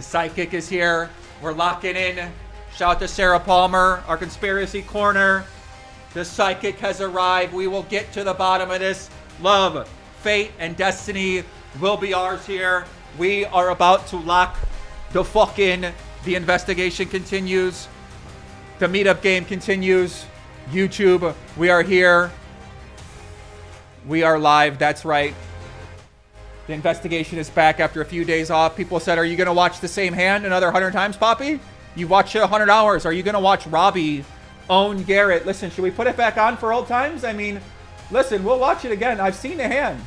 The Psychic is here. We're locking in. Shout out to Sarah Palmer, our conspiracy corner. The Psychic has arrived. We will get to the bottom of this. Love, fate, and destiny will be ours here. We are about to lock the fuck in. The investigation continues. The meetup game continues. YouTube, we are here. We are live, that's right. The investigation is back after a few days off. People said, are you going to watch the same hand another 100 times, Poppy? You watched it 100 hours. Are you going to watch Robbi own Garrett? Listen, should we put it back on for old times? I mean, listen, we'll watch it again. I've seen the hand.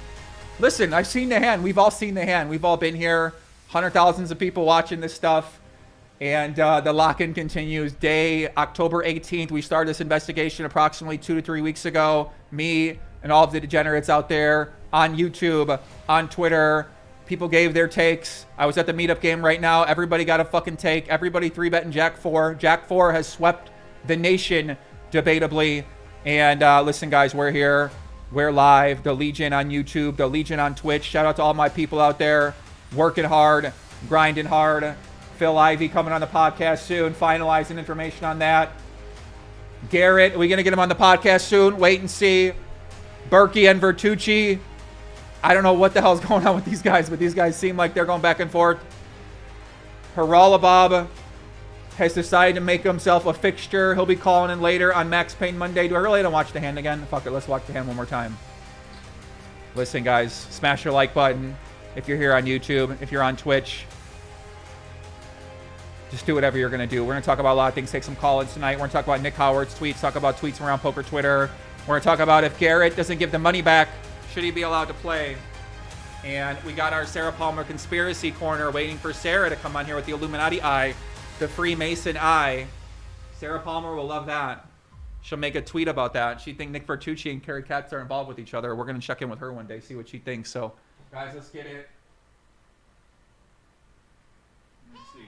Listen, I've seen the hand. We've all seen the hand. We've all been here. 100,000s of people watching this stuff. And the lock-in continues. Day October 18th. We started this investigation approximately 2 to 3 weeks ago. Me and all of the degenerates out there on YouTube, on Twitter. People gave their takes. I was at the meetup game right now. Everybody got a fucking take. Everybody 3-betting Jack 4. Jack 4 has swept the nation, debatably. And listen, guys, we're here. We're live. The Legion on YouTube. The Legion on Twitch. Shout out to all my people out there working hard, grinding hard. Phil Ivey coming on the podcast soon. Finalizing information on that. Garrett, are we going to get him on the podcast soon? Wait and see. Berkey and Vertucci. I don't know what the hell's going on with these guys, but these guys seem like they're going back and forth. Bob has decided to make himself a fixture. He'll be calling in later on Max Payne Monday. Do I really have to watch the hand again? Fuck it, let's watch the hand one more time. Listen, guys, smash your like button if you're here on YouTube, if you're on Twitch. Just do whatever you're going to do. We're going to talk about a lot of things, take some call-ins tonight. We're going to talk about Nick Howard's tweets, talk about tweets around poker Twitter. We're going to talk about if Garrett doesn't give the money back, should he be allowed to play? And we got our Sarah Palmer conspiracy corner waiting for Sarah to come on here with the Illuminati eye, the Freemason eye. Sarah Palmer will love that. She'll make a tweet about that. She thinks Nick Vertucci and Carrie Katz are involved with each other. We're going to check in with her one day, see what she thinks. So, guys, let's get it. Let's see.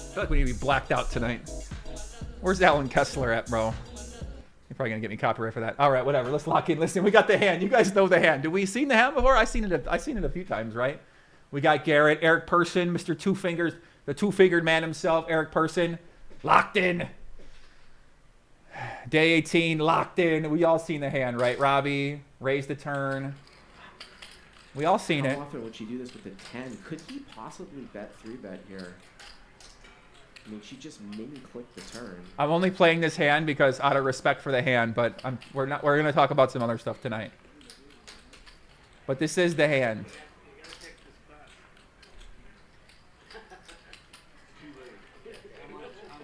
I feel like we need to be blacked out tonight. Where's Alan Kessler at, bro? You're probably gonna get me copyright for that. All right, whatever. Let's lock in. Listen, we got the hand. You guys know the hand. Did we seen the hand before? I seen it a few times, right? We got Garrett, Eric Person, Mr. Two Fingers, the two-fingered man himself, Eric Person, locked in. Day 18, locked in. We all seen the hand, right? Robbi, raise the turn. We all seen it. How often would she do this with the 10? Could he possibly bet 3-bet here? I mean, she just mini-clicked the turn. I'm only playing this hand because out of respect for the hand, but we're going to talk about some other stuff tonight. But this is the hand.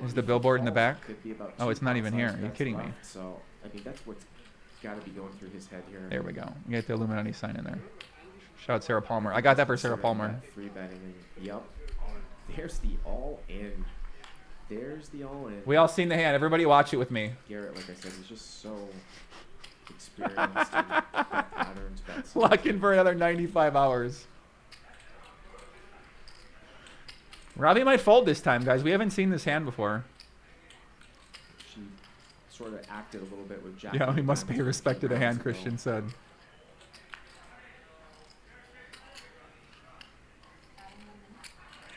Is the billboard in the back? Oh, it's not even here. Are you kidding me? So, I mean, that's what's got to be going through his head here. There we go. You get the Illuminati sign in there. Shout out Sarah Palmer. I got that for Sarah Palmer. 3-betting. Yep. There's the all-in. There's the all-in. We all seen the hand. Everybody watch it with me. Garrett, like I said, is just so experienced in bet patterns. Lock in for another 95 hours. Robbi might fold this time, guys. We haven't seen this hand before. She sort of acted a little bit with Jack. Yeah, we must pay respect to the hand, Christian said.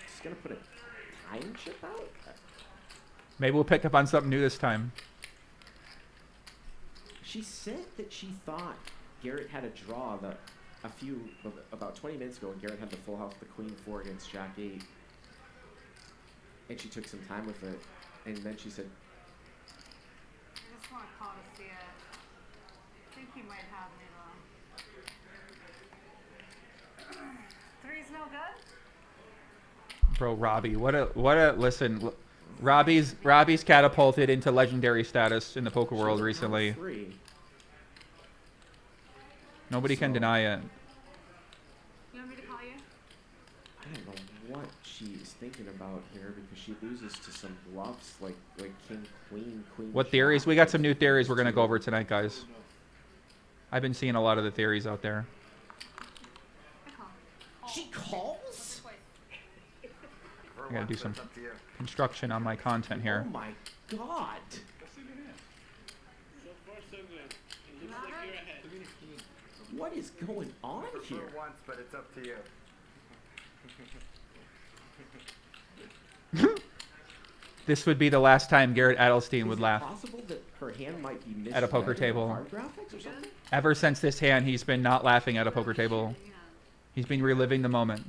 She's going to put a time chip out? Maybe we'll pick up on something new this time. She said that she thought Garrett had a draw about 20 minutes ago when Garrett had the full house, the Queen 4 against Jack 8. And she took some time with it. And then she said, I just want to call to see it. I think he might have me wrong. 3's no good? Bro, Robbi, what a listen. Robbi's catapulted into legendary status in the poker world recently. Nobody can deny it. You want me to call you? I don't know what she's thinking about here because she loses to some bluffs like King, Queen. What theories? We got some new theories we're going to go over tonight, guys. I've been seeing a lot of the theories out there. She calls? I got to do some construction on my content here. Oh my god. What is going on here? Once, but it's up to you. This would be the last time Garrett Adelstein would Is it laugh. possible that her hand might be At a poker misread in the table. card graphics or something? Ever since this hand, he's been not laughing at a poker table. He's been reliving the moment.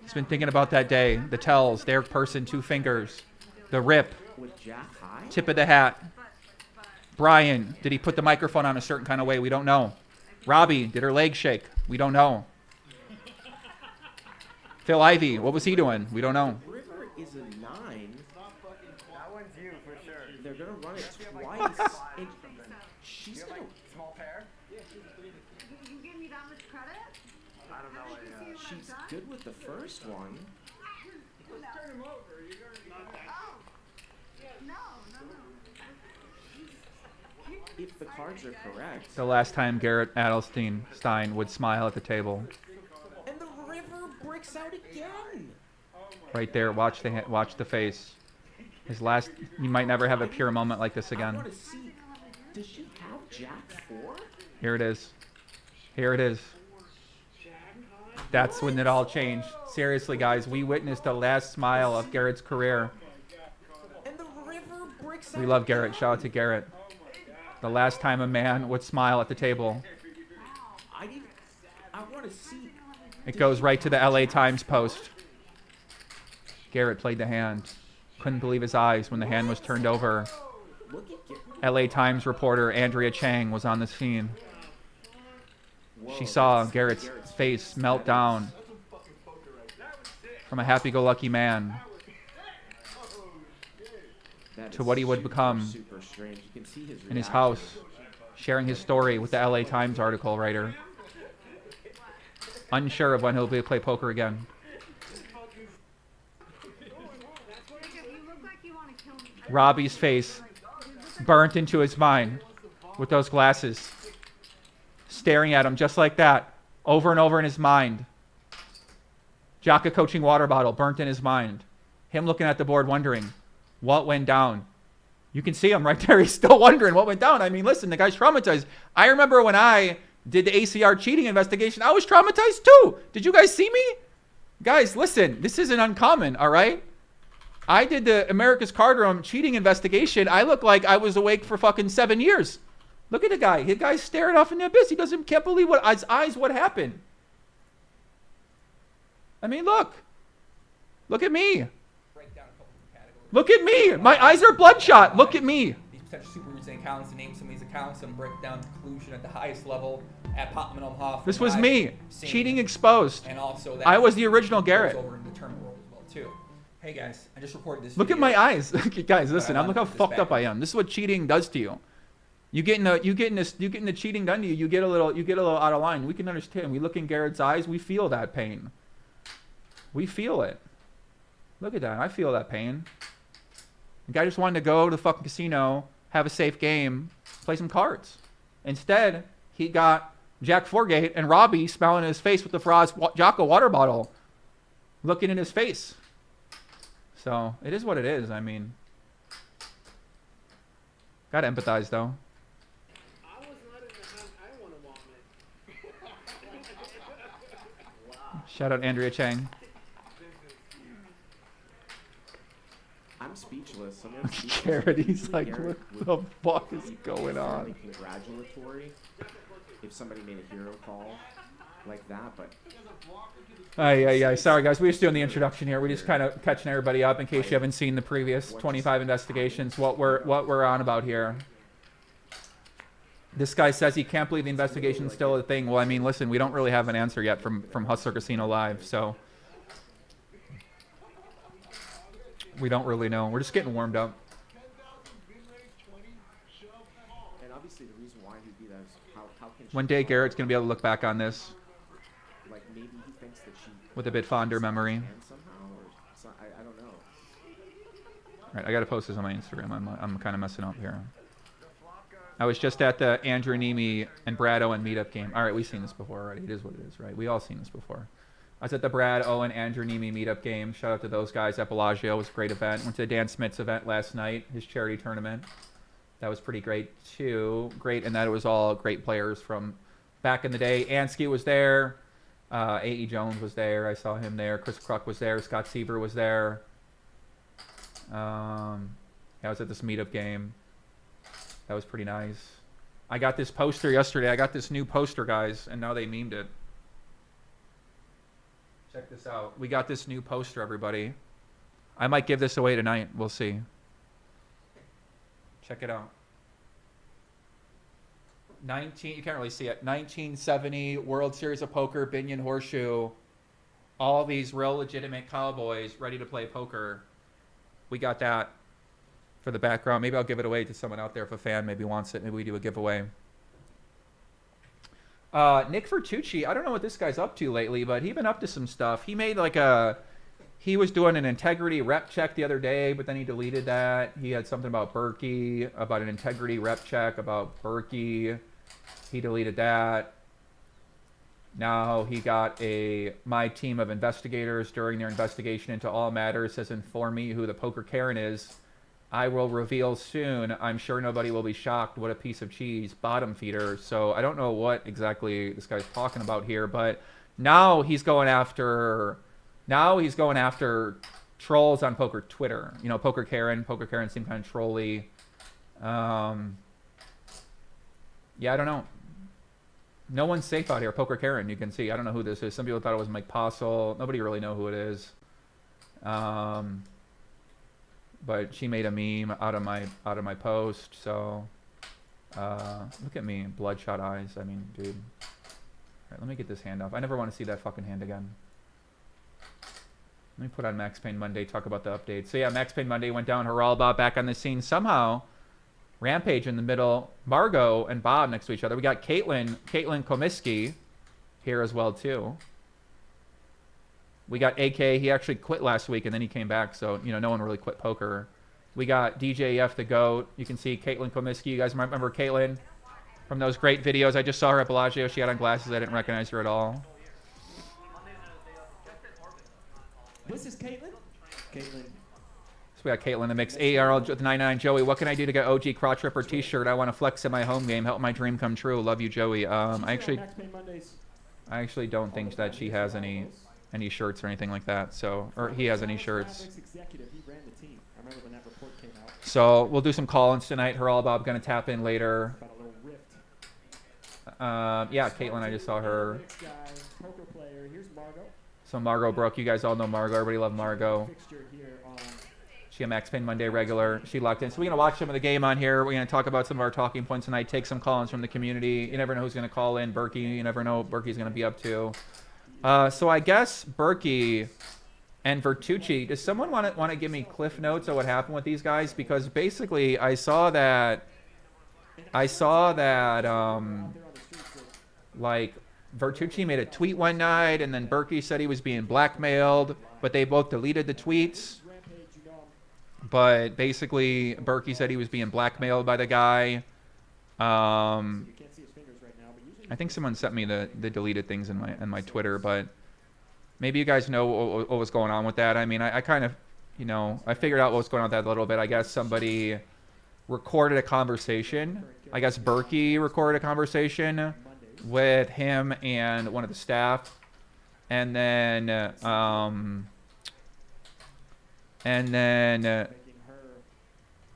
He's been thinking about that day. The tells, their person, 2 fingers. The rip, With Jack high? tip of the hat. Brian, did he put the microphone on a certain kind of way? We don't know. Robbi, did her leg shake? We don't know. Phil Ivey, what was he doing? We don't know. River is a 9. That one's you for sure. They're going to run it twice. And she's You have going like to... small pair? You give me that much credit? I don't know. She's good with the first one. No. If the cards are correct. The last time Garrett Adelstein would smile at the table. And the river breaks out again. Right there, watch the face. His last, you might never have a pure moment like this I again. want to see. Does she have Jack 4? Here it is. Here it is. That's when it all changed. Seriously, guys, we witnessed the last smile of Garrett's career. And the river breaks out. We love Garrett. Shout out to Garrett. The last time a man would smile at the table. I want to see. It goes right to the LA Times post. Garrett played the hand. Couldn't believe his eyes when the hand was turned over. Look at Garrett. LA Times reporter Andrea Chang was on the scene. She saw Garrett's face melt down from a happy-go-lucky man to what he would become Super strange. You can see his in his reaction. house, sharing his story with the LA Times article writer. Unsure of when he'll play poker again. Robbi's face burnt into his mind with those glasses, staring at him just like that, over and over in his mind. Jocka coaching water bottle burnt in his mind. Him looking at the board wondering what went down. You can see him right there. He's still wondering what went down. I mean, listen, the guy's traumatized. I remember when I did the ACR cheating investigation, I was traumatized too. Did you guys see me? Guys, listen, this isn't uncommon, all right? I did the America's Card Room cheating investigation. I look like I was awake for fucking 7 years. Look at the guy. The guy's staring off in the abyss. He can't believe what happened. I mean, look. Look at me. Look at me. My eyes are bloodshot. Look at me. These potential super using accounts and name some of these accounts and break down the conclusion at the highest level at Potman Hoff. This was me. Cheating exposed. And also that I was the original Garrett. Over in the tournament world as well too. Hey guys, I just recorded this Look at video. my eyes. Guys, listen. I Look how wanted to put this fucked up back. I am. This is what cheating does to you. You getting the cheating done to you. You get a little out of line. We can understand. We look in Garrett's eyes. We feel that pain. We feel it. Look at that. I feel that pain. The guy just wanted to go to the fucking casino, have a safe game, play some cards. Instead, he got Jack Forgate and Robbi smiling in his face with the Faraz Jocko water bottle looking in his face. So, it is what it is. I mean, gotta empathize, though. I was not in the hunt. I want to vomit. Shout out Andrea Chang. I'm speechless. I'm speechless. Garrett, he's like, Garrett what would the fuck is be going on? fairly congratulatory if somebody made a hero call like that, but Yeah. Sorry, guys. We're just doing the introduction here. We're just kind of catching everybody up in case you haven't seen the previous 25 investigations. What we're on about here. This guy says he can't believe the investigation's still a thing. Well, I mean, listen, we don't really have an answer yet from Hustler Casino Live, so we don't really know. We're just getting warmed up. and obviously the reason why he'd be that is how can she One day, Garrett's gonna be able to look back on this like maybe he thinks that she with a bit fonder memory. can somehow or I don't know. All right, I gotta post this on my Instagram. I'm kind of messing up here. I was just at the Andrew Nemi and Brad Owen meetup game. All right, we've seen this before already. It is what it is, right? We all seen this before. I was at the Brad, Owen, Andrew Nemi meetup game. Shout out to those guys at Bellagio. It was a great event. Went to Dan Smith's event last night, his charity tournament. That was pretty great too. Great in that it was all great players from back in the day. Ansky was there. A.E. Jones was there. I saw him there. Chris Kruk was there. Scott Siever was there. I was at this meetup game. That was pretty nice. I got this poster yesterday. I got this new poster, guys, and now they memed it. Check this out. We got this new poster, everybody. I might give this away tonight. We'll see. Check it out. You can't really see it. 1970 World Series of Poker, Binion Horseshoe. All these real legitimate cowboys ready to play poker. We got that for the background. Maybe I'll give it away to someone out there if a fan maybe wants it. Maybe we do a giveaway. Nick Vertucci, I don't know what this guy's up to lately, but he's been up to some stuff. He made like he was doing an integrity rep check the other day, but then he deleted that. He had something about Berkey, about an integrity rep check about Berkey. He deleted that. Now he got my team of investigators during their investigation into all matters has informed me who the poker Karen is. I will reveal soon. I'm sure nobody will be shocked. What a piece of cheese. Bottom feeder. So I don't know what exactly this guy's talking about here, but now he's going after trolls on poker Twitter. You know, poker Karen seemed kind of trolly. Yeah, I don't know. No one's safe out here. Poker Karen, you can see. I don't know who this is. Some people thought it was Mike Postle. Nobody really know who it is. But she made a meme out of my post. So look at me, bloodshot eyes. I mean, dude. All right, let me get this hand off. I never want to see that fucking hand again. Let me put on Max Payne Monday, talk about the updates. So yeah, Max Payne Monday went down. Haralba back on the scene somehow. Rampage in the middle. Margot and Bob next to each other. We got Caitlin Comeskey here as well too. We got AK. He actually quit last week and then he came back. So, you know, no one really quit poker. We got DJF the GOAT. You can see Caitlin Comeskey. You guys might remember Caitlin from those great videos. I just saw her at Bellagio. She had on glasses. I didn't recognize her at all. This is Caitlin? Caitlin. So we got Caitlin in the mix. ARL with 99. Joey, what can I do to get OG Crotch Ripper t-shirt? I want to flex in my home game. Help my dream come true. Love you, Joey. I actually don't think that she has any shirts or anything like that. So, or he has any shirts. So we'll do some call-ins tonight. Bob gonna tap in later. Yeah, Caitlin, I just saw her. So Margot Brooke, you guys all know Margot. Everybody love Margot. She a Max Payne Monday regular. She locked in. So we're going to watch some of the game on here. We're going to talk about some of our talking points tonight, take some call-ins from the community. You never know who's going to call in. Berkey, you never know what Berkey's going to be up to. So I guess Berkey and Vertucci, does someone want to give me cliff notes of what happened with these guys? Because basically I saw that like Vertucci made a tweet one night and then Berkey said he was being blackmailed, but they both deleted the tweets. But basically, Berkey said he was being blackmailed by the guy. I think someone sent me the deleted things in my Twitter, but maybe you guys know what was going on with that. I mean, I kind of, you know, I figured out what was going on with that a little bit. I guess somebody recorded a conversation. I guess Berkey recorded a conversation with him and one of the staff, and then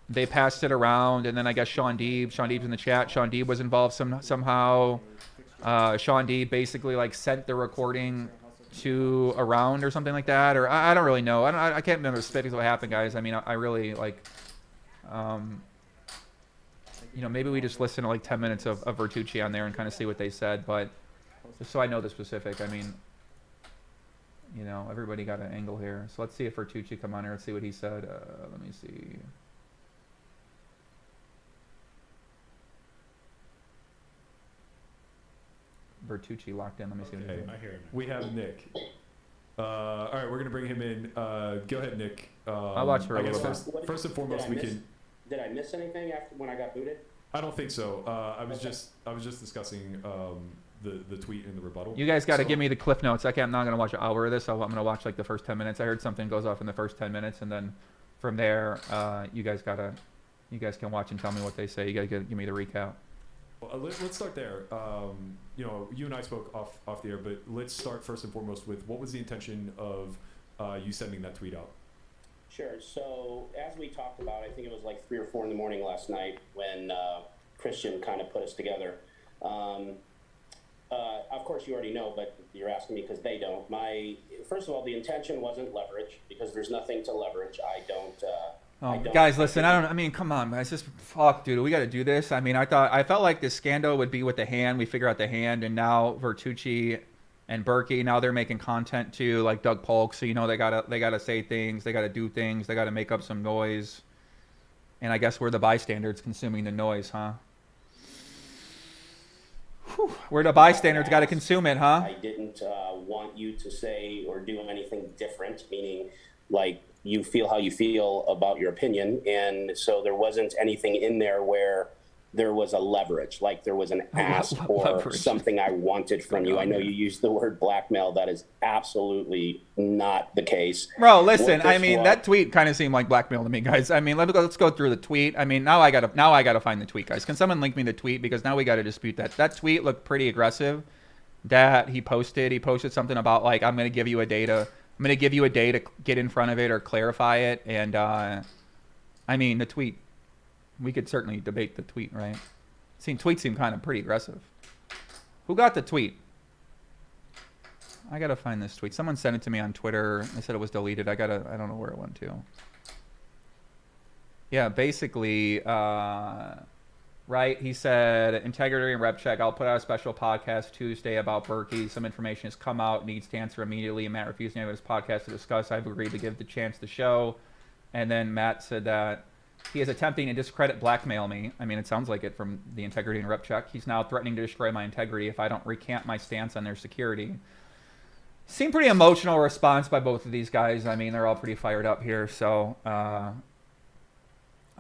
they passed it around, and then I guess Sean Deeb's in the chat. Sean Deeb was involved somehow. Sean Deeb basically like sent the recording to around or something like that, or I don't really know. I can't remember specifically what happened, guys. I mean, I really like, you know, maybe we just listen to like 10 minutes of Vertucci on there and kind of see what they said, but just so I know the specific, I mean, you know, everybody got an angle here. So let's see if Vertucci come on here. Let's see what he said. Let me see. Vertucci locked in. Let me see. Okay, I hear him. We have Nick. All right, we're gonna bring him in. Go ahead, Nick. I'll watch for a little bit. First and foremost, Did I miss anything after when I got booted? I don't think so. I was just discussing the tweet and the rebuttal. You guys got to So- give me the cliff notes. I'm not going to watch an hour of this. I'm going to watch like the first 10 minutes. I heard something goes off in the first 10 minutes, and then from there, you guys can watch and tell me what they say. You got to give me the recap. Well, let's start there. You know, you and I spoke off the air, but let's start first and foremost with what was the intention of you sending that tweet out? Sure. So as we talked about, I think it was like 3 or 4 in the morning last night when Christian kind of put us together. Of course, you already know, but you're asking me because they don't. First of all, the intention wasn't leverage because there's nothing to leverage. I don't. Guys, listen. I mean, come on, guys. Just fuck, dude. We got to do this. I mean, I felt like the scandal would be with the hand. We figure out the hand, and now Vertucci and Berkey. Now they're making content too, like Doug Polk. So you know they gotta say things. They gotta do things. They gotta make up some noise. And I guess we're the bystanders consuming the noise, huh? Whew. We're the bystanders. Got to consume it, huh? I didn't want you to say or do anything different, meaning like you feel how you feel about your opinion. And so there wasn't anything in there where there was a leverage, like there was an ask or leverage. something I wanted from you. I know you used the word blackmail. That is absolutely not the case. Bro, listen. What I this mean, was- that tweet kind of seemed like blackmail to me, guys. I mean, let's go through the tweet. I mean, now I gotta find the tweet, guys. Can someone link me the tweet, because now we gotta dispute that. That tweet looked pretty aggressive. That he posted something about like, I'm gonna give you a day to get in front of it or clarify it. And I mean, the tweet. We could certainly debate the tweet, right? Tweets seem kind of pretty aggressive. Who got the tweet? I gotta find this tweet. Someone sent it to me on Twitter. They said it was deleted. I don't know where it went to. Yeah, basically, right? He said, integrity and rep check. I'll put out a special podcast Tuesday about Berkey. Some information has come out. Needs to answer immediately. And Matt refused to have his podcast to discuss. I've agreed to give the chance to show. And then Matt said that he is attempting to discredit, blackmail me. I mean, it sounds like it from the integrity and rep check. He's now threatening to destroy my integrity if I don't recant my stance on their security. Seemed pretty emotional response by both of these guys. I mean, they're all pretty fired up here. So I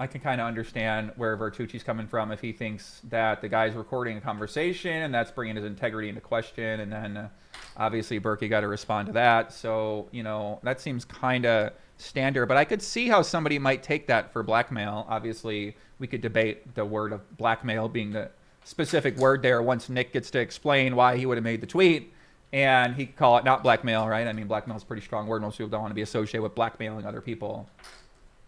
can kind of understand where Vertucci's coming from if he thinks that the guy's recording a conversation and that's bringing his integrity into question. And then obviously Berkey got to respond to that. So, you know, that seems kind of standard, but I could see how somebody might take that for blackmail. Obviously, we could debate the word of blackmail being the specific word there once Nick gets to explain why he would have made the tweet, and he could call it not blackmail, right? I mean, blackmail is a pretty strong word. Most people don't want to be associated with blackmailing other people.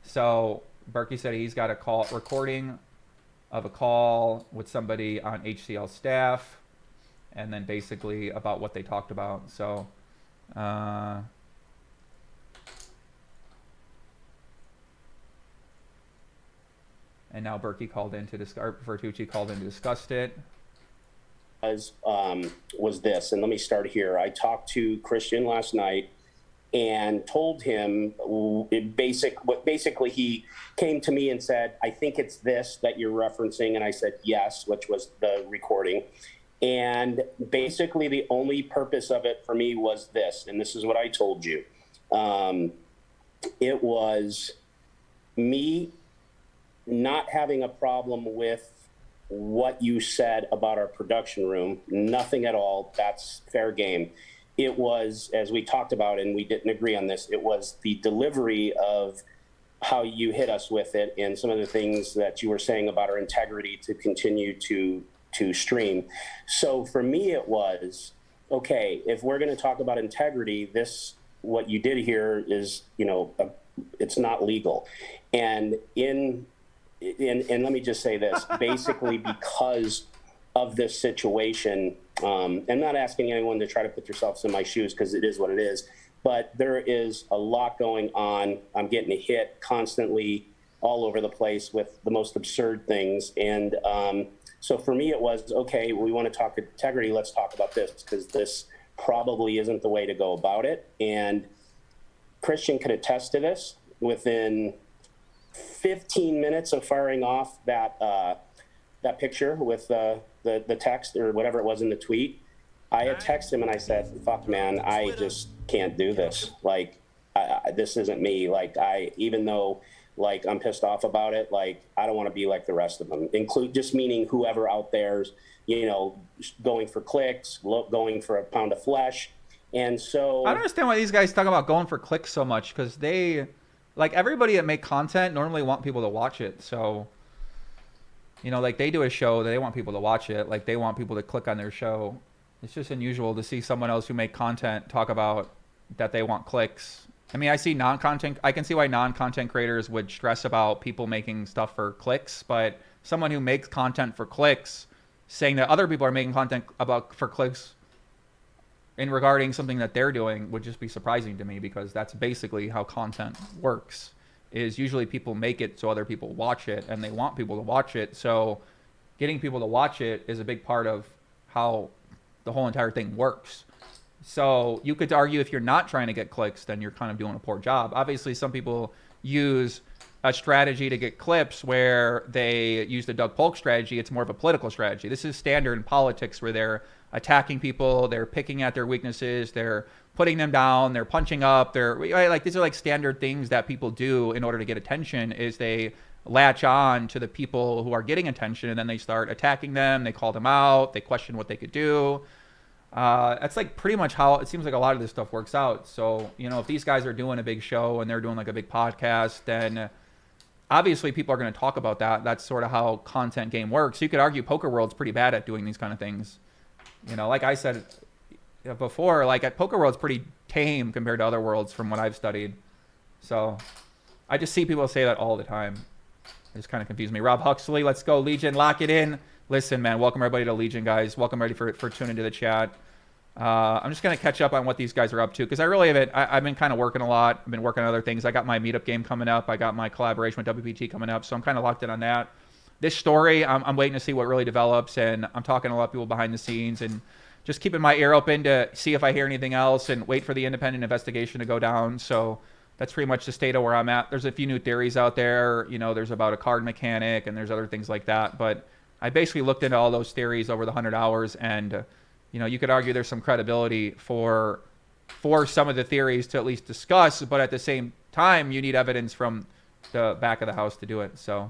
So Berkey said he's got a recording of a call with somebody on HCL staff, and then basically about what they talked about. So and now Berkey called in to discuss, Vertucci called in to discuss it. Was this, and let me start here. I talked to Christian last night and told him basically he came to me and said, I think it's this that you're referencing. And I said, yes, which was the recording. And basically the only purpose of it for me was this, and this is what I told you. It was me not having a problem with what you said about our production room, nothing at all. That's fair game. It was, as we talked about, and we didn't agree on this, it was the delivery of how you hit us with it and some of the things that you were saying about our integrity to continue to stream. So for me, it was, okay, if we're going to talk about integrity, what you did here is, it's not legal. And let me just say this, basically because of this situation, I'm not asking anyone to try to put yourselves in my shoes because it is what it is, but there is a lot going on. I'm getting hit constantly all over the place with the most absurd things. And so for me, it was, okay, we want to talk integrity. Let's talk about this because this probably isn't the way to go about it. And Christian could attest to this. Within 15 minutes of firing off that picture with the text or whatever it was in the tweet, I had texted him and I said, fuck man, I just can't do this. Like, this isn't me. Like even though like, I'm pissed off about it. Like, I don't want to be like the rest of them. Just meaning whoever out there's, you know, going for clicks, going for a pound of flesh. And so I don't understand why these guys talk about going for clicks so much, because they, like, everybody that make content normally want people to watch it. So, you know, like, they do a show, they want people to watch it. Like, they want people to click on their show. It's just unusual to see someone else who make content talk about that they want clicks. I mean, I can see why non-content creators would stress about people making stuff for clicks, but someone who makes content for clicks saying that other people are making content for clicks in regarding something that they're doing would just be surprising to me, because that's basically how content works. Is usually people make it so other people watch it, and they want people to watch it. So getting people to watch it is a big part of how the whole entire thing works. So you could argue if you're not trying to get clicks, then you're kind of doing a poor job. Obviously, some people use a strategy to get clips where they use the Doug Polk strategy. It's more of a political strategy. This is standard in politics, where they're attacking people, they're picking at their weaknesses, they're putting them down, they're punching up, these are like standard things that people do in order to get attention. Is they latch on to the people who are getting attention, and then they start attacking them, they call them out, they question what they could do. That's like pretty much how it seems like a lot of this stuff works out. So, you know, if these guys are doing a big show and they're doing like a big podcast, then obviously people are going to talk about that. That's sort of how content game works. You could argue Poker World's pretty bad at doing these kind of things. You know, like I said before, like at Poker World's pretty tame compared to other worlds from what I've studied. So I just see people say that all the time. It just kind of confused me. Rob Huxley, let's go Legion, lock it in. Listen, man, welcome everybody to Legion, guys. Welcome everybody for tuning into the chat. I'm just going to catch up on what these guys are up to, because I really haven't. I've been kind of working a lot. I've been working on other things. I got my Meetup game coming up. I got my collaboration with WPT coming up, so I'm kind of locked in on that. This story, I'm waiting to see what really develops, and I'm talking to a lot of people behind the scenes and just keeping my ear open to see if I hear anything else and wait for the independent investigation to go down. So that's pretty much the state of where I'm at. There's a few new theories out there. You know, there's about a card mechanic, and there's other things like that, but I basically looked into all those theories over the 100 hours, and you know, you could argue there's some credibility for some of the theories to at least discuss, but at the same time, you need evidence from the back of the house to do it. So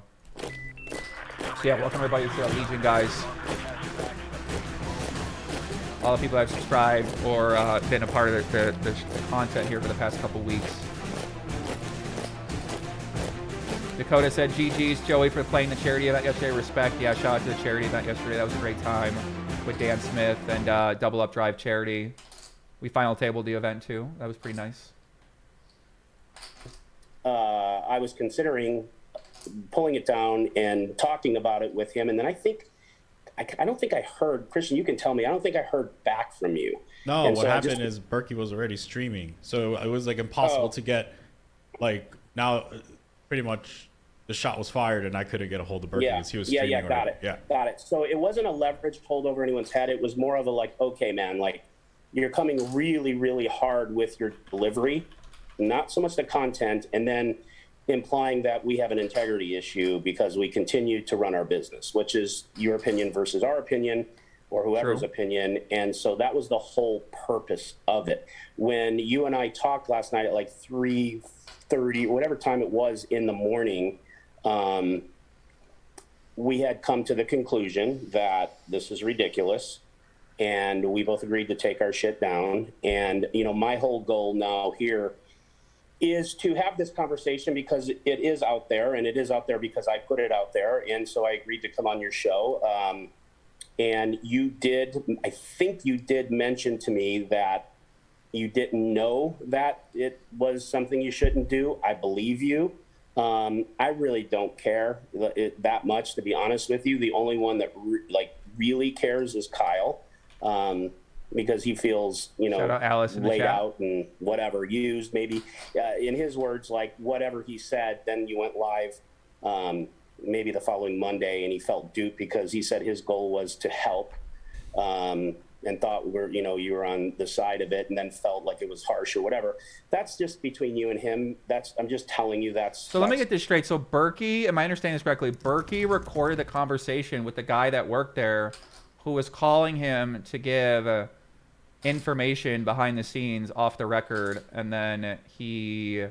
yeah, welcome everybody to the Legion, guys. All the people that have subscribed or been a part of the content here for the past couple weeks. Dakota said, GG's, Joey, for playing the charity event yesterday. Respect. Yeah, shout out to the charity event yesterday. That was a great time with Dan Smith and Double Up Drive Charity. We final tabled the event, too. That was pretty nice. I was considering pulling it down and talking about it with him. And then I don't think I heard, Christian, you can tell me, I don't think I heard back from you. No, and what so happened is Berkey was already streaming. So it was like impossible to get, like, now pretty much the shot was fired and I couldn't get a hold of Berkey because he was streaming. Yeah, got it. So it wasn't a leverage hold over anyone's head. It was more of a like, okay, man, like you're coming really, really hard with your delivery, not so much the content, and then implying that we have an integrity issue because we continue to run our business, which is your opinion versus our opinion or whoever's opinion. And so that was the whole purpose of it. When you and I talked last night at like 3:30, whatever time it was in the morning, we had come to the conclusion that this is ridiculous, and we both agreed to take our shit down. And, you know, my whole goal now here is to have this conversation because it is out there, and it is out there because I put it out there. And so I agreed to come on your show. And I think you did mention to me that you didn't know that it was something you shouldn't do. I believe you. I really don't care that much, to be honest with you. The only one that really cares is Kyle, because he feels, you know, laid out and whatever, used maybe, in his words, like whatever he said. Then you went live maybe the following Monday, and he felt duped because he said his goal was to help, and thought you were on the side of it, and then felt like it was harsh or whatever. That's just between you and him. I'm just telling you that's. So let me get this straight. So Berkey, am I understanding this correctly? Berkey recorded the conversation with the guy that worked there, who was calling him to give information behind the scenes off the record, and then he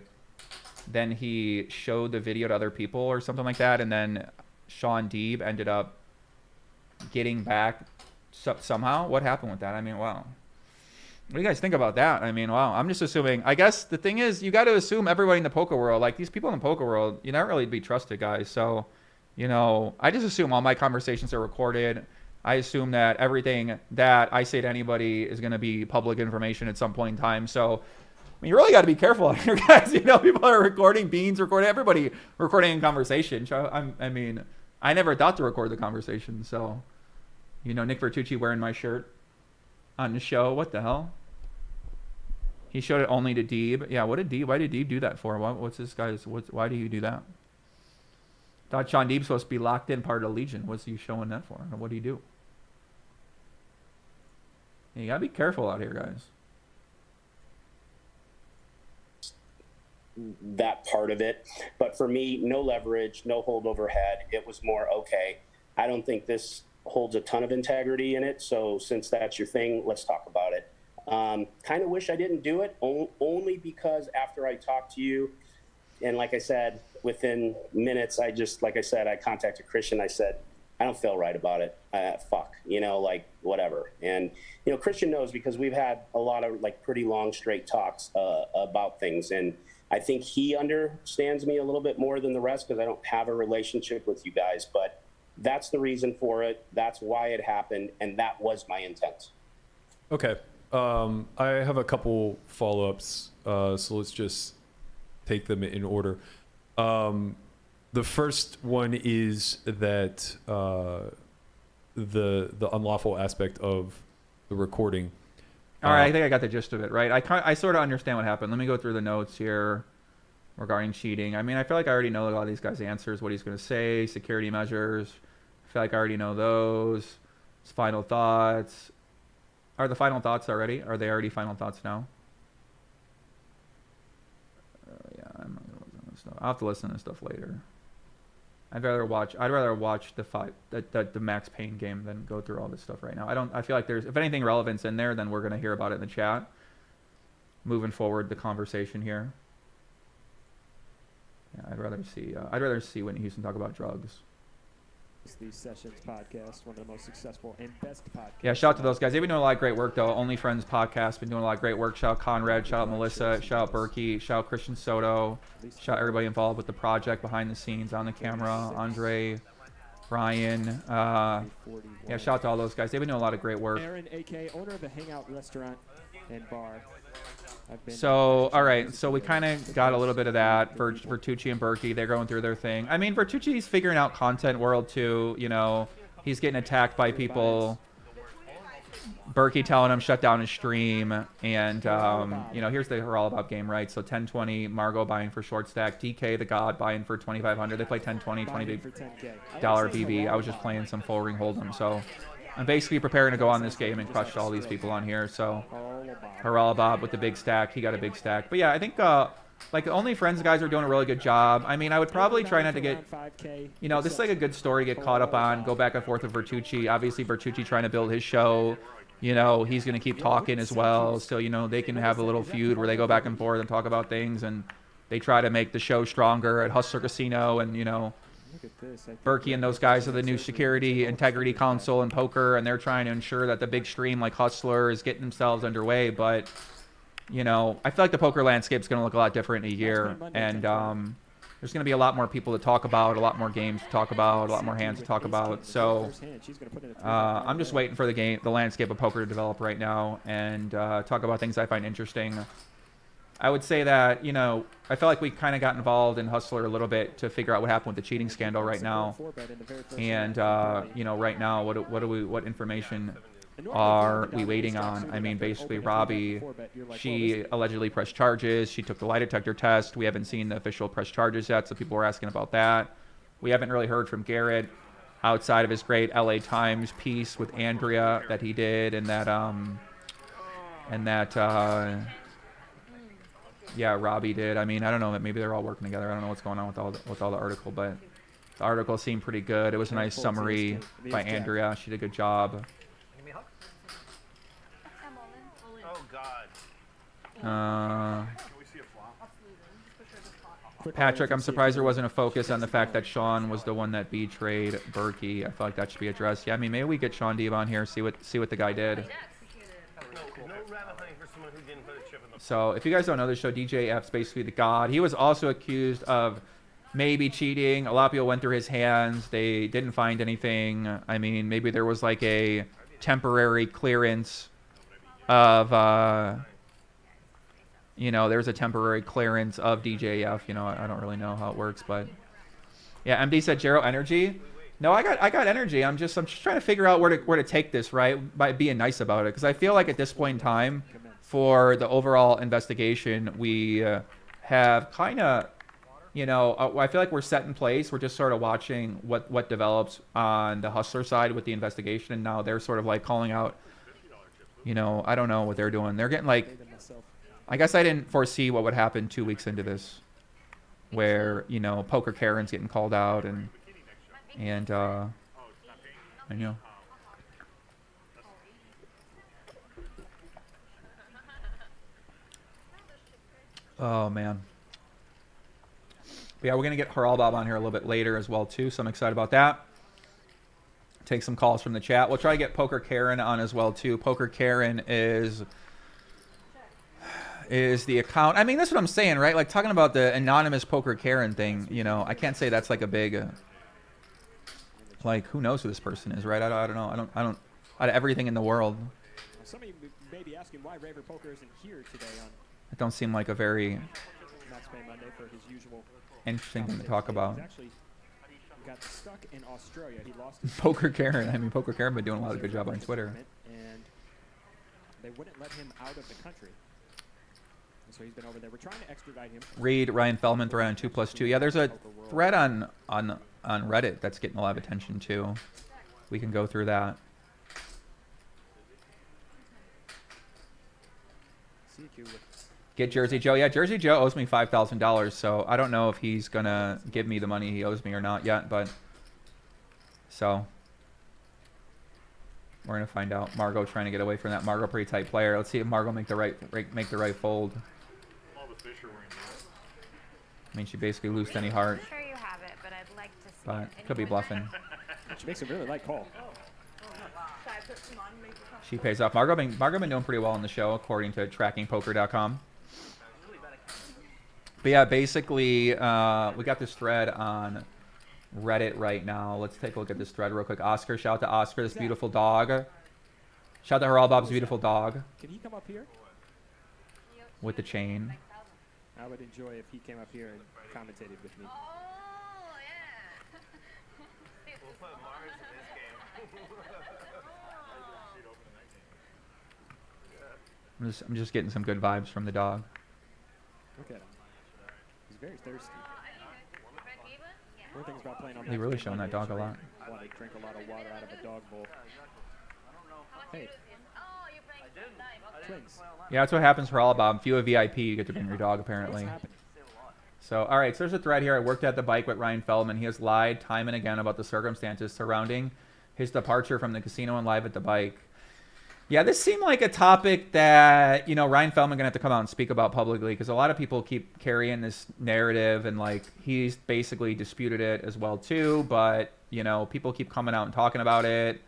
then he showed the video to other people or something like that, and then Sean Deeb ended up getting back somehow. What happened with that? I mean, wow. What do you guys think about that? I mean, wow. I'm just assuming. I guess the thing is, you got to assume everybody in the poker world, like these people in the poker world, you're not really to be trusted, guys. So, you know, I just assume all my conversations are recorded. I assume that everything that I say to anybody is going to be public information at some point in time. So, I mean, you really got to be careful out here, guys. You know, people are recording Beans, recording everybody, recording in conversation. So, I mean, I never thought to record the conversation. So, you know, Nick Vertucci wearing my shirt on the show. What the hell? He showed it only to Deeb. Yeah, what did Deeb? Why did Deeb do that for? What's this guy's? Why do you do that? Thought Sean Deeb's supposed to be locked in part of the Legion. What's he showing that for? What do you do? You gotta be careful out here, guys. That part of it. But for me, no leverage, no hold overhead. It was more, okay, I don't think this holds a ton of integrity in it. So since that's your thing, let's talk about it. Kind of wish I didn't do it, only because after I talked to you, and like I said, within minutes, I contacted Christian. I said, I don't feel right about it. Fuck, you know, like whatever. And, you know, Christian knows because we've had a lot of like pretty long straight talks about things. And I think he understands me a little bit more than the rest because I don't have a relationship with you guys. But that's the reason for it. That's why it happened. And that was my intent. Okay. I have a couple follow-ups, so let's just take them in order. The first one is that the unlawful aspect of the recording. All right, I think I got the gist of it, right? I sort of understand what happened. Let me go through the notes here regarding cheating. I mean, I feel like I already know a lot of these guys' answers, what he's going to say, security measures. I feel like I already know those. His final thoughts. Are the final thoughts already? Are they already final thoughts now? Yeah, I'm not gonna listen to this stuff. I'll have to listen to this stuff later. I'd rather watch the Max Payne game than go through all this stuff right now. I feel like there's, if anything relevant's in there, then we're gonna hear about it in the chat. Moving forward the conversation here. Yeah, I'd rather see Whitney Houston talk about drugs. The Sessions podcast, one of the most successful and best podcasts. Yeah, shout out to those guys. They've been doing a lot of great work, though. Only Friends podcast been doing a lot of great work. Shout out Conrad, shout out Melissa, shout out Berkey, shout out Christian Soto, shout out everybody involved with the project, behind the scenes, on the camera, Andre, Brian. Yeah, shout out to all those guys. They've been doing a lot of great work. Aaron, a.k.a. owner of a Hangout restaurant and bar. So, all right. So we kind of got a little bit of that. Vertucci and Berkey, they're going through their thing. I mean, Vertucci's figuring out content world too. You know, he's getting attacked by people. Berkey telling him shut down his stream. And, you know, here's the We're All About game, right? So 10-20, Margot buying for short stack. DK, the God, buying for 2,500. They play 10-20, $20 BB. I was just playing some full ring hold'em. So I'm basically preparing to go on this game and crush all these people on here. So Harala Bob with the big stack. He got a big stack. But yeah, I think like the Only Friends guys are doing a really good job. I mean, I would probably try not to get, you know, this is like a good story to get caught up on, go back and forth with Vertucci. Obviously, Vertucci trying to build his show. You know, he's going to keep talking as well. So, you know, they can have a little feud where they go back and forth and talk about things. And they try to make the show stronger at Hustler Casino. And, you know, Berkey and those guys are the new security integrity council in poker, and they're trying to ensure that the big stream like Hustler is getting themselves underway. But, you know, I feel like the poker landscape is going to look a lot different in a year, and there's going to be a lot more people to talk about, a lot more games to talk about, a lot more hands to talk about. So I'm just waiting for the landscape of poker to develop right now, and talk about things I find interesting. I would say that, you know, I felt like we kind of got involved in Hustler a little bit to figure out what happened with the cheating scandal right now. And, you know, right now, what information are we waiting on? I mean, basically, Robbi, she allegedly pressed charges. She took the lie detector test. We haven't seen the official press charges yet, so people were asking about that. We haven't really heard from Garrett outside of his great LA Times piece with Andrea that he did, and that, yeah, Robbi did. I mean, I don't know. Maybe they're all working together. I don't know what's going on with all the article, but the article seemed pretty good. It was a nice summary by Andrea. She did a good job. Oh God. quick Patrick, call I'm from surprised there CQ. wasn't a focus on the fact that Sean was the one that betrayed Berkey. I feel like that should be addressed. Yeah, I mean, maybe we get Sean Deeb on here, see what the guy did. So if you guys don't know the show, DJ F's basically the god. He was also accused of maybe cheating. A lot of people went through his hands. They didn't find anything. I mean, maybe there was like a temporary clearance of, you know, there's a temporary clearance of DJF. You know, I don't really know how it works, but yeah. MD said Jero energy. No, I got energy. I'm just trying to figure out where to take this, right, by being nice about it, because I feel like at this point in time, for the overall investigation, we have kind of, you know, I feel like we're set in place. We're just sort of watching what develops on the Hustler side with the investigation, and now they're sort of like calling out, you know, I don't know what they're doing. They're getting like, I guess I didn't foresee what would happen 2 weeks into this, where, you know, Poker Karen's getting called out and you know. Oh man. But yeah, we're gonna get Haralbob on here a little bit later as well too, so I'm excited about that. Take some calls from the chat. We'll try to get Poker Karen on as well too. Poker Karen is the account. I mean, that's what I'm saying, right? Like talking about the anonymous Poker Karen thing. You know, I can't say that's like a big. Like, who knows who this person is, right? I don't know. I don't. Out of everything in the world. Some of you may be asking why Raver Poker isn't here today on It don't seem like a very Max Payne Monday for his usual interesting thing to talk about. He's actually got stuck in Australia. He lost his Poker Karen. I mean, Poker Karen been doing a lot of good job on Twitter. and they wouldn't let him out of the country. And so he's been over there. We're trying to extradite him. Read Ryan Feldman thread on 2+2. Yeah, there's a thread on Reddit that's getting a lot of attention too. We can go through that. Get Jersey Joe. Yeah, Jersey Joe owes me $5,000, so I don't know if he's gonna give me the money he owes me or not yet, but so we're gonna find out. Margot trying to get away from that. Margot pretty tight player. Let's see if Margot make the right fold. I mean, she basically loosed any heart. I'm sure you have it, but I'd like to see But it. could be bluffing. She makes a really light call. Should I put some on and make it come? She pays off. Margot been doing pretty well on the show, according to trackingpoker.com. But yeah, basically, we got this thread on Reddit right now. Let's take a look at this thread real quick. Oscar, shout out to Oscar, this beautiful dog. Shout out to Haralbob's beautiful dog. Can he come up here? With the chain. I would enjoy if he came up here and commentated with me. I'm just getting some good vibes from the dog. Look at him. He's very thirsty. One things about playing on They really showing that dog a lot. Want to drink a lot of water out of a dog bowl. Hey. Twins. Yeah, that's what happens for Haralbob. If you have VIP, you get to bring your dog, apparently. So, all right, so there's a thread here. I worked at the bike with Ryan Feldman. He has lied time and again about the circumstances surrounding his departure from the casino and live at the bike. Yeah, this seemed like a topic that, you know, Ryan Feldman going to have to come out and speak about publicly, because a lot of people keep carrying this narrative, and, like, he's basically disputed it as well, too. But, you know, people keep coming out and talking about it.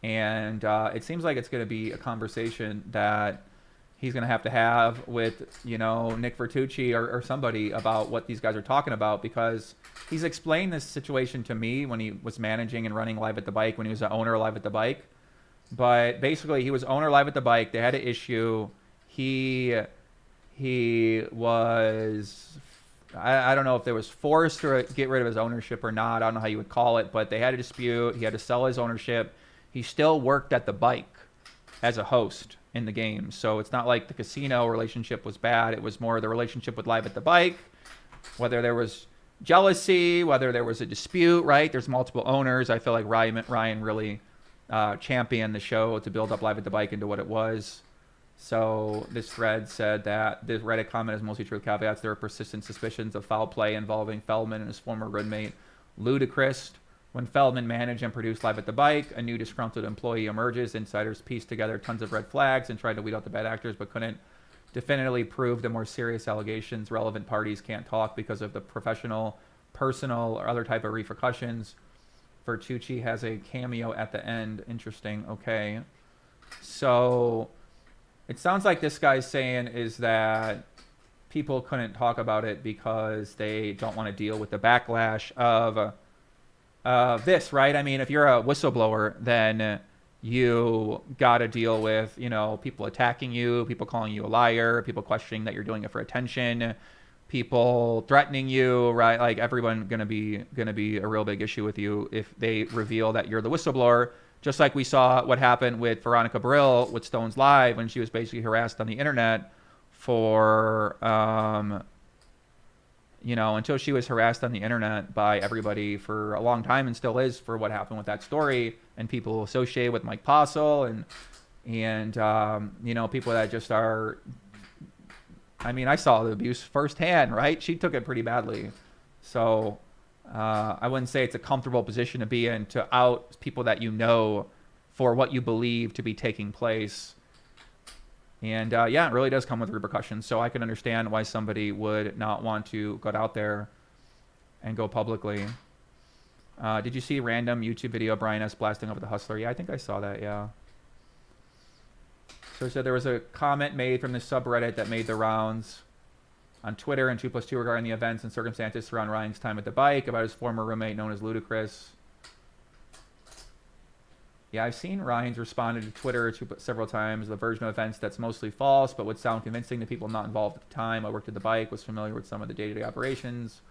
And it seems like it's going to be a conversation that he's going to have with, you know, Nick Vertucci or somebody about what these guys are talking about, because he's explained this situation to me when he was managing and running Live at the Bike, when he was the owner of Live at the Bike. But basically, he was owner Live at the Bike. They had an issue. He was, I don't know if they was forced to get rid of his ownership or not. I don't know how you would call it, but they had a dispute. He had to sell his ownership. He still worked at the bike as a host in the game. So it's not like the casino relationship was bad. It was more the relationship with Live at the Bike, whether there was jealousy, whether there was a dispute, right? There's multiple owners. I feel like Ryan really championed the show to build up Live at the Bike into what it was. So this thread said that this Reddit comment is mostly true with caveats. There are persistent suspicions of foul play involving Feldman and his former roommate Ludacris. When Feldman managed and produced Live at the Bike, a new disgruntled employee emerges. Insiders pieced together tons of red flags and tried to weed out the bad actors, but couldn't definitively prove the more serious allegations. Relevant parties can't talk because of the professional, personal, or other type of repercussions. Vertucci has a cameo at the end. Interesting. Okay. So it sounds like this guy's saying is that people couldn't talk about it because they don't want to deal with the backlash of this, right? I mean, if you're a whistleblower, then you got to deal with, you know, people attacking you, people calling you a liar, people questioning that you're doing it for attention, people threatening you, right? Like everyone gonna be a real big issue with you if they reveal that you're the whistleblower. Just like we saw what happened with Veronica Brill with Stones Live when she was basically harassed on the internet for, you know, until she was harassed on the internet by everybody for a long time and still is for what happened with that story, and people associated with Mike Postle and you know, people that just are, I mean, I saw the abuse firsthand, right? She took it pretty badly. So I wouldn't say it's a comfortable position to be in, to out people that you know for what you believe to be taking place. And yeah, it really does come with repercussions. So I can understand why somebody would not want to go out there and go publicly. Did you see random YouTube video of Brian S. blasting over the Hustler? Yeah, I think I saw that, yeah. So there was a comment made from the subreddit that made the rounds on Twitter and 2+2 regarding the events and circumstances surrounding Ryan's time at the bike, about his former roommate known as Ludacris. Yeah, I've seen Ryan's responded to Twitter several times, the version of events that's mostly false, but would sound convincing to people not involved at the time. I worked at the bike, was familiar with some of the day-to-day operations.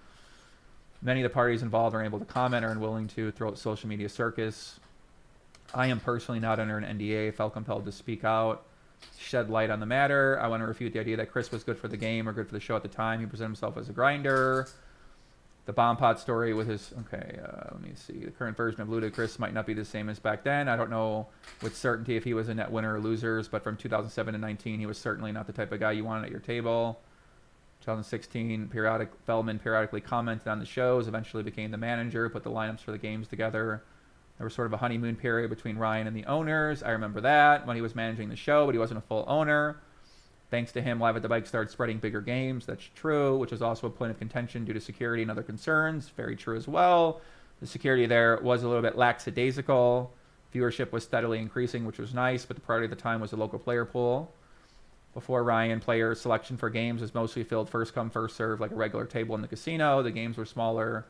Many of the parties involved are unable to comment or unwilling to throw out social media circus. I am personally not under an NDA, felt compelled to speak out, shed light on the matter. I want to refute the idea that Chris was good for the game or good for the show at the time. He presented himself as a grinder. The bomb pot story with his, okay, let me see. The current version of Ludacris might not be the same as back then. I don't know with certainty if he was a net winner or losers, but from 2007 to 19, he was certainly not the type of guy you wanted at your table. 2016, Feldman periodically commented on the shows, eventually became the manager, put the lineups for the games together. There was sort of a honeymoon period between Ryan and the owners. I remember that when he was managing the show, but he wasn't a full owner. Thanks to him, Live at the Bike started spreading bigger games. That's true, which was also a point of contention due to security and other concerns. Very true as well. The security there was a little bit lackadaisical. Viewership was steadily increasing, which was nice, but the priority at the time was the local player pool. Before Ryan, player selection for games was mostly filled first come, first serve, like a regular table in the casino. The games were smaller.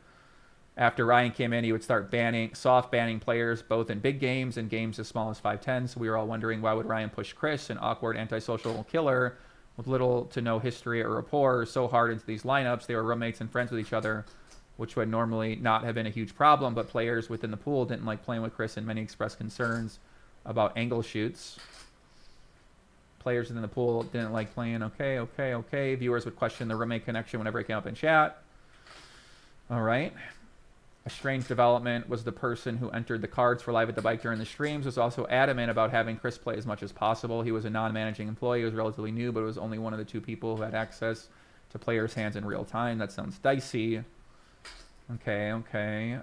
After Ryan came in, he would start soft banning players, both in big games and games as small as 510. So we were all wondering, why would Ryan push Chris, an awkward antisocial killer with little to no history or rapport, so hard into these lineups? They were roommates and friends with each other, which would normally not have been a huge problem, but players within the pool didn't like playing with Chris, and many expressed concerns about angle shoots. Players within the pool didn't like playing. Okay. Viewers would question the roommate connection whenever it came up in chat. All right. A strange development was the person who entered the cards for Live at the Bike during the streams was also adamant about having Chris play as much as possible. He was a non-managing employee. He was relatively new, but it was only one of the two people who had access to players' hands in real time. That sounds dicey. Okay.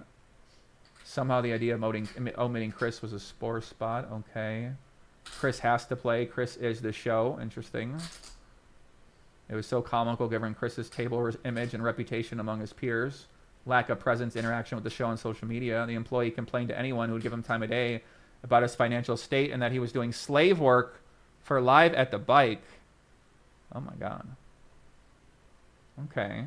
Somehow the idea of omitting Chris was a spore spot. Okay. Chris has to play. Chris is the show. Interesting. It was so comical given Chris's table image and reputation among his peers. Lack of presence, interaction with the show on social media. The employee complained to anyone who would give him time of day about his financial state and that he was doing slave work for Live at the Bike. Oh my God. Okay.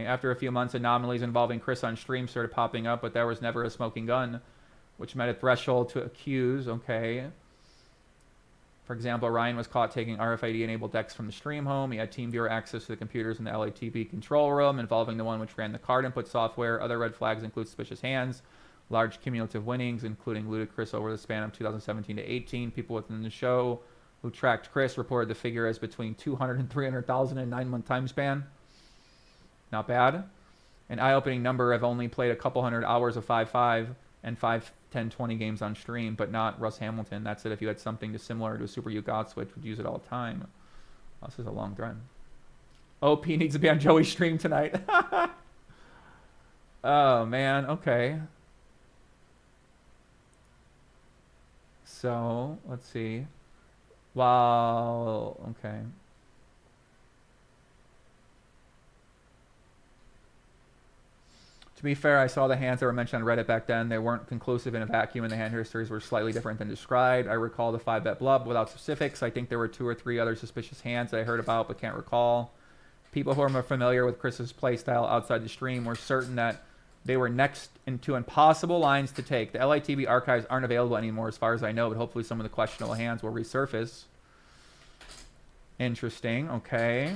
After a few months, anomalies involving Chris on stream started popping up, but there was never a smoking gun, which met a threshold to accuse. Okay. For example, Ryan was caught taking RFID-enabled decks from the stream home. He had team viewer access to the computers in the LATV control room, involving the one which ran the card input software. Other red flags include suspicious hands, large cumulative winnings, including Ludacris over the span of 2017 to 18. People within the show who tracked Chris reported the figure as between 200 and 300,000 in a 9-month time span. Not bad. An eye-opening number have only played a couple hundred hours of 5.5 and 5, 10, 20 games on stream, but not Russ Hamilton. That's it. If you had something similar to a Super U-God Switch, would use it all the time. Oh, this is a long thread. OP needs to be on Joey's stream tonight. Oh, man. Okay. So, let's see. Wow. Okay. To be fair, I saw the hands that were mentioned on Reddit back then. They weren't conclusive in a vacuum, and the hand histories were slightly different than described. I recall the 5-bet blub without specifics. I think there were 2 or 3 other suspicious hands that I heard about but can't recall. People who are more familiar with Chris's playstyle outside the stream were certain that they were next into impossible lines to take. The LITV archives aren't available anymore as far as I know, but hopefully some of the questionable hands will resurface. Interesting. Okay.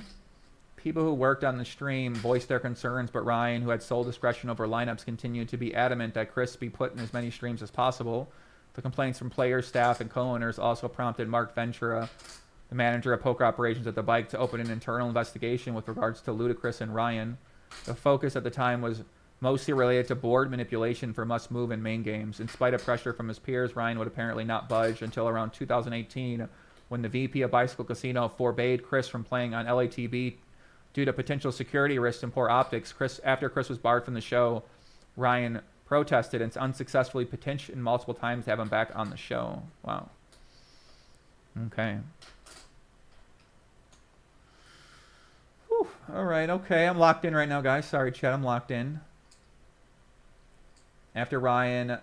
People who worked on the stream voiced their concerns, but Ryan, who had sole discretion over lineups, continued to be adamant that Chris be put in as many streams as possible. The complaints from players, staff, and co-owners also prompted Mark Ventura, the manager of poker operations at the Bike, to open an internal investigation with regards to Ludacris and Ryan. The focus at the time was mostly related to board manipulation for must-move and main games. In spite of pressure from his peers, Ryan would apparently not budge until around 2018, when the VP of Bicycle Casino forbade Chris from playing on LATB due to potential security risks and poor optics. After Chris was barred from the show, Ryan protested and unsuccessfully petitioned multiple times to have him back on the show. Wow. Okay. Whew. All right. Okay. I'm locked in right now, guys. Sorry, chat. I'm locked in. After Ryan,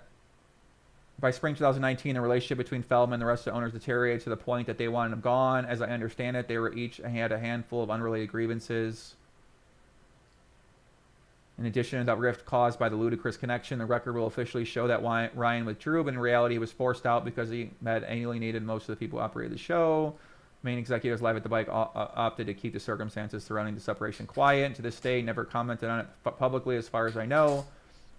by spring 2019, the relationship between Feldman and the rest of the owners deteriorated to the point that they wanted him gone. As I understand it, they were each had a handful of unrelated grievances. In addition to that rift caused by the Ludacris connection, the record will officially show that Ryan withdrew, but in reality he was forced out because he had alienated most of the people who operated the show. Main executives live at the Bike opted to keep the circumstances surrounding the separation quiet, and to this day never commented on it publicly as far as I know.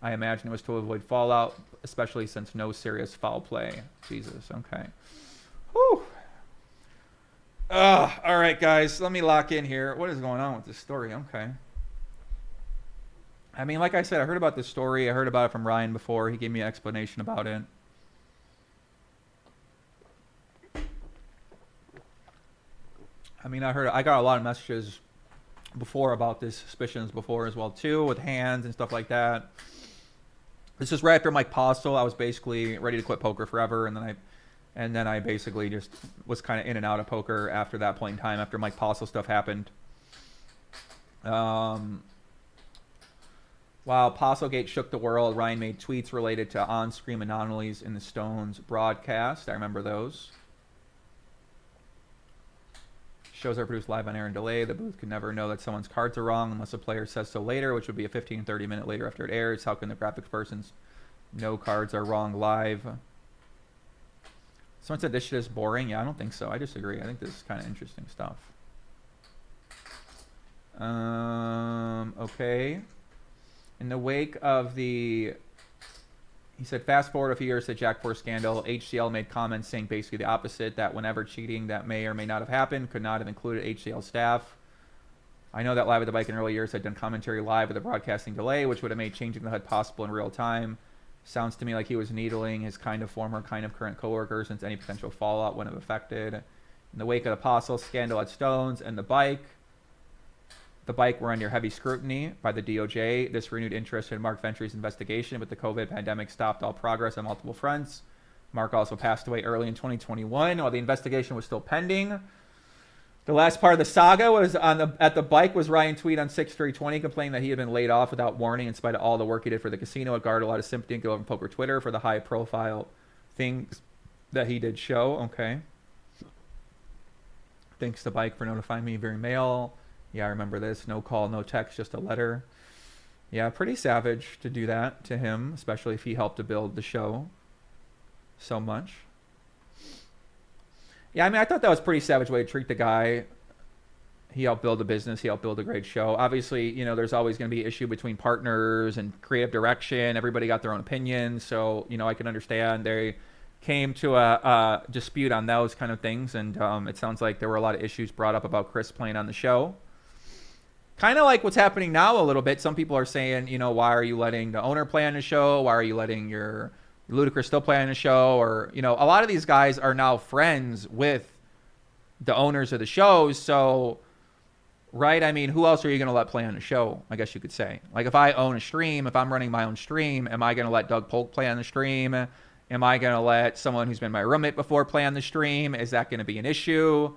I imagine it was to avoid fallout, especially since no serious foul play. Jesus, okay. Whew. All right, guys, let me lock in here. What is going on with this story? Okay. I mean, like I said, I heard about this story. I heard about it from Ryan before. He gave me an explanation about it. I mean, I got a lot of messages before about this, suspicions before as well, too, with hands and stuff like that. This is right after Mike Postle. I was basically ready to quit poker forever, and then I basically just was kind of in and out of poker after that point in time, after Mike Postle stuff happened. While Postlegate shook the world, Ryan made tweets related to on-screen anomalies in the Stones broadcast. I remember those. Shows are produced live on air and delay. The booth could never know that someone's cards are wrong unless a player says so later, which would be a 15-30 minute later after it airs. How can the graphics persons know cards are wrong live? Someone said this shit is boring. Yeah, I don't think so. I disagree. I think this is kind of interesting stuff. Okay. In the wake of the... He said, fast forward a few years to the Jack 4 scandal, HCL made comments saying basically the opposite, that whenever cheating that may or may not have happened could not have included HCL staff. I know that Live at the Bike in early years had done commentary live with a broadcasting delay, which would have made changing the HUD possible in real time. Sounds to me like he was needling his kind of former, kind of current coworkers, since any potential fallout wouldn't have affected. In the wake of the Apostle scandal at Stones and the Bike were under heavy scrutiny by the DOJ. This renewed interest in Mark Venture's investigation, but the COVID pandemic stopped all progress on multiple fronts. Mark also passed away early in 2021 while the investigation was still pending. The last part of the saga was at the Bike was Ryan tweet on 6/3/20 complaining that he had been laid off without warning in spite of all the work he did for the casino. It garnered a lot of sympathy and go over poker Twitter for the high profile things that he did show. Okay. Thanks to Bike for notifying me via mail. Yeah, I remember this. No call, no text, just a letter. Yeah, pretty savage to do that to him, especially if he helped to build the show so much. Yeah, I mean, I thought that was a pretty savage way to treat the guy. He helped build a business. He helped build a great show. Obviously, you know, there's always going to be issue between partners and creative direction. Everybody got their own opinions. So, you know, I can understand they came to a dispute on those kind of things. And it sounds like there were a lot of issues brought up about Chris playing on the show. Kind of like what's happening now a little bit. Some people are saying, you know, why are you letting the owner play on the show? Why are you letting your Ludacris still play on the show? Or, you know, a lot of these guys are now friends with the owners of the shows. So, right? I mean, who else are you going to let play on the show? I guess you could say. Like, if I own a stream, if I'm running my own stream, am I going to let Doug Polk play on the stream? Am I going to let someone who's been my roommate before play on the stream? Is that going to be an issue?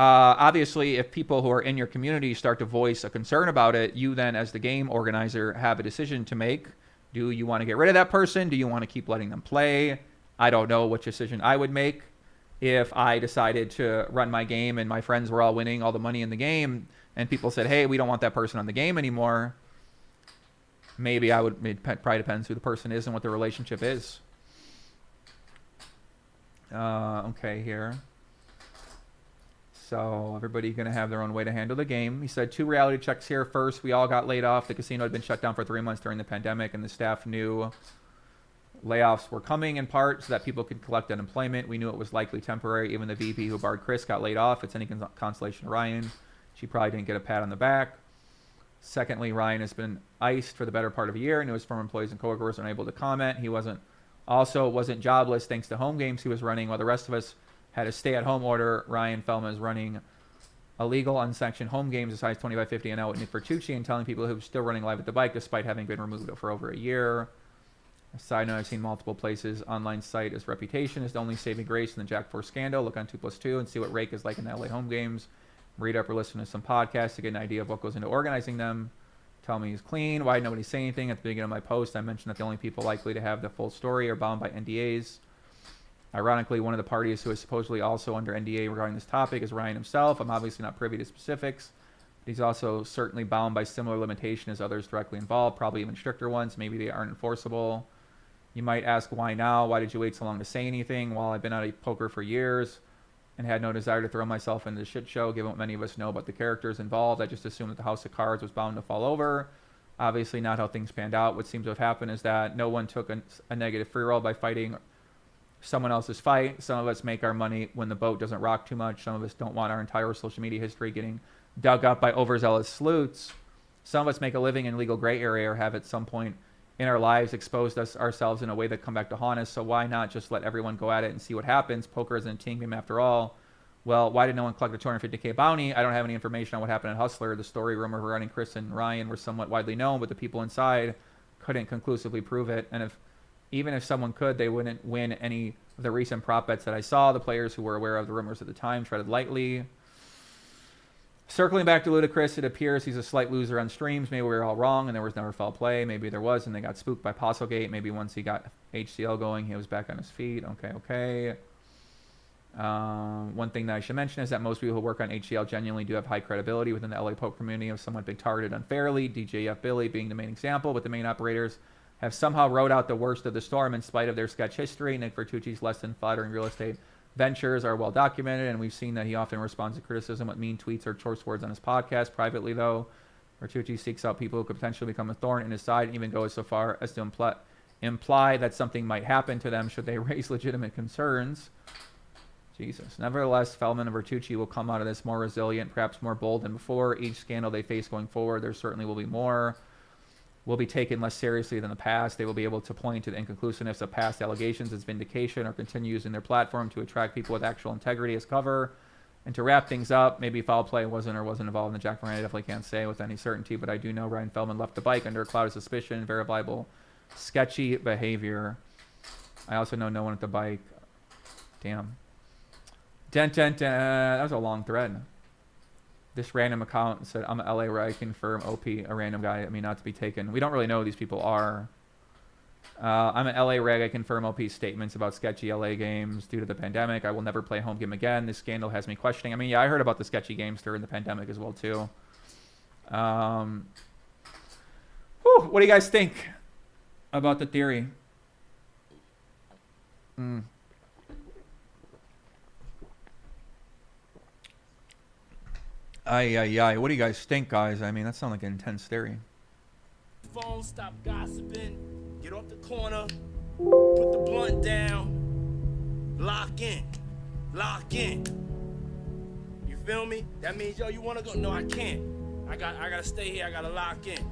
Obviously, if people who are in your community start to voice a concern about it, you then, as the game organizer, have a decision to make. Do you want to get rid of that person? Do you want to keep letting them play? I don't know which decision I would make. If I decided to run my game and my friends were all winning all the money in the game and people said, hey, we don't want that person on the game anymore, maybe I would. It probably depends who the person is and what the relationship is. Okay, here. So everybody going to have their own way to handle the game. He said 2 reality checks here. First, we all got laid off. The casino had been shut down for 3 months during the pandemic, and the staff knew layoffs were coming in part so that people could collect unemployment. We knew it was likely temporary. Even the VP who barred Chris got laid off. It's any consolation to Ryan. She probably didn't get a pat on the back. Secondly, Ryan has been iced for the better part of a year, and his former employees and coworkers were unable to comment. He wasn't jobless thanks to home games he was running, while the rest of us had a stay-at-home order. Ryan Feldman is running illegal unsanctioned home games as high as 25-50 and out with Nick Vertucci and telling people he was still running live at the bike despite having been removed for over a year. A side note, I've seen multiple places online cite his reputation is the only saving grace in the Jack 4 scandal. Look on 2+2 and see what Rake is like in the LA home games. Read up or listen to some podcasts to get an idea of what goes into organizing them. Tell me he's clean. Why did nobody say anything? At the beginning of my post, I mentioned that the only people likely to have the full story are bound by NDAs. Ironically, one of the parties who is supposedly also under NDA regarding this topic is Ryan himself. I'm obviously not privy to specifics. But he's also certainly bound by similar limitation as others directly involved, probably even stricter ones. Maybe they aren't enforceable. You might ask, why now? Why did you wait so long to say anything? Well, I've been out of poker for years and had no desire to throw myself into the shit show, given what many of us know about the characters involved. I just assumed that the House of Cards was bound to fall over. Obviously not how things panned out. What seems to have happened is that no one took a negative free roll by fighting someone else's fight. Some of us make our money when the boat doesn't rock too much. Some of us don't want our entire social media history getting dug up by overzealous sleuths. Some of us make a living in legal gray area or have at some point in our lives exposed ourselves in a way that come back to haunt us. So why not just let everyone go at it and see what happens? Poker isn't a team game after all. Well, why did no one collect the $250K bounty? I don't have any information on what happened at Hustler. The story rumor regarding Chris and Ryan were somewhat widely known, but the people inside couldn't conclusively prove it. And even if someone could, they wouldn't win any of the recent prop bets that I saw. The players who were aware of the rumors at the time treaded lightly. Circling back to Ludacris, it appears he's a slight loser on streams. Maybe we were all wrong and there was never foul play. Maybe there was and they got spooked by Posselgate. Maybe once he got HCL going, he was back on his feet. Okay. One thing that I should mention is that most people who work on HCL genuinely do have high credibility within the LA poker community of somewhat being targeted unfairly. DJF Billy being the main example, but the main operators have somehow rode out the worst of the storm in spite of their sketch history. Nick Vertucci's less than flattering real estate ventures are well documented, and we've seen that he often responds to criticism with mean tweets or choice words on his podcast. Privately, though, Vertucci seeks out people who could potentially become a thorn in his side and even goes so far as to imply that something might happen to them should they raise legitimate concerns. Jesus. Nevertheless, Feldman and Vertucci will come out of this more resilient, perhaps more bold than before. Each scandal they face going forward, there certainly will be more, will be taken less seriously than the past. They will be able to point to the inconclusiveness of past allegations as vindication or continue using their platform to attract people with actual integrity as cover. And to wrap things up, maybe foul play wasn't involved in the Jack Moran. I definitely can't say with any certainty, but I do know Ryan Feldman left the bike under a cloud of suspicion, verifiable, sketchy behavior. I also know no one at the bike. Damn. That was a long thread. This random account said, I'm LA where I confirm OP, a random guy, I mean, not to be taken. We don't really know who these people are. I'm an LA reg. I confirm OP's statements about sketchy LA games due to the pandemic. I will never play home game again. This scandal has me questioning. I mean, yeah, I heard about the sketchy games during the pandemic as well, too. What do you guys think about the theory? What do you guys think, guys? I mean, that sounds like an intense theory. Phone, stop gossiping, get off the corner, put the blunt down, lock in. You feel me? That means, yo, you wanna go? No, I can't. I gotta stay here. I gotta lock in.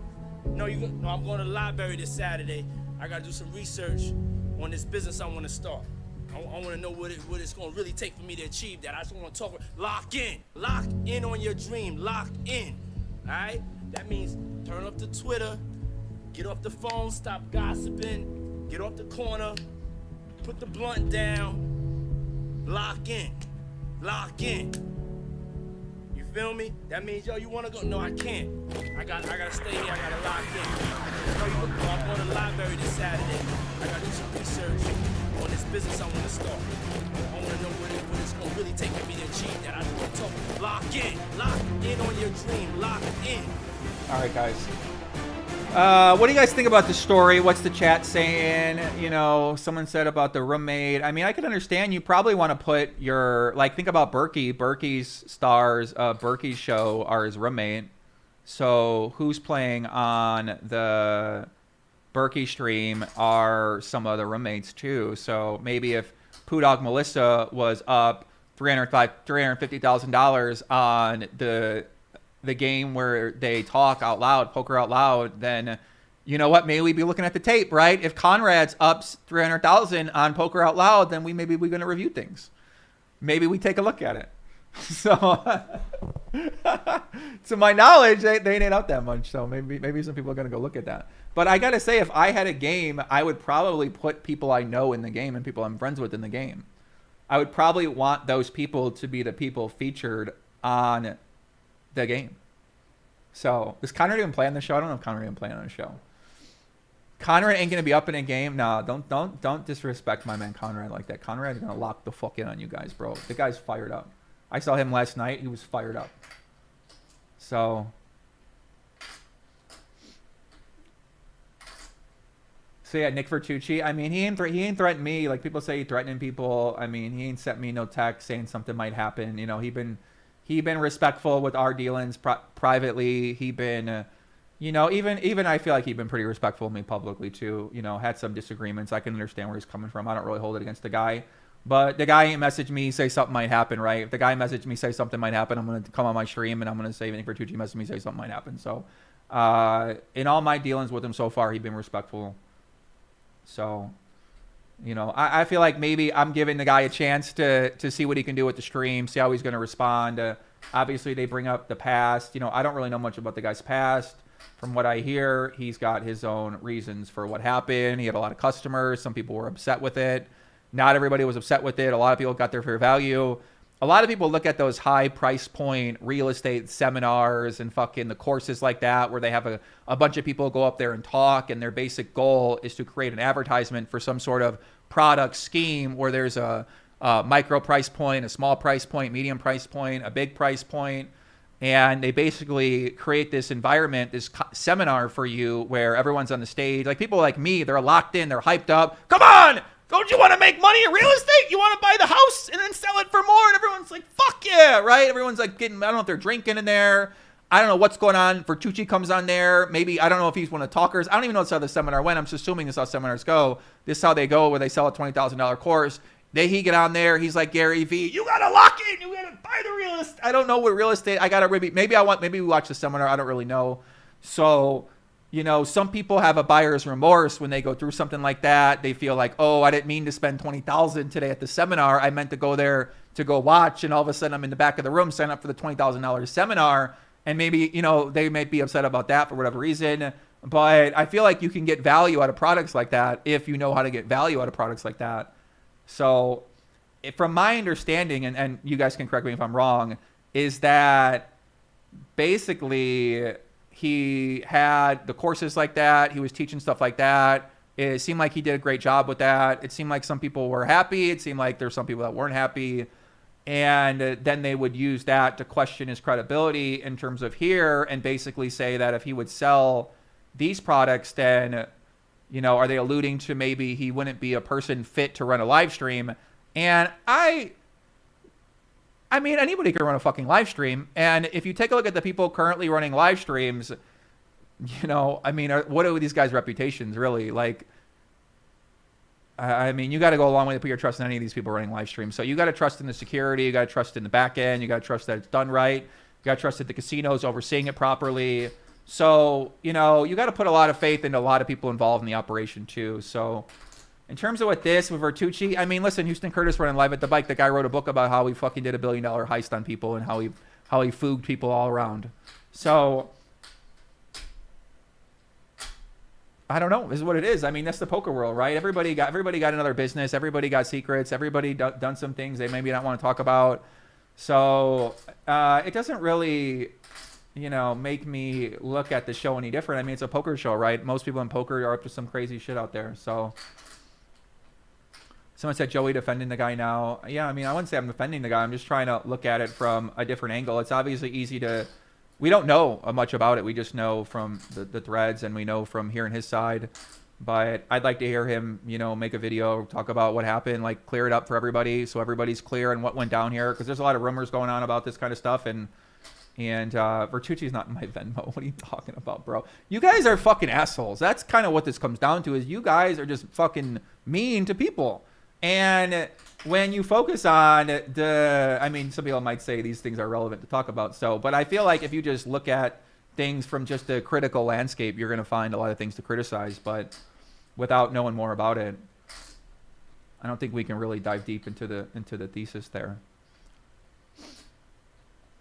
No, I'm going to the library this Saturday. I gotta do some research on this business I want to start. I want to know what it's going to really take for me to achieve that. I just want to talk. Lock in on your dream. Lock in. All right? That means turn off the Twitter, get off the phone, stop gossiping, get off the corner, put the blunt down, lock in. feel me? That means, yo, you wanna go? No, I can't. I gotta stay here. I gotta lock in. No, I'm going to the library this Saturday. I gotta do some research on this business I wanna start. I wanna know what it's gonna really take for me to achieve that. I don't wanna talk. Lock in on your dream. Lock in. All right, guys. What do you guys think about the story? What's the chat saying? You know, someone said about the roommate. I mean, I can understand you probably want to put your, like, think about Berkey. Berkey's stars of Berkey's show are his roommate. So who's playing on the Berkey stream are some of the roommates too. So maybe if Poo Dog Melissa was up $350,000 on the game where they talk out loud, poker out loud, then you know what? Maybe we'd be looking at the tape, right? If Conrad's ups 300,000 on poker out loud, then we're going to review things. Maybe we take a look at it. So, to my knowledge, they ain't up that much. So maybe some people are going to go look at that. But I got to say, if I had a game, I would probably put people I know in the game and people I'm friends with in the game. I would probably want those people to be the people featured on the game. So is Conrad even playing the show? I don't know if Conrad even playing on the show. Conrad ain't gonna be up in a game. Nah, don't disrespect my man Conrad like that. Conrad's gonna lock the fuck in on you guys, bro. The guy's fired up. I saw him last night. He was fired up. So yeah, Nick Vertucci. I mean, he ain't threatened me. Like people say, he threatening people. I mean, he ain't sent me no text saying something might happen. You know, he been respectful with our dealings privately. He been, you know, even I feel like he's been pretty respectful of me publicly too. You know, had some disagreements. I can understand where he's coming from. I don't really hold it against the guy. But the guy ain't messaged me, say something might happen, right? If the guy messaged me, say something might happen, I'm going to come on my stream and I'm going to say, Nick Vertucci messaged me, say something might happen. So in all my dealings with him so far, he's been respectful. So, you know, I feel like maybe I'm giving the guy a chance to see what he can do with the stream, see how he's going to respond. Obviously, they bring up the past. You know, I don't really know much about the guy's past. From what I hear, he's got his own reasons for what happened. He had a lot of customers. Some people were upset with it. Not everybody was upset with it. A lot of people got their fair value. A lot of people look at those high price point real estate seminars and fucking the courses like that where they have a bunch of people go up there and talk, and their basic goal is to create an advertisement for some sort of product scheme where there's a micro price point, a small price point, medium price point, a big price point. And they basically create this environment, this seminar for you where everyone's on the stage. Like people like me, they're locked in, they're hyped up. Come on! Don't you want to make money in real estate? You want to buy the house and then sell it for more? And everyone's like, fuck yeah, right? Everyone's like getting, I don't know if they're drinking in there. I don't know what's going on. Vertucci comes on there. Maybe, I don't know if he's one of the talkers. I don't even know how the seminar went. I'm just assuming this is how seminars go. This is how they go, where they sell a $20,000 course. He get on there. He's like, Gary V, you got to lock in. You got to buy the real estate. I don't know what real estate. I got to maybe we watch the seminar. I don't really know. So, you know, some people have a buyer's remorse when they go through something like that. They feel like, oh, I didn't mean to spend $20,000 today at the seminar. I meant to go there to go watch. And all of a sudden I'm in the back of the room, sign up for the $20,000 seminar. And maybe, you know, they may be upset about that for whatever reason. But I feel like you can get value out of products like that if you know how to get value out of products like that. So from my understanding, and you guys can correct me if I'm wrong, is that basically he had the courses like that. He was teaching stuff like that. It seemed like he did a great job with that. It seemed like some people were happy. It seemed like there's some people that weren't happy. And then they would use that to question his credibility in terms of here and basically say that if he would sell these products, then, you know, are they alluding to maybe he wouldn't be a person fit to run a live stream? And I mean, anybody can run a fucking live stream. And if you take a look at the people currently running live streams, you know, I mean, what are these guys' reputations really? Like, I mean, you got to go a long way to put your trust in any of these people running live streams. So you got to trust in the security. You got to trust in the back end. You got to trust that it's done right. You got to trust that the casino's overseeing it properly. So, you know, you got to put a lot of faith into a lot of people involved in the operation too. So in terms of with Vertucci, I mean, listen, Houston Curtis running live at the bike. The guy wrote a book about how he fucking did $1 billion heist on people and how he fooged people all around. So I don't know. This is what it is. I mean, that's the poker world, right? Everybody got another business. Everybody got secrets. Everybody done some things they maybe don't want to talk about. So it doesn't really, you know, make me look at the show any different. I mean, it's a poker show, right? Most people in poker are up to some crazy shit out there. So someone said Joey defending the guy now. Yeah, I mean, I wouldn't say I'm defending the guy. I'm just trying to look at it from a different angle. It's obviously easy to, we don't know much about it. We just know from the threads, and we know from hearing his side. But I'd like to hear him, you know, make a video, talk about what happened, like clear it up for everybody so everybody's clear on what went down here. Because there's a lot of rumors going on about this kind of stuff. And Vertucci's not in my Venmo. What are you talking about, bro? You guys are fucking assholes. That's kind of what this comes down to, is you guys are just fucking mean to people. And when you focus on I mean, some people might say these things are relevant to talk about. So, but I feel like if you just look at things from just a critical landscape, you're going to find a lot of things to criticize. But without knowing more about it, I don't think we can really dive deep into the thesis there.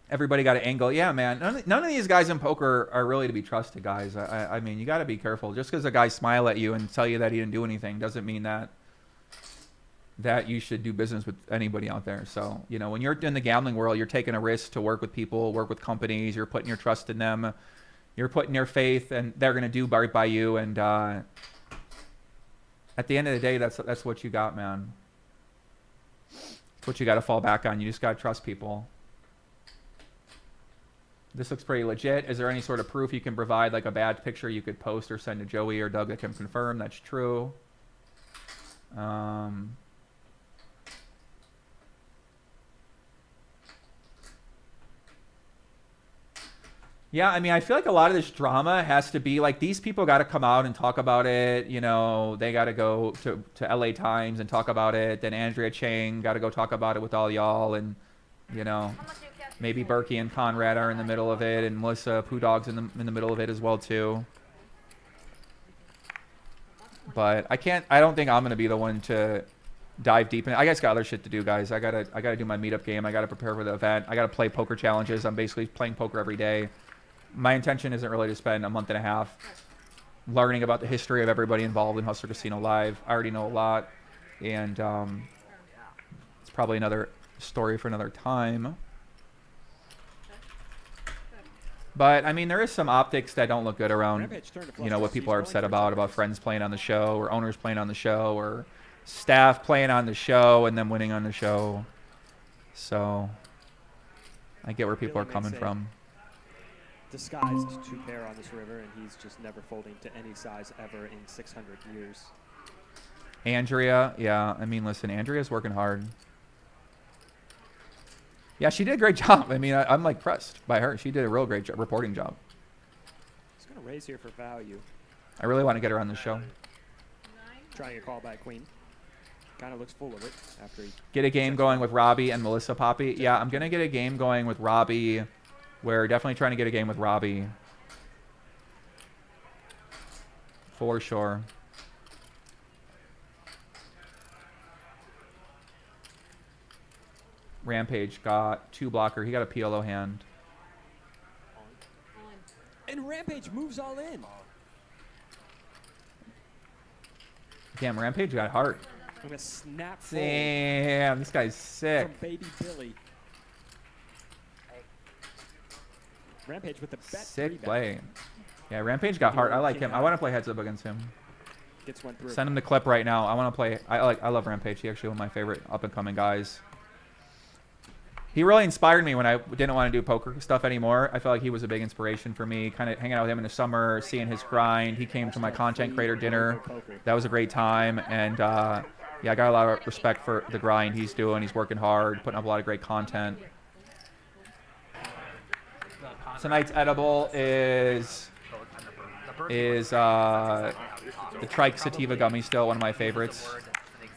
Everybody got an angle. Yeah, man. None of these guys in poker are really to be trusted, guys. I mean, you got to be careful. Just because a guy smile at you and tell you that he didn't do anything doesn't mean that you should do business with anybody out there. So, you know, when you're in the gambling world, you're taking a risk to work with people, work with companies. You're putting your trust in them. You're putting your faith, and they're going to do right by you. And at the end of the day, that's what you got, man. It's what you got to fall back on. You just got to trust people. This looks pretty legit. Is there any sort of proof you can provide, like a bad picture you could post or send to Joey or Doug that can confirm that's true? Yeah, I mean, I feel like a lot of this drama has to be like, these people got to come out and talk about it. You know, they got to go to LA Times and talk about it. Then Andrea Chang got to go talk about it with all y'all. And, you know, maybe Berkey and Conrad are in the middle of it. And Melissa Poo-Dog's in the middle of it as well, too. But I don't think I'm going to be the one to dive deep in it. I guys got other shit to do, guys. I gotta do my meetup game. I gotta prepare for the event. I gotta play poker challenges. I'm basically playing poker every day. My intention isn't really to spend a month and a half learning about the history of everybody involved in Hustler Casino Live. I already know a lot, and it's probably another story for another time. But I mean, there is some optics that don't look good around, you know, what people are upset about friends playing on the show, or owners playing on the show, or staff playing on the show and then winning on the show. So I get where people are coming from. Disguised two pair on this river, and he's just never folding to any size ever in 600 years. Andrea, yeah, I mean, listen, Andrea's working hard. Yeah, she did a great job. I mean, I'm like impressed by her. She did a real great reporting job. He's gonna raise here for value. I really want to get her on the show. Trying a call by queen. Kind of looks full of it after he get a game going with Robbi and Melissa Poppy. Yeah, I'm gonna get a game going with Robbi. We're definitely trying to get a game with Robbi. For sure. Rampage got 2 blocker. He got a PLO hand. And Rampage moves all in. Damn, Rampage got heart. I'm gonna snap full. Damn, this guy's sick. From Baby Billy. Rampage with the bet. Sick play. Yeah, Rampage got heart. I like him. I want to play heads up against him. Gets one through. Send him the clip right now. I want to play. I love Rampage. He actually one of my favorite up and coming guys. He really inspired me when I didn't want to do poker stuff anymore. I felt like he was a big inspiration for me. Kind of hanging out with him in the summer, seeing his grind. He came to my content creator dinner. That was a great time. And yeah, I got a lot of respect for the grind he's doing. He's working hard, putting up a lot of great content. Tonight's edible is the Trike Sativa Gummy, still one of my favorites.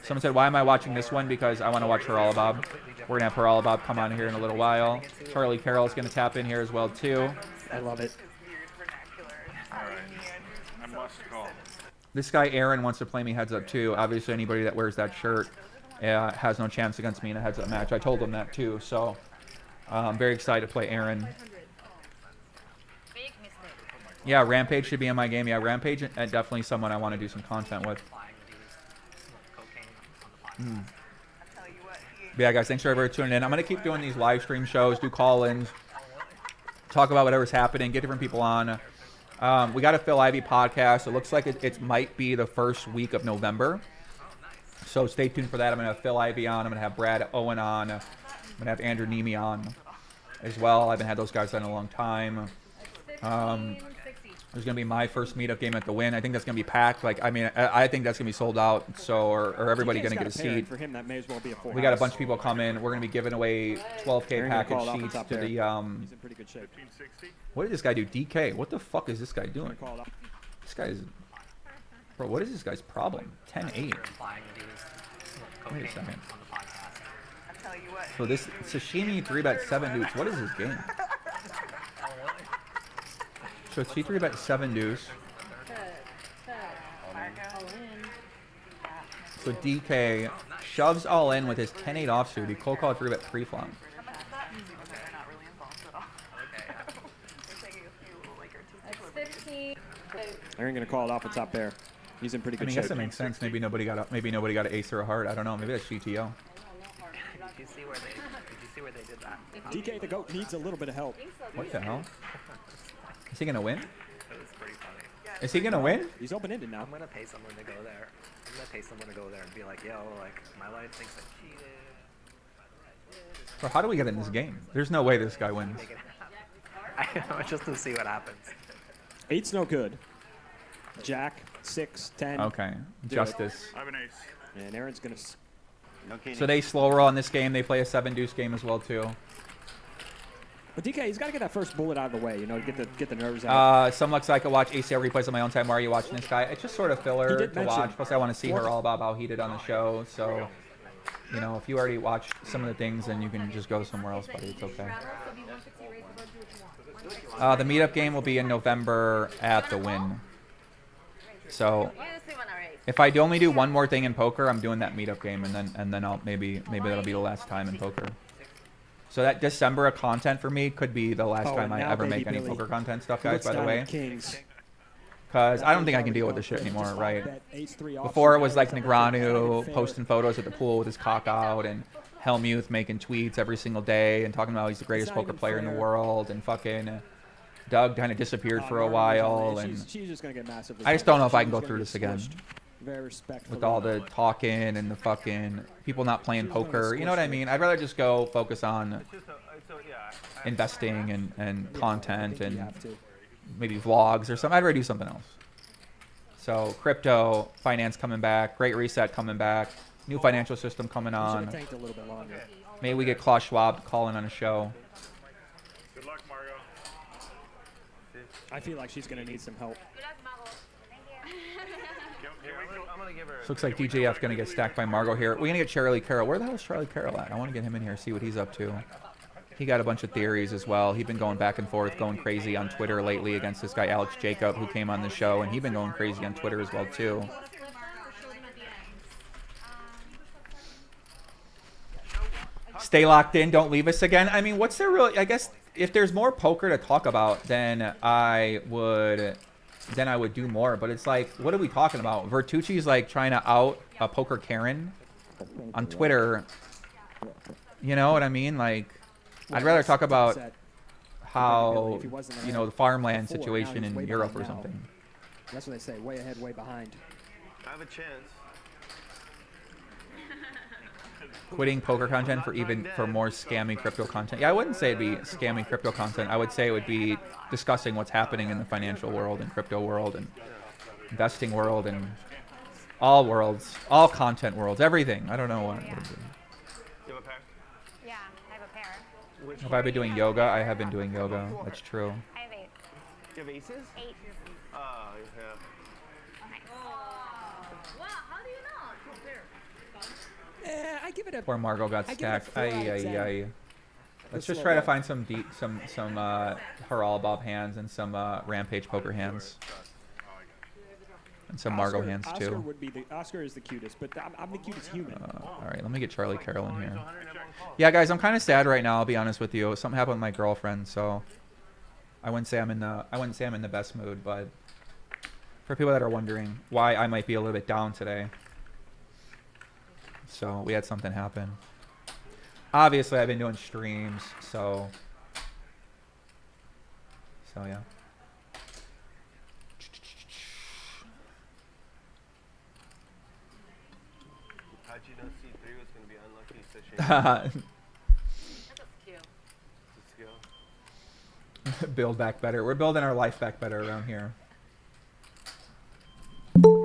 Someone said, why am I watching this one? Because I want to watch Haralabob. We're going to have Haralabob come on here in a little while. Charlie Carroll is going to tap in here as well, too. I love it. This guy, Aaron, wants to play me heads up, too. Obviously, anybody that wears that shirt has no chance against me in a heads up match. I told him that, too. So I'm very excited to play Aaron. Yeah, Rampage should be in my game. Yeah, Rampage definitely someone I want to do some content with. But yeah, guys, thanks for everybody tuning in. I'm going to keep doing these live stream shows, do call-ins, talk about whatever's happening, get different people on. We got a Phil Ivey podcast. It looks like it might be the first week of November. So stay tuned for that. I'm going to have Phil Ivey on. I'm going to have Brad Owen on. I'm going to have Andrew Nemi on as well. I haven't had those guys on in a long time. There's going to be my first meetup game at the Win. I think that's going to be packed. Like, I mean, I think that's going to be sold out. So, or everybody going to get a seat. For him, that may as well be a full We got a house. bunch of people come in. We're going to be giving away 12K package sheets to the. He's in pretty good shape. What did this guy do? DK. What the fuck is this guy doing? This guy's. Bro, what is this guy's problem? 10-8. Wait a second. So this sashimi 3-bet 7 deuce. What is this game? So it's 3-bet 7 deuce. So DK shoves all in with his 10-8 offsuit. He cold called 3-bet 3-flop. Aaron gonna call it off the top pair. He's in pretty good I mean, I shape. guess that makes sense. Maybe nobody got an ace or a heart. I don't know. Maybe that's GTO. Did you see where they did that? DK the GOAT needs a little bit of help. What the hell? Is he gonna win? It was pretty funny. Is he gonna win? He's open-ended now. I'm gonna pay someone to go there. I'm gonna pay someone to go there and be like, yo, like my life thinks I cheated. Bro, how do we get in this game? There's no way this guy wins. I know, just to see what happens. 8's no good. Jack, 6, 10. Okay, justice. I have an ace. And Aaron's gonna. So they slow roll on this game. They play a 7 deuce game as well too. But DK, he's got to get that first bullet out of the way, you know, get the nerves out. Some looks like I watch ACL replays on my own time. Why are you watching this guy? It's just sort of filler to mention- watch. Plus, I want to see her all about how he did on the show. So, you know, if you already watched some of the things, then you can just go somewhere else, buddy. It's okay. The meetup game will be in November at the Win. So, if I only do one more thing in poker, I'm doing that meetup game, and then I'll maybe that'll be the last time in poker. So that December of content for me could be the last time I ever make any poker content stuff, guys, by the way. Because I don't think I can deal with this shit anymore, right? Before it was like Negreanu posting photos at the pool with his cock out, and Helmuth making tweets every single day and talking about he's the greatest poker player in the world, and fucking Doug kind of disappeared for a while, and I just don't know if I can go through this again. With all the talking and the fucking people not playing poker, you know what I mean? I'd rather just go focus on investing and content and maybe vlogs or something. I'd rather do something else. So crypto, finance coming back, Great Reset coming back, new financial system coming on. Maybe we get Klaus Schwab calling on a show. Good luck, Mario. I feel like she's going to need some help. Looks like DJF going to get stacked by Margot here. We're going to get Charlie Carroll. Where the hell is Charlie Carroll at? I want to get him in here, see what he's up to. He got a bunch of theories as well. He's been going back and forth, going crazy on Twitter lately against this guy Alex Jacob, who came on the show, and he's been going crazy on Twitter as well, too. Stay locked in. Don't leave us again. I mean, what's there really? I guess if there's more poker to talk about, then I would do more. But it's like, what are we talking about? Vertucci's like trying to out a poker Karen on Twitter. You know what I mean? Like, I'd rather talk about how, you know, the farmland situation in Europe or something. That's what they say. Way ahead, way behind. I have a chance. Quitting poker content for more scammy crypto content. Yeah, I wouldn't say it'd be scammy crypto content. I would say it would be discussing what's happening in the financial world and crypto world and investing world and all worlds, all content worlds, everything. I don't know what it would be. Yeah, I have a pair. Have I been doing yoga? I have been doing yoga. That's true. I have 8. You have aces? 8. Oh, yeah. Wow, how do you know? I give it a. Poor Margot got stacked. Ay. Let's just try to find some Haral Bob hands and some Rampage poker hands. And some Margot hands too. Oscar is the cutest, but I'm the cutest human. All right, let me get Charlie Carroll in here. Yeah, guys, I'm kind of sad right now. I'll be honest with you. Something happened with my girlfriend, so I wouldn't say I'm in the best mood. But for people that are wondering why I might be a little bit down today, so we had something happen. obviously I've been doing streams, so yeah. How'd you know C3 was going to be unlucky such That's a skill. Build back better. We're building our life back better around here. 2.5.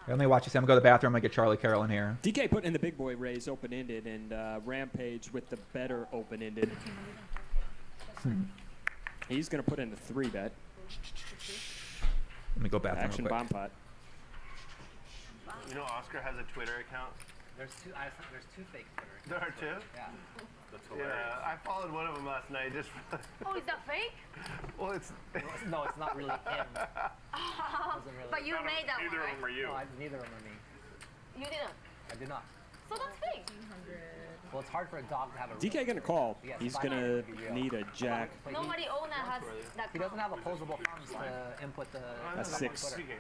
I only watch you. I'm gonna go to the bathroom. I'm gonna get Charlie Carroll in here. DK put in the big boy raise open-ended and Rampage with the better open-ended. He's going to put in the 3-bet. Let me go bathroom Action real quick. bomb pot. You know Oscar has a Twitter account? There's two fake Twitter accounts. There are two? Yeah. That's hilarious. Yeah, I followed one of them last night just for Oh, is that fake? Well, it's... No, it's not really him. Really But you made that one, right? are you. No, neither of them are me. You didn't. I did not. So that's fake. Well, it's hard for a dog to have a DK going to call. Yes, He's fine. going to need a jack. But Nobody owner has that. he doesn't have opposable thumbs to input the. That's stuff on 6. Twitter.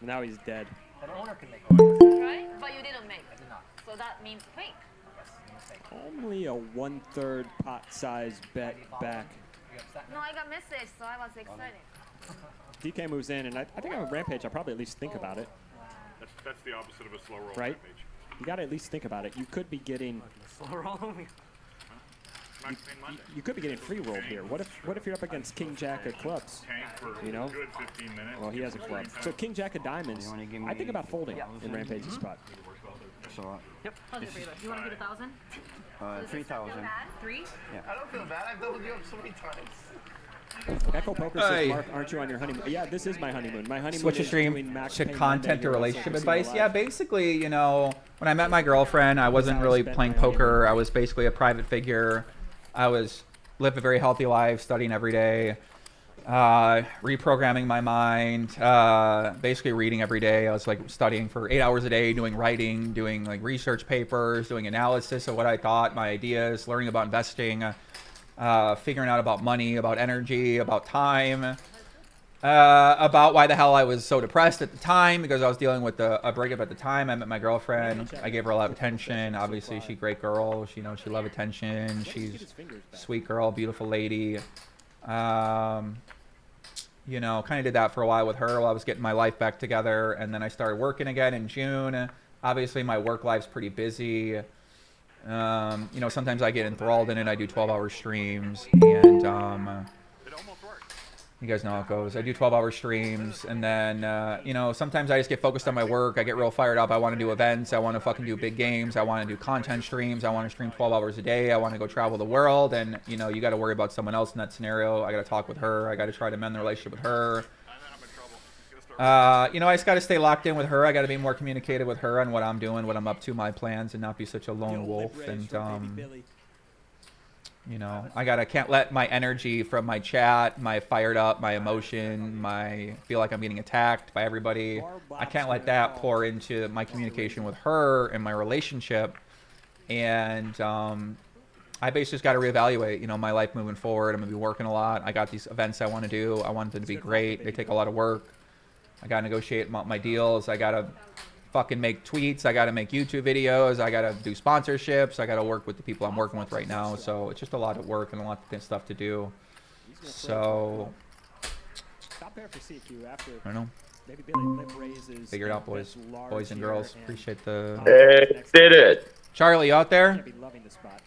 Now he's dead. An owner can make Right? But you didn't make. I did not. So that means fake. Yes, mistake. Only a 1/3 pot size bet back. You upset No, I got message, so I was excited. DK moves in, and I think I'm a Rampage. I'll probably at least think about it. That's the opposite of a slow roll. Right? Rampage. You got to at least think about it. You could be getting. Slow roll. Max Payne Monday. You could be getting free rolled here. What if you're up against King Jack of clubs? Tank for You know? a good 15 minutes. Well, he has a club. So King Jack of diamonds. I think about folding in Rampage's spot. So, Yep. How's it for you? You want to do 1,000? 3,000. 3? I don't feel bad. I've doubled you up so many times. Echo Poker says, Mark, aren't you on your honeymoon? Yeah, this is my honeymoon. My honeymoon Switch a is stream doing Max to Payne content Monday to here on relationship Casino advice. Live. Yeah, basically, you know, when I met my girlfriend, I wasn't really playing poker. I was basically a private figure. I was living a very healthy life, studying every day, reprogramming my mind, basically reading every day. I was like studying for 8 hours a day, doing writing, doing like research papers, doing analysis of what I thought, my ideas, learning about investing, figuring out about money, about energy, about time, about why the hell I was so depressed at the time because I was dealing with a breakup at the time. I met my girlfriend. I gave her a lot of attention. Obviously, she's a great girl. She, you know, she loved attention. She's a sweet girl, beautiful lady. You know, kind of did that for a while with her while I was getting my life back together. And then I started working again in June. Obviously, my work life's pretty busy. You know, sometimes I get enthralled in it. I do 12-hour streams. And you guys know how it goes. I do 12-hour streams. And then, you know, sometimes I just get focused on my work. I get real fired up. I want to do events. I want to fucking do big games. I want to do content streams. I want to stream 12 hours a day. I want to go travel the world. And, you know, you got to worry about someone else in that scenario. I got to talk with her. I got to try to mend the relationship with her. You know, I just got to stay locked in with her. I got to be more communicative with her on what I'm doing, what I'm up to, my plans, and not be such a lone wolf. And, you know, can't let my energy from my chat, my fired up, my emotion, my feel like I'm getting attacked by everybody. I can't let that pour into my communication with her and my relationship. And I basically just got to reevaluate, you know, my life moving forward. I'm going to be working a lot. I got these events I want to do. I want them to be great. They take a lot of work. I got to negotiate my deals. I got to fucking make tweets. I got to make YouTube videos. I got to do sponsorships. I got to work with the people I'm working with right now. So it's just a lot of work and a lot of stuff to do. So Stop there for CQ after. I don't know. Maybe Billy lip raises. Figure it out, boys. Boys and girls. Appreciate the. Hey, did it. Charlie, you out there?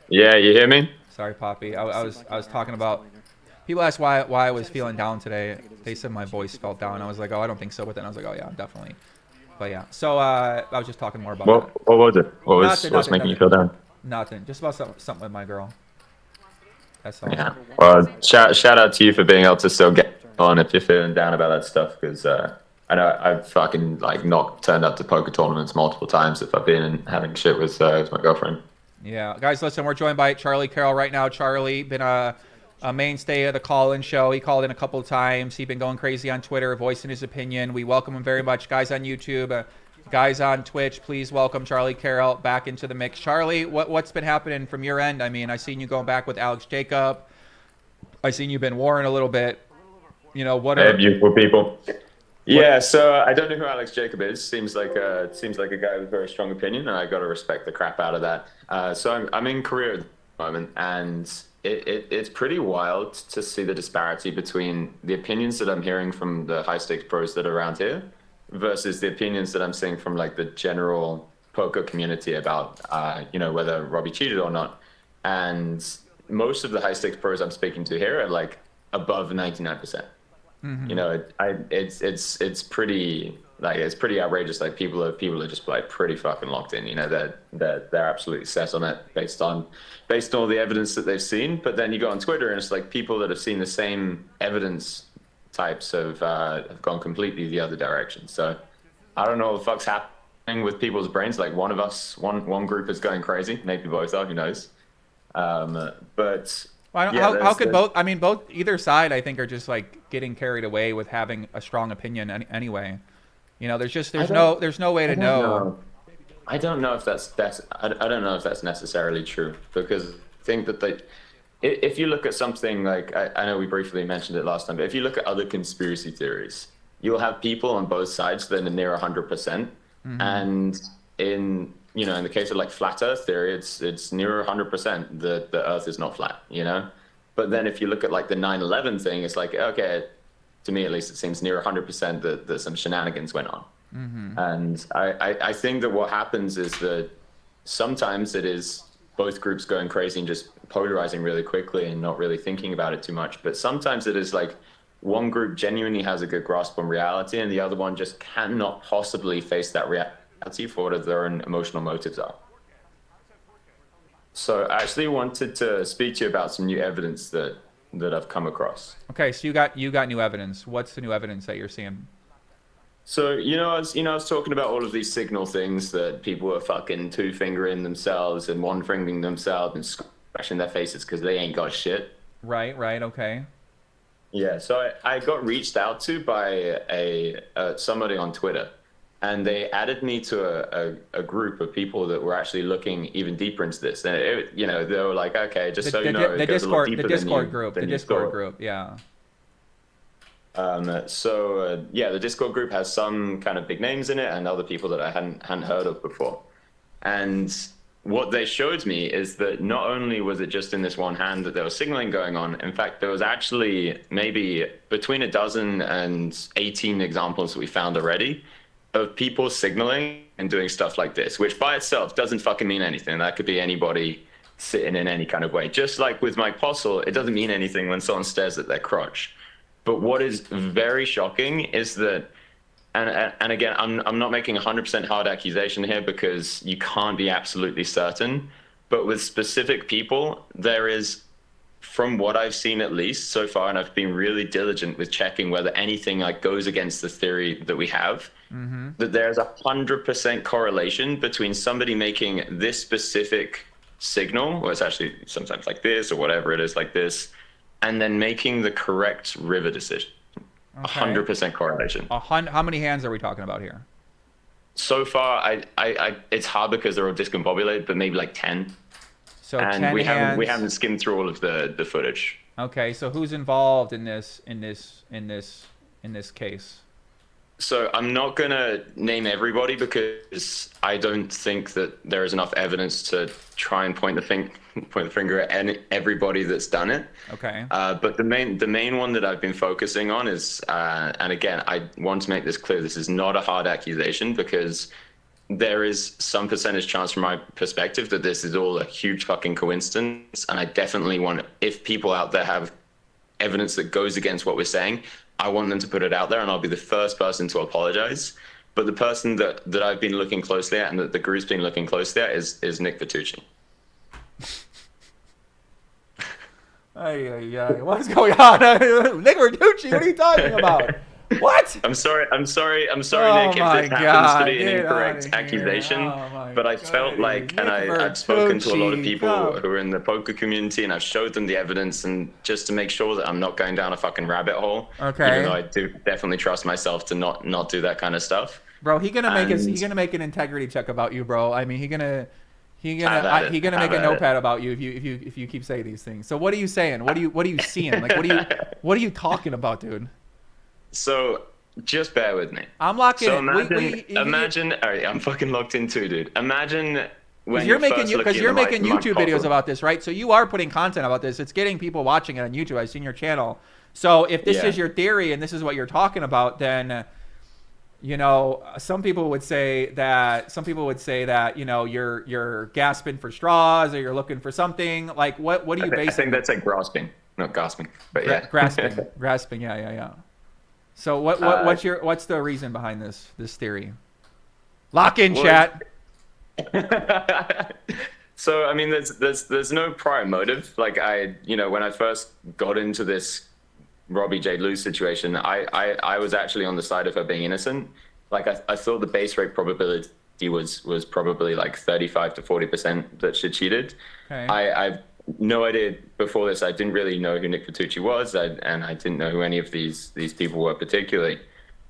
Yeah, you hear me? Sorry, Poppy. I was talking about. People asked why I was feeling down today. They said my voice felt down. I was like, oh, I don't think so. But then I was like, oh yeah, definitely. But yeah, so I was just talking more about that. What was it? What was making you feel down? Nothing. Just about something with my girl. That's all. Yeah. Well, shout out to you for being able to still get on if you're feeling down about that stuff. Because I know I've fucking like not turned up to poker tournaments multiple times if I've been having shit with my girlfriend. Yeah, guys, listen, we're joined by Charlie Carroll right now. Charlie been a mainstay of the call-in show. He called in a couple of times. He's been going crazy on Twitter, voicing his opinion. We welcome him very much. Guys on YouTube, guys on Twitch, please welcome Charlie Carroll back into the mix. Charlie, what's been happening from your end? I mean, I seen you going back with Alex Jacob. I seen you been warring a little bit. You know, what are... Hey, beautiful people. Yeah, so I don't know who Alex Jacob is. Seems like a guy with a very strong opinion, and I got to respect the crap out of that. So I'm in Korea at the moment, and it's pretty wild to see the disparity between the opinions that I'm hearing from the high stakes pros that are around here versus the opinions that I'm seeing from like the general poker community about whether Robbi cheated or not. And most of the high stakes pros I'm speaking to here are like above 99%. Mm-hmm. You know, it's pretty outrageous. Like people are just like pretty fucking locked in. You know, they're absolutely set on it based on all the evidence that they've seen. But then you go on Twitter and it's like people that have seen the same evidence types have gone completely the other direction. So I don't know what the fuck's happening with people's brains. Like one group is going crazy, maybe both are, who knows? But well, how could both? I mean, either side, I think, are just like getting carried away with having a strong opinion anyway. You know, there's no way to know. I don't know if that's I don't know if that's necessarily true, because I think that if you look at something like I know we briefly mentioned it last time, but if you look at other conspiracy theories, you'll have people on both sides that are near 100%, Mm-hmm. and in the case of like flat Earth theory, it's near 100% that the Earth is not flat, you know? But then if you look at like the 9/11 thing, it's like, okay, to me at least, it seems near 100% that some shenanigans went on. Mm-hmm. And I think that what happens is that sometimes it is both groups going crazy and just polarizing really quickly and not really thinking about it too much. But sometimes it is like one group genuinely has a good grasp on reality and the other one just cannot possibly face that reality for what their own emotional motives are. So I actually wanted to speak to you about some new evidence that I've come across. Okay, so you got new evidence. What's the new evidence that you're seeing? So I was talking about all of these signal things that people are fucking two-fingering themselves and one-fingering themselves and scratching their faces because they ain't got shit. Right, okay. Yeah, so I got reached out to by somebody on Twitter, and they added me to a group of people that were actually looking even deeper into this. And they were like, okay, just the Discord group, yeah. The Discord group has some kind of big names in it and other people that I hadn't heard of before. And what they showed me is that not only was it just in this one hand that there was signaling going on, in fact, there was actually maybe between a dozen and 18 examples that we found already of people signaling and doing stuff like this, which by itself doesn't fucking mean anything. That could be anybody sitting in any kind of way. Just like with Mike Postle, it doesn't mean anything when someone stares at their crotch. But what is very shocking is that, and again, I'm not making 100% hard accusation here because you can't be absolutely certain, but with specific people, there is, from what I've seen at least so far, and I've been really diligent with checking whether anything like goes against the theory that we have, Mm-hmm. that there's 100% correlation between somebody making this specific signal, or it's actually sometimes like this or whatever it is like this, and then making the correct river decision. Okay. 100% correlation. How many hands are we talking about here? So far, I it's hard because they're all discombobulated, but maybe like 10. So and 10 hands. We haven't skimmed through all of the footage. Okay, so who's involved in this case? So I'm not gonna name everybody because I don't think that there is enough evidence to try and point the finger at everybody that's done it. Okay. But the main one that I've been focusing on is, and again, I want to make this clear: this is not a hard accusation because there is some percentage chance from my perspective that this is all a huge fucking coincidence. And I definitely want, if people out there have evidence that goes against what we're saying, I want them to put it out there, and I'll be the first person to apologize. But the person that I've been looking closely at and that the group's been looking closely at is Nick Vertucci. What's going on? Nick Vertucci, what are you talking about? What? I'm sorry, Nick, if this happens to be an incorrect accusation, but I felt like, and I've spoken to a lot of people who are in the poker community, and I've showed them the evidence, and just to make sure that I'm not going down a fucking rabbit hole. Okay. Even though I do definitely trust myself to not do that kind of stuff. Bro, he's gonna make an integrity check about you, bro. I mean, he's gonna make a notepad about you if you keep saying these things. So what are you saying? What are you seeing? Like what are you talking about, dude? So just bear with me. I'm locking So in. imagine. All right, I'm fucking locked in too, dude. Imagine when you're first making looking at you're my- making my YouTube problem. videos about this, right? So you are putting content about this. It's getting people watching it on YouTube. I've seen your channel. So if this Yeah. is your theory and this is what you're talking about, then you know, some people would say that you know you're gasping for straws or you're looking for something. Like what do you I base? think that's like grasping, not gasping, but yeah. grasping. Yeah. So what's the reason behind this theory? Lock in, Well, chat. So I mean, there's no prior motive. Like when I first got into this Robbi J. Lou situation, I was actually on the side of her being innocent. Like I thought the base rate probability was probably like 35 to 40% that she cheated. Okay. I've no idea before this. I didn't really know who Nick Vertucci was, and I didn't know who any of these people were particularly.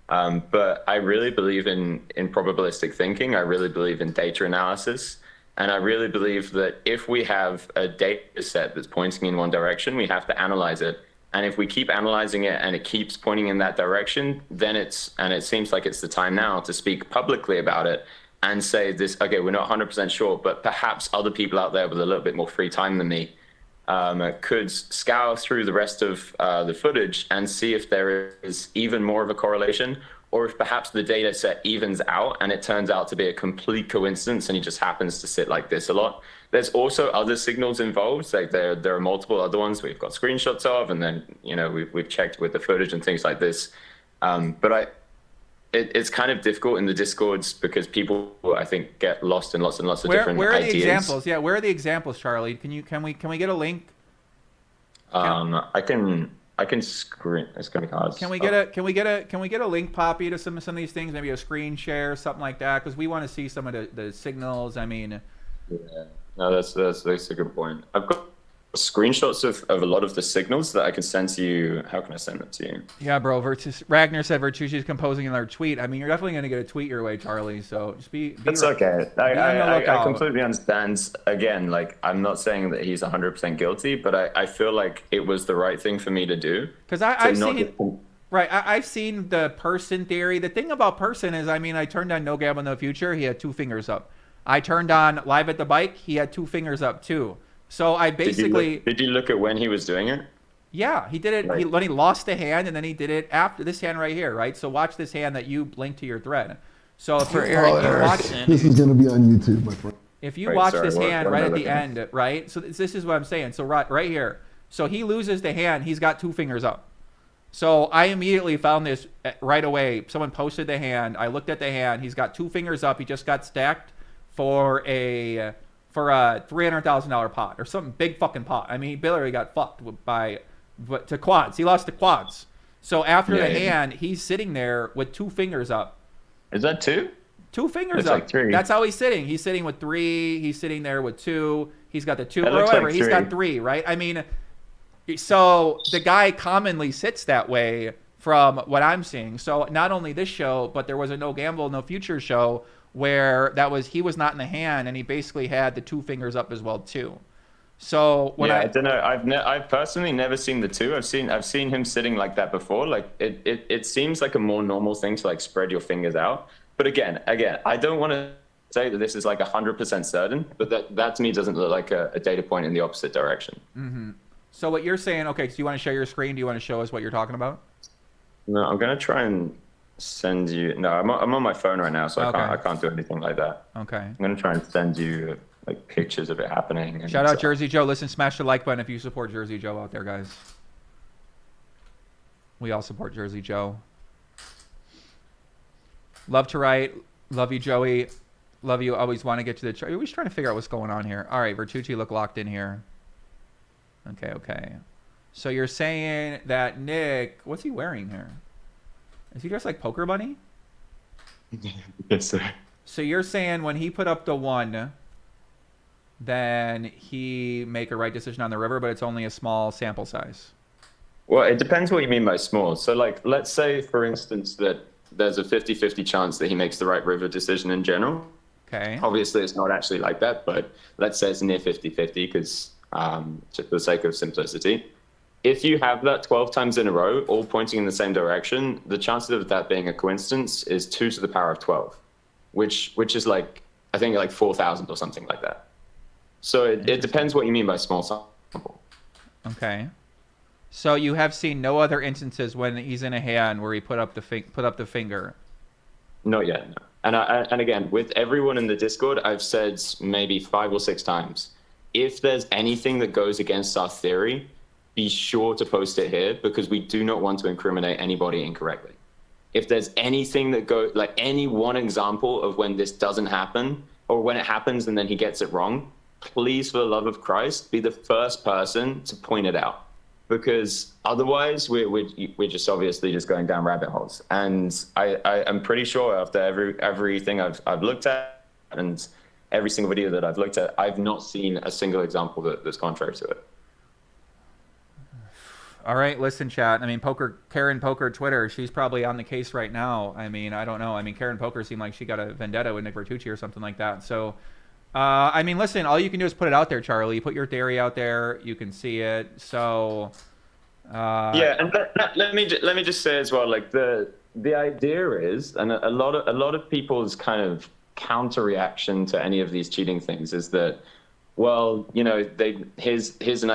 But I really believe in probabilistic thinking. I really believe in data analysis. And I really believe that if we have a data set that's pointing in one direction, we have to analyze it. And if we keep analyzing it and it keeps pointing in that direction, then it seems like it's the time now to speak publicly about it and say this, okay, we're not 100% sure, but perhaps other people out there with a little bit more free time than me could scour through the rest of the footage and see if there is even more of a correlation, or if perhaps the data set evens out and it turns out to be a complete coincidence and he just happens to sit like this a lot. There's also other signals involved, like there are multiple other ones we've got screenshots of, and then we've checked with the footage and things like this. But it's kind of difficult in the Discords because people, I think, get lost in lots and lots of different Where are ideas. the examples? Yeah, where are the examples, Charlie? Can we get a link? I can screen. It's gonna be hard. Can we get a link, Poppy, to some of these things? Maybe a screen share, something like that, because we want to see some of the signals. I mean, yeah. No, that's a good point. I've got screenshots of a lot of the signals that I can send to you. How can I send them to you? Yeah, bro. Ragnar said Vertucci's composing another tweet. I mean, you're definitely going to get a tweet your way, Charlie. So just be It's okay. I completely understand. Again, like, I'm not saying that he's 100% guilty, but I feel like it was the right thing for me to do. Because I've seen the person theory. The thing about person is, I mean, I turned on No Gamble No Future. He had 2 fingers up. I turned on Live at the Bike. He had 2 fingers up too. So I basically... Did you look at when he was doing it? Yeah, he did it. Right. When he lost the hand, and then he did it after this hand right here, right? So watch this hand that you linked to your thread. So for Eric, you watch it. This is gonna be on YouTube, my friend. If you watch this hand right at the end, right? So this is what I'm saying. So right here. So he loses the hand. He's got 2 fingers up. So I immediately found this right away. Someone posted the hand. I looked at the hand. He's got 2 fingers up. He just got stacked for a $300,000 pot or some big fucking pot. I mean, he literally got fucked to quads. He lost to quads. So after the hand, he's sitting there with 2 fingers up. Is that 2? 2 fingers That's up. like 3. That's how he's sitting. He's sitting with 3. He's sitting there with 2. He's got the 2 That or looks whatever. like He's 3. got 3, right? I mean, so the guy commonly sits that way from what I'm seeing. So not only this show, but there was a No Gamble No Future show where he was not in the hand, and he basically had the 2 fingers up as well too. So when I don't know. I've personally never seen the 2. I've seen him sitting like that before. Like it seems like a more normal thing to like spread your fingers out. But again, I don't want to say that this is like 100% certain, but that to me doesn't look like a data point in the opposite direction. Mm-hmm. So what you're saying? Okay, so you want to share your screen? Do you want to show us what you're talking about? No, I'm gonna try and send you. No, I'm on my phone right now, so I can't do anything like that. Okay. I'm gonna try and send you like pictures of it happening. Shout out Jersey Joe. Listen, smash the like button if you support Jersey Joe out there, guys. We all support Jersey Joe. Love to write. Love you, Joey. Love you. Always want to get to the. We're just trying to figure out what's going on here. All right, Vertucci, look locked in here. Okay. So you're saying that Nick, what's he wearing here? Is he dressed like Poker Bunny? Yes, sir. So you're saying when he put up the 1, then he make a right decision on the river, but it's only a small sample size. Well, it depends what you mean by small. So like, let's say, for instance, that there's a 50-50 chance that he makes the right river decision in general. Okay. Obviously, it's not actually like that, but let's say it's near 50-50 because just for the sake of simplicity. if you have that 12 times in a row, all pointing in the same direction, the chances of that being a coincidence is 2 to the power of 12, which is like, I think like 4,000 or something like that. So it depends what you mean by small sample. Okay. So you have seen no other instances when he's in a hand where he put up the finger. Not yet. No. And again, with everyone in the Discord, I've said maybe 5 or 6 times, if there's anything that goes against our theory, be sure to post it here, because we do not want to incriminate anybody incorrectly. If there's anything that goes, like any one example of when this doesn't happen, or when it happens and then he gets it wrong, please, for the love of Christ, be the first person to point it out. Because otherwise, we're just obviously just going down rabbit holes. And I'm pretty sure after everything I've looked at and every single video that I've looked at, I've not seen a single example that's contrary to it. All right, listen, chat. I mean, Karen Poker Twitter, she's probably on the case right now. I mean, I don't know. I mean, Karen Poker seemed like she got a vendetta with Nick Vertucci or something like that. So, I mean, listen, all you can do is put it out there, Charlie. You put your theory out there. You can see it. So, yeah, and let me just say as well, like the idea is, and a lot of people's kind of counter reaction to any of these cheating things is that, well, you know, here's an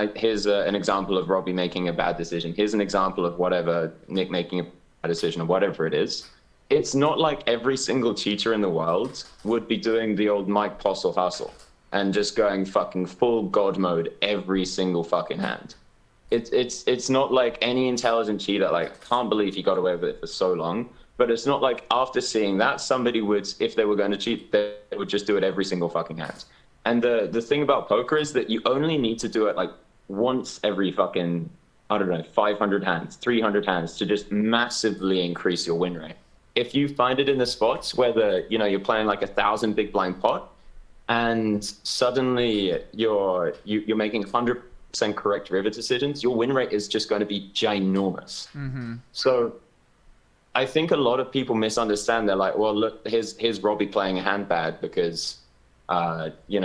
example of Robbi making a bad decision. Here's an example of whatever, Nick making a bad decision or whatever it is. It's not like every single cheater in the world would be doing the old Mike Postle hustle and just going fucking full God mode every single fucking hand. It's not like any intelligent cheater, like, I can't believe he got away with it for so long. But it's not like after seeing that, somebody would, if they were going to cheat, they would just do it every single fucking hand. And the thing about poker is that you only need to do it like once every fucking, I don't know, 500 hands, 300 hands to just massively increase your win rate. If you find it in the spots where you're playing like 1,000 big blind pot and suddenly you're making 100% correct river decisions, your win rate is just going to be ginormous. Mm-hmm. So I think a lot of people misunderstand. They're like, well, look, here's Robbi playing a hand bad because she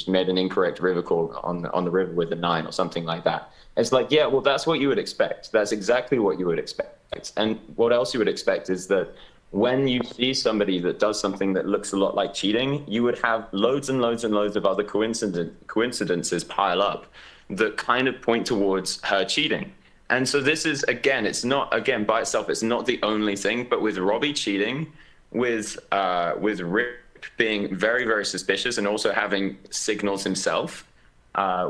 made an incorrect river call on the river with a 9 or something like that. It's like, yeah, well, that's what you would expect. That's exactly what you would expect. And what else you would expect is that when you see somebody that does something that looks a lot like cheating, you would have loads and loads and loads of other coincidences pile up that kind of point towards her cheating. And so this is, again, it's not, again, by itself, it's not the only thing, but with Robbi cheating, with Rip being very, very suspicious and also having signals himself,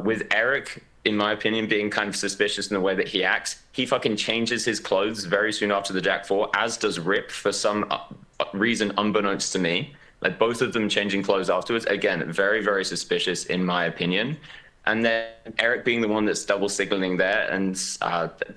with Eric, in my opinion, being kind of suspicious in the way that he acts. He fucking changes his clothes very soon after the Jack 4, as does Rip for some reason unbeknownst to me. Like both of them changing clothes afterwards. Again, very, very suspicious in my opinion. And then Eric being the one that's double signaling there. And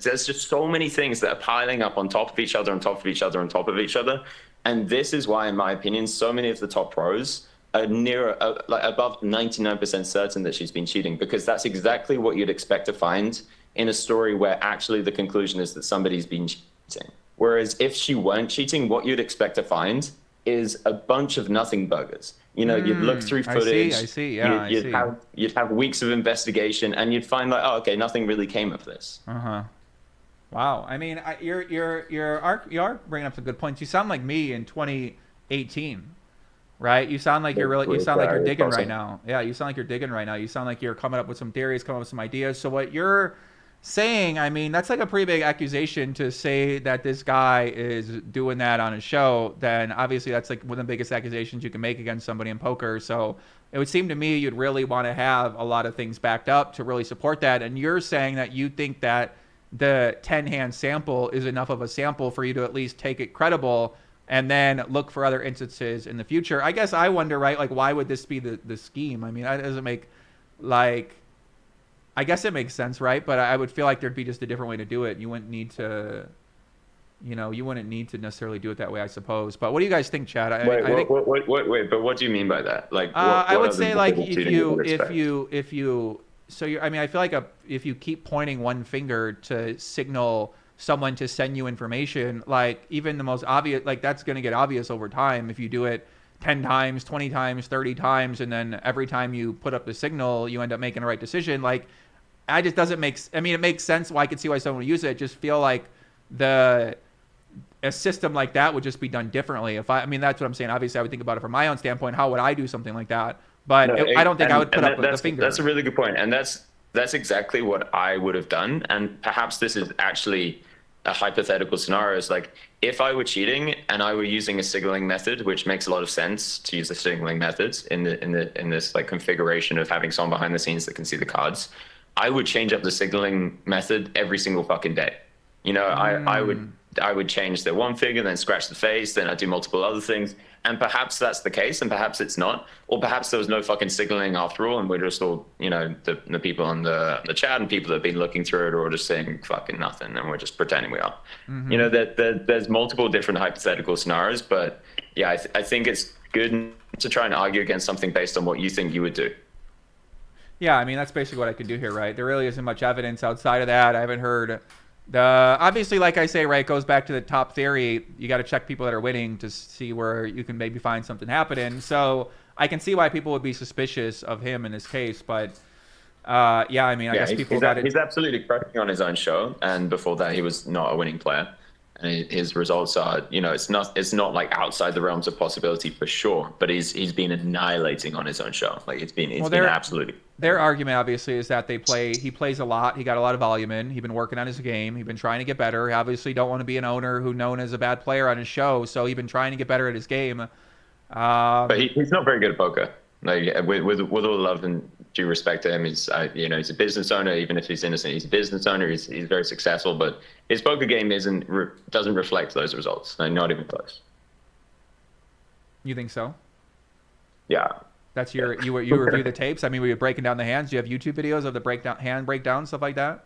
there's just so many things that are piling up on top of each other, on top of each other, on top of each other. And this is why, in my opinion, so many of the top pros are above 99% certain that she's been cheating, because that's exactly what you'd expect to find in a story where actually the conclusion is that somebody's been cheating. Whereas if she weren't cheating, what you'd expect to find is a bunch of nothing burgers. You know, you'd look through footage. I see. Yeah, you'd have weeks of investigation, and you'd find like, oh, okay, nothing really came of this. Wow. I mean, you are bringing up some good points. You sound like me in 2018, right? You sound like you're digging right now. Yeah, you sound like you're digging right now. You sound like you're coming up with some theories, coming up with some ideas. So what you're saying, I mean, that's like a pretty big accusation to say that this guy is doing that on a show. Then obviously that's like one of the biggest accusations you can make against somebody in poker. So it would seem to me you'd really want to have a lot of things backed up to really support that. And you're saying that you think that the 10-hand sample is enough of a sample for you to at least take it credible and then look for other instances in the future. I guess I wonder, right, like, why would this be the scheme? I mean, that doesn't make, like, I guess it makes sense, right? But I would feel like there'd be just a different way to do it. You wouldn't need to, necessarily do it that way, I suppose. But what do you guys think, Chad? Wait, but what do you mean by that? Like, I would say, like, if you, I feel like if you keep pointing one finger to signal someone to send you information, like even the most obvious, like that's going to get obvious over time if you do it 10 times, 20 times, 30 times, and then every time you put up the signal, you end up making the right decision. Like, I just doesn't make. I mean, it makes sense why I could see why someone would use it. I just feel like a system like that would just be done differently. I mean, that's what I'm saying. Obviously, I would think about it from my own standpoint. How would I do something like that? But I don't think I would put up with the finger. That's a really good point, and that's exactly what I would have done. And perhaps this is actually a hypothetical scenario. Is like if I were cheating and I were using a signaling method, which makes a lot of sense to use the signaling methods in this like configuration of having someone behind the scenes that can see the cards. I would change up the signaling method every single fucking day. You know, I would change the one figure, then scratch the face, then I'd do multiple other things. And perhaps that's the case, and perhaps it's not. Or perhaps there was no fucking signaling after all, and we're just all, you know, the people on the chat and people that have been looking through it are all just saying fucking nothing, and we're just pretending we are. Mm-hmm. You know, there's multiple different hypothetical scenarios, but yeah, I think it's good to try and argue against something based on what you think you would do. Yeah, I mean, that's basically what I could do here, right? There really isn't much evidence outside of that. I haven't heard... obviously, like I say, right, it goes back to the top theory. You got to check people that are winning to see where you can maybe find something happening. So I can see why people would be suspicious of him in this case. But yeah, I mean, I guess people got it. He's absolutely crushing on his own show, and before that, he was not a winning player. And his results are, you know, it's not like outside the realms of possibility for sure. But he's been annihilating on his own show. Like it's been absolutely. Their argument, obviously, is that he plays a lot. He got a lot of volume in. He's been working on his game. He's been trying to get better. He obviously don't want to be an owner who's known as a bad player on his show. So he's been trying to get better at his game. But he's not very good at poker. Like with all the love and due respect to him, he's a business owner. Even if he's innocent, he's a business owner. He's very successful. But his poker game doesn't reflect those results. Not even close. You think so? Yeah. That's you review the tapes? I mean, were you breaking down the hands? Do you have YouTube videos of the hand breakdown, stuff like that?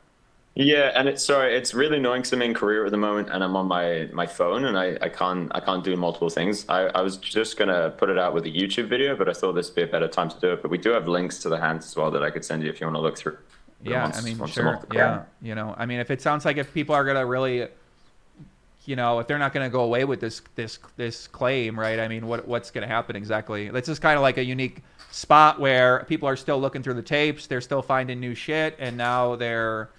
Yeah, and it's really annoying because I'm in Korea at the moment and I'm on my phone and I can't do multiple things. I was just gonna put it out with a YouTube video, but I thought this would be a better time to do it. But we do have links to the hands as well that I could send you if you want to look through. Yeah, I mean, sure. Yeah, you know, I mean, if it sounds like if people are gonna really, you know, if they're not gonna go away with this claim, right? I mean, what's gonna happen exactly? It's just kind of like a unique spot where people are still looking through the tapes, they're still finding new shit, and now they're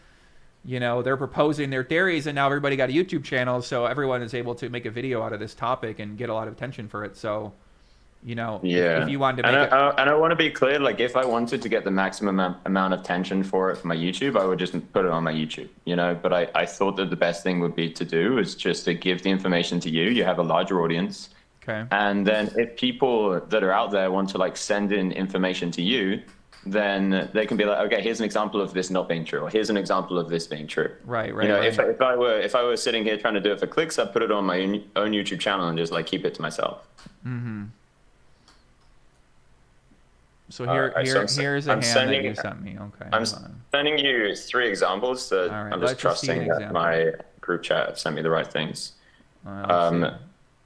proposing their theories, and now everybody got a YouTube channel, so everyone is able to make a video out of this topic and get a lot of attention for it. So, you know, yeah. if you wanted to make I want to be clear, like if I wanted to get the maximum amount of attention for my YouTube, I would just put it on my YouTube, you know, but I thought that the best thing would be to do is just to give the information to you. You have a larger audience. Okay. And then if people that are out there want to like send in information to you, then they can be like, okay, here's an example of this not being true, or here's an example of this being true. Right. You know, right. if I were sitting here trying to do it for clicks, I'd put it on my own YouTube channel and just like keep it to myself. Mm-hmm. So here's a hand that you sent me. Okay. I'm sending you 3 examples that I'm just trusting that my group chat have sent me the right things.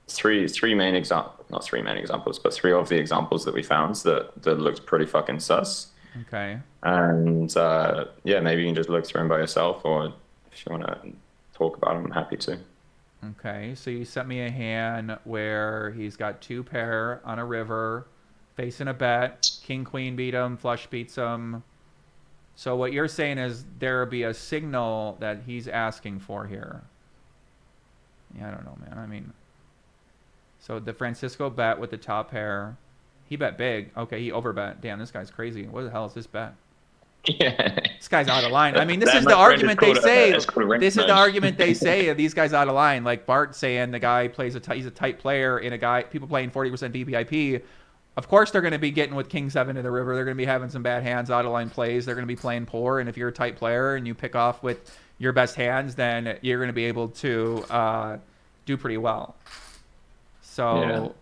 Three main examples, not 3 main examples, but 3 of the examples that we found that looked pretty fucking sus. Okay. And yeah, maybe you can just look through them by yourself, or if you want to talk about them, I'm happy to. Okay, so you sent me a hand where he's got 2 pair on a river, facing a bet. King Queen beat him, flush beats him. So what you're saying is there will be a signal that he's asking for here. Yeah, I don't know, man. I mean. So the Francisco bet with the top pair. He bet big. Okay, he overbet. Damn, this guy's crazy. What the hell is this bet? Yeah. This guy's out of line. I mean, this is the argument they say. This is the argument they say of these guys out of line. Like Bart saying the guy plays he's a tight player in people playing 40% VPIP. Of course, they're going to be getting with King 7 to the river. They're going to be having some bad hands, out of line plays. They're going to be playing poor. And if you're a tight player and you pick off with your best hands, then you're going to be able to do pretty well. So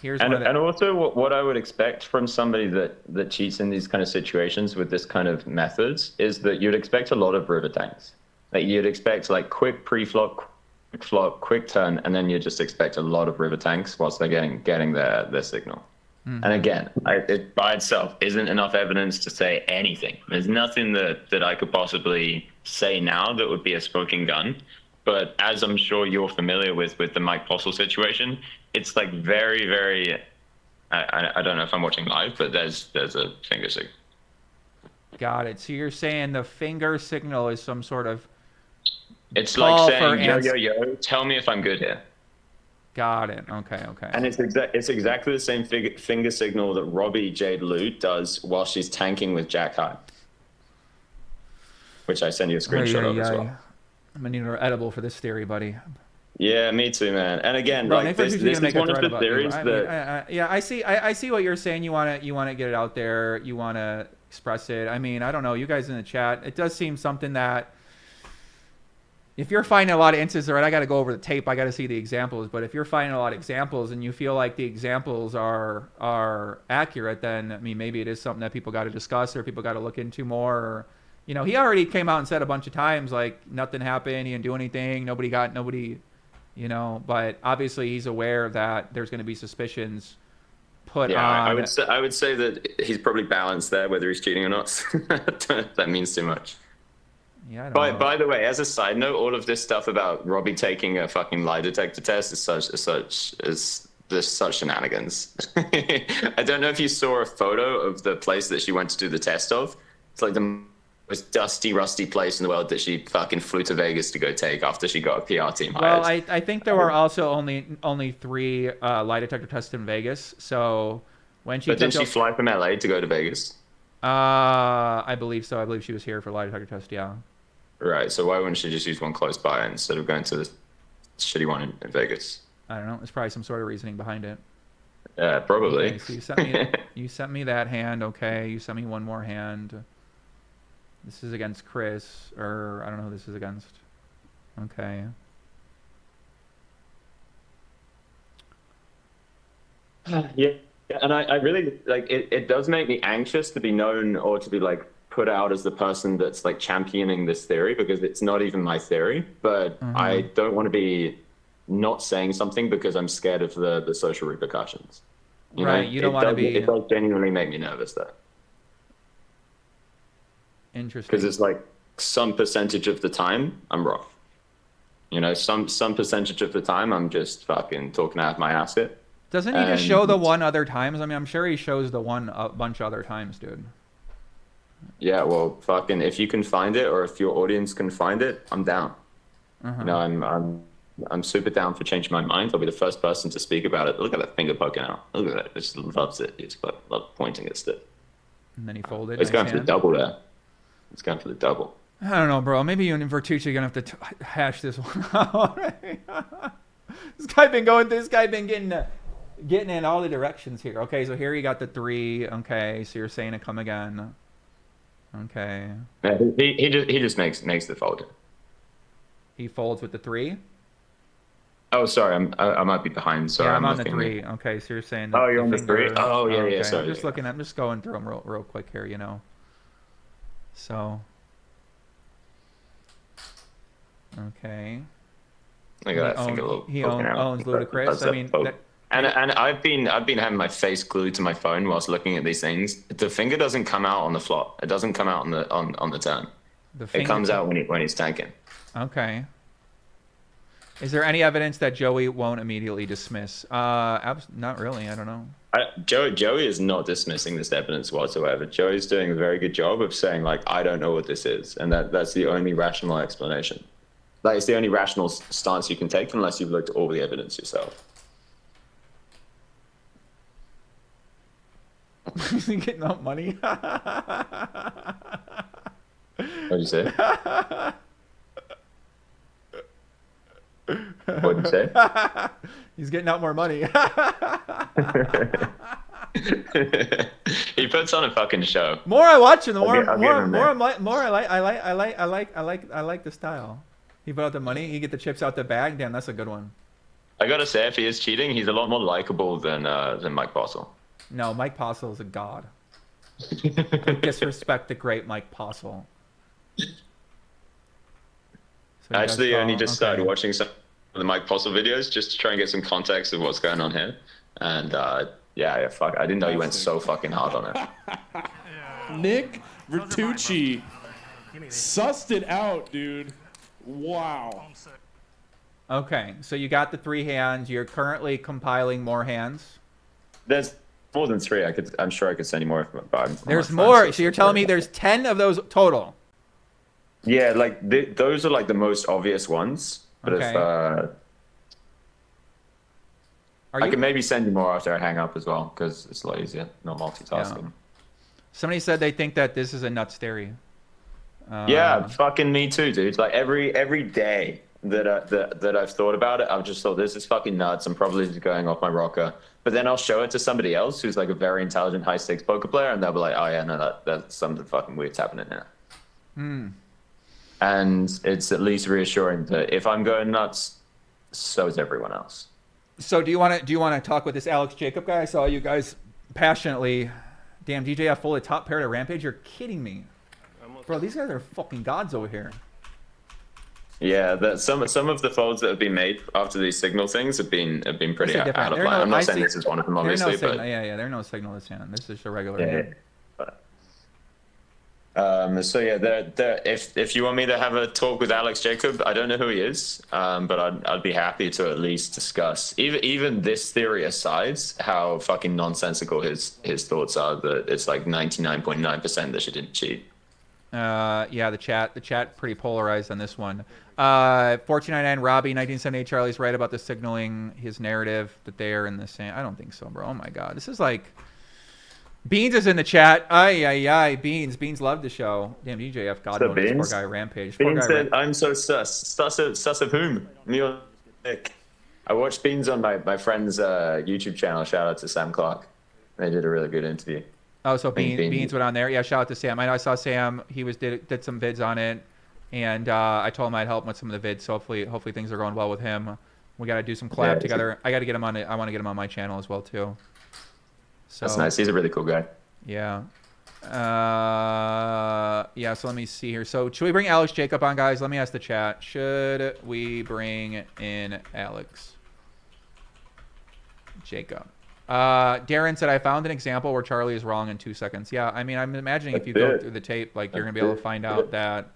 here's and also what I would expect from somebody that cheats in these kind of situations with this kind of methods is that you'd expect a lot of river tanks. Like you'd expect like quick pre-flop, quick flop, quick turn, and then you just expect a lot of river tanks whilst they're getting their signal. Mm-hmm. And again, it by itself isn't enough evidence to say anything. There's nothing that I could possibly say now that would be a smoking gun. But as I'm sure you're familiar with the Mike Postle situation, it's like very, very. I don't know if I'm watching live, but there's a finger sig. Got it. So you're saying the finger signal is some sort of It's call like for saying, yo, ans- yo, yo, tell me if I'm good here. Got it. Okay, okay. And it's exactly the same finger signal that Robbi Jade Loot does while she's tanking with Jack High. Which I send you a screenshot of as well. I'm gonna need an edible for this theory, buddy. Yeah, me too, man. And again, Bro, like Nick this Vertucci is gonna make a one of thread the about you. theories I that mean, yeah, I see what you're saying. You wanna get it out there. You wanna express it. I mean, I don't know. You guys in the chat, it does seem something that if you're finding a lot of instances, right? I got to go over the tape. I got to see the examples. But if you're finding a lot of examples and you feel like the examples are accurate, then I mean, maybe it is something that people got to discuss or people got to look into more. Or, you know, he already came out and said a bunch of times like nothing happened. He didn't do anything. Nobody. You know, but obviously he's aware that there's going to be suspicions put on. I would say that he's probably balanced there, whether he's cheating or not. That means too much. Yeah. I don't know. By the way, as a side note, all of this stuff about Robbi taking a fucking lie detector test is such shenanigans. I don't know if you saw a photo of the place that she went to do the test of. It's like the most dusty, rusty place in the world that she fucking flew to Vegas to go take after she got a PR team hired. Well, I think there were also only 3 lie detector tests in Vegas. So when she But didn't she fly from LA to go to Vegas? I believe so. I believe she was here for lie detector test. Yeah. Right. So why wouldn't she just use one close by instead of going to the shitty one in Vegas? I don't know. There's probably some sort of reasoning behind it. Yeah, probably. Okay, so you sent me that hand. Okay. You sent me one more hand. This is against Chris, or I don't know who this is against. Okay. Yeah, and I really like it. It does make me anxious to be known or to be like put out as the person that's like championing this theory, because it's not even my theory. But I don't want to be not saying something because I'm scared of the social repercussions. You know? You don't want to be. It does genuinely make me nervous though. Interesting. Because it's like some percentage of the time I'm wrong. You know, some percentage of the time I'm just fucking talking out of my ass here. Doesn't he just show the one other times? I mean, I'm sure he shows the one a bunch of other times, dude. Yeah, well, fucking, if you can find it or if your audience can find it, I'm down. You know, I'm super down for changing my mind. I'll be the first person to speak about it. Look at that finger poking out. Look at that. It just loves it. He's got love pointing at it. And then he folded. It's going for the double there. It's going for the double. I don't know, bro. Maybe you and Vertucci are gonna have to hash this one out. This guy been getting in all the directions here. Okay, so here you got the 3. Okay, so you're saying to come again. Okay. Yeah, he just makes the fold. He folds with the 3. Oh, sorry, I might be behind. Sorry, Yeah, I'm on the looking 3. Okay, so you're saying. Oh, you're on the 3. Oh, yeah, okay. yeah. Sorry. I'm just going through them real quick here. You know. So. Okay. Look at that finger little he poking out. owns Ludacris. I mean, and I've been having my face glued to my phone whilst looking at these things. The finger doesn't come out on the flop. It doesn't come out on the turn. It comes out when he's tanking. Okay. Is there any evidence that Joey won't immediately dismiss? Not really. I don't know. Joey is not dismissing this evidence whatsoever. Joey's doing a very good job of saying, like, I don't know what this is. And that's the only rational explanation. Like, it's the only rational stance you can take unless you've looked at all the evidence yourself. Is he getting out money? What'd you say? What'd you say? He's getting out more money. He puts on a fucking show. More I watch him, the more I like the style. He put out the money, he get the chips out the bag. Damn, that's a good one. I gotta say, if he is cheating, he's a lot more likable than Mike Postle. No, Mike Postle is a god. Don't disrespect the great Mike Postle. So Actually, I only just started watching some of the Mike Postle videos just to try and get some context of what's going on here. And yeah, fuck, I didn't know you went so fucking hard on it. Nick Vertucci sussed it out, dude. Wow. Okay, so you got the 3 hands. You're currently compiling more hands. There's more than 3. I'm sure I could send you more. There's more. So you're telling me there's 10 of those total? Yeah, like those are like the most obvious ones. But Okay. if I can maybe send you more after I hang up as well, because it's a lot easier, not multitasking. Yeah. Somebody said they think that this is a nuts theory. Yeah, fucking me too, dude. Like every day that I've thought about it, I've just thought this is fucking nuts. I'm probably just going off my rocker. But then I'll show it to somebody else who's like a very intelligent high stakes poker player, and they'll be like, "Oh yeah, no, that's something fucking weird's happening here." Hmm. And it's at least reassuring that if I'm going nuts, so is everyone else. So do you want to talk with this Alex Jacob guy? I saw you guys passionately. Damn, DJF full of top pair to Rampage. You're kidding me, bro. These guys are fucking gods over here. Yeah, some of the folds that have been made after these signal things have been pretty out of line. I'm not saying this is one of them, obviously, but yeah, they're no signal this hand. This is just a regular yeah. hand. So yeah, if you want me to have a talk with Alex Jacob, I don't know who he is, but I'd be happy to at least discuss even this theory aside, how fucking nonsensical his thoughts are. That it's like 99.9% that she didn't cheat. Yeah, the chat pretty polarized on this one. 1499 Robbi 1978 Charlie's right about the signaling his narrative that they are in the same. I don't think so, bro. Oh my god, this is like. Beans is in the chat. Ay. Beans loved the show. Damn, DJF, God knows this poor guy Rampage. Poor Beans guy said, I'm so sus. Sus of whom? Me or Nick? I watched Beans on my friend's YouTube channel. Shout out to Sam Clark. They did a really good interview. Oh, so Beans went on there. Yeah, shout out to Sam. I know I saw Sam. He did some vids on it, and I told him I'd help him with some of the vids. So hopefully things are going well with him. We got to do some collab together. I got to get him on it. I want to get him on my channel as well too. So, that's nice. He's a really cool guy. Yeah. Yeah, so let me see here. So should we bring Alex Jacob on, guys? Let me ask the chat. Should we bring in Alex Jacob? Darren said, I found an example where Charlie is wrong in 2 seconds. Yeah, I mean, I'm imagining if you go through the tape, like, you're going to be able to find out that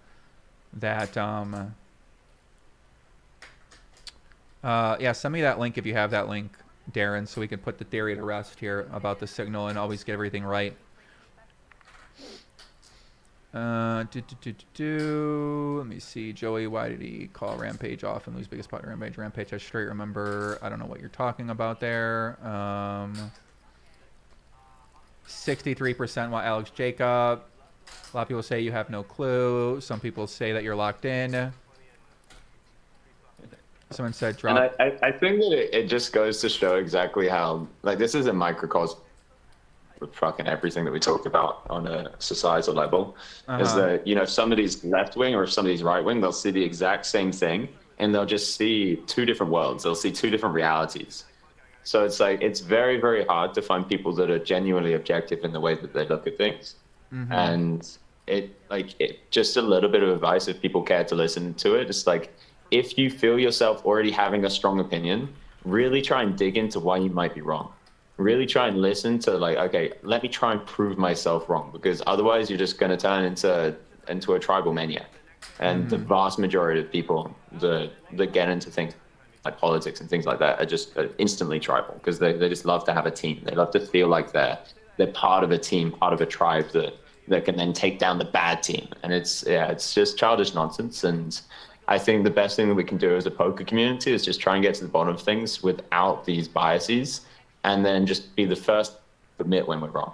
yeah, send me that link if you have that link, Darren, so we can put the theory to rest here about the signal and always get everything right. Let me see. Joey, why did he call Rampage off and lose biggest pot Rampage? Rampage, I straight remember. I don't know what you're talking about there. 63% want Alex Jacob. A lot of people say you have no clue. Some people say that you're locked in. Someone said drop. And I think that it just goes to show exactly how, like, this is a microcosm with fucking everything that we talk about on a societal level. Is that, you know, if somebody's left wing or if somebody's right wing, they'll see the exact same thing and they'll just see two different worlds. They'll see two different realities. So it's like, it's very, very hard to find people that are genuinely objective in the way that they look at things. And just a little bit of advice if people care to listen to it. It's like, if you feel yourself already having a strong opinion, really try and dig into why you might be wrong. Really try and listen to, like, okay, let me try and prove myself wrong, because otherwise you're just going to turn into a tribal maniac. And the vast majority of people that get into things like politics and things like that are just instantly tribal, because they just love to have a team. They love to feel like they're part of a team, part of a tribe that can then take down the bad team. And it's just childish nonsense. And I think the best thing that we can do as a poker community is just try and get to the bottom of things without these biases, and then just be the first to admit when we're wrong.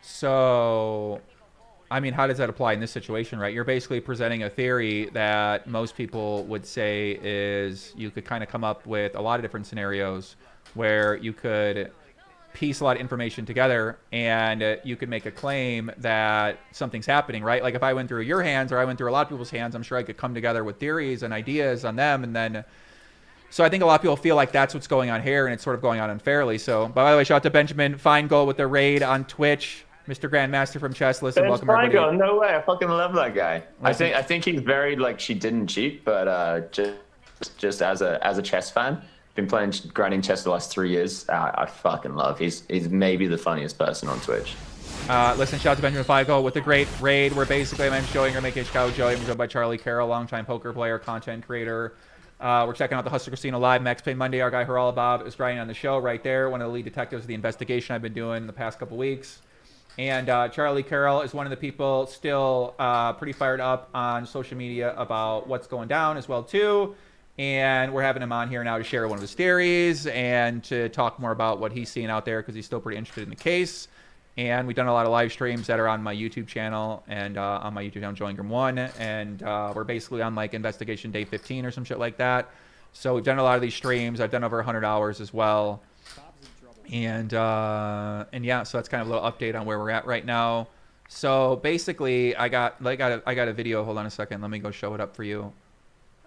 So, I mean, how does that apply in this situation, right? You're basically presenting a theory that most people would say is you could kind of come up with a lot of different scenarios where you could piece a lot of information together and you could make a claim that something's happening, right? Like if I went through your hands or I went through a lot of people's hands, I'm sure I could come together with theories and ideas on them. And then, so I think a lot of people feel like that's what's going on here and it's sort of going on unfairly. So, by the way, shout out to Benjamin Feingold with the raid on Twitch. Mr. Grandmaster from Chess. Listen, welcome everybody. No way, I fucking love that guy. I think he's very, like, she didn't cheat, but just as a chess fan, been playing grinding chess the last 3 years. I fucking love. He's maybe the funniest person on Twitch. Listen, shout out to Benjamin Feingold with the great raid. Where basically I'm showing her making Chicago Joey. I'm joined by Charlie Carroll, longtime poker player, content creator, We're checking out the Hustler Casino Live, Max Payne Monday. Our guy Harala Bob is writing on the show right there, one of the lead detectives of the investigation I've been doing the past couple weeks. And Charlie Carroll is one of the people still pretty fired up on social media about what's going down as well, too. And we're having him on here now to share one of his theories and to talk more about what he's seeing out there because he's still pretty interested in the case. And we've done a lot of live streams that are on my YouTube channel and on my YouTube channel, Joey-Ingram 1. And we're basically on like investigation day 15 or some shit like that. So we've done a lot of these streams. I've done over 100 hours as well. And yeah, so that's kind of a little update on where we're at right now. So basically, I got a video. Hold on a second. Let me go show it up for you.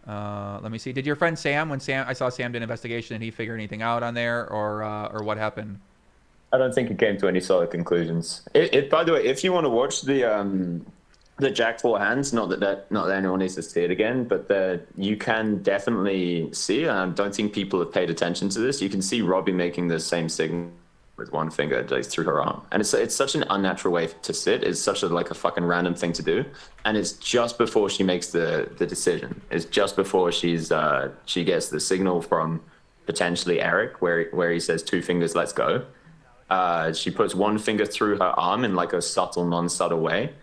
Let me see. Did your friend Sam, I saw Sam did an investigation, did he figure anything out on there, or what happened? I don't think it came to any solid conclusions. By the way, if you want to watch the Jack 4 hands, not that anyone needs to see it again, but you can definitely see, and I don't think people have paid attention to this, you can see Robbi making the same signal with one finger like, through her arm. And it's such an unnatural way to sit. It's such a fucking random thing to do. And it's just before she makes the decision. It's just before she gets the signal from potentially Eric where he says 2 fingers, let's go. She puts one finger through her arm in like a subtle, non-subtle way,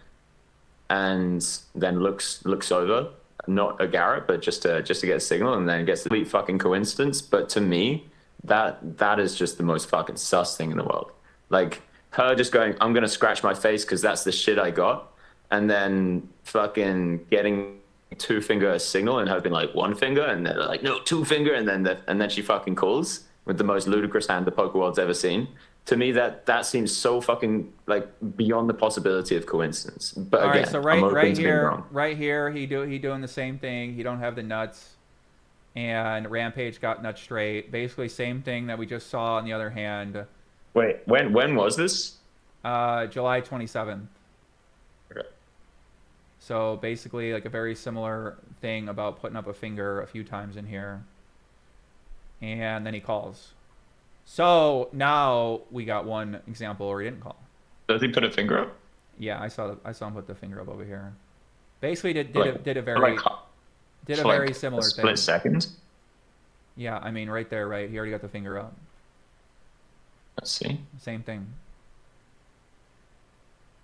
and then looks over, not at Garrett, but just to get a signal, and then gets the complete fucking coincidence. But to me, that is just the most fucking sus thing in the world. Like her just going, I'm gonna scratch my face because that's the shit I got, and then fucking getting 2-finger signal and her being like 1 finger, and they're like, no, 2-finger, and then she fucking calls with the most ludicrous hand the poker world's ever seen. To me, that seems so fucking like beyond the possibility of coincidence. But all again, right, so right here, he doing the same thing. He don't have the nuts, and Rampage got nuts straight. Basically, same thing that we just saw on the other hand. Wait, when was this? July 27th. Okay. So basically, like a very similar thing about putting up a finger a few times in here, and then he calls. So now we got one example where he didn't call. Does he put a finger up? Yeah, I saw him put the finger up over here. Basically, did a very similar thing. Split second. Yeah, I mean right there, right. He already got the finger up. Let's see. Same thing.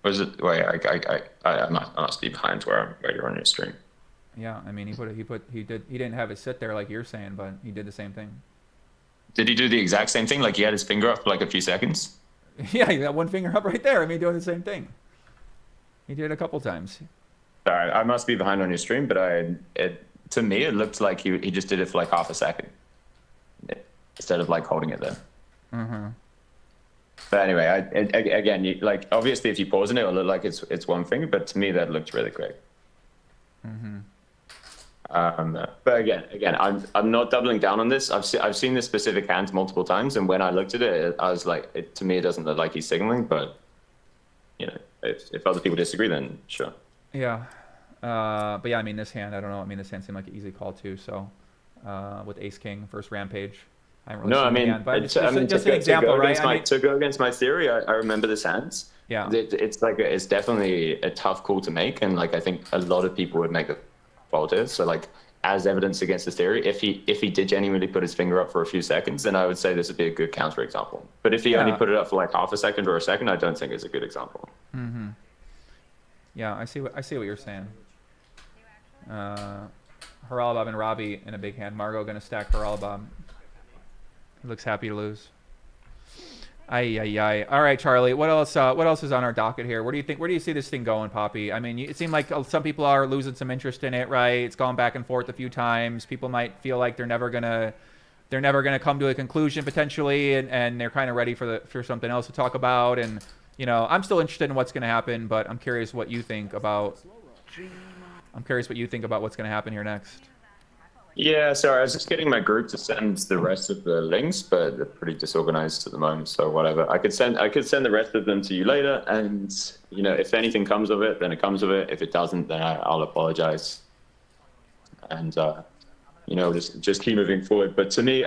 Was it? Wait, I must be behind where you're on your stream. Yeah, I mean he didn't have it sit there like you're saying, but he did the same thing. Did he do the exact same thing? Like he had his finger up for like a few seconds? Yeah, he got one finger up right there. I mean, doing the same thing. He did it a couple times. Sorry, I must be behind on your stream, but to me, it looked like he just did it for like half a second instead of like holding it there. Mm-hmm. But anyway, again, like obviously if you pause in it, it'll look like it's one finger, but to me that looked really quick. Mm-hmm. But again, I'm not doubling down on this. I've seen this specific hand multiple times, and when I looked at it, I was like, to me, it doesn't look like he's signaling. But you know, if other people disagree, then sure. Yeah, but yeah, I mean, this hand, I don't know. I mean, this hand seemed like an easy call too. So with Ace King, first Rampage. I haven't really seen the hand, but just an example, right? To go against my theory, I remember this hand. Yeah, it's definitely a tough call to make, and like I think a lot of people would make the fault is. So like as evidence against this theory, if he did genuinely put his finger up for a few seconds, then I would say this would be a good counter example. But if he only put it up for like half a second or a second, I don't think it's a good example. Mm-hmm. Yeah, I see what you're saying. Haralabob and Robbi in a big hand. Margot gonna stack Haralabob. He looks happy to lose. Ay. All right, Charlie. What else is on our docket here? Where do you think? Where do you see this thing going, Poppy? I mean, it seemed like some people are losing some interest in it, right? It's gone back and forth a few times. People might feel like they're never gonna come to a conclusion potentially, and they're kind of ready for something else to talk about. And you know, I'm still interested in what's gonna happen, but I'm curious what you think about. What's gonna happen here next. Yeah, sorry, I was just getting my group to send the rest of the links, but they're pretty disorganized at the moment, so whatever. I could send the rest of them to you later, and you know, if anything comes of it, then it comes of it. If it doesn't, then I'll apologize. And you know, just keep moving forward. But to me,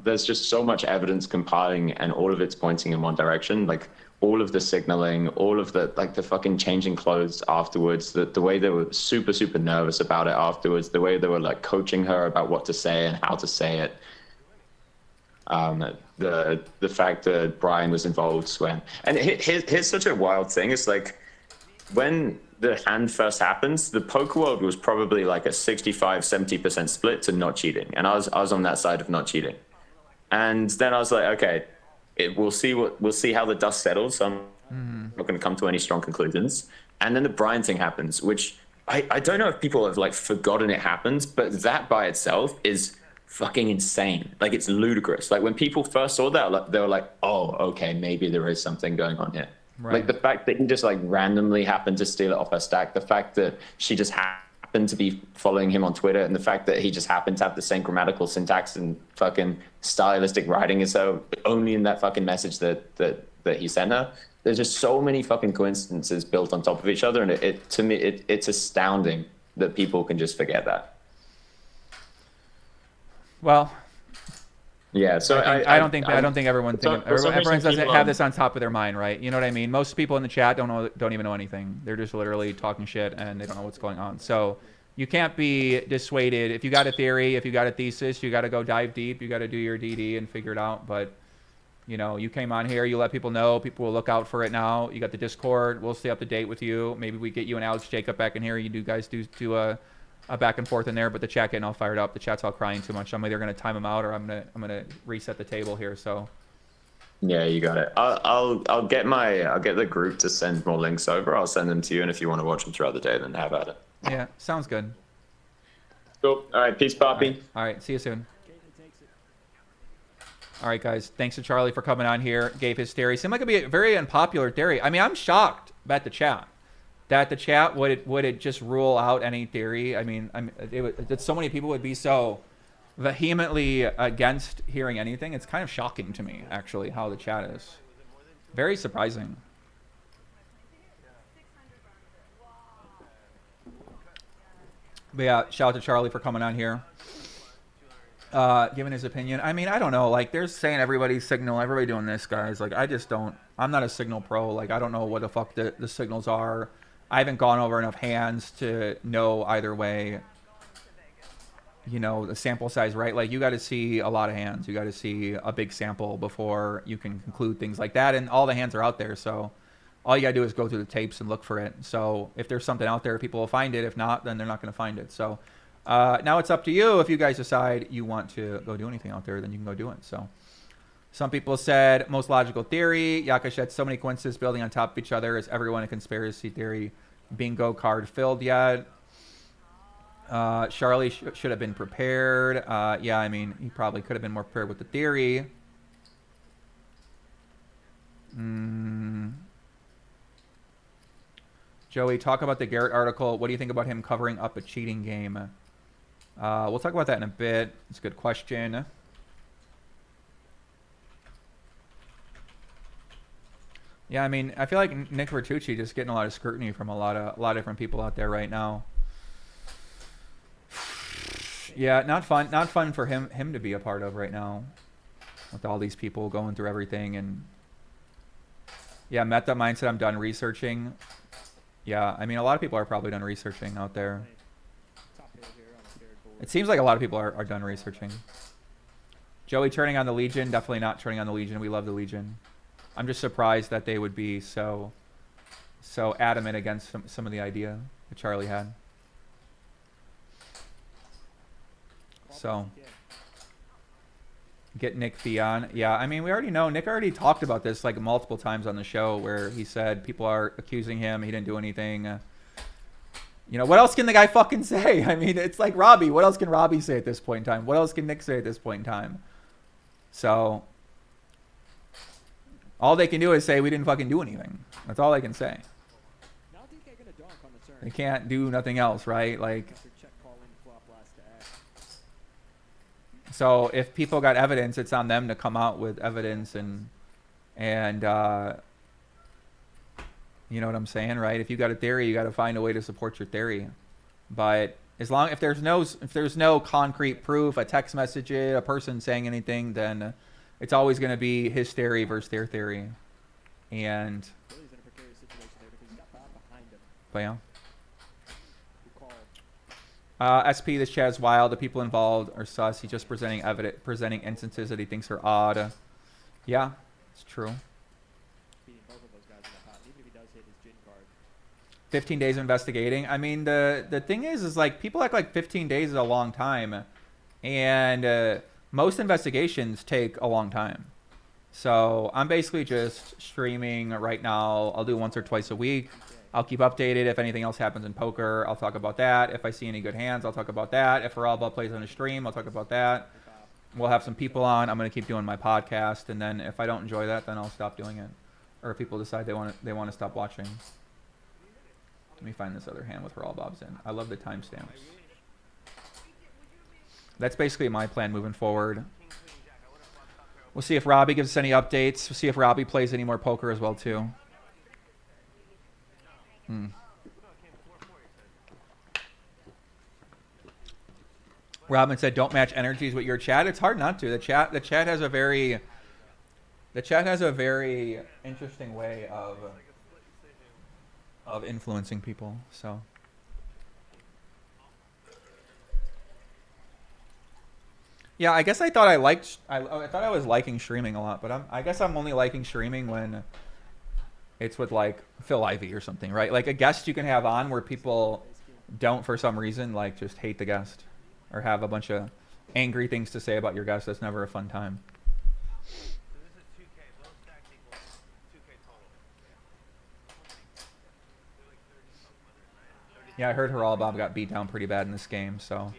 there's just so much evidence compiling, and all of it's pointing in one direction. Like all of the signaling, all of the like the fucking changing clothes afterwards, the way they were super nervous about it afterwards, the way they were like coaching her about what to say and how to say it. The fact that Brian was involved when, and here's such a wild thing. It's like when the hand first happens, the poker world was probably like a 65-70% split to not cheating, and I was on that side of not cheating. And then I was like, okay, we'll see how the dust settles. So I'm not going to come to any strong conclusions. And then the Brian thing happens, which I don't know if people have like forgotten it happens, but that by itself is fucking insane. Like it's ludicrous. Like when people first saw that, they were like, oh, okay, maybe there is something going on here. Right. Like the fact that he just like randomly happened to steal it off her stack, the fact that she just happened to be following him on Twitter, and the fact that he just happened to have the same grammatical syntax and fucking stylistic writing is so only in that fucking message that he sent her. There's just so many fucking coincidences built on top of each other, and to me it's astounding that people can just forget that. Well, yeah. So I don't think everyone doesn't people have this on top of their mind, right? You know what I mean? Most people in the chat don't even know anything. They're just literally talking shit and they don't know what's going on. So you can't be dissuaded. If you got a theory, if you got a thesis, you got to go dive deep. You got to do your DD and figure it out. But you know, you came on here, you let people know. People will look out for it now. You got the Discord. We'll stay up to date with you. Maybe we get you and Alex Jacob back in here. You guys do a back and forth in there, but the chat getting all fired up. The chat's all crying too much. I'm either gonna time them out or I'm gonna reset the table here. So yeah, you got it. I'll get the group to send more links over. I'll send them to you, and if you want to watch them throughout the day, then have at it. Yeah, sounds good. Cool. All right, peace, Poppy. All right, see you soon. All right, guys. Thanks to Charlie for coming on here. Gave his theory. Seemed like it'd be a very unpopular theory. I mean, I'm shocked about the chat. That the chat would it just rule out any theory? I mean, that so many people would be so vehemently against hearing anything. It's kind of shocking to me, actually, how the chat is. Very surprising. But yeah, shout out to Charlie for coming on here, giving his opinion. I mean, I don't know. Like, they're saying everybody's signal, everybody doing this, guys. Like, I just don't. I'm not a signal pro. Like, I don't know what the fuck the signals are. I haven't gone over enough hands to know either way, you know, the sample size, right? Like, you got to see a lot of hands. You got to see a big sample before you can conclude things like that. And all the hands are out there. So all you got to do is go through the tapes and look for it. So if there's something out there, people will find it. If not, then they're not going to find it. So now it's up to you. If you guys decide you want to go do anything out there, then you can go do it. So some people said most logical theory. Yakash had so many coincidences building on top of each other. Is everyone a conspiracy theory? Bingo card filled yet? Charlie should have been prepared. Yeah, I mean, he probably could have been more prepared with the theory. Joey, talk about the Garrett article. What do you think about him covering up a cheating game? We'll talk about that in a bit. It's a good question. Yeah, I mean, I feel like Nick Vertucci just getting a lot of scrutiny from a lot of different people out there right now. Yeah, not fun for him to be a part of right now, with all these people going through everything. And yeah, Meta mindset. I'm done researching. Yeah, I mean, a lot of people are probably done researching out there. It seems like a lot of people are done researching. Joey turning on the Legion. Definitely not turning on the Legion. We love the Legion. I'm just surprised that they would be so adamant against some of the idea that Charlie had. So get Nick Fee on. Yeah, I mean, we already know. Nick already talked about this like multiple times on the show, where he said people are accusing him. He didn't do anything. You know, what else can the guy fucking say? I mean, it's like Robbi. What else can Robbi say at this point in time? What else can Nick say at this point in time? So all they can do is say we didn't fucking do anything. That's all they can say. They can't do nothing else, right? Like, so if people got evidence, it's on them to come out with evidence and you know what I'm saying, right? If you got a theory, you got to find a way to support your theory. But As long if there's no concrete proof, a text message, a person saying anything, then it's always going to be his theory versus their theory. And but yeah. SP, this chat is wild. The people involved are sus. He's just presenting instances that he thinks are odd. Yeah, it's true. 15 days of investigating. I mean, the thing is like people act like 15 days is a long time, and most investigations take a long time. So I'm basically just streaming right now. I'll do once or twice a week. I'll keep updated. If anything else happens in poker, I'll talk about that. If I see any good hands, I'll talk about that. If Robbi plays on a stream, I'll talk about that. We'll have some people on. I'm going to keep doing my podcast, and then if I don't enjoy that, then I'll stop doing it. Or if people decide they want to stop watching. Let me find this other hand with Robob's in. I love the timestamps. That's basically my plan moving forward. We'll see if Robbi gives us any updates. We'll see if Robbi plays any more poker as well too. Robin said, "Don't match energies with your chat." It's hard not to. The chat has a very interesting way of influencing people. So yeah, I guess I thought I thought I was liking streaming a lot, but I guess I'm only liking streaming when it's with like Phil Ivey or something, right? Like a guest you can have on where people don't for some reason like just hate the guest or have a bunch of angry things to say about your guest. That's never a fun time. Yeah, I heard Bob got beat down pretty bad in this game, so.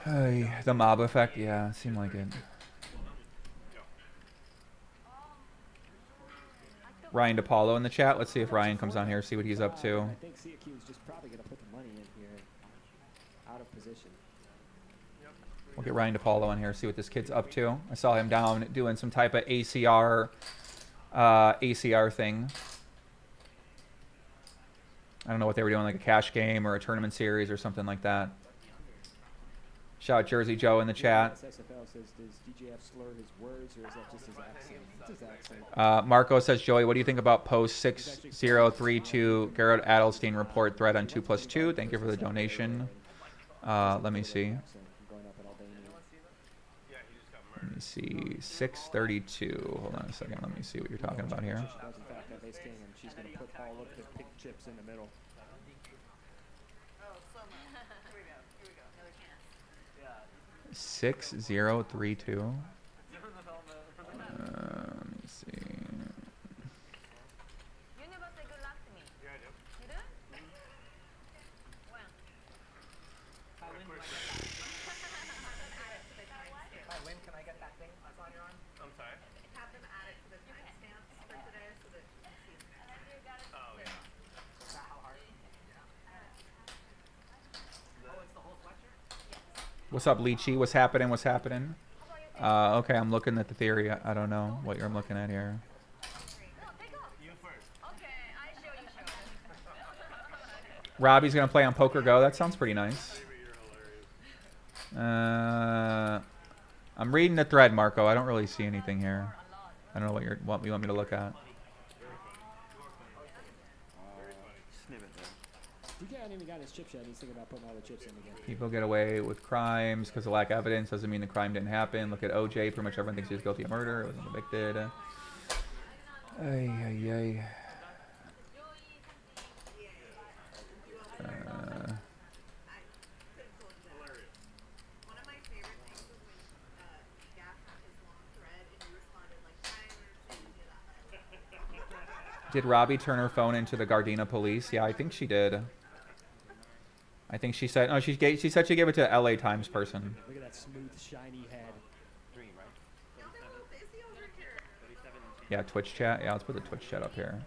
Hey, the mob effect, yeah, it seemed like it. Ryan DePaulo in the chat. Let's see if Ryan comes on here, see what he's up to. I think CQ is just probably going to put the money in here out of position. We'll get Ryan DePaulo on here, see what this kid's up to. I saw him down doing some type of ACR thing. I don't know what they were doing, like a cash game or a tournament series or something like that. Shout out Jersey Joe in the chat. SFL says, does DJF slur his words or is that just his accent? It's his accent. Marco says, Joey, what do you think about post 6032 Garrett Adelstein report thread on 2+2? Thank you for the donation. Let me see. Let me see. 632. Hold on a second. Let me see what you're talking about here. She's going to put all of the pink chips in the middle. 6032. Let me see. Can I get that thing that's on your arm? I'm sorry? Have them add it to the timestamps for today so that you can see. Oh, yeah. Is that how hard? Oh, it's the whole sweatshirt? What's up, Leechy? What's happening? What's happening? Okay, I'm looking at the theory. I don't know what you're looking at here. Robbie's going to play on Poker Go. That sounds pretty nice. I'm reading the thread, Marco. I don't really see anything here. I don't know what you want me to look at. People get away with crimes because of lack of evidence. Doesn't mean the crime didn't happen. Look at OJ. Pretty much everyone thinks he was guilty of murder. Wasn't convicted. Ay, ay, ay. Did Robbi turn her phone into the Gardena police? Yeah, I think she did. I think she said, oh, she said she gave it to an LA Times person. Look at that smooth, shiny head. Yeah, Twitch chat. Yeah, let's put the Twitch chat up here.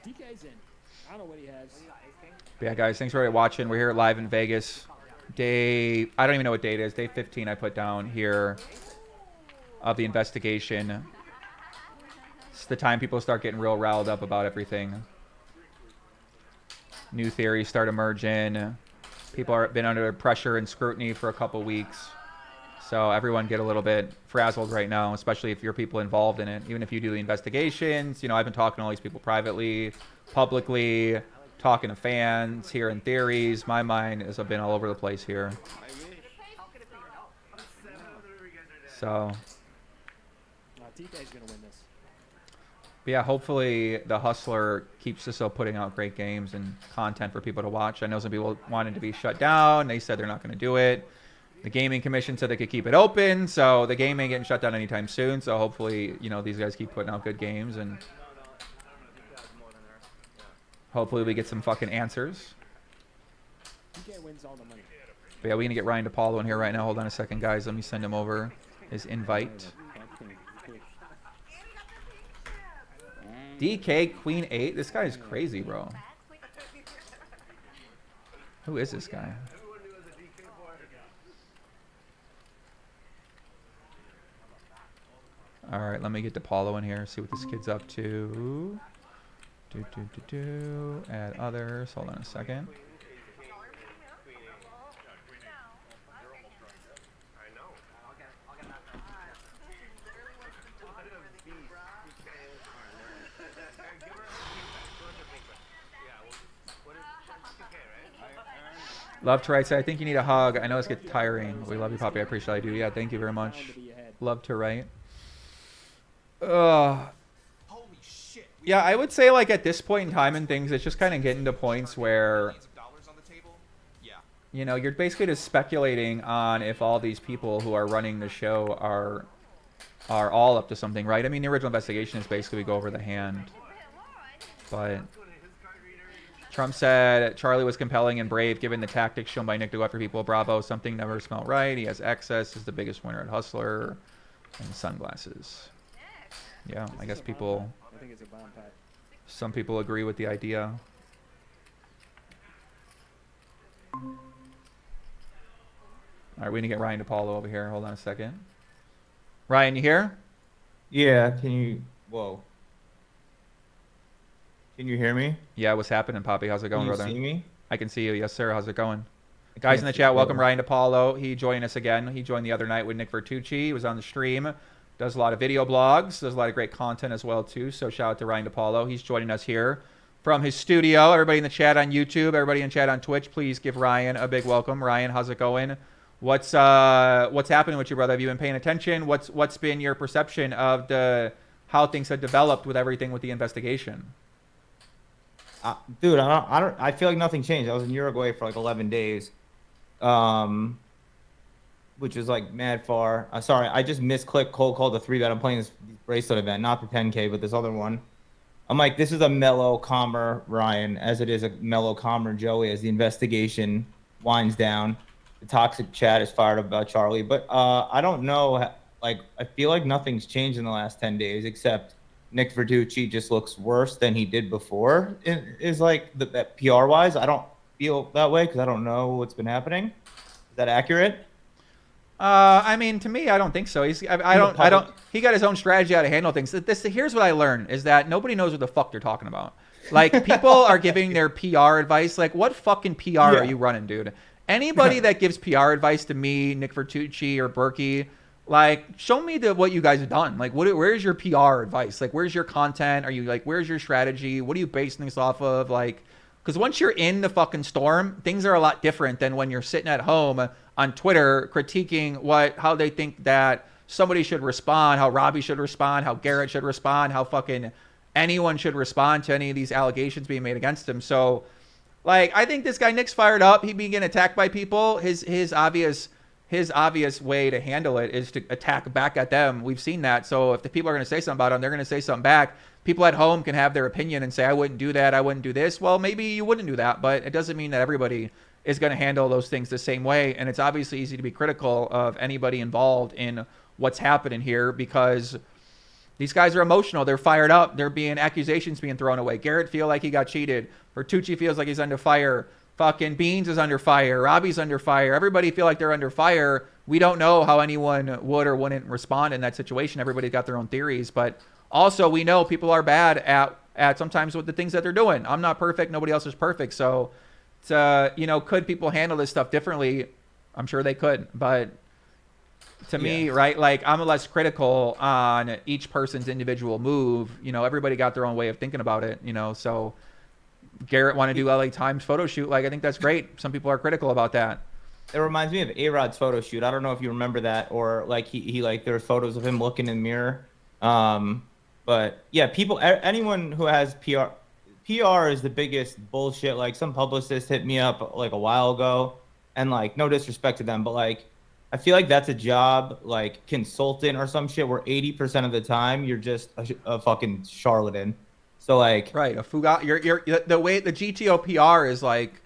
DK's in. I don't know what he has. But yeah, guys, thanks for watching. We're here live in Vegas. Day, I don't even know what date it is. Day 15 I put down here. of the investigation. It's the time people start getting real riled up about everything. New theories start emerging. People are been under pressure and scrutiny for a couple weeks. So everyone get a little bit frazzled right now, especially if you're people involved in it. Even if you do the investigations, you know, I've been talking to all these people privately, publicly, talking to fans, hearing theories. My mind has been all over the place here. So, TK's gonna win this. but yeah, hopefully the Hustler keeps us putting out great games and content for people to watch. I know some people wanted to be shut down. They said they're not going to do it. The Gaming Commission said they could keep it open, so the game ain't getting shut down anytime soon. So hopefully, you know, these guys keep putting out good games, and hopefully we get some fucking answers. TK wins all the money. But yeah, we're going to get Ryan DePaulo in here right now. Hold on a second, guys. Let me send him over his invite. DK Queen 8? This guy is crazy, bro. Who is this guy? All right, let me get DePaulo in here, see what this kid's up to. Add others. Hold on a second. Love to write. Say, I think you need a hug. I know this gets tiring. We love you, Poppy. I appreciate it. I do. Yeah, thank you very much. Love to write. Yeah, I would say like at this point in time and things, it's just kind of getting to points where, you know, you're basically just speculating on if all these people who are running the show are all up to something, right? I mean, the original investigation is basically we go over the hand, but Trump said Charlie was compelling and brave given the tactics shown by Nick to go after people. Bravo, something never smelled right. He has excess, is the biggest winner at Hustler, and sunglasses. Yeah, I guess people, I think it's a bomb pack. some people agree with the idea. All right, we need to get Ryan DePaulo over here. Hold on a second. Ryan, you here? Yeah, can you, whoa. Can you hear me? Yeah, what's happening, Poppy? How's it going, Can you brother? see me? I can see you. Yes, sir. How's it going? I Guys can't in the see chat, you. welcome Ryan DePaulo. He joined us again. He joined the other night with Nick Vertucci. He was on the stream. Does a lot of video blogs. Does a lot of great content as well, too. So shout out to Ryan DePaulo. He's joining us here from his studio. Everybody in the chat on YouTube, everybody in chat on Twitch, please give Ryan a big welcome. Ryan, how's it going? What's happening with you, brother? Have you been paying attention? What's been your perception of how things have developed with everything with the investigation? Dude, I feel like nothing changed. I was in Uruguay for like 11 days, which was like mad far. Sorry, I just misclicked cold call the 3-bet. I'm playing this bracelet event, not the 10K, but this other one. I'm like, this is a mellow, calmer Ryan, as it is a mellow, calmer Joey as the investigation winds down. The toxic chat is fired up about Charlie, but I don't know. Like, I feel like nothing's changed in the last 10 days except Nick Vertucci just looks worse than he did before. It is like that PR wise. I don't feel that way because I don't know what's been happening. Is that accurate? I mean, to me, I don't think so. He got his own strategy how to handle things. Here's what I learned is that nobody knows what the fuck they're talking about. Like, people are giving their PR advice. Like, what fucking PR are you running, dude? Anybody that gives PR advice to me, Nick Vertucci or Berkey, like, show me what you guys have done. Like, where's your PR advice? Like, where's your content? Are you like, where's your strategy? What are you basing this off of? Like, because once you're in the fucking storm, things are a lot different than when you're sitting at home on Twitter critiquing how they think that somebody should respond, how Robbi should respond, how Garrett should respond, how fucking anyone should respond to any of these allegations being made against him. So, like, I think this guy Nick's fired up. He being getting attacked by people. His obvious way to handle it is to attack back at them. We've seen that. So if the people are going to say something about him, they're going to say something back. People at home can have their opinion and say, I wouldn't do that. I wouldn't do this. Well, maybe you wouldn't do that, but it doesn't mean that everybody is going to handle those things the same way. And it's obviously easy to be critical of anybody involved in what's happening here because these guys are emotional. They're fired up. They're being accusations being thrown away. Garrett feel like he got cheated. Vertucci feels like he's under fire. Fucking Beans is under fire. Robbi's under fire. Everybody feel like they're under fire we don't know how anyone would or wouldn't respond in that situation. Everybody's got their own theories, but also we know people are bad at sometimes with the things that they're doing. I'm not perfect. Nobody else is perfect. So, could people handle this stuff differently? I'm sure they could, but to me, right, like I'm less critical on each person's individual move. Everybody got their own way of thinking about it, so Garrett want to do LA Times photo shoot. Like, I think that's great. Some people are critical about that. It reminds me of A-Rod's photo shoot. I don't know if you remember that, or like he like there's photos of him looking in the mirror. But yeah, anyone who has PR is the biggest bullshit. Like some publicist hit me up like a while ago, and like no disrespect to them, but like I feel like that's a job like consultant or some shit where 80% of the time you're just a fucking charlatan. So like right, a fuga. You're the way the GTO PR is like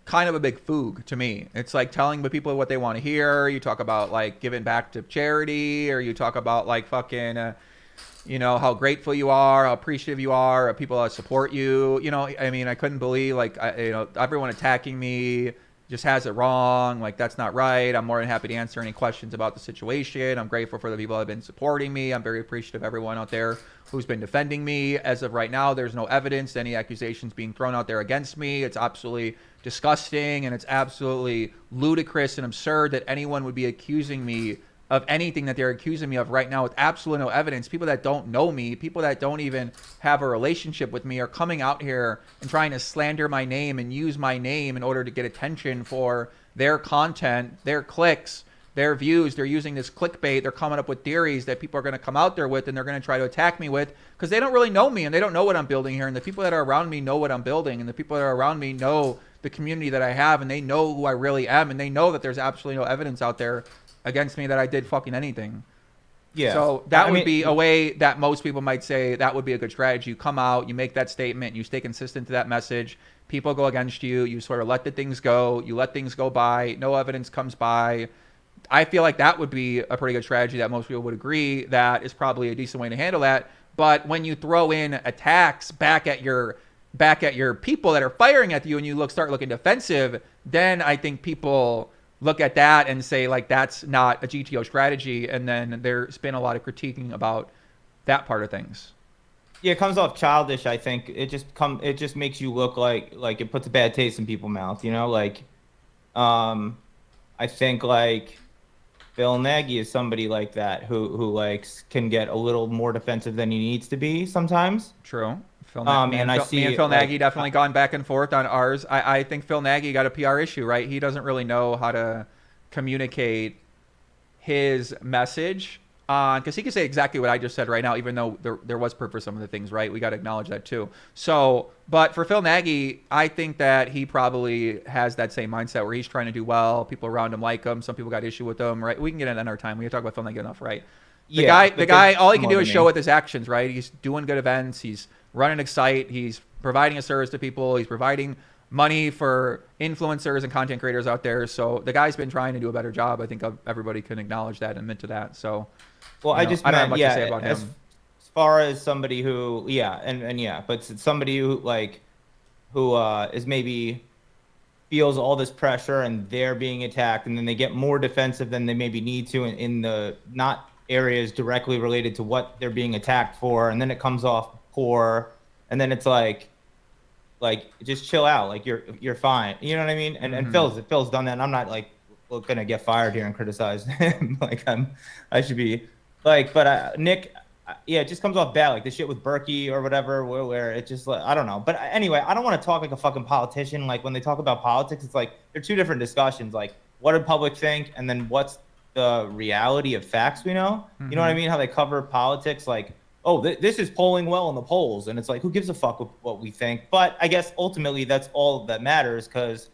kind of a big foog to me. It's like telling the people what they want to hear. You talk about like giving back to charity, or you talk about like fucking how grateful you are, how appreciative you are of people that support you. I mean, I couldn't believe like everyone attacking me just has it wrong. Like, that's not right. I'm more than happy to answer any questions about the situation. I'm grateful for the people that have been supporting me. I'm very appreciative of everyone out there who's been defending me. As of right now, there's no evidence, any accusations being thrown out there against me. It's absolutely disgusting, and it's absolutely ludicrous and absurd that anyone would be accusing me of anything that they're accusing me of right now with absolutely no evidence. People that don't know me, people that don't even have a relationship with me, are coming out here and trying to slander my name and use my name in order to get attention for their content, their clicks, their views. They're using this clickbait. They're coming up with theories that people are going to come out there with, and they're going to try to attack me with, because they don't really know me and they don't know what I'm building here. And the people that are around me know what I'm building, and the people that are around me know the community that I have, and they know who I really am, and they know that there's absolutely no evidence out there against me that I did fucking anything. Yeah. So that would be a way that most people might say that would be a good strategy. You come out, you make that statement, you stay consistent to that message. People go against you. You sort of let the things go. You let things go by. No evidence comes by. I feel like that would be a pretty good strategy that most people would agree that is probably a decent way to handle that. But when you throw in attacks back at your people that are firing at you, and you start looking defensive, then I think people look at that and say, like, that's not a GTO strategy, and then there's been a lot of critiquing about that part of things. Yeah, it comes off childish. I think it just makes you look like it puts a bad taste in people's mouth. I think like Phil Nagy is somebody like that who can get a little more defensive than he needs to be sometimes. True. Me and Phil Nagy definitely gone back and forth on ours. I think Phil Nagy got a PR issue, right? He doesn't really know how to communicate his message because he can say exactly what I just said right now, even though there was proof for some of the things, right? We got to acknowledge that too. So, but for Phil Nagy, I think that he probably has that same mindset where he's trying to do well. People around him like him. Some people got issue with him, right? We can get into our time. We can talk about Phil Nagy enough, right? The guy, all he can do is show with his actions, right? He's doing good events. He's running Excite. He's providing a service to people. He's providing money for influencers and content creators out there. So the guy's been trying to do a better job. I think everybody can acknowledge that and admit to that. So, well, I don't have much to say about him. As far as somebody who, but somebody who is maybe feels all this pressure and they're being attacked, and then they get more defensive than they maybe need to in the not areas directly related to what they're being attacked for, and then it comes off poor, and then it's like just chill out, like you're fine, you know what I mean? And Phil's done that, and I'm not like gonna get fired here and criticize him like I should be like, but Nick, it just comes off bad, like the shit with Berkey or whatever, where it just I don't know. But anyway, I don't want to talk like a fucking politician. Like when they talk about politics, it's like they're two different discussions. Like what did public think, and then what's the reality of facts we know? You know what I mean? How they cover politics, like, oh, this is polling well in the polls, and it's like, who gives a fuck what we think? But I guess ultimately that's all that matters, because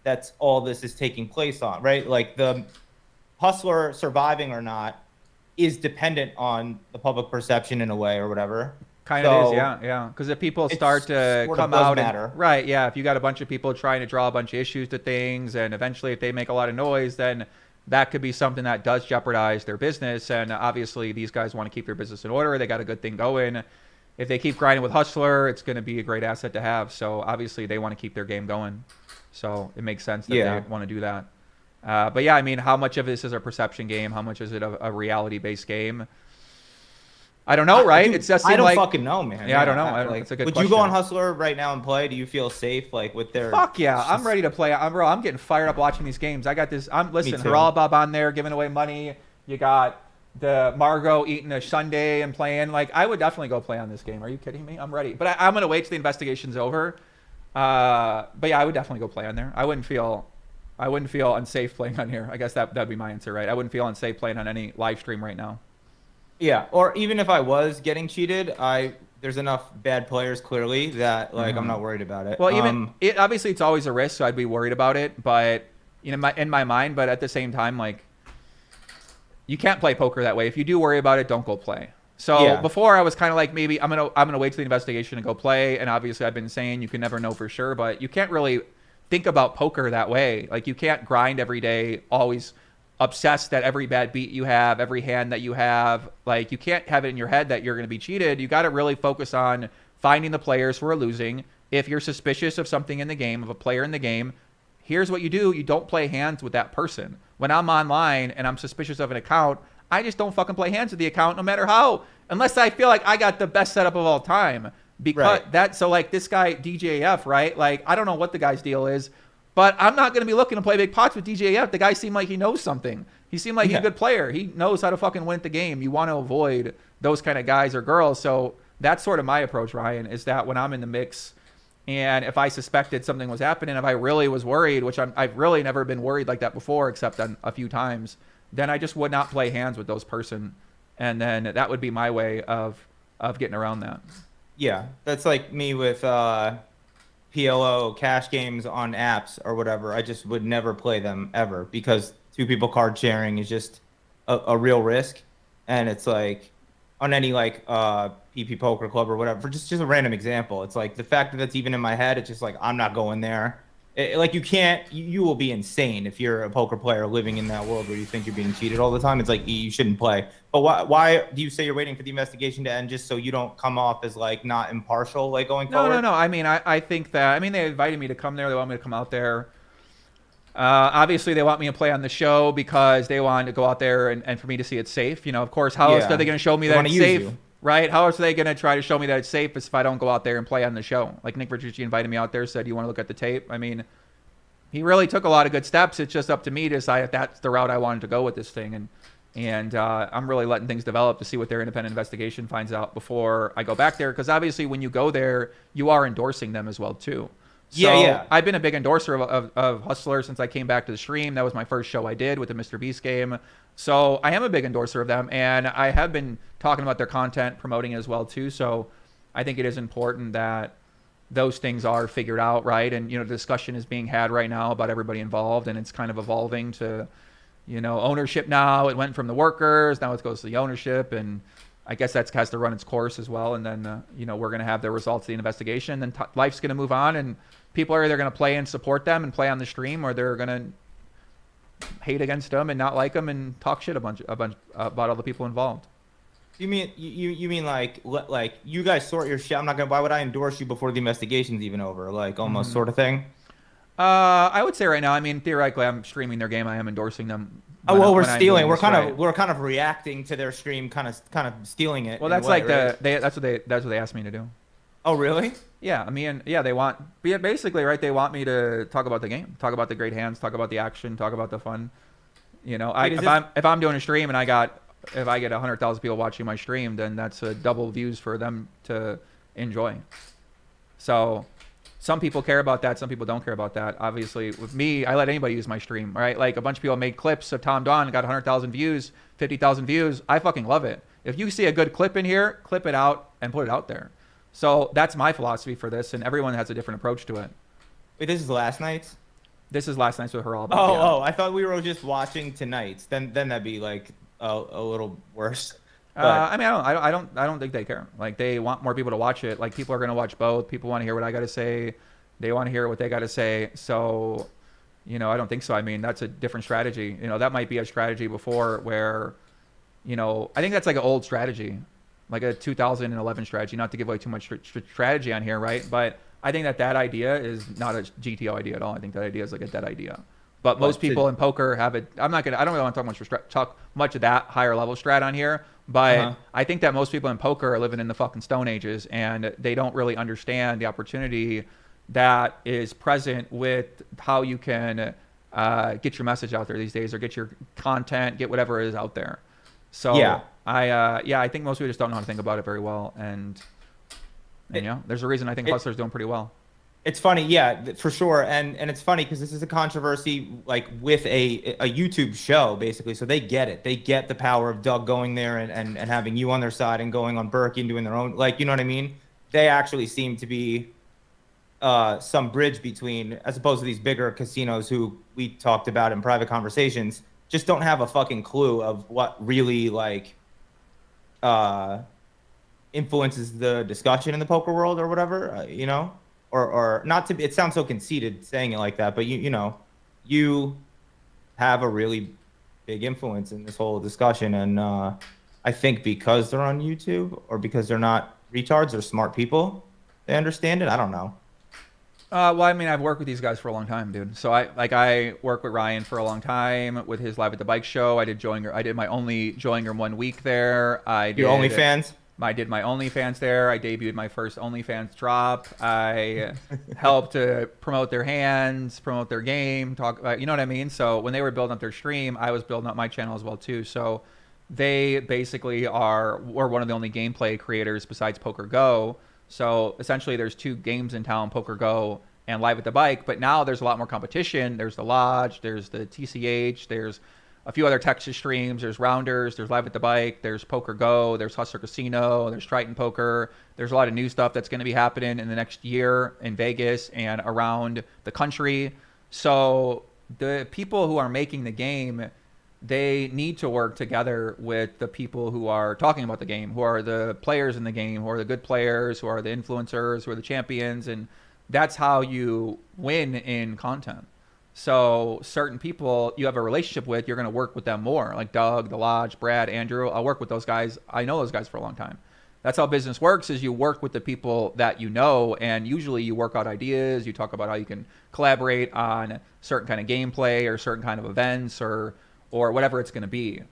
that's all this is taking place on, right? Like the hustler surviving or not is dependent on the public perception in a way or whatever. Kind of is, yeah. Because if people start to come out if you got a bunch of people trying to draw a bunch of issues to things, and eventually if they make a lot of noise, then that could be something that does jeopardize their business. And obviously these guys want to keep their business in order. They got a good thing going. If they keep grinding with Hustler, it's going to be a great asset to have. So obviously they want to keep their game going. So it makes sense that they want to do that. But yeah, I mean, how much of this is a perception game? How much is it a reality-based game? I don't know, right? It's just I don't like, fucking know, man. Yeah, I don't know. It's a good would question. you go on Hustler right now and play? Do you feel safe, like with their? Fuck yeah, I'm ready to play. I'm getting fired up watching these games. I got this. Listen, too. Haral Bob on there giving away money. You got the Margot eating a sundae and playing. Like, I would definitely go play on this game. Are you kidding me? I'm ready. But I'm gonna wait till the investigation's over. But yeah, I would definitely go play on there. I wouldn't feel unsafe playing on here. I guess that'd be my answer, right? I wouldn't feel unsafe playing on any live stream right now. Yeah, or even if I was getting cheated, there's enough bad players clearly that I'm not worried about it. Well, obviously it's always a risk, so I'd be worried about it. But in my mind, but at the same time, like, you can't play poker that way. If you do worry about it, don't go play. So before I was kind of like, maybe I'm gonna wait till the investigation and go play. And obviously I've been saying you can never know for sure, but you can't really think about poker that way. Like, you can't grind every day, always obsessed that every bad beat you have, every hand that you have. Like, you can't have it in your head that you're going to be cheated. You got to really focus on finding the players who are losing. If you're suspicious of something in the game, of a player in the game, here's what you do. You don't play hands with that person. When I'm online and I'm suspicious of an account, I just don't fucking play hands with the account, no matter how, unless I feel like I got the best setup of all time. Because so like this guy DJF, right? Like, I don't know what the guy's deal is, but I'm not going to be looking to play big pots with DJF. The guy seemed like he knows something. He seemed like he's a good player. He knows how to fucking win at the game. You want to avoid those kind of guys or girls. So that's sort of my approach, Ryan, is that when I'm in the mix and if I suspected something was happening, if I really was worried, which I've really never been worried like that before, except on a few times, then I just would not play hands with those person. And then that would be my way of getting around that. Yeah, that's like me with PLO cash games on apps or whatever. I just would never play them ever because two people card sharing is just a real risk. And it's like on any PP Poker Club or whatever, for just a random example, it's like the fact that that's even in my head, it's just like, I'm not going there. You will be insane if you're a poker player living in that world where you think you're being cheated all the time. It's like, you shouldn't play. But why do you say you're waiting for the investigation to end just so you don't come off as like not impartial, like going forward? No. I mean, I think that, they invited me to come there. They want me to come out there. Obviously they want me to play on the show because they want to go out there and for me to see it's safe. Of course, how else are they going to show me that it's safe? Right? How else are they going to try to show me that it's safe if I don't go out there and play on the show? Like Nick Vertucci invited me out there, said, you want to look at the tape? He really took a lot of good steps. It's just up to me to decide if that's the route I wanted to go with this thing. And I'm really letting things develop to see what their independent investigation finds out before I go back there. Because obviously when you go there, you are endorsing them as well too. So I've been a big endorser of Hustler since I came back to the stream. That was my first show I did with the Mr. Beast game. So I am a big endorser of them, and I have been talking about their content, promoting it as well too. So I think it is important that those things are figured out, right? And discussion is being had right now about everybody involved, and it's kind of evolving to ownership now. It went from the workers, now it goes to the ownership, and I guess that has to run its course as well. And then we're going to have the results of the investigation, and then life's going to move on, and people are either going to play and support them and play on the stream, or they're going to hate against them and not like them and talk shit a bunch about all the people involved. You mean like you guys sort your shit? I'm not gonna. Why would I endorse you before the investigation's even over? Like almost sort of thing. I would say right now. Theoretically, I'm streaming their game. I am endorsing them. We're stealing. We're kind of reacting to their stream, kind of stealing it. Well, that's way, right? That's what they asked me to do. Oh, really? Yeah, they want basically, right? They want me to talk about the game, talk about the great hands, talk about the action, talk about the fun. If I'm doing a stream and if I get 100,000 people watching my stream, then that's double views for them to enjoy. So some people care about that. Some people don't care about that. Obviously, with me, I let anybody use my stream, right? Like a bunch of people made clips of Tom Don and got 100,000 views, 50,000 views. I fucking love it. If you see a good clip in here, clip it out and put it out there. So that's my philosophy for this, and everyone has a different approach to it. Wait, this is last night's? This is last night's with Haral. I thought we were just watching tonight's. Then that'd be like a little worse. I don't think they care. Like, they want more people to watch it. Like, people are going to watch both. People want to hear what I got to say. They want to hear what they got to say. So, I don't think so. That's a different strategy. That might be a strategy before where, I think that's like an old strategy, like a 2011 strategy, not to give away too much strategy on here, right? But I think that idea is not a GTO idea at all. I think that idea is like a dead idea, But most people in poker have it. I don't really want to talk much of that higher level strat on here. But I think that most people in poker are living in the fucking Stone Ages, and they don't really understand the opportunity that is present with how you can get your message out there these days, or get your content, get whatever is out there. So I think most people just don't know how to think about it very well, and there's a reason I think Hustler's doing pretty well. It's funny, yeah, for sure, and it's funny because this is a controversy like with a YouTube show basically, so they get it. They get the power of Doug going there and having you on their side and going on Berkey and doing their own, like, you know what I mean? They actually seem to be some bridge between, as opposed to these bigger casinos who we talked about in private conversations, just don't have a fucking clue of what really like influences the discussion in the poker world or whatever, you know? Or not to, it sounds so conceited saying it like that, but you have a really big influence in this whole discussion. And I think because they're on YouTube or because they're not retards or smart people, they understand it. I don't know. Well, I mean, I've worked with these guys for a long time, dude. So I worked with Ryan for a long time with his Live at the Bike show. I did my only Joey-Ingram 1 week there. Your OnlyFans? I did my OnlyFans there. I debuted my first OnlyFans drop. I helped to promote their hands, promote their game, talk, you know what I mean? So when they were building up their stream, I was building up my channel as well too. So they basically were one of the only gameplay creators besides Poker Go. So essentially there's 2 games in town, Poker Go and Live at the Bike, but now there's a lot more competition. There's the Lodge, there's the TCH, there's a few other Texas streams, there's Rounders, there's Live at the Bike, there's Poker Go, there's Hustler Casino, there's Triton Poker. There's a lot of new stuff that's going to be happening in the next year in Vegas and around the country. So the people who are making the game, they need to work together with the people who are talking about the game, who are the players in the game, who are the good players, who are the influencers, who are the champions. And that's how you win in content. So certain people you have a relationship with, you're going to work with them more. Like Doug, The Lodge, Brad, Andrew. I'll work with those guys. I know those guys for a long time. That's how business works, is you work with the people that you know, and usually you work out ideas. You talk about how you can collaborate on certain kind of gameplay or certain kind of events or whatever it's going to be.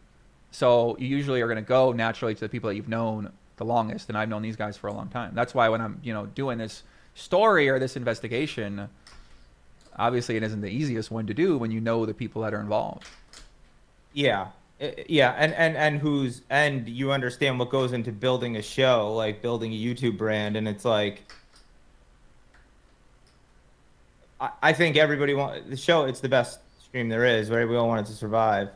So you usually are going to go naturally to the people that you've known the longest, and I've known these guys for a long time. That's why when I'm doing this story or this investigation, obviously it isn't the easiest one to do when you know the people that are involved. Yeah, and you understand what goes into building a show, like building a YouTube brand, and it's like, I think everybody the show. It's the best stream there is, right? We all want it to survive,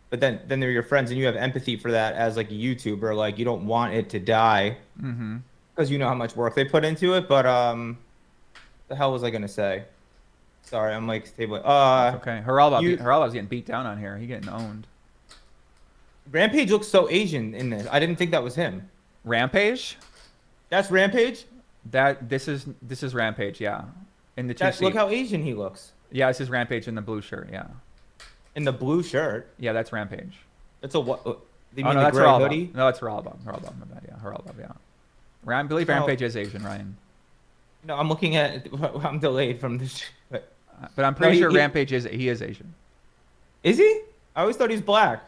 but then they're your friends, and you have empathy for that as like a YouTuber. Like you don't want it to die because you know how much work they put into it. But the hell was I gonna say? Sorry, I'm like stable. Okay, Haralab's getting beat down on here. He getting owned. Rampage looks so Asian in this. I didn't think that was him. Rampage? That's Rampage? This is Rampage, yeah. In the 2 seat. Look how Asian he looks. Yeah, this is Rampage in the blue shirt, yeah. In the blue shirt? Yeah, that's Rampage. That's a what? No, that's Haralab. No, it's Haralab. Haralab, my bad, yeah. Haralab, yeah. I believe Rampage is Asian, Ryan. No, I'm looking at. I'm delayed from this. But I'm pretty sure Rampage is Asian. Is he? I always thought he's black.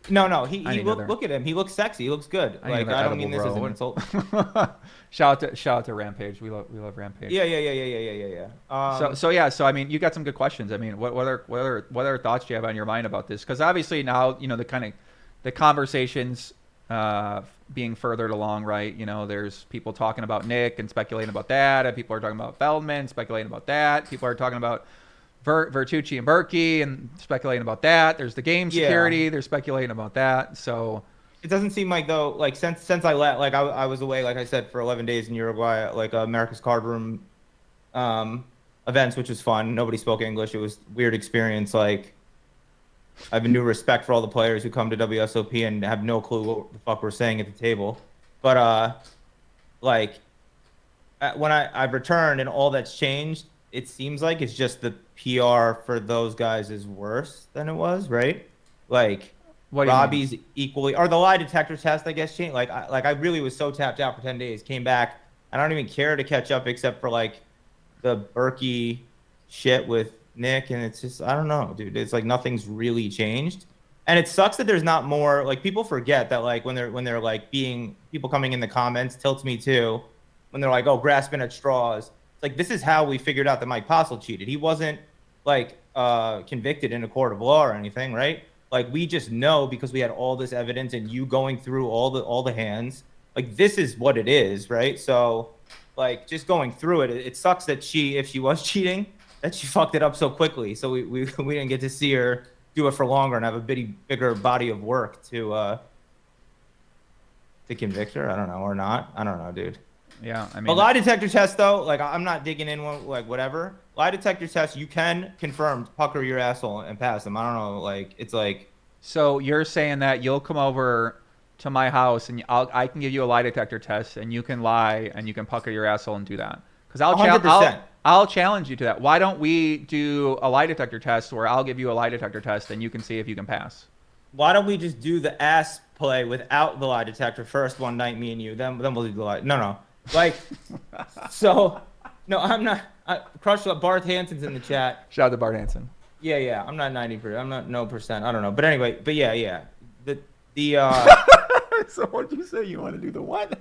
No. He look at him. He looks sexy. He looks good. Like I don't mean this as an insult. shout out to Rampage. We love Rampage. Yeah. So I mean, you got some good questions. I mean, what other thoughts do you have on your mind about this? Because obviously now the conversations being furthered along, right? There's people talking about Nick and speculating about that, and people are talking about Feldman, speculating about that. People are talking about Vertucci and Berkey and speculating about that. There's the game security. They're speculating about that. So it doesn't seem like though, like since I left, like I was away, like I said, for 11 days in Uruguay, like America's Card Room events, which was fun. Nobody spoke English. It was a weird experience. Like I have a new respect for all the players who come to WSOP and have no clue what the fuck we're saying at the table. But when I've returned and all that's changed, it seems like it's just the PR for those guys is worse than it was, right? Like Robbi's equally, or the lie detector test, I guess, changed. Like I really was so tapped out for 10 days, came back. I don't even care to catch up except for like the Berkey shit with Nick, and it's just, I don't know, dude. It's like nothing's really changed. And it sucks that there's not more, like, people forget that, like, when they're like being, people coming in the comments, tilts me too, when they're like, oh, grasping at straws. It's like, this is how we figured out that Mike Postle cheated. He wasn't, like, convicted in a court of law or anything, right? Like, we just know because we had all this evidence and you going through all the hands. Like, this is what it is, right? So, like, just going through it, it sucks that if she was cheating, that she fucked it up so quickly. So we didn't get to see her do it for longer and have a bigger body of work to convict her. I don't know, or not. I don't know, dude. Yeah, I mean, a lie detector test though, like, I'm not digging in one, like, whatever. Lie detector test, you can confirm, pucker your asshole and pass them. I don't know, like, it's like. So you're saying that you'll come over to my house and I can give you a lie detector test and you can lie and you can pucker your asshole and do that? Because I'll challenge you to that. Why don't we do a lie detector test where I'll give you a lie detector test and you can see if you can pass? Why don't we just do the ass play without the lie detector first one night, me and you, then we'll do the lie. No. Like, so, no, I'm not. Crush Barth Hansen's in the chat. Shout out to Bart Hansen. Yeah. I'm not 90%. I'm not no percent. I don't know. But anyway, but yeah. The So what did you say? You want to do the what?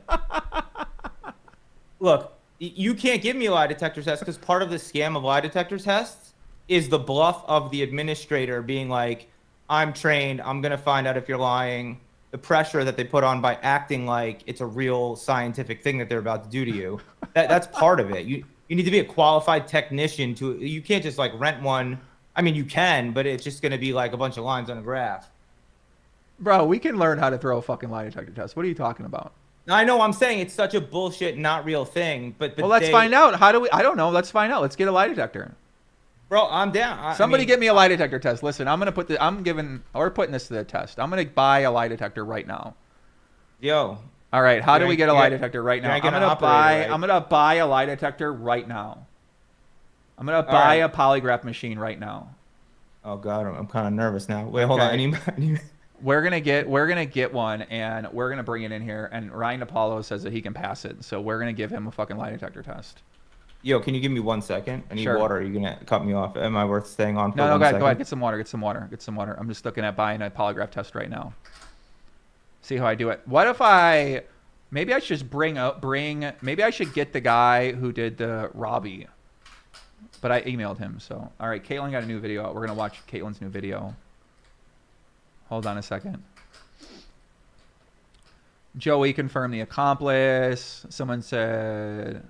Look, you can't give me a lie detector test because part of the scam of lie detector tests is the bluff of the administrator being like, I'm trained. I'm going to find out if you're lying. The pressure that they put on by acting like it's a real scientific thing that they're about to do to you. That's part of it. You need to be a qualified technician you can't just like rent one. I mean, you can, but it's just going to be like a bunch of lines on a graph. Bro, we can learn how to throw a fucking lie detector test. What are you talking about? I know, I'm saying it's such a bullshit, not real thing, but well, let's find out. How do we? I don't know. Let's find out. Let's get a lie detector. Bro, I'm down. Somebody get me a lie detector test. Listen, we're putting this to the test. I'm gonna buy a lie detector right now. Yo. All right. How do we get a lie detector right now? I'm gonna buy a lie detector right now. I'm gonna buy a polygraph machine right now. Oh God, I'm kind of nervous now. Wait, hold on. We're gonna get one, and we're gonna bring it in here. And Ryan DePaulo says that he can pass it, so we're gonna give him a fucking lie detector test. Yo, can you give me 1 second? I need Sure. water. Are you gonna cut me off? Am I worth staying on for No, one second? go ahead. Get some water. I'm just looking at buying a polygraph test right now. See how I do it. What if maybe I should just maybe I should get the guy who did the Robbi. But I emailed him, so. All right, Caitlin got a new video out. We're going to watch Caitlin's new video. Hold on a second. Joey confirmed the accomplice. Someone said...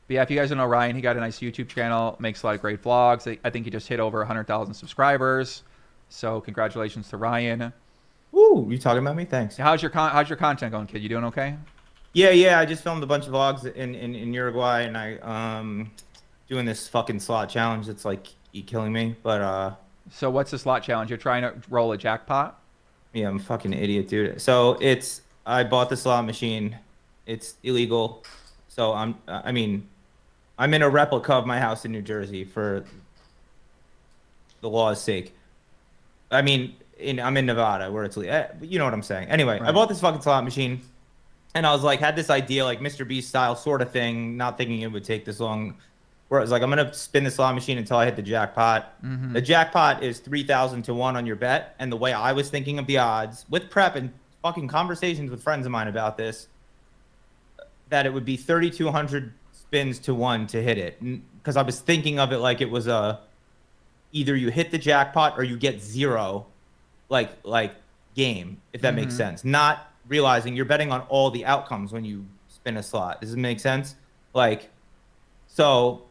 But yeah, if you guys don't know Ryan, he got a nice YouTube channel, makes a lot of great vlogs. I think he just hit over 100,000 subscribers. So congratulations to Ryan. Woo, you talking about me? Thanks. How's your content going, kid? You doing okay? Yeah. I just filmed a bunch of vlogs in Uruguay, and I doing this fucking slot challenge that's like killing me. But so what's the slot challenge? You're trying to roll a jackpot? Yeah, I'm a fucking idiot, dude. So I bought the slot machine. It's illegal. So I'm in a replica of my house in New Jersey for the law's sake. I'm in Nevada where it's legal. You know what I'm saying. Anyway, right. I bought this fucking slot machine, and I was like, had this idea like Mr. Beast style sort of thing, not thinking it would take this long. Where I was like, I'm gonna spin the slot machine until I hit the jackpot. Mm-hmm. The jackpot is 3,000 to 1 on your bet, and the way I was thinking of the odds with prep and fucking conversations with friends of mine about this, that it would be 3,200 spins to 1 to hit it, because I was thinking of it like it was either you hit the jackpot or you get zero, like game, if that makes sense. Not realizing you're betting on all the outcomes when you spin a slot. Does it make sense? So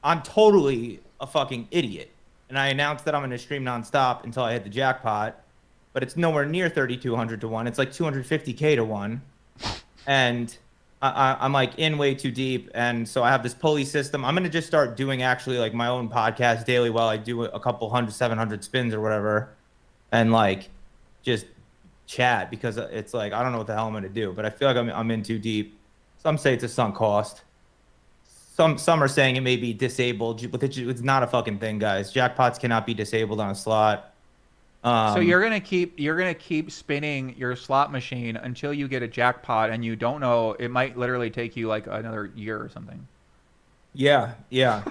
I'm totally a fucking idiot, and I announced that I'm going to stream nonstop until I hit the jackpot, but it's nowhere near 3,200 to 1. It's like 250K to 1, and I'm like in way too deep, and so I have this pulley system. I'm gonna just start doing actually like my own podcast daily while I do a couple 700 spins or whatever, and like just chat, because it's like I don't know what the hell I'm gonna do, but I feel like I'm in too deep. Some say it's a sunk cost. Some are saying it may be disabled, but it's not a fucking thing, guys. Jackpots cannot be disabled on a slot. So you're gonna keep spinning your slot machine until you get a jackpot, and you don't know, it might literally take you like another year or something. Yeah, yeah.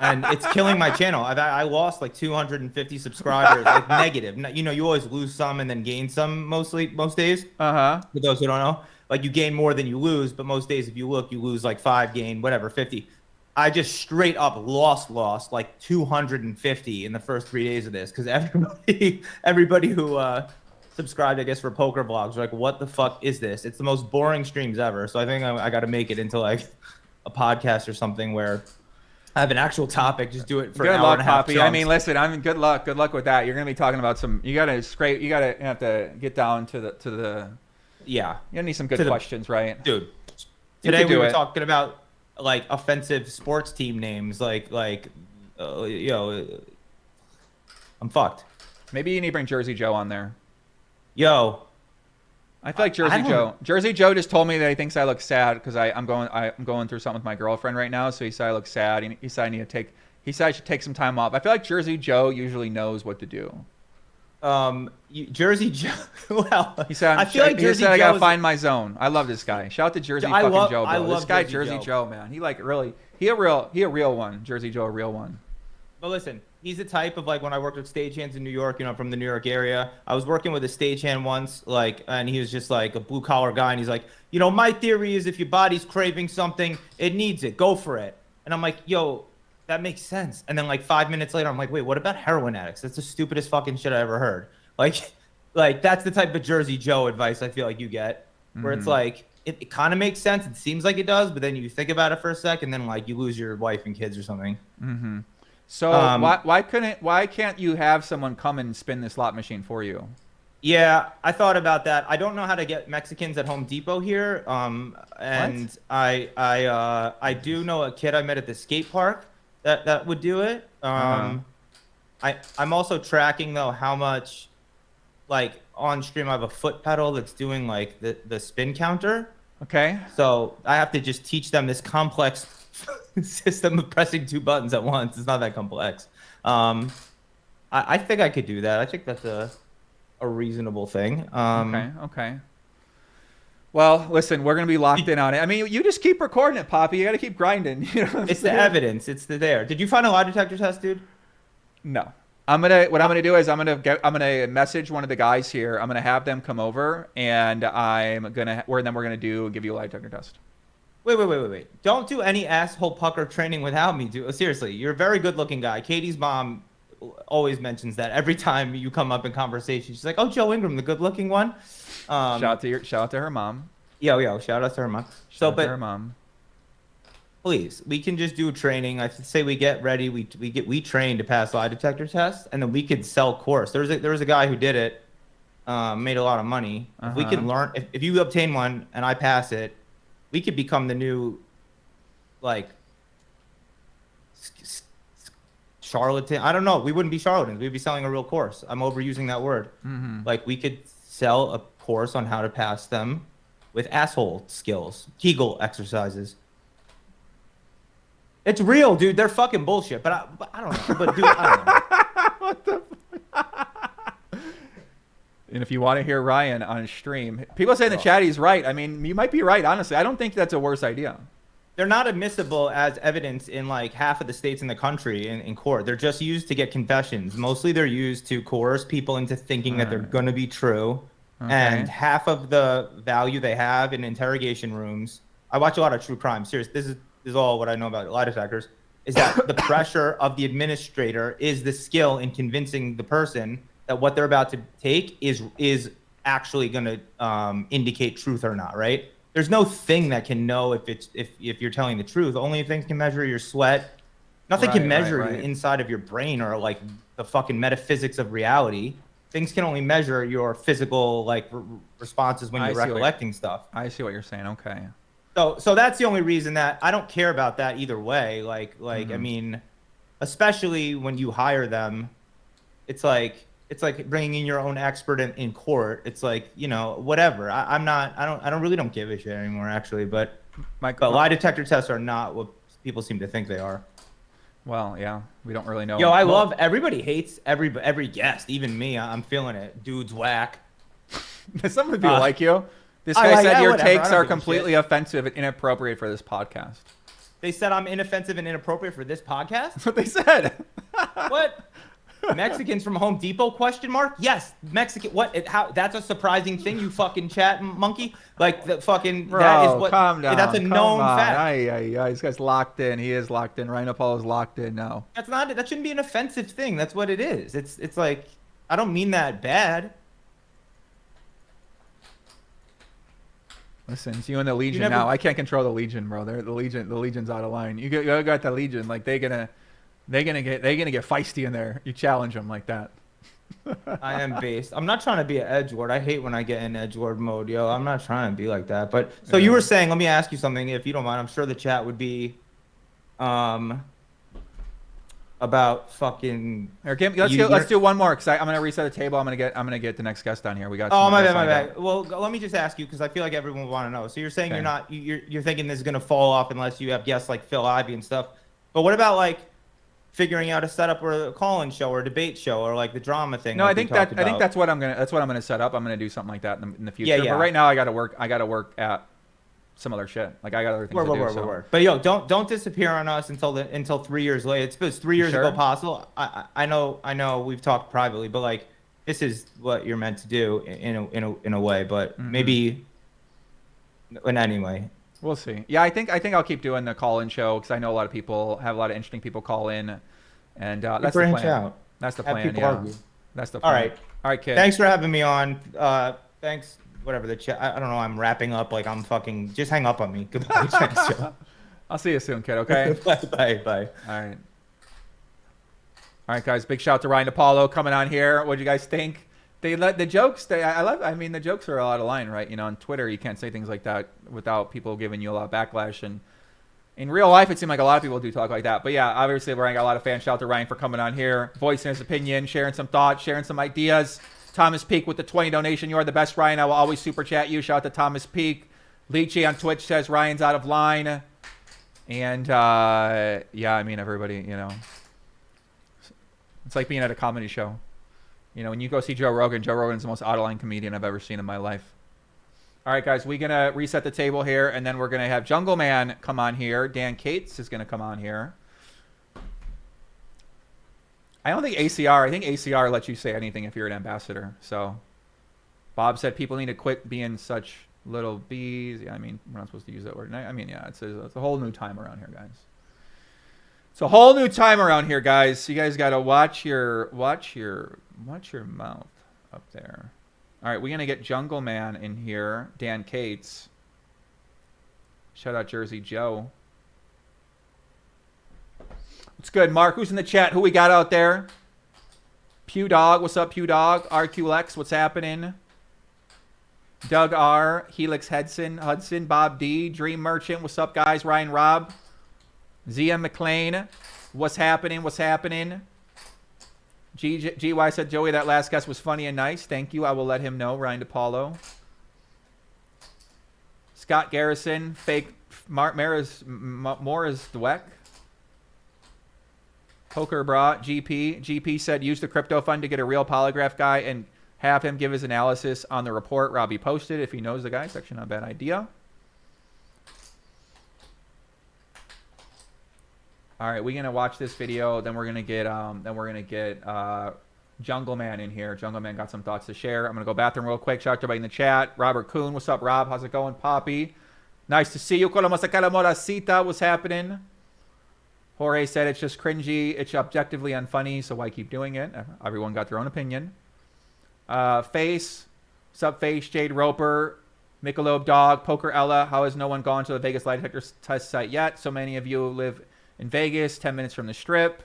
And it's killing my channel. I lost like 250 subscribers, like negative. You know, you always lose some and then gain some most days. Uh-huh. For those who don't know, like you gain more than you lose, but most days if you look, you lose like 5, gain whatever, 50. I just straight up lost like 250 in the first 3 days of this because everybody who subscribed, I guess, for poker vlogs were like, what the fuck is this? It's the most boring streams ever. So I think I got to make it into like a podcast or something where I have an actual topic. Just do it for an hour and a half. Poppy. I mean, listen. I mean, good luck. Good luck with that. You're gonna be talking about some. You gotta have to get down to the. Yeah. You need some good questions, right, dude? Today we were talking about like offensive sports team names, like you know, I'm fucked. Maybe you need to bring Jersey Joe on there. Yo. I feel like Jersey Joe just told me that he thinks I look sad because I'm going through something with my girlfriend right now. So he said I look sad. He said I should take some time off. I feel like Jersey Joe usually knows what to do. Jersey Joe. Well, he said I gotta find my zone. I love this guy. Shout out to Jersey Joe, bro. This guy Jersey Joe, man. He like really he a real one. Jersey Joe, a real one. But listen, he's the type of like when I worked with stagehands in New York, you know, from the New York area. I was working with a stagehand once, like, and he was just like a blue collar guy, and he's like, you know, my theory is if your body's craving something, it needs it. Go for it. And I'm like, yo, that makes sense. And then like 5 minutes later, I'm like, wait, what about heroin addicts? That's the stupidest fucking shit I ever heard. Like that's the type of Jersey Joe advice I feel like you get, where it's like it kind of makes sense. It seems like it does, but then you think about it for a sec, and then like you lose your wife and kids or something. Mm-hmm. So why can't you have someone come and spin this slot machine for you? Yeah, I thought about that. I don't know how to get Mexicans at Home Depot here. And what? I do know a kid I met at the skate park that would do it. I'm also tracking though how much, like on stream, I have a foot pedal that's doing like the spin counter. Okay. So I have to just teach them this complex system of pressing 2 buttons at once. It's not that complex. I think I could do that. I think that's a reasonable thing. Okay. Well, listen, we're gonna be locked in on it. I mean, you just keep recording it, Poppy. You got to keep grinding. You know it's the evidence. It's there. Did you find a lie detector test, dude? No. I'm gonna message one of the guys here. I'm gonna have them come over, and we're gonna give you a lie detector test. Wait. Don't do any asshole pucker training without me, dude. Seriously, you're a very good-looking guy. Katie's mom always mentions that every time you come up in conversation. She's like, "Oh, Joe Ingram, the good-looking one." Shout out to her mom. Yo, shout out to her mom. Shout out to her mom. Please, we can just do training. I say we get ready. We train to pass lie detector tests, and then we could sell course. There was a guy who did it, made a lot of money. If we can learn, if you obtain one and I pass it, we could become the new, like, charlatan. I don't know. We wouldn't be charlatans. We'd be selling a real course. I'm overusing that word. Mm-hmm. Like, we could sell a course on how to pass them with asshole skills, Kegel exercises. It's real, dude. They're fucking bullshit. But I don't know. But dude, I don't know. What the And if you want to hear Ryan on stream, people say in the chat he's right. I mean, you might be right, honestly. I don't think that's a worse idea. They're not admissible as evidence in like half of the states in the country in court. They're just used to get confessions. Mostly they're used to coerce people into thinking that they're going to be true. Okay. And half of the value they have in interrogation rooms. I watch a lot of true crime. Serious. This is all what I know about lie detectors. Is that the pressure of the administrator is the skill in convincing the person that what they're about to take is actually going to indicate truth or not, right? There's no thing that can know if you're telling the truth. Only things can measure your sweat. Nothing can measure the inside of your brain or like the fucking metaphysics of reality. Things can only measure your physical like responses when you're recollecting stuff. I see what you're saying. Okay. So that's the only reason that I don't care about that either way. Like I mean, especially when you hire them, it's like bringing in your own expert in court. It's like, you know, whatever. I don't give a shit anymore actually. But lie detector tests are not what people seem to think they are. Well, yeah, we don't really know. Yo, love everybody hates every guest, even me. I'm feeling it. Dude's whack. Some people like you. This guy said your takes are completely offensive and inappropriate for this podcast. They said I'm inoffensive and inappropriate for this podcast? That's what they said. What? Mexicans from Home Depot? Question mark? Yes, Mexican. What? How? That's a surprising thing, you fucking chat monkey. Like the fucking. Bro, that is what. calm down. That's a Come known on. fact. This guy's locked in. He is locked in. Ryan Paul is locked in now. That's not. That shouldn't be an offensive thing. That's what it is. It's like I don't mean that bad. Listen, it's you and the Legion now. I can't control the Legion, bro. The Legion's out of line. You got the Legion. Like they're gonna get feisty in there. You challenge them like that. I am based. I'm not trying to be an edgelord. I hate when I get in edgelord mode, yo. I'm not trying to be like that. But so you were saying, let me ask you something, if you don't mind. I'm sure the chat would be, about fucking. Let's do one more because I'm gonna reset the table. I'm gonna get the next guest on here. We got. Oh, my bad. Well, let me just ask you because I feel like everyone will want to know. So you're saying you're thinking this is gonna fall off unless you have guests like Phil Ivey and stuff. But what about like figuring out a setup or a call-in show or a debate show or like the drama thing? No, I think that's what I'm gonna set up. I'm gonna do something like that in the future. Yeah. But right now I gotta work at some other shit. Like I got other things to do. But yo, don't disappear on us until 3 years later. It's 3 years ago possible. I know we've talked privately, but like this is what you're meant to do in a way. But maybe. And anyway. We'll see. Yeah, I think I'll keep doing the call-in show because I know a lot of people have a lot of interesting people call in, and that's the plan. Out. That's the Have plan. people Yeah, argue. that's the plan. All right, kid. Thanks for having me on. Thanks. Whatever the chat. I don't know. I'm wrapping up like I'm fucking. Just hang up on me. Goodbye. I'll see you soon, kid. Okay. Bye. All right, guys. Big shout out to Ryan DePaulo coming on here. What do you guys think? They let the jokes. I mean, the jokes are out of line, right? You know, on Twitter, you can't say things like that without people giving you a lot of backlash. And in real life, it seemed like a lot of people do talk like that. But yeah, obviously, Ryan got a lot of fans. Shout out to Ryan for coming on here, voicing his opinion, sharing some thoughts, sharing some ideas. Thomas Peak with the 20 donation. You are the best, Ryan. I will always super chat you. Shout out to Thomas Peak. Leachy on Twitch says Ryan's out of line. And yeah, I mean, everybody, you know, it's like being at a comedy show. You know, when you go see Joe Rogan's the most out-of-line comedian I've ever seen in my life. All right, guys, we're going to reset the table here, and then we're going to have Jungleman come on here. Dan Cates is going to come on here. I don't think ACR, I think ACR lets you say anything if you're an ambassador. So Bob said people need to quit being such little bees. Yeah, I mean, we're not supposed to use that word. I mean, yeah, it's a whole new time around here, guys. It's a whole new time around here, guys. You guys got to watch your mouth up there. All right, we're going to get Jungleman in here. Dan Cates. Shout out Jersey Joe. What's good, Mark? Who's in the chat? Who we got out there? Pew Dog. What's up, Pew Dog? RQLX. What's happening? Doug R. Helix Hudson. Bob D. Dream Merchant. What's up, guys? Ryan Robb. Zia McLean. What's happening? GY said, Joey, that last guest was funny and nice. Thank you. I will let him know. Ryan DePaulo. Scott Garrison. Fake Morris Dweck. Poker Bra. GP said, use the crypto fund to get a real polygraph guy and have him give his analysis on the report Robbi posted. If he knows the guy, section, not a bad idea. All right, we're gonna watch this video. Then we're gonna get Jungleman in here. Jungleman got some thoughts to share. I'm gonna go bathroom real quick. Shout out to everybody in the chat. Robert Kuhn, what's up, Rob? How's it going, Poppy? Nice to see you. What's happening? Jorge said it's just cringy. It's objectively unfunny, so why keep doing it? Everyone got their own opinion. Face, what's up, Face? Jade Roper, Michelob Dog, Poker Ella. How has no one gone to the Vegas lie detector test site yet? So many of you live in Vegas, 10 minutes from the Strip.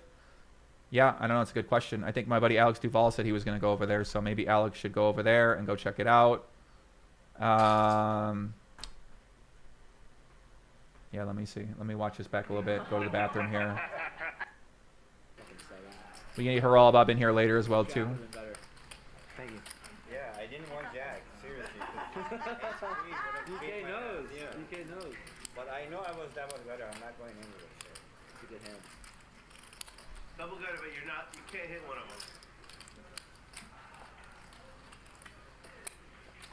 Yeah, I don't know. It's a good question. I think my buddy Alex Duval said he was going to go over there, so maybe Alex should go over there and go check it out. Yeah, let me see. Let me watch this back a little bit. Go to the bathroom here. We need Haral Bob in here later as well, too. Thank you. Yeah, I didn't want Jack. Seriously. DK knows. Yeah. DK knows. But I know that was better. I'm not going anywhere. So. Look at him. Double gutter, but you can't hit one of them.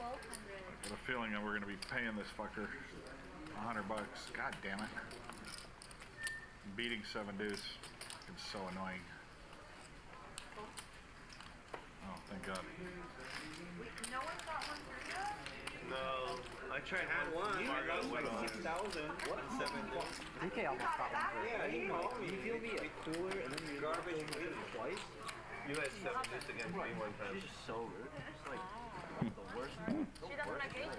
1,200. I got a feeling that we're going to be paying this fucker $100. God damn it. Beating 7 deuce. It's so annoying. Oh, thank God. No one got one through yet? No, I tried one. I got like 6,000. What? 7 deuce. DK almost got one through. Yeah, he called me. You feel me a cooler and then you garbage twice? You had 7 deuce against me one time. It's just so rude. It's like the worst. She doesn't like it.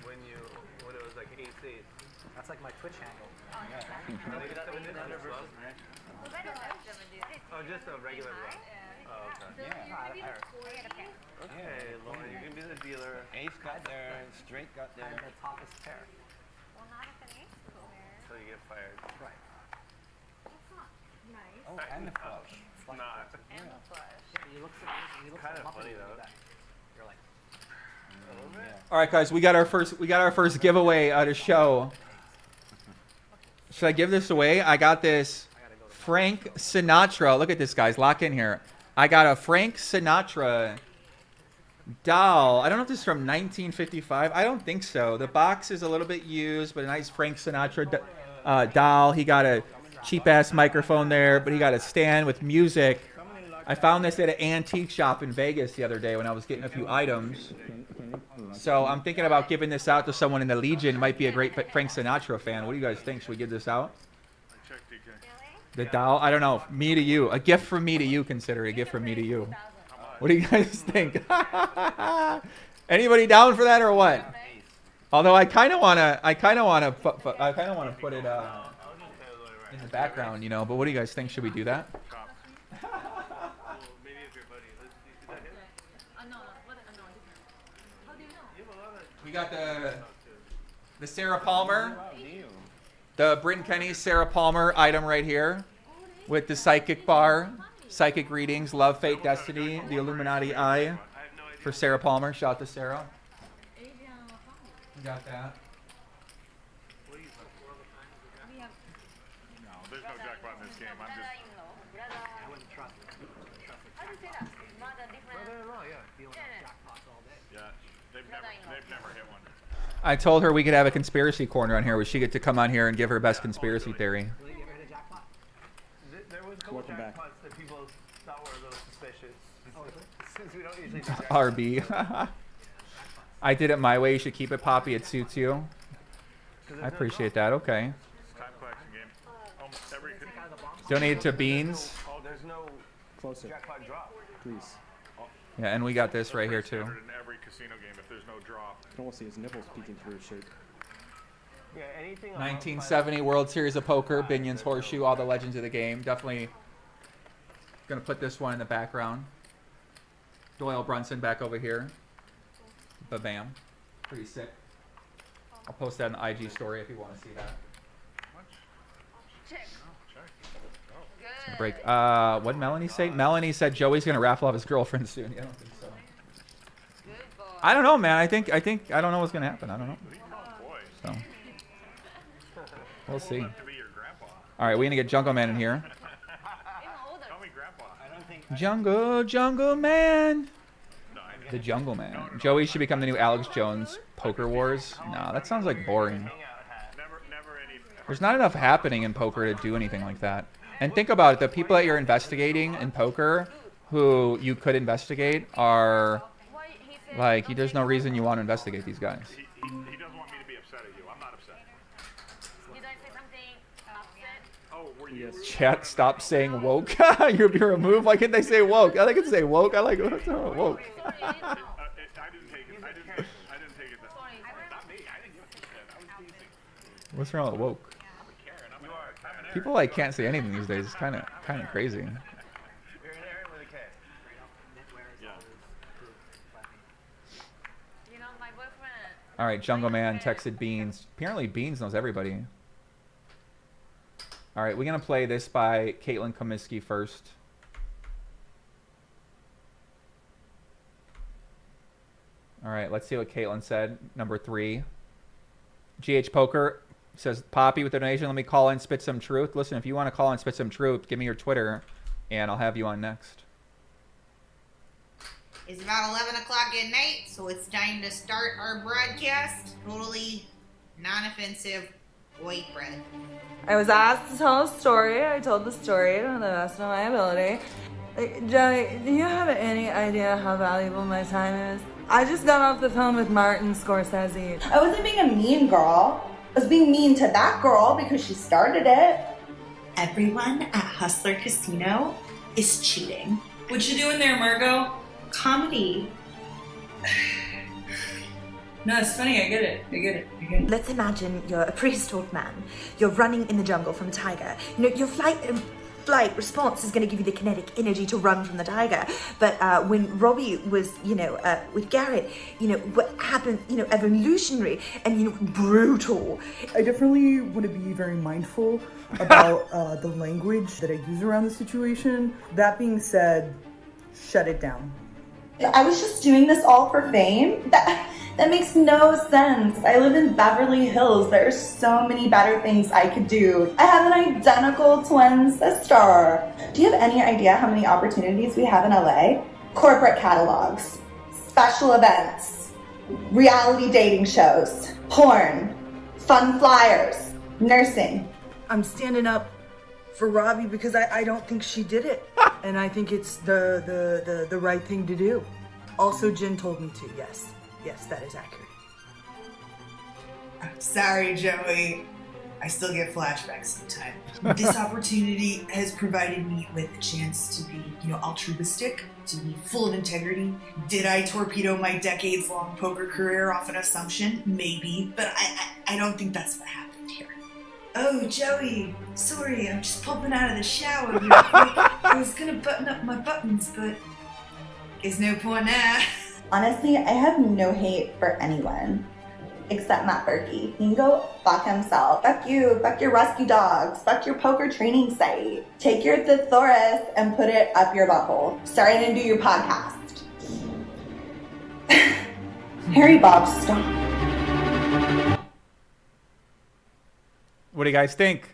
When it was like 8-8. That's like my Twitch handle. Oh, just a regular one. Oh, okay. Okay, Lauren, you can be the dealer. Ace got there, straight got there. And the top is pair. Well, not if an ace is there. So you get fired. Right. That's not nice. Oh, and the flush. Not. And the flush. You look Kind of funny though. You're like, All right, guys, we got our first giveaway to show. Should I give this away? I got this Frank Sinatra. Look at this, guys. Lock in here. I got a Frank Sinatra doll. I don't know if this is from 1955. I don't think so. The box is a little bit used, but a nice Frank Sinatra doll. He got a cheap-ass microphone there, but he got a stand with music. I found this at an antique shop in Vegas the other day when I was getting a few items. So I'm thinking about giving this out to someone in the Legion. Might be a great Frank Sinatra fan. What do you guys think? Should we give this out? The doll? I don't know. Me to you. A gift from me to you. Consider it a gift from me to you. What do you guys think? Anybody down for that or what? Although I kind of wanna put it in the background, you know. But what do you guys think? Should we do that? We got the Sarah Palmer, the Bryn Kenny Sarah Palmer item right here with the psychic bar, psychic readings, love, fate, destiny, the Illuminati eye for Sarah Palmer. Shout out to Sarah. We got that. No, there's no jackpot in this game. I'm just. I wouldn't trust it. Brother-in-law, yeah. Dealing with jackpots all day. Yeah, they've never hit one. I told her we could have a conspiracy corner on here where she get to come on here and give her best conspiracy theory. Will you get rid of jackpot? There was a couple Welcome back. jackpots that people thought were a little suspicious. Since we don't usually do jackpots. RB. I did it my way. You should keep it, Poppy. It suits you. I appreciate that. Okay. Time collection game. Almost every. Donate to Beans. There's no Closer. jackpot drop. Please. Yeah, and we got this right here too. In every casino game, if there's no drop. I don't want to see his nipples peeking through his shirt. Yeah, anything. 1970 World Series of Poker, Binion's Horseshoe, all the legends of the game. Definitely gonna put this one in the background. Doyle Brunson back over here. Ba-bam. Pretty sick. I'll post that in the IG story if you want to see that. Check. Good. Break. What did Melanie say? Melanie said Joey's gonna raffle off his girlfriend soon. Yeah, I don't think so. Good boy. I don't know, man. I think I don't know what's gonna happen. I don't know. So we'll see. All right, we're gonna get Jungleman in here. Jungle Man. The Jungleman. Joey should become the new Alex Jones. Poker Wars. No, that sounds like boring. There's not enough happening in poker to do anything like that. And think about it, the people that you're investigating in poker who you could investigate are like, there's no reason you want to investigate these guys. He doesn't want me to be upset at you. I'm not upset. Did I say something upset? Oh, were you? Chat, stop saying woke. You'll be removed. Why can't they say woke? I like it to say woke. I like it. What's wrong with woke? I didn't take it. I didn't take it. Not me. I didn't give it to you. I was teasing. What's wrong with woke? People like can't say anything these days. It's kind of crazy. You're an Aaron with a K. You know, my boyfriend. All right, Jungleman texted Beans. Apparently Beans knows everybody. All right, we're gonna play this by Caitlin Comeskey first. All right, let's see what Caitlin said. Number 3. GH Poker says, Poppy with a donation, let me call in, spit some truth. Listen, if you want to call in, spit some truth, give me your Twitter, and I'll have you on next. It's about 11 o'clock at night, so it's time to start our broadcast. Totally non-offensive white bread. I was asked to tell a story. I told the story to the best of my ability. Joey, do you have any idea how valuable my time is? I just got off the phone with Martin Scorsese. I wasn't being a mean girl. I was being mean to that girl because she started it. Everyone at Hustler Casino is cheating. What you doing there, Margot? Comedy. No, it's funny. I get it. Let's imagine you're a prehistoric man. You're running in the jungle from a tiger. You know, your flight response is going to give you the kinetic energy to run from the tiger. But when Robbi was, with Garrett, what happened, evolutionary and, brutal. I definitely want to be very mindful about the language that I use around the situation. That being said, shut it down. I was just doing this all for fame? That makes no sense. I live in Beverly Hills. There are so many better things I could do. I have an identical twin sister. Do you have any idea how many opportunities we have in LA? Corporate catalogs, special events, reality dating shows, porn, fun flyers, nursing. I'm standing up for Robbi because I don't think she did it. And I think it's the right thing to do. Also, Jen told me to, yes. Yes, that is accurate. Sorry, Joey. I still get flashbacks sometimes. This opportunity has provided me with a chance to be, altruistic, to be full of integrity. Did I torpedo my decades-long poker career off an assumption? Maybe, but I don't think that's what happened here. Oh, Joey, sorry, I'm just popping out of the shower real quick. I was gonna button up my buttons, but there's no point now. Honestly, I have no hate for anyone except Matt Berkey. He can go fuck himself. Fuck you, fuck your rescue dogs, fuck your poker training site. Take your thesaurus and put it up your butthole. Sorry I didn't do your podcast. Harry Bob, stop. What do you guys think?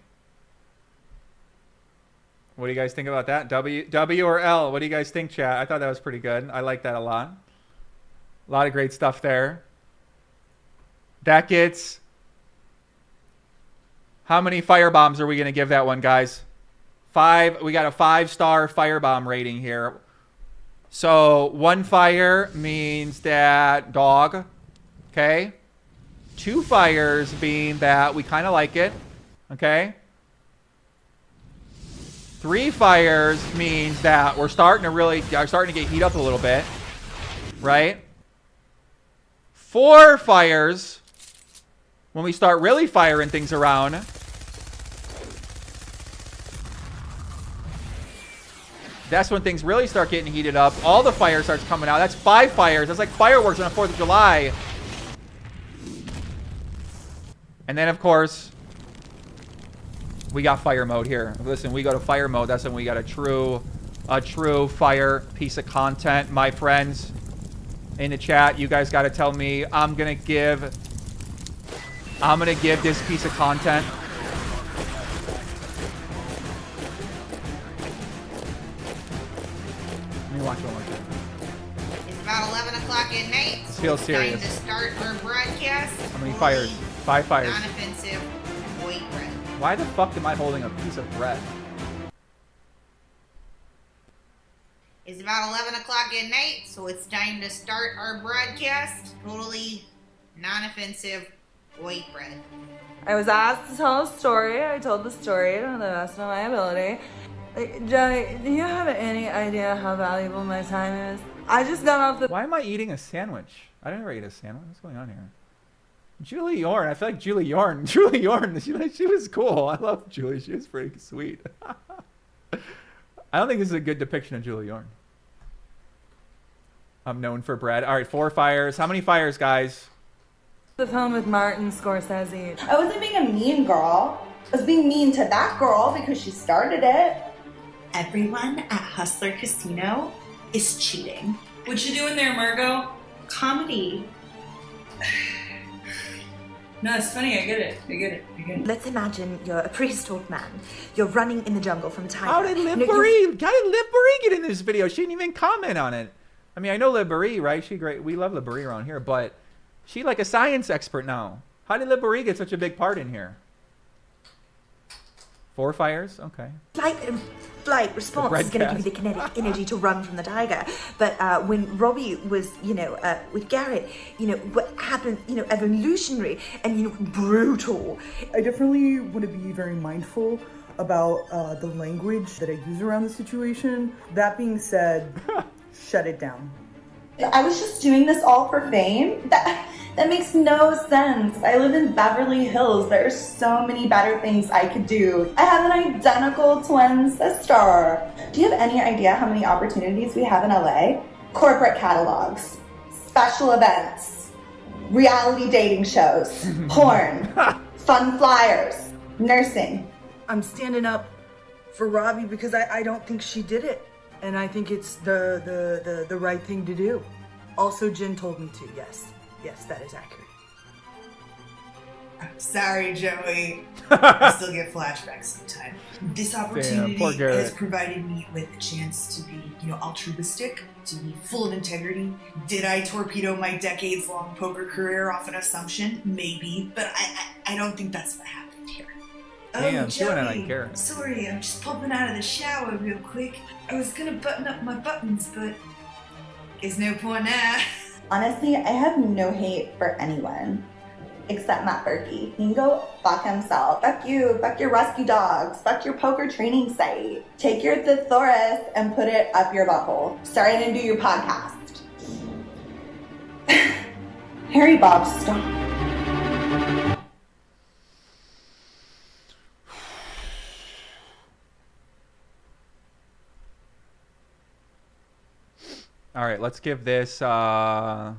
What do you guys think about that? W or L? What do you guys think, chat? I thought that was pretty good. I like that a lot. A lot of great stuff there. That gets... How many firebombs are we going to give that one, guys? 5. We got a 5-star firebomb rating here. So 1 fire means that dog. Okay. 2 fires being that we kind of like it. Okay. 3 fires means that we're starting to get heat up a little bit. Right? 4 fires when we start really firing things around. That's when things really start getting heated up. All the fire starts coming out. That's 5 fires. That's like fireworks on the 4th of July. And then, of course, we got fire mode here. Listen, we go to fire mode. That's when we got a true fire piece of content, my friends. In the chat, you guys got to tell me. I'm gonna give this piece of content. Let me watch one more time. It's about 11 o'clock at night. This feels serious. Time to start our broadcast. How many fires? 5 fires. Non-offensive white bread. Why the fuck am I holding a piece of bread? It's about 11 o'clock at night, so it's time to start our broadcast. Totally non-offensive white bread. I was asked to tell a story. I told the story to the best of my ability. Joey, do you have any idea how valuable my time is? I just got off the... Why am I eating a sandwich? I didn't ever eat a sandwich. What's going on here? Julie Yorn. I feel like Julie Yorn. Julie Yorn. She was cool. I love Julie. She was pretty sweet. I don't think this is a good depiction of Julie Yorn. I'm known for bread. All right, 4 fires. How many fires, guys? The phone with Martin Scorsese. I wasn't being a mean girl. I was being mean to that girl because she started it. Everyone at Hustler Casino is cheating. What you doing there, Margot? Comedy. No, it's funny. I get it. Let's imagine you're a prehistoric man. You're running in the jungle from a tiger. How did Liv Marie? How did Liv Marie get in this video? She didn't even comment on it. I mean, I know Liv Marie, right? She great. We love Liv Marie around here, but she like a science expert now. How did Liv Marie get such a big part in here? 4 fires? Okay. Flight response is going to give you the kinetic energy to run from the tiger. But when Robbi was, with Garrett, what happened, evolutionary and, brutal. I definitely want to be very mindful about the language that I use around the situation. That being said, shut it down. I was just doing this all for fame? That makes no sense. I live in Beverly Hills. There's so many better things I could do. I have an identical twin sister. Do you have any idea how many opportunities we have in LA? Corporate catalogs, special events, reality dating shows, porn, fun flyers, nursing. I'm standing up for Robbi because I don't think she did it. And I think it's the right thing to do. Also, Jen told me to, yes. Yes, that is accurate. Sorry, Joey. I still get flashbacks sometimes. This opportunity poor Garrett. has provided me with a chance to be, altruistic, to be full of integrity. Did I torpedo my decades-long poker career off an assumption? Maybe, but I don't think that's what happened here. Damn, oh, she went out Joey, like Garrett. sorry, I'm just popping out of the shower real quick. I was gonna button up my buttons, but there's no point now. Honestly, I have no hate for anyone except Matt Berkey. He can go fuck himself. Fuck you, fuck your rescue dogs, fuck your poker training site. Take your thesaurus and put it up your butthole. Sorry I didn't do your podcast. Harry Bob, stop. All right, let's give this, I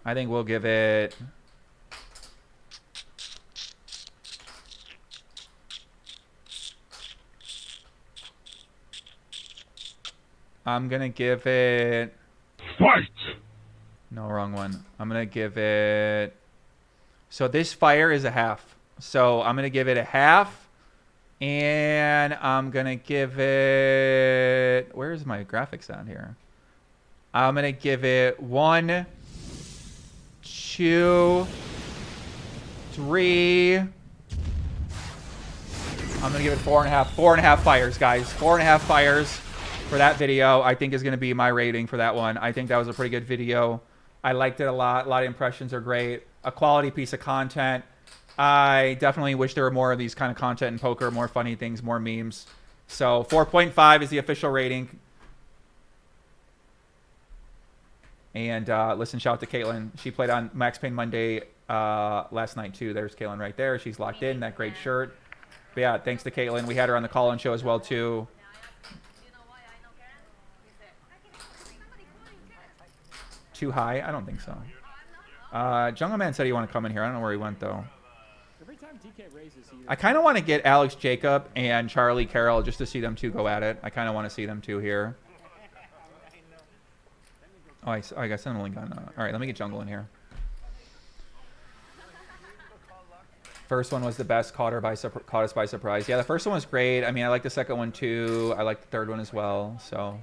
think we'll give it, I'm going to give it, fight! No, wrong one. I'm going to give it, so this fire is a half. So I'm going to give it a half. And I'm going to give it... Where's my graphics on here? I'm going to give it 1, 2, 3. I'm going to give it 4.5. 4.5 fires, guys. 4.5 fires for that video. I think is going to be my rating for that one. I think that was a pretty good video. I liked it a lot. A lot of impressions are great. A quality piece of content. I definitely wish there were more of these kind of content in poker, more funny things, more memes. So 4.5 is the official rating. And listen, shout out to Caitlin. She played on Max Payne Monday last night too. There's Caitlin right there. She's locked in. That great shirt. But yeah, thanks to Caitlin. We had her on the call-in show as well too. Too high? I don't think so. Jungleman said he wanted to come in here. I don't know where he went though. Every time DK raises, I kind of want to get Alex Jacob and Charlie Carroll just to see them two go at it. I kind of want to see them two here. Oh, I guess I'm only gonna. All right, let me get Jungle in here. First one was the best. Caught us by surprise. Yeah, the first one was great. I mean, I like the second one too. I like the third one as well. So.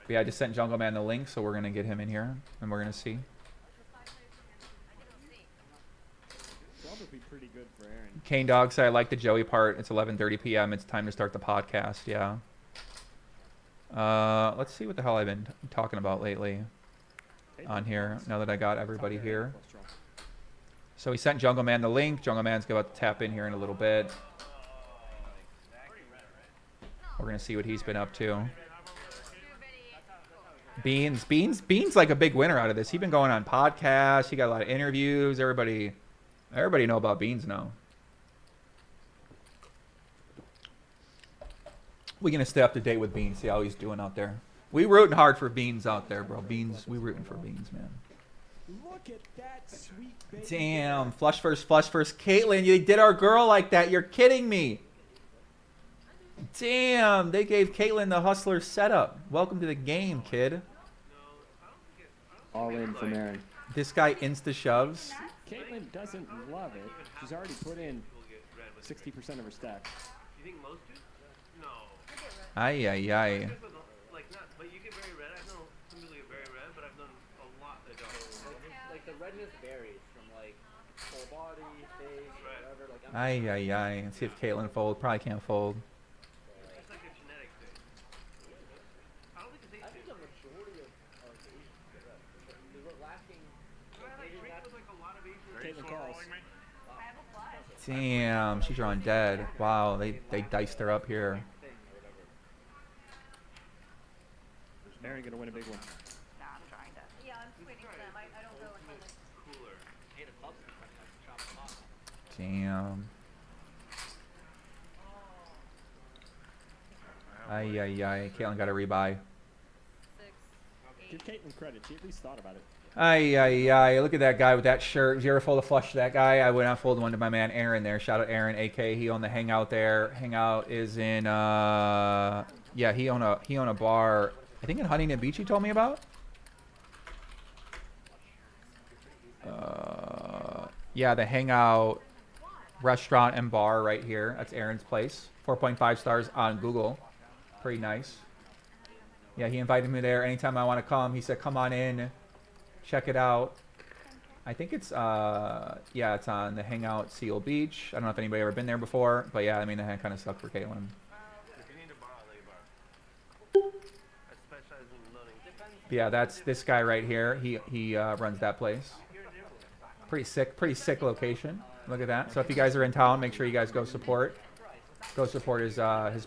But yeah, I just sent Jungleman the link, so we're gonna get him in here, and we're gonna see. Probably pretty good for Aaron. Kane Dog said, I like the Joey part. It's 11:30 p.m. It's time to start the podcast. Yeah. Let's see what the hell I've been talking about lately on here, now that I got everybody here. So he sent Jungleman the link. Jungleman's about to tap in here in a little bit. We're going to see what he's been up to. Beans like a big winner out of this. He's been going on podcasts. He got a lot of interviews. Everybody know about Beans now. We're going to stay up to date with Beans, see how he's doing out there. We rooting hard for Beans out there, bro. Beans, we rooting for Beans, man. Look at that sweet baby. Damn, flush first. Caitlin, you did our girl like that. You're kidding me. Damn, they gave Caitlin the hustler setup. Welcome to the game, kid. All in from Aaron. This guy insta shoves. Caitlin doesn't love it. She's already put in 60% of her stack. You think most do? No. Ay. Like not, but you get very red. I know some people get very red, but I've done a lot that don't. Like the redness varies. Ay. Let's see if Caitlyn fold. Probably can't fold. It's like a genetic thing. I don't think it's I think the majority of Asians we're lacking. like a lot of Asians. Caitlyn calls. Damn, she's drawing dead. Wow, they diced her up here. Aaron gonna win a big one. Nah, I'm trying to. Yeah, I'm just waiting for them. I don't go until the Cooler. Hey, the pub's chop them off. Damn. Ay. Caitlyn got a rebuy. Give Caitlyn credit. She at least thought about it. Ay. Look at that guy with that shirt. Did you ever fold a flush to that guy? I would not fold one to my man Aaron there. Shout out Aaron, AK. He owned the Hangout there. Hangout is in yeah, he owned a bar, I think in Huntington Beach he told me about. Yeah, the Hangout restaurant and bar right here. That's Aaron's place. 4.5 stars on Google. Pretty nice. Yeah, he invited me there anytime I want to come. He said, come on in, check it out. I think it's, yeah, it's on the Hangout Seal Beach. I don't know if anybody ever been there before, but yeah, I mean, that kind of sucked for Caitlyn. If you need a bar, I'll lay a bar. I specialize in loading. But yeah, that's this guy right here. He runs that place. Pretty sick location. Look at that. So if you guys are in town, make sure you guys go support. Go support his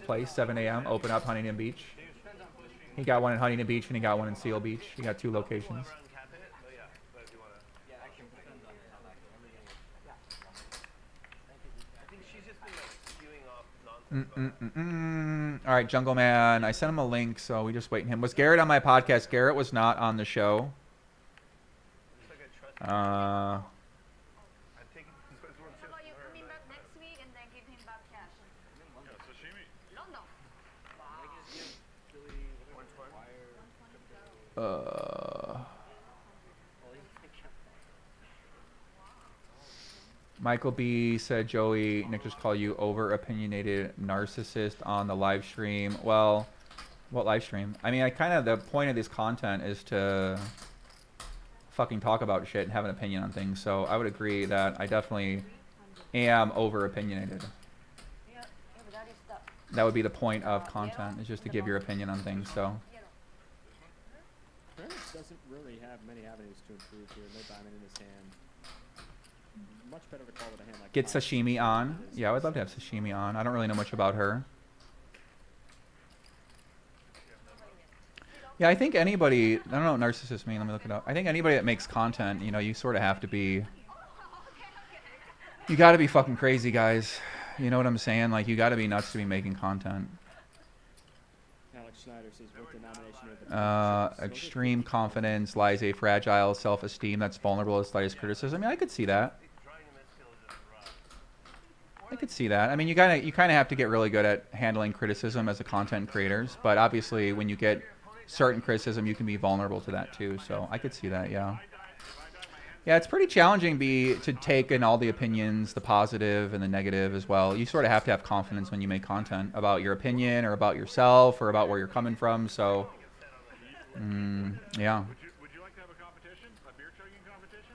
place. 7 a.m. Open up Huntington Beach. He got one in Huntington Beach and he got one in Seal Beach. He got 2 locations. All right, Jungleman. I sent him a link, so we just waiting him. Was Garrett on my podcast? Garrett was not on the show. Michael B said, Joey, Nick just called you over-opinionated narcissist on the live stream. Well, what live stream? I mean, the point of this content is to fucking talk about shit and have an opinion on things. So I would agree that I definitely am over-opinionated. That would be the point of content, is just to give your opinion on things. So. Ernest doesn't really have many avenues to improve here. No diamond in his hand. Much better to call it a hand like Get sashimi on. Yeah, I would love to have sashimi on. I don't really know much about her. Yeah, I think anybody, I don't know what narcissist mean. Let me look it up. I think anybody that makes content, you know, you sort of have to be, you got to be fucking crazy, guys. You know what I'm saying? Like, you got to be nuts to be making content. Alex Schneider says, what denomination of extreme confidence lies a fragile self-esteem that's vulnerable to slightest criticism. I mean, I could see that. I could see that. I mean, you kind of have to get really good at handling criticism as a content creators, but obviously when you get certain criticism, you can be vulnerable to that too. So I could see that, yeah. Yeah, it's pretty challenging to take in all the opinions, the positive and the negative as well. You sort of have to have confidence when you make content about your opinion or about yourself or about where you're coming from. So, yeah. Would you like to have a competition? A beer chugging competition?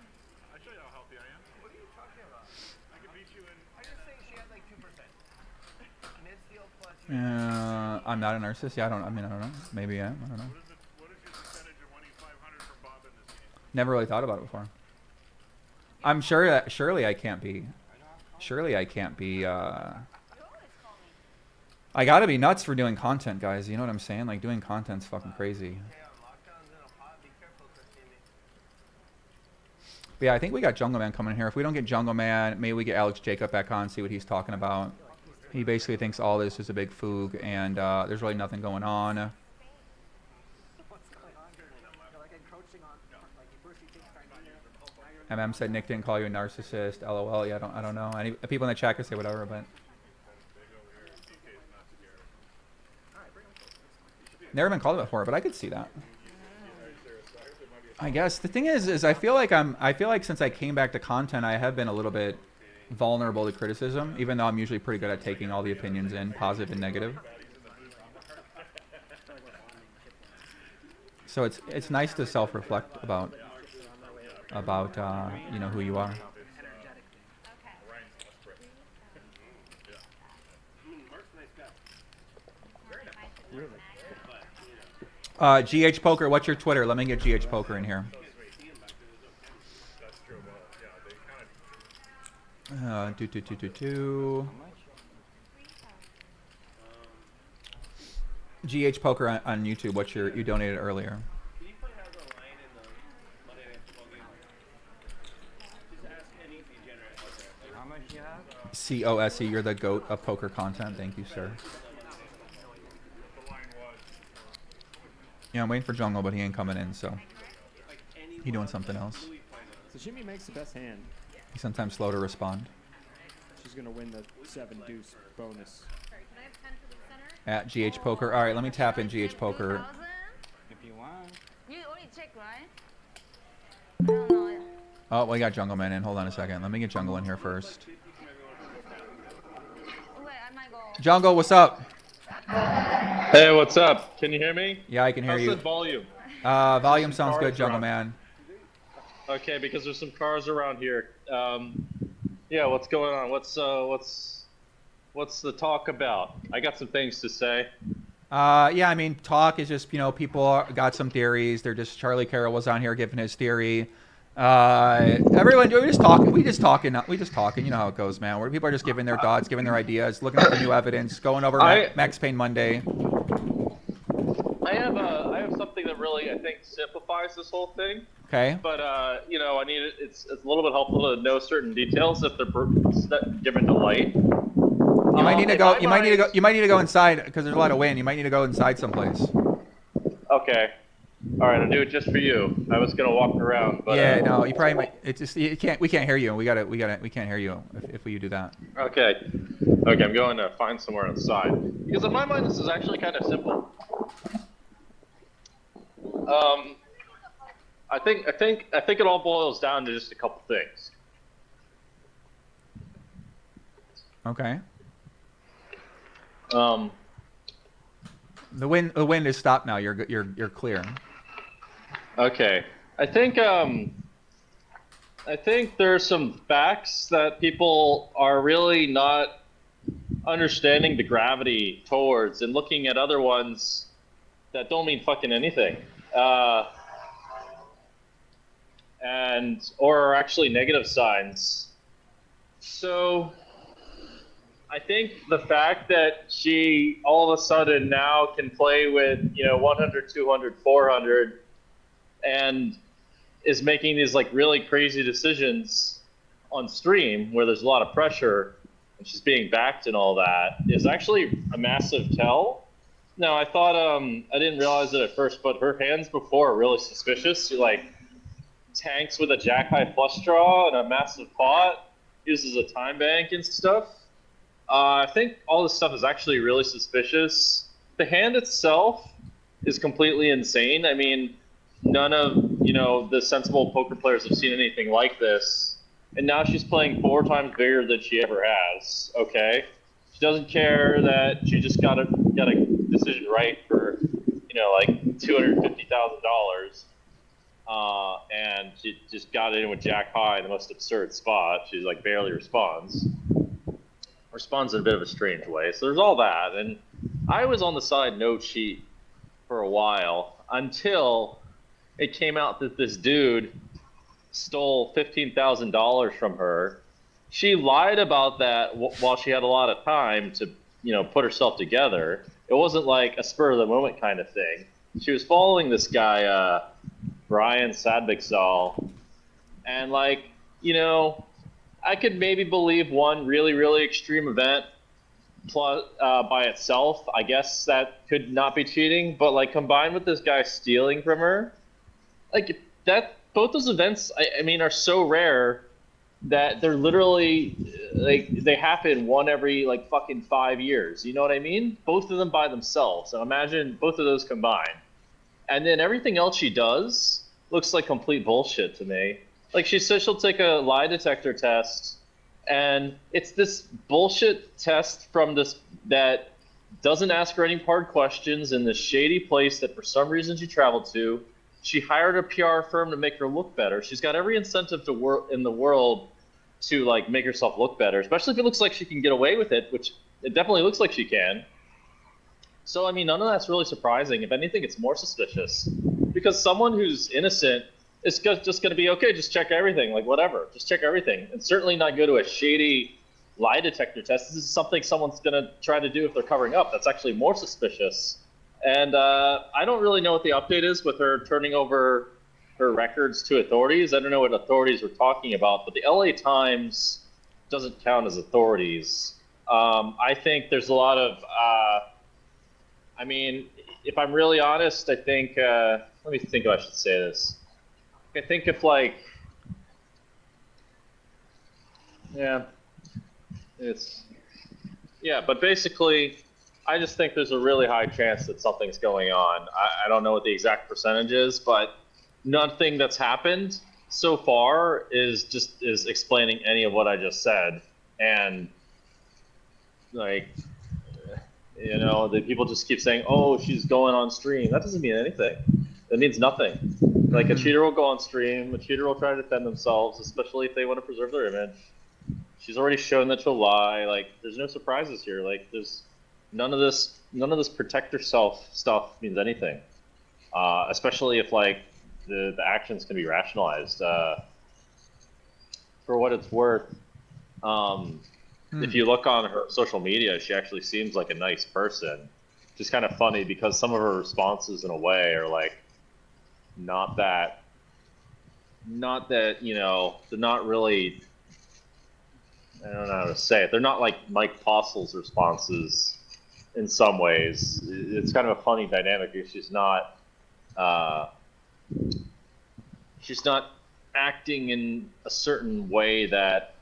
I'll show you how healthy I am. What are you talking about? I can beat you in... I just saying she had like 2%. Mid-steel plus... I'm not a narcissist. Yeah, I don't know. Maybe I am. I don't know. What is your percentage of winning 500 from Bob in this game? Never really thought about it before. I'm sure that surely I can't be. I gotta be nuts for doing content, guys. You know what I'm saying? Like, doing content's fucking crazy. But yeah, I think we got Jungleman coming in here. If we don't get Jungleman, maybe we get Alex Jacob back on, see what he's talking about. He basically thinks all this is a big foog, and there's really nothing going on. MM said Nick didn't call you a narcissist. LOL. Yeah, I don't know. Any people in the chat can say whatever, but never been called it before. But I could see that. I guess the thing is I feel like since I came back to content, I have been a little bit vulnerable to criticism, even though I'm usually pretty good at taking all the opinions in, positive and negative. So it's nice to self-reflect about you know, who you are. GH Poker, what's your Twitter? Let me get GH Poker in here. GH Poker on YouTube. What's your? You donated earlier. How much do you have? COSE, you're the goat of poker content. Thank you, sir. Yeah, I'm waiting for Jungle, but he ain't coming in, so he doing something else. Sashimi makes the best hand. He's sometimes slow to respond. She's gonna win the 7 deuce bonus. At GH Poker. All right, let me tap in GH Poker. If you want. You only check, right? I don't know. Oh, we got Jungleman in. Hold on a second. Let me get Jungle in here first. Jungle, what's up? Hey, what's up? Can you hear me? Yeah, I can hear How's you. the volume? Volume sounds good, Cars Jungle around. Man. Okay, because there's some cars around here. Yeah, what's going on? What's the talk about? I got some things to say. Yeah, I mean, talk is just, you know, people got some theories. They're just, Charlie Carroll was on here giving his theory. Everyone, we just talking. You know how it goes, man. Where people are just giving their thoughts, giving their ideas, looking at the new evidence, going over Max Payne Monday. I have something that really, I think, simplifies this whole thing. Okay. But you know, I need it's a little bit helpful to know certain details if they're given to light. You might need to go. You might need to go inside because there's a lot of wind. You might need to go inside someplace. Okay. All right, I'll do it just for you. I was gonna walk around, but yeah, no, you probably might. It's just we can't hear you. We can't hear you if you do that. Okay. Okay, I'm going to find somewhere inside because in my mind this is actually kind of simple. I think it all boils down to just a couple things. Okay. The wind is stopped now. You're clear. Okay. I think there's some facts that people are really not understanding the gravity towards and looking at other ones that don't mean fucking anything. Or are actually negative signs. So I think the fact that she all of a sudden now can play with, 100, 200, 400 and is making these like really crazy decisions on stream where there's a lot of pressure and she's being backed and all that is actually a massive tell. Now, I thought, I didn't realize it at first, but her hands before are really suspicious. She like tanks with a jack high flush draw and a massive pot, uses a time bank and stuff. I think all this stuff is actually really suspicious. The hand itself is completely insane. I mean, none of, the sensible poker players have seen anything like this. And now she's playing 4 times bigger than she ever has, okay? She doesn't care that she just got a decision right for, like $250,000. And she just got in with jack high in the most absurd spot. She like barely responds in a bit of a strange way. So there's all that. And I was on the side no cheat for a while until it came out that this dude stole $15,000 from her. She lied about that while she had a lot of time to, put herself together. It wasn't like a spur of the moment kind of thing. She was following this guy, Brian Sadviksal, and I could maybe believe one really, really extreme event plus by itself. I guess that could not be cheating, but combined with this guy stealing from her, both those events, I mean, are so rare that they're literally they happen one every fucking 5 years. You know what I mean? Both of them by themselves. So imagine both of those combined, and then everything else she does looks like complete bullshit to me. She says she'll take a lie detector test, and it's this bullshit test from this that doesn't ask her any hard questions in this shady place that for some reason she traveled to. She hired a PR firm to make her look better. She's got every incentive in the world to make herself look better, especially if it looks like she can get away with it, which It definitely looks like she can. So, I mean, none of that's really surprising. If anything, it's more suspicious. Because someone who's innocent is just going to be, okay, just check everything, like whatever. Just check everything. And certainly not go to a shady lie detector test. This is something someone's going to try to do if they're covering up. That's actually more suspicious. And I don't really know what the update is with her turning over her records to authorities. I don't know what authorities were talking about, but the LA Times doesn't count as authorities. I think there's a lot of, I mean, if I'm really honest, I think, let me think if I should say this. I think if like, yeah, but basically, I just think there's a really high chance that something's going on. I don't know what the exact percentage is, but nothing that's happened so far is explaining any of what I just said. And like, you know, the people just keep saying, "Oh, she's going on stream." That doesn't mean anything. That means nothing. Like a cheater will go on stream. A cheater will try to defend themselves, especially if they want to preserve their image. She's already shown that she'll lie. Like, there's no surprises here. Like, there's none of this protect yourself stuff means anything. Especially if like the actions can be rationalized. For what it's worth, if you look on her social media, she actually seems like a nice person. Which is kind of funny because some of her responses in a way are like not that, you know, they're not really, I don't know how to say it. They're not like Mike Postle's responses in some ways. It's kind of a funny dynamic because she's not acting in a certain way that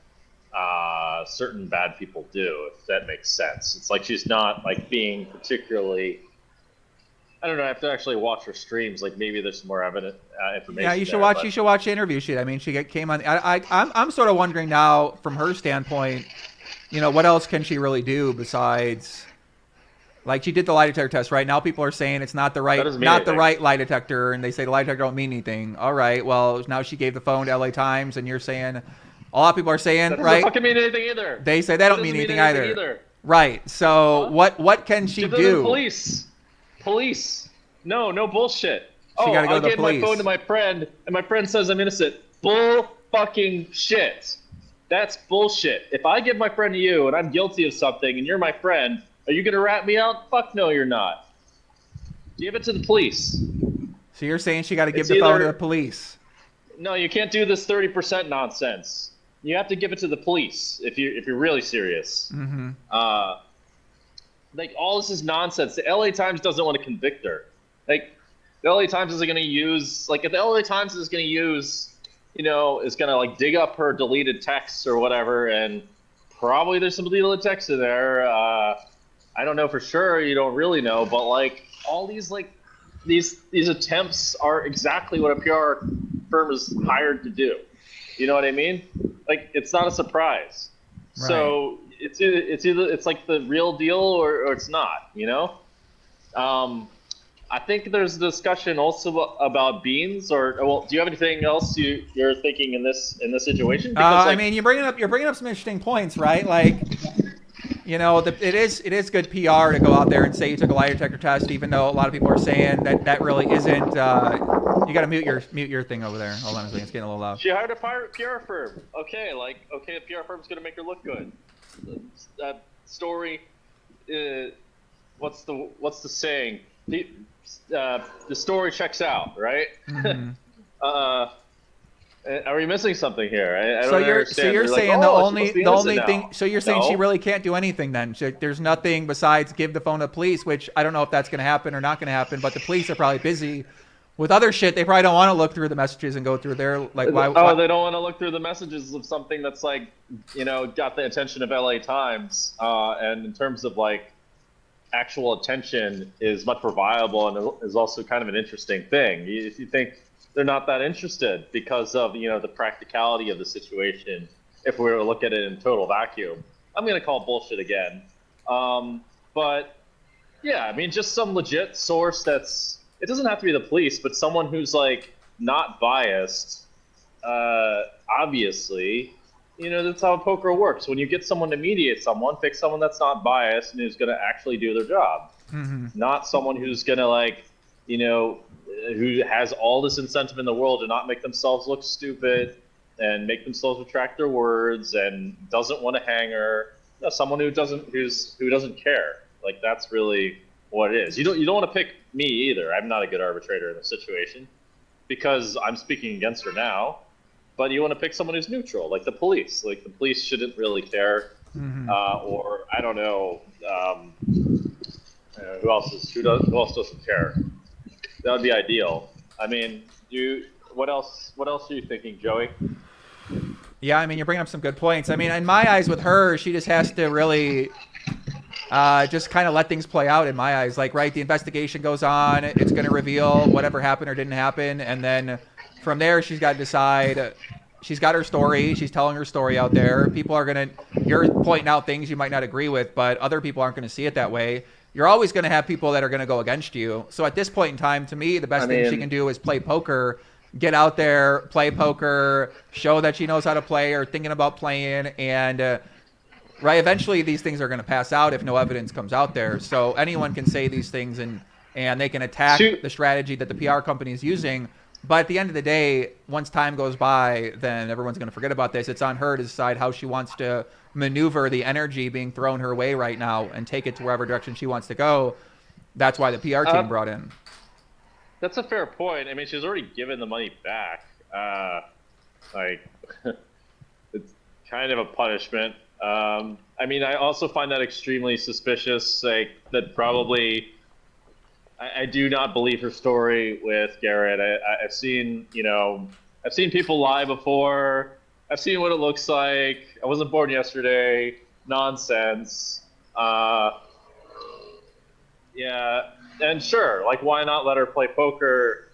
certain bad people do, if that makes sense. It's like she's not like being particularly, I don't know, I have to actually watch her streams. Like maybe there's some more information. Yeah, you should watch. You should watch the interview sheet. I mean, she came on. I'm sort of wondering now, from her standpoint, you know, what else can she really do besides, like, she did the lie detector test. Right now, people are saying it's not the right lie detector, and they say the lie detector don't mean anything. All right, well, now she gave the phone to LA Times, and you're saying, a lot of people are saying, that doesn't right? fucking mean anything either. They say that don't mean anything either. Right. So what can she do? Police. No bullshit. She gotta go I to the gave police. my phone to my friend, and my friend says I'm innocent. Bull fucking shit. That's bullshit. If I give my friend to you and I'm guilty of something and you're my friend, are you gonna rat me out? Fuck no, you're not. Give it to the police. So you're saying she got to give the phone to the police? No, you can't do this 30% nonsense. You have to give it to the police if you're really serious. Mm-hmm. Like, all this is nonsense. The LA Times doesn't want to convict her. Like, the LA Times isn't going to use, like, if the LA Times is going to use, you know, is going to, like, dig up her deleted texts or whatever, and probably there's some deleted texts in there. I don't know for sure. You don't really know. But, like, all these, like, these attempts are exactly what a PR firm is hired to do. You know what I mean? Like, it's not a surprise. Right. So it's either like the real deal or it's not, you know? I think there's a discussion also about beans, or well, do you have anything else you're thinking in this situation? Because, I mean, you're bringing up some interesting points, right? Like, you know, it is good PR to go out there and say you took a lie detector test, even though a lot of people are saying that really isn't. You got to mute your thing over there. Hold on a second, it's getting a little loud. She hired a PR firm. Okay, a PR firm's gonna make her look good. That story. What's the saying? The story checks out, right? Mm-hmm. Are we missing something here? I don't understand. So you're saying like, the only thing. Now. So you're saying she really can't do anything then? There's nothing besides give the phone to the police, which I don't know if that's going to happen or not going to happen. But the police are probably busy with other shit. They probably don't want to look through the messages and go through their why. They don't want to look through the messages of something that's like, you know, got the attention of LA Times. And in terms of like actual attention is much more viable and is also kind of an interesting thing. If you think they're not that interested because of, you know, the practicality of the situation, if we were to look at it in total vacuum, I'm going to call bullshit again. But yeah, I mean, just some legit source it doesn't have to be the police, but someone who's like not biased, obviously that's how poker works. When you get someone to mediate someone, pick someone that's not biased and who's going to actually do their job. Not someone who's going to who has all this incentive in the world to not make themselves look stupid and make themselves retract their words and doesn't want to hang her. Someone who doesn't care. Like, that's really what it is. You don't want to pick me either. I'm not a good arbitrator in this situation because I'm speaking against her now. But you want to pick someone who's neutral, like the police. Like, the police shouldn't really care. Or I don't know. Who else doesn't care? That would be ideal. I mean, what else are you thinking, Joey? Yeah, I mean, you're bringing up some good points. I mean, in my eyes with her, she just has to really just kind of let things play out in my eyes. Like, right, the investigation goes on. It's going to reveal whatever happened or didn't happen. And then from there, she's got to decide. She's got her story. She's telling her story out there. People are going to, you're pointing out things you might not agree with, but other people aren't going to see it that way. You're always going to have people that are going to go against you. So at this point in time, to me, the best thing she can do is play poker, get out there, play poker, show that she knows how to play or thinking about playing. And right, eventually these things are going to pass out if no evidence comes out there. So anyone can say these things and they can attack the strategy that the PR company is using. But at the end of the day, once time goes by, then everyone's going to forget about this. It's on her to decide how she wants to maneuver the energy being thrown her way right now and take it to wherever direction she wants to go. That's why the PR team brought in. That's a fair point. I mean, she's already given the money back. It's kind of a punishment. I mean, I also find that extremely suspicious. Like, that probably... I do not believe her story with Garrett. I've seen people lie before. I've seen what it looks like. I wasn't born yesterday. Nonsense. Yeah, and sure, like, why not let her play poker?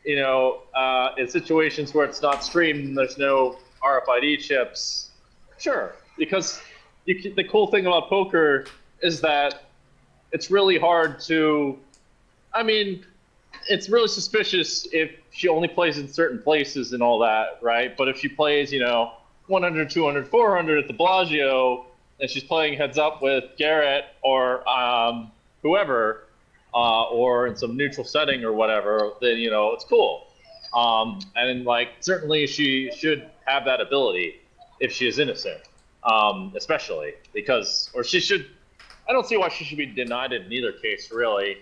In situations where it's not streamed and there's no RFID chips. Sure, because the cool thing about poker is that it's really hard to. I mean, it's really suspicious if she only plays in certain places and all that, right? But if she plays, 100, 200, 400 at the Bellagio, and she's playing heads up with Garrett or whoever, or in some neutral setting or whatever, then, it's cool. And, certainly she should have that ability if she is innocent, especially because, I don't see why she should be denied in either case, really.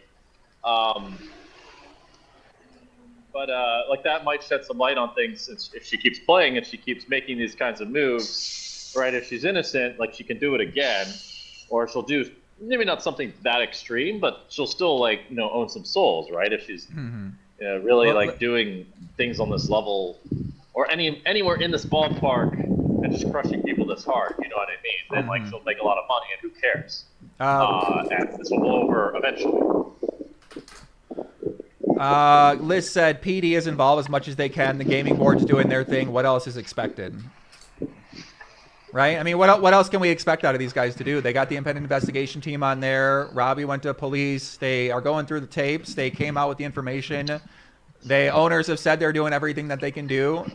But that might shed some light on things if she keeps playing and she keeps making these kinds of moves, right? If she's innocent, she can do it again, or she'll do maybe not something that extreme, but she'll still own some souls, right? If she's really doing things on this level or anywhere in this ballpark and just crushing people this hard, you know what I mean? Then she'll make a lot of money and who cares? And this will blow over eventually. Liz said PD is involved as much as they can. The gaming board's doing their thing. What else is expected? Right? I mean, what else can we expect out of these guys to do? They got the independent investigation team on there. Robbi went to police. They are going through the tapes. They came out with the information. The owners have said they're doing everything that they can do.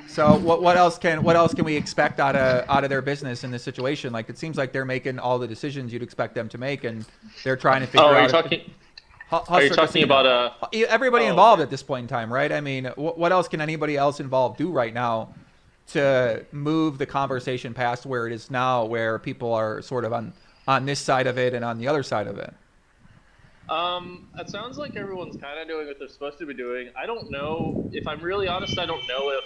So what else can we expect out of their business in this situation? It seems like they're making all the decisions you'd expect them to make, and they're trying to figure out. Are you talking about everybody involved at this point in time, right? I mean, what else can anybody else involved do right now to move the conversation past where it is now, where people are sort of on this side of it and on the other side of it? It sounds like everyone's kind of doing what they're supposed to be doing. I don't know. If I'm really honest, I don't know if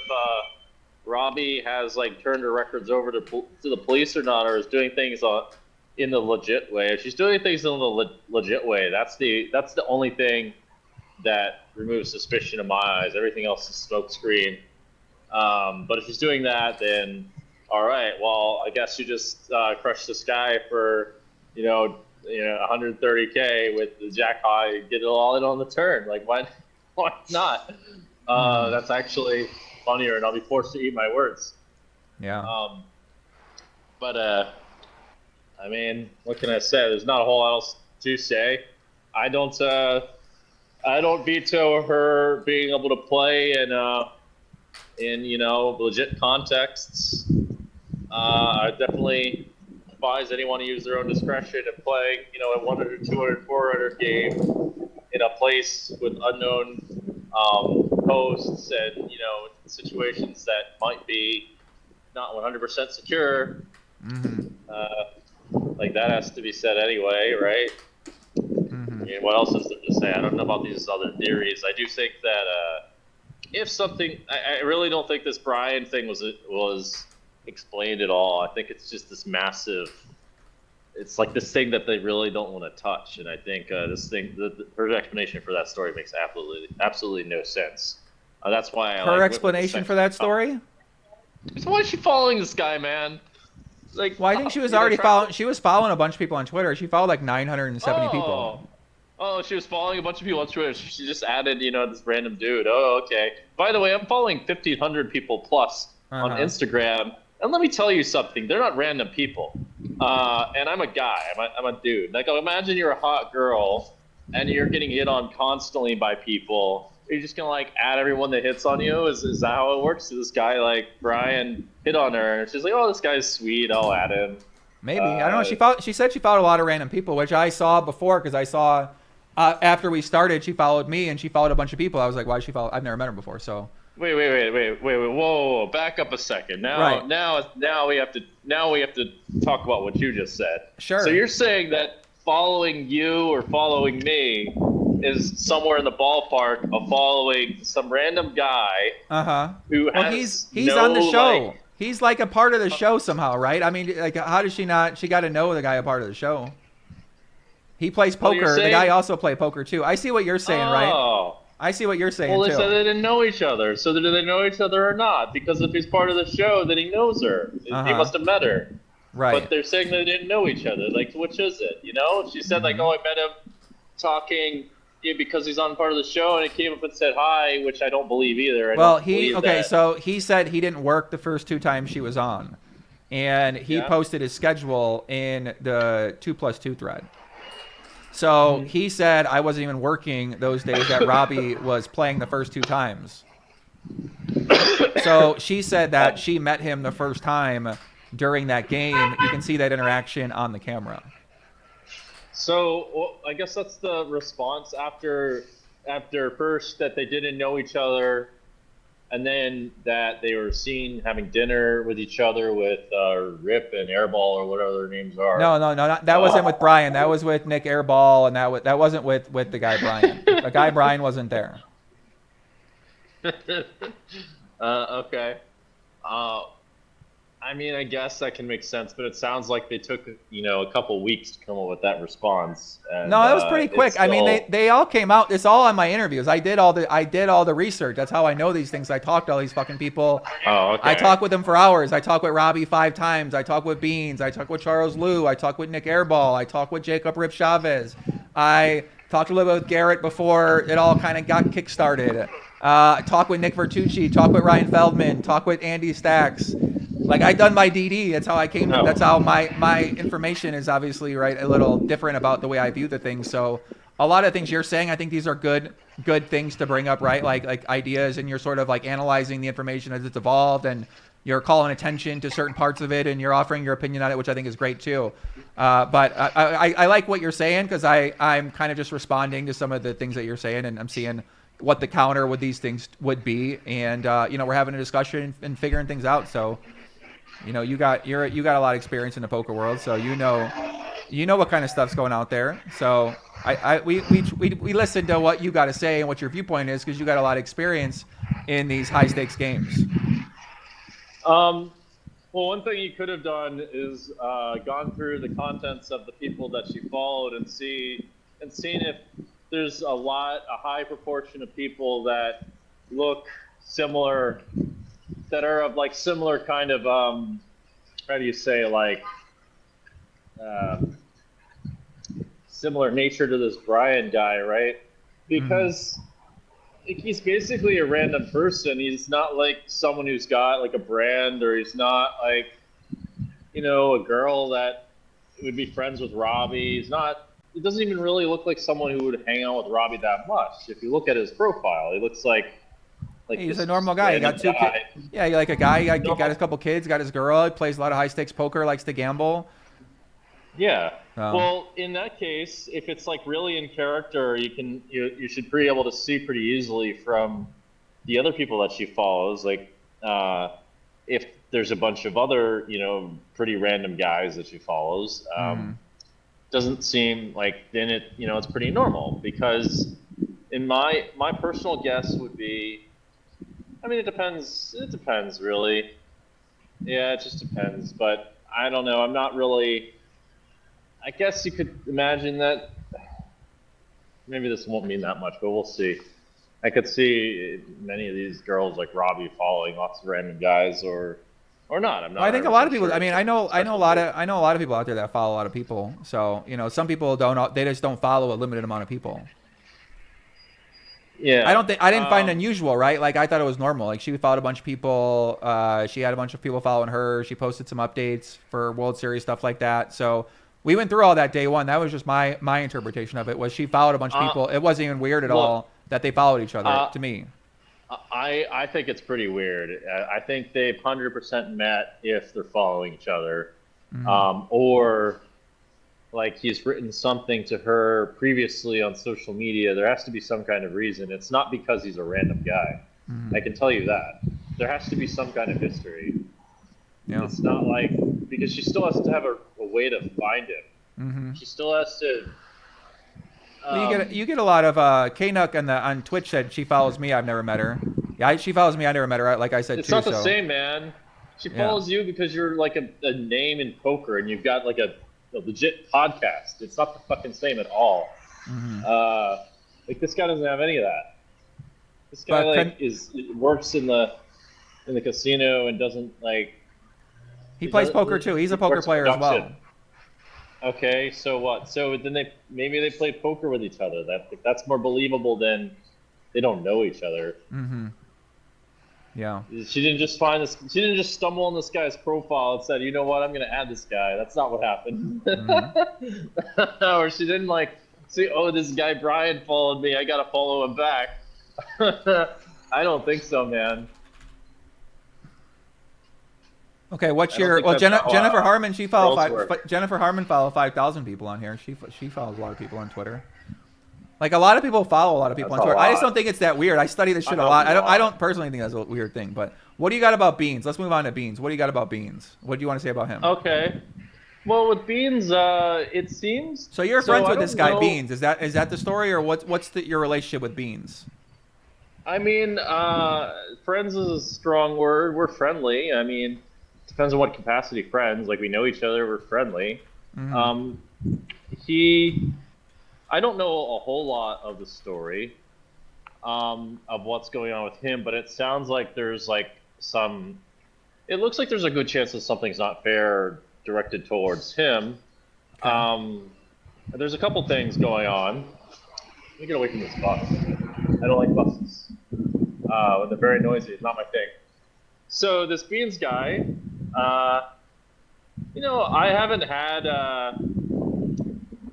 Robbi has turned her records over to the police or not, or is doing things in the legit way. If she's doing things in the legit way, that's the only thing that removes suspicion in my eyes. Everything else is smokescreen. But if she's doing that, then all right. Well, I guess you just crushed this guy for 130K with the jackpot. Get it all in on the turn. Why not? That's actually funnier, and I'll be forced to eat my words. Yeah. I mean, what can I say? There's not a whole lot else to say. I don't veto her being able to play and in, you know, legit contexts. I definitely advise anyone to use their own discretion and play, you know, a 100, 200, 400 game in a place with unknown hosts and, you know, situations that might be not 100% secure. Like, that has to be said anyway, right? I mean, what else is there to say? I don't know about these other theories. I do think that if something, I really don't think this Brian thing was explained at all. I think it's just this massive, it's like this thing that they really don't want to touch. And I think this thing, her explanation for that story makes absolutely no sense. That's why her explanation for that story? So why is she following this guy, man? Like, well, I think she was already following. She was following a bunch of people on Twitter. She followed like 970 people. Oh, she was following a bunch of people on Twitter. She just added, you know, this random dude. Oh, okay. By the way, I'm following 1,500 people plus on Instagram. And let me tell you something. They're not random people. And I'm a guy. I'm a dude. Like, imagine you're a hot girl and you're getting hit on constantly by people. Are you just going to, like, add everyone that hits on you? Is that how it works? So this guy, like, Brian, hit on her. And she's like, oh, this guy's sweet. I'll add him. Maybe. I don't know. She said she followed a lot of random people, which I saw before because I saw after we started, she followed me and she followed a bunch of people. I was like, why did she follow? I've never met her before, so. Wait. Whoa. Back up a second. Now we have to talk about what you just said. Sure. So you're saying that following you or following me is somewhere in the ballpark of following some random guy. Who has he's no, on the show. like, he's like a part of the show somehow, right? I mean, like, how does she not? She got to know the guy a part of the show. He plays poker. The guy also play poker too. I see what you're saying, right? I see what you're saying well, they too. said they didn't know each other. So do they know each other or not? Because if he's part of the show, then he knows her. He must have met her. Right. But they're saying they didn't know each other. Like, which is it? You know? She said, like, oh, I met him talking because he's on part of the show, and he came up and said hi, which I don't believe either. So he said he didn't work the first 2 times she was on. And he posted his schedule in the 2+2 thread. So he said, I wasn't even working those days that Robbi was playing the first 2 times. So she said that she met him the first time during that game. You can see that interaction on the camera. So I guess that's the response after first that they didn't know each other, and then that they were seen having dinner with each other with Rip and Airball or whatever their names are. No, that wasn't with Brian. That was with Nick Airball, and that wasn't with the guy Brian. The guy Brian wasn't there. Okay. I mean, I guess that can make sense, but it sounds like they took, a couple weeks to come up with that response. And, no, it was pretty quick. I mean, they all came out. It's all on my interviews. I did all the research. That's how I know these things. I talked to all these fucking people. Oh, okay. I talked with them for hours. I talked with Robbi 5 times. I talked with Beans. I talked with Charles Liu. I talked with Nick Airball. I talked with Jacob Rip Chavez. I talked a little bit with Garrett before it all kind of got kickstarted. Talked with Nick Vertucci. Talked with Ryan Feldman. Talked with Andy Stacks. Like, I done my DD. That's how I came. That's how my information is obviously a little different about the way I view the things. So a lot of things you're saying, I think these are good things to bring up, right? Like ideas, and you're sort of like analyzing the information as it's evolved, and you're calling attention to certain parts of it, and you're offering your opinion on it, which I think is great too. But I like what you're saying, because I'm kind of just responding to some of the things that you're saying, and I'm seeing what the counter with these things would be, and we're having a discussion and figuring things out. So. You got a lot of experience in the poker world, so you know what kind of stuff's going out there. So we listen to what you got to say and what your viewpoint is, because you got a lot of experience in these high stakes games. Well, one thing you could have done is gone through the contents of the people that she followed and seen if there's a high proportion of people that look similar. That are of like similar kind of how do you say, like similar nature to this Brian guy, right? Because he's basically a random person. He's not like someone who's got like a brand, or he's not like a girl that would be friends with Robbi. It doesn't even really look like someone who would hang out with Robbi that much. If you look at his profile, he looks like like He's this a normal guy. He got random 2 guy. kids. Yeah, he like a guy. He got his couple kids. Got his girl. He plays a lot of high stakes poker. Likes to gamble. Yeah. Oh. Well, in that case, if it's like really in character, you should be able to see pretty easily from the other people that she follows. Like, if there's a bunch of other, pretty random guys that she follows, doesn't seem like then it's pretty normal, because in my personal guess would be, I mean, it depends really. Yeah, it just depends, but I don't know. I'm not really. I guess you could imagine that. Maybe this won't mean that much, but we'll see. I could see many of these girls like Robbi following lots of random guys, or not. I'm not. Well, I think a lot of people. Sure. I mean, I know a lot of people out there that follow a lot of people. So some people don't. They just don't follow a limited amount of people. Yeah. I didn't find it unusual, right? Like, I thought it was normal. Like, she followed a bunch of people. She had a bunch of people following her. She posted some updates for World Series stuff like that. So we went through all that day one. That was just my interpretation of it. Was she followed a bunch of people? It wasn't even weird at all that they followed each other. To me, I think it's pretty weird. I think they've 100% met if they're following each other, or like he's written something to her previously on social media. There has to be some kind of reason. It's not because he's a random guy. I can tell you that. There has to be some kind of history. Yeah. It's not like, because she still has to have a way to find him. She still has to. Well, you get a lot of K-Nuck on Twitch said she follows me. I've never met her. Yeah, she follows me. I never met her. Like I said, it's too. Not the same, man. She follows you because you're like a name in poker and you've got like a legit podcast. It's not the fucking same at all. Like, this guy doesn't have any of that. This guy works in the casino and doesn't like. He plays poker too. He's a poker player as well. Okay, so what? So then maybe they play poker with each other. That's more believable than they don't know each other. Yeah. She didn't just find this. She didn't just stumble on this guy's profile and said, "You know what? I'm going to add this guy." That's not what happened. Or she didn't like see, "Oh, this guy Brian followed me. I got to follow him back." I don't think so, man. Okay, what's your Jennifer Harmon? She followed Jennifer Harmon followed 5,000 people on here. She follows a lot of people on Twitter. Like, a lot of people follow a lot of people on Twitter. I just don't think it's that weird. I study this shit a lot. I don't personally think that's a weird thing. But what do you got about Beans? Let's move on to Beans. What do you got about Beans? What do you want to say about him? Okay. Well, with Beans, it seems. So you're friends with this guy Beans. Is that the story, or what's your relationship with Beans? I mean, friends is a strong word. We're friendly. I mean, depends on what capacity friends. Like, we know each other. We're friendly. I don't know a whole lot of the story of what's going on with him, but it sounds like there's like it looks like there's a good chance that something's not fair directed towards him. There's a couple things going on. Let me get away from this bus. I don't like buses. When they're very noisy, it's not my thing. So this Beans guy, I haven't had.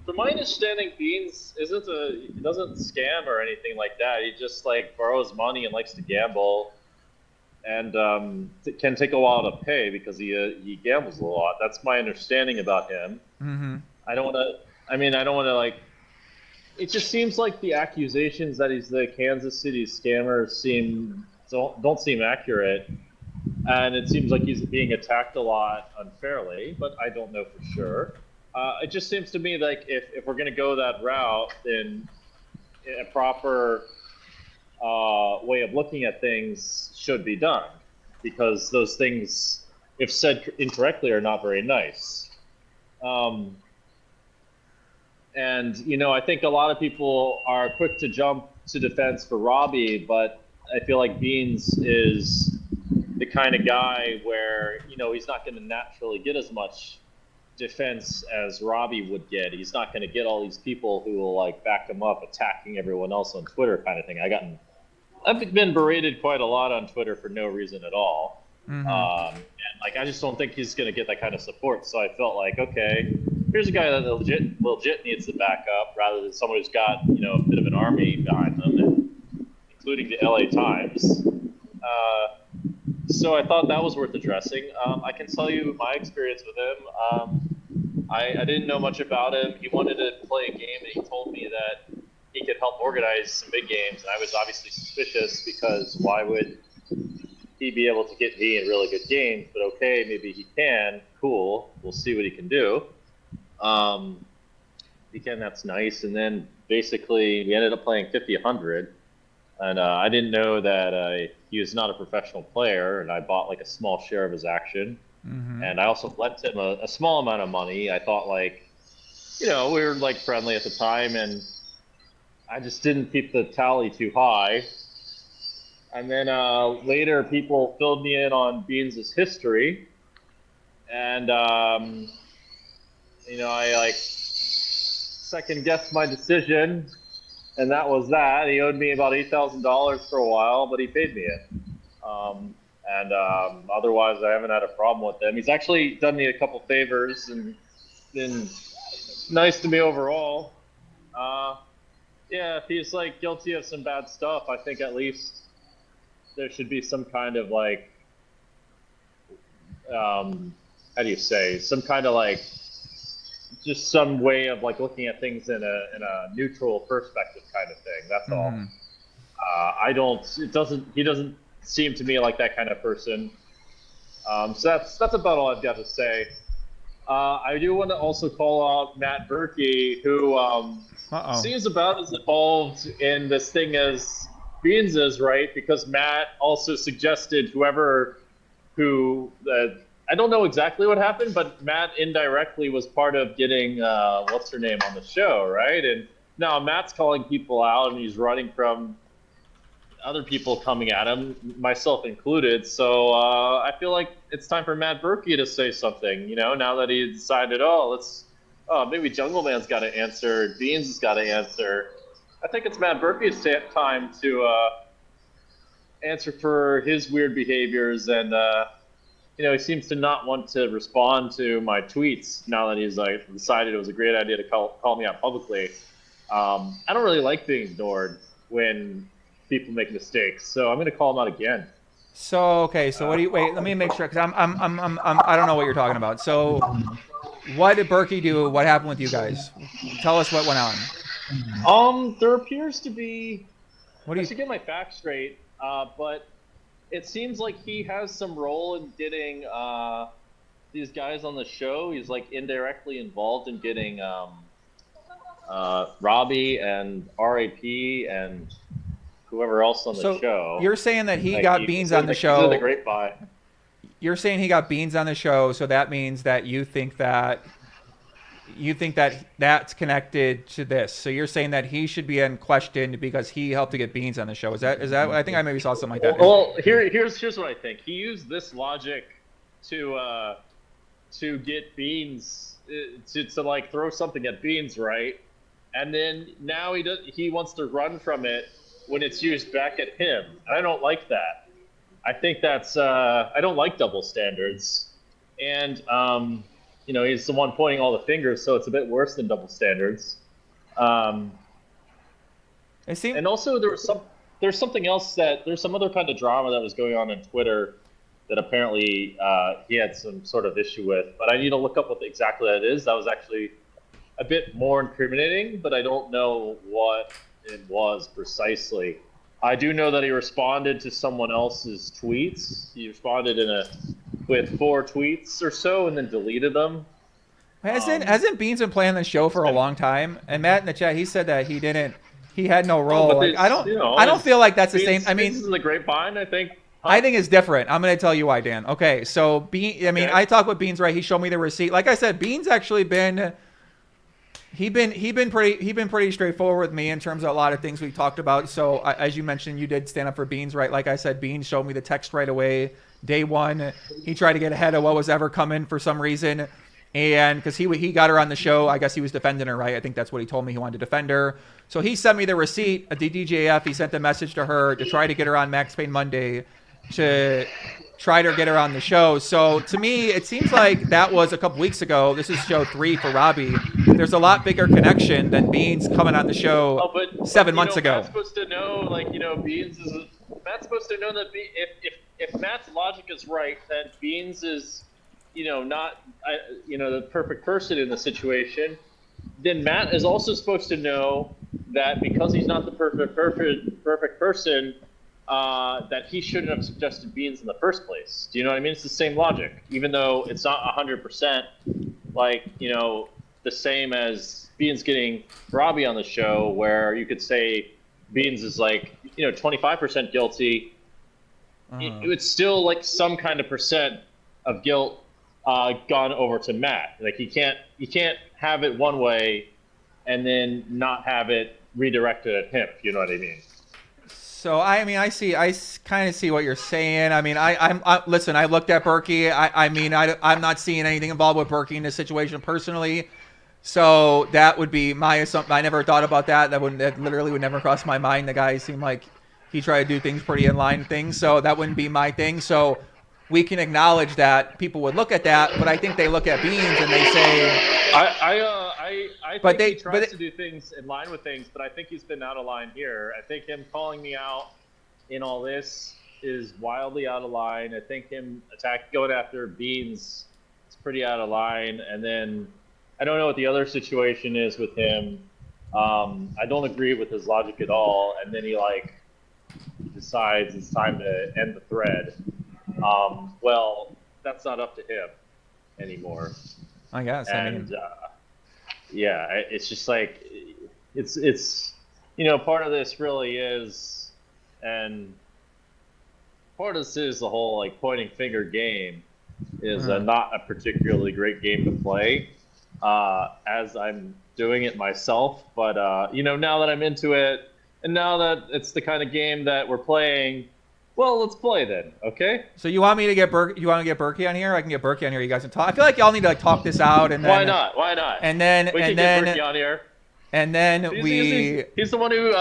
From my understanding, Beans he doesn't scam or anything like that. He just like borrows money and likes to gamble, and it can take a while to pay because he gambles a lot. That's my understanding about him. I don't want to like. It just seems like the accusations that he's the Kansas City scammer don't seem accurate, and it seems like he's being attacked a lot unfairly. But I don't know for sure. It just seems to me like if we're going to go that route, then a proper way of looking at things should be done, because those things, if said incorrectly, are not very nice. And, I think a lot of people are quick to jump to defense for Robbi, but I feel like Beans is the kind of guy where, he's not going to naturally get as much defense as Robbi would get. He's not going to get all these people who will like back him up, attacking everyone else on Twitter, kind of thing. I've been berated quite a lot on Twitter for no reason at all, and like I just don't think he's going to get that kind of support. So I felt like, okay, here's a guy that legit needs the backup, rather than someone who's got a bit of an army behind them, including the LA Times. So I thought that was worth addressing. I can tell you my experience with him. I didn't know much about him. He wanted to play a game, and he told me that he could help organize some big games. And I was obviously suspicious because why would he be able to get me in really good games? But okay, maybe he can. Cool. We'll see what he can do. He can, that's nice. And then basically we ended up playing 50-100. And I didn't know that he was not a professional player, and I bought like a small share of his action. Mm-hmm. And I also lent him a small amount of money. I thought like, we were like friendly at the time, and I just didn't keep the tally too high. And then later people filled me in on Beans' history. And, I like second guessed my decision. And that was that. He owed me about $8,000 for a while, but he paid me it. Otherwise, I haven't had a problem with him. He's actually done me a couple favors and been nice to me overall. If he's like guilty of some bad stuff, I think at least there should be some kind of like, how do you say, some kind of like, just some way of like looking at things in a neutral perspective kind of thing. That's all. He doesn't seem to me like that kind of person. So that's about all I've got to say. I do want to also call out Matt Berkey, who seems about as involved in this thing as Beans is, right? Because Matt also suggested I don't know exactly what happened, but Matt indirectly was part of getting what's her name on the show, right? And now Matt's calling people out, and he's running from other people coming at him, myself included. So I feel like it's time for Matt Berkey to say something. Now that he decided, maybe Jungleman's got to answer, Beans has got to answer. I think it's Matt Berkey's time to answer for his weird behaviors and. He seems to not want to respond to my tweets now that he's like decided it was a great idea to call me out publicly. I don't really like being ignored when people make mistakes, so I'm going to call him out again. So what do you wait? Let me make sure because I don't know what you're talking about. So what did Berkey do? What happened with you guys? Tell us what went on. There appears to be. I should get my facts straight, but. It seems like he has some role in getting these guys on the show. He's like indirectly involved in getting Robbi and RAP and whoever else on the show. You're saying that he got Beans on the show. The grapevine. You're saying he got Beans on the show, so that means that you think that that's connected to this. So you're saying that he should be questioned because he helped to get Beans on the show. Is that? I think I maybe saw something like that. Well, here's what I think. He used this logic to get Beans to like throw something at Beans, right? And then now he wants to run from it when it's used back at him. And I don't like that. I think that's I don't like double standards. And he's the one pointing all the fingers, so it's a bit worse than double standards. And also there's something else there's some other kind of drama that was going on Twitter that apparently he had some sort of issue with, but I need to look up what exactly that is. That was actually a bit more incriminating, but I don't know what it was precisely. I do know that he responded to someone else's tweets. He responded with 4 tweets or so and then deleted them. Hasn't Beans been playing the show for a long time? And Matt in the chat, he said that he had no role. I don't feel like that's the same. I mean, Beans is in the grapevine, I think. I think it's different. I'm going to tell you why, Dan. Okay, so I talked with Beans, right? He showed me the receipt. Like I said, Beans actually been pretty straightforward with me in terms of a lot of things we talked about. So as you mentioned, you did stand up for Beans, right? Like I said, Beans showed me the text right away. Day one, he tried to get ahead of what was ever coming for some reason. And because he got her on the show, I guess he was defending her, right? I think that's what he told me. He wanted to defend her. So he sent me the receipt at the DJF. He sent a message to her to try to get her on Max Payne Monday to try to get her on the show. So to me, it seems like that was a couple weeks ago. This is show 3 for Robbi. There's a lot bigger connection than Beans coming on the show 7 months ago. Matt's supposed to know, Matt's supposed to know that if Matt's logic is right, that Beans is, not, the perfect person in the situation, then Matt is also supposed to know that because he's not the perfect person, that he shouldn't have suggested Beans in the first place. Do you know what I mean? It's the same logic, even though it's not 100% the same as Beans getting Robbi on the show, where you could say Beans is 25% guilty. It's still some kind of percent of guilt gone over to Matt. You can't have it one way and then not have it redirected at him. If you know what I mean? So I kind of see what you're saying. I mean, listen. I looked at Berkey. I'm not seeing anything involved with Berkey in this situation personally. So that would be my assumption. I never thought about that. That literally would never cross my mind. The guy seemed like he tried to do things pretty in line things. So that wouldn't be my thing. So we can acknowledge that people would look at that, but I think they look at Beans and they say, I think he tries to do things in line with things, but I think he's been out of line here. I think him calling me out in all this is wildly out of line. I think him going after Beans is pretty out of line. And then I don't know what the other situation is with him. I don't agree with his logic at all. And then he decides it's time to end the thread. Well, that's not up to him anymore. I guess. It's just it's part of this really is, and part of this is the whole pointing finger game is not a particularly great game to play, as I'm doing it myself. But now that I'm into it, and now that it's the kind of game that we're playing, well, let's play then, okay? So you want me to get You want to get Berkey on here? I can get Berkey on here. You guys can talk. I feel like y'all need to talk this out, and then Why not? And then we can get Berkey on here. And then he's the one who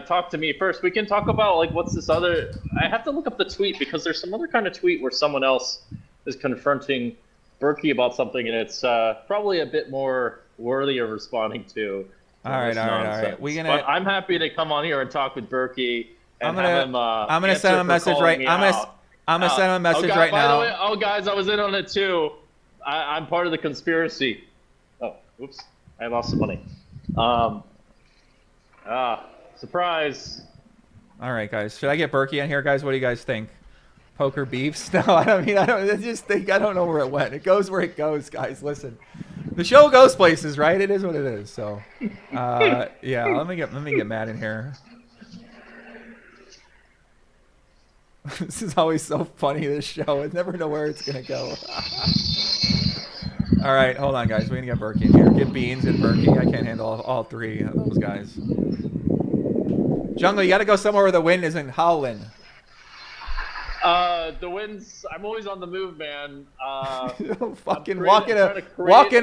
talked to me first. We can talk about what's this other. I have to look up the tweet because there's some other kind of tweet where someone else is confronting Berkey about something, and it's probably a bit more worthy of responding to. All right. But I'm happy to come on here and talk with Berkey. I'm gonna send him a message right. I'm gonna send him a message right now. By the way, guys, I was in on it too. I'm part of the conspiracy. Oh, oops! I lost some money. Surprise! All right, guys. Should I get Berkey in here, guys? What do you guys think? Poker beefs? No, I don't know where it went. It goes where it goes, guys. Listen, the show goes places, right? It is what it is. So, yeah. Let me get Matt in here. This is always so funny, this show. I never know where it's going to go. All right, hold on, guys. We're going to get Berkey in here. Get Beans and Berkey. I can't handle all three of those guys. Jungle, you got to go somewhere where the wind isn't howling. The wind's... I'm always on the move, man. Fucking walk in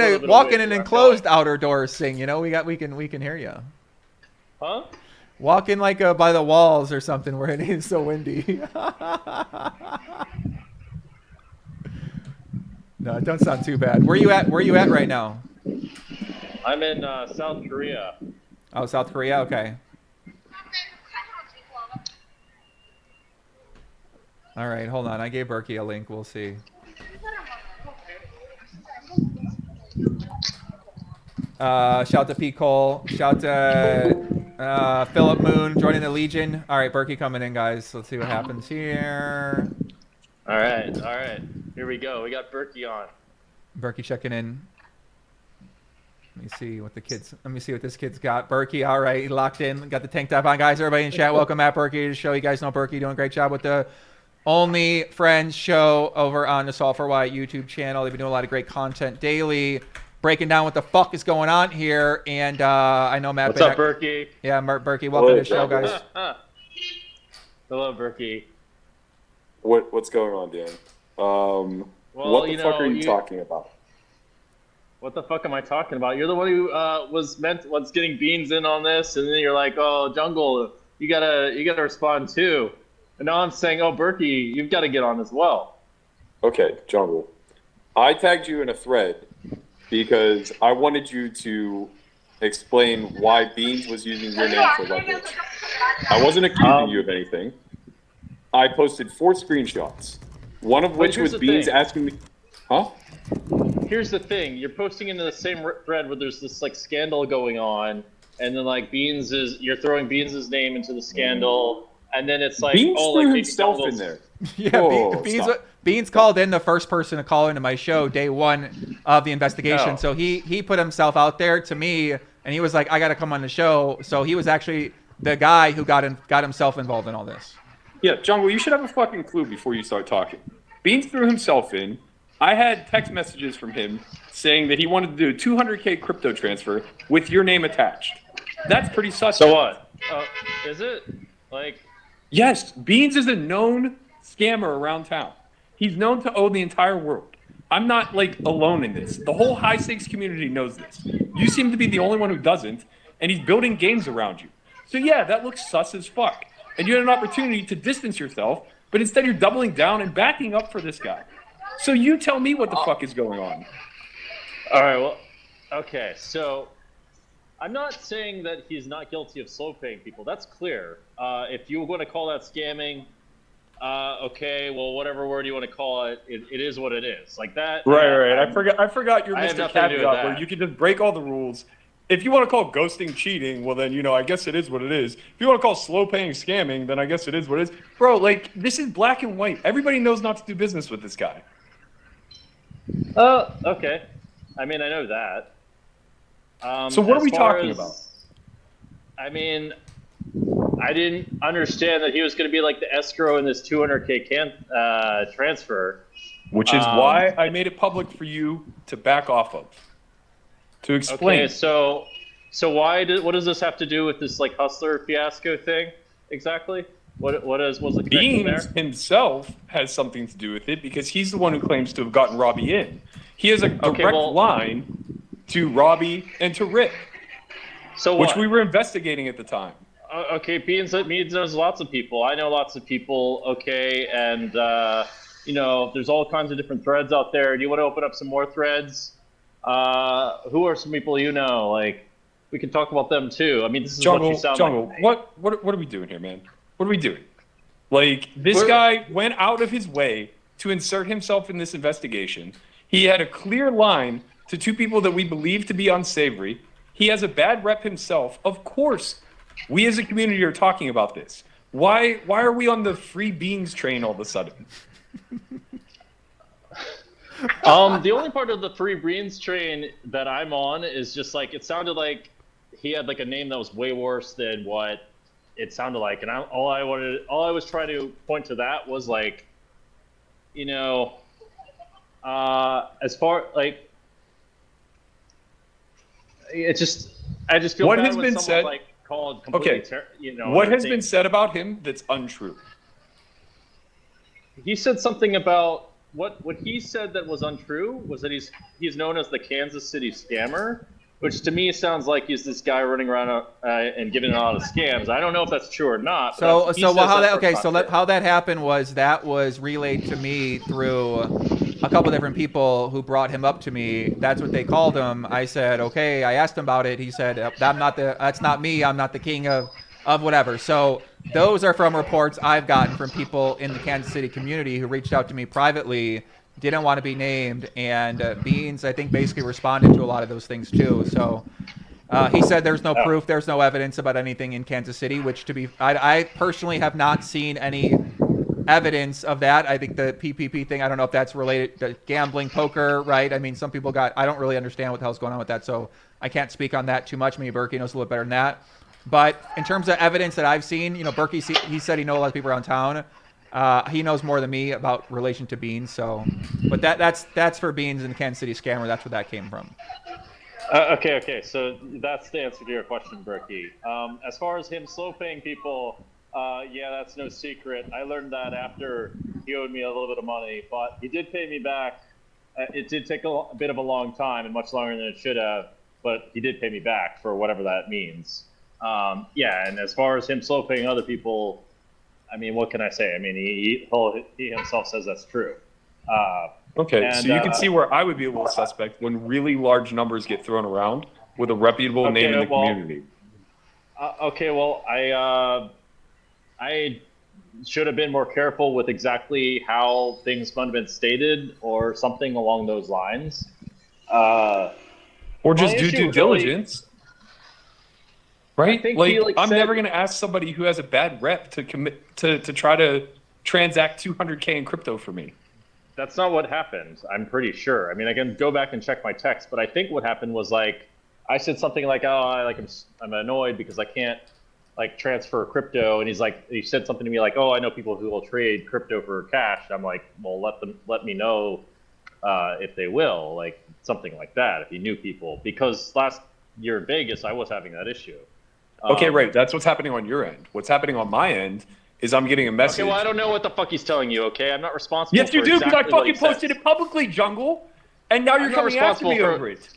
an enclosed outer door sing. We can hear you. Huh? Walk in by the walls or something where it is so windy. No, it don't sound too bad. Where you at right now? I'm in South Korea. Oh, South Korea? Okay. All right, hold on. I gave Berkey a link. We'll see. Shout to Pete Cole. Shout to Philip Moon joining the Legion. All right, Berkey coming in, guys. Let's see what happens here. All right. Here we go. We got Berkey on. Berkey checking in. Let me see what this kid's got. Berkey, all right, he locked in. Got the tank top on, guys. Everybody in chat, welcome Matt Berkey to the show. You guys know Berkey doing a great job with the Only Friends show over on the Solve for Why YouTube channel. They've been doing a lot of great content daily, breaking down what the fuck is going on here. And I know Matt. What's up, Berkey? Yeah, Berkey, welcome to the show, guys. Hello, Berkey. What's going on, Dan? What the fuck are you talking about? What the fuck am I talking about? You're the one who was getting Beans in on this, and then you're like, "Oh, Jungle, you gotta respond too." And now I'm saying, "Oh, Berkey, you've got to get on as well." Okay, Jungle, I tagged you in a thread because I wanted you to explain why Beans was using your name for leverage. I wasn't accusing you of anything. I posted 4 screenshots, one of which was Beans asking me, huh? Here's the thing: you're posting into the same thread where there's this like scandal going on, and then like you're throwing Beans' name into the scandal, and then it's like Beans oh, threw like himself in there. Yeah, Beans called in the first person to call into my show day 1 of the investigation. Oh. So he put himself out there to me, and he was like, I got to come on the show. So he was actually the guy who got himself involved in all this. Yeah, Jungle, you should have a fucking clue before you start talking. Beans threw himself in. I had text messages from him saying that he wanted to do a 200K crypto transfer with your name attached. That's pretty sus. So what? Is it like? Yes, Beans is a known scammer around town. He's known to owe the entire world. I'm not like alone in this. The whole high stakes community knows this. You seem to be the only one who doesn't, and he's building games around you. So yeah, that looks sus as fuck. And you had an opportunity to distance yourself, but instead you're doubling down and backing up for this guy. So you tell me what the fuck is going on. All right, well, okay, so I'm not saying that he's not guilty of slow paying people. That's clear. If you want to call that scamming, okay, well, whatever word you want to call it, it is what it is. Like that. Right. I forgot your I have Mr. nothing to do with Caveat that. where you can just break all the rules. If you want to call ghosting cheating, well then, I guess it is what it is. If you want to call slow paying scamming, then I guess it is what it is. Bro, like, this is black and white. Everybody knows not to do business with this guy. Okay. I mean, I know that. So what are we talking about? I mean, I didn't understand that he was going to be like the escrow in this 200K transfer. Which is why I made it public for you to back off of. To explain. Okay, so what does this have to do with this like hustler fiasco thing exactly? Was the connection there? Beans himself has something to do with it because he's the one who claims to have gotten Robbi in. He has a direct line to Robbi and to Rick. So which what? we were investigating at the time. Okay, Beans knows lots of people. I know lots of people. Okay, and there's all kinds of different threads out there. Do you want to open up some more threads? Who are some people you know? Like, we can talk about them too. I mean, this is what you sound like. What are we doing here, man? What are we doing? Like, this guy went out of his way to insert himself in this investigation. He had a clear line to 2 people that we believe to be unsavory. He has a bad rep himself. Of course, we as a community are talking about this. Why are we on the free beans train all of a sudden? The only part of the free beans train that I'm on is just like, it sounded like he had like a name that was way worse than what it sounded like, and all I was trying to point to that was like, as far like, I just feel what bad has when been someone said? like called completely what has been said about him that's untrue? He said something about what he said that was untrue was that he's known as the Kansas City scammer, which to me sounds like he's this guy running around and giving a lot of scams. I don't know if that's true or not. How that happened was that was relayed to me through a couple different people who brought him up to me. That's what they called him. I said, okay. I asked him about it. He said, that's not me. I'm not the king of whatever. So those are from reports I've gotten from people in the Kansas City community who reached out to me privately, didn't want to be named, and Beans, I think, basically responded to a lot of those things too. So he said there's no proof, there's no evidence about anything in Kansas City, which I personally have not seen any evidence of that. I think the PPP thing, I don't know if that's related to gambling, poker, right? I mean, some people I don't really understand what the hell's going on with that, so I can't speak on that too much. Maybe Berkey knows a little better than that. But in terms of evidence that I've seen, Berkey, he said he knows a lot of people around town. He knows more than me about relation to Beans. So, but that's for Beans and the Kansas City scammer. That's where that came from. Okay. So that's the answer to your question, Berkey. As far as him slow paying people, yeah, that's no secret. I learned that after he owed me a little bit of money, but he did pay me back. It did take a bit of a long time and much longer than it should have, but he did pay me back for whatever that means. Yeah, and as far as him slow paying other people, I mean, what can I say? I mean, he himself says that's true. Okay, and, so you can see where I would be a little suspect when really large numbers get thrown around with a reputable name in the community. Okay, well, I should have been more careful with exactly how things might have been stated, or something along those lines. Or just do due diligence. Right? Like, I'm never going to ask somebody who has a bad rep to commit to try to transact $200K in crypto for me. That's not what happened. I'm pretty sure. I mean, I can go back and check my text, but I think what happened was like, I said something like, "Oh, I'm annoyed because I can't like transfer crypto," and he said something to me like, "Oh, I know people who will trade crypto for cash." I'm like, "Well, let me know if they will," like something like that. If he knew people, because last year in Vegas, I was having that issue. Okay, right. That's what's happening on your end. What's happening on my end is I'm getting a message. Okay, well, I don't know what the fuck he's telling you, okay? I'm not responsible Yes, for you do, because exactly I fucking posted it publicly, Jungle, and now you're coming after me over it.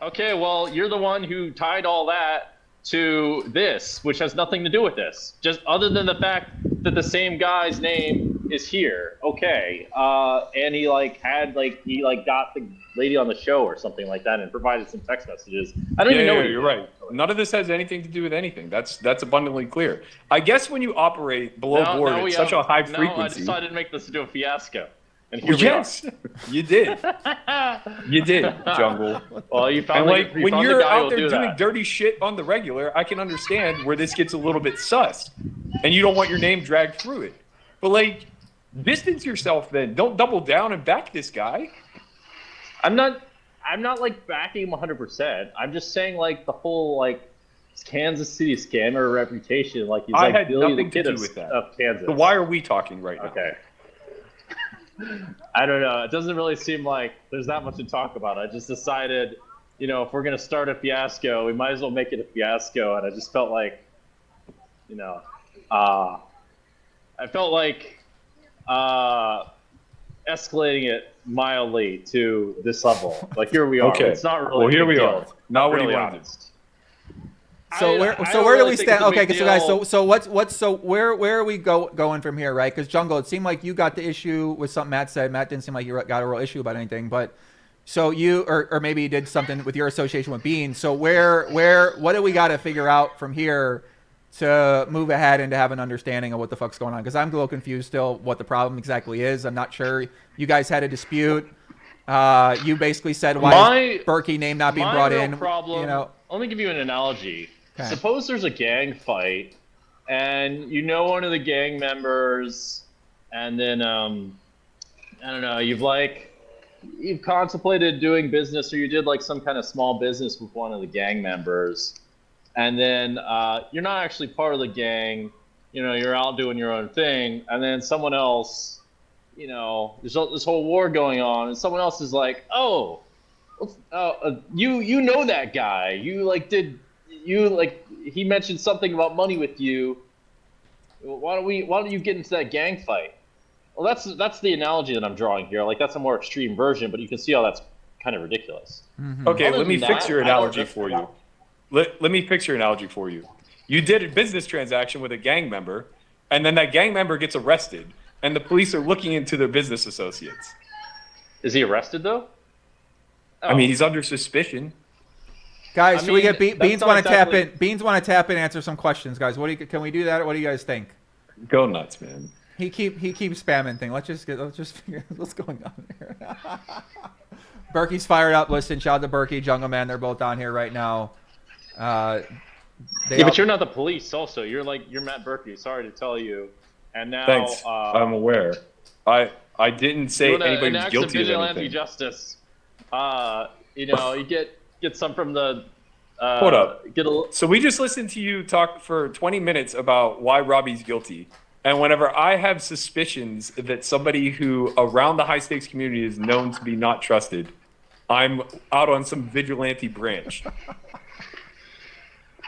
Okay, well, you're the one who tied all that to this, which has nothing to do with this. Just other than the fact that the same guy's name is here. Okay, and he got the lady on the show or something like that and provided some text messages. I don't even know what you're right. None of this has anything to do with anything. That's abundantly clear. I guess when you operate below board at such a high frequency. Now I decided to make this into a fiasco. And here we are. You did. You did, Jungle. Well, you found when you're out there doing dirty shit on the regular, I can understand where this gets a little bit sus, and you don't want your name dragged through it. But like, distance yourself then. Don't double down and back this guy. I'm not like backing him 100%. I'm just saying like the whole like Kansas City scammer reputation, like he's like had Billy nothing the Kid to do with that. of Kansas. So why are we talking right now? Okay. I don't know. It doesn't really seem like there's that much to talk about. I just decided, if we're going to start a fiasco, we might as well make it a fiasco. And I just felt like, I felt like escalating it mildly to this level. Like, here we are. Okay. It's not really well, here we deal. are. Not what really he wanted. honest. So where do we stand? Okay, so guys, where are we going from here, right? Because Jungle, it seemed like you got the issue with something Matt said. Matt didn't seem like you got a real issue about anything, but so you or maybe you did something with your association with Bean. So what do we got to figure out from here to move ahead and to have an understanding of what the fuck's going on? Because I'm a little confused still what the problem exactly is. I'm not sure. You guys had a dispute. You basically said why is Berkey name not being brought in? Problem, let me give you an analogy. Okay. Suppose there's a gang fight, and one of the gang members, and then I don't know, you've contemplated doing business, or you did like some kind of small business with one of the gang members, and then you're not actually part of the gang, you're out doing your own thing, and then someone else, there's this whole war going on, and someone else is like, you know that guy, he mentioned something about money with you. Why don't you get into that gang fight? Well, that's the analogy that I'm drawing here. Like, that's a more extreme version, but you can see how that's kind of ridiculous. Mm-hmm. Okay, let me fix your analogy for you. Let me fix your analogy for you. You did a business transaction with a gang member, and then that gang member gets arrested, and the police are looking into their business associates. Is he arrested though? Oh. I mean, he's under suspicion. Guys, should we get Beans want to tap in? Beans want to tap in and answer some questions, guys. Can we do that? What do you guys think? Go nuts, man. He keeps spamming thing. Let's just figure out what's going on here. Berkey's fired up. Listen, shout out to Berkey, Jungleman. They're both on here right now. But you're not the police. Also, you're Matt Berkey. Sorry to tell you. And now, thanks. I'm aware. I didn't say anybody's guilty of anything. Justice. You get some from the. Hold up. So we just listened to you talk for 20 minutes about why Robbi's guilty. And whenever I have suspicions that somebody who around the high stakes community is known to be not trusted, I'm out on some vigilante branch.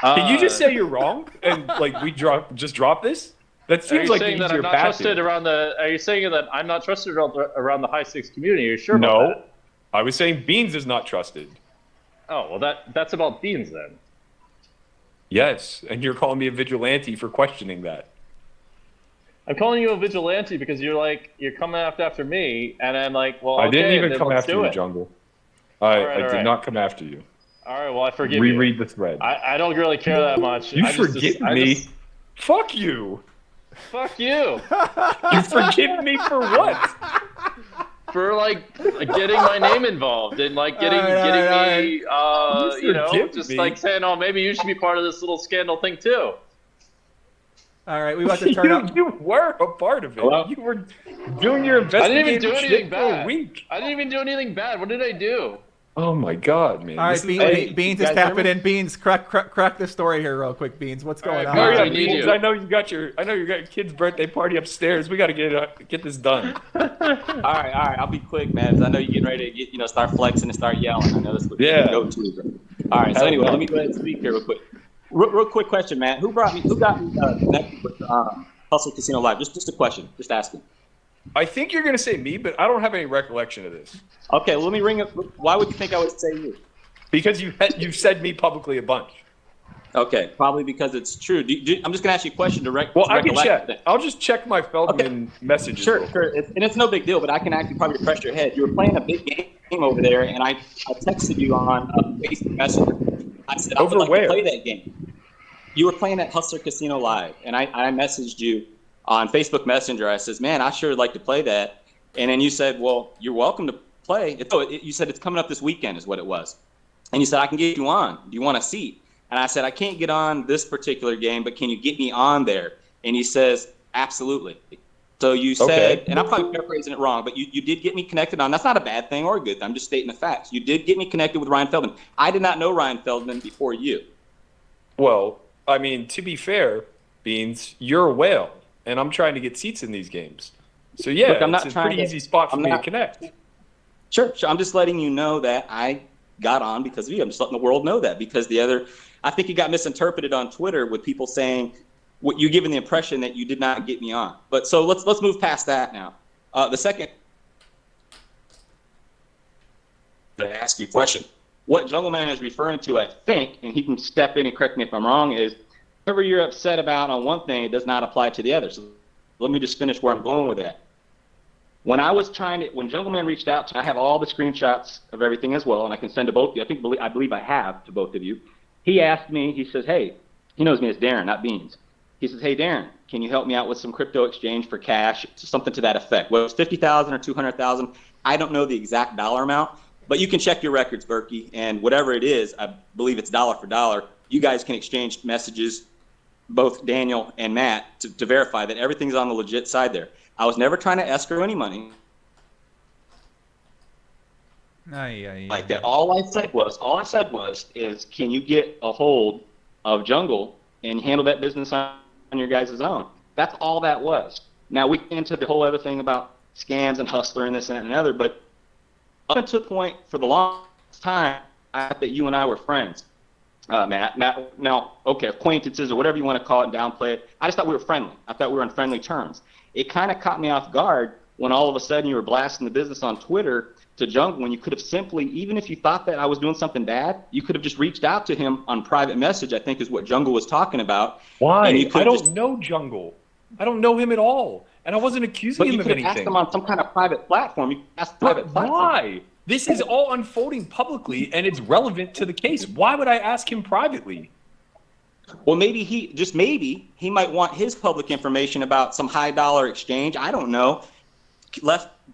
Can you just say you're wrong and we just drop this? That seems like the easier path. Are you saying that I'm not trusted around the high stakes community? Are you sure about that? No, I was saying Beans is not trusted. Oh, well, that's about Beans then. Yes, and you're calling me a vigilante for questioning that. I'm calling you a vigilante because you're coming after me, and I'm like, well, I didn't okay, even come after you, Jungle. I did not come after you. All right, well, I forgive you. Reread the thread. I don't really care that much. You forgive me? Fuck you. Fuck you. You forgive me for what? For like getting my name involved and like getting me, you know, just like saying, oh, maybe you should be part of this little scandal thing too. All right, we about to turn up. You were a part of it. Hello? You were doing your I didn't even investigative do shit anything for a bad. week. I didn't even do anything bad. What did I do? Oh my God, man. All right, This is- Beans is tapping in. Beans, crack the story here real quick. Beans, what's going on? Hurry I up, need Beans. you. I know you got your kid's birthday party upstairs. We got to get this done. All right, I'll be quick, man, because I know you're getting ready to get, start flexing and start yelling. I know that's what you go to. All right, so anyway, let me go ahead and speak here real quick. Real quick question, man. Who got me connected with Hustle Casino Live? Just a question, just asking. I think you're going to say me, but I don't have any recollection of this. Okay, well, let me ring it. Why would you think I would say you? Because you've said me publicly a bunch. Okay, probably because it's true. I'm just going to ask you a question direct. Well, I can check. I'll just check my Feldman messages. Sure. And it's no big deal, but I can actually probably refresh your head. You were playing a big game over there, and I texted you on Facebook Messenger. I said, I would like to play that game. You were playing at Hustler Casino Live, and I messaged you on Facebook Messenger. I says, man, I sure would like to play that. And then you said, well, you're welcome to play. You said it's coming up this weekend is what it was. And you said, I can get you on. Do you want a seat? And I said, I can't get on this particular game, but can you get me on there? And he says, absolutely. So you said, and I'm probably paraphrasing it wrong, but you did get me connected on. That's not a bad thing or a good thing. I'm just stating the facts. You did get me connected with Ryan Feldman. I did not know Ryan Feldman before you. Well, I mean, to be fair, Beans, you're a whale, and I'm trying to get seats in these games. So yeah, Look, I'm not it's a trying pretty to- easy spot for I'm me not- to connect. Sure. I'm just letting you know that I got on because of you. I'm just letting the world know that because I think you got misinterpreted on Twitter with people saying what you're giving the impression that you did not get me on. But so let's move past that now. The second, to ask you a question. What Jungleman is referring to, I think, and he can step in and correct me if I'm wrong, is whatever you're upset about on one thing, it does not apply to the other. So let me just finish where I'm going with that. When Jungleman reached out to me, I have all the screenshots of everything as well, and I can send to both of you. I believe I have to both of you. He asked me, he says, hey, he knows me as Darren, not Beans. He says, hey, Darren, can you help me out with some crypto exchange for cash? Something to that effect. Whether it's $50,000 or $200,000, I don't know the exact dollar amount, but you can check your records, Berkey, and whatever it is, I believe it's dollar for dollar. You guys can exchange messages, both Daniel and Matt, to verify that everything's on the legit side there. I was never trying to escrow any money like that. All I said was, can you get a hold of Jungle and handle that business on your guys' own? That's all that was. Now we get into the whole other thing about scams and hustler and this and that and another, but up until the point for the longest time, I thought that you and I were friends. Matt, now, okay, acquaintances or whatever you want to call it and downplay it. I just thought we were friendly. I thought we were on friendly terms. It kind of caught me off guard when all of a sudden you were blasting the business on Twitter to Jungle when you could have simply, even if you thought that I was doing something bad, you could have just reached out to him on private message, I think is what Jungle was talking about. Why? And you could I don't just, know Jungle. I don't know him at all. And I wasn't accusing but him you of could have asked anything. him on some kind of private platform. You could ask private platform. Why? This is all unfolding publicly, and it's relevant to the case. Why would I ask him privately? Well, maybe he might want his public information about some high dollar exchange. I don't know.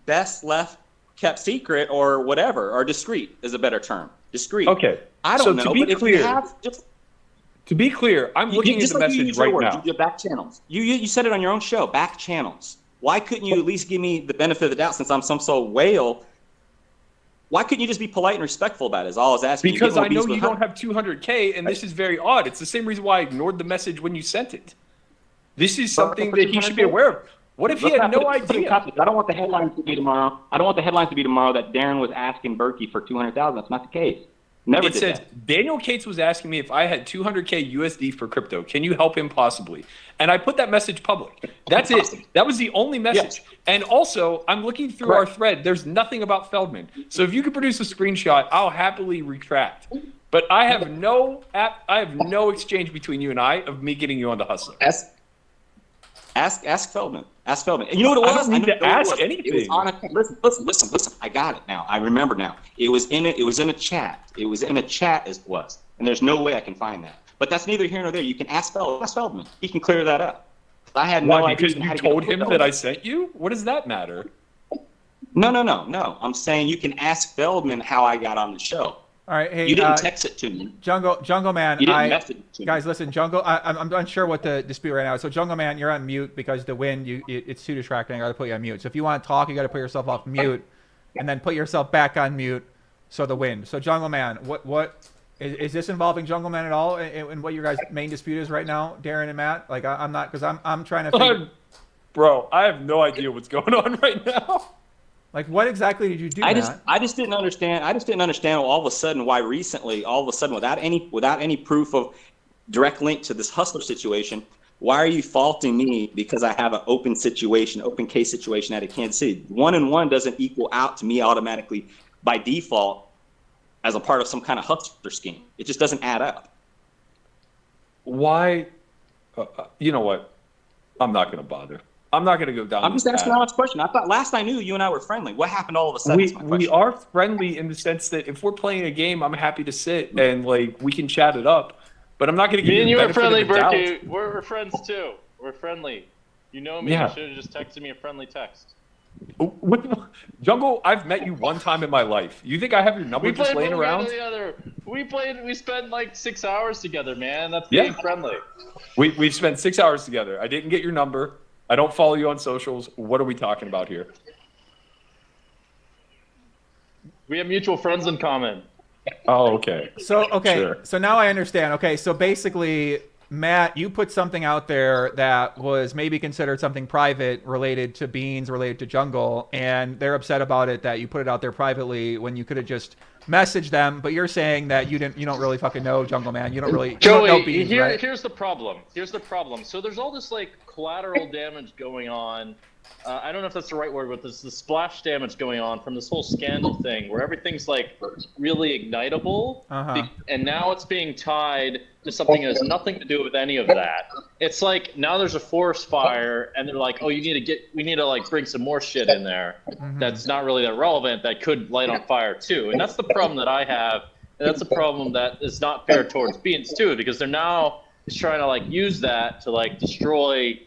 Best left kept secret or whatever, or discreet is a better term. Discreet. Okay. I don't know. But if you have to be clear, I'm looking at the message right now. Your back channels. You said it on your own show. Back channels. Why couldn't you at least give me the benefit of the doubt since I'm some sort of whale? Why couldn't you just be polite and respectful about it? Is all I was asking. Because I know you don't have 200K, and this is very odd. It's the same reason why I ignored the message when you sent it. This is something that he should be aware of. What if he had no idea? I don't want the headlines to be tomorrow. That Darren was asking Berkey for $200,000. That's not the case. Never it did says, that. Daniel Cates was asking me if I had 200K USD for crypto. Can you help him possibly? And I put that message public. That's it. That was the only message. Yes. And also, I'm looking through our thread. There's nothing about Feldman. So if you could produce a screenshot, I'll happily retract. But I have no exchange between you and I of me getting you on the Hustler. Ask Feldman. Ask Feldman. And you know what it was? I don't need to ask anything. It was on listen. I got it now. I remember now. It was in a chat. It was in a chat as it was. And there's no way I can find that. But that's neither here nor there. You can ask Feldman. He can clear that up. I had no Why? idea. Because you told him that I sent you? What does that matter? No. I'm saying you can ask Feldman how I got on the show. All right, hey, You didn't text it to me. Jungle Man, You didn't message it to me. guys, listen, I'm unsure what the dispute right now is. So Jungle Man, you're on mute because the wind, it's too distracting. I got to put you on mute. So if you want to talk, you got to put yourself off mute, and then put yourself back on mute. So the wind. So Jungle Man, what is this involving Jungle Man at all? And what your guys' main dispute is right now, Darren and Matt? Like I'm not, because I'm trying to figure. Bro, I have no idea what's going on right now. Like, what exactly did you do? I just didn't understand. All of a sudden why recently, all of a sudden, without any proof of direct link to this hustler situation, why are you faulting me because I have an open case situation out of Kansas City? 1 and 1 doesn't equal out to me automatically by default as a part of some kind of hustler scheme. It just doesn't add up. Why? You know what? I'm not going to bother. I'm not going to go down. I'm just asking an honest question. I thought last I knew you and I were friendly. What happened all of a sudden? We are friendly in the sense that if we're playing a game, I'm happy to sit and like we can chat it up. But I'm not going to give you the benefit of the doubt. Me and you are friendly, Berkey. We're friends too. We're friendly. You know me. Yeah. You should have just texted me a friendly text. Jungle, I've met you one time in my life. You think I have your number just laying around? We spent like 6 hours together, man. That's being friendly. We've spent 6 hours together. I didn't get your number. I don't follow you on socials. What are we talking about here? We have mutual friends in common. Oh, okay. So Sure. So now I understand. Okay, so basically, Matt, you put something out there that was maybe considered something private related to Beans, related to Jungle, and they're upset about it that you put it out there privately when you could have just messaged them. But you're saying that you don't really fucking know Jungle Man. You don't really know Beans, right? Here's the problem. So there's all this like collateral damage going on. I don't know if that's the right word, but there's the splash damage going on from this whole scandal thing where everything's like really ignitable, and now it's being tied to something that has nothing to do with any of that. It's like now there's a forest fire, and they're like, oh, we need to like bring some more shit in there that's not really that relevant that could light on fire too. And that's the problem that I have, and that's a problem that is not fair towards Beans too, because they're now just trying to like use that to like destroy.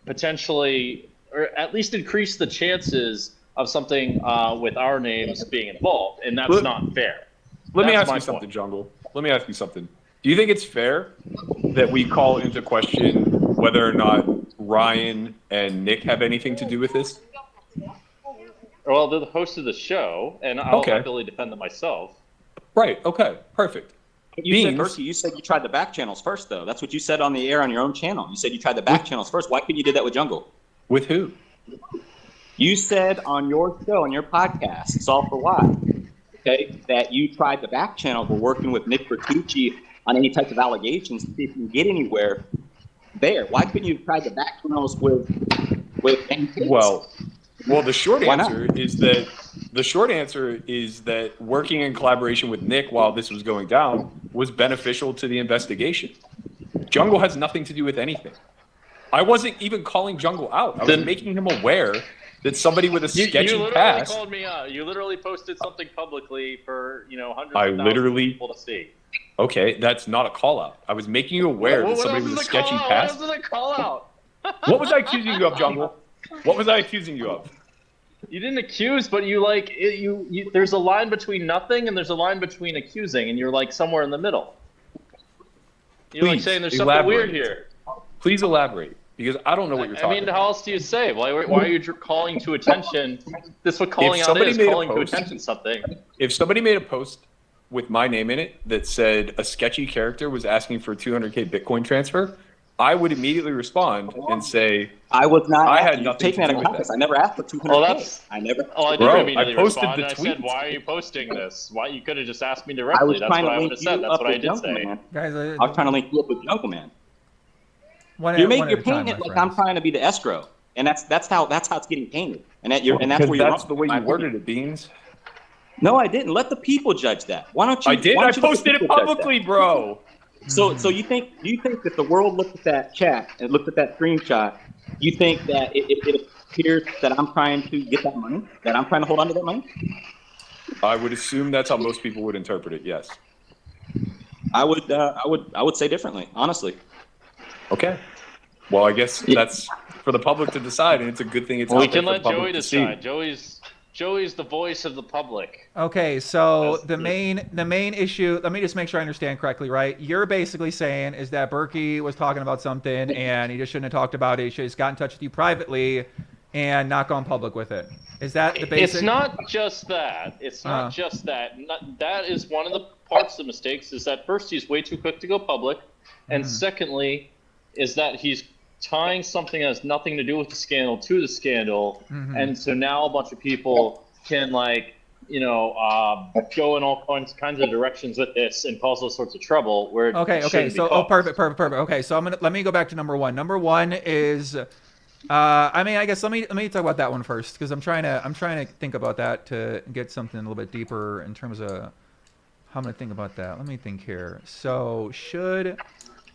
Potentially, or at least increase the chances of something with our names being involved, and that's not fair. Let me ask you something, Jungle. Let me ask you something. Do you think it's fair that we call into question whether or not Ryan and Nick have anything to do with this? Well, they're the host of the show, and I'll happily defend them myself. Right, okay, perfect. You said you tried the back channels first, though. That's what you said on the air on your own channel. You said you tried the back channels first. Why couldn't you do that with Jungle? With who? You said on your show, on your podcast, It's All for Why, okay, that you tried the back channel. We're working with Nick Vertucci on any types of allegations to see if you can get anywhere there. Why couldn't you try the back channels with anything? Well, the short answer is that working in collaboration with Nick while this was going down was beneficial to the investigation. Jungle has nothing to do with anything. I wasn't even calling Jungle out. I was making him aware that somebody with a sketchy past. You called me out. You literally posted something publicly for hundreds of thousands of people to see. Okay, that's not a call out. I was making you aware that somebody with a sketchy past. What was the call out? What was I accusing you of, Jungle? What was I accusing you of? You didn't accuse, but you there's a line between nothing and there's a line between accusing, and you're like somewhere in the middle. You're like saying there's something weird here. Please elaborate, because I don't know what you're talking about. How else do you say? Why are you calling to attention? This is what calling out is, calling to attention something. If somebody made a post with my name in it that said a sketchy character was asking for a 200K Bitcoin transfer, I would immediately respond and say, I was not. I had nothing to do with that. I never asked for 200K. I didn't immediately respond. I said, why are you posting this? Why you could have just asked me directly. That's what I would have said. That's what I did say. Guys, I was trying to link you up with Jungleman. You're painting it like I'm trying to be the escrow, and that's how it's getting painted, and that's where you're. That's the way you worded it, Beans. No, I didn't. Let the people judge that. Why don't you? I did. I posted it publicly, bro. So you think that the world looked at that chat and looked at that screenshot? You think that it appears that I'm trying to get that money? That I'm trying to hold on to that money? I would assume that's how most people would interpret it. Yes. I would say differently, honestly. Okay. Well, I guess that's for the public to decide, and it's a good thing it's Well, we out there can for let the public Joey to see. decide. Joey's the voice of the public. Okay, so the main issue, let me just make sure I understand correctly, right? You're basically saying is that Berkey was talking about something and he just shouldn't have talked about it. He should have just got in touch with you privately and not gone public with it. Is that the basic? It's not just that. It's not just that. That is one of the parts of the mistakes, is that first, he's way too quick to go public. And secondly, is that he's tying something that has nothing to do with the scandal to the scandal. And so now a bunch of people can, like, you know, go in all kinds of directions with this and cause all sorts of trouble. Where Okay. So, perfect. Okay, so let me go back to number one. Number one is, I mean, I guess let me talk about that one first, because I'm trying to think about that to get something a little bit deeper in terms of how I'm gonna think about that. Let me think here. So, should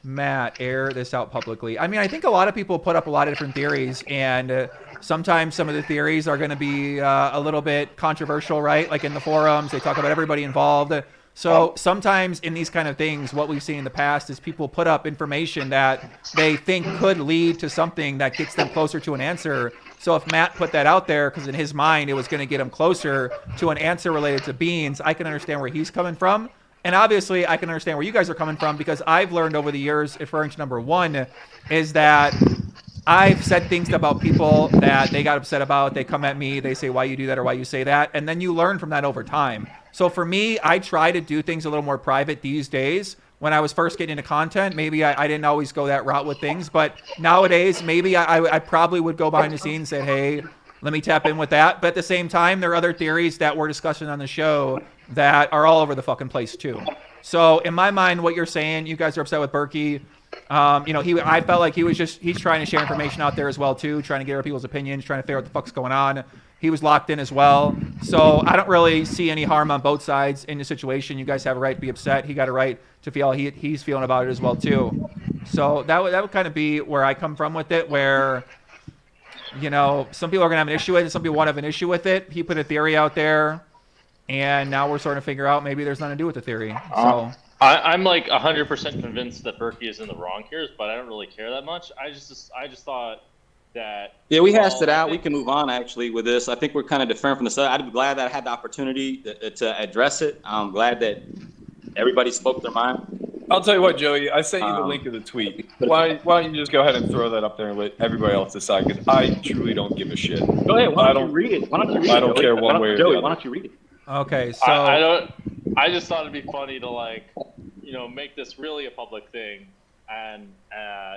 Matt air this out publicly? I mean, I think a lot of people put up a lot of different theories, and sometimes some of the theories are going to be a little bit controversial, right? Like in the forums, they talk about everybody involved. So sometimes in these kind of things, what we've seen in the past is people put up information that they think could lead to something that gets them closer to an answer. So if Matt put that out there because in his mind it was going to get him closer to an answer related to Beans, I can understand where he's coming from. And obviously, I can understand where you guys are coming from, because I've learned over the years, referring to number one, is that I've said things about people that they got upset about. They come at me, they say, why you do that or why you say that. And then you learn from that over time. So for me, I try to do things a little more private these days. When I was first getting into content, maybe I didn't always go that route with things. But nowadays, maybe I probably would go behind the scenes and say, hey, let me tap in with that. But at the same time, there are other theories that we're discussing on the show that are all over the fucking place too. So in my mind, what you're saying, you guys are upset with Berkey. You know, I felt like he's trying to share information out there as well too, trying to get other people's opinions, trying to figure out what the fuck's going on. He was locked in as well. So I don't really see any harm on both sides in the situation. You guys have a right to be upset. He got a right to feel he's feeling about it as well too. So that would kind of be where I come from with it, where, you know, some people are going to have an issue with it, some people won't have an issue with it. He put a theory out there, and now we're starting to figure out maybe there's nothing to do with the theory. So I'm like 100% convinced that Berkey is in the wrong here, but I don't really care that much. I just thought that... Yeah, we hashed it out. We can move on, actually, with this. I think we're kind of different from the side. I'm glad that I had the opportunity to address it. I'm glad that everybody spoke their mind. I'll tell you what, Joey. I sent you the link of the tweet. Why don't you just go ahead and throw that up there and let everybody else decide? Because I truly don't give a shit. Go ahead. Why don't you read it? I don't care one way or the other. Why don't you read it? Okay, so I just thought it'd be funny to, like, you know, make this really a public thing, and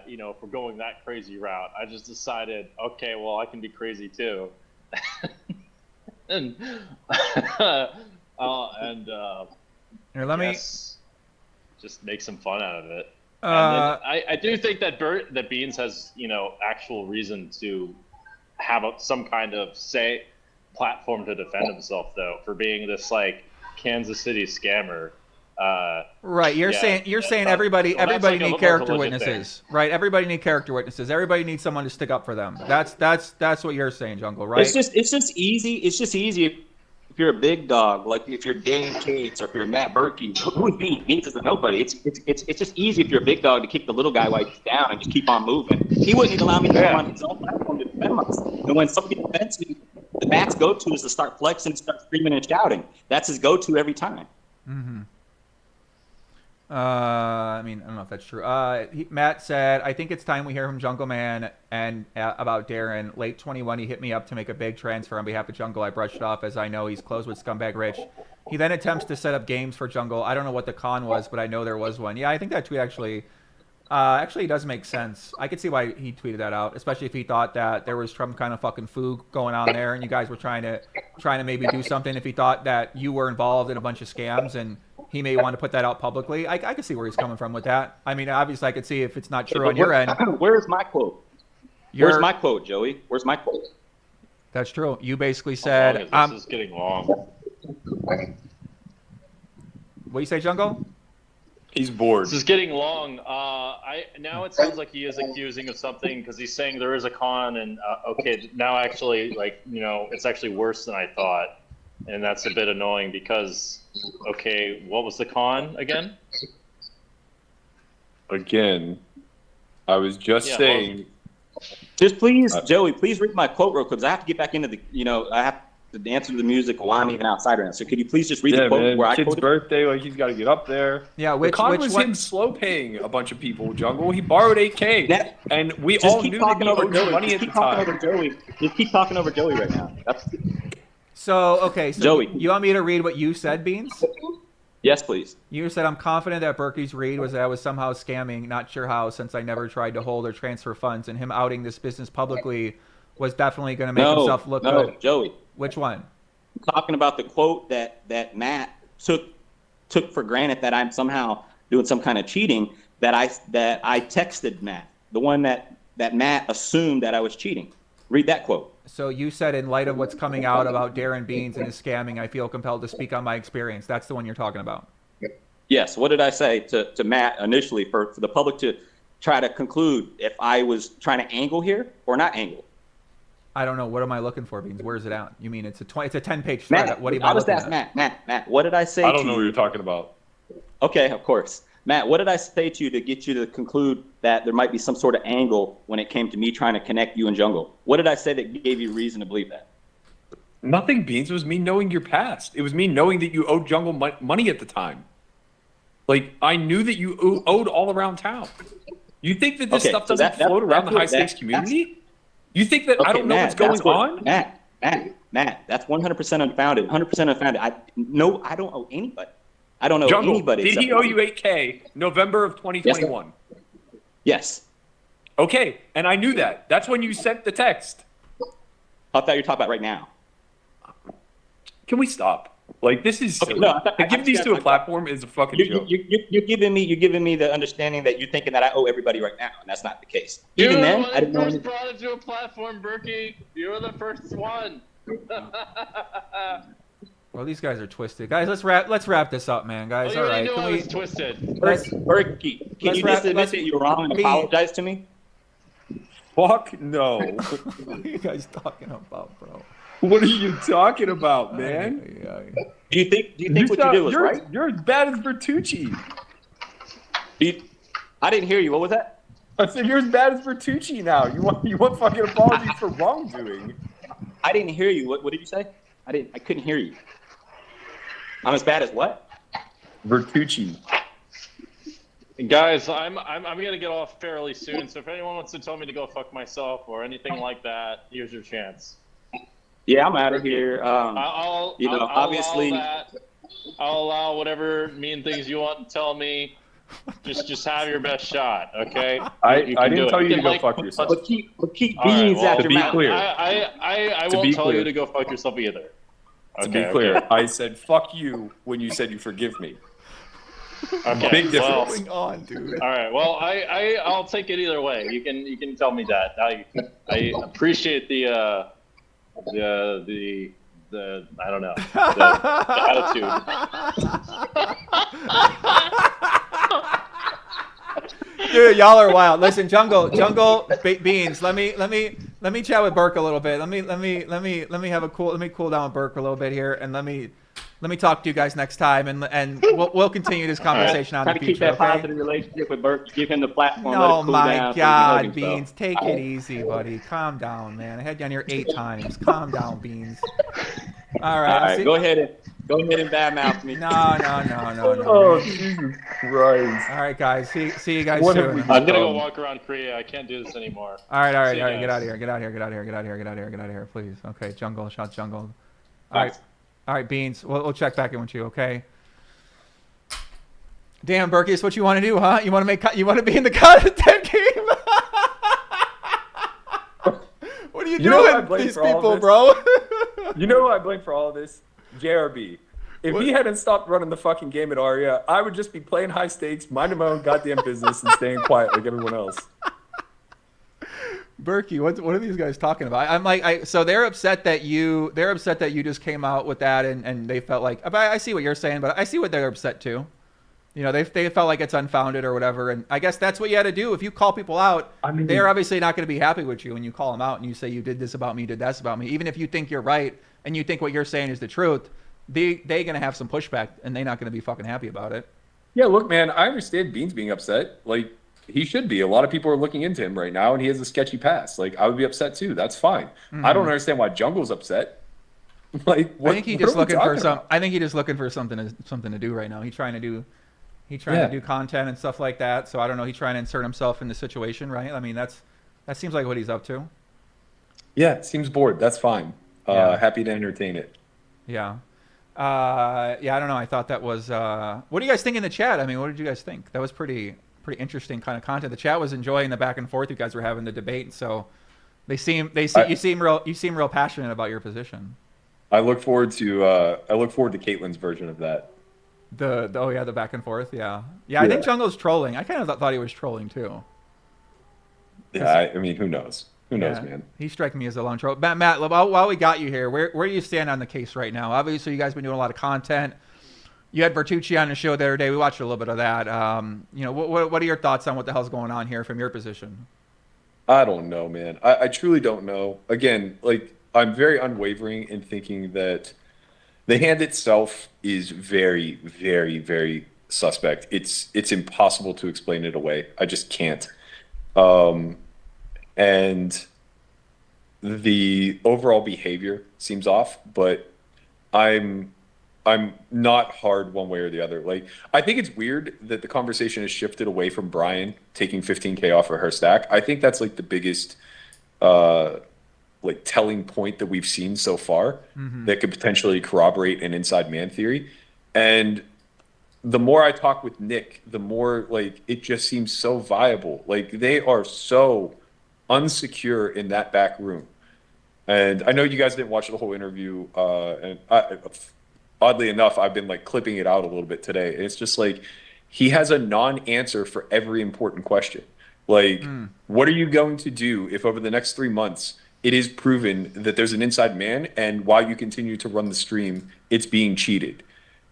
you know, if we're going that crazy route, I just decided, okay, well, I can be crazy too, and here, let me just make some fun out of it. And then I do think that that Beans has, you know, actual reason to have some kind of platform to defend himself, though, for being this, like, Kansas City scammer. Right, you're saying everybody like need a character legit witnesses, right? Everybody need character witnesses. Everybody needs someone to stick up for them. That's what you're saying, Jungle, right? It's just easy. It's just easy if you're a big dog, like if you're Dave Cates or if you're Matt Berkey. Who would be? Beans isn't nobody. It's just easy if you're a big dog to kick the little guy while he's down and just keep on moving. He wouldn't even allow me to go on his own platform to defend myself. And when somebody defends me, the Matt's go-to is to start flexing and start screaming and shouting. That's his go-to every time. Mm-hmm. I mean, I don't know if that's true. Matt said, I think it's time we hear from Jungleman and about Darren. Late 21, he hit me up to make a big transfer on behalf of Jungle. I brushed it off as I know he's close with Scumbag Rich. He then attempts to set up games for Jungle. I don't know what the con was, but I know there was one. Yeah, I think that tweet actually does make sense. I could see why he tweeted that out, especially if he thought that there was some kind of fucking foog going on there and you guys were trying to maybe do something. If he thought that you were involved in a bunch of scams and he may want to put that out publicly, I could see where he's coming from with that. I mean, obviously I could see if it's not true on your end. Where's my quote? Where's my quote, Joey? Where's my quote? That's true. You basically said... This is getting long. What do you say, Jungle? He's bored. This is getting long. Now it sounds like he is accusing of something because he's saying there is a con, and okay, now actually, like, you know, it's actually worse than I thought, and that's a bit annoying because, okay, what was the con again? Again, I was just saying. Just please, Joey, please read my quote real quick, because I have to get back into the, I have to answer to the music while I'm even outside right now. So could you please just read the quote where I kid's quoted? birthday, like he's got to get up there. Yeah, the con was him slow paying a bunch of people. Jungle, he borrowed $8K, and we all knew that he owed money at the time. Just keep talking over Joey right now. So Joey, you want me to read what you said, Beans? Yes, please. You said, I'm confident that Berkey's read was that I was somehow scamming, not sure how, since I never tried to hold or transfer funds, and him outing this business publicly was definitely going to make himself look good. No, Joey. Which one? I'm talking about the quote that Matt took for granted that I'm somehow doing some kind of cheating, that I texted Matt, the one that Matt assumed that I was cheating. Read that quote. So you said, in light of what's coming out about Darren Beans and his scamming, I feel compelled to speak on my experience. That's the one you're talking about. Yes. What did I say to Matt initially for the public to try to conclude if I was trying to angle here or not angle? I don't know. What am I looking for, Beans? Where is it at? You mean it's a 10-page thread? Matt, what I was asked Matt, what did I say to you? I don't know what you're talking about. Okay, of course. Matt, what did I say to you to get you to conclude that there might be some sort of angle when it came to me trying to connect you and Jungle? What did I say that gave you reason to believe that? Nothing, Beans. It was me knowing your past. It was me knowing that you owed Jungle money at the time. Like, I knew that you owed all around town. You think that this stuff doesn't float around the high-stakes community? You think that I don't know what's going on? Matt, that's 100% unfounded. 100% unfounded. I don't owe anybody. I don't know anybody. Did he owe you $8K November of 2021? Yes. Okay, and I knew that. That's when you sent the text. I thought you were talking about right now. Can we stop? Like, this is silly. No, to give these to a platform is a fucking joke. You're giving me the understanding that you're thinking that I owe everybody right now, and that's not the case. You Even were then, the one I didn't know first anything. brought it to a platform, Berkey. You were the first one. Well, these guys are twisted. Guys, let's wrap this up, man. Guys, Well, all you right. already Can knew I we? was twisted. Berkey, can you just admit that you're wrong and apologize to me? Fuck no. What are you guys talking about, bro? What are you talking about, man? Do you think what you did was right? You're as bad as Vertucci. I didn't hear you. What was that? I said you're as bad as Vertucci now. You want fucking apologies for wrongdoing. I didn't hear you. What did you say? I couldn't hear you. I'm as bad as what? Vertucci. Guys, I'm gonna get off fairly soon. So if anyone wants to tell me to go fuck myself or anything like that, here's your chance. Yeah, I'm out of here. I'll obviously. I'll allow whatever mean things you want to tell me. Just have your best shot, okay? I didn't tell you to go fuck yourself. But keep beans after to be clear. I won't tell you to go fuck yourself either. To be clear, I said fuck you when you said you forgive me. Okay, Big difference. Well, What's going on, dude? all right. Well, I'll take it either way. You can tell me that. I appreciate the I don't know the attitude. Dude, y'all are wild. Listen, Jungle, Beans. Let me chat with Burke a little bit. Let me cool down with Burke a little bit here, and let me talk to you guys next time, and we'll continue this conversation on the future. Keep that okay? positive relationship with Burke. Give him the platform. Oh let it cool my down so God, he can hug Beans, himself. take it easy, buddy. Calm down, man. I had you on here 8 times. Calm down, Beans. All right. All right, go ahead and badmouth me. No. Oh, Jesus Christ. All right, guys. See you guys What have soon. we I'm gonna go walk around Korea. I can't do this anymore. All right. See you Get guys. out of here. Get out of here, please. Okay, Jungle. All right, Beans. We'll check back in with you. Okay. Damn, Berkey, it's what you want to do, huh? You want to be in the content game? What are you doing with these people, bro? You know who I blame for all of this? JRB. If he hadn't stopped running the fucking game at Aria, I would just be playing high stakes, minding my own goddamn business, and staying quiet like everyone else. Berkey, what are these guys talking about? I'm like, so they're upset that you just came out with that, and they felt like, I see what you're saying, but I see what they're upset too. You know, they felt like it's unfounded or whatever, and I guess that's what you had to do. If you call people out, they're obviously not going to be happy with you when you call them out and you say you did this about me, you did that about me. Even if you think you're right and you think what you're saying is the truth, they're going to have some pushback and they're not going to be fucking happy about it. Yeah, look, man, I understand Beans being upset. Like, he should be. A lot of people are looking into him right now, and he has a sketchy past. Like, I would be upset too. That's fine. I don't understand why Jungle's upset. Like, what, I think he's just looking for I think he's just looking for something to do right now. He's trying to do content and stuff like that. So I don't know. He's trying to insert himself in the situation, right? I mean, that seems like what he's up to. Yeah, seems bored. That's fine. Happy to entertain it. Yeah. I don't know. I thought that was. What do you guys think in the chat? I mean, what did you guys think? That was pretty interesting kind of content. The chat was enjoying the back and forth you guys were having, the debate. So you seem real passionate about your position. I look forward to Caitlin's version of that. The back and forth. Yeah. I think Jungle's trolling. I kind of thought he was trolling too. Yeah, I mean, who knows? Who knows, man? He struck me as a lone troll. Matt, while we got you here, where do you stand on the case right now? Obviously, you guys have been doing a lot of content. You had Vertucci on the show the other day. We watched a little bit of that. What are your thoughts on what the hell's going on here from your position? I don't know, man. I truly don't know. Again, like, I'm very unwavering in thinking that the hand itself is very, very, very suspect. It's impossible to explain it away. I just can't. And the overall behavior seems off, but I'm not hard one way or the other. Like, I think it's weird that the conversation has shifted away from Brian taking 15K off of her stack. I think that's like the biggest telling point that we've seen so far that could potentially corroborate an inside man theory. And the more I talk with Nick, the more like it just seems so viable. Like, they are so unsecure in that back room. And I know you guys didn't watch the whole interview, and oddly enough, I've been like clipping it out a little bit today. It's just like he has a non-answer for every important question. Like, what are you going to do if over the next 3 months it is proven that there's an inside man, and while you continue to run the stream, it's being cheated?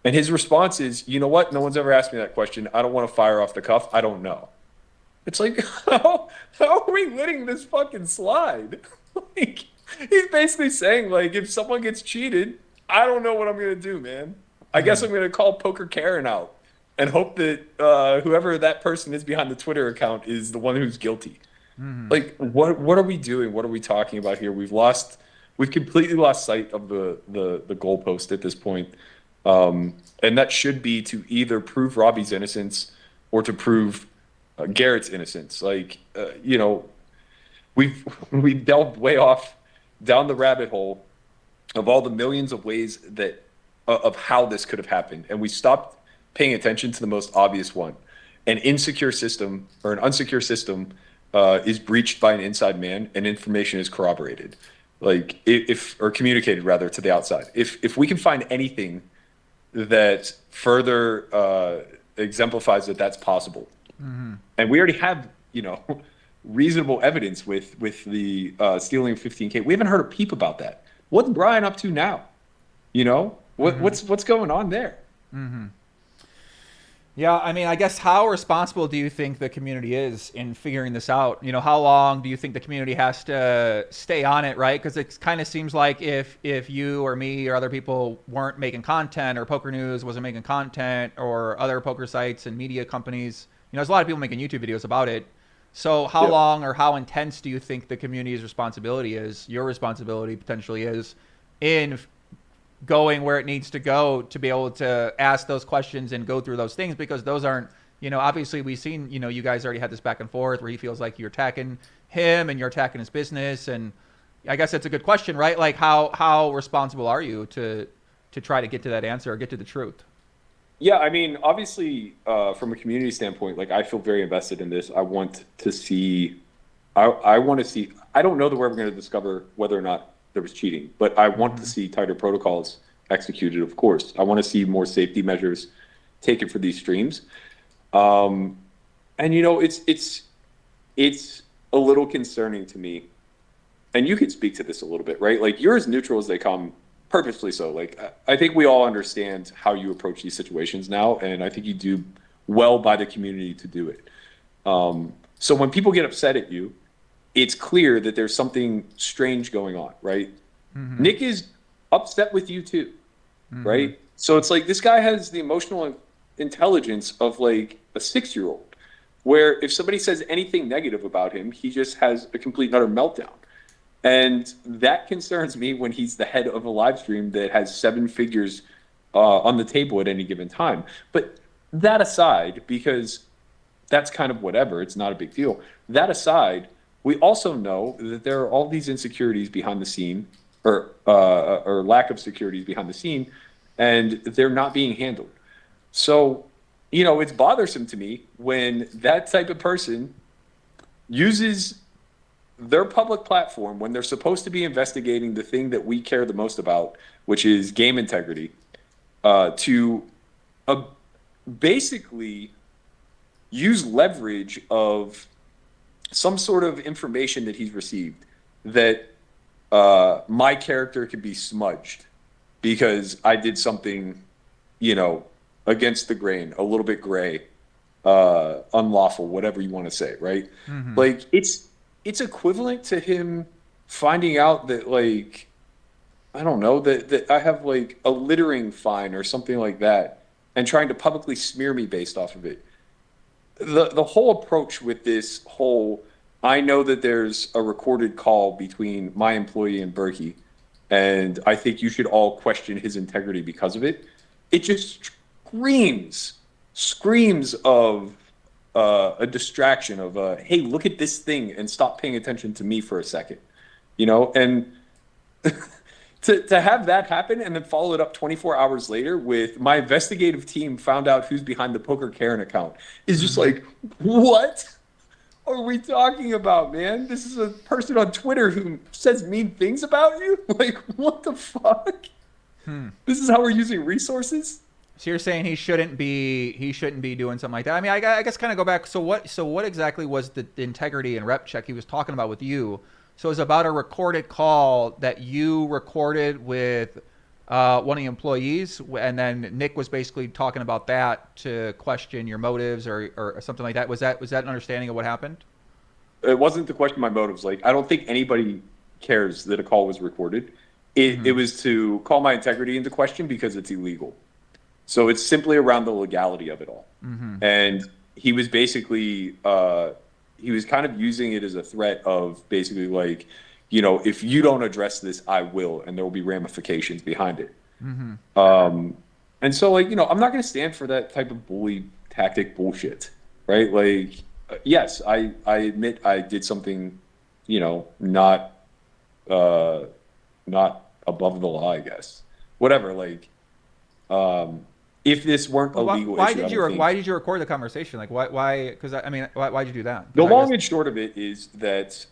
And his response is, you know what? No one's ever asked me that question. I don't want to fire off the cuff. I don't know. It's like, how are we letting this fucking slide? Like, he's basically saying, like, if someone gets cheated, I don't know what I'm going to do, man. I guess I'm going to call Poker Karen out and hope that whoever that person is behind the Twitter account is the one who's guilty. Like, what are we doing? What are we talking about here? We've completely lost sight of the goalpost at this point. And that should be to either prove Robbi's innocence or to prove Garrett's innocence. Like, we've delved way off down the rabbit hole of all the millions of ways that of how this could have happened, and we stopped paying attention to the most obvious one. An insecure system or an unsecure system is breached by an inside man, and information is corroborated, like or communicated rather to the outside. If we can find anything that further exemplifies that that's possible. And we already have, reasonable evidence with the stealing of 15K. We haven't heard a peep about that. What's Brian up to now? What's going on there? Yeah, I mean, I guess how responsible do you think the community is in figuring this out? How long do you think the community has to stay on it, right? Because it kind of seems like if you or me or other people weren't making content, or Poker News wasn't making content, or other poker sites and media companies, there's a lot of people making YouTube videos about it. So how long or how intense do you think the community's responsibility is, your responsibility potentially is, in going where it needs to go to be able to ask those questions and go through those things? Because those aren't, obviously we've seen, you guys already had this back and forth where he feels like you're attacking him and you're attacking his business. And I guess that's a good question, right? Like, how responsible are you to try to get to that answer or get to the truth? Yeah, I mean, obviously, from a community standpoint, like, I feel very invested in this. I want to see, I want to see, I don't know that we're ever going to discover whether or not there was cheating, but I want to see tighter protocols executed, of course. I want to see more safety measures taken for these streams. And, it's a little concerning to me. And you could speak to this a little bit, right? Like, you're as neutral as they come, purposely so. Like, I think we all understand how you approach these situations now, and I think you do well by the community to do it. So when people get upset at you, it's clear that there's something strange going on, right? Nick is upset with you too, right? So it's like, this guy has the emotional intelligence of like a 6-year-old. where if somebody says anything negative about him, he just has a complete and utter meltdown. And that concerns me when he's the head of a live stream that has 7 figures on the table at any given time. But that aside, because that's kind of whatever, it's not a big deal. That aside, we also know that there are all these insecurities behind the scene, or lack of securities behind the scene, and they're not being handled. So, you know, it's bothersome to me when that type of person uses their public platform when they're supposed to be investigating the thing that we care the most about, which is game integrity, to basically use leverage of some sort of information that he's received that my character could be smudged because I did something, you know, against the grain, a little bit gray, unlawful, whatever you want to say, right? Mhm. Like, it's equivalent to him finding out that, like, I don't know, that I have, like, a littering fine or something like that, and trying to publicly smear me based off of it. The whole approach with this whole, I know that there's a recorded call between my employee and Berkey, and I think you should all question his integrity because of it. It just screams of a distraction of, hey, look at this thing and stop paying attention to me for a second, you know? And to have that happen and then follow it up 24 hours later with my investigative team found out who's behind the Poker Karen account is just like, what are we talking about, man? This is a person on Twitter who says mean things about you? Like, what the fuck? This is how we're using resources? So you're saying he shouldn't be doing something like that? I mean, I guess kind of go back. So what exactly was the integrity and rep check he was talking about with you? So it's about a recorded call that you recorded with one of the employees, and then Nick was basically talking about that to question your motives or something like that. Was that an understanding of what happened? It wasn't to question my motives. Like, I don't think anybody cares that a call was recorded. It was to call my integrity into question because it's illegal. So it's simply around the legality of it all. And he was basically, he was kind of using it as a threat of basically like, you know, if you don't address this, I will, and there will be ramifications behind it. And so, like, you know, I'm not going to stand for that type of bully tactic bullshit, right? Like, yes, I admit I did something, you know, not above the law, I guess. Whatever, like, if this weren't a legal issue, why did you record the conversation? Like, why? Because I mean, why'd you do that? The long and short of it is that,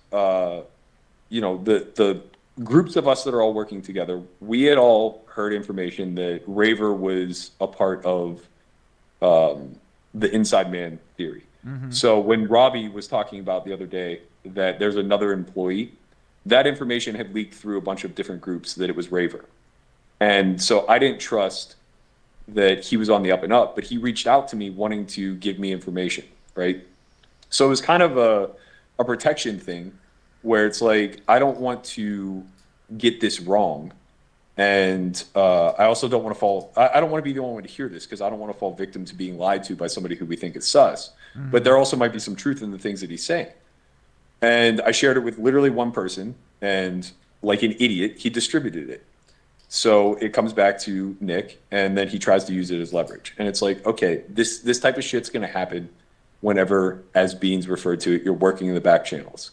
you know, the groups of us that are all working together, we had all heard information that Raver was a part of the inside man theory. So when Robbi was talking about the other day that there's another employee, that information had leaked through a bunch of different groups that it was Raver. And so I didn't trust that he was on the up and up, but he reached out to me wanting to give me information, right? So it was kind of a protection thing where it's like, I don't want to get this wrong. And I also don't want to fall, I don't want to be the only one to hear this because I don't want to fall victim to being lied to by somebody who we think is sus. But there also might be some truth in the things that he's saying. And I shared it with literally one person, and like an idiot, he distributed it. So it comes back to Nick, and then he tries to use it as leverage. And it's like, okay, this type of shit's going to happen whenever, as Beans referred to it, you're working in the back channels.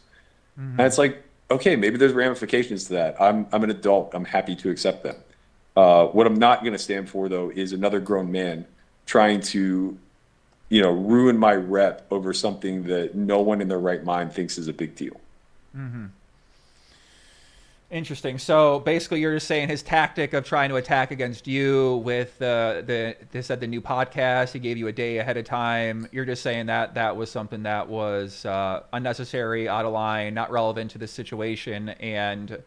And it's like, okay, maybe there's ramifications to that. I'm an adult. I'm happy to accept them. What I'm not going to stand for, though, is another grown man trying to, you know, ruin my rep over something that no one in their right mind thinks is a big deal. Interesting. So basically, you're just saying his tactic of trying to attack against you with they said the new podcast, he gave you a day ahead of time. You're just saying that that was something that was unnecessary, out of line, not relevant to this situation, and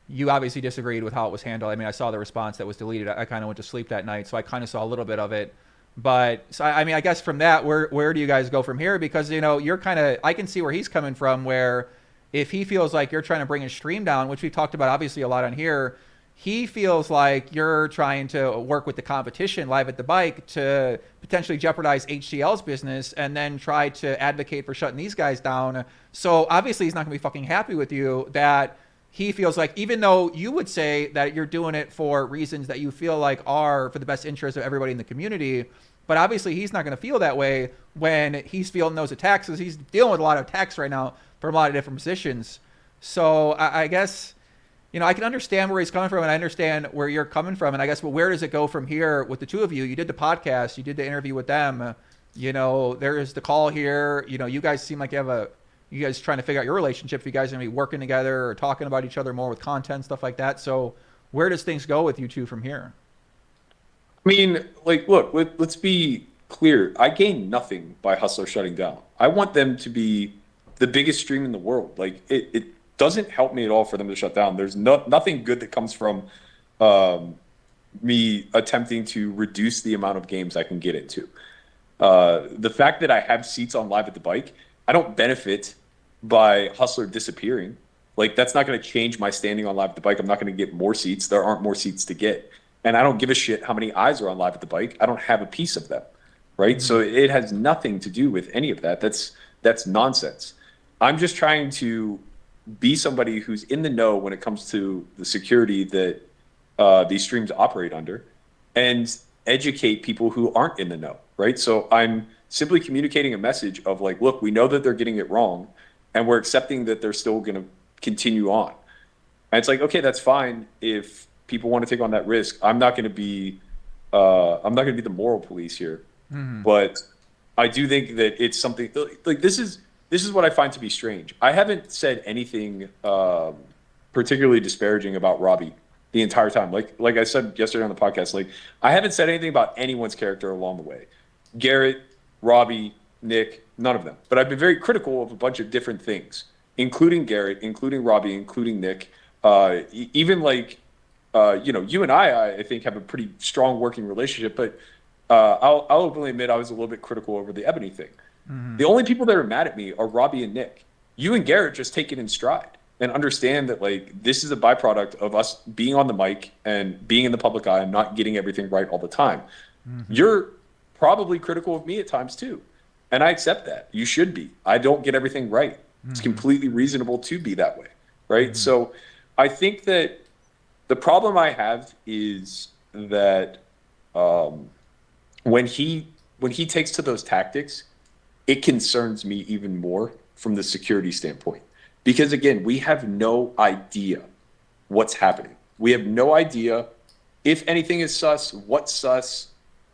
you obviously disagreed with how it was handled. I mean, I saw the response that was deleted. I kind of went to sleep that night, so I kind of saw a little bit of it. But so, I mean, I guess from that, where do you guys go from here? Because, you know, you're kind of, I can see where he's coming from, where if he feels like you're trying to bring his stream down, which we've talked about obviously a lot on here, he feels like you're trying to work with the competition live at the bike to potentially jeopardize HCL's business and then try to advocate for shutting these guys down. So obviously he's not gonna be fucking happy with you that he feels like, even though you would say that you're doing it for reasons that you feel like are for the best interest of everybody in the community, but obviously he's not going to feel that way when he's feeling those attacks, because he's dealing with a lot of attacks right now from a lot of different positions. So I guess, you know, I can understand where he's coming from, and I understand where you're coming from. And I guess, well, where does it go from here with the two of you? You did the podcast, you did the interview with them. You know, there's the call here. You know, you guys seem like you guys trying to figure out your relationship. If you guys are going to be working together or talking about each other more with content, stuff like that. So where does things go with you two from here? I mean, like, look, let's be clear. I gain nothing by Hustler shutting down. I want them to be the biggest stream in the world. Like, it doesn't help me at all for them to shut down. There's nothing good that comes from me attempting to reduce the amount of games I can get into. The fact that I have seats on Live at the Bike, I don't benefit by Hustler disappearing. Like, that's not going to change my standing on Live at the Bike. I'm not going to get more seats. There aren't more seats to get. And I don't give a shit how many eyes are on Live at the Bike. I don't have a piece of them, right? So it has nothing to do with any of that. That's nonsense. I'm just trying to be somebody who's in the know when it comes to the security that these streams operate under, and educate people who aren't in the know, right? So I'm simply communicating a message of like, look, we know that they're getting it wrong, and we're accepting that they're still going to continue on. And it's like, okay, that's fine if people want to take on that risk. I'm not going to be the moral police here. But I do think that it's something like this is what I find to be strange. I haven't said anything particularly disparaging about Robbi the entire time. Like I said yesterday on the podcast, like, I haven't said anything about anyone's character along the way. Garrett, Robbi, Nick, none of them. But I've been very critical of a bunch of different things, including Garrett, including Robbi, including Nick. Even like, you know, you and I think have a pretty strong working relationship, but I'll openly admit I was a little bit critical over the Ebony thing. The only people that are mad at me are Robbi and Nick. You and Garrett just take it in stride and understand that, like, this is a byproduct of us being on the mic and being in the public eye and not getting everything right all the time. You're probably critical of me at times too, and I accept that. You should be. I don't get everything right. It's completely reasonable to be that way, right? So I think that the problem I have is that when he takes to those tactics, it concerns me even more from the security standpoint. Because again, we have no idea what's happening. We have no idea if anything is sus, what's sus,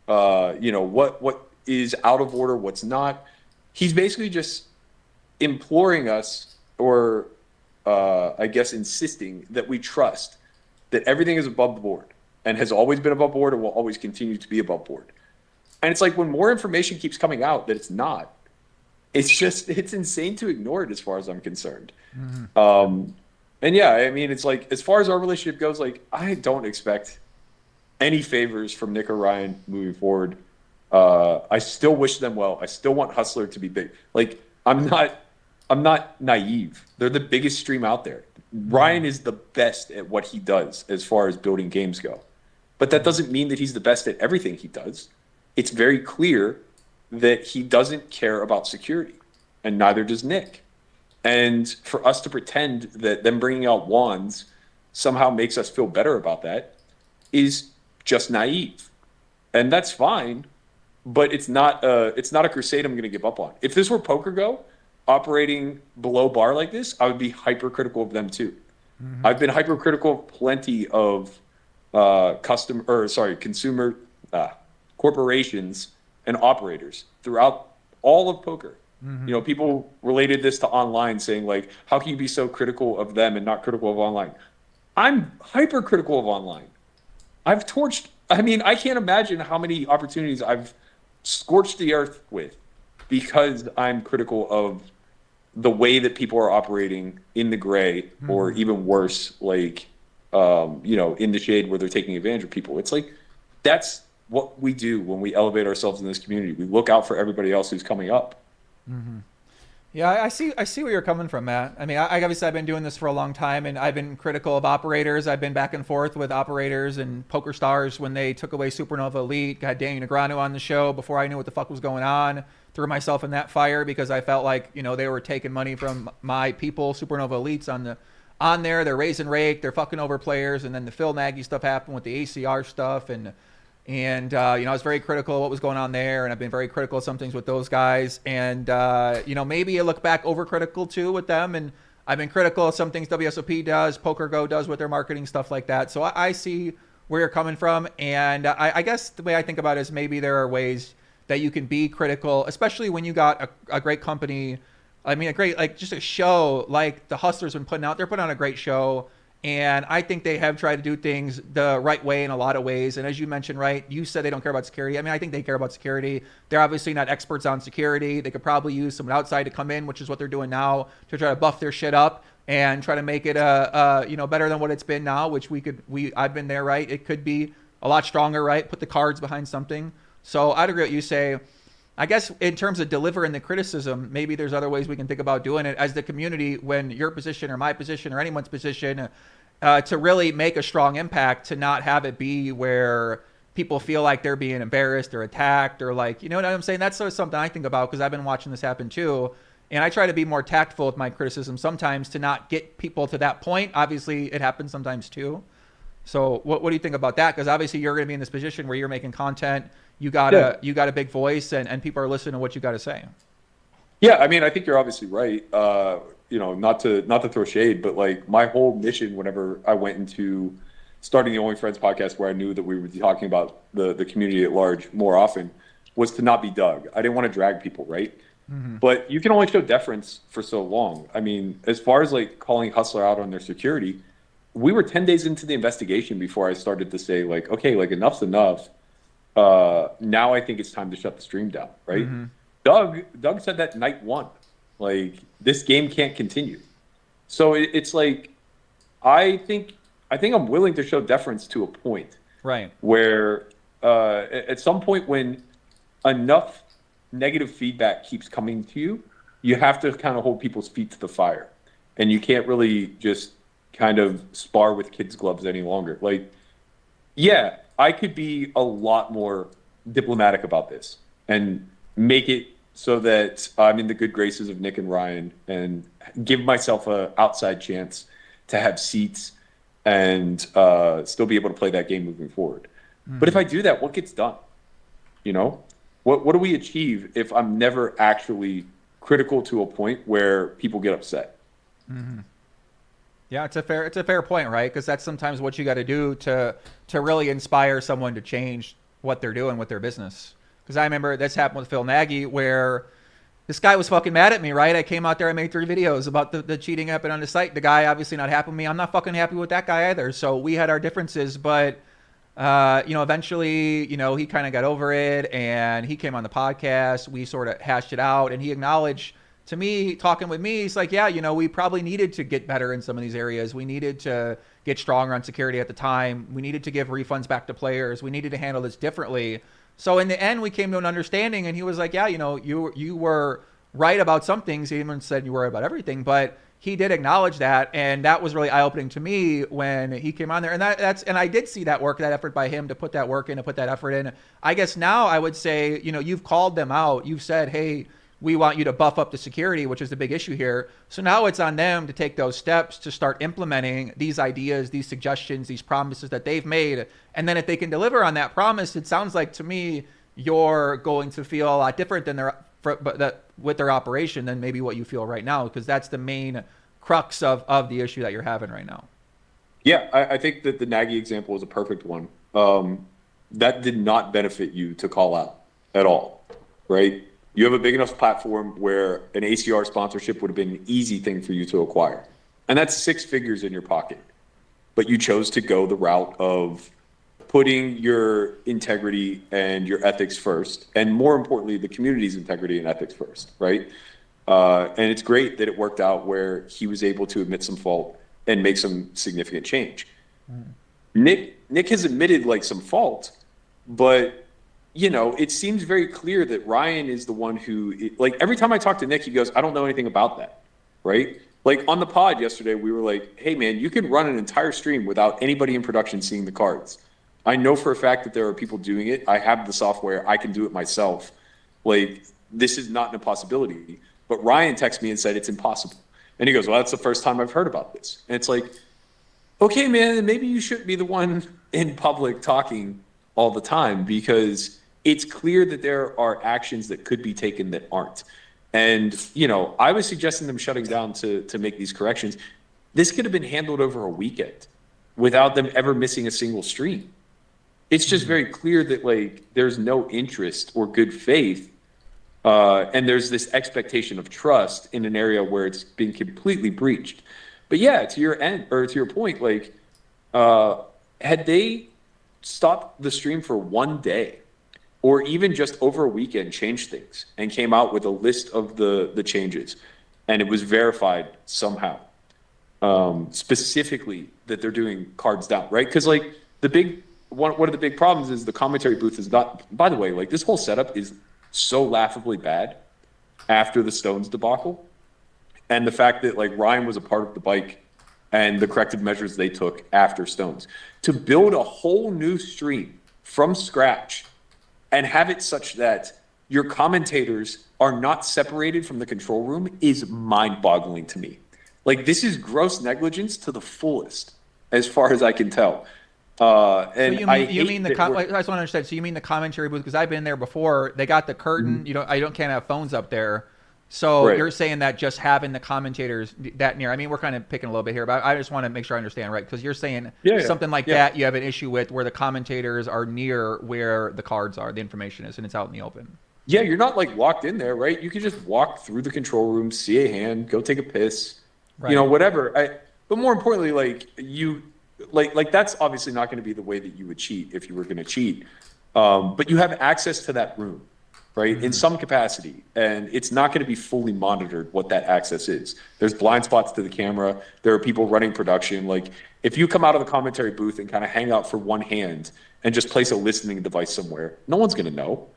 you know, what is out of order, what's not. He's basically just imploring us, or I guess insisting that we trust that everything is above board and has always been above board and will always continue to be above board. And it's like, when more information keeps coming out that it's not, it's insane to ignore it as far as I'm concerned. And yeah, I mean, it's like, as far as our relationship goes, like, I don't expect any favors from Nick or Ryan moving forward. I still wish them well. I still want Hustler to be big. Like, I'm not naive. They're the biggest stream out there. Ryan is the best at what he does as far as building games go. But that doesn't mean that he's the best at everything he does. It's very clear that he doesn't care about security, and neither does Nick. And for us to pretend that them bringing out wands somehow makes us feel better about that is just naive. And that's fine, but it's not a crusade I'm going to give up on. If this were PokerGo operating below bar like this, I would be hypercritical of them too. I've been hypercritical of plenty of consumer corporations and operators throughout all of poker. You know, people related this to online, saying like, how can you be so critical of them and not critical of online? I'm hypercritical of online. I've torched, I mean, I can't imagine how many opportunities I've scorched the earth with because I'm critical of the way that people are operating in the gray, or even worse, like, you know, in the shade, where they're taking advantage of people. It's like, that's what we do when we elevate ourselves in this community. We look out for everybody else who's coming up. Yeah, I see where you're coming from, Matt. I mean, I obviously I've been doing this for a long time, and I've been critical of operators. I've been back and forth with operators and poker stars when they took away Supernova Elite. Got Danny Negreanu on the show before I knew what the fuck was going on. Threw myself in that fire because I felt like, you know, they were taking money from my people, Supernova Elites, on there. They're raising rake. They're fucking over players. And then the Phil Nagy stuff happened with the ACR stuff, and you know, I was very critical of what was going on there, and I've been very critical of some things with those guys. And, you know, maybe I look back overcritical too with them. And I've been critical of some things WSOP does, PokerGo does with their marketing, stuff like that. So I see where you're coming from. And I guess the way I think about it is maybe there are ways that you can be critical, especially when you got a great company. I mean, a great, like, just a show like the Hustlers been putting out. They're putting on a great show. And I think they have tried to do things the right way in a lot of ways. And as you mentioned, right, you said they don't care about security. I mean, I think they care about security. They're obviously not experts on security. They could probably use someone outside to come in, which is what they're doing now, to try to buff their shit up and try to make it you know, better than what it's been now, which I've been there, right? It could be a lot stronger, right? Put the cards behind something. So I'd agree with what you say. I guess in terms of delivering the criticism, maybe there's other ways we can think about doing it as the community, when your position or my position or anyone's position, to really make a strong impact, to not have it be where people feel like they're being embarrassed or attacked, or like, you know what I'm saying? That's sort of something I think about, because I've been watching this happen too. And I try to be more tactful with my criticism sometimes to not get people to that point. Obviously, it happens sometimes too. So what do you think about that? Because obviously you're going to be in this position where you're making content. You got a big voice, and people are listening to what you got to say. Yeah, I mean, I think you're obviously right. You know, not to throw shade, but like my whole mission whenever I went into starting the Only Friends podcast, where I knew that we would be talking about the community at large more often, was to not be Doug. I didn't want to drag people, right? Mm-hmm. But you can only show deference for so long. I mean, as far as like calling Hustler out on their security, we were 10 days into the investigation before I started to say, like, okay, like enough's enough. Now I think it's time to shut the stream down, right? Mm-hmm. Doug said that night one, like, this game can't continue. So it's like, I think I'm willing to show deference to a point, right? Where at some point when enough negative feedback keeps coming to you, you have to kind of hold people's feet to the fire, and you can't really just kind of spar with kids' gloves any longer. Like, yeah, I could be a lot more diplomatic about this and make it so that I'm in the good graces of Nick and Ryan, and give myself a outside chance to have seats and still be able to play that game moving forward. Mm-hmm. But if I do that, what gets done? You know, what do we achieve if I'm never actually critical to a point where people get upset? Mm-hmm. Yeah, it's a fair point, right? Because that's sometimes what you got to do to really inspire someone to change what they're doing with their business. Because I remember this happened with Phil Nagy, where this guy was fucking mad at me, right? I came out there, I made 3 videos about the cheating happening on the site. The guy obviously not happy with me. I'm not fucking happy with that guy either. So we had our differences, but you know, eventually, you know, he kind of got over it, and he came on the podcast. We sort of hashed it out, and he acknowledged to me, talking with me, he's like, yeah, you know, we probably needed to get better in some of these areas. We needed to get stronger on security at the time. We needed to give refunds back to players. We needed to handle this differently. So in the end, we came to an understanding, and he was like, yeah, you know, you were right about some things. He even said you were right about everything, but he did acknowledge that, and that was really eye-opening to me when he came on there. And and I did see that effort by him to put that work in, to put that effort in. I guess now I would say, you know, you've called them out. You've said, hey, we want you to buff up the security, which is the big issue here. So now it's on them to take those steps to start implementing these ideas, these suggestions, these promises that they've made. And then if they can deliver on that promise, it sounds like to me you're going to feel a lot different than with their operation than maybe what you feel right now, because that's the main crux of the issue that you're having right now. Yeah, I think that the Nagy example is a perfect one. That did not benefit you to call out at all, right? You have a big enough platform where an ACR sponsorship would have been an easy thing for you to acquire. And that's 6 figures in your pocket. But you chose to go the route of putting your integrity and your ethics first, and more importantly, the community's integrity and ethics first, right? And it's great that it worked out where he was able to admit some fault and make some significant change. Mm. Nick has admitted like some fault, but it seems very clear that Ryan is the one who, like, every time I talk to Nick, he goes, I don't know anything about that, right? Like, on the pod yesterday, we were like, hey, man, you can run an entire stream without anybody in production seeing the cards. I know for a fact that there are people doing it. I have the software. I can do it myself. Like, this is not an impossibility. But Ryan texted me and said it's impossible. And he goes, well, that's the first time I've heard about this. And it's like, okay, man, maybe you shouldn't be the one in public talking all the time, because it's clear that there are actions that could be taken that aren't. And, I was suggesting them shutting down to make these corrections. This could have been handled over a weekend without them ever missing a single stream. It's just very clear that, like, there's no interest or good faith. And there's this expectation of trust in an area where it's been completely breached. But yeah, to your point, like, had they stopped the stream for one day, or even just over a weekend, changed things and came out with a list of the changes, and it was verified somehow, specifically that they're doing cards down, right? Because, like, one of the big problems is the commentary booth is not, by the way, like, this whole setup is so laughably bad after the Stones debacle. And the fact that, like, Ryan was a part of the bike and the corrective measures they took after Stones. To build a whole new stream from scratch and have it such that your commentators are not separated from the control room is mind-boggling to me. Like, this is gross negligence to the fullest, as far as I can tell. And so I just want to understand. So you mean the commentary booth? Because I've been there before. They got the curtain. Mm-hmm. Can't have phones up there. So You're saying that just having the commentators that near. I mean, we're kind of picking a little bit here, but I just want to make sure I understand, right? Because you're saying something like that you have an issue with, where the commentators are near where the cards are, the information is, and it's out in the open. Yeah, you're not, like, locked in there, right? You can just walk through the control room, see a hand, go take a piss, whatever. But more importantly, like, like that's obviously not going to be the way that you would cheat if you were going to cheat. But you have access to that room, right, in some capacity, and it's not going to be fully monitored what that access is. There's blind spots to the camera. There are people running production. Like, if you come out of the commentary booth and kind of hang out for one hand and just place a listening device somewhere, no one's going to know.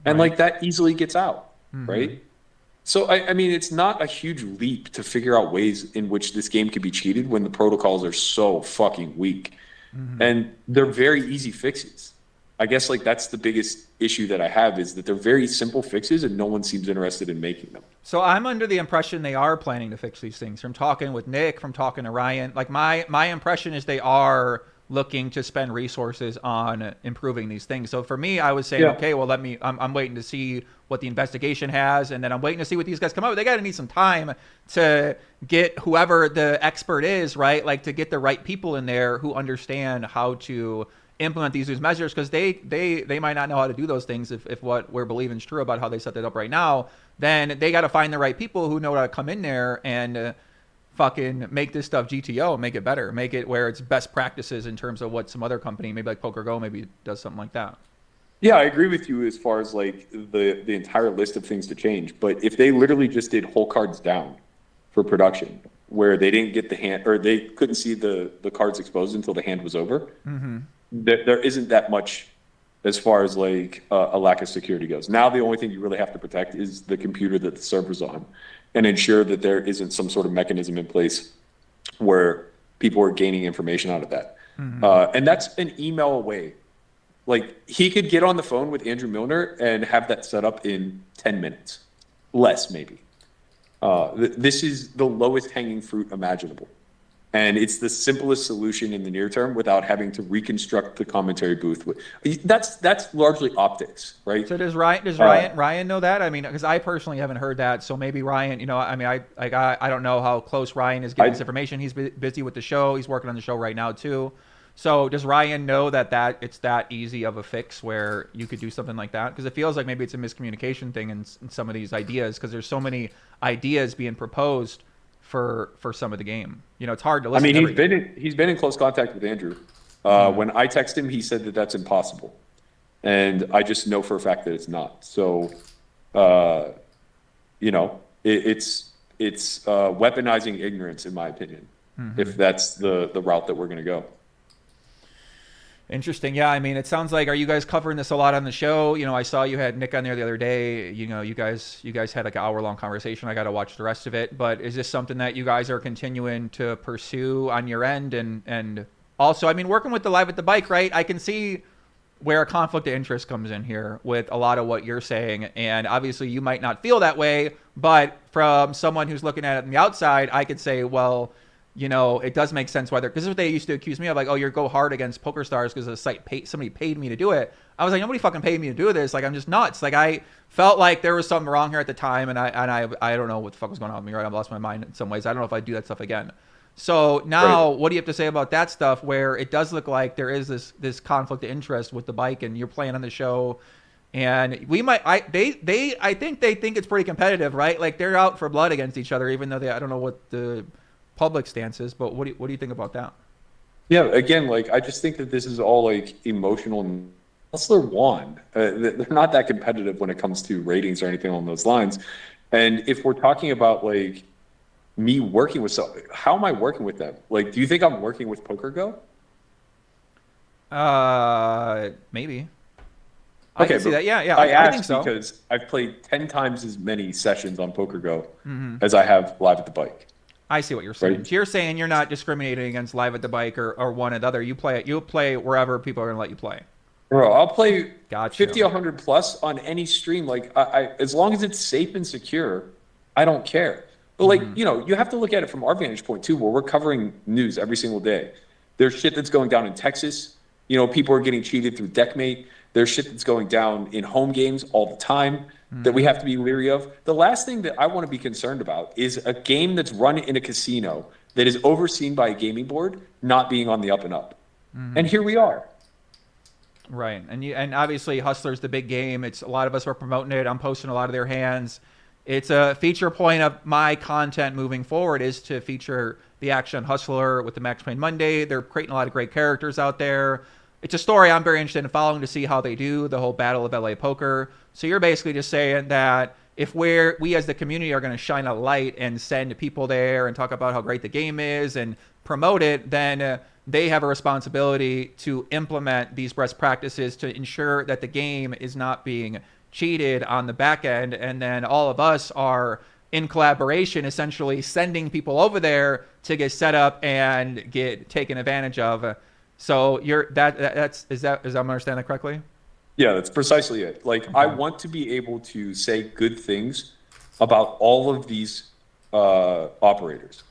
And like, that easily gets out, right? So, I mean, it's not a huge leap to figure out ways in which this game could be cheated when the protocols are so fucking weak. And they're very easy fixes. I guess, like, that's the biggest issue that I have, is that they're very simple fixes and no one seems interested in making them. So I'm under the impression they are planning to fix these things. From talking with Nick, from talking to Ryan, like, my impression is they are looking to spend resources on improving these things. So for me, I was saying, okay, well, I'm waiting to see what the investigation has, and then I'm waiting to see what these guys come up with. They got to need some time to get whoever the expert is, right? Like, to get the right people in there who understand how to implement these measures, because they might not know how to do those things if what we're believing is true about how they set that up right now. Then they got to find the right people who know how to come in there and fucking make this stuff GTO, make it better, make it where it's best practices in terms of what some other company, maybe like Poker Go, maybe does something like that. Yeah, I agree with you as far as, like, the entire list of things to change. But if they literally just did whole cards down for production, where they didn't get the hand, or they couldn't see the cards exposed until the hand was over, there isn't that much as far as, like, a lack of security goes. Now the only thing you really have to protect is the computer that the server's on, and ensure that there isn't some sort of mechanism in place where people are gaining information out of that. And that's an email away. Like, he could get on the phone with Andrew Milner and have that set up in 10 minutes. Less, maybe. This is the lowest hanging fruit imaginable. And it's the simplest solution in the near term without having to reconstruct the commentary booth. That's largely optics, right? So does Ryan know that? I mean, because I personally haven't heard that. So maybe Ryan, I mean, I don't know how close Ryan is getting this information. He's busy with the show. He's working on the show right now too. So does Ryan know that it's that easy of a fix where you could do something like that? Because it feels like maybe it's a miscommunication thing in some of these ideas, because there's so many ideas being proposed for some of the game. It's hard to listen. I mean, he's been in close contact with Andrew. When I text him, he said that that's impossible, and I just know for a fact that it's not. So, it's weaponizing ignorance, in my opinion, if that's the route that we're going to go. Interesting. Yeah, I mean, it sounds like, are you guys covering this a lot on the show? You know, I saw you had Nick on there the other day. You know, you guys had like an hour-long conversation. I got to watch the rest of it. But is this something that you guys are continuing to pursue on your end? And also, I mean, working with the Live at the Bike, right? I can see where a conflict of interest comes in here with a lot of what you're saying. And obviously, you might not feel that way. But from someone who's looking at it on the outside, I could say, well, you know, it does make sense whether, because this is what they used to accuse me of, like, oh, you're go hard against Poker Stars because the site somebody paid me to do it. I was like, nobody fucking paid me to do this. Like, I'm just nuts. Like, I felt like there was something wrong here at the time, and I don't know what the fuck was going on with me, right? I've lost my mind in some ways. I don't know if I'd do that stuff again. So now, What do you have to say about that stuff where it does look like there is this conflict of interest with the bike, and you're playing on the show, and we might, I think they think it's pretty competitive, right? Like, they're out for blood against each other, even though I don't know what the public stances, but what do you think about that? Yeah, again, like, I just think that this is all like emotional. Hustler won. They're not that competitive when it comes to ratings or anything along those lines. And if we're talking about like me working with how am I working with them? Like, do you think I'm working with PokerGo? Maybe. Okay, I can see that. Yeah. I think so. Because I've played 10 times as many sessions on PokerGo Mhm. as I have Live at the Bike. I see what you're saying. Right. So you're saying you're not discriminating against Live at the Bike or one or the other. You play wherever people are going to let you play. Bro, I'll play Gotcha. 50, 100 plus on any stream. Like, I as long as it's safe and secure, I don't care. But like, you know, you have to look at it from our vantage point too, where we're covering news every single day. There's shit that's going down in Texas. You know, people are getting cheated through Deckmate. There's shit that's going down in home games all the time that we have to be leery of. The last thing that I want to be concerned about is a game that's run in a casino that is overseen by a gaming board not being on the up and up. And here we are. Right. And obviously Hustler's the big game. It's a lot of us are promoting it. I'm posting a lot of their hands. It's a feature point of my content moving forward is to feature the action Hustler with the Max Payne Monday. They're creating a lot of great characters out there. It's a story I'm very interested in following to see how they do the whole Battle of LA Poker. So you're basically just saying that if we as the community are going to shine a light and send people there and talk about how great the game is and promote it, then they have a responsibility to implement these best practices to ensure that the game is not being cheated on the back end. And then all of us are in collaboration, essentially sending people over there to get set up and get taken advantage of. So is I'm understanding that correctly? Yeah, that's precisely it. Like, I want to be able to say good things about all of these operators.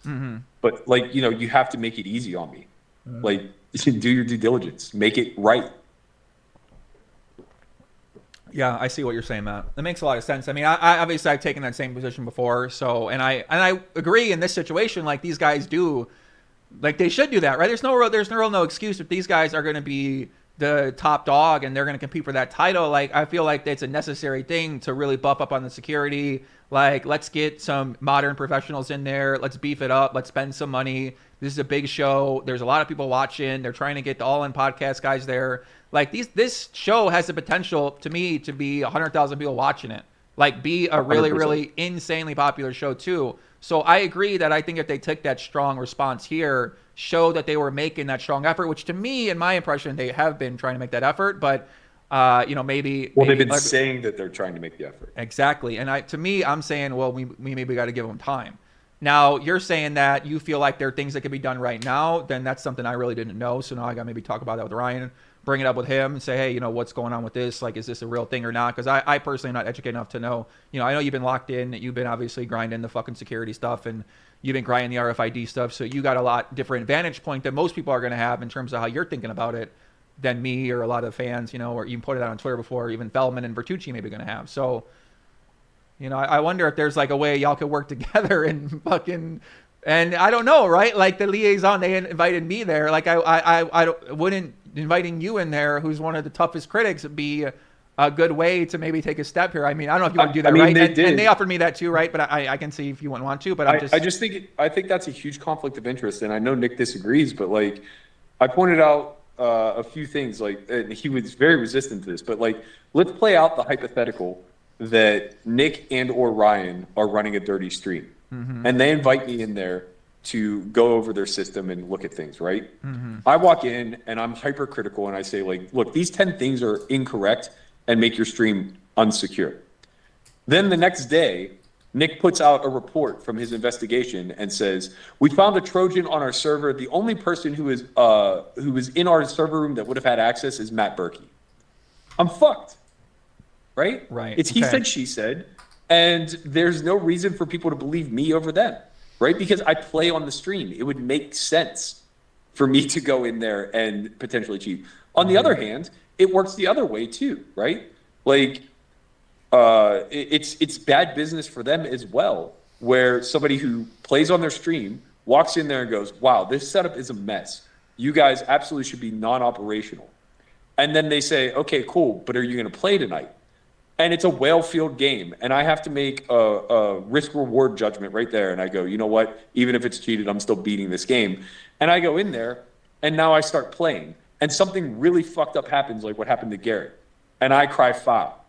But like, you know, you have to make it easy on me. Like, do your due diligence, make it right. Yeah, I see what you're saying, Matt. That makes a lot of sense. I mean, I obviously I've taken that same position before, so and I agree in this situation. Like, these guys do, like, they should do that, right? There's no excuse if these guys are going to be the top dog and they're going to compete for that title. Like, I feel like it's a necessary thing to really buff up on the security. Like, let's get some modern professionals in there. Let's beef it up. Let's spend some money. This is a big show. There's a lot of people watching. They're trying to get the All-In podcast guys there. Like, this show has the potential, to me, to be 100,000 people watching it. Like, be a really, 100%. really insanely popular show, too. So I agree that I think if they took that strong response here, show that they were making that strong effort, which to me, in my impression, they have been trying to make that effort. But, you know, maybe... Well, they've been saying that they're trying to make the effort. Exactly. And to me, I'm saying, well, we maybe got to give them time. Now, you're saying that you feel like there are things that could be done right now. Then that's something I really didn't know. So now I got to maybe talk about that with Ryan, bring it up with him and say, hey, you know, what's going on with this? Like, is this a real thing or not? Because I personally am not educated enough to know. You know, I know you've been locked in. You've been obviously grinding the fucking security stuff and you've been grinding the RFID stuff. So you got a lot different vantage point that most people are going to have in terms of how you're thinking about it than me or a lot of fans, you know, or you put it out on Twitter before, even Feldman and Vertucci maybe going to have. So, you know, I wonder if there's like a way y'all could work together and fucking... And I don't know, right? Like, the liaison, they invited me there. Like, I wouldn't inviting you in there, who's one of the toughest critics, be a good way to maybe take a step here. I mean, I don't know if you want to do that, right? And they offered me that too, right? But I can see if you wouldn't want to. But I think that's a huge conflict of interest, and I know Nick disagrees, but like, I pointed out a few things, like, and he was very resistant to this, but like, let's play out the hypothetical that Nick and or Ryan are running a dirty stream. And they invite me in there to go over their system and look at things, right? Mm-hmm. I walk in and I'm hypercritical and I say, like, look, these 10 things are incorrect and make your stream unsecure. Then the next day, Nick puts out a report from his investigation and says, we found a Trojan on our server. The only person who is in our server room that would have had access is Matt Berkey. I'm fucked, right? Right. It's he said, she said, and there's no reason for people to believe me over them, right? Because I play on the stream. It would make sense for me to go in there and potentially cheat. On the other hand, it works the other way too, right? Like, it's bad business for them as well, where somebody who plays on their stream walks in there and goes, wow, this setup is a mess. You guys absolutely should be non-operational. And then they say, okay, cool, but are you going to play tonight? And it's a well-field game, and I have to make a risk-reward judgment right there. And I go, you know what? Even if it's cheated, I'm still beating this game. And I go in there, and now I start playing. And something really fucked up happens, like what happened to Garrett. And I cry foul.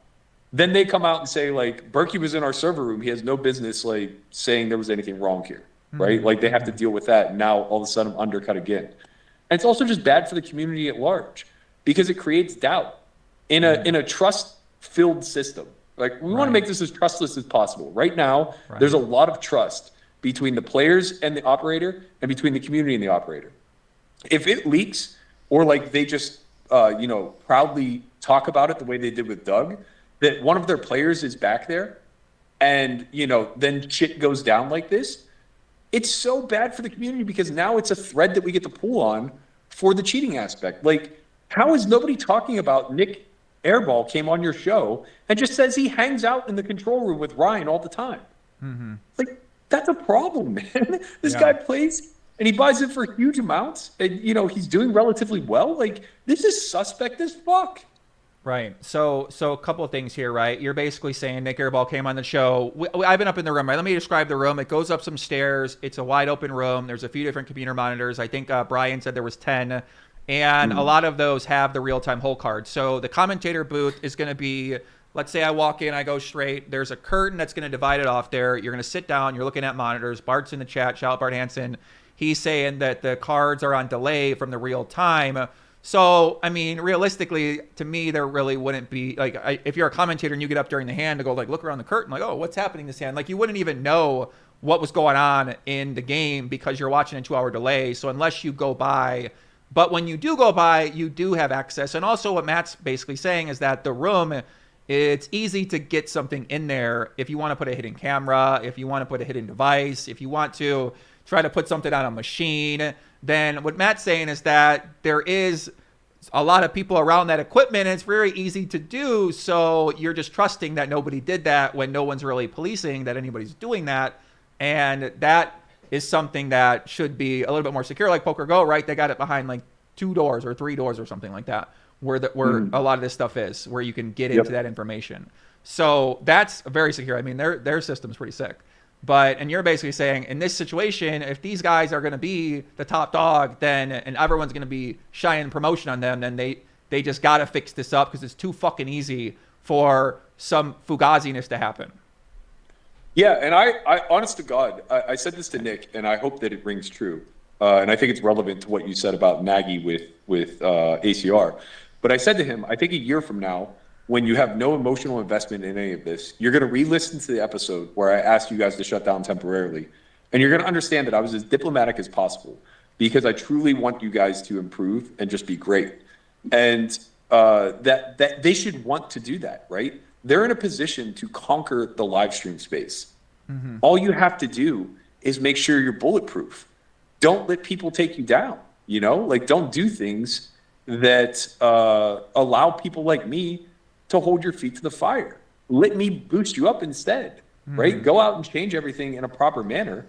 Then they come out and say, like, Berkey was in our server room. He has no business, like, saying there was anything wrong here, right? Like, they have to deal with that. And now, all of a sudden, I'm undercut again. And it's also just bad for the community at large because it creates doubt in a trust-filled system. Like, we want to make this as trustless as possible. Right now, there's a lot of trust between the players and the operator and between the community and the operator. If it leaks or, like, they just, proudly talk about it the way they did with Doug, that one of their players is back there and, then shit goes down like this, it's so bad for the community because now it's a thread that we get to pull on for the cheating aspect. Like, how is nobody talking about Nick Airball came on your show and just says he hangs out in the control room with Ryan all the time? Mm-hmm. Like, that's a problem, man. This guy plays and he buys it for huge amounts and, he's doing relatively well. Like, this is suspect as fuck. Right. So a couple of things here, right? You're basically saying Nick Airball came on the show. I've been up in the room, right? Let me describe the room. It goes up some stairs. It's a wide open room. There's a few different computer monitors. I think Brian said there was 10. And a lot of those have the real-time hole card. So the commentator booth is going to be, let's say I walk in, I go straight. There's a curtain that's going to divide it off there. You're going to sit down. You're looking at monitors. Bart's in the chat. Shout out Bart Hansen. He's saying that the cards are on delay from the real time. So, I mean, realistically, to me, there really wouldn't be, like, if you're a commentator and you get up during the hand to go, like, look around the curtain, like, oh, what's happening this hand? Like, you wouldn't even know what was going on in the game because you're watching a 2-hour delay. So unless you go by, but when you do go by, you do have access. And also what Matt's basically saying is that the room, it's easy to get something in there if you want to put a hidden camera, if you want to put a hidden device, if you want to try to put something on a machine. Then what Matt's saying is that there is a lot of people around that equipment and it's very easy to do. So you're just trusting that nobody did that when no one's really policing that anybody's doing that. And that is something that should be a little bit more secure, like Poker Go, right? They got it behind like 2 doors or 3 doors or something like that, where a lot of this stuff is, where you can get into that information. So that's very secure. I mean, their system's pretty sick. But, and you're basically saying in this situation, if these guys are going to be the top dog, then, and everyone's going to be shining promotion on them, then they just got to fix this up because it's too fucking easy for some fugaziness to happen. Yeah, and I honest to God, I said this to Nick, and I hope that it rings true. And I think it's relevant to what you said about Nagy with ACR. But I said to him, I think a year from now, when you have no emotional investment in any of this, you're going to re-listen to the episode where I asked you guys to shut down temporarily. And you're going to understand that I was as diplomatic as possible because I truly want you guys to improve and just be great. And that they should want to do that, right? They're in a position to conquer the live stream space. Mm-hmm. All you have to do is make sure you're bulletproof. Don't let people take you down, like don't do things that allow people like me to hold your feet to the fire. Let me boost you up instead, right? Go out and change everything in a proper manner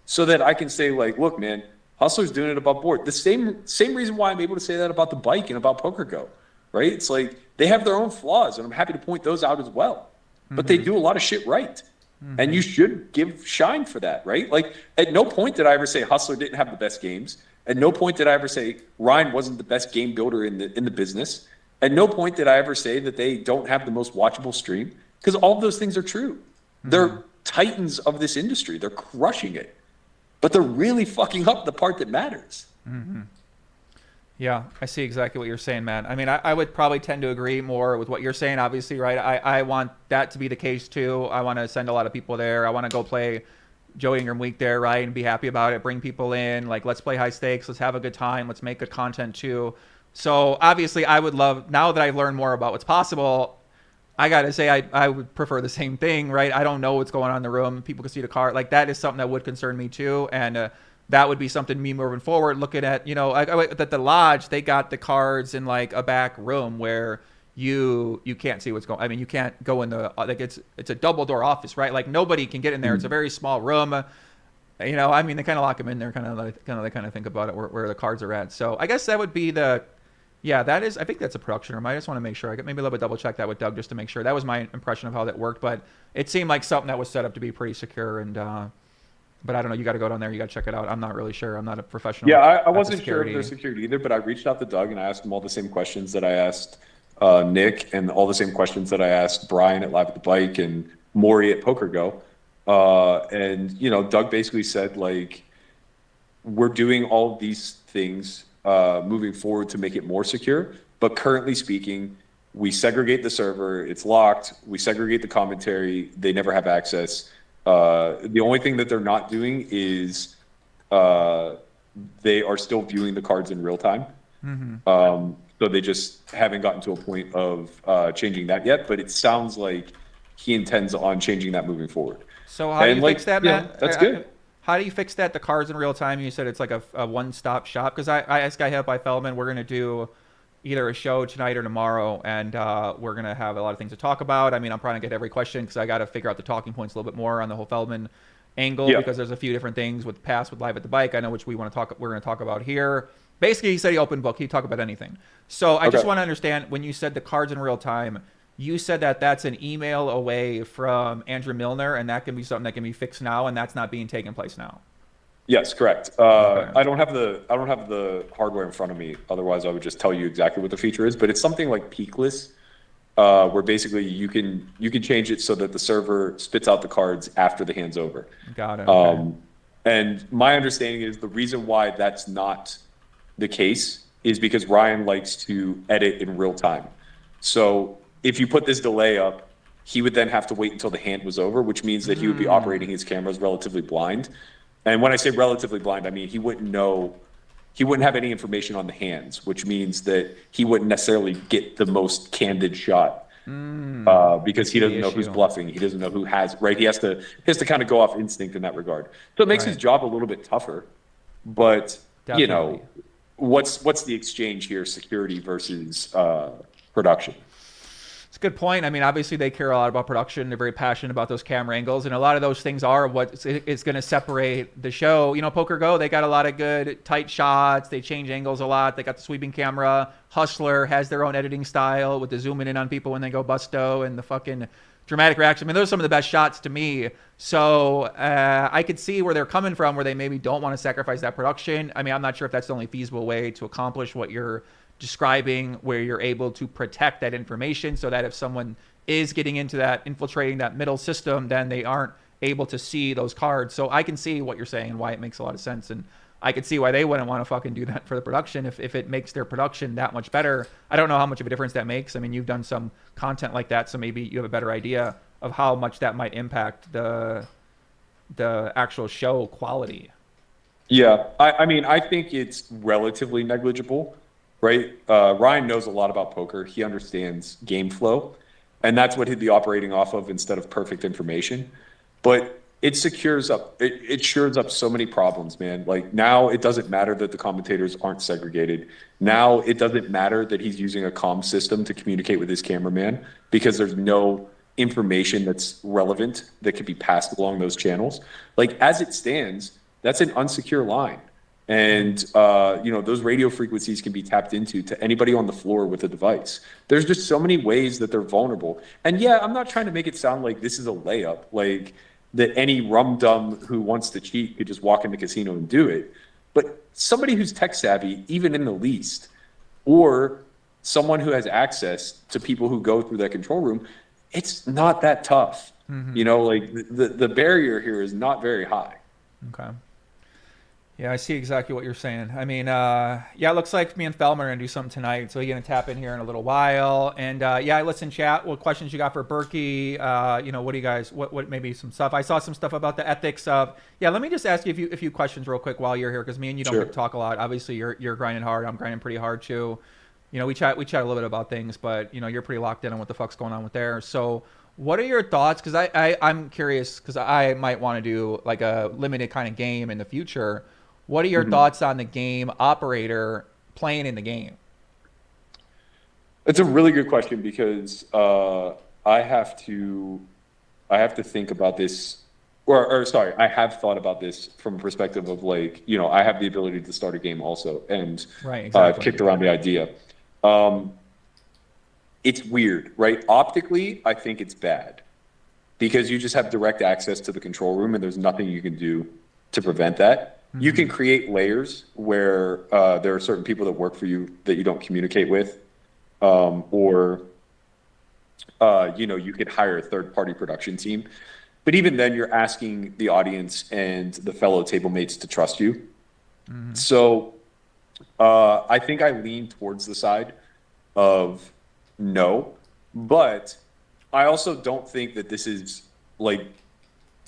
so that I can say, like, look, man, Hustler's doing it above board. The same reason why I'm able to say that about the bike and about Poker Go, right? It's like they have their own flaws, and I'm happy to point those out as well. But they do a lot of shit right. And you should give shine for that, right? Like, at no point did I ever say Hustler didn't have the best games. At no point did I ever say Ryan wasn't the best game builder in the business. At no point did I ever say that they don't have the most watchable stream, because all of those things are true. They're titans of this industry. They're crushing it. but they're really fucking up the part that matters. Mm-hmm. Yeah, I see exactly what you're saying, man. I mean, I would probably tend to agree more with what you're saying, obviously, right? I want that to be the case, too. I want to send a lot of people there. I want to go play Joey-Ingram week there, right, and be happy about it, bring people in. Like, let's play high stakes. Let's have a good time. Let's make good content, too. So, obviously, I would love, now that I've learned more about what's possible, I got to say I would prefer the same thing, right? I don't know what's going on in the room. People can see the card. Like, that is something that would concern me, too. And that would be something me moving forward, looking at, you know, at the lodge, they got the cards in like a back room where you can't see what's going. I mean, you can't go in the, like it's a double door office, right? Like nobody can get in there. It's a very small room. You know, I mean, they kind of lock them in there, kind of think about it where the cards are at. So I guess that would be that is, I think that's a production room. I just want to make sure. I got maybe a little bit double check that with Doug just to make sure. That was my impression of how that worked, but it seemed like something that was set up to be pretty secure and, but I don't know. You got to go down there. You got to check it out. I'm not really sure. I'm not a professional. Yeah, I wasn't sure of their security either, but I reached out to Doug and I asked him all the same questions that I asked Nick and all the same questions that I asked Brian at Live at the Bike and Maury at Poker Go. And, you know, Doug basically said, like, we're doing all these things moving forward to make it more secure. But currently speaking, we segregate the server. It's locked. We segregate the commentary. They never have access. The only thing that they're not doing is they are still viewing the cards in real time. Mm-hmm. So they just haven't gotten to a point of changing that yet, but it sounds like he intends on changing that moving forward. So how do you fix that, Matt? Yeah, that's good. How do you fix that? The cards in real time? You said it's like a one-stop shop. Because I asked Guy Hip by Feldman, we're going to do either a show tonight or tomorrow, and we're going to have a lot of things to talk about. I mean, I'm trying to get every question because I got to figure out the talking points a little bit more on the whole Feldman angle because there's a few different things with past with Live at the Bike. I know which we're going to talk about here. Basically, he said he open book. He'd talk about anything. So I just want to understand, when you said the cards in real time, you said that that's an email away from Andrew Milner, and that can be something that can be fixed now, and that's not being taken place now. Yes, correct. I don't have the hardware in front of me. Otherwise, I would just tell you exactly what the feature is. But it's something like peakless, where basically you can change it so that the server spits out the cards after the hand's over. Got it. Okay. And my understanding is the reason why that's not the case is because Ryan likes to edit in real time. So if you put this delay up, he would then have to wait until the hand was over, which means that he would be operating his cameras relatively blind. And when I say relatively blind, I mean he wouldn't have any information on the hands, which means that he wouldn't necessarily get the most candid shot because he doesn't know who's bluffing. He doesn't know who has, right? He has to kind of go off instinct in that regard. So it makes his job a little bit tougher. But, you know, what's the exchange here, security versus production? It's a good point. I mean, obviously they care a lot about production. They're very passionate about those camera angles, and a lot of those things are what is going to separate the show. You know, Poker Go, they got a lot of good tight shots. They change angles a lot. They got the sweeping camera. Hustler has their own editing style with the zooming in on people when they go busto and the fucking dramatic reaction. I mean, those are some of the best shots to me. So I could see where they're coming from, where they maybe don't want to sacrifice that production. I mean, I'm not sure if that's the only feasible way to accomplish what you're describing, where you're able to protect that information so that if someone is getting into that, infiltrating that middle system, then they aren't able to see those cards. So I can see what you're saying and why it makes a lot of sense. And I could see why they wouldn't want to fucking do that for the production if it makes their production that much better. I don't know how much of a difference that makes. I mean, you've done some content like that, so maybe you have a better idea of how much that might impact the actual show quality. Yeah, I mean, I think it's relatively negligible. Right? Ryan knows a lot about poker. He understands game flow, and that's what he'd be operating off of instead of perfect information. But it shores up so many problems, man. Like now it doesn't matter that the commentators aren't segregated. Now it doesn't matter that he's using a comm system to communicate with his cameraman because there's no information that's relevant that could be passed along those channels. Like as it stands, that's an unsecure line. And, you know, those radio frequencies can be tapped into to anybody on the floor with a device. There's just so many ways that they're vulnerable. And yeah, I'm not trying to make it sound like this is a layup, like that any rum-dum who wants to cheat could just walk in the casino and do it. But somebody who's tech savvy, even in the least, or someone who has access to people who go through that control room, it's not that tough. Mm-hmm. You know, like the barrier here is not very high. Okay. Yeah, I see exactly what you're saying. I mean, yeah, it looks like me and Feldman are gonna do something tonight, so you're gonna tap in here in a little while. And yeah, listen, chat. What questions you got for Berkey? You know, what do you guys? What maybe some stuff? I saw some stuff about the ethics of. Yeah, let me just ask you a few questions real quick while you're here, because me and you don't Sure. get to talk a lot. Obviously, you're grinding hard. I'm grinding pretty hard too. You know, we chat a little bit about things, but you know, you're pretty locked in on what the fuck's going on with there. So, what are your thoughts? Because I'm curious, because I might want to do like a limited kind of game in the future. What are your thoughts on the game operator playing in the game? It's a really good question, because I have to think about this, or sorry, I have thought about this from a perspective of, like, you know, I have the ability to start a game also, and right, exactly. kicked around the idea. It's weird, right? Optically, I think it's bad, because you just have direct access to the control room, and there's nothing you can do to prevent that. You can create layers where there are certain people that work for you that you don't communicate with, or you know, you could hire a third-party production team. But even then, you're asking the audience and the fellow table mates to trust you. So I think I lean towards the side of no, but I also don't think that this is like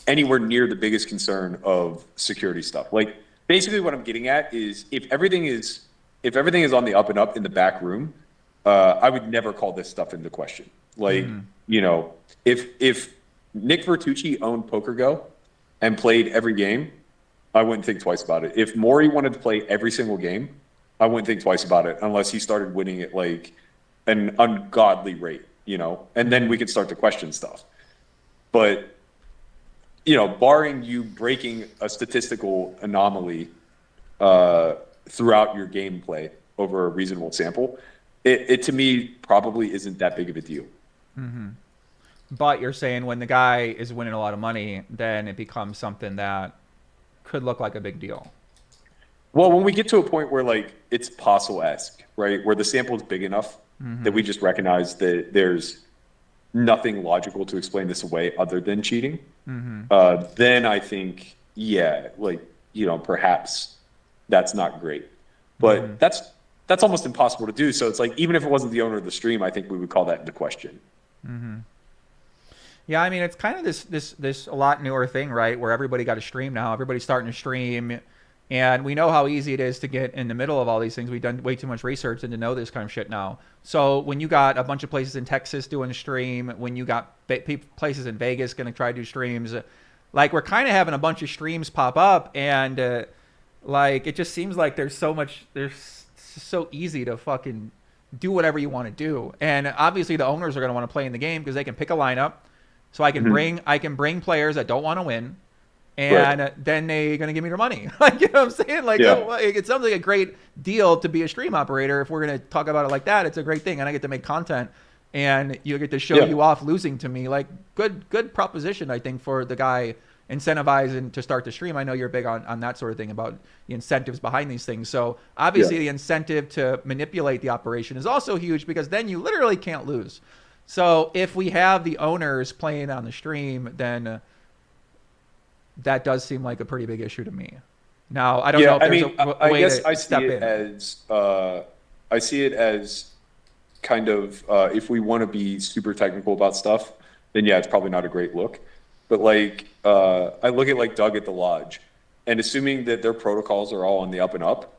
anywhere near the biggest concern of security stuff. Like, basically what I'm getting at is if everything is on the up and up in the back room, I would never call this stuff into question. Like, you know, if Nick Vertucci owned PokerGo and played every game, I wouldn't think twice about it. If Maury wanted to play every single game, I wouldn't think twice about it, unless he started winning at like an ungodly rate, you know, and then we could start to question stuff. But, you know, barring you breaking a statistical anomaly throughout your gameplay over a reasonable sample, it to me probably isn't that big of a deal. But you're saying when the guy is winning a lot of money, then it becomes something that could look like a big deal. Well, when we get to a point where, like, it's Possel-esque, right, where the sample is big enough that we just recognize that there's nothing logical to explain this away other than cheating, then I think, yeah, like, you know, perhaps that's not great. But that's almost impossible to do. So it's like, even if it wasn't the owner of the stream, I think we would call that into question. Yeah, I mean, it's kind of this a lot newer thing, right? Where everybody got a stream now. Everybody's starting to stream. And we know how easy it is to get in the middle of all these things. We've done way too much research and to know this kind of shit now. So when you got a bunch of places in Texas doing a stream, when you got places in Vegas going to try to do streams, like, we're kind of having a bunch of streams pop up, and like, it just seems like there's so easy to fucking do whatever you want to do. And obviously the owners are going to want to play in the game because they can pick a lineup. So I can bring players that don't want to win. And then they're going to give me their money. Like, you know what I'm saying? Like, it sounds like a great deal to be a stream operator. If we're going to talk about it like that, it's a great thing. And I get to make content, and you get to show you off losing to me. Like, good proposition, I think, for the guy incentivizing to start the stream. I know you're big on that sort of thing, about the incentives behind these things. So obviously the incentive to manipulate the operation is also huge, because then you literally can't lose. So if we have the owners playing on the stream, then that does seem like a pretty big issue to me. Now, I don't know if there's a way to step in. I see it as kind of, if we want to be super technical about stuff, then yeah, it's probably not a great look. But like, I look at like Doug at the Lodge, and assuming that their protocols are all on the up and up,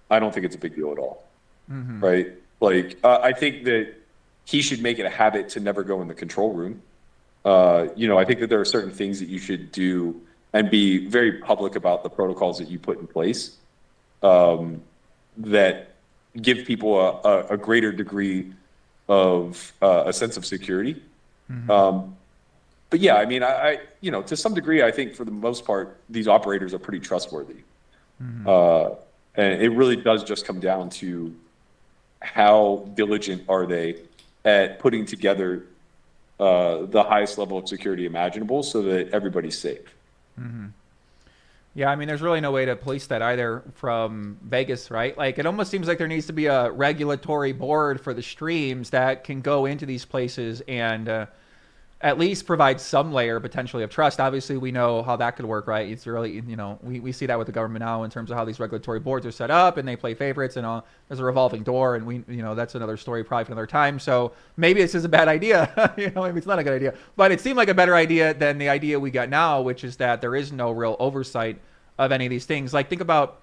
I don't think it's a big deal at all. Right? Like, I think that he should make it a habit to never go in the control room. You know, I think that there are certain things that you should do and be very public about the protocols that you put in place, that give people a greater degree of a sense of security. But yeah, I mean, I you know, to some degree, I think for the most part, these operators are pretty trustworthy. And it really does just come down to how diligent are they at putting together the highest level of security imaginable so that everybody's safe. Yeah, I mean, there's really no way to police that either from Vegas, right? Like, it almost seems like there needs to be a regulatory board for the streams that can go into these places and at least provide some layer potentially of trust. Obviously, we know how that could work, right? It's really, we see that with the government now in terms of how these regulatory boards are set up and they play favorites and all. There's a revolving door, and that's another story probably for another time. So maybe this is a bad idea. Maybe it's not a good idea, but it seemed like a better idea than the idea we got now, which is that there is no real oversight of any of these things. Like, think about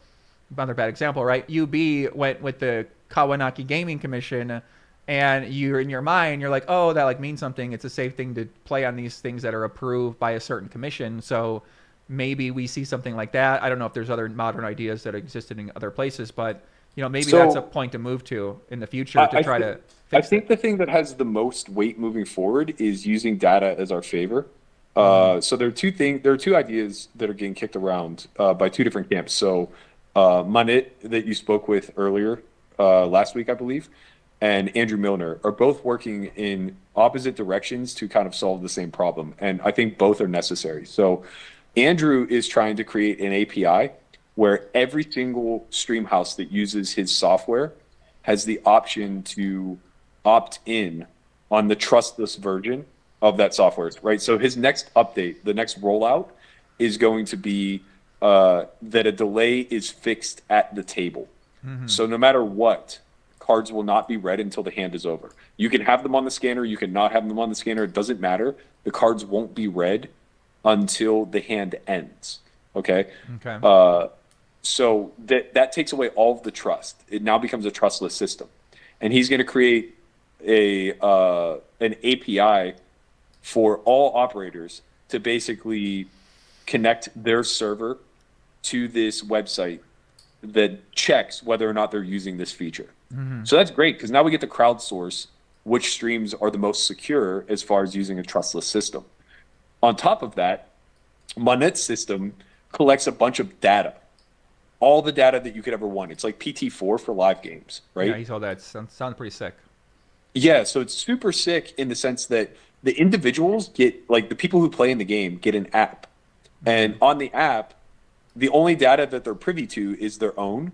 another bad example, right? UB went with the Kawanaki Gaming Commission, and you're in your mind, you're like, oh, that like means something. It's a safe thing to play on these things that are approved by a certain commission. So maybe we see something like that. I don't know if there's other modern ideas that existed in other places, but maybe that's a point to move to in the future to try to fix I think the thing that has the most weight moving forward is using data as our favor. So there are two ideas that are getting kicked around by two different camps. So Manit, that you spoke with earlier last week, I believe, and Andrew Milner are both working in opposite directions to kind of solve the same problem. And I think both are necessary. So Andrew is trying to create an API where every single stream house that uses his software has the option to opt in on the trustless version of that software, right? So his next update, the next rollout, is going to be that a delay is fixed at the table. So no matter what, cards will not be read until the hand is over. You can have them on the scanner, you can not have them on the scanner, it doesn't matter. The cards won't be read until the hand ends, okay? So that takes away all of the trust. It now becomes a trustless system. And he's going to create an API for all operators to basically connect their server to this website that checks whether or not they're using this feature. So that's great, because now we get to crowdsource which streams are the most secure as far as using a trustless system. On top of that, Manet's system collects a bunch of data, all the data that you could ever want. It's like PT4 for live games, right? Yeah, he saw that. Sounds pretty sick. Yeah, so it's super sick in the sense that the individuals get, like the people who play in the game get an app. And on the app, the only data that they're privy to is their own,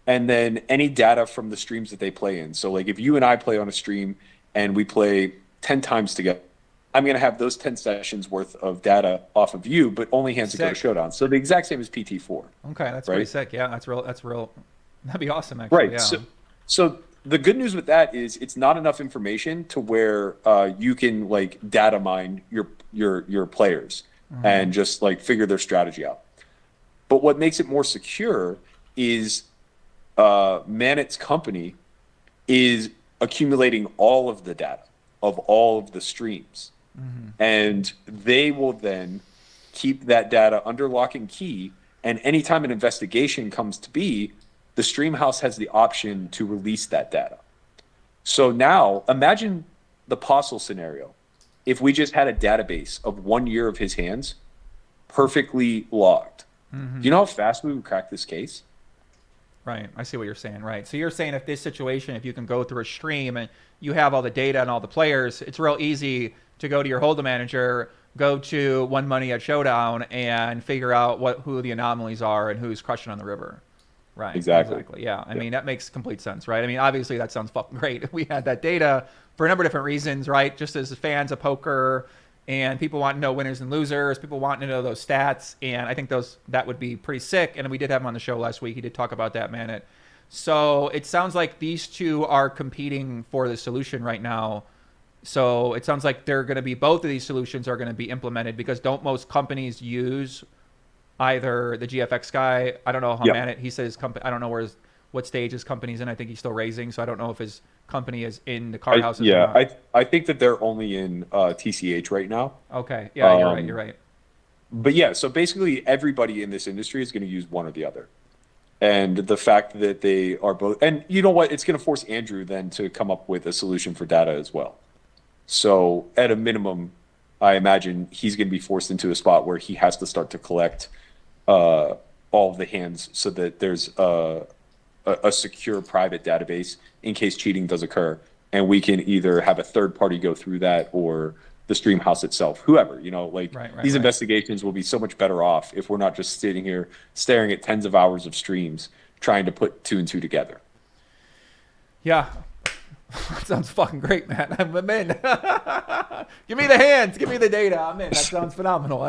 and then any data from the streams that they play in. So like if you and I play on a stream and we play 10 times together, I'm going to have those 10 sessions worth of data off of you, but only hands that go to Showdown. So the exact same as PT4. Okay, that's pretty sick. Yeah, that's real. That'd be awesome, actually. Right. Yeah. So the good news with that is it's not enough information to where you can like data mine your players and just like figure their strategy out. But what makes it more secure is Manet's company is accumulating all of the data of all of the streams. And they will then keep that data under lock and key. And anytime an investigation comes to be, the stream house has the option to release that data. So now imagine the Postle scenario. If we just had a database of 1 year of his hands perfectly logged, do you know how fast we would crack this case? Right. I see what you're saying. Right. So you're saying if this situation, if you can go through a stream and you have all the data and all the players, it's real easy to go to your hold'em manager, go to One Money at Showdown, and figure out who the anomalies are and who's crushing on the river. Right. Exactly. Yeah. I mean, that makes complete sense, right? I mean, obviously that sounds fucking great. We had that data for a number of different reasons, right? Just as fans of poker, and people want to know winners and losers, people want to know those stats, and I think that would be pretty sick. And we did have him on the show last week. He did talk about that, man. So it sounds like these two are competing for the solution right now. So it sounds like they're going to be, both of these solutions are going to be implemented, because don't most companies use either the GFX guy? I don't know how he says I don't know what stage his company's in. I think he's still raising, so I don't know if his company is in the card houses. I think that they're only in TCH right now. Okay. Yeah, you're right. But yeah, so basically everybody in this industry is going to use one or the other. And the fact that they are both, and you know what, it's going to force Andrew then to come up with a solution for data as well. So at a minimum, I imagine he's going to be forced into a spot where he has to start to collect all of the hands so that there's a secure private database in case cheating does occur. And we can either have a third party go through that, or the stream house itself, whoever, these investigations will be so much better off if we're not just sitting here staring at tens of hours of streams trying to put two and two together. Yeah. That sounds fucking great, man. I'm in. Give me the hands. Give me the data. I'm in. That sounds phenomenal.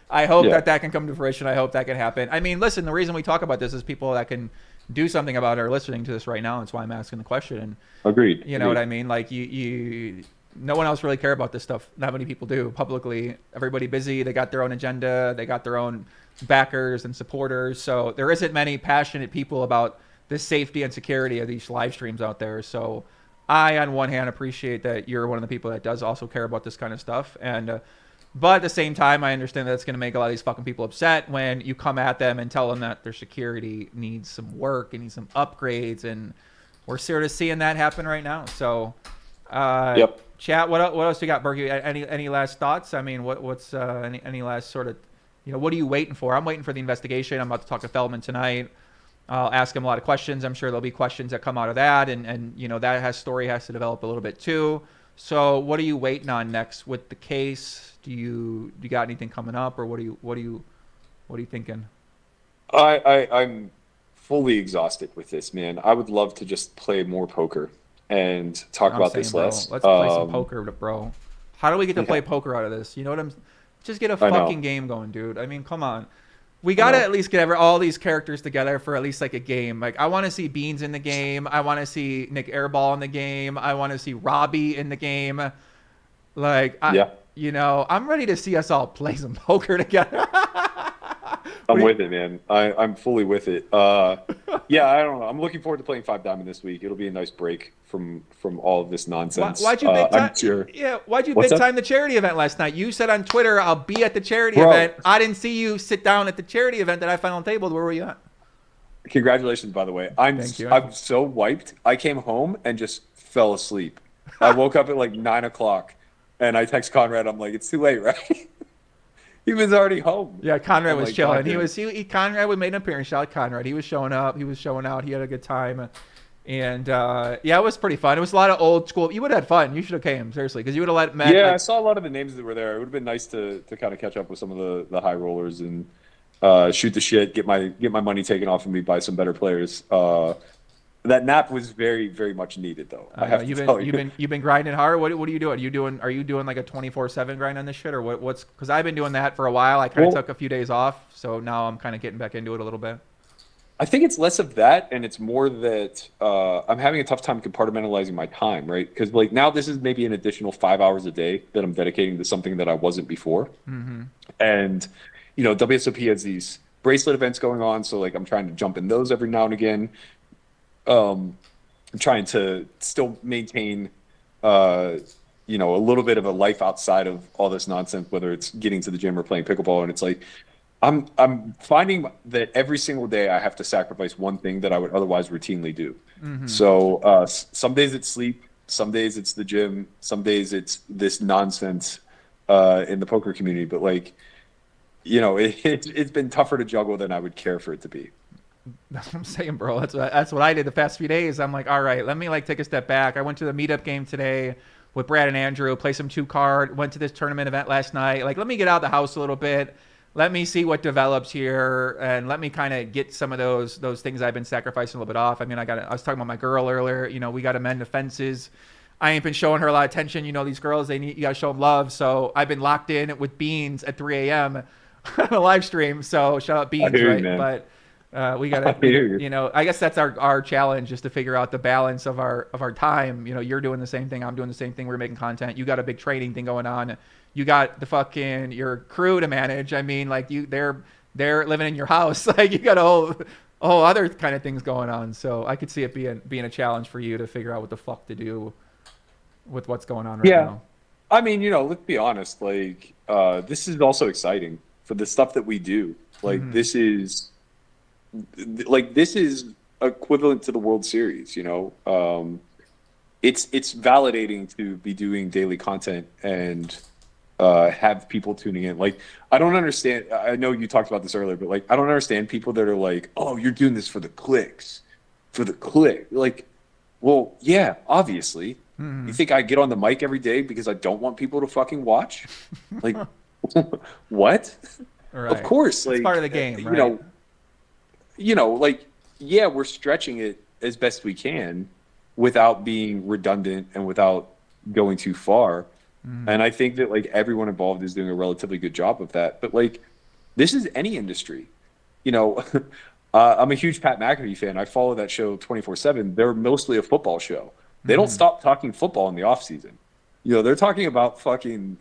I hope that can come to fruition. I hope that can happen. I mean, listen, the reason we talk about this is people that can do something about it are listening to this right now. That's why I'm asking the question. And Agreed. You know what I mean? Like no one else really care about this stuff. Not many people do publicly. Everybody busy. They got their own agenda. They got their own backers and supporters. So there isn't many passionate people about the safety and security of these live streams out there. So I, on one hand, appreciate that you're one of the people that does also care about this kind of stuff. And but at the same time, I understand that it's going to make a lot of these fucking people upset when you come at them and tell them that their security needs some work and needs some upgrades. And we're sort of seeing that happen right now. So, chat, what else you got, Berkey? Any last thoughts? I mean, what's any last sort of, what are you waiting for? I'm waiting for the investigation. I'm about to talk to Feldman tonight. I'll ask him a lot of questions. I'm sure there'll be questions that come out of that. And that story has to develop a little bit too. So what are you waiting on next with the case? Do you got anything coming up, or what are you thinking? I'm fully exhausted with this, man. I would love to just play more poker and talk about this less. Let's play some poker, bro. How do we get to play poker out of this? You know what just get a fucking game going, dude. I mean, come on. We got to at least get all these characters together for at least like a game. Like, I want to see Beans in the game. I want to see Nick Airball in the game. I want to see Robbi in the game. Like, I'm ready to see us all play some poker together. I'm with it, man. I'm fully with it. I don't know. I'm looking forward to playing 5 Diamond this week. It'll be a nice break from all of this nonsense. Why'd you big time? I'm sure. Yeah, why'd you big time the charity event last night? You said on Twitter, "I'll be at the charity event." I didn't see you sit down at the charity event that I found on the table. Where were you at? Congratulations, by the way. I'm so wiped. I came home and just fell asleep. I woke up at like 9 o'clock, and I text Conrad. I'm like, "It's too late, right?" He was already home. Yeah, Conrad was chilling. Conrad made an appearance. Shout out Conrad. He was showing up. He was showing out. He had a good time. And it was pretty fun. It was a lot of old school. You would have had fun. You should have came, seriously, because you would have let Matt. Yeah, I saw a lot of the names that were there. It would have been nice to kind of catch up with some of the high rollers and shoot the shit, get my money taken off of me by some better players. That nap was very, very much needed, though. I have to tell you. You've been grinding hard. What are you doing? Are you doing like a 24/7 grind on this shit, or what's? Because I've been doing that for a while. I kind of took a few days off, so now I'm kind of getting back into it a little bit. I think it's less of that, and it's more that I'm having a tough time compartmentalizing my time, right? Because like now this is maybe an additional 5 hours a day that I'm dedicating to something that I wasn't before. Mm-hmm. And WSOP has these bracelet events going on, so like I'm trying to jump in those every now and again. I'm trying to still maintain, a little bit of a life outside of all this nonsense, whether it's getting to the gym or playing pickleball. And it's like, I'm finding that every single day I have to sacrifice one thing that I would otherwise routinely do. Mm-hmm. So some days it's sleep, some days it's the gym, some days it's this nonsense in the poker community. But like, it's been tougher to juggle than I would care for it to be. That's what I'm saying, bro. That's what I did the past few days. I'm like, all right, let me take a step back. I went to the Meetup game today with Brad and Andrew, play some 2-card, went to this tournament event last night. Like, let me get out of the house a little bit. Let me see what develops here, and let me kind of get some of those things I've been sacrificing a little bit off. I mean, I was talking about my girl earlier. We got to mend the fences. I ain't been showing her a lot of attention. These girls, you got to show them love. So I've been locked in with Beans at 3 a.m. on a live stream. So shout out Beans, right? Man. But we got to, I guess that's our challenge, is to figure out the balance of our time. You're doing the same thing. I'm doing the same thing. We're making content. You got a big training thing going on. You got your crew to manage. I mean, like they're living in your house. Like you got a whole other kind of things going on. So I could see it being a challenge for you to figure out what the fuck to do with what's going on right now. I mean, let's be honest. Like this is also exciting for the stuff that we do. Like this is equivalent to the World Series. It's validating to be doing daily content and have people tuning in. Like, I don't understand. I know you talked about this earlier, but like, I don't understand people that are like, "Oh, you're doing this for the clicks, for the click." Like, well, yeah, obviously. You think I get on the mic every day because I don't want people to fucking watch? Like, what? Right. Of course, it's part of the game, right? Like, yeah, we're stretching it as best we can, without being redundant and without going too far. Mhm. And I think that like everyone involved is doing a relatively good job of that. But like, this is any industry, you know. I'm a huge Pat McAfee fan. I follow that show 24/7. They're mostly a football show. They don't stop talking football in the off season. You know, they're talking about fucking.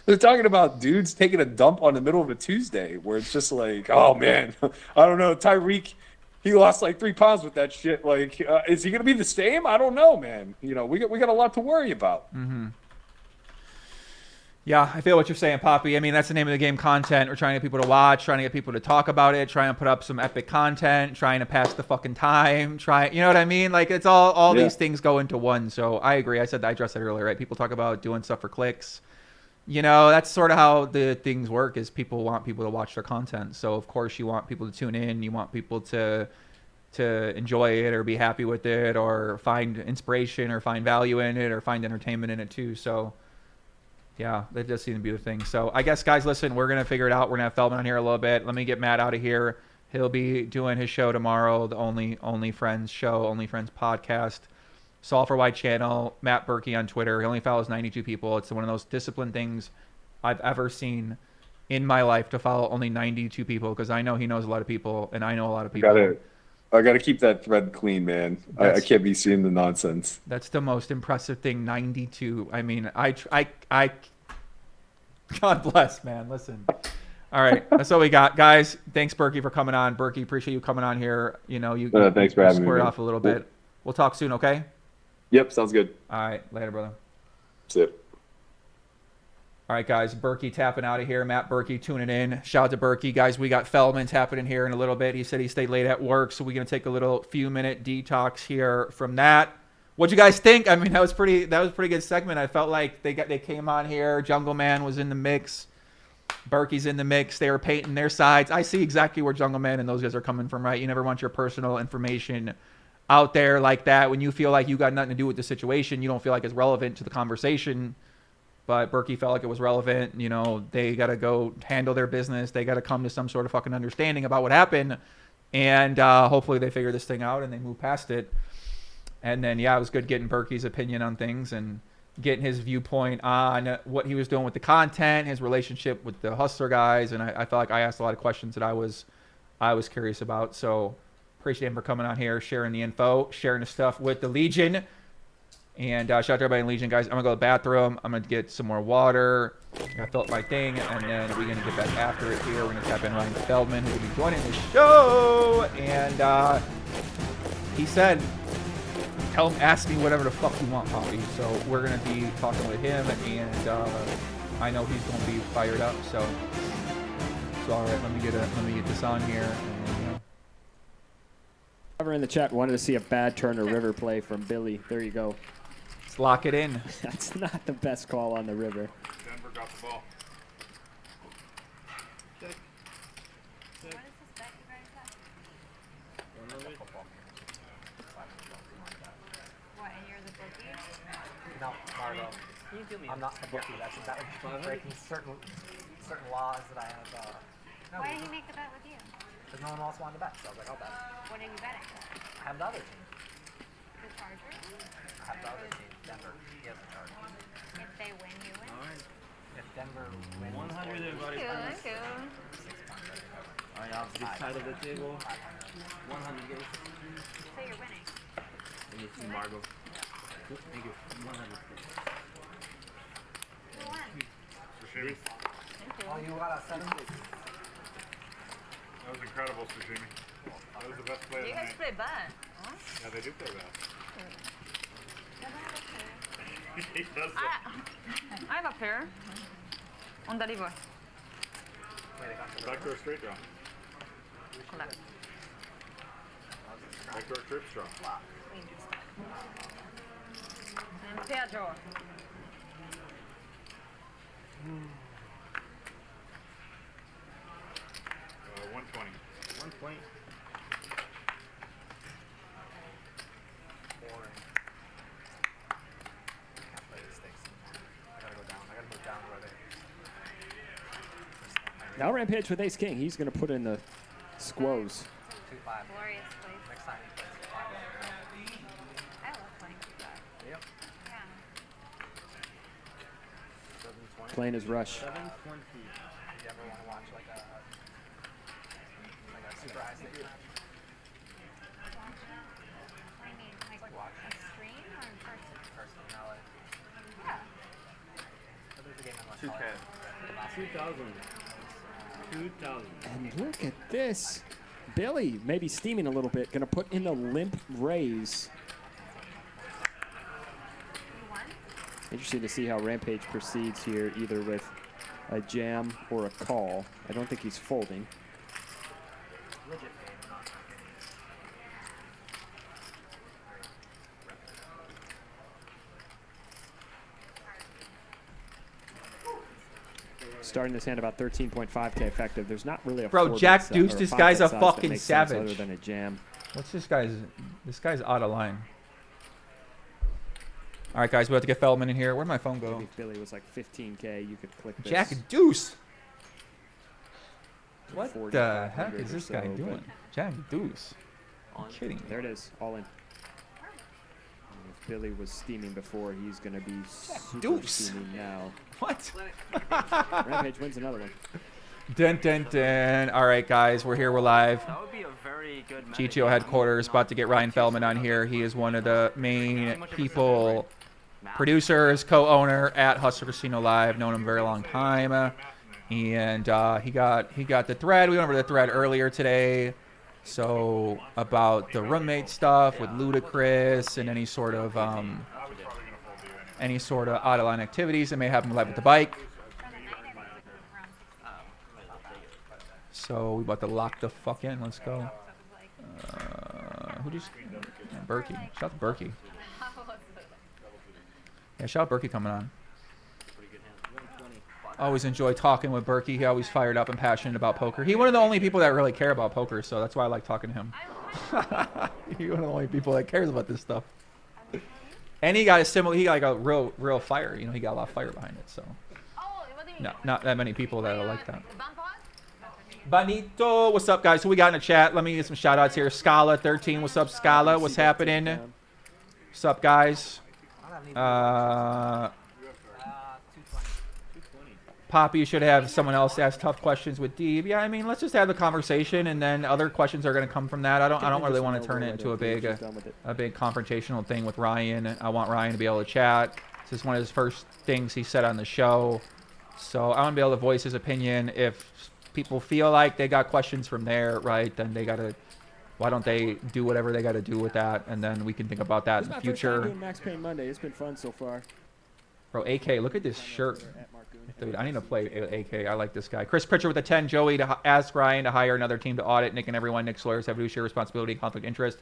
They're talking about dudes taking a dump on the middle of a Tuesday, where it's just like, oh man, I don't know, Tyreek. He lost like 3 pounds with that shit. Like, is he gonna be the same? I don't know, man. You know, we got a lot to worry about. Mm-hmm. Yeah, I feel what you're saying, Poppy. I mean, that's the name of the game, content. We're trying to get people to watch, trying to get people to talk about it, trying to put up some epic content, trying to pass the fucking time, you know what I mean? Like, it's all these things go into one. So I agree. I addressed that earlier, right? People talk about doing stuff for clicks. You know, that's sort of how the things work, is people want people to watch their content. So of course you want people to tune in, you want people to enjoy it or be happy with it or find inspiration or find value in it or find entertainment in it too. So yeah, that does seem to be the thing. So I guess, guys, listen, we're going to figure it out. We're going to have Feldman on here a little bit. Let me get Matt out of here. He'll be doing his show tomorrow, the Only Friends show, Only Friends podcast. Solve for White channel, Matt Berkey on Twitter. He only follows 92 people. It's one of those disciplined things I've ever seen in my life, to follow only 92 people, because I know he knows a lot of people and I know a lot of people. I gotta keep that thread clean, man. I can't be seeing the nonsense. That's the most impressive thing. 92. I mean, I God bless, man. Listen. All right, that's what we got, guys. Thanks, Berkey, for coming on. Berkey, appreciate you coming on here. You know, you thanks for having me. Squared off a little bit. We'll talk soon, okay? Yep, sounds good. All right, later, brother. See ya. All right, guys, Berkey tapping out of here. Matt Berkey tuning in. Shout out to Berkey. Guys, we got Feldman tapping in here in a little bit. He said he stayed late at work, so we're going to take a little few-minute detox here from that. What'd you guys think? I mean, that was a pretty good segment. I felt like they came on here. Jungleman was in the mix. Berkey's in the mix. They were painting their sides. I see exactly where Jungleman and those guys are coming from, right? You never want your personal information out there like that. When you feel like you got nothing to do with the situation, you don't feel like it's relevant to the conversation. But Berkey felt like it was relevant. You know, they got to go handle their business. They got to come to some sort of fucking understanding about what happened. And hopefully they figure this thing out and they move past it. And then, yeah, it was good getting Berkey's opinion on things and getting his viewpoint on what he was doing with the content, his relationship with the Hustler guys. And I felt like I asked a lot of questions that I was curious about. So appreciate him for coming on here, sharing the info, sharing the stuff with the Legion. And shout out to everybody in Legion, guys. I'm going to go to the bathroom. I'm going to get some more water. I fill up my thing. And then we're going to get back after it here. We're going to tap in Ryan Feldman, who will be joining the show. And he said, ask me whatever the fuck you want, Poppy. So we're going to be talking with him. And I know he's going to be fired up. So all right, let me get this on here. And, Whoever in the chat wanted to see a bad Turner River play from Billy. There you go. Let's lock it in. That's not the best call on the river. Denver got the ball. What, and you're the bookie? No, Margo. I'm not the bookie. That would be breaking certain laws that I have. No, Why did he make the bet with you? Because no one else wanted to bet, so I was like, I'll bet. What are you betting? I have the other team. The Chargers? I have the other team, Denver. He has the Chargers. If they win, you win? Alright. If Denver wins, 100 everybody. Thank you. Alright, off this side of the table. 100 games. So you're winning. And you see Margo. Thank you. 100. Who won? Sashimi. Oh, you got a 7 weeks. That was incredible, Sashimi. That was the best play of the You guys night. play bad. Huh? Yeah, they do play bad. He does that. I have a pair on the river. Backdoor straight draw. Collect. Backdoor trip draw. And pair draw. 120. 120. Boring. Can't play these things. I gotta go down. I gotta move down where they. Now Rampage with Ace King. He's going to put in the squoze. 2-5. Glorious place. Next time he plays 2-5. I love playing his rush. 7:20. If you ever want to watch like a super high stakes match. What do you mean? Like watching a stream or in person? Person, not like. Yeah. But there's a game I watched. 2K. 2,000. 2,000. And look at this. Billy maybe steaming a little bit. Going to put in the limp raise. Interesting to see how Rampage proceeds here, either with a jam or a call. I don't think he's folding. Legit. Starting this hand about 13.5K effective. There's not really a Bro, four-bet Jack size Deuce, or this five-bet guy's a size that fucking makes sense savage. Other than a jam. What's this guy's out of line. All right, guys, we have to get Feldman in here. Where'd my phone go? Maybe if Billy was like 15K, you could click this. Jack Deuce. to What 4,500 the heck or is this so, guy but- doing? Jack Deuce. I'm kidding. There it is, all in. And if Billy was steaming before, he's going to be super Deuce. steaming now. What? Rampage wins another one. Dun, dun, dun. All right, guys, we're here. We're live. That would be a very good GTO headquarters, about to get Ryan Feldman on here. He is one of the main people, producers, co-owner at Hustler Casino Live. Known him a very long time, and he got the thread. We went over the thread earlier today, so about the roommate stuff with Ludacris and any sort of out of line activities that may happen live with the bike. So we about to lock the fuck in. Let's go. Who just? Berkey. Shout out to Berkey. Yeah, shout out Berkey coming on. Always enjoy talking with Berkey. He always fired up and passionate about poker. He's one of the only people that really care about poker, so that's why I like talking to him. He's one of the only people that cares about this stuff. And he got a real fire. You know, he got a lot of fire behind it. So, not that many people that are like that. Bonito, what's up, guys? Who we got in the chat? Let me get some shout outs here. Scala13, what's up, Scala? What's happening? What's up, guys? Poppy, you should have someone else ask tough questions with Deeb. Yeah, I mean, let's just have the conversation, and then other questions are going to come from that. I don't really want to turn it into a big confrontational thing with Ryan. I want Ryan to be able to chat. This is one of his first things he said on the show, so I want to be able to voice his opinion. If people feel like they got questions from there, right, then why don't they do whatever they got to do with that, and then we can think about that in the future. Doing Max Payne Monday. It's been fun so far. Bro, AK, look at this shirt. Dude, I need to play AK. I like this guy. Chris Pritchard with a 10. Joey to ask Ryan to hire another team to audit. Nick and everyone. Nick's lawyers have fiduciary responsibility, conflict of interest.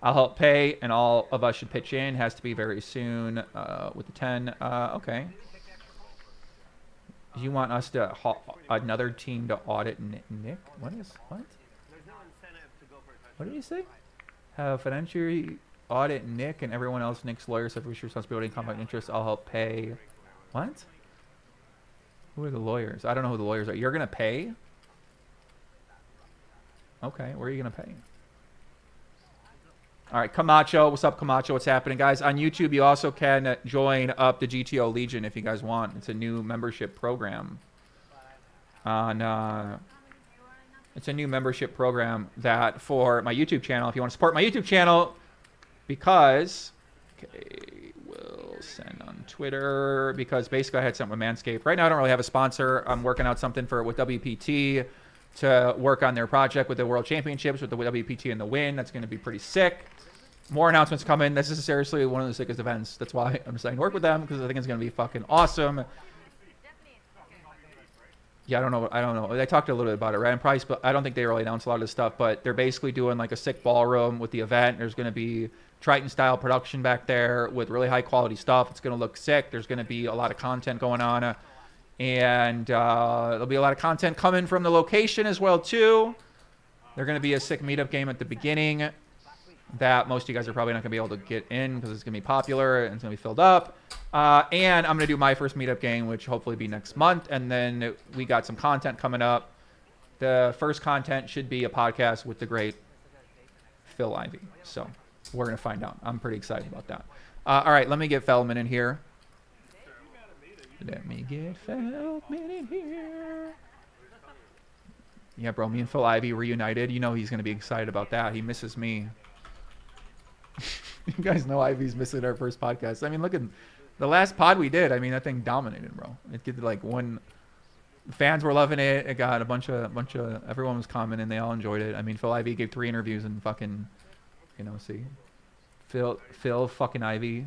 I'll help pay, and all of us should pitch in. Has to be very soon with the 10. Okay. You want us to another team to audit Nick? What? What did you say? Have financial audit Nick and everyone else. Nick's lawyers have fiduciary responsibility and conflict of interest. I'll help pay. What? Who are the lawyers? I don't know who the lawyers are. You're gonna pay? Okay, where are you gonna pay? All right, Camacho. What's up, Camacho? What's happening, guys? On YouTube, you also can join up the GTO Legion if you guys want. It's a new membership program. It's a new membership program that for my YouTube channel. If you want to support my YouTube channel, because we'll send on Twitter. Because basically, I had something with Manscaped. Right now, I don't really have a sponsor. I'm working out something with WPT to work on their project with the World Championships with the WPT and the win. That's going to be pretty sick. More announcements coming. This is seriously one of the sickest events. That's why I'm starting to work with them, because I think it's going to be fucking awesome. Yeah, I don't know. They talked a little bit about it, right? And price, but I don't think they really announced a lot of this stuff. But they're basically doing like a sick ballroom with the event. There's going to be Triton-style production back there with really high-quality stuff. It's going to look sick. There's going to be a lot of content going on. And there'll be a lot of content coming from the location as well, too. There's going to be a sick meetup game at the beginning that most of you guys are probably not going to be able to get in because it's going to be popular and it's going to be filled up. And I'm going to do my first meetup game, which hopefully be next month. And then we got some content coming up. The first content should be a podcast with the great Phil Ivey. So we're going to find out. I'm pretty excited about that. All right, let me get Feldman in here. Let me get Feldman in here. Yeah, bro, me and Phil Ivey reunited. You know he's going to be excited about that. He misses me. You guys know Ivy's missing our first podcast. I mean, look at the last pod we did. I mean, that thing dominated, bro. It did like one. Fans were loving it. It got a bunch of everyone was commenting. They all enjoyed it. I mean, Phil Ivey gave 3 interviews and fucking, see, Phil fucking Ivey.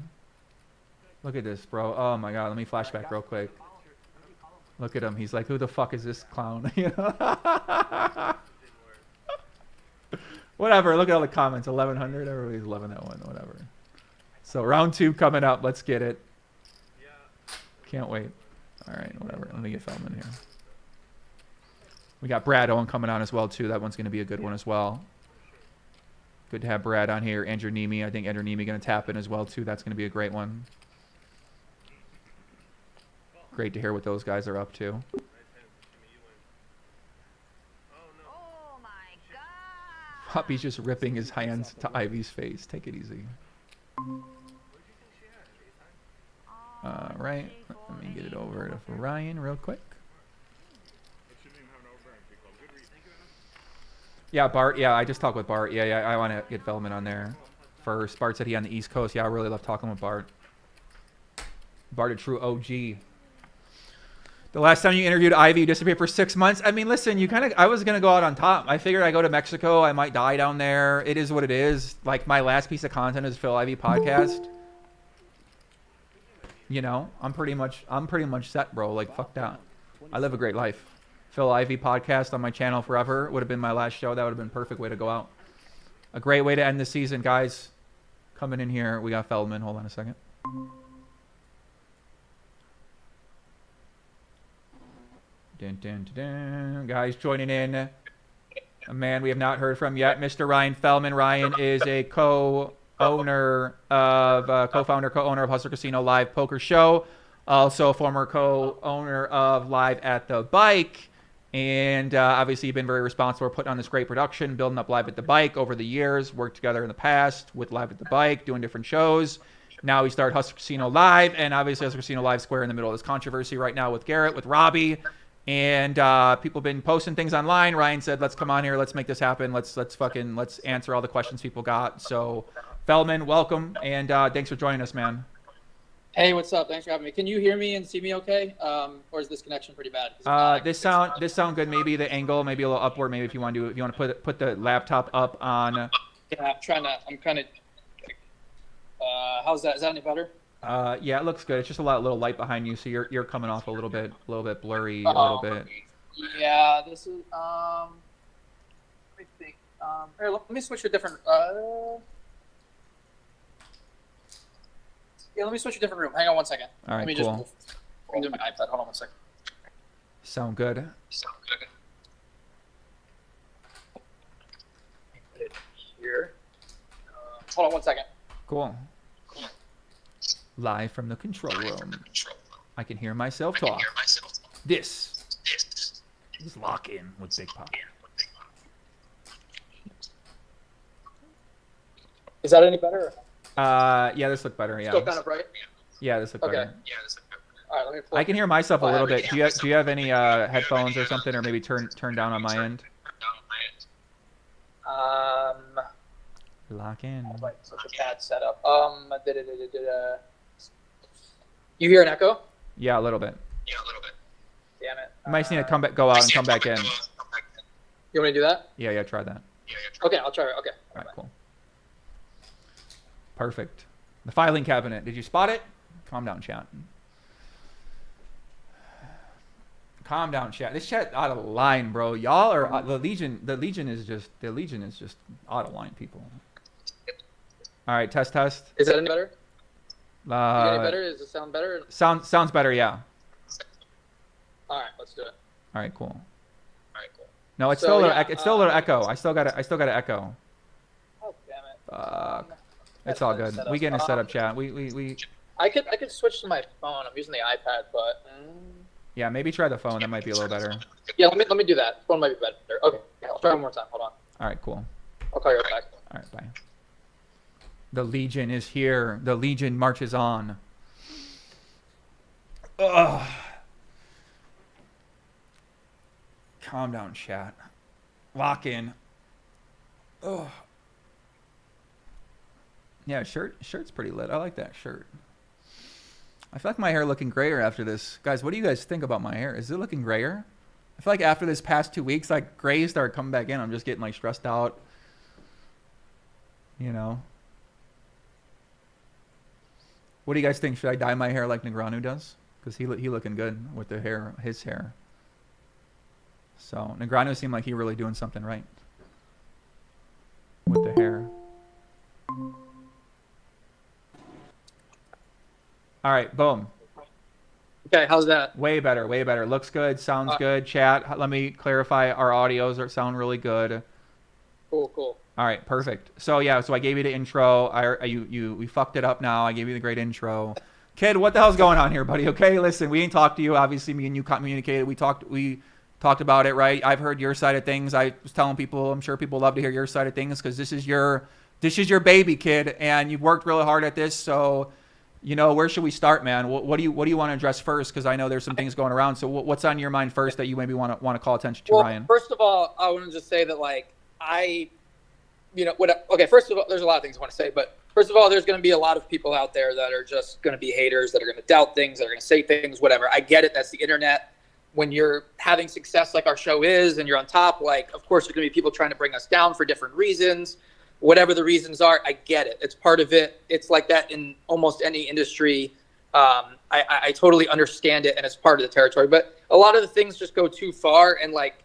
Look at this, bro. Oh my god. Let me flashback real quick. Look at him. He's like, who the fuck is this clown? Whatever. Look at all the comments. 1,100. Everybody's loving that one. Whatever. So round 2 coming up. Let's get it. Can't wait. All right. Whatever. Let me get Feldman here. We got Brad Owen coming on as well too. That one's going to be a good one as well. Good to have Brad on here. Andrew Nemi. I think Andrew Nemi going to tap in as well too. That's going to be a great one. Great to hear what those guys are up to. Puppy's just ripping his hands to Ivy's face. Take it easy. Right. Let me get it over to Ryan real quick. Yeah, Bart. Yeah, I just talked with Bart. Yeah, I want to get Feldman on there first. Bart said he on the East Coast. Yeah, I really love talking with Bart. Bart, a true OG. The last time you interviewed Ivy, you disappeared for 6 months. I mean, listen, I was going to go out on top. I figured I go to Mexico. I might die down there. It is what it is. Like, my last piece of content is Phil Ivey podcast. I'm pretty much set, bro. Like, fuck that. I live a great life. Phil Ivey podcast on my channel forever would have been my last show. That would have been a perfect way to go out. A great way to end the season, guys. Coming in here, we got Feldman. Hold on a second. Dun, dun, dun, dun. Guys joining in. A man we have not heard from yet, Mr. Ryan Feldman. Ryan is a co-founder of Hustler Casino Live Poker Show. Also a former co-owner of Live at the Bike. And obviously you've been very responsible for putting on this great production, building up Live at the Bike over the years. Worked together in the past with Live at the Bike, doing different shows. Now we started Hustler Casino Live, and obviously Hustler Casino Live square in the middle of this controversy right now with Garrett, with Robbi. And people have been posting things online. Ryan said, let's come on here. Let's make this happen. Let's answer all the questions people got. So, Feldman, welcome. And thanks for joining us, man. Hey, what's up? Thanks for having me. Can you hear me and see me okay? Or is this connection pretty bad? This sound good. Maybe the angle, maybe a little upward. Maybe if you want to put the laptop up on. Yeah, I'm kind of. How's that? Is that any better? Yeah, it looks good. It's just a little light behind you, so you're coming off a little bit blurry, a little bit. Yeah, this is let me think. Here, let me switch to a different. Yeah, let me switch to a different room. Hang on one second. All right, let me cool. just bring my iPad. Hold on one second. Sound good. Put it here. Hold on one second. Cool. Live from the control room. I can hear myself talk. This is Lock In with Big Pop. Is that any better? Yeah, this looked better. Yeah. Still kind of bright. Yeah, this looked better. All right, let me. I can hear myself a little bit. Do you have any headphones or something, or maybe turn down on my end? Lock in. Like such a bad setup. You hear an echo? Yeah, a little bit. Damn it. You might need to go out and come back in. You want me to do that? Yeah, try that. Okay, I'll try it. Okay. All right, cool. Perfect. The filing cabinet. Did you spot it? Calm down, chat. Calm down, chat. This chat out of line, bro. Y'all are the Legion. The Legion is just out of line, people. All right, test. Is that any better? Any better? Does it sound better? Sounds better, yeah. All right, let's do it. All right, cool. No, it's still a little echo. I still got an echo. Oh damn it! It's all good. We get in a setup chat. I could switch to my phone. I'm using the iPad, but. Yeah, maybe try the phone. That might be a little better. Yeah, let me do that. Phone might be better. Okay, I'll try one more time. Hold on. All right, cool. I'll call you right back. All right, bye. The Legion is here. The Legion marches on. Ugh. Calm down, chat. Lock in. Ugh. Yeah, shirt's pretty lit. I like that shirt. I feel like my hair looking grayer after this. Guys, what do you guys think about my hair? Is it looking grayer? I feel like after this past 2 weeks, like grays start coming back in. I'm just getting like stressed out. You know. What do you guys think? Should I dye my hair like Negreanu does? Because he looking good with the hair, his hair. So Negreanu seemed like he really doing something right with the hair. All right, boom. Okay, how's that? Way better, way better. Looks good, sounds good. Chat, let me clarify. Our audios sound really good. Cool. All right, perfect. So yeah, so I gave you the intro. We fucked it up now. I gave you the great intro. Kid, what the hell's going on here, buddy? Okay, listen, we ain't talked to you. Obviously, me and you communicated. We talked about it, right? I've heard your side of things. I was telling people, I'm sure people love to hear your side of things because this is your baby, kid, and you've worked really hard at this. So, you know, where should we start, man? What do you want to address first? Because I know there's some things going around. So, what's on your mind first that you maybe want to call attention to, Ryan? First of all, I want to just say that, like, first of all, there's a lot of things I want to say, but first of all, there's going to be a lot of people out there that are just going to be haters, that are going to doubt things, that are going to say things, whatever. I get it. That's the internet. When you're having success like our show is and you're on top, like, of course, there's going to be people trying to bring us down for different reasons. Whatever the reasons are, I get it. It's part of it. It's like that in almost any industry. I totally understand it, and it's part of the territory. But a lot of the things just go too far, and, like,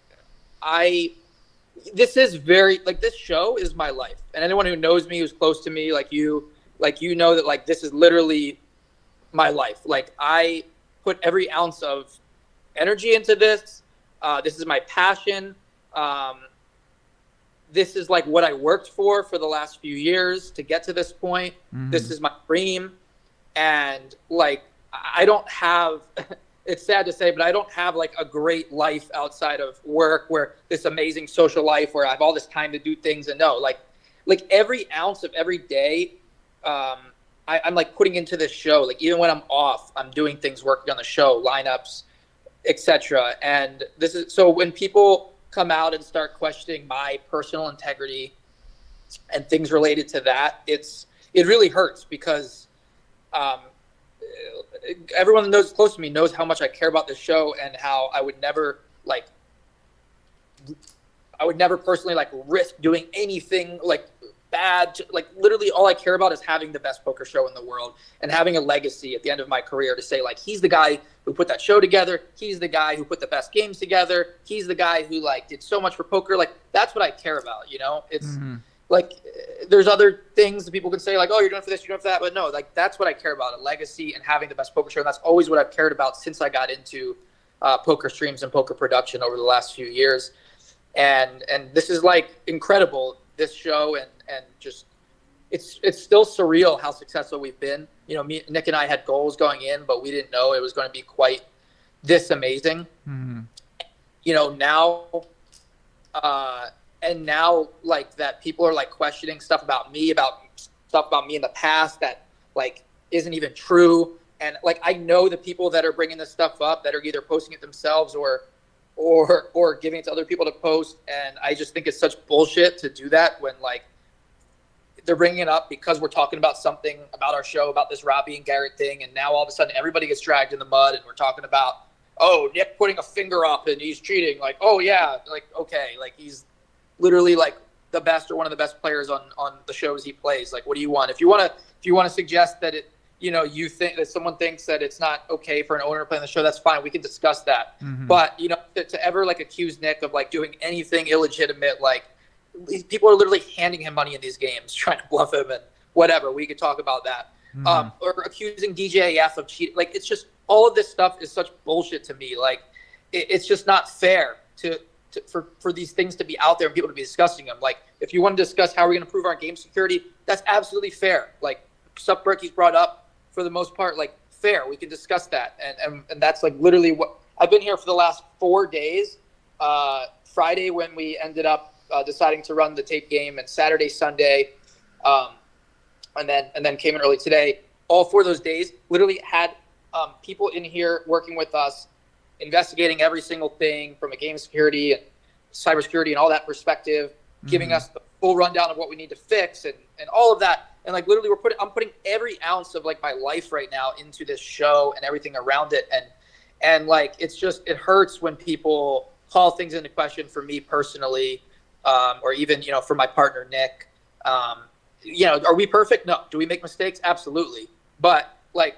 this is very, like, this show is my life. And anyone who knows me, who's close to me, like you know that, like, this is literally my life. Like, I put every ounce of energy into this. This is my passion. This is like what I worked for the last few years to get to this point. Mm-hmm. This is my dream. And, like, I don't have, it's sad to say, but I don't have, like, a great life outside of work, where this amazing social life where I have all this time to do things. And no, like every ounce of every day, I'm like putting into this show. Like, even when I'm off, I'm doing things, working on the show, lineups, etc. And this is, so when people come out and start questioning my personal integrity and things related to that, it really hurts, because everyone that knows close to me knows how much I care about this show, and how I would never personally, like, risk doing anything, like, bad. Like, literally all I care about is having the best poker show in the world and having a legacy at the end of my career to say, like, he's the guy who put that show together. He's the guy who put the best games together. He's the guy who, like, did so much for poker. Like, that's what I care about, you know? It's like, there's other things that people can say, like, oh, you're doing it for this, you're doing it for that. But no, like, that's what I care about, a legacy and having the best poker show. And that's always what I've cared about since I got into poker streams and poker production over the last few years. And this is, like, incredible, this show, and just it's still surreal how successful we've been. You know, Nick and I had goals going in, but we didn't know it was going to be quite this amazing. Mm-hmm. You know, now like, that people are, like, questioning stuff about me in the past that, like, isn't even true. And, like, I know the people that are bringing this stuff up that are either posting it themselves or giving it to other people to post. And I just think it's such bullshit to do that when, like, they're bringing it up because we're talking about something about our show, about this Robbi and Garrett thing. And now all of a sudden everybody gets dragged in the mud, and we're talking about, oh, Nick putting a finger up and he's cheating. Like, oh yeah. Like, okay. Like, he's literally, like, the best or one of the best players on the shows he plays. Like, what do you want? If you want to suggest that it, you know, you think that someone thinks that it's not okay for an owner to play on the show, that's fine. We can discuss that. Mm-hmm. But, you know, to ever, like, accuse Nick of, like, doing anything illegitimate, like, these people are literally handing him money in these games, trying to bluff him and whatever. We could talk about that. Mm-hmm. Or accusing DJAF of cheating. Like, it's just, all of this stuff is such bullshit to me. Like, it's just not fair for these things to be out there and people to be discussing them. Like, if you want to discuss how we're going to improve our game security, that's absolutely fair. Like, stuff Berkey's brought up, for the most part, like, fair. We can discuss that. And that's, like, literally what I've been here for the last 4 days. Friday, when we ended up deciding to run the tape game, and Saturday, Sunday, and then came in early today. All 4 of those days literally had people in here working with us, investigating every single thing from a game security and cybersecurity and all that perspective, giving us the full rundown of what we need to fix and all of that. And like literally I'm putting every ounce of like my life right now into this show and everything around it. And like, it hurts when people call things into question for me personally, or even, you know, for my partner, Nick. You know, are we perfect? No. Do we make mistakes? Absolutely. But like,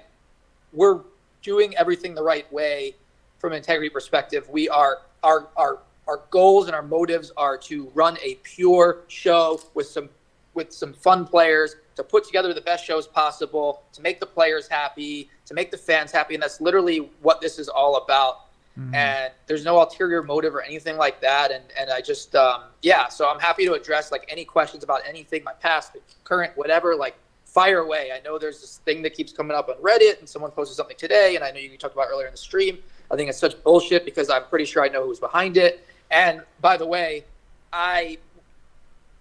we're doing everything the right way from an integrity perspective. We are, our goals and our motives are to run a pure show with some fun players, to put together the best shows possible, to make the players happy, to make the fans happy. And that's literally what this is all about. And there's no ulterior motive or anything like that. And I just, so I'm happy to address like any questions about anything, my past, the current, whatever, like fire away. I know there's this thing that keeps coming up on Reddit and someone posted something today. And I know you talked about earlier in the stream. I think it's such bullshit because I'm pretty sure I know who's behind it. And by the way, I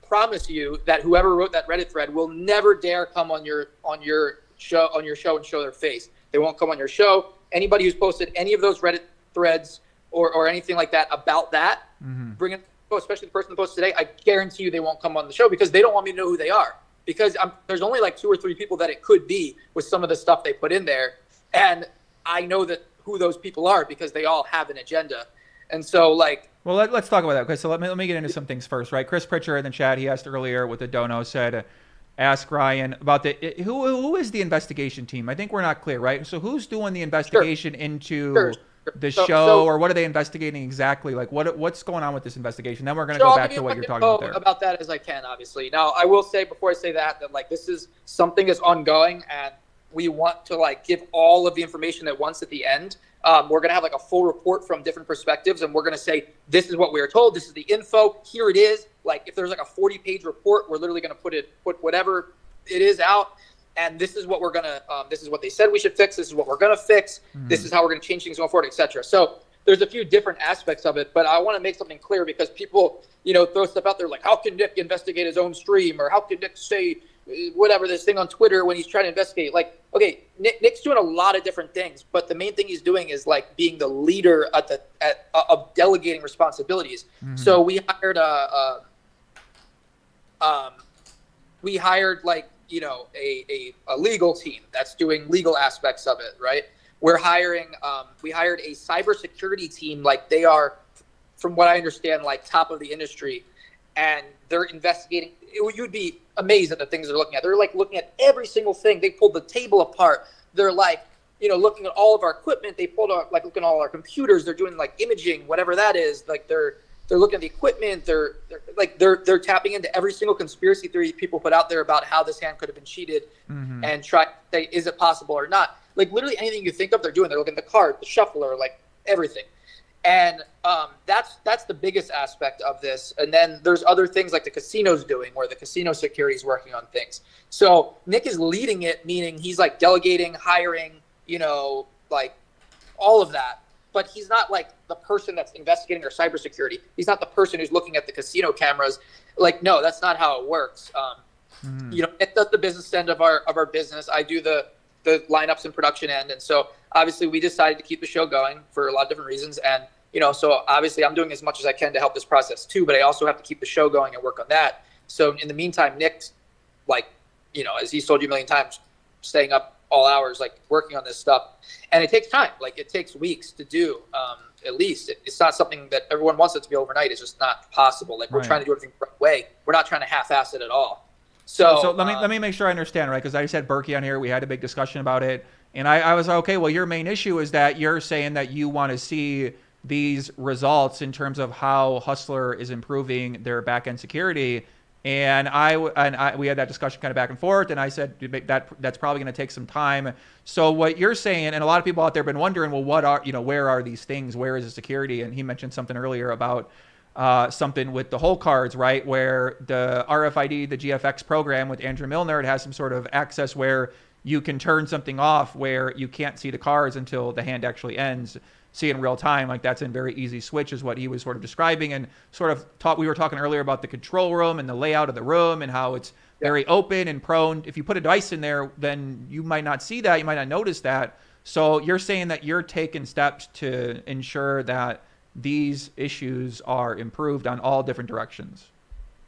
promise you that whoever wrote that Reddit thread will never dare come on your show and show their face. They won't come on your show. Anybody who's posted any of those Reddit threads or anything like that about that, bring it, especially the person that posted today, I guarantee you they won't come on the show because they don't want me to know who they are. Because there's only like 2 or 3 people that it could be with some of the stuff they put in there. And I know that who those people are because they all have an agenda. And so like, well, let's talk about that. Okay, so let me get into some things first, right? Chris Pritchard in the chat, he asked earlier with the dono, said, ask Ryan about who is the investigation team? I think we're not clear, right? So who's doing the investigation into the show, or what are they investigating exactly? Like what's going on with this investigation? Then we're going to go back to what you're talking about there. About that as I can, obviously. Now, I will say before I say that like this is something that's ongoing, and we want to like give all of the information at once at the end. We're going to have like a full report from different perspectives, and we're going to say, this is what we were told. This is the info. Here it is. Like if there's like a 40-page report, we're literally going to put whatever it is out. And this is what we're going to, this is what they said we should fix. This is what we're going to fix. This is how we're going to change things going forward, etc. So there's a few different aspects of it, but I want to make something clear because people, you know, throw stuff out there like, how can Nick investigate his own stream? Or how can Nick say whatever this thing on Twitter when he's trying to investigate? Like, okay, Nick's doing a lot of different things, but the main thing he's doing is like being the leader of delegating responsibilities. So we hired like, you know, a legal team that's doing legal aspects of it, right? We're hiring, we hired a cybersecurity team, like they are, from what I understand, like top of the industry, and they're investigating. You'd be amazed at the things they're looking at. They're like looking at every single thing. They pulled the table apart. They're like, you know, looking at all of our equipment. They pulled out, like looking at all our computers. They're doing like imaging, whatever that is. Like they're looking at the equipment. They're tapping into every single conspiracy theory people put out there about how this hand could have been cheated, and try to say, is it possible or not? Like literally anything you think of, they're doing. They're looking at the card, the shuffler, like everything. And that's the biggest aspect of this. And then there's other things like the casino's doing, where the casino security is working on things. So Nick is leading it, meaning he's like delegating, hiring, you know, like all of that. But he's not like the person that's investigating our cybersecurity. He's not the person who's looking at the casino cameras. Like, no, that's not how it works. You know, Nick does the business end of our business. I do the lineups and production end. And so obviously we decided to keep the show going for a lot of different reasons. And, you know, so obviously I'm doing as much as I can to help this process too, but I also have to keep the show going and work on that. So in the meantime, Nick's like, you know, as he's told you a million times, staying up all hours, like working on this stuff. And it takes time. Like it takes weeks to do, at least. It's not something that everyone wants it to be overnight. It's just not possible. Like we're trying to do everything the right way. We're not trying to half-ass it at all. So let me make sure I understand, right? Because I said Berkey on here. We had a big discussion about it. And I was like, okay, well, your main issue is that you're saying that you want to see these results in terms of how Hustler is improving their back-end security. And we had that discussion kind of back and forth, and I said that's probably going to take some time. So what you're saying, and a lot of people out there have been wondering, well, where are these things? Where is the security? And he mentioned something earlier about something with the hole cards, right? Where the RFID, the GFX program with Andrew Milner, it has some sort of access where you can turn something off where you can't see the cards until the hand actually ends. See in real time, like that's a very easy switch is what he was sort of describing, and sort of we were talking earlier about the control room and the layout of the room and how it's very open and prone. If you put a dice in there, then you might not see that, you might not notice that. So you're saying that you're taking steps to ensure that these issues are improved on all different directions.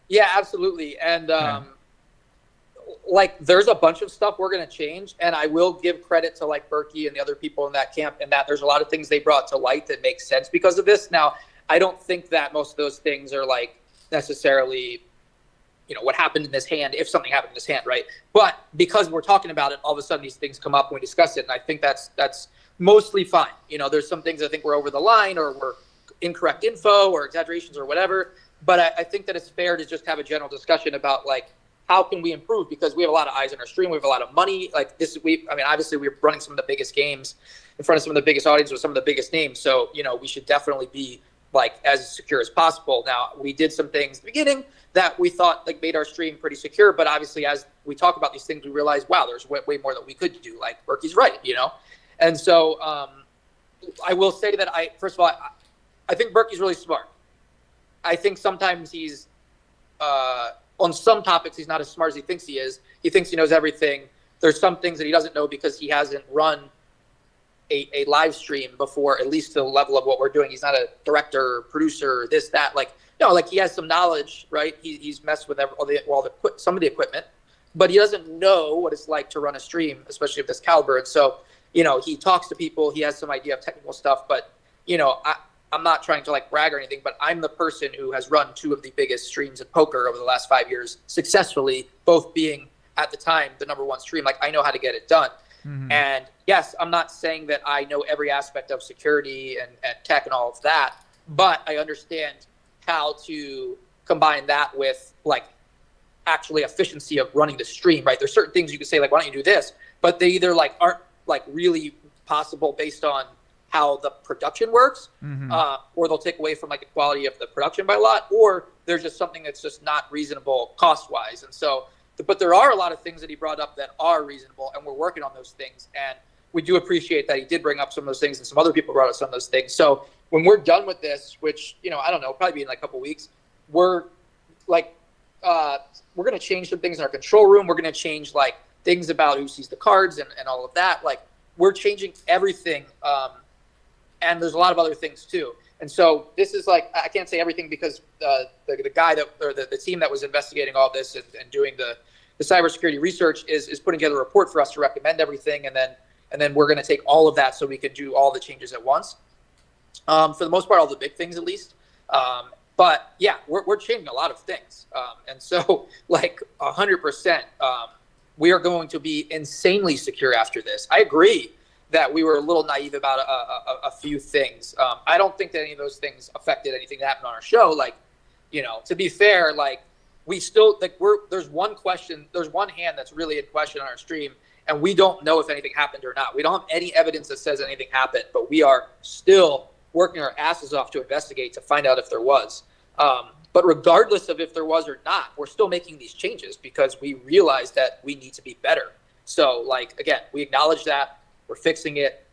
Yeah, absolutely. And like, there's a bunch of stuff we're going to change, and I will give credit to like Berkey and the other people in that camp, and that there's a lot of things they brought to light that make sense because of this. Now, I don't think that most of those things are like necessarily, you know, what happened in this hand, if something happened in this hand, right? But because we're talking about it, all of a sudden these things come up when we discuss it, and I think that's mostly fine. You know, there's some things I think we're over the line, or we're incorrect info or exaggerations or whatever, but I think that it's fair to just have a general discussion about like, how can we improve? Because we have a lot of eyes on our stream. We have a lot of money. Like this, obviously we're running some of the biggest games in front of some of the biggest audiences with some of the biggest names. So, you know, we should definitely be like as secure as possible. Now, we did some things at the beginning that we thought like made our stream pretty secure, but obviously as we talk about these things, we realize, wow, there's way more that we could do. Like Berkey's right, you know? And so I will say that first of all, I think Berkey's really smart. I think sometimes he's, on some topics, he's not as smart as he thinks he is. He thinks he knows everything. There's some things that he doesn't know because he hasn't run a live stream before, at least to the level of what we're doing. He's not a director, producer, this, that. Like, no, like he has some knowledge, right? He's messed with some of the equipment, but he doesn't know what it's like to run a stream, especially of this caliber. And so, you know, he talks to people. He has some idea of technical stuff, but, you know, I'm not trying to like brag or anything, but I'm the person who has run two of the biggest streams in poker over the last 5 years successfully, both being at the time the #1 stream. Like I know how to get it done. Mm-hmm. And yes, I'm not saying that I know every aspect of security and tech and all of that, but I understand how to combine that with like actually efficiency of running the stream, right? There's certain things you can say like, why don't you do this? But they either like aren't like really possible based on how the production works, or they'll take away from like the quality of the production by a lot, or there's just something that's just not reasonable cost-wise. And so, but there are a lot of things that he brought up that are reasonable, and we're working on those things. And we do appreciate that he did bring up some of those things, and some other people brought up some of those things. So when we're done with this, which, you know, I don't know, probably be in like a couple weeks, we're like, we're going to change some things in our control room. We're going to change like things about who sees the cards and all of that. Like we're changing everything. And there's a lot of other things too. And so this is like, I can't say everything because the guy that, or the team that was investigating all this and doing the cybersecurity research is putting together a report for us to recommend everything. And then we're going to take all of that so we can do all the changes at once. For the most part, all the big things at least. But yeah, we're changing a lot of things. And so like 100%, we are going to be insanely secure after this. I agree that we were a little naive about a few things. I don't think that any of those things affected anything that happened on our show. Like, you know, to be fair, like we still like there's one hand that's really in question on our stream, and we don't know if anything happened or not. We don't have any evidence that says anything happened, but we are still working our asses off to investigate to find out if there was. But regardless of if there was or not, we're still making these changes because we realize that we need to be better. So like, again, we acknowledge that. We're fixing it.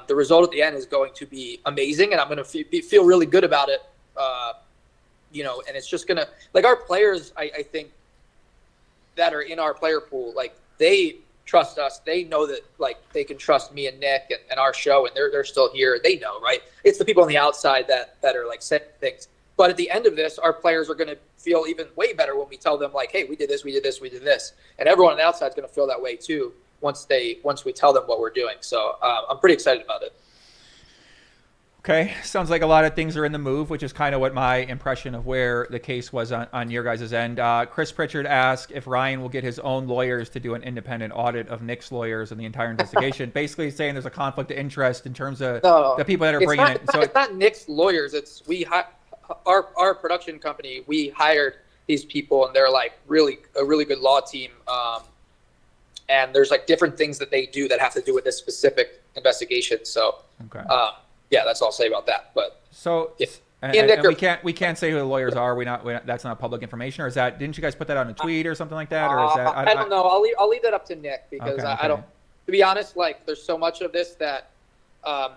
The result at the end is going to be amazing, and I'm going to feel really good about it. You know, and it's just going to, like our players, I think, that are in our player pool, like they trust us. They know that like they can trust me and Nick and our show, and they're still here. They know, right? It's the people on the outside that are like saying things. But at the end of this, our players are going to feel even way better when we tell them like, hey, we did this, we did this, we did this. And everyone on the outside is going to feel that way too. Once we tell them what we're doing. So I'm pretty excited about it. Okay. Sounds like a lot of things are in the move, which is kind of what my impression of where the case was on your guys' end. Chris Pritchard asked if Ryan will get his own lawyers to do an independent audit of Nick's lawyers and the entire investigation, basically saying there's a conflict of interest in terms of the people that are bringing it. So it's not Nick's lawyers. It's our production company. We hired these people, and they're like a really good law team. And there's like different things that they do that have to do with this specific investigation. So, yeah, that's all I'll say about that. But so, yeah. and we can't say who the lawyers are. That's not public information, or is that? Didn't you guys put that on a tweet or something like that, or is that? I don't know. I'll leave that up to Nick because I don't. To be honest, like there's so much of this that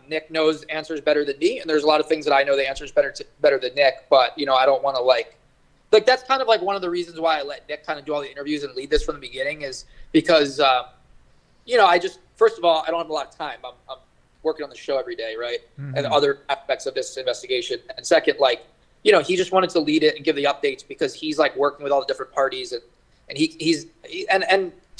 Nick knows answers better than me, and there's a lot of things that I know the answers better than Nick. But you know, I don't want to like that's kind of like one of the reasons why I let Nick kind of do all the interviews and lead this from the beginning is because I just, first of all, I don't have a lot of time. I'm working on the show every day, right? And other aspects of this investigation. And second, he just wanted to lead it and give the updates because he's like working with all the different parties and he's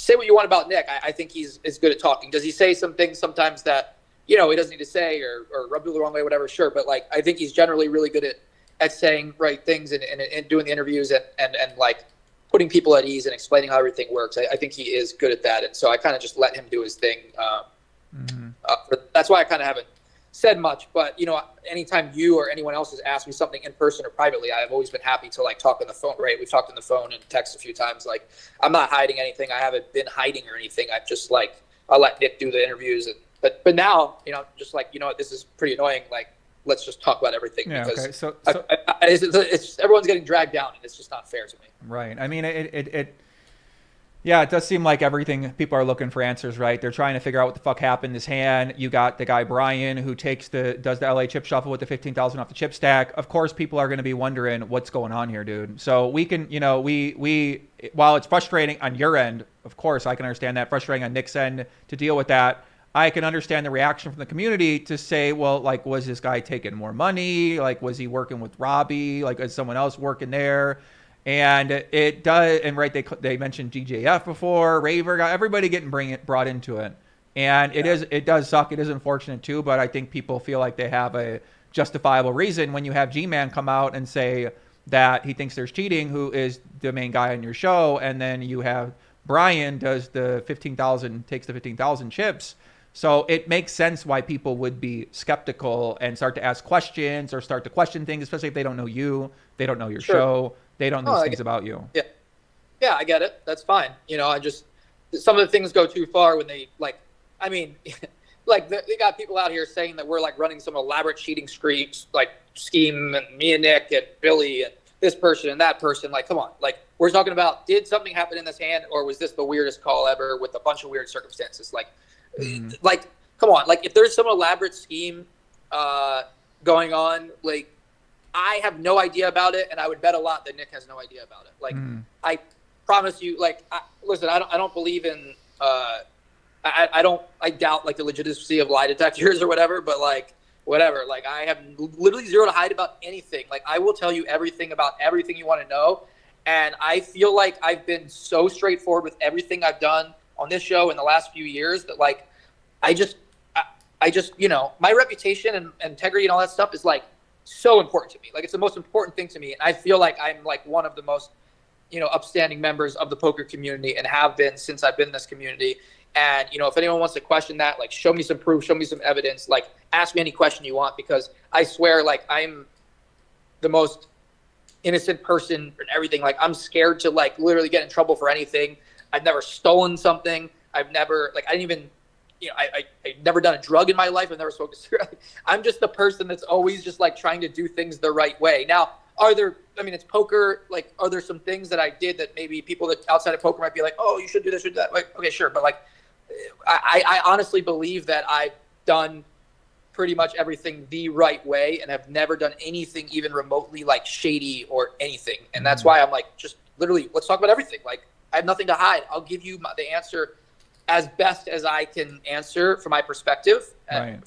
say what you want about Nick. I think he's good at talking. Does he say some things sometimes that, he doesn't need to say or rub you the wrong way, whatever? Sure. But I think he's generally really good at saying right things and doing the interviews and putting people at ease and explaining how everything works. I think he is good at that. And so I kind of just let him do his thing. That's why I kind of haven't said much, but anytime you or anyone else has asked me something in person or privately, I've always been happy to talk on the phone, right? We've talked on the phone and text a few times. I'm not hiding anything. I haven't been hiding or anything. I've just I'll let Nick do the interviews. But now, just this is pretty annoying. Let's just talk about everything because okay. So it's everyone's getting dragged down and it's just not fair to me. Right. I mean, it does seem like everything, people are looking for answers, right? They're trying to figure out what the fuck happened in his hand. You got the guy Brian who does the LA chip shuffle with the 15,000 off the chip stack. Of course, people are going to be wondering what's going on here, dude. So we can, we while it's frustrating on your end, of course, I can understand that, frustrating on Nick's end to deal with that. I can understand the reaction from the community to say, well, was this guy taking more money? Was he working with Robbi? Is someone else working there? And it does, and right, they mentioned DJF before, Raver, got everybody getting brought into it. And it does suck. It is unfortunate too, but I think people feel like they have a justifiable reason when you have G-Man come out and say that he thinks there's cheating, who is the main guy on your show, and then you have Brian takes the 15,000 chips. So it makes sense why people would be skeptical and start to ask questions or start to question things, especially if they don't know you, they don't know your show, they don't know things about you. Yeah, I get it. That's fine. I just, some of the things go too far when they they got people out here saying that we're running some elaborate cheating scheme, and me and Nick and Billy and this person and that person. Come on. We're talking about, did something happen in this hand, or was this the weirdest call ever with a bunch of weird circumstances? Come on. If there's some elaborate scheme going on, I have no idea about it, and I would bet a lot that Nick has no idea about it. I promise you, listen, I don't believe in I doubt the legitimacy of lie detectors or whatever, but whatever. I have literally zero to hide about anything. I will tell you everything about everything you want to know, and I feel like I've been so straightforward with everything I've done on this show in the last few years that I just my reputation and integrity and all that stuff is so important to me. It's the most important thing to me, and I feel like I'm one of the most upstanding members of the poker community and have been since I've been in this community. And if anyone wants to question that, show me some proof, show me some evidence, ask me any question you want, because I swear I'm the most innocent person and everything. I'm scared to literally get in trouble for anything. I've never stolen something. I've never I didn't even I've never done a drug in my life. I've never smoked a cigarette. I'm just the person that's always just trying to do things the right way. Now, it's poker. Are there some things that I did that maybe people that outside of poker might be oh, you should do this, should do that? Okay, sure. But I honestly believe that I've done pretty much everything the right way and have never done anything even remotely shady or anything. And that's why I'm just literally, let's talk about everything. I have nothing to hide. I'll give you the answer as best as I can answer from my perspective. Right.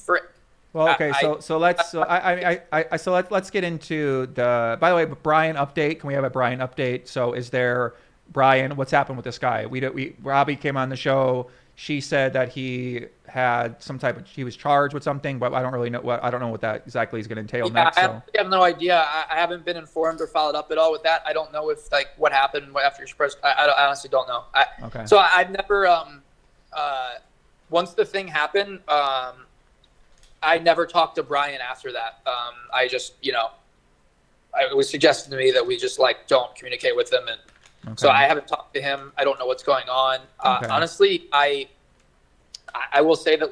Well, okay, so let's get into the. By the way, Brian update. Can we have a Brian update? So, is there Brian? What's happened with this guy? Robbi came on the show. She said that he had some type of. He was charged with something, but I don't really know what. I don't know what that exactly is going to entail next. I have no idea. I haven't been informed or followed up at all with that. I don't know if what happened after she pressed. I honestly don't know. Okay. So I've never. Once the thing happened, I never talked to Brian after that. I just, it was suggested to me that we just don't communicate with him, and so I haven't talked to him. I don't know what's going on. Honestly, I will say that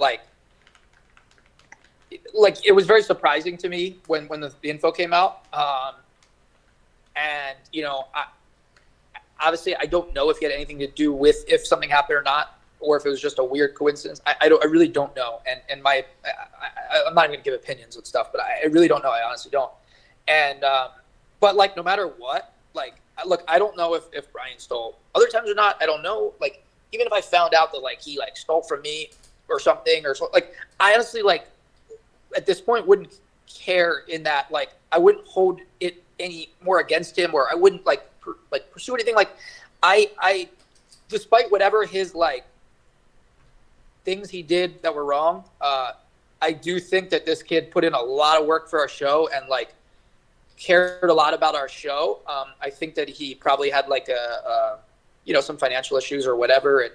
it was very surprising to me when the info came out, and obviously I don't know if he had anything to do with if something happened or not, or if it was just a weird coincidence. I really don't know. And I'm not even gonna give opinions and stuff, but I really don't know. I honestly don't. And, but no matter what, look, I don't know if Brian stole other times or not. I don't know. even if I found out that like he like stole from me or something or so, like I honestly like at this point wouldn't care in that like I wouldn't hold it any more against him, or I wouldn't like pursue anything. Like I despite whatever his like things he did that were wrong, I do think that this kid put in a lot of work for our show and like cared a lot about our show. I think that he probably had like a some financial issues or whatever,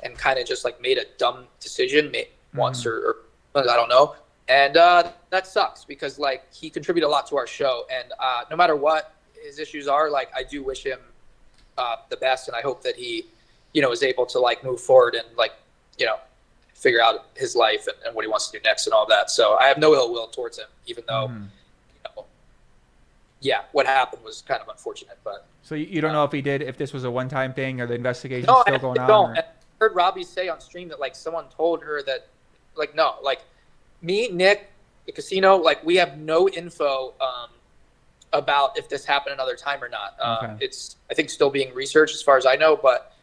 and kind of just like made a dumb decision once or I don't know. And that sucks because like he contributed a lot to our show, and no matter what his issues are, like I do wish him the best, and I hope that he, is able to like move forward and like, figure out his life and what he wants to do next and all that. So I have no ill will towards him, even though, what happened was kind of unfortunate. But so you don't know if this was a one-time thing or the investigation's no, still going on? Don't. I heard Robbi say on stream that like someone told her that, like, no, like me, Nick, the casino, like we have no info about if this happened another time or not. It's I think still being researched as far as I know, but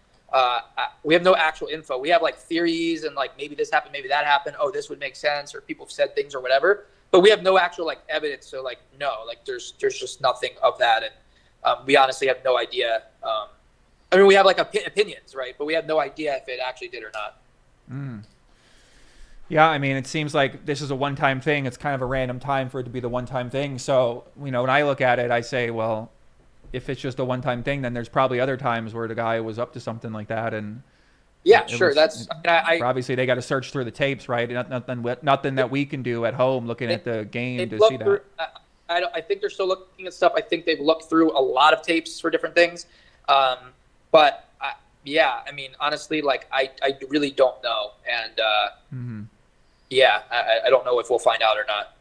we have no actual info. We have like theories and like maybe this happened, maybe that happened. Oh, this would make sense, or people have said things or whatever. But we have no actual like evidence. So like no, like there's just nothing of that, and we honestly have no idea. I mean, we have like opinions, right? But we have no idea if it actually did or not. Yeah, I mean, it seems like this is a one-time thing. It's kind of a random time for it to be the one-time thing. So when I look at it, I say, well, if it's just a one-time thing, then there's probably other times where the guy was up to something like that. And yeah, sure. Obviously they got to search through the tapes, right? Nothing that we can do at home looking at the game to see that. I think they're still looking at stuff. I think they've looked through a lot of tapes for different things. But yeah, I mean, honestly, like I really don't know. And I don't know if we'll find out or not.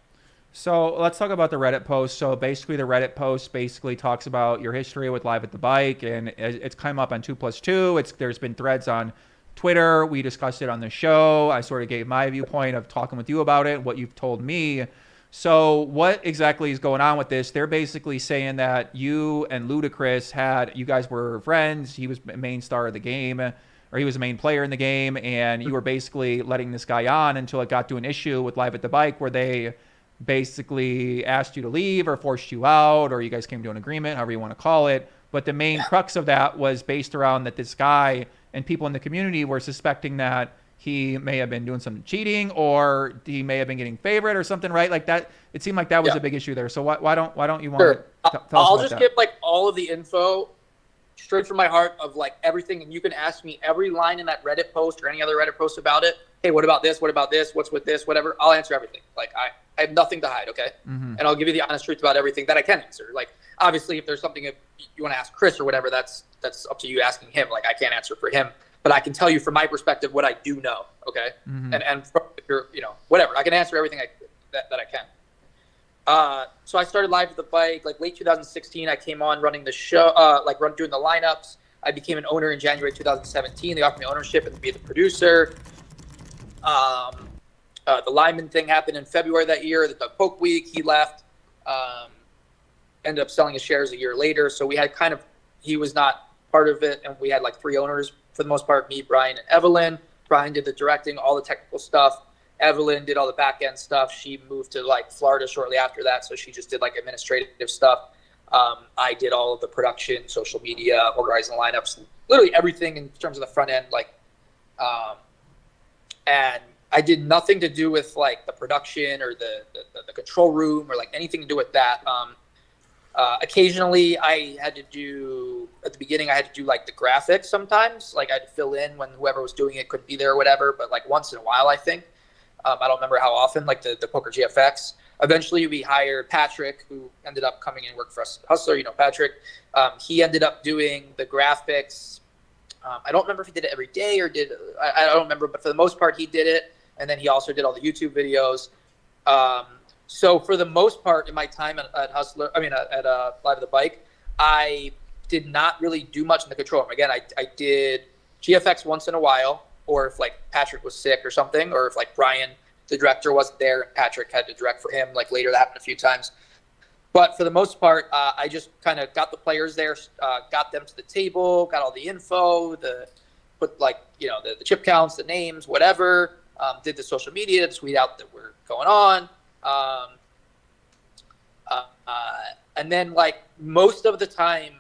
So let's talk about the Reddit post. So basically the Reddit post talks about your history with Live at the Bike, and it's come up on 2+2. There's been threads on Twitter. We discussed it on the show. I sort of gave my viewpoint of talking with you about it, what you've told me. So what exactly is going on with this? They're basically saying that you and Ludacris you guys were friends. He was the main star of the game, or he was the main player in the game, and you were basically letting this guy on until it got to an issue with Live at the Bike where they basically asked you to leave or forced you out, or you guys came to an agreement, however you want to call it. But the main crux of that was based around that this guy and people in the community were suspecting that he may have been doing some cheating, or he may have been getting favorite or something, right? Like that. It seemed like that was a big issue there. So why don't you want to tell us I'll about just that? give like all of the info straight from my heart of like everything, and you can ask me every line in that Reddit post or any other Reddit post about it. Hey, what about this? What about this? What's with this? Whatever. I'll answer everything. Like I have nothing to hide, okay? And I'll give you the honest truth about everything that I can answer. Like obviously, if there's something if you want to ask Chris or whatever, that's up to you asking him. Like I can't answer for him, but I can tell you from my perspective what I do know, okay? And from your, whatever, I can answer everything that I can. So I started Live at the Bike like late 2016. I came on running the show, doing the lineups. I became an owner in January 2017. They offered me ownership and to be the producer. The lineman thing happened in February that year. The Doug Polk week, he left. Ended up selling his shares a year later. So we had he was not part of it, and we had like 3 owners for the most part: me, Brian, and Evelyn. Brian did the directing, all the technical stuff. Evelyn did all the back end stuff. She moved to like Florida shortly after that, so she just did like administrative stuff. I did all of the production, social media, organizing lineups, literally everything in terms of the front end. And I did nothing to do with like the production or the control room or like anything to do with that. Occasionally I had to do, at the beginning, I had to do like the graphics sometimes. Like I'd fill in when whoever was doing it couldn't be there or whatever. But like once in a while, I think. I don't remember how often, like the Poker GFX. Eventually we hired Patrick, who ended up coming in and worked for us at Hustler. Patrick. He ended up doing the graphics. I don't remember if he did it every day or I don't remember, but for the most part he did it. And then he also did all the YouTube videos. So for the most part in my time at Hustler, at Live at the Bike, I did not really do much in the control room. Again, I did GFX once in a while, or if like Patrick was sick or something, or if like Brian, the director, wasn't there and Patrick had to direct for him, like later that happened a few times. But for the most part, I just kind of got the players there, got them to the table, got all the info, the put like, the chip counts, the names, whatever. Did the social media to tweet out that we're going on. And then like most of the time,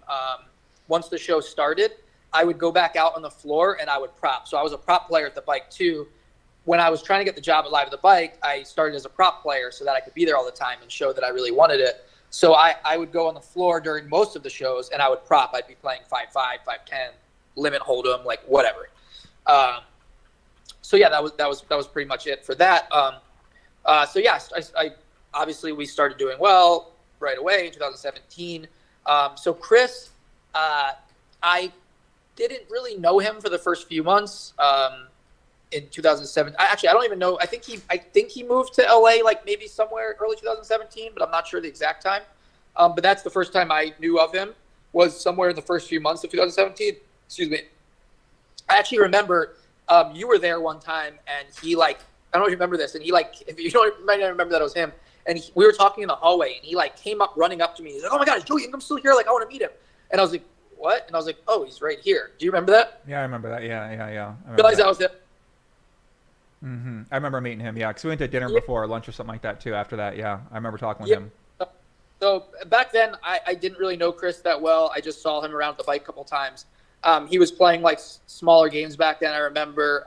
once the show started, I would go back out on the floor and I would prop. So I was a prop player at the bike too. When I was trying to get the job at Live at the Bike, I started as a prop player so that I could be there all the time and show that I really wanted it. So I would go on the floor during most of the shows and I would prop. I'd be playing 5-5, 5-10, limit hold'em, like whatever. So yeah, that was pretty much it for that. So yeah, I obviously we started doing well right away in 2017. So Chris, I didn't really know him for the first few months. In 2007, I don't even know. I think he moved to LA like maybe somewhere early 2017, but I'm not sure the exact time. But that's the first time I knew of him, was somewhere in the first few months of 2017. Excuse me. I actually remember you were there one time, and he like, I don't know if you remember this, and he like, if you don't, you might not remember that it was him. And we were talking in the hallway, and he like came up running up to me. He's like, "Oh my God, is Joey-Ingram still here? Like, I want to meet him." And I was like, "What?" And I was like, "Oh, he's right here." Do you remember that? Yeah, I remember that. Yeah. I realized that was him. Mm-hmm. I remember meeting him. Yeah, because we went to dinner before, lunch or something like that too. After that, yeah, I remember talking with him. So back then, I didn't really know Chris that well. I just saw him around the bike a couple times. He was playing like smaller games back then, I remember.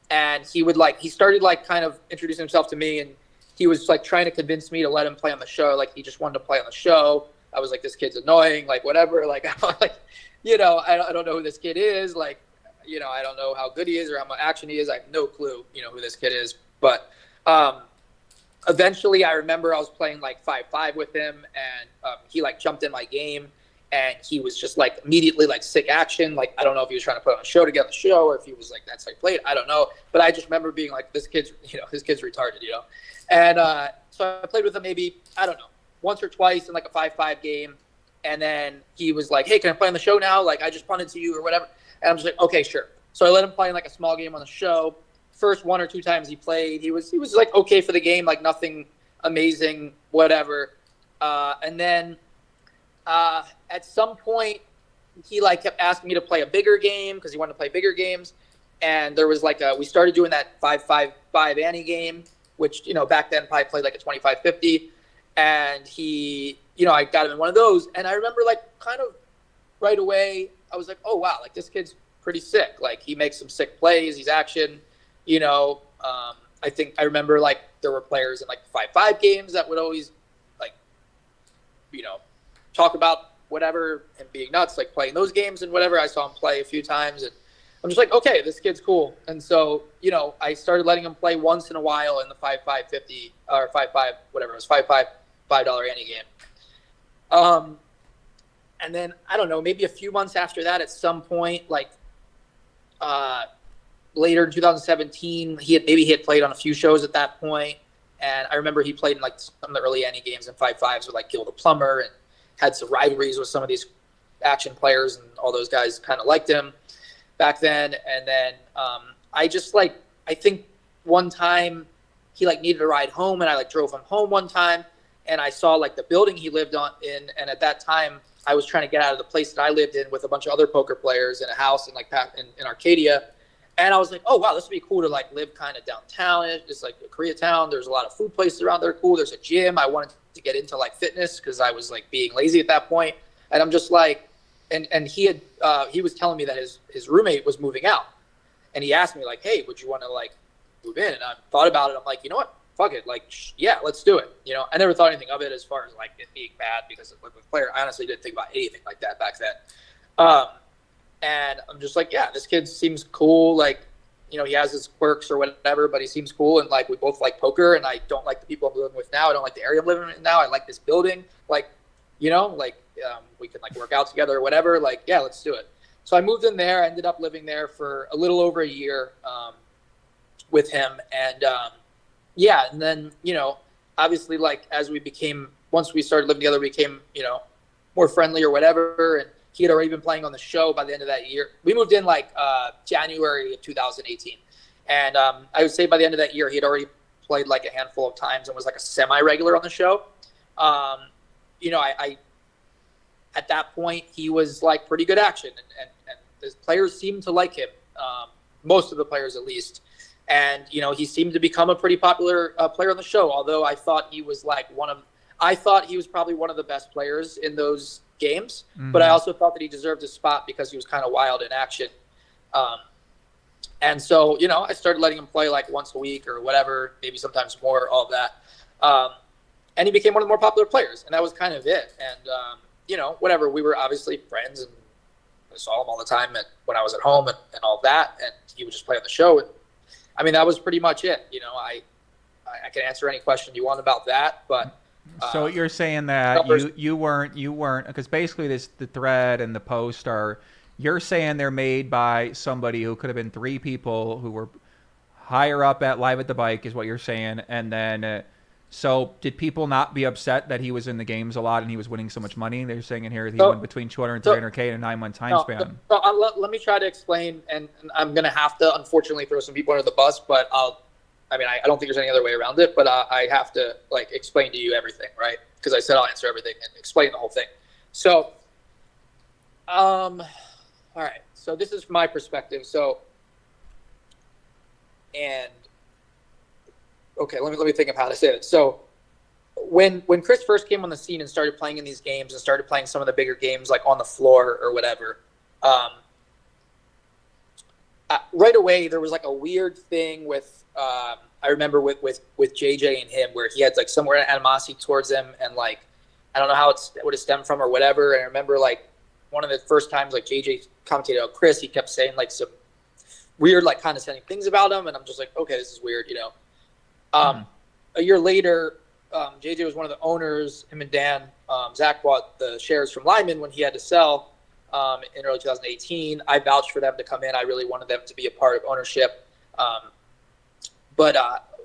And he started like kind of introducing himself to me, and he was like trying to convince me to let him play on the show. Like he just wanted to play on the show. I was like, this kid's annoying, like whatever. Like, I don't know who this kid is. Like, I don't know how good he is or how much action he is. I have no clue, who this kid is. But eventually I remember I was playing like 5-5 with him, and he like jumped in my game, and he was just like immediately like sick action. Like, I don't know if he was trying to put on a show to get the show, or if he was like, that's how he played. I don't know. But I just remember being like, this kid's retarded, And so I played with him maybe, I don't know, once or twice in like a 5-5 game. And then he was like, "Hey, can I play on the show now? Like, I just punted to you," or whatever. And I'm just like, "Okay, sure." So I let him play in like a small game on the show. First 1 or 2 times he played, he was like okay for the game, like nothing amazing, whatever. And then at some point he like kept asking me to play a bigger game because he wanted to play bigger games. And there was like we started doing that 5-5 ante game, which back then probably played like a 25-50. And he, I got him in one of those. And I remember like kind of right away, I was like, oh wow, like this kid's pretty sick. Like he makes some sick plays. He's action, I think I remember like there were players in like 5-5 games that would always like, talk about whatever and being nuts, like playing those games and whatever. I saw him play a few times, and I'm just like, okay, this kid's cool. And so, I started letting him play once in a while in the 5-5 50 or 5-5, whatever it was, 5-5 $5 ante game. And then I don't know, maybe a few months after that, at some point, like later in 2017, he had played on a few shows at that point. And I remember he played in like some of the early ante games in 5-5s with like Gil the Plumber, and had some rivalries with some of these action players, and all those guys kind of liked him back then. And then I think one time he like needed a ride home, and I like drove him home one time, and I saw like the building he lived in, and at that time I was trying to get out of the place that I lived in with a bunch of other poker players in a house in Arcadia. And I was like, oh wow, this would be cool to like live kind of downtown. It's like a Koreatown. There's a lot of food places around there. Cool. There's a gym. I wanted to get into like fitness because I was like being lazy at that point. And I'm just like, and he was telling me that his roommate was moving out, and he asked me like, hey, would you want to like move in? And I thought about it. I'm like, you know what? Fuck it. Like, yeah, let's do it. I never thought anything of it as far as like it being bad because of the player. I honestly didn't think about anything like that back then. And I'm just like, yeah, this kid seems cool. Like, he has his quirks or whatever, but he seems cool. And like, we both like poker, and I don't like the people I'm living with now. I don't like the area I'm living in now. I like this building. Like, we can like work out together or whatever. Like, yeah, let's do it. So I moved in there. I ended up living there for a little over a year with him. And yeah, and then, obviously like once we started living together, we became, more friendly or whatever. And he had already been playing on the show by the end of that year. We moved in like January of 2018. And I would say by the end of that year, he had already played like a handful of times and was like a semi-regular on the show. I at that point, he was like pretty good action. And the players seemed to like him, most of the players at least. And, you know, he seemed to become a pretty popular player on the show, although I thought he was probably one of the best players in those games. Mhm. But I also thought that he deserved a spot because he was kind of wild in action. And so, you know, I started letting him play like once a week or whatever, maybe sometimes more, all of that. And he became one of the more popular players, and that was kind of it. And, you know, whatever, we were obviously friends, and I saw him all the time when I was at home and all that, and he would just play on the show. And I mean, that was pretty much it. You know, I can answer any question you want about that, but So you're saying that you weren't because basically the thread and the post you're saying they're made by somebody who could have been 3 people who were higher up at Live at the Bike is what you're saying, and then so did people not be upset that he was in the games a lot and he was winning so much money? They're saying in here he won between 200 and 300K in a 9-month time span. So let me try to explain, and I'm gonna have to unfortunately throw some people under the bus, but I don't think there's any other way around it, but I have to like explain to you everything, right? Because I said I'll answer everything and explain the whole thing. So, all right. So this is my perspective. Okay, let me think of how to say it. So when Chris first came on the scene and started playing in these games and started playing some of the bigger games like on the floor or whatever, right away there was like a weird thing with I remember with JJ and him where he had like somewhere animosity towards him, and like I don't know how it would have stemmed from or whatever. And I remember like one of the first times like JJ commentated on Chris, he kept saying like some weird like condescending things about him, and I'm just like, okay, this is weird, you know. A year later, JJ was one of the owners. Him and Dan, Zach bought the shares from Lyman when he had to sell in early 2018. I vouched for them to come in. I really wanted them to be a part of ownership. But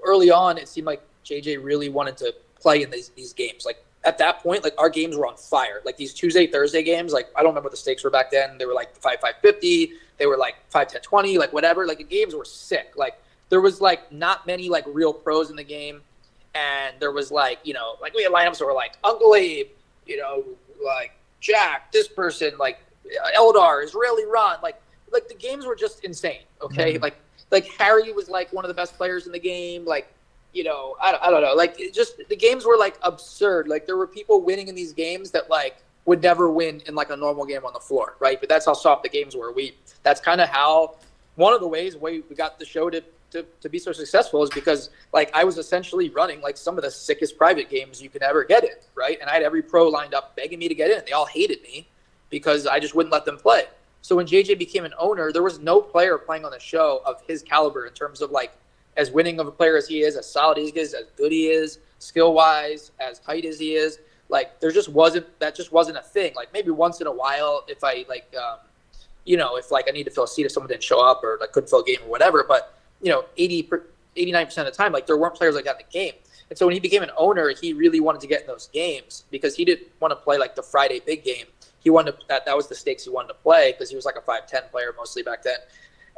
early on, it seemed like JJ really wanted to play in these games. Like at that point, like our games were on fire. Like these Tuesday, Thursday games, like I don't remember what the stakes were back then. They were like 5-5-50. They were like 5-10-20, like whatever. Like the games were sick. Like there was like not many like real pros in the game. And there was like, you know, like we had lineups that were like Uncle Abe, you know, like Jack, this person, like Eldar, Israeli Ron. Like the games were just insane. Okay. Mm-hmm. Like Harry was like one of the best players in the game. Like, you know, I don't know. Like it just the games were like absurd. Like there were people winning in these games that like would never win in like a normal game on the floor. Right. But that's how soft the games were. That's kind of how one of the ways we got the show to be so successful is because like I was essentially running like some of the sickest private games you could ever get in. Right. And I had every pro lined up begging me to get in. They all hated me because I just wouldn't let them play. So when JJ became an owner, there was no player playing on the show of his caliber in terms of like as winning of a player as he is, as solid as he is, as good he is, skill-wise, as tight as he is. Like that just wasn't a thing. Like maybe once in a while if I like, you know, if like I need to fill a seat if someone didn't show up or like couldn't fill a game or whatever. But, you know, 89% of the time, like there weren't players like that in the game. And so when he became an owner, he really wanted to get in those games because he didn't want to play like the Friday big game. He wanted to, that was the stakes he wanted to play because he was like a 5'10" player mostly back then.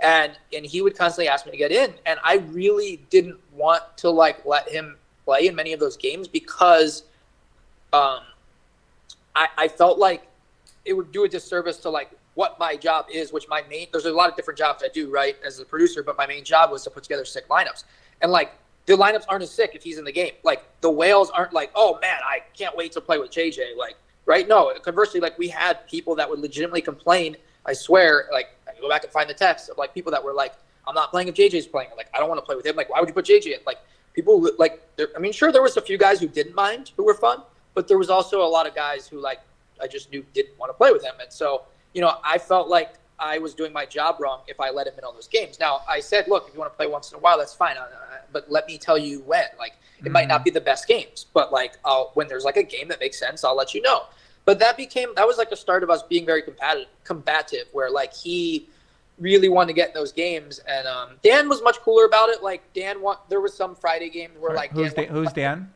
And he would constantly ask me to get in. And I really didn't want to like let him play in many of those games because I felt like it would do a disservice to like what my job is, which there's a lot of different jobs I do, right, as a producer, but my main job was to put together sick lineups. And like the lineups aren't as sick if he's in the game. Like the whales aren't like, oh man, I can't wait to play with JJ. Like, right? No, conversely, like we had people that would legitimately complain. I swear, like I can go back and find the text of like people that were like, I'm not playing if JJ's playing. Like, I don't want to play with him. Like, why would you put JJ in? Like people like, I mean, sure, there was a few guys who didn't mind, who were fun, but there was also a lot of guys who like, I just knew didn't want to play with him. And so, you know, I felt like I was doing my job wrong if I let him in on those games. Now, I said, look, if you want to play once in a while, that's fine. But let me tell you when. Like, it might not be the best games, but like, when there's like a game that makes sense, I'll let you know. But that was like the start of us being very combative, where like he really wanted to get in those games, and Dan was much cooler about it. Like there was some Friday games where like who's Dan?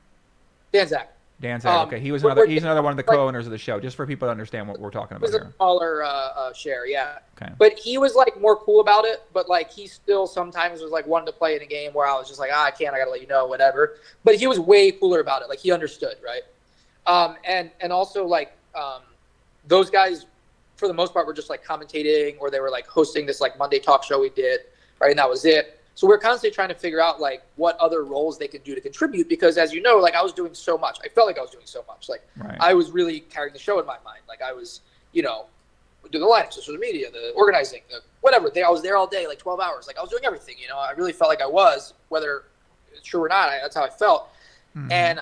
Dan Zach. Dan Zach. Okay, he's another one of the co-owners of the show. Just for people to understand what we're talking about here. It was a smaller share, yeah. Okay. But he was like more cool about it. But like he still sometimes was like wanting to play in a game where I was just like, I can't. I gotta let you know, whatever. But he was way cooler about it. Like he understood, right? And also like those guys for the most part, were just like commentating, or they were like hosting this like Monday talk show we did, right? And that was it. So we're constantly trying to figure out like what other roles they could do to contribute, because as you know, like I was doing so much. I felt like I was doing so much. Like I was really carrying the show in my mind. Like I was, you know, doing the lineups, social media, the organizing, the whatever. I was there all day, like 12 hours. Like I was doing everything, you know. I really felt like I was, whether it's true or not. That's how I felt. And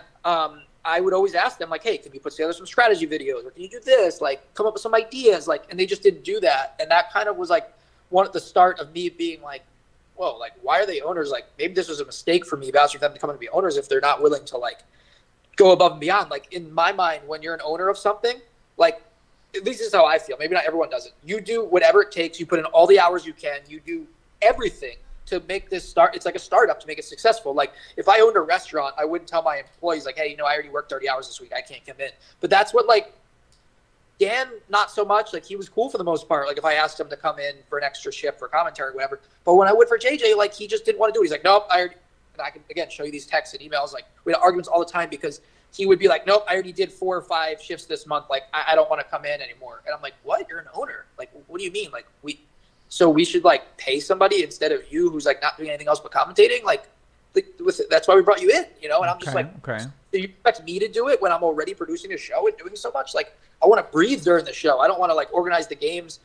I would always ask them like, hey, can you put together some strategy videos, or can you do this? Like come up with some ideas, like, and they just didn't do that. And that kind of was like one at the start of me being like, whoa, like, why are they owners? Like, maybe this was a mistake for me vouching for them to come in and be owners if they're not willing to, like, go above and beyond. Like, in my mind, when you're an owner of something, like, at least this is how I feel. Maybe not everyone does it. You do whatever it takes. You put in all the hours you can. You do everything to make this start. It's like a startup to make it successful. Like, if I owned a restaurant, I wouldn't tell my employees, like, hey, you know, I already worked 30 hours this week. I can't come in. But that's what, like, Dan, not so much. Like, he was cool for the most part. Like, if I asked him to come in for an extra shift for commentary or whatever. But when I would for JJ, like, he just didn't want to do it. He's like, nope, I already, and I can, again, show you these texts and emails. Like, we had arguments all the time because he would be like, nope, I already did 4 or 5 shifts this month. Like, I don't want to come in anymore. And I'm like, what? You're an owner. Like, what do you mean? Like, we should, like, pay somebody instead of you who's, like, not doing anything else but commentating? Like that's why we brought you in, you know? And I'm just like, so you expect me to do it when I'm already producing a show and doing so much? Like, I want to breathe during the show. I don't want to, like, organize the games,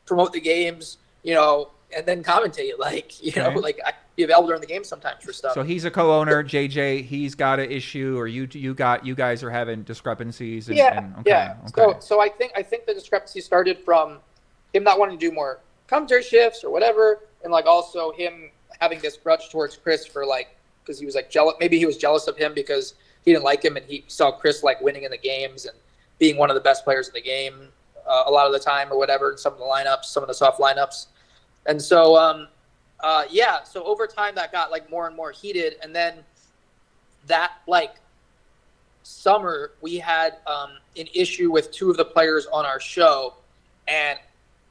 promote the games, you know, and then commentate. Like, you know, like, I be available during the game sometimes for stuff. So he's a co-owner, JJ. He's got an issue, or you guys are having discrepancies. And, So I think the discrepancy started from him not wanting to do more commentary shifts or whatever, and like also him having this grudge towards Chris for like, because he was like jealous. Maybe he was jealous of him because he didn't like him, and he saw Chris like winning in the games and being one of the best players in the game a lot of the time or whatever, in some of the lineups, some of the soft lineups. And so, so over time that got like more and more heated. And then that like summer we had an issue with 2 of the players on our show, and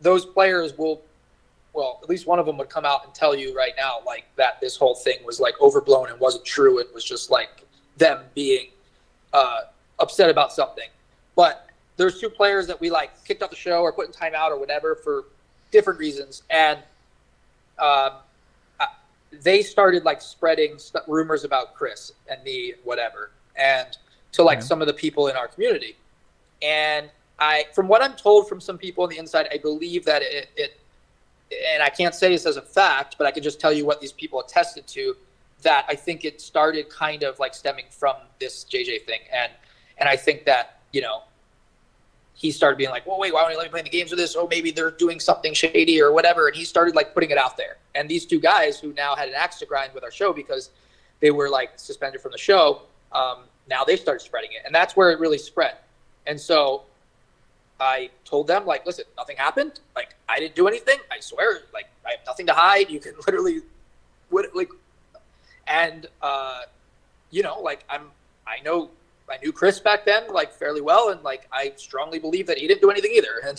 those players at least one of them would come out and tell you right now, like, that this whole thing was like overblown and wasn't true. It was just like them being upset about something. But there's 2 players that we like kicked off the show or put in timeout or whatever for different reasons. And they started like spreading rumors about Chris and me, whatever, and to like some of the people in our community. And from what I'm told from some people on the inside, I believe that it and I can't say this as a fact, but I can just tell you what these people attested to, that I think it started kind of like stemming from this JJ thing. And I think that, you know, he started being like, well, wait, why don't you let me play the games with this? Oh, maybe they're doing something shady or whatever. And he started like putting it out there. And these 2 guys who now had an axe to grind with our show because they were like suspended from the show, now they started spreading it. And that's where it really spread. And so I told them, like, listen, nothing happened. Like, I didn't do anything. I swear, like, I have nothing to hide. You can literally, and, you know, like, I knew Chris back then, like, fairly well. And like, I strongly believe that he didn't do anything either.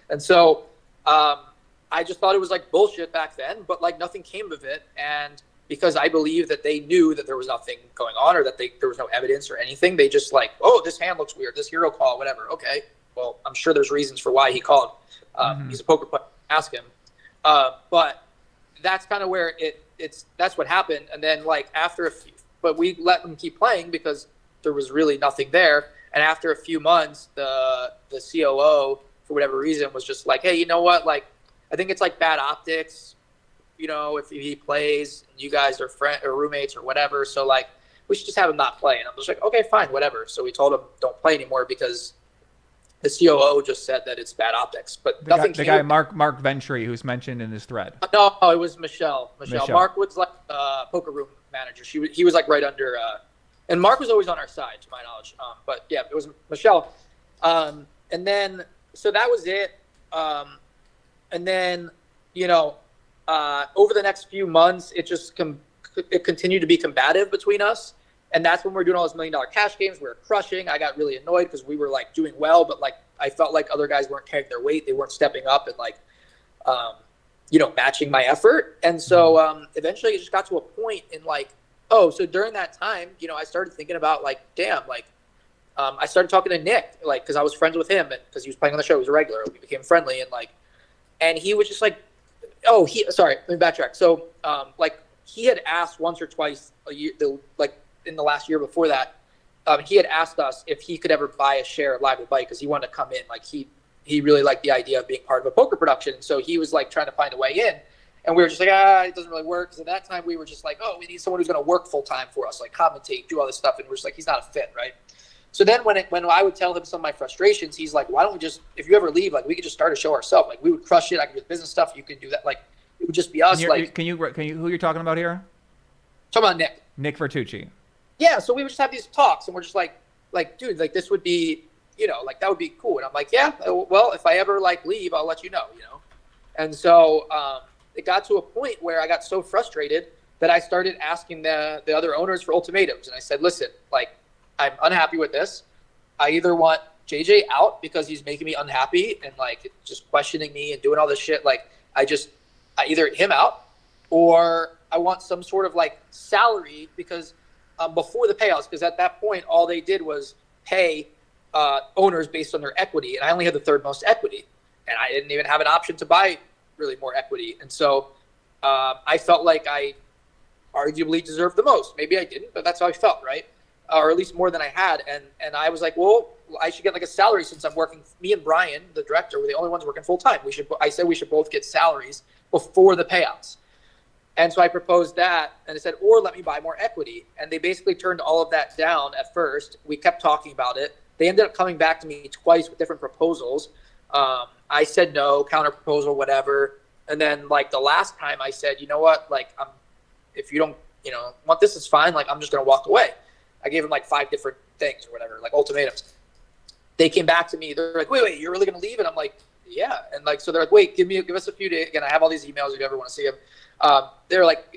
And so, I just thought it was like bullshit back then, but like nothing came of it. And because I believe that they knew that there was nothing going on, or that there was no evidence or anything, they just like, oh, this hand looks weird, this hero call, whatever. Okay. Well, I'm sure there's reasons for why he called. He's a poker player. Ask him. But that's kind of where that's what happened. And then like but we let them keep playing because there was really nothing there. And after a few months, the COO, for whatever reason, was just like, hey, you know what? Like, I think it's like bad optics, you know, if he plays and you guys are friends or roommates or whatever. So like, we should just have him not play. And I'm just like, okay, fine, whatever. So we told him don't play anymore because the COO just said that it's bad optics, but nothing. The guy Mark Ventry, who's mentioned in his thread. No, it was Michelle. Mark was like poker room manager. He was like right under, and Mark was always on our side, to my knowledge. But yeah, it was Michelle. And then so that was it. And then, you know, over the next few months, it continued to be combative between us. And that's when we were doing all those $1 million cash games. We were crushing. I got really annoyed because we were like doing well, but like I felt like other guys weren't carrying their weight. They weren't stepping up and like, you know, matching my effort. And so eventually it just got to a point in like, oh, so during that time, you know, I started thinking about like, damn, like I started talking to Nick, like, because I was friends with him, because he was playing on the show. He was a regular. We became friendly, and he was just like, sorry, let me backtrack. So, like, he had asked once or twice a year, like in the last year before that, he had asked us if he could ever buy a share of Live with Bike because he wanted to come in. Like, he really liked the idea of being part of a poker production. So he was like trying to find a way in. And we were just like, it doesn't really work. Because at that time we were just like, we need someone who's going to work full time for us, like commentate, do all this stuff. And we're just like, he's not a fit, right? So then when I would tell him some of my frustrations, he's like, why don't we just, if you ever leave, like, we could just start a show ourselves. Like, we would crush it. I could do business stuff. You can do that. Like, it would just be us. Can you who you're talking about here? Talking about Nick. Nick Vertucci. Yeah. So we would just have these talks, and we're just like, dude, like, this would be, like, that would be cool. And I'm like, yeah, well, if I ever like leave, I'll let you know. And so it got to a point where I got so frustrated that I started asking the other owners for ultimatums. And I said, listen, like, I'm unhappy with this. I either want JJ out because he's making me unhappy and, like, just questioning me and doing all this shit. Like, I either him out, or I want some sort of, like, salary because before the payouts, because at that point, all they did was pay owners based on their equity. And I only had the third most equity. And I didn't even have an option to buy really more equity. And so I felt like I arguably deserved the most. Maybe I didn't, but that's how I felt, right? Or at least more than I had. And I was like, well, I should get like a salary since I'm working. Me and Brian, the director, were the only ones working full time. I said we should both get salaries before the payouts. And so I proposed that, and I said, or let me buy more equity. And they basically turned all of that down at first. We kept talking about it. They ended up coming back to me twice with different proposals. I said no, counter proposal, whatever. And then, like, the last time I said, you know what, like, if you don't, want this, is fine. Like, I'm just going to walk away. I gave them like 5 different things or whatever, like ultimatums. They came back to me. They're like, wait, you're really going to leave? And I'm like, yeah. And like, so they're like, wait, give us a few days. Again, I have all these emails if you ever want to see them. They're like,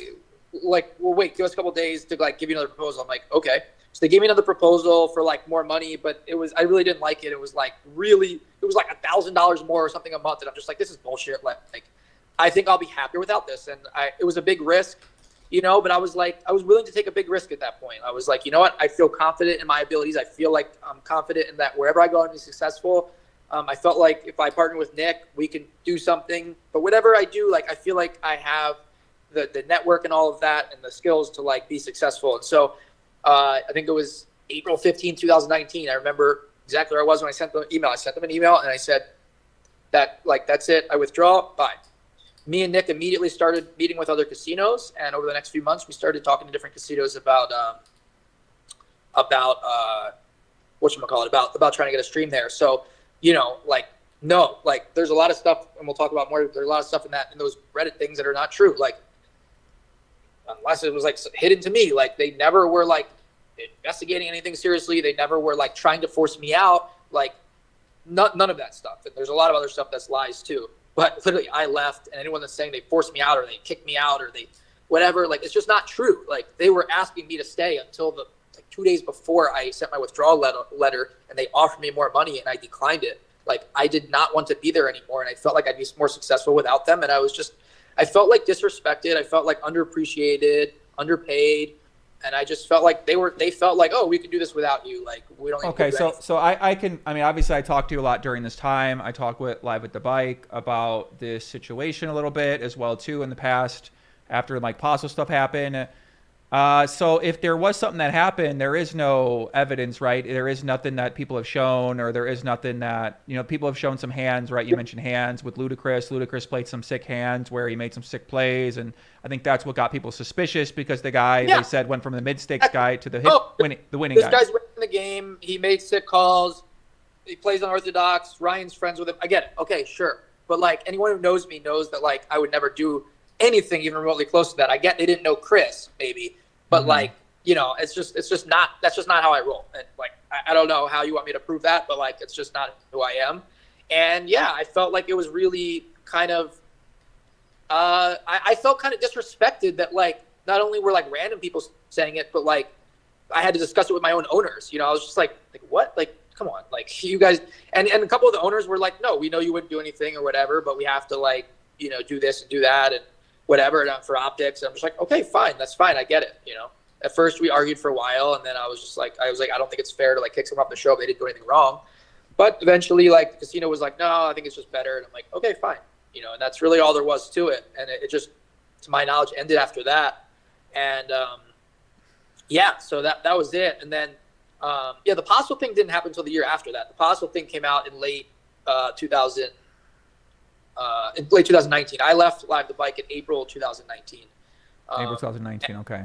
well, wait, give us a couple days to like give you another proposal. I'm like, okay. So they gave me another proposal for like more money, but I really didn't like it. It was like like $1,000 more or something a month. And I'm just like, this is bullshit. Like, I think I'll be happier without this. And it was a big risk, but I was willing to take a big risk at that point. I was like, you know what? I feel confident in my abilities. I feel like I'm confident in that wherever I go, I'm be successful. I felt like if I partner with Nick, we can do something. But whatever I do, like, I feel like I have the network and all of that and the skills to like be successful. And so I think it was April 15, 2019. I remember exactly where I was when I sent them an email. I sent them an email and I said that, like, that's it. I withdraw. Bye. Me and Nick immediately started meeting with other casinos, and over the next few months, we started talking to different casinos about trying to get a stream there. So, there's a lot of stuff, and we'll talk about more. There's a lot of stuff in those Reddit things that are not true. Like, unless it was like hidden to me, like they never were like investigating anything seriously. They never were like trying to force me out. Like, none of that stuff. And there's a lot of other stuff that's lies too. But literally, I left, and anyone that's saying they forced me out or they kicked me out or they whatever, like, it's just not true. Like, they were asking me to stay until 2 days before I sent my withdrawal letter, and they offered me more money, and I declined it. Like, I did not want to be there anymore, and I felt like I'd be more successful without them. And I felt like disrespected. I felt like underappreciated, underpaid. And I just felt like they felt like, oh, we can do this without you. Like, we don't. Okay, so I mean, obviously I talked to you a lot during this time. I talked with Live at the Bike about this situation a little bit as well too in the past after like Paso stuff happened. So if there was something that happened, there is no evidence, right? There is nothing that people have shown, or there is nothing that, people have shown some hands, right? You mentioned hands with Ludacris. Ludacris played some sick hands where he made some sick plays. And I think that's what got people suspicious, because the guy, they said, went from the mid-stakes guy to the winning guy. This guy's winning the game. He made sick calls. He plays unorthodox. Ryan's friends with him. I get it. Okay, sure. But like, anyone who knows me knows that like I would never do anything even remotely close to that. I get they didn't know Chris, maybe. But like, it's just not, that's just not how I roll. And like, I don't know how you want me to prove that, but like, it's just not who I am. And yeah, I felt like it was really kind of, I felt kind of disrespected that like, not only were like random people saying it, but like I had to discuss it with my own owners. I was just like what? Like, come on, like you guys, and a couple of the owners were like, no, we know you wouldn't do anything or whatever, but we have to like, do this and do that and whatever, and for optics. And I'm just like, okay, fine, that's fine, I get it, At first we argued for a while, and then I was like, I don't think it's fair to like kick someone off the show if they didn't do anything wrong. But eventually, like, the casino was like, no, I think it's just better. And I'm like, okay, fine. You know, and that's really all there was to it. And it just, to my knowledge, ended after that. And, yeah, so that was it. And then, yeah, the Possible thing didn't happen until the year after that. The Possible thing came out in late 2019. I left Live the Bike in April 2019. April 2019, okay.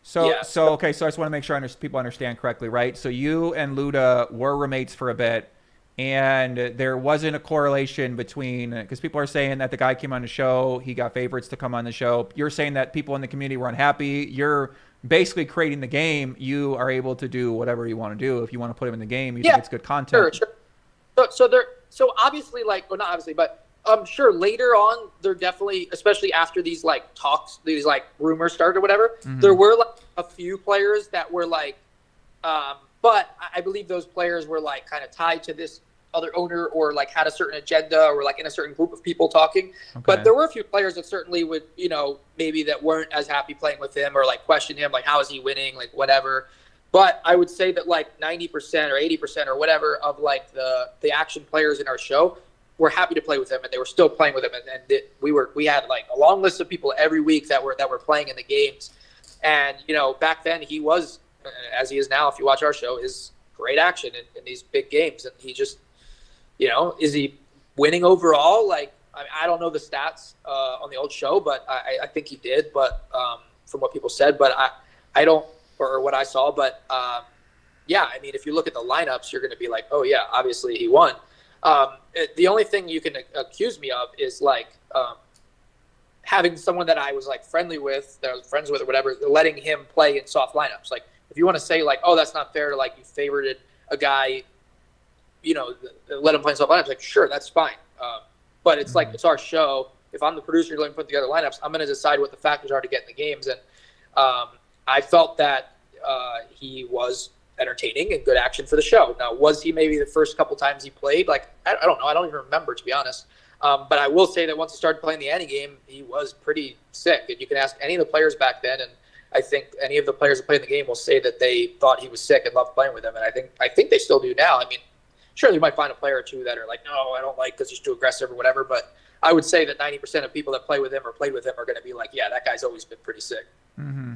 So, yeah, so I just want to make sure people understand correctly, right? So you and Luda were roommates for a bit, and there wasn't a correlation between, because people are saying that the guy came on the show, he got favorites to come on the show. You're saying that people in the community were unhappy. You're basically creating the game. You are able to do whatever you want to do. If you want to put him in the game, you think it's good content. Sure. So obviously, like, well, not obviously, but sure, later on, there definitely, especially after these like talks, these like rumors started or whatever, there were like a few players that were like, but I believe those players were like kind of tied to this other owner or like had a certain agenda or like in a certain group of people talking. Okay. But there were a few players that certainly would, you know, maybe that weren't as happy playing with him or like question him, like, how is he winning? Like whatever. But I would say that like 90% or 80% or whatever of like the action players in our show were happy to play with him, and they were still playing with him. And we had like a long list of people every week that were playing in the games. And, you know, back then he was, as he is now, if you watch our show, is great action in these big games. And he just, you know, is he winning overall? Like, I don't know the stats on the old show, but I think he did. But from what people said, but I don't, or what I saw. But yeah, I mean, if you look at the lineups, you're going to be like, oh yeah, obviously he won. The only thing you can accuse me of is like having someone that I was like friendly with, that I was friends with or whatever, letting him play in soft lineups. Like if you want to say like, oh, that's not fair to like you favorited a guy, you know, let him play in soft lineups. Like sure, that's fine. But it's like it's our show. If I'm the producer letting put together lineups, I'm going to decide what the factors are to get in the games. And I felt that he was entertaining and good action for the show. Now, was he maybe the first couple times he played? Like, I don't know. I don't even remember, to be honest. But I will say that once he started playing the Annie game, he was pretty sick. And you can ask any of the players back then, and I think any of the players that played the game will say that they thought he was sick and loved playing with him. And I think they still do now. I mean, sure, you might find a player or two that are like, no, I don't like because he's too aggressive or whatever. But I would say that 90% of people that play with him or played with him are going to be like, yeah, that guy's always been pretty sick. Mm-hmm.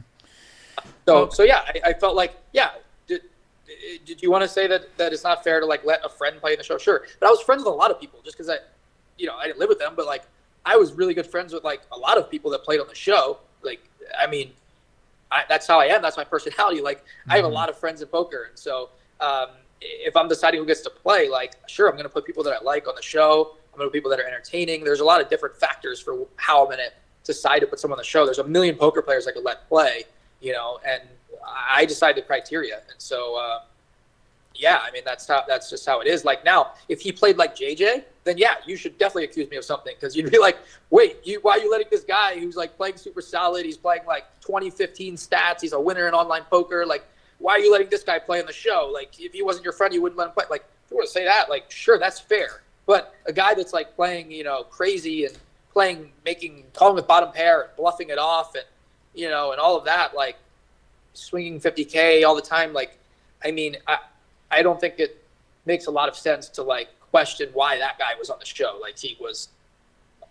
So yeah, I felt like, yeah, did you want to say that it's not fair to like let a friend play in the show? Sure. But I was friends with a lot of people just because I didn't live with them, but like I was really good friends with like a lot of people that played on the show. Like, I mean, that's how I am. That's my personality. Like I have a lot of friends in poker. And so if I'm deciding who gets to play, like, sure, I'm going to put people that I like on the show. I'm going to put people that are entertaining. There's a lot of different factors for how I'm going to decide to put someone on the show. There's a million poker players I could let play, you know, and I decide the criteria. And so, yeah, I mean, that's just how it is. Like now, if he played like JJ, then yeah, you should definitely accuse me of something because you'd be like, wait, why are you letting this guy who's like playing super solid, he's playing like 2015 stats, he's a winner in online poker, like, why are you letting this guy play on the show? Like, if he wasn't your friend, you wouldn't let him play. Like, if you want to say that, like, sure, that's fair. But a guy that's like playing, you know, crazy and calling with bottom pair and bluffing it off and, you know, and all of that, like swinging 50K all the time. Like, I mean, I don't think it makes a lot of sense to like question why that guy was on the show. Like he was,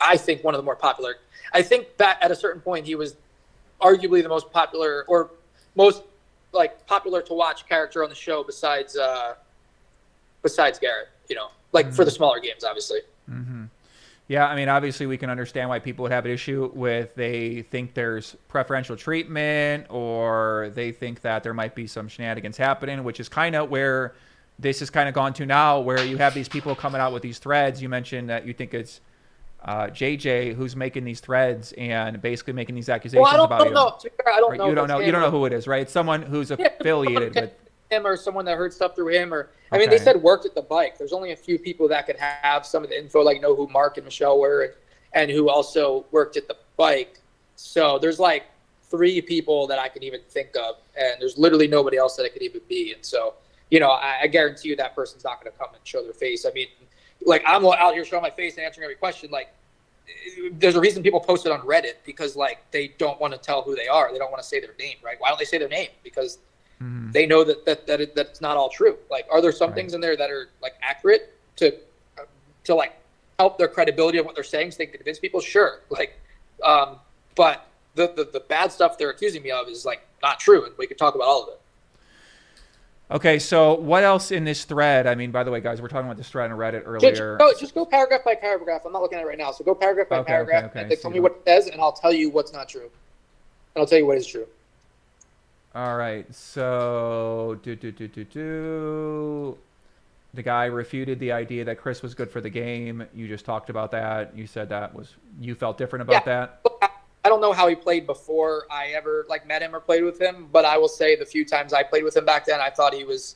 I think, one of the more popular. I think that at a certain point he was arguably the most popular or most like popular to watch character on the show besides Garrett, you know, like for the smaller games, obviously. Mm-hmm. Yeah, I mean, obviously we can understand why people would have an issue with they think there's preferential treatment or they think that there might be some shenanigans happening, which is kind of where this has kind of gone to now, where you have these people coming out with these threads. You mentioned that you think it's JJ who's making these threads and basically making these accusations about you. I don't know. You don't know. You don't know who it is, right? It's someone who's affiliated with him or someone that heard stuff through him or I mean, they said worked at the bike. There's only a few people that could have some of the info, like know who Mark and Michelle were and who also worked at the bike. So there's like 3 people that I can even think of, and there's literally nobody else that it could even be. And so, you know, I guarantee you that person's not going to come and show their face. I mean, like I'm out here showing my face and answering every question. Like there's a reason people post it on Reddit, because like they don't want to tell who they are. They don't want to say their name, right? Why don't they say their name? Because they know that it's not all true. Like, are there some things in there that are like accurate to like help their credibility of what they're saying, so they can convince people? Sure. Like, but the bad stuff they're accusing me of is like not true, and we can talk about all of it. Okay, so what else in this thread? I mean, by the way, guys, we're talking about this thread on Reddit earlier. Just go paragraph by paragraph. I'm not looking at it right now. So go paragraph by paragraph, and then tell me what it says, and I'll tell you what's not true. And I'll tell you what is true. All right, so the guy refuted the idea that Chris was good for the game. You just talked about that. You said you felt different about that. I don't know how he played before I ever like met him or played with him, but I will say the few times I played with him back then, I thought he was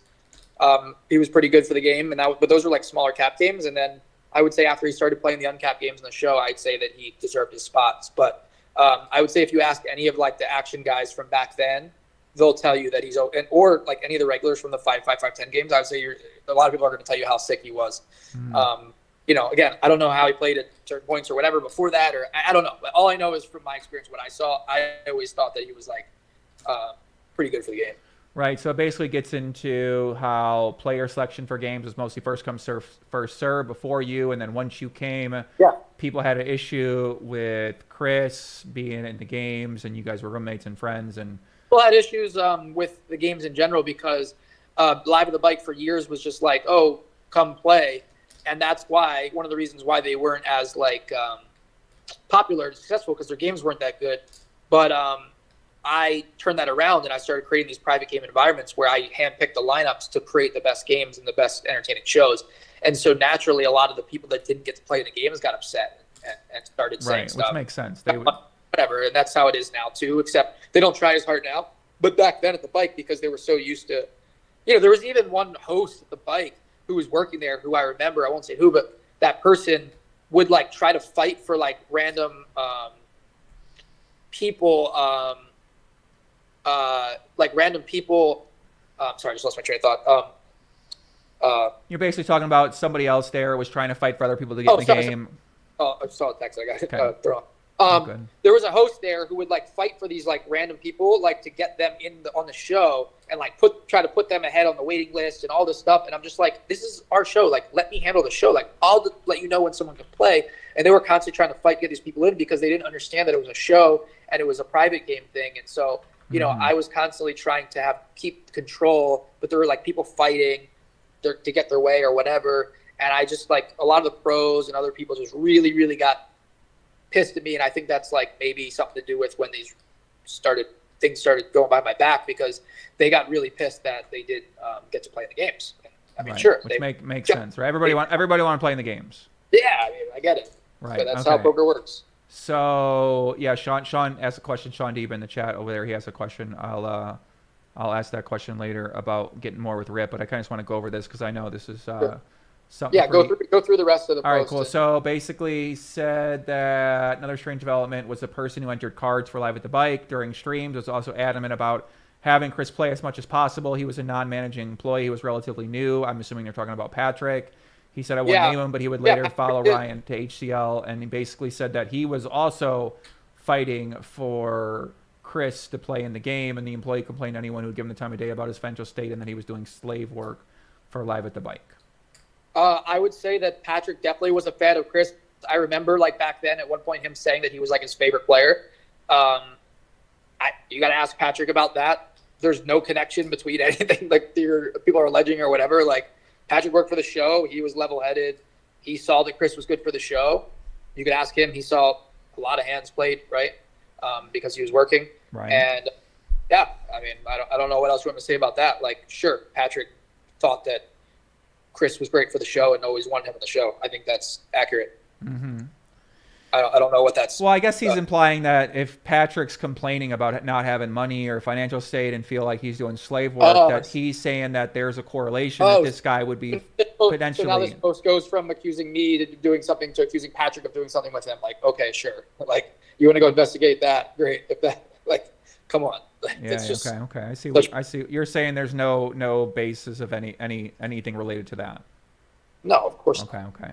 pretty good for the game. But those were like smaller cap games, and then I would say after he started playing the uncapped games in the show, I'd say that he deserved his spots. But I would say if you ask any of like the action guys from back then, they'll tell you that he's open, or like any of the regulars from the 5, 5, 5, 10 games. I would say a lot of people are going to tell you how sick he was. Again, I don't know how he played at certain points or whatever before that, or I don't know. But all I know is from my experience, what I saw, I always thought that he was like pretty good for the game. Right. So it basically gets into how player selection for games was mostly first come, first serve before you, and then once you came, people had an issue with Chris being in the games, and you guys were roommates and friends, and people had issues with the games in general because Live at the Bike for years was just like, oh, come play. And that's why, one of the reasons why they weren't as like popular and successful, because their games weren't that good. But I turned that around and I started creating these private game environments where I handpicked the lineups to create the best games and the best entertaining shows. And so naturally, a lot of the people that didn't get to play the games got upset and started saying stuff. Which makes sense. They would... Whatever, and that's how it is now too, except they don't try as hard now. But back then at the Bike, because they were so used to, there was even one host at the Bike who was working there, who I remember, I won't say who, but that person would like try to fight for like random people, sorry, I just lost my train of thought. You're basically talking about somebody else there was trying to fight for other people to get in the game. Oh, I saw a text. I got Okay. thrown. There was a host there who would like fight for these like random people, like to get them on the show and like try to put them ahead on the waiting list and all this stuff. And I'm just like, this is our show. Like, let me handle the show. Like, I'll let you know when someone can play. And they were constantly trying to get these people in because they didn't understand that it was a show and it was a private game thing. And so, I was constantly trying to keep control, but there were like people fighting to get their way or whatever. And I just like a lot of the pros and other people just really, really got pissed at me, and I think that's like maybe something to do with when things started going by my back, because they got really pissed that they didn't get to play the games. I mean, sure, which makes sense, right? Everybody want to play in the games. Yeah, I mean, I get it. Right, but that's how poker works. So yeah, Sean asked a question. Sean Deeb in the chat over there, he has a question. I'll ask that question later about getting more with Rip, but I kind of just want to go over this because I know this is. Yeah, go through the rest of the post. All right, cool. So basically said that another strange development was the person who entered cards for Live at the Bike during streams was also adamant about having Chris play as much as possible. He was a non-managing employee. He was relatively new. I'm assuming they're talking about Patrick. He said I wouldn't name him, but he would later follow Ryan to HCL, and he basically said that he was also fighting for Chris to play in the game, and the employee complained to anyone who would give him the time of day about his financial state and that he was doing slave work for Live at the Bike. I would say that Patrick definitely was a fan of Chris. I remember like back then at one point him saying that he was like his favorite player. You got to ask Patrick about that. There's no connection between anything like people are alleging or whatever. Like Patrick worked for the show. He was level-headed. He saw that Chris was good for the show. You could ask him. He saw a lot of hands played, right? Because he was working. Right. And yeah, I mean, I don't know what else you want to say about that. Like, sure, Patrick thought that Chris was great for the show and always wanted him on the show. I think that's accurate. Mm-hmm. I don't know what that's. Well, I guess he's implying that if Patrick's complaining about not having money or financial state and feel like he's doing slave work, that he's saying that there's a correlation that this guy would be potentially. So now this post goes from accusing me to doing something to accusing Patrick of doing something with him. Like, okay, sure. Like, you want to go investigate that? Great. If that, like, come on. Yeah. Just, okay. I see. You're saying there's no basis of anything related to that. No, of course not. Okay.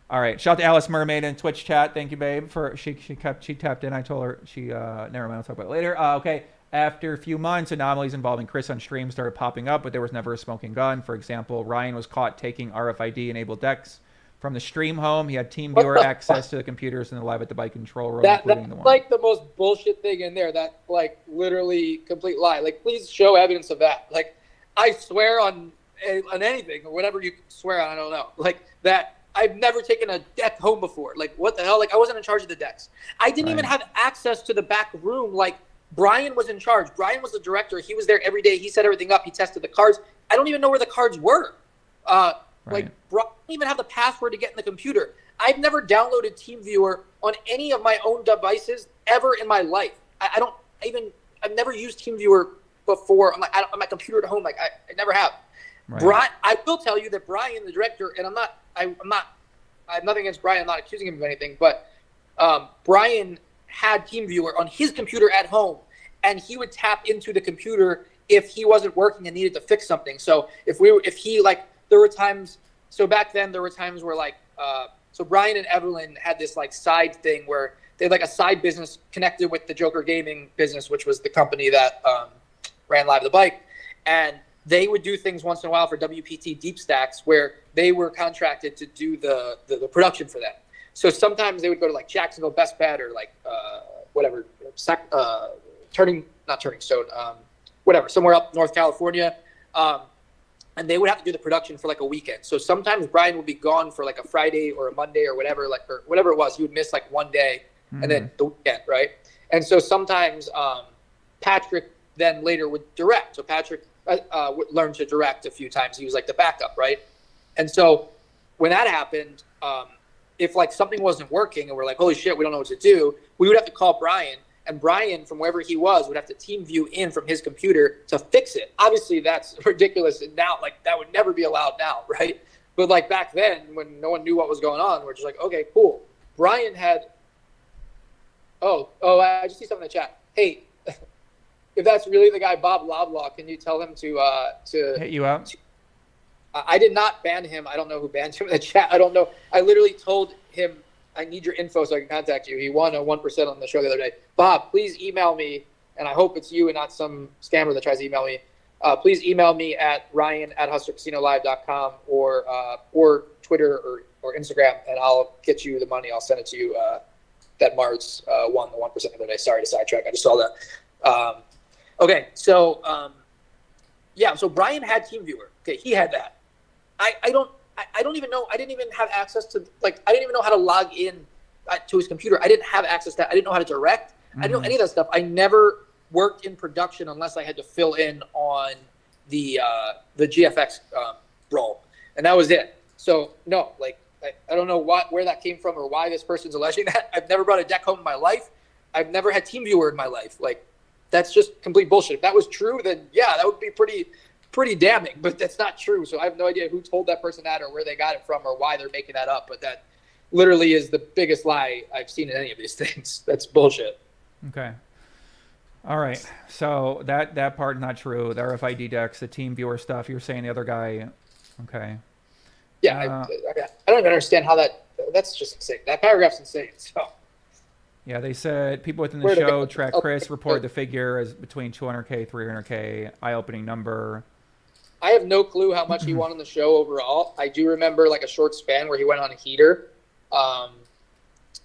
All right. Shout out to Alice Mermaid in Twitch chat. Thank you, babe. She tapped in. I told her never mind. I'll talk about it later. Okay. After a few months, anomalies involving Chris on stream started popping up, but there was never a smoking gun. For example, Ryan was caught taking RFID-enabled decks from the stream home. He had team viewer access to the computers and the live at the bike control room, That's including the one. like the most bullshit thing in there. That like literally complete lie. Like, please show evidence of that. Like, I swear on anything or whatever you swear on. I don't know. Like that. I've never taken a deck home before. Like, what the hell? Like, I wasn't in charge of the decks. I didn't even have access to the back room. Like, Brian was in charge. Brian was the director. He was there every day. He set everything up. He tested the cards. I don't even know where the cards were. Like, Brian didn't even have the password to get in the computer. I've never downloaded TeamViewer on any of my own devices ever in my life. I've never used TeamViewer before on my computer at home. Like, I never have. Brian, I will tell you that Brian, the director, and I have nothing against Brian. I'm not accusing him of anything, but Brian had TeamViewer on his computer at home, and he would tap into the computer if he wasn't working and needed to fix something. So there were times. So back then, there were times where so Brian and Evelyn had this like side thing where they had like a side business connected with the Joker Gaming business, which was the company that ran Live the Bike, and they would do things once in a while for WPT Deep Stacks where they were contracted to do the production for them. So sometimes they would go to like Jacksonville Best Bet or like somewhere up North California. And they would have to do the production for like a weekend. So sometimes Brian would be gone for like a Friday or a Monday or whatever, or whatever it was. He would miss like one day and then the weekend, right? And so sometimes Patrick then later would direct. So Patrick would learn to direct a few times. He was like the backup, right? And so when that happened, if like something wasn't working and we're like, holy shit, we don't know what to do, we would have to call Brian, and Brian from wherever he was would have to team view in from his computer to fix it. Obviously that's ridiculous, and now like that would never be allowed now, right? But like back then when no one knew what was going on, we're just like, okay, cool. Brian had I just see something in the chat. Hey, if that's really the guy, Bob Loblaw, can you tell him to hit you out? I did not ban him. I don't know who banned him in the chat. I don't know. I literally told him, I need your info so I can contact you. He won a 1% on the show the other day. Bob, please email me, and I hope it's you and not some scammer that tries to email me. Please email me at ryan@hustlercasinolive.com or Twitter or Instagram, and I'll get you the money. I'll send it to you. That Mars won the 1% the other day. Sorry to sidetrack. I just saw that. Okay, so so Brian had TeamViewer. Okay, he had that. I don't even know. I didn't even have access to I didn't even know how to log in to his computer. I didn't have access to that. I didn't know how to direct. I didn't know any of that stuff. I never worked in production unless I had to fill in on the GFX role, and that was it. So no, I don't know where that came from or why this person's alleging that. I've never brought a deck home in my life. I've never had TeamViewer in my life. That's just complete bullshit. If that was true, then yeah, that would be pretty damning, but that's not true. So I have no idea who told that person that or where they got it from or why they're making that up, but that literally is the biggest lie I've seen in any of these things. That's bullshit. Okay. All right. So that part not true. The RFID decks, the team viewer stuff, you're saying the other guy. Okay. Yeah, I don't even understand how that's just insane. That paragraph's insane. So yeah, they said people within the show track Chris reported the figure as between 200K, 300K, eye-opening number. I have no clue how much he won on the show overall. I do remember like a short span where he went on a heater. But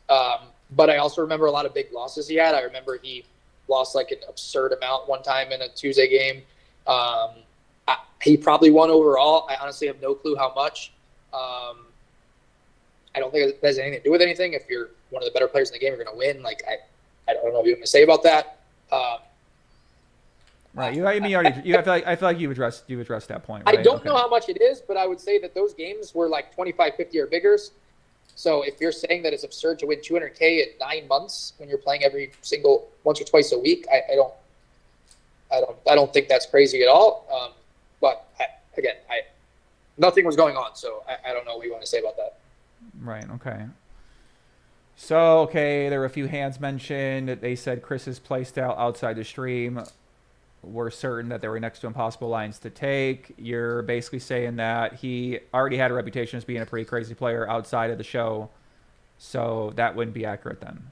I also remember a lot of big losses he had. I remember he lost like an absurd amount one time in a Tuesday game. He probably won overall. I honestly have no clue how much. I don't think it has anything to do with anything. If you're one of the better players in the game, you're going to win. I don't know what you're going to say about that. Right. I feel like you've addressed that point. Right? I don't know how much it is, but I would say that those games were like 25, 50 or bigger. So if you're saying that it's absurd to win 200K at 9 months when you're playing every single once or twice a week, I don't think that's crazy at all. But nothing was going on, so I don't know what you want to say about that. Right. Okay. So, there were a few hands mentioned. They said Chris's play style outside the stream were certain that they were next to impossible lines to take. You're basically saying that he already had a reputation as being a pretty crazy player outside of the show, so that wouldn't be accurate then.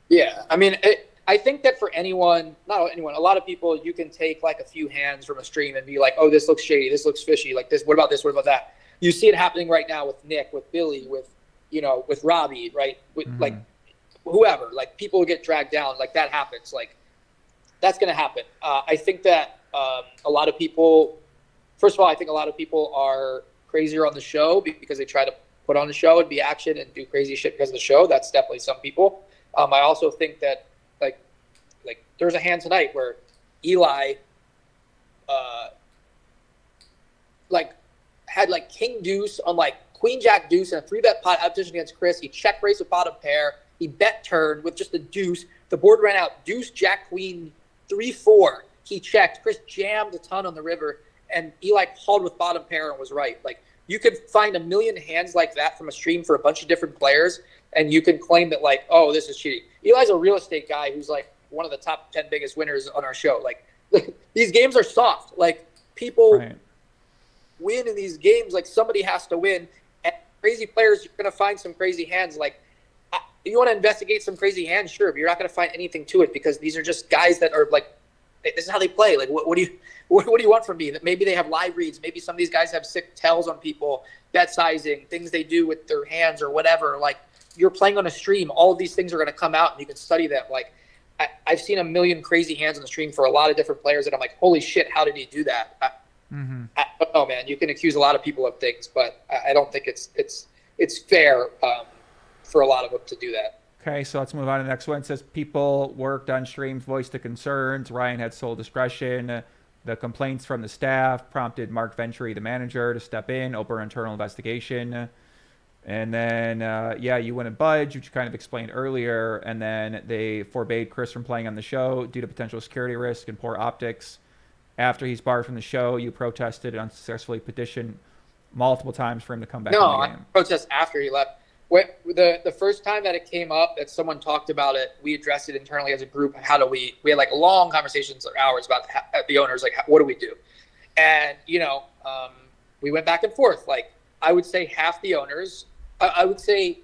Yeah, I mean, I think that for anyone, not anyone, a lot of people, you can take like a few hands from a stream and be like, oh, this looks shady, this looks fishy, like this, what about this, what about that? You see it happening right now with Nick, with Billy, with, you know, with Robbi, right? With like whoever, like people get dragged down, like that happens, like that's going to happen. I think that a lot of people, first of all, I think a lot of people are crazier on the show because they try to put on the show and be action and do crazy shit because of the show. That's definitely some people. I also think that like there's a hand tonight where Eli like had like king deuce on like queen jack deuce and a 3-bet pot opposition against Chris. He check raised with bottom pair. He bet turned with just a deuce. The board ran out deuce jack queen 3-4. He checked. Chris jammed a ton on the river, and Eli called with bottom pair and was right. Like you could find a million hands like that from a stream for a bunch of different players, and you can claim that like, oh, this is cheating. Eli's a real estate guy who's like one of the top 10 biggest winners on our show. Like these games are soft. Like people win in these games. Like somebody has to win. And crazy players, you're going to find some crazy hands. Like you want to investigate some crazy hands, sure, but you're not going to find anything to it because these are just guys that are like, this is how they play. Like what do you want from me? That maybe they have live reads. Maybe some of these guys have sick tells on people, bet sizing, things they do with their hands or whatever. Like you're playing on a stream. All of these things are going to come out and you can study them. Like I've seen a million crazy hands on the stream for a lot of different players that I'm like, holy shit, how did he do that? I don't know, man. You can accuse a lot of people of things, but I don't think it's fair for a lot of them to do that. Okay, so let's move on to the next one. It says people worked on streams, voiced the concerns. Ryan had sole discretion. The complaints from the staff prompted Mark Venturi, the manager, to step in, open an internal investigation. And then, you wouldn't budge, which you kind of explained earlier. And then they forbade Chris from playing on the show due to potential security risk and poor optics. After he's barred from the show, you protested and unsuccessfully petitioned multiple times for him to come back in the game. I protest after he left. The first time that it came up, that someone talked about it, we addressed it internally as a group. How do we had like long conversations for hours about the owners, like what do we do? And, we went back and forth. Like I would say half the owners, I would say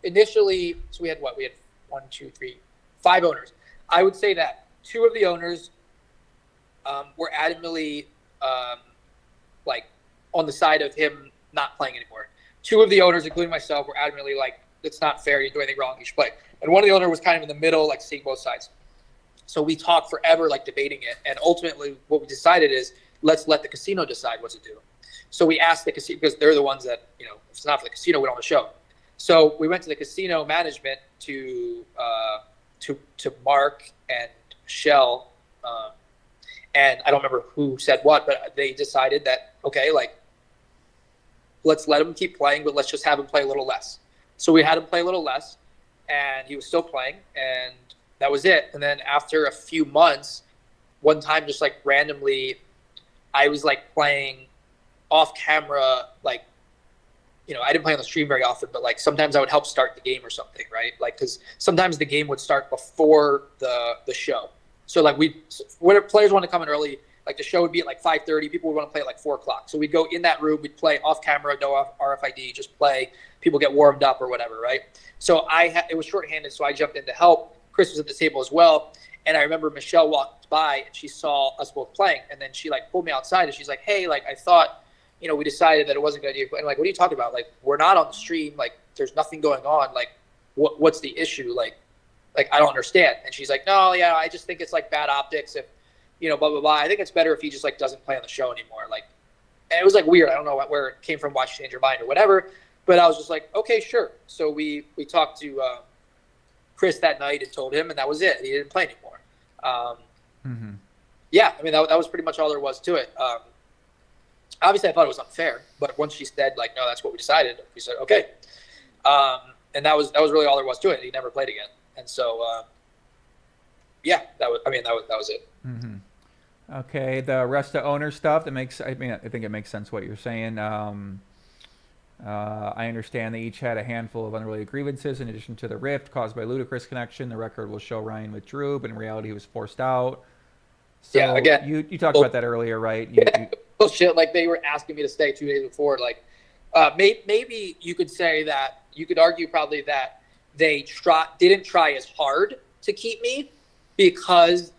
initially, so we had 1, 2, 3, 5 owners. I would say that 2 of the owners were adamantly like on the side of him not playing anymore. 2 of the owners, including myself, were adamantly like, it's not fair, you didn't do anything wrong, you should play. And one of the owners was kind of in the middle, like seeing both sides. So we talked forever, like debating it. And ultimately what we decided is let's let the casino decide what to do. So we asked the casino, because they're the ones that, if it's not for the casino, we don't have a show. So we went to the casino management to Mark and Michelle, and I don't remember who said what, but they decided that, okay, like, let's let him keep playing, but let's just have him play a little less. So we had him play a little less, and he was still playing, and that was it. And then after a few months, one time just like randomly, I was like playing off camera, like, I didn't play on the stream very often, but like sometimes I would help start the game or something, right? Like, because sometimes the game would start before the show. So like when players want to come in early, like the show would be at like 5:30. People would want to play at like 4 o'clock. So we'd go in that room, we'd play off camera, no RFID, just play. People get warmed up or whatever, right? So it was shorthanded, so I jumped in to help. Chris was at the table as well, and I remember Michelle walked by and she saw us both playing, and then she like pulled me outside and she's like, "Hey, like I thought, we decided that it wasn't a good idea." And like, what are you talking about? Like, we're not on the stream. Like, there's nothing going on. Like, what's the issue? Like I don't understand. And she's like, "No, yeah, I just think it's like bad optics if." Blah, blah, blah. I think it's better if he just like doesn't play on the show anymore. Like, and it was like weird. I don't know where it came from, why she changed her mind or whatever. But I was just like, okay, sure. So we talked to Chris that night and told him, and that was it. He didn't play anymore. Yeah, I mean, that was pretty much all there was to it. Obviously, I thought it was unfair. But once she said, like, no, that's what we decided, we said, okay. And that was really all there was to it. He never played again. And so, yeah, that was it. Okay, the rest of owner stuff, I think it makes sense what you're saying. I understand they each had a handful of unrelated grievances in addition to the rift caused by Ludacris connection. The record will show Ryan withdrew, but in reality he was forced out. So Yeah, again, you talked about that earlier, right? You, bullshit. Like they were asking me to stay 2 days before. Like maybe you could say that you could argue probably that they didn't try as hard to keep me because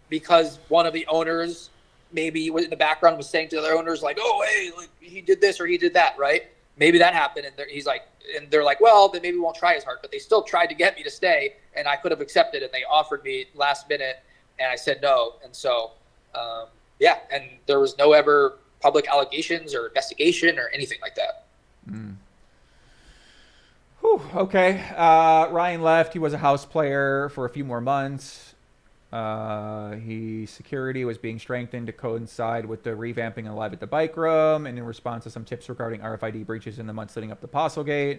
because one of the owners maybe in the background was saying to the other owners like, oh hey, like he did this or he did that, right? Maybe that happened, and they're like, well, then maybe we won't try as hard. But they still tried to get me to stay, and I could have accepted, and they offered me last minute, and I said no. And so, and there was no ever public allegations or investigation or anything like that. Whew, okay. Ryan left. He was a house player for a few more months. Security was being strengthened to coincide with the revamping of Live at the Bike Room, and in response to some tips regarding RFID breaches in the months leading up to Postlegate.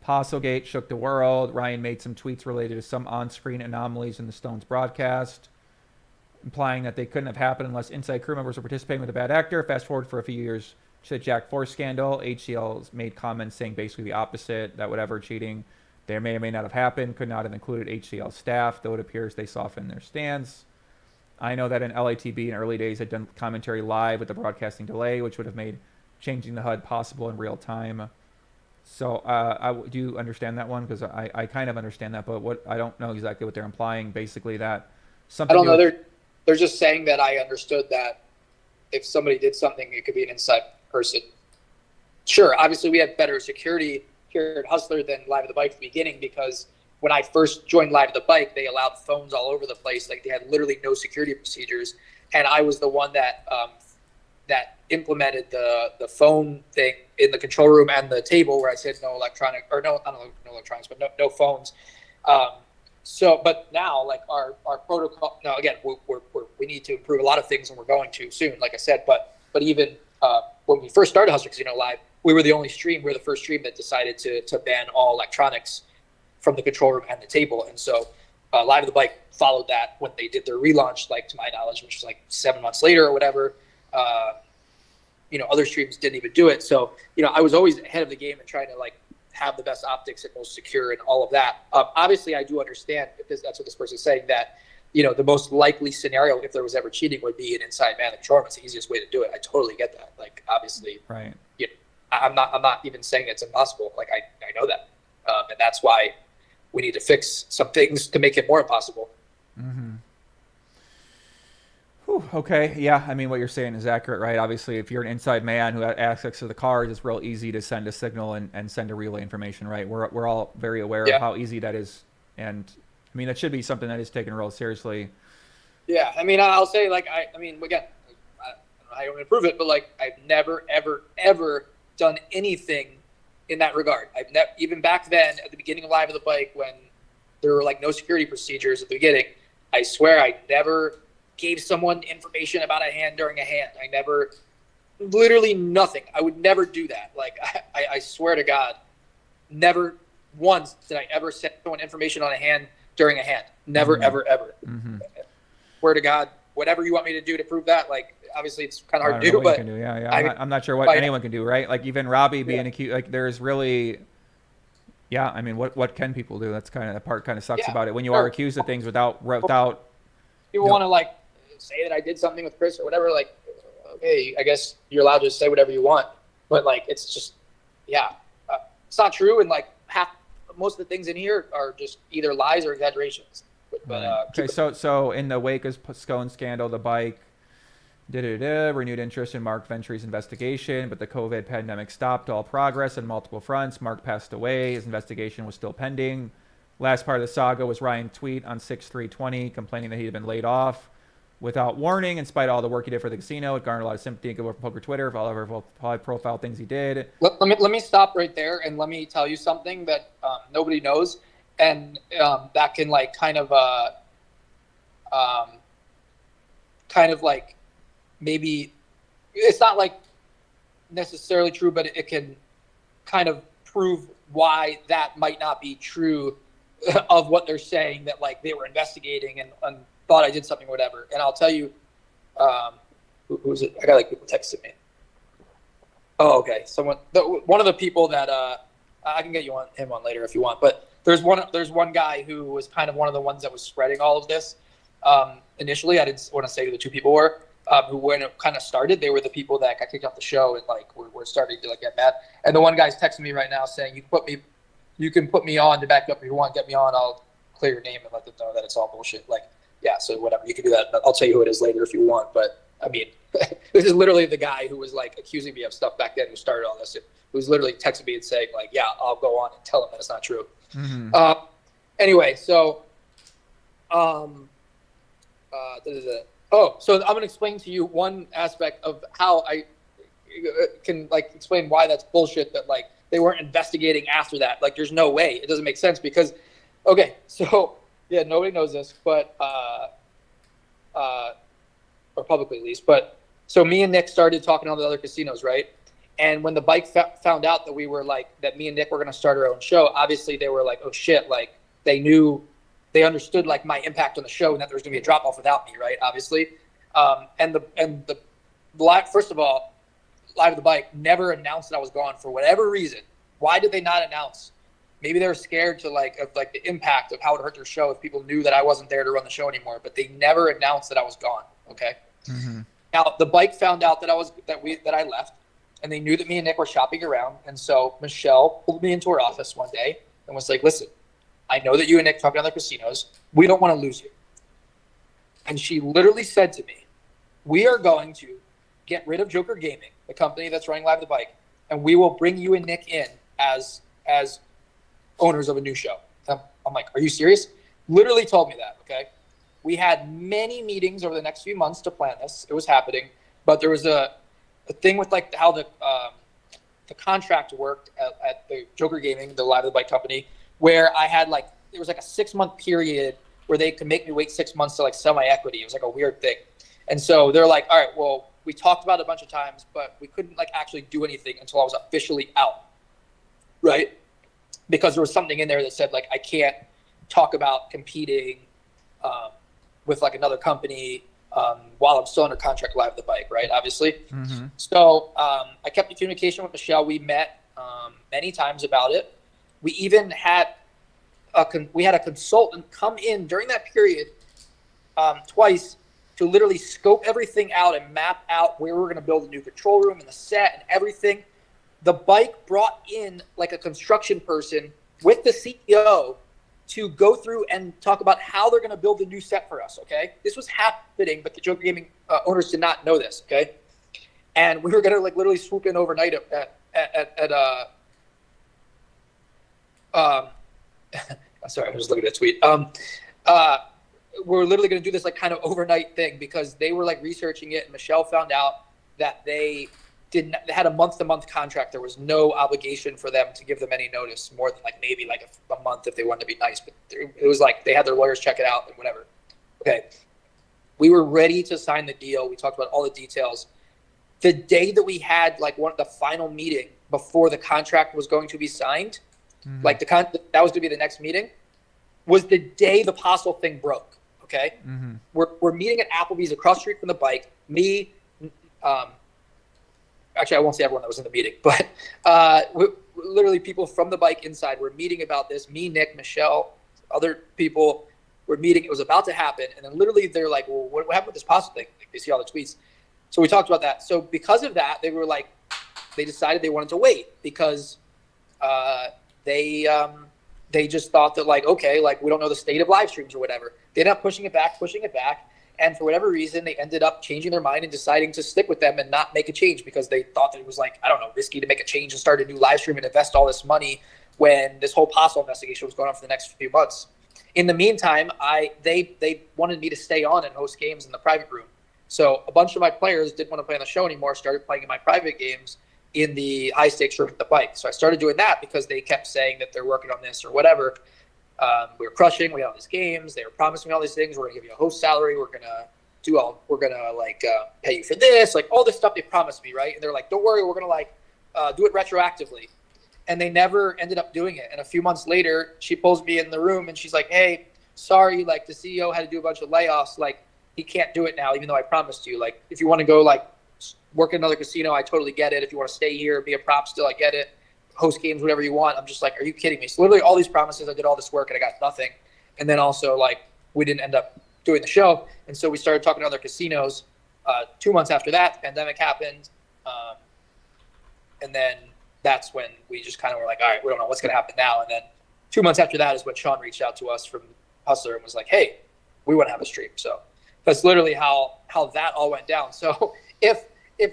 Postlegate shook the world. Ryan made some tweets related to some on-screen anomalies in the Stones broadcast, implying that they couldn't have happened unless inside crew members were participating with a bad actor. Fast forward for a few years to the Jack Force scandal. HCL's made comments saying basically the opposite, that whatever cheating there may or may not have happened could not have included HCL staff, though it appears they softened their stance. I know that in LATB in early days had done commentary live with the broadcasting delay, which would have made changing the HUD possible in real time. So do you understand that one? Because I kind of understand that, but I don't know exactly what they're implying. Basically that something. I don't know. They're just saying that I understood that if somebody did something, it could be an inside person. Sure, obviously we had better security here at Hustler than Live at the Bike at the beginning, because when I first joined Live at the Bike, they allowed phones all over the place. Like they had literally no security procedures, and I was the one that that implemented the phone thing in the control room and the table, where I said no electronic, or no, I don't know, no electronics, but no phones. But now, like our protocol. Now again, we need to improve a lot of things, and we're going to soon, like I said. But even when we first started Hustler Casino Live, we were the only stream. We were the first stream that decided to ban all electronics from the control room and the table. And so Live at the Bike followed that when they did their relaunch, like to my knowledge, which was like 7 months later or whatever. Other streams didn't even do it. So, I was always ahead of the game and trying to like have the best optics and most secure and all of that. Obviously, I do understand, because that's what this person's saying, that, the most likely scenario if there was ever cheating would be an inside man in the control room. It's the easiest way to do it. I totally get that. Like, obviously, right. I'm not even saying it's impossible. Like, I know that. And that's why we need to fix some things to make it more impossible. Mm-hmm. Whew, okay. Yeah. I mean, what you're saying is accurate, right? Obviously, if you're an inside man who has access to the cards, it's real easy to send a signal and send a relay information, right? We're all very aware of how easy that is. And I mean, that should be something that is taken real seriously. Yeah. I mean, I'll say, like, again, I don't know how you want to prove it, but like, I've never, ever, ever done anything in that regard. I've never, even back then at the beginning of Live at the Bike, when there were like no security procedures at the beginning, I swear I never gave someone information about a hand during a hand. I never, literally nothing. I would never do that. Like, I swear to God, never once did I ever send someone information on a hand during a hand. Never, ever, ever. Mm-hmm. Swear to God, whatever you want me to do to prove that, like, obviously it's kind of hard to do, but I'm not sure what anyone can do, right? Like even Robbi being accused, like there's really, I mean, what can people do? That's kind of, that part kind of sucks about it. When you are accused of things without people want to like say that I did something with Chris or whatever, like, okay, I guess you're allowed to say whatever you want, but like, it's just, it's not true. And like most of the things in here are just either lies or exaggerations. But okay, so in the wake of Scone scandal, the Bike renewed interest in Mark Ventry's investigation, but the COVID pandemic stopped all progress on multiple fronts. Mark passed away. His investigation was still pending. Last part of the saga was Ryan's tweet on 6/3/20 complaining that he had been laid off without warning. In spite of all the work he did for the casino, it garnered a lot of sympathy and good work from poker Twitter for all of our high-profile things he did. Let me stop right there, and let me tell you something that nobody knows, and that can like kind of like maybe it's not like necessarily true, but it can kind of prove why that might not be true of what they're saying, that like they were investigating and thought I did something or whatever. And I'll tell you, who's it? I got like people texting me. Oh, okay. One of the people that I can get you him on later if you want, but there's one guy who was kind of one of the ones that was spreading all of this. initially. I didn't want to say who the two people were. Who, when it kind of started, they were the people that got kicked off the show and like were starting to like get mad. And the one guy's texting me right now saying, you can put me on to back up if you want. Get me on. I'll clear your name and let them know that it's all bullshit. Like, yeah, so whatever, you can do that. I'll tell you who it is later if you want. But I mean, this is literally the guy who was like accusing me of stuff back then, who started all this. Who was literally texting me and saying like, yeah, I'll go on and tell him that it's not true. Mm-hmm. Anyway, so so I'm going to explain to you one aspect of how I can like explain why that's bullshit, that like they weren't investigating after that. Like, there's no way. It doesn't make sense because, okay, so yeah, nobody knows this, but or publicly at least, but so me and Nick started talking to all the other casinos, right? And when the bike found out that we were like, that me and Nick were going to start our own show, obviously they were like, oh shit, like they understood like my impact on the show and that there was going to be a drop off without me, right? Obviously. And the live, first of all, Live at the Bike never announced that I was gone for whatever reason. Why did they not announce? Maybe they were scared to of the impact of how it hurt their show if people knew that I wasn't there to run the show anymore, but they never announced that I was gone. Okay. Mm-hmm. Now the bike found out that I left, and they knew that me and Nick were shopping around. And so Michelle pulled me into her office one day and was like, listen, I know that you and Nick talk to other casinos. We don't want to lose you. And she literally said to me, we are going to get rid of Joker Gaming, the company that's running Live at the Bike, and we will bring you and Nick in as owners of a new show. I'm like, are you serious? Literally told me that, okay? We had many meetings over the next few months to plan this. It was happening, but there was a thing with like how the contract worked at the Joker Gaming, the Live at the Bike company, where I had like, there was like a 6-month period where they could make me wait 6 months to like sell my equity. It was like a weird thing. And so they're like, all right, well, we talked about it a bunch of times, but we couldn't like actually do anything until I was officially out, right? Because there was something in there that said like, I can't talk about competing with like another company while I'm still under contract Live at the Bike, right? Obviously. Mm-hmm. So I kept in communication with Michelle. We met many times about it. We even had a consultant come in during that period twice to literally scope everything out and map out where we're going to build a new control room and the set and everything. The bike brought in like a construction person with the CEO to go through and talk about how they're going to build the new set for us, okay? This was happening, but the Joker Gaming owners did not know this, okay? And we were going to like literally swoop in overnight sorry, I was looking at a tweet. We're literally going to do this like kind of overnight thing because they were like researching it, and Michelle found out that they had a month-to-month contract. There was no obligation for them to give them any notice more than like maybe like a month if they wanted to be nice. But it was like they had their lawyers check it out and whatever. Okay, we were ready to sign the deal. We talked about all the details. The day that we had like the final meeting before the contract was going to be signed, Mm-hmm. like that was going to be the next meeting, was the day the Postle thing broke. Okay, Mm-hmm. we're meeting at Applebee's across the street from the bike. Me, actually, I won't say everyone that was in the meeting, but literally people from the bike inside were meeting about this. Me, Nick, Michelle, other people were meeting. It was about to happen, and then literally they're like, "Well, what happened with this Postle thing?" Like, they see all the tweets, so we talked about that. So because of that, they were like, they decided they wanted to wait because they just thought that like, okay, like we don't know the state of live streams or whatever. They ended up pushing it back. And for whatever reason, they ended up changing their mind and deciding to stick with them and not make a change because they thought that it was like, I don't know, risky to make a change and start a new live stream and invest all this money when this whole Postle investigation was going on for the next few months. In the meantime, they wanted me to stay on and host games in the private room. So a bunch of my players didn't want to play on the show anymore, started playing in my private games in the high stakes room at the bike. So I started doing that because they kept saying that they're working on this or whatever. We were crushing. We had all these games. They were promising me all these things. We're gonna give you a host salary. We're gonna pay you for this, like all this stuff they promised me, right? And they're like, don't worry, we're gonna do it retroactively. And they never ended up doing it. And a few months later, she pulls me in the room and she's like, hey, sorry, like the CEO had to do a bunch of layoffs. Like he can't do it now, even though I promised you. Like if you want to go like work in another casino, I totally get it. If you want to stay here, be a prop still, I get it. Host games, whatever you want. I'm just like, are you kidding me? So literally all these promises, I did all this work and I got nothing. And then also like we didn't end up doing the show. And so we started talking to other casinos. 2 months after that, the pandemic happened. And then that's when we just kind of were like, all right, we don't know what's going to happen now. And then 2 months after that is when Sean reached out to us from Hustler and was like, hey, we want to have a stream. So that's literally how that all went down. So if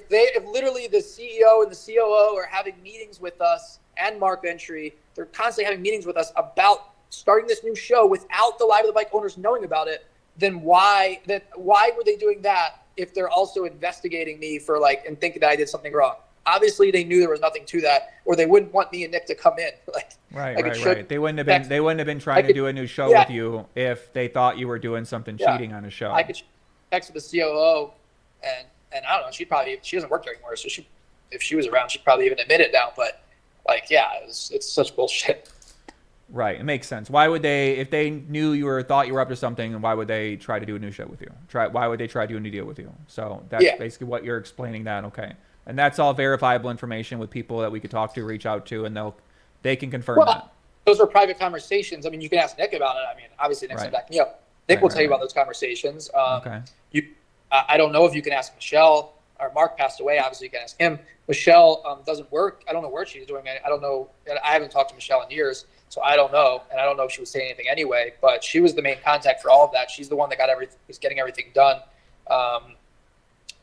literally the CEO and the COO are having meetings with us and Mark Ventry, they're constantly having meetings with us about starting this new show without the Live of the Bike owners knowing about it, then why were they doing that if they're also investigating me for and thinking that I did something wrong? Obviously, they knew there was nothing to that, or they wouldn't want me and Nick to come in. Right. They wouldn't have been trying to do a new show with you if they thought you were doing something cheating on a show. I could text with the COO, and I don't know. She doesn't work there anymore, so if she was around, she'd probably even admit it now. But it's such bullshit. Right, it makes sense. Why would they, if they knew thought you were up to something, why would they try to do a new show with you? Why would they try to do a new deal with you? So that's basically what you're explaining. That okay, and that's all verifiable information with people that we could talk to, reach out to, and they can confirm that. Those are private conversations. I mean, you can ask Nick about it. I mean, obviously Nick's backing you up. Nick will tell you about those conversations. Okay. I don't know if you can ask Michelle. Or Mark passed away. Obviously, you can ask him. Michelle doesn't work. I don't know where she's doing it. I don't know. I haven't talked to Michelle in years, so I don't know. And I don't know if she was saying anything anyway. But she was the main contact for all of that. She's the one that was getting everything done.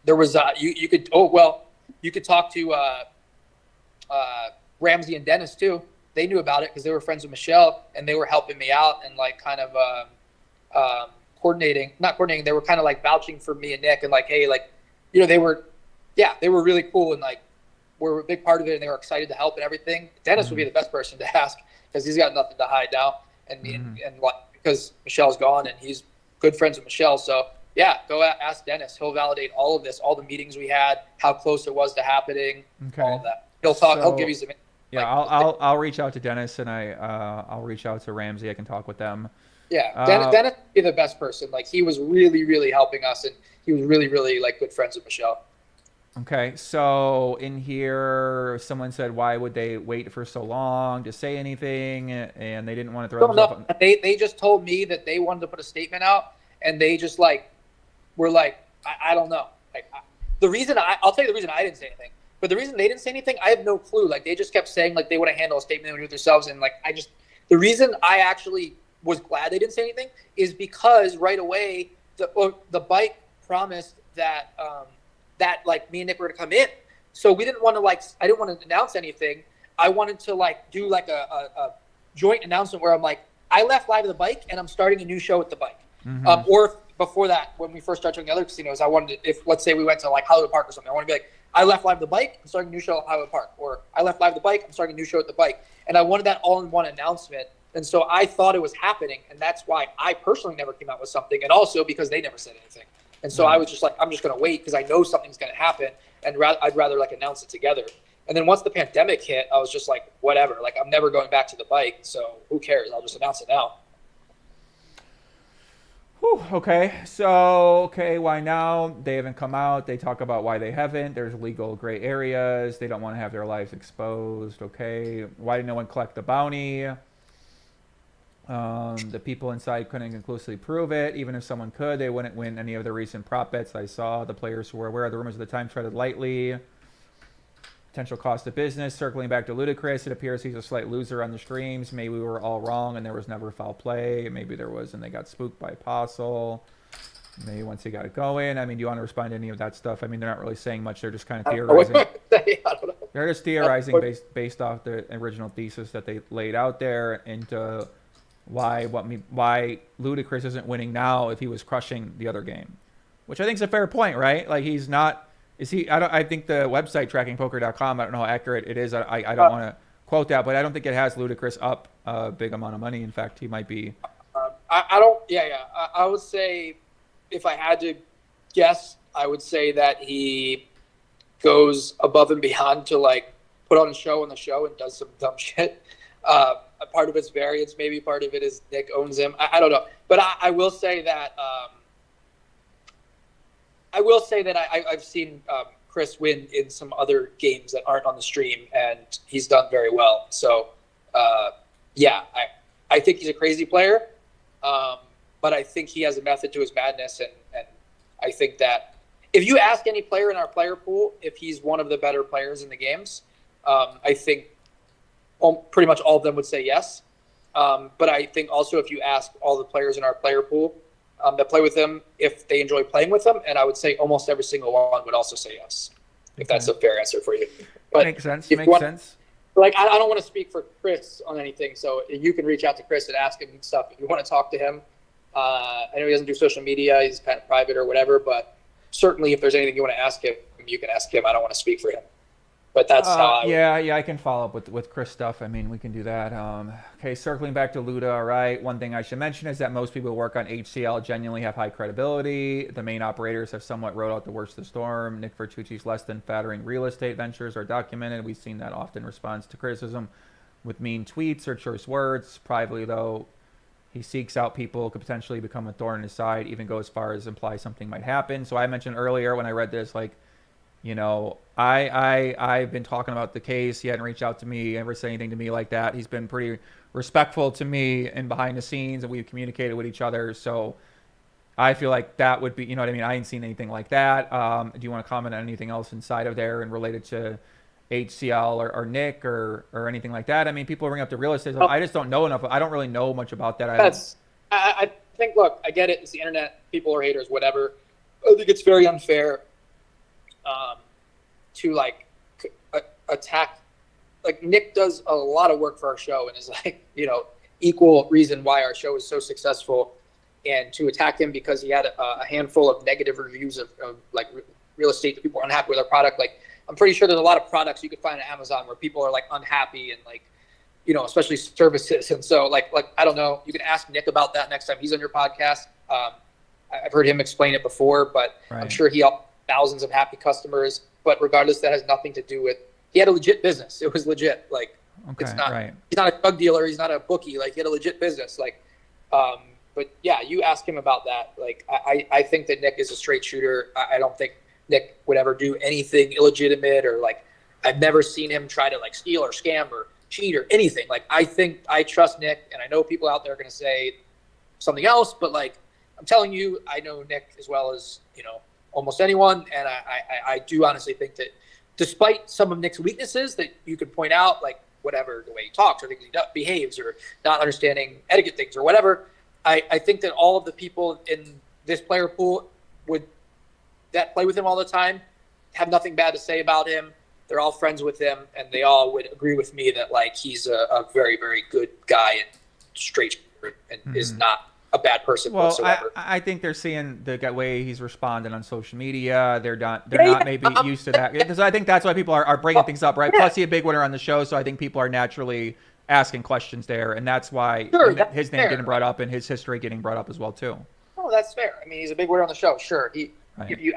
There was you could talk to Ramsey and Dennis too. They knew about it because they were friends with Michelle and they were helping me out and not coordinating. They were kind of vouching for me and Nick and hey, they were really cool and were a big part of it and they were excited to help and everything. Dennis would be the best person to ask because he's got nothing to hide now. And because Michelle's gone and he's good friends with Michelle. So yeah, go ask Dennis. He'll validate all of this, all the meetings we had, how close it was to happening, all of that. He'll talk. He'll give you some. Yeah, I'll reach out to Dennis and I'll reach out to Ramsey. I can talk with them. Yeah, Dennis is the best person. He was really, really helping us, and he was really, really good friends with Michelle. Okay, so in here, someone said, why would they wait for so long to say anything? And they didn't want to throw themselves up. They just told me that they wanted to put a statement out, and they just were I don't know. The reason I'll tell you the reason I didn't say anything, but the reason they didn't say anything, I have no clue. They just kept saying they want to handle a statement, they would do it themselves, and the reason I actually was glad they didn't say anything is because right away the bike promised that me and Nick were to come in, so we didn't want to I didn't want to announce anything. I wanted to do a joint announcement where I'm I left Live of the Bike and I'm starting a new show with the bike. Or before that, when we first started doing the other casinos, I wanted to, if let's say we went to Hollywood Park or something, I want to be I left Live of the Bike, I'm starting a new show at Hollywood Park, or I left Live of the Bike, I'm starting a new show at the bike, and I wanted that all in one announcement. And so I thought it was happening, and that's why I personally never came out with something, and also because they never said anything. And so I was just I'm just going to wait because I know something's going to happen, and I'd rather announce it together. And then once the pandemic hit, I was just whatever. I'm never going back to the bike, so who cares? I'll just announce it now. Whew, okay, so, why now? They haven't come out. They talk about why they haven't. There's legal gray areas. They don't want to have their lives exposed. Okay, why did no one collect the bounty? The people inside couldn't conclusively prove it. Even if someone could, they wouldn't win any of the recent prop bets I saw. The players who were aware of the rumors at the time treaded lightly. Potential cost of business. Circling back to Ludacris, it appears he's a slight loser on the streams. Maybe we were all wrong and there was never foul play. Maybe there was and they got spooked by Apostle. Maybe once he got it going. I mean, do you want to respond to any of that stuff? I mean, they're not really saying much. They're just kind of theorizing. They're just theorizing based off the original thesis that they laid out there into why Ludacris isn't winning now if he was crushing the other game, which I think is a fair point, right? He's not. Is he? I think the website trackingpoker.com. I don't know how accurate it is. I don't want to quote that, but I don't think it has Ludacris up a big amount of money. In fact, he might be. I don't. Yeah. I would say, if I had to guess, I would say that he goes above and beyond to put on a show on the show and does some dumb shit. Part of it's variance, maybe part of it is Nick owns him. I don't know, but I will say that I've seen Chris win in some other games that aren't on the stream, and he's done very well. So I think he's a crazy player, but but I think he has a method to his madness, and I think that if you ask any player in our player pool if he's one of the better players in the games, I think pretty much all of them would say yes. But I think also if you ask all the players in our player pool that play with him if they enjoy playing with him, and I would say almost every single one would also say yes, if that's a fair answer for you. But makes sense. Makes sense. Like, I don't want to speak for Chris on anything, so you can reach out to Chris and ask him stuff if you want to talk to him. I know he doesn't do social media; he's kind of private or whatever. But certainly, if there's anything you want to ask him, you can ask him. I don't want to speak for him. But that's how I can follow up with Chris stuff. I mean, we can do that. Okay, circling back to Luda, all right. One thing I should mention is that most people who work on HCL genuinely have high credibility. The main operators have somewhat rode out the worst of the storm. Nick Vertucci's less than flattering real estate ventures are documented. We've seen that often in response to criticism with mean tweets or choice words. Privately, though, he seeks out people who could potentially become a thorn in his side, even go as far as imply something might happen. So I mentioned earlier when I read this, like, you know, I've been talking about the case. He hadn't reached out to me, ever said anything to me like that. He's been pretty respectful to me and behind the scenes, and we've communicated with each other. So I feel like that would be, you know what I mean? I ain't seen anything like that. Do you want to comment on anything else inside of there and related to HCL or Nick or anything like that? I mean, people bring up the real estate stuff. I just don't know enough. I don't really know much about that. I think, look, I get it. It's the internet. People are haters, whatever. I think it's very unfair to like attack. Like, Nick does a lot of work for our show and is like, you know, equal reason why our show is so successful. And to attack him because he had a handful of negative reviews of like real estate that people are unhappy with our product. Like, I'm pretty sure there's a lot of products you could find on Amazon where people are like unhappy and like, you know, especially services. And so like I don't know, you can ask Nick about that next time he's on your podcast. I've heard him explain it before, but I'm sure he helped thousands of happy customers. But regardless, that has nothing to do with, he had a legit business. It was legit. Like, it's not, he's not a drug dealer. He's not a bookie. Like, he had a legit business. Like, but yeah, you ask him about that. Like, I think that Nick is a straight shooter. I don't think Nick would ever do anything illegitimate or like, I've never seen him try to like steal or scam or cheat or anything. Like, I trust Nick, and I know people out there are going to say something else, but like, I'm telling you, I know Nick as well as, you know, almost anyone. And I do honestly think that despite some of Nick's weaknesses that you could point out, like whatever, the way he talks or things he behaves or not understanding etiquette things or whatever, I think that all of the people in this player pool that play with him all the time have nothing bad to say about him. They're all friends with him, and they all would agree with me that like he's a very, very good guy and straight and is not a bad person whatsoever. I think they're seeing the way he's responding on social media. They're not maybe used to that, because I think that's why people are bringing things up, right? Plus, he's a big winner on the show, so I think people are naturally asking questions there, and that's why his name getting brought up and his history getting brought up as well too. Oh, that's fair. I mean, he's a big winner on the show. Sure, if you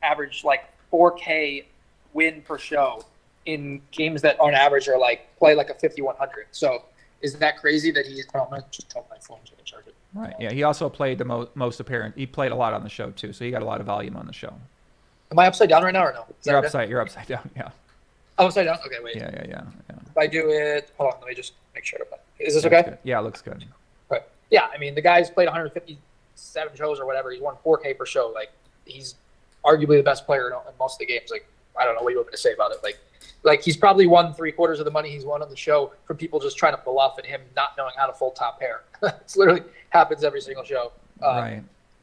average like 4K win per show in games that on average are like play like a 5,100. So is that crazy that he's? I'm gonna just tell my phone to charge it. Right. Yeah. He also played the most apparent. He played a lot on the show too, so he got a lot of volume on the show. Am I upside down right now or no? You're upside down. Yeah. Oh, upside down. Okay, wait. Yeah. If I do it, hold on. Let me just make sure. Is this That's okay? good. Yeah, it looks good. Right. Yeah. I mean, the guy's played 157 shows or whatever. He's won 4K per show. Like, he's arguably the best player in most of the games. Like, I don't know what you want me to say about it. Like he's probably won 3/4 of the money he's won on the show from people just trying to bluff and him not knowing how to fold top pair. It's literally happens every single show. Right.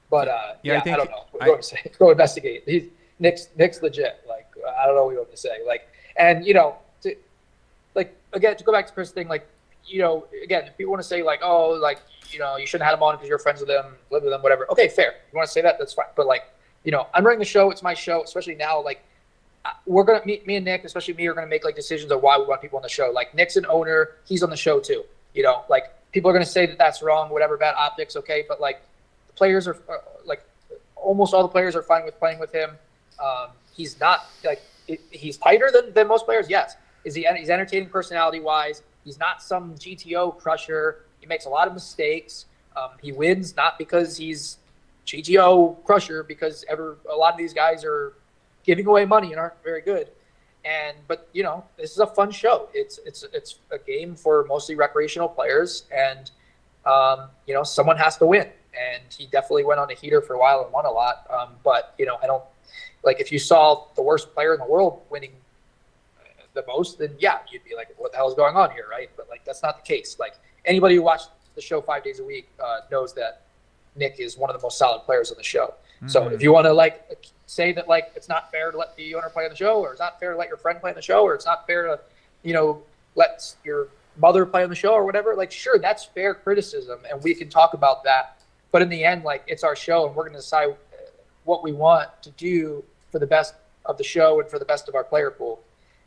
But I don't know. Go investigate. Nick's legit. Like, I don't know what you want me to say. Like, and you know, again, to go back to Chris' thing, like, you know, again, if people want to say like, oh, like, you know, you shouldn't have had him on because you're friends with them, live with them, whatever. Okay, fair. You want to say that? That's fine. But like, you know, I'm running the show. It's my show, especially now. Like, we're gonna me and Nick, especially me, are gonna make like decisions of why we want people on the show. Like, Nick's an owner; he's on the show too. You know, like, people are gonna say that that's wrong, whatever, bad optics, okay. But like, the players are like, almost all the players are fine with playing with him. He's not like he's tighter than most players. Yes, he's entertaining personality wise. He's not some GTO crusher. He makes a lot of mistakes. He wins not because he's GTO crusher, because a lot of these guys are giving away money and aren't very good. But you know, this is a fun show. It's a game for mostly recreational players, and you know, someone has to win. and he definitely went on a heater for a while and won a lot. But you know, I don't like if you saw the worst player in the world winning the most, then yeah, you'd be like, what the hell is going on here, right? But like that's not the case. Like anybody who watched the show 5 days a week knows that Nick is one of the most solid players on the show. So if you want to like say that like it's not fair to let the owner play on the show, or it's not fair to let your friend play on the show, or it's not fair to, you know, let your mother play on the show or whatever, like sure, that's fair criticism and we can talk about that. But in the end, like it's our show and we're going to decide what we want to do for the best of the show and for the best of our player pool.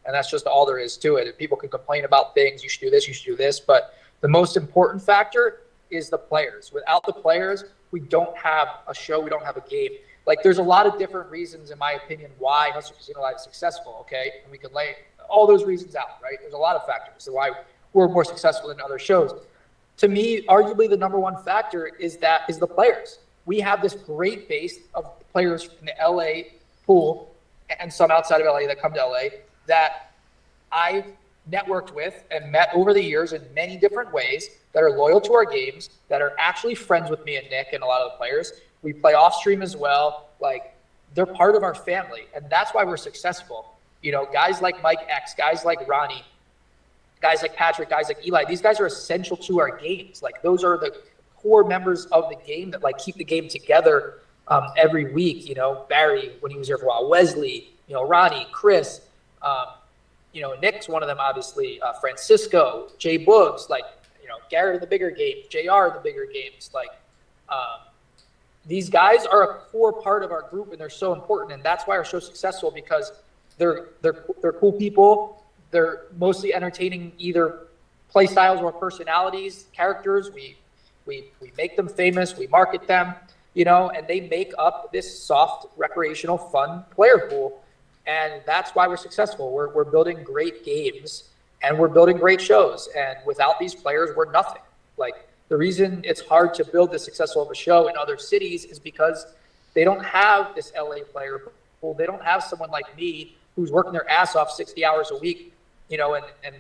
And that's just all there is to it. And people can complain about things. You should do this, you should do this. But the most important factor is the players. Without the players, we don't have a show. We don't have a game. Like there's a lot of different reasons, in my opinion, why Hustler Casino Live is successful. Okay. And we can lay all those reasons out, right? There's a lot of factors to why we're more successful than other shows. To me, arguably the number one factor is the players. We have this great base of players from the LA pool and some outside of LA that come to LA that I've networked with and met over the years in many different ways that are loyal to our games, that are actually friends with me and Nick and a lot of the players. We play off stream as well. Like they're part of our family, and that's why we're successful. You know, guys like Mike X, guys like Ronnie, guys like Patrick, guys like Eli, these guys are essential to our games. Like those are the core members of the game that like keep the game together every week. You know, Barry, when he was here for a while, Wesley, you know, Ronnie, Chris, you know, Nick's one of them, obviously, Francisco, Jay Boogs, like, you know, Garrett in the bigger games, JR in the bigger games. Like, these guys are a core part of our group and they're so important. And that's why our show's successful, because they're cool people. They're mostly entertaining either play styles or personalities, characters. We make them famous. We market them, you know, and they make up this soft, recreational, fun player pool. And that's why we're successful. We're building great games and we're building great shows. And without these players, we're nothing. Like the reason it's hard to build this successful of a show in other cities is because they don't have this LA player pool. They don't have someone like me who's working their ass off 60 hours a week, you know, and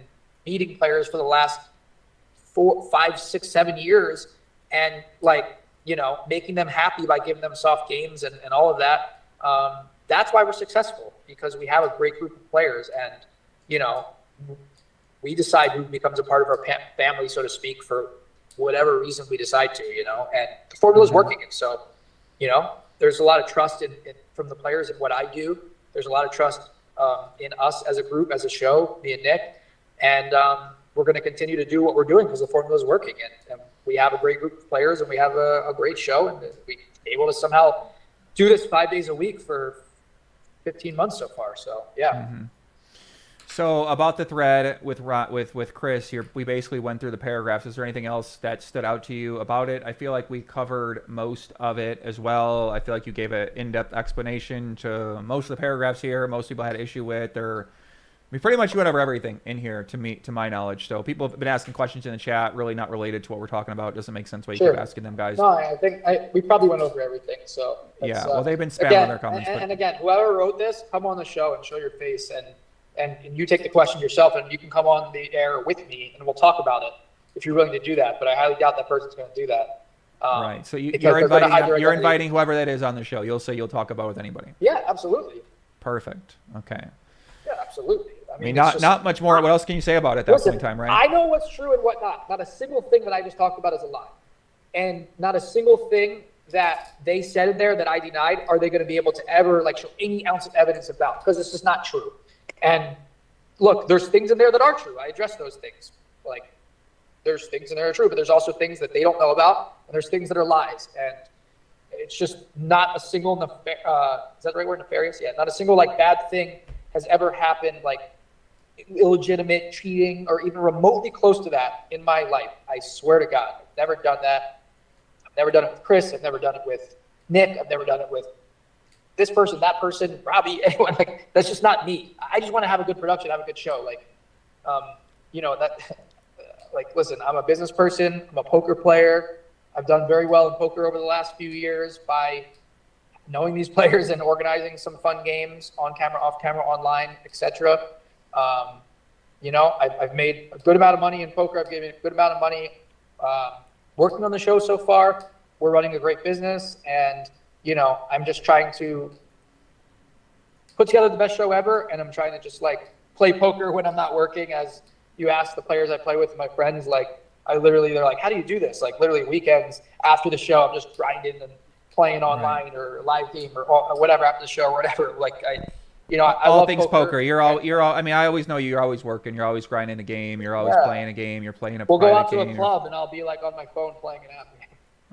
meeting players for the last 4, 5, 6, 7 years and like, you know, making them happy by giving them soft games and all of that. That's why we're successful, because we have a great group of players and, you know, we decide who becomes a part of our family, so to speak, for whatever reason we decide to, you know, and the formula is working. And so, you know, there's a lot of trust from the players in what I do. There's a lot of trust in us as a group, as a show, me and Nick. And we're going to continue to do what we're doing because the formula is working. And we have a great group of players and we have a great show. And we're able to somehow do this 5 days a week for 15 months so far. So, yeah. So about the thread with Chris here, we basically went through the paragraphs. Is there anything else that stood out to you about it? I feel like we covered most of it as well. I feel like you gave an in-depth explanation to most of the paragraphs here. Most people had an issue with, we pretty much went over everything in here to my knowledge. So people have been asking questions in the chat, really not related to what we're talking about. It doesn't make sense why you keep asking them, guys. No, I think we probably went over everything. So yeah, well, they've been spamming their comments. And again, whoever wrote this, come on the show and show your face and you take the question yourself, and you can come on the air with me and we'll talk about it if you're willing to do that. But I highly doubt that person's going to do that. Right. So you're inviting whoever that is on the show. You'll say you'll talk about it with anybody. Yeah, absolutely. Perfect. Okay. Yeah, absolutely. I mean, not much more. What else can you say about it at that point in time, right? I know what's true and what not. Not a single thing that I just talked about is a lie. And not a single thing that they said in there that I denied are they going to be able to ever like show any ounce of evidence about, because this is not true. And look, there's things in there that are true. I address those things. Like there's things in there that are true, but there's also things that they don't know about, and there's things that are lies. And it's just not a single, is that the right word, nefarious? Yeah, not a single like bad thing has ever happened, like illegitimate cheating or even remotely close to that in my life. I swear to God, I've never done that. I've never done it with Chris. I've never done it with Nick. I've never done it with this person, that person, Robbi, anyone. Like that's just not me. I just want to have a good production, have a good show. Like, you know, that, like, listen, I'm a business person. I'm a poker player. I've done very well in poker over the last few years by knowing these players and organizing some fun games on camera, off camera, online, etc. You know, I've made a good amount of money in poker. I've given a good amount of money working on the show so far. we're running a great business, and I'm just trying to put together the best show ever, and I'm trying to just like play poker when I'm not working. As you ask the players I play with, my friends, like they're like, how do you do this? Like literally weekends after the show, I'm just grinding and playing online or live game or whatever after the show or whatever. Like I all love things poker. You're all. I mean, I always know you're always working. You're always grinding a game. You're always playing a game. You're playing a We'll go out private to game. a club and I'll be like on my phone playing an app.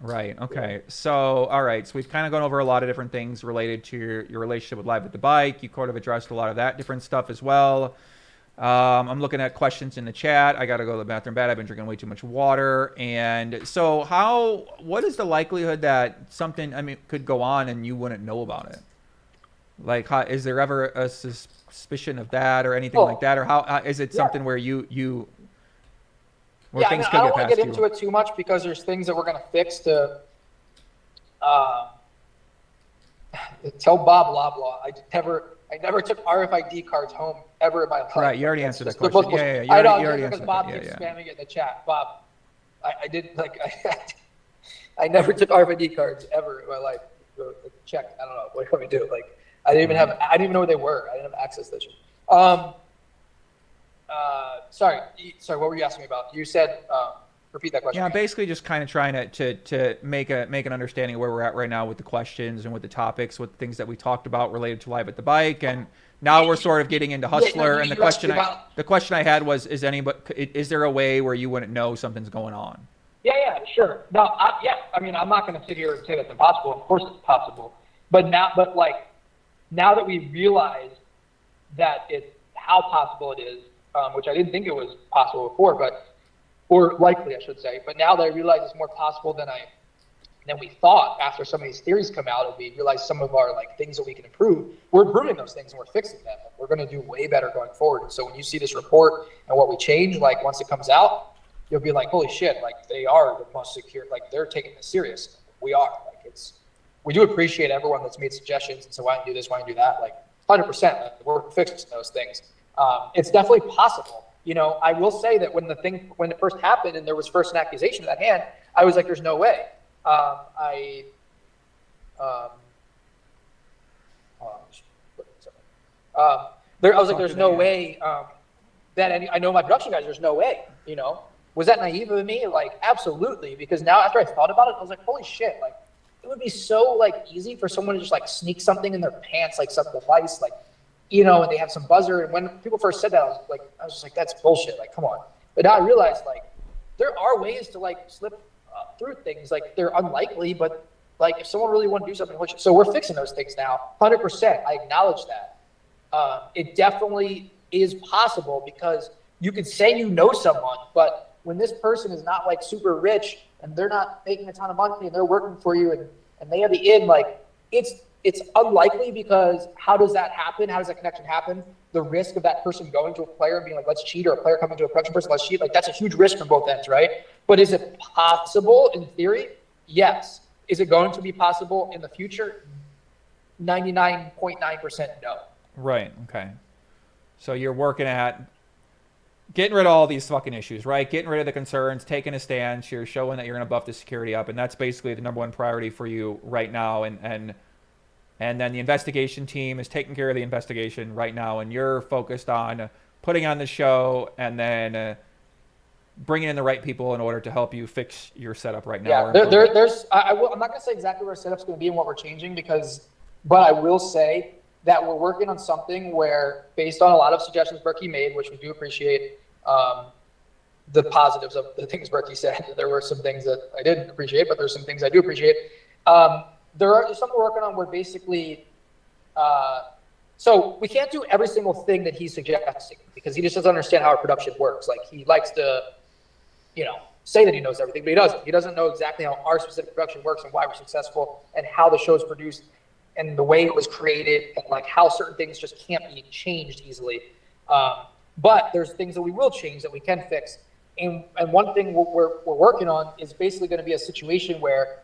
Right. Okay. So, all right. So we've kind of gone over a lot of different things related to your relationship with Live with the Bike. You kind of addressed a lot of that different stuff as well. I'm looking at questions in the chat. I got to go to the bathroom bad. I've been drinking way too much water. And so what is the likelihood that something, could go on and you wouldn't know about it? Like, is there ever a suspicion of that or anything like that? Or how is it something where where things could I get don't want past to get into it too much because there's things that we're going to fix to tell Bob Loblaw. I never took RFID cards home ever in my life. Right, you already answered that the question. most- Yeah, you I know, already because answered Bob that. keeps Yeah. spamming it in the chat. Bob, I didn't I never took RFID cards ever in my life. Check. I don't know. What do we do? Like, I didn't even know what they were. I didn't have access to them. Sorry. What were you asking me about? You said, repeat that question. Yeah, again. basically just kind of trying to make an understanding of where we're at right now with the questions and with the topics, with things that we talked about related to Live at the Bike, and now we're sort of getting into Hustler. And the question I had was, is there a way where you wouldn't know something's going on? Yeah, sure. No, I'm not going to sit here and say that's impossible. Of course it's possible. But now that we realize that how possible it is, which I didn't think it was possible before, or likely, I should say. But now that I realize it's more possible than we thought after some of these theories come out, and we realize some of our things that we can improve, we're improving those things and we're fixing them. We're going to do way better going forward. And so when you see this report and what we change, once it comes out, you'll be like, holy shit, they are the most secure, they're taking this serious. We are. We do appreciate everyone that's made suggestions and said, why don't you do this, why don't you do that? 100%, we're fixing those things. It's definitely possible. I will say that when it first happened and there was first an accusation at hand, I was like, there's no way. I was like, there's no way that I know my production guys, there's no way, Was that naive of me? Absolutely. Because now after I thought about it, I was like, holy shit, it would be so easy for someone to just sneak something in their pants, some device, and they have some buzzer. And when people first said that, I was just like, that's bullshit. Come on. But now I realized there are ways to slip through things. They're unlikely, but if someone really wanted to do something, so we're fixing those things now. 100%. I acknowledge that. It definitely is possible because you could say you know someone, but when this person is not super rich and they're not making a ton of money and they're working for you and they have the in, it's unlikely because how does that happen? How does that connection happen? The risk of that person going to a player and being like, let's cheat, or a player coming to a production person, let's cheat, that's a huge risk from both ends, right? But is it possible in theory? Yes. Is it going to be possible in the future? 99.9% no. Right. Okay. So you're working at getting rid of all these fucking issues, right? Getting rid of the concerns, taking a stance. You're showing that you're going to buff the security up, and that's basically the number one priority for you right now. And then the investigation team is taking care of the investigation right now, and you're focused on putting on the show and then bringing in the right people in order to help you fix your setup right now. Yeah, I'm not going to say exactly where our setup's going to be and what we're changing but I will say that we're working on something where, based on a lot of suggestions Berkey made, which we do appreciate, the positives of the things Berkey said. There were some things that I didn't appreciate, but there's some things I do appreciate. There's something we're working on where basically, so we can't do every single thing that he's suggesting because he just doesn't understand how our production works. He likes to, say that he knows everything, but he doesn't. He doesn't know exactly how our specific production works and why we're successful and how the show's produced and the way it was created and how certain things just can't be changed easily. But there's things that we will change that we can fix. And one thing we're working on is basically going to be a situation where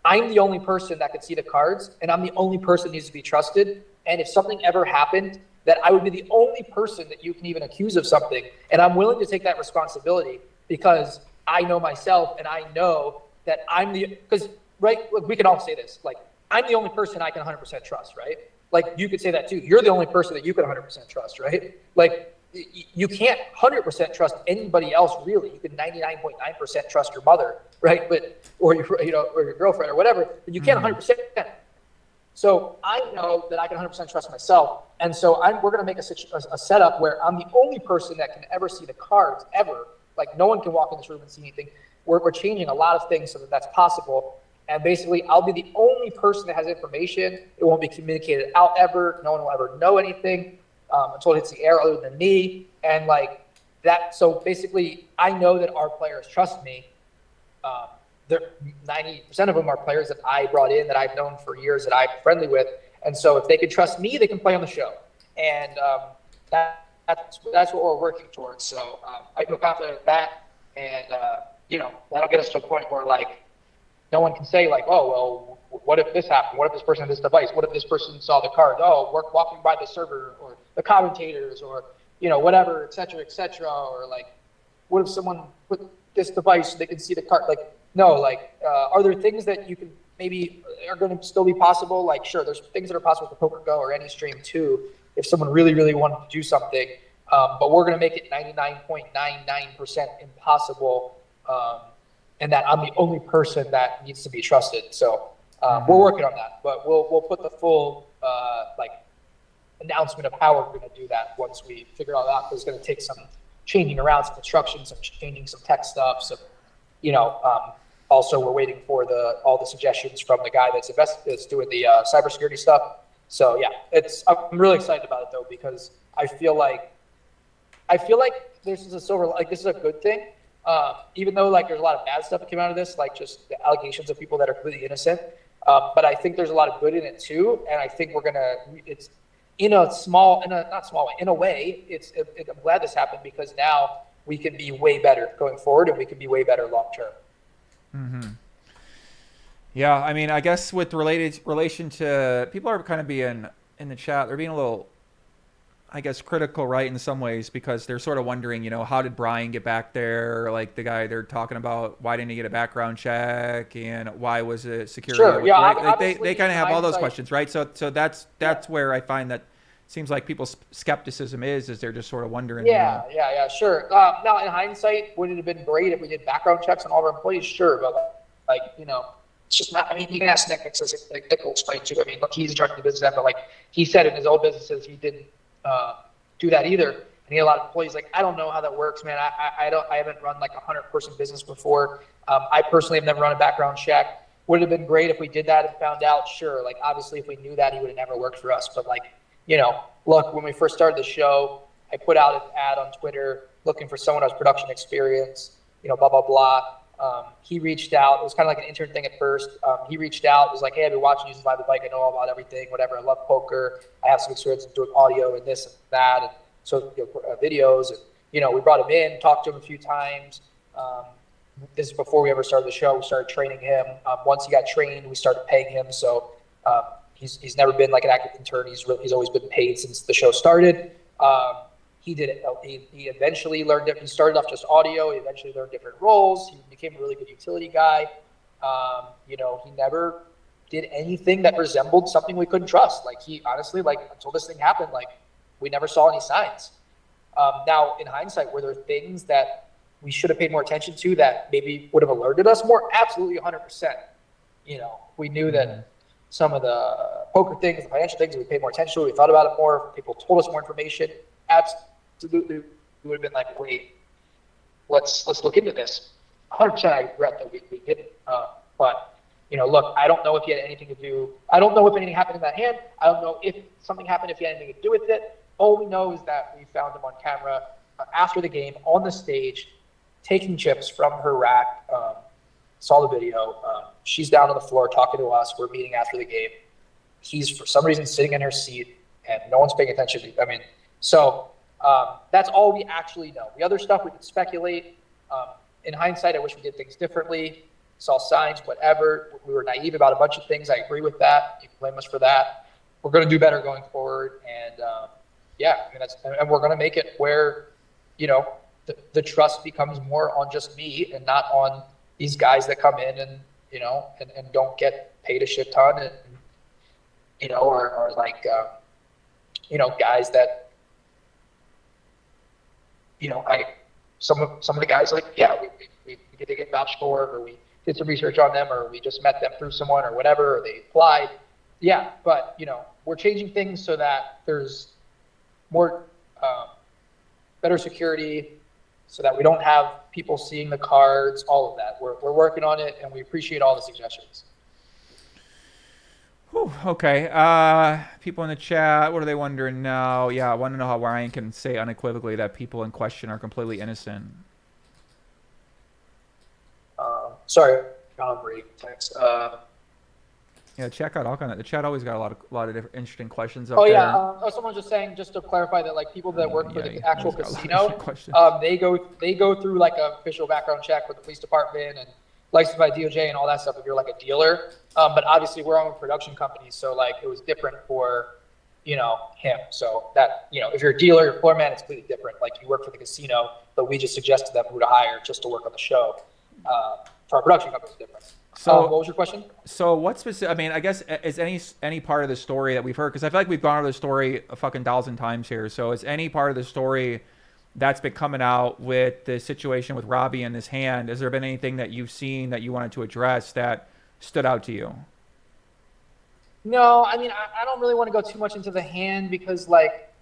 I'm the only person that could see the cards, and I'm the only person that needs to be trusted. And if something ever happened, that I would be the only person that you can even accuse of something. And I'm willing to take that responsibility because I know myself and I know that because right? Like, we can all say this. Like, I'm the only person I can 100% trust, right? Like, you could say that too. You're the only person that you can 100% trust, right? Like, you can't 100% trust anybody else, really. You can 99.9% trust your mother, right? But or your or your girlfriend or whatever. But you can't 100%. So I know that I can 100% trust myself, and so we're going to make a setup where I'm the only person that can ever see the cards ever. Like, no one can walk in this room and see anything. We're changing a lot of things so that that's possible. And basically, I'll be the only person that has information. It won't be communicated out ever. No one will ever know anything until it hits the air, other than me. And like that. So basically, I know that our players trust me. 90% of them are players that I brought in, that I've known for years, that I'm friendly with. And so if they can trust me, they can play on the show. And that's what we're working towards. So I feel confident in that. And, that'll get us to a point where, like, no one can say, like, oh, well, what if this happened? What if this person had this device? What if this person saw the cards? Oh, we're walking by the server or the commentators or, whatever, et cetera, or, like, what if someone put this device so they can see the card? Like, no, like, are there things that you can maybe are going to still be possible? Like, sure, there's things that are possible for Poker Go or any stream too, if someone really, really wanted to do something. But we're going to make it 99.99% impossible, and that I'm the only person that needs to be trusted. So we're working on that, but we'll put the full announcement of how we're going to do that once we figure all that out. It's going to take some changing around, some instructions, some changing some tech stuff. So, also we're waiting for all the suggestions from the guy that's doing the cybersecurity stuff. So yeah, I'm really excited about it though, because I feel like this is this is a good thing. Even though like there's a lot of bad stuff that came out of this, like just the allegations of people that are completely innocent. But I think there's a lot of good in it too. And I think it's in a way, I'm glad this happened, because now we can be way better going forward, and we can be way better long term. Mm-hmm. Yeah, I mean, I guess with relation to people are kind of being in the chat, they're being a little, I guess, critical, right, in some ways, because they're sort of wondering, how did Brian get back there? Like the guy they're talking about, why didn't he get a background check, and why was it security? Sure, yeah, right? Like they kind of have all those questions, right? So that's where I find that seems like people's skepticism is they're just sort of wondering. Yeah, sure. Now, in hindsight, would it have been great if we did background checks on all of our employees? Sure, but it's just not. I mean, you can ask Nick. Nick will explain too. I mean, look, he's in charge of the business, but like he said in his old businesses, he didn't do that either. And he had a lot of employees. Like, I don't know how that works, man. I haven't run like a 100-person business before. I personally have never run a background check. Would it have been great if we did that and found out? Sure. Like, obviously, if we knew that, he would have never worked for us. But like, look, when we first started the show, I put out an ad on Twitter looking for someone who has production experience, blah, blah, blah. He reached out. It was kind of like an intern thing at first. He reached out, was like, hey, I've been watching you since Live the Bike. I know all about everything, whatever. I love poker. I have some experience in doing audio and this and that, and so videos. And, we brought him in, talked to him a few times. This is before we ever started the show. We started training him. Once he got trained, we started paying him. So he's never been like an active intern. He's always been paid since the show started. He did it. He eventually learned it. He started off just audio. He eventually learned different roles. He became a really good utility guy. He never did anything that resembled something we couldn't trust. Like, he honestly, like, until this thing happened, like, we never saw any signs. Now, in hindsight, were there things that we should have paid more attention to that maybe would have alerted us more? Absolutely, 100%. We knew that some of the poker things, the financial things, we paid more attention to. We thought about it more. People told us more information. Absolutely, we would have been like, wait, let's look into this. 100% I regret that we didn't. But, look, I don't know if he had anything to do. I don't know if anything happened in that hand. I don't know if something happened, if he had anything to do with it. All we know is that we found him on camera after the game on the stage, taking chips from her rack. Saw the video. She's down on the floor talking to us. We're meeting after the game. He's, for some reason, sitting in her seat, and no one's paying attention to. I mean, so that's all we actually know. The other stuff we can speculate. In hindsight, I wish we did things differently. Saw signs, whatever. We were naive about a bunch of things. I agree with that. You can blame us for that. We're going to do better going forward, and and we're going to make it where, the trust becomes more on just me and not on these guys that come in and you know, and don't get paid a shit ton, and you know, or like you know, guys that, you know, some of the guys like, yeah, we did get vouched for, or we did some research on them, or we just met them through someone or whatever, or they applied. Yeah, but you know, we're changing things so that there's more better security, so that we don't have people seeing the cards, all of that. We're working on it, and we appreciate all the suggestions. Whew, okay. People in the chat, what are they wondering now? Yeah, I want to know how Ryan can say unequivocally that people in question are completely innocent. Sorry, I'm reading text. Yeah, chat got all kind of. The chat always got a lot of different interesting questions up Oh there. yeah, someone just saying, just to clarify, that like people that work for the actual casino, they go through like a official background check with the police department and licensed by DOJ and all that stuff if you're like a dealer. But obviously we're on a production company, so like it was different for, you know, him. So that, you know, if you're a dealer, you're a floor man, it's completely different. Like you work for the casino, but we just suggested them who to hire just to work on the show. For our production company, it's different. So what was your question? So what specific? I mean, I guess is any part of the story that we've heard, because I feel like we've gone over the story a fucking 1,000 times here. So is any part of the story that's been coming out with the situation with Robbi and his hand? Has there been anything that you've seen that you wanted to address that stood out to you? No, I mean, I don't really want to go too much into the hand because, like,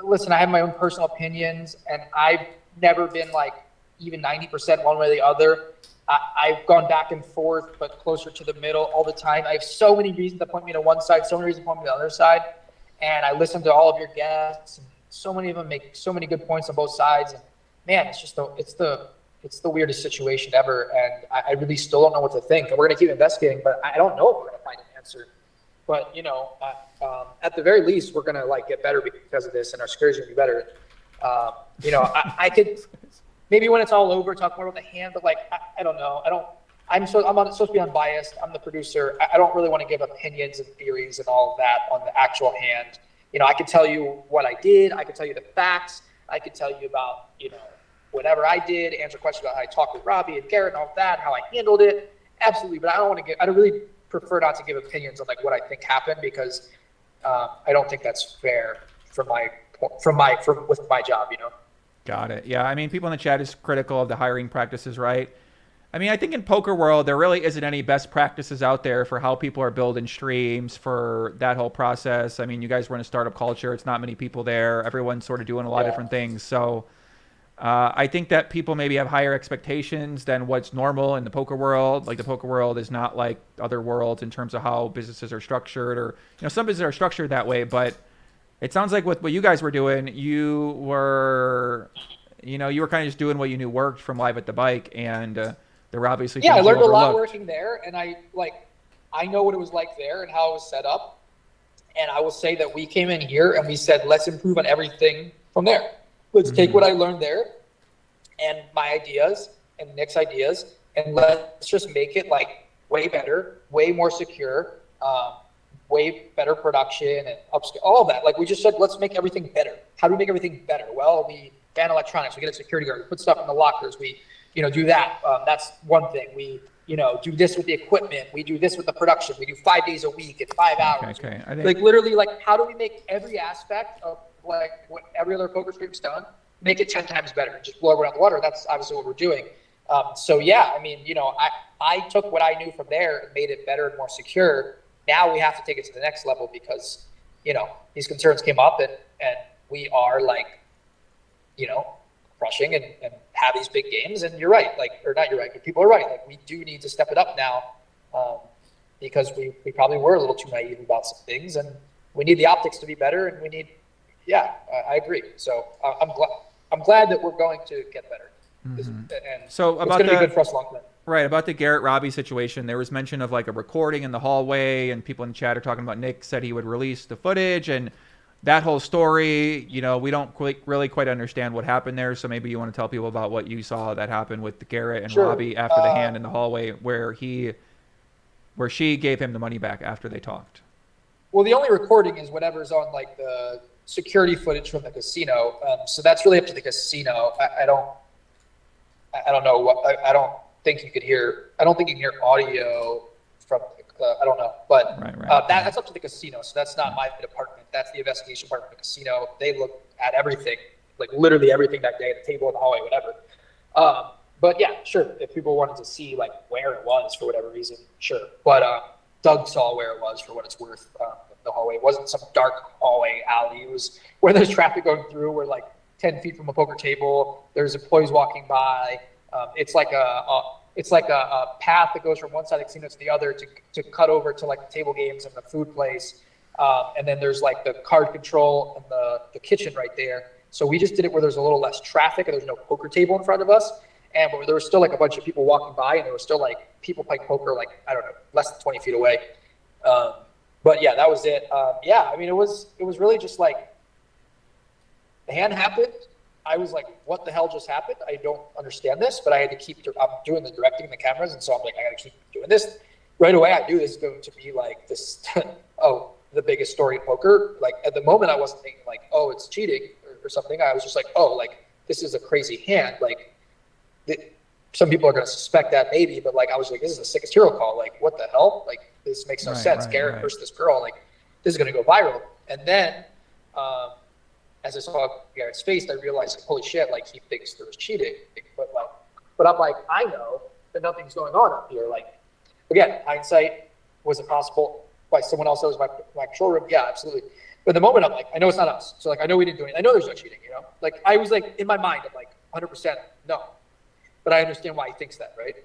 listen, I have my own personal opinions, and I've never been like even 90% one way or the other. I've gone back and forth, but closer to the middle all the time. I have so many reasons to point me to one side, so many reasons to point me to the other side. And I listen to all of your guests, and so many of them make so many good points on both sides. And man, it's just it's the weirdest situation ever. And I really still don't know what to think. And we're going to keep investigating, but I don't know if we're going to find an answer. But, you know, at the very least, we're going to like get better because of this, and our security's going to be better. You know, I could, maybe when it's all over, talk more about the hand, but like, I don't know. I'm supposed to be unbiased. I'm the producer. I don't really want to give opinions and theories and all of that on the actual hand. You know, I can tell you what I did. I can tell you the facts. I could tell you about, you know, whatever I did, answer questions about how I talked with Robbi and Garrett and all of that, how I handled it. Absolutely. But I don't really prefer not to give opinions on like what I think happened, because I don't think that's fair with my job, you know? Got it. Yeah, I mean, people in the chat is critical of the hiring practices, right? I mean, I think in poker world, there really isn't any best practices out there for how people are building streams, for that whole process. I mean, you guys run a startup culture. It's not many people there. Everyone's sort of doing a lot of different things. So I think that people maybe have higher expectations than what's normal in the poker world. Like the poker world is not like other worlds in terms of how businesses are structured, or, you know, some businesses are structured that way, but it sounds like with what you guys were doing, you were kind of just doing what you knew worked from Live at the Bike, and there were obviously I things learned you a lot overlooked. working there, and I know what it was like there and how it was set up. And I will say that we came in here and we said, let's improve on everything from there. Let's take what I learned there and my ideas and Nick's ideas, and let's just make it like way better, way more secure, way better production and upscale, all of that. Like we just said, let's make everything better. How do we make everything better? Well, we ban electronics, we get a security guard, we put stuff in the lockers, we, you know, do that. That's one thing. We, you know, do this with the equipment. We do this with the production. We do 5 days a week at 5 hours. Okay. Like literally, like how do we make every aspect of like what every other poker stream's done, make it 10 times better, just blow everyone out the water? That's obviously what we're doing. So yeah, I mean, you know, I took what I knew from there and made it better and more secure. Now we have to take it to the next level because, you know, these concerns came up and we are like, you know, crushing and have these big games. And you're right, like, or not you're right, but people are right. Like we do need to step it up now because we probably were a little too naive about some things, and we need the optics to be better, and we need, I agree. So I'm glad that we're going to get better. And So it's about going to be good for us long term. Right, about the Garrett Robbi situation, there was mention of like a recording in the hallway, and people in the chat are talking about Nick said he would release the footage, and that whole story, you know, we don't really quite understand what happened there. So maybe you want to tell people about what you saw that happened with Garrett and Robbi after the hand in the hallway, where she gave him the money back after they talked. Well, the only recording is whatever's on like the security footage from the casino. So that's really up to the casino. I don't know what, think you could hear. I don't think you can hear audio from. I don't know, but that's up to the casino. So that's not my department. That's the investigation part of the casino. They look at everything, like literally everything that day, the table in the hallway, whatever. But yeah, sure. If people wanted to see like where it was for whatever reason, sure. But Doug saw where it was for what it's worth. The hallway. It wasn't some dark hallway alley. It was where there's traffic going through. We're like 10 feet from a poker table. There's employees walking by. It's like a path that goes from one side of the casino to the other to cut over to like the table games and the food place. And then there's like the card control and the kitchen right there. So we just did it where there's a little less traffic and there's no poker table in front of us. And but there was still like a bunch of people walking by and there was still like people playing poker, like, I don't know, less than 20 feet away. But yeah, that was it. Yeah, I mean, it was really just like the hand happened. I was like, what the hell just happened? I don't understand this, but I had to I'm doing the directing and the cameras. And so I'm like, I got to keep doing this. Right away, I knew this is going to be like this, the biggest story in poker. Like at the moment, I wasn't thinking like, oh, it's cheating or something. I was just like, oh, like this is a crazy hand. Like some people are going to suspect that maybe, but like, I was like, this is the sickest hero call. Like, what the hell? Like, this makes no sense. Garrett versus this girl, like, this is going to go viral. And then, as I saw Garrett's face, I realized, like, holy shit, like, he thinks there was cheating. But I'm like, I know that nothing's going on up here. Like, again, hindsight, was it possible by someone else that was my control room? Yeah, absolutely. But at the moment, I'm like, I know it's not us. So, like, I know we didn't do anything. I know there's no cheating, you know? Like, I was, like, in my mind, I'm like, 100% no. But I understand why he thinks that, right?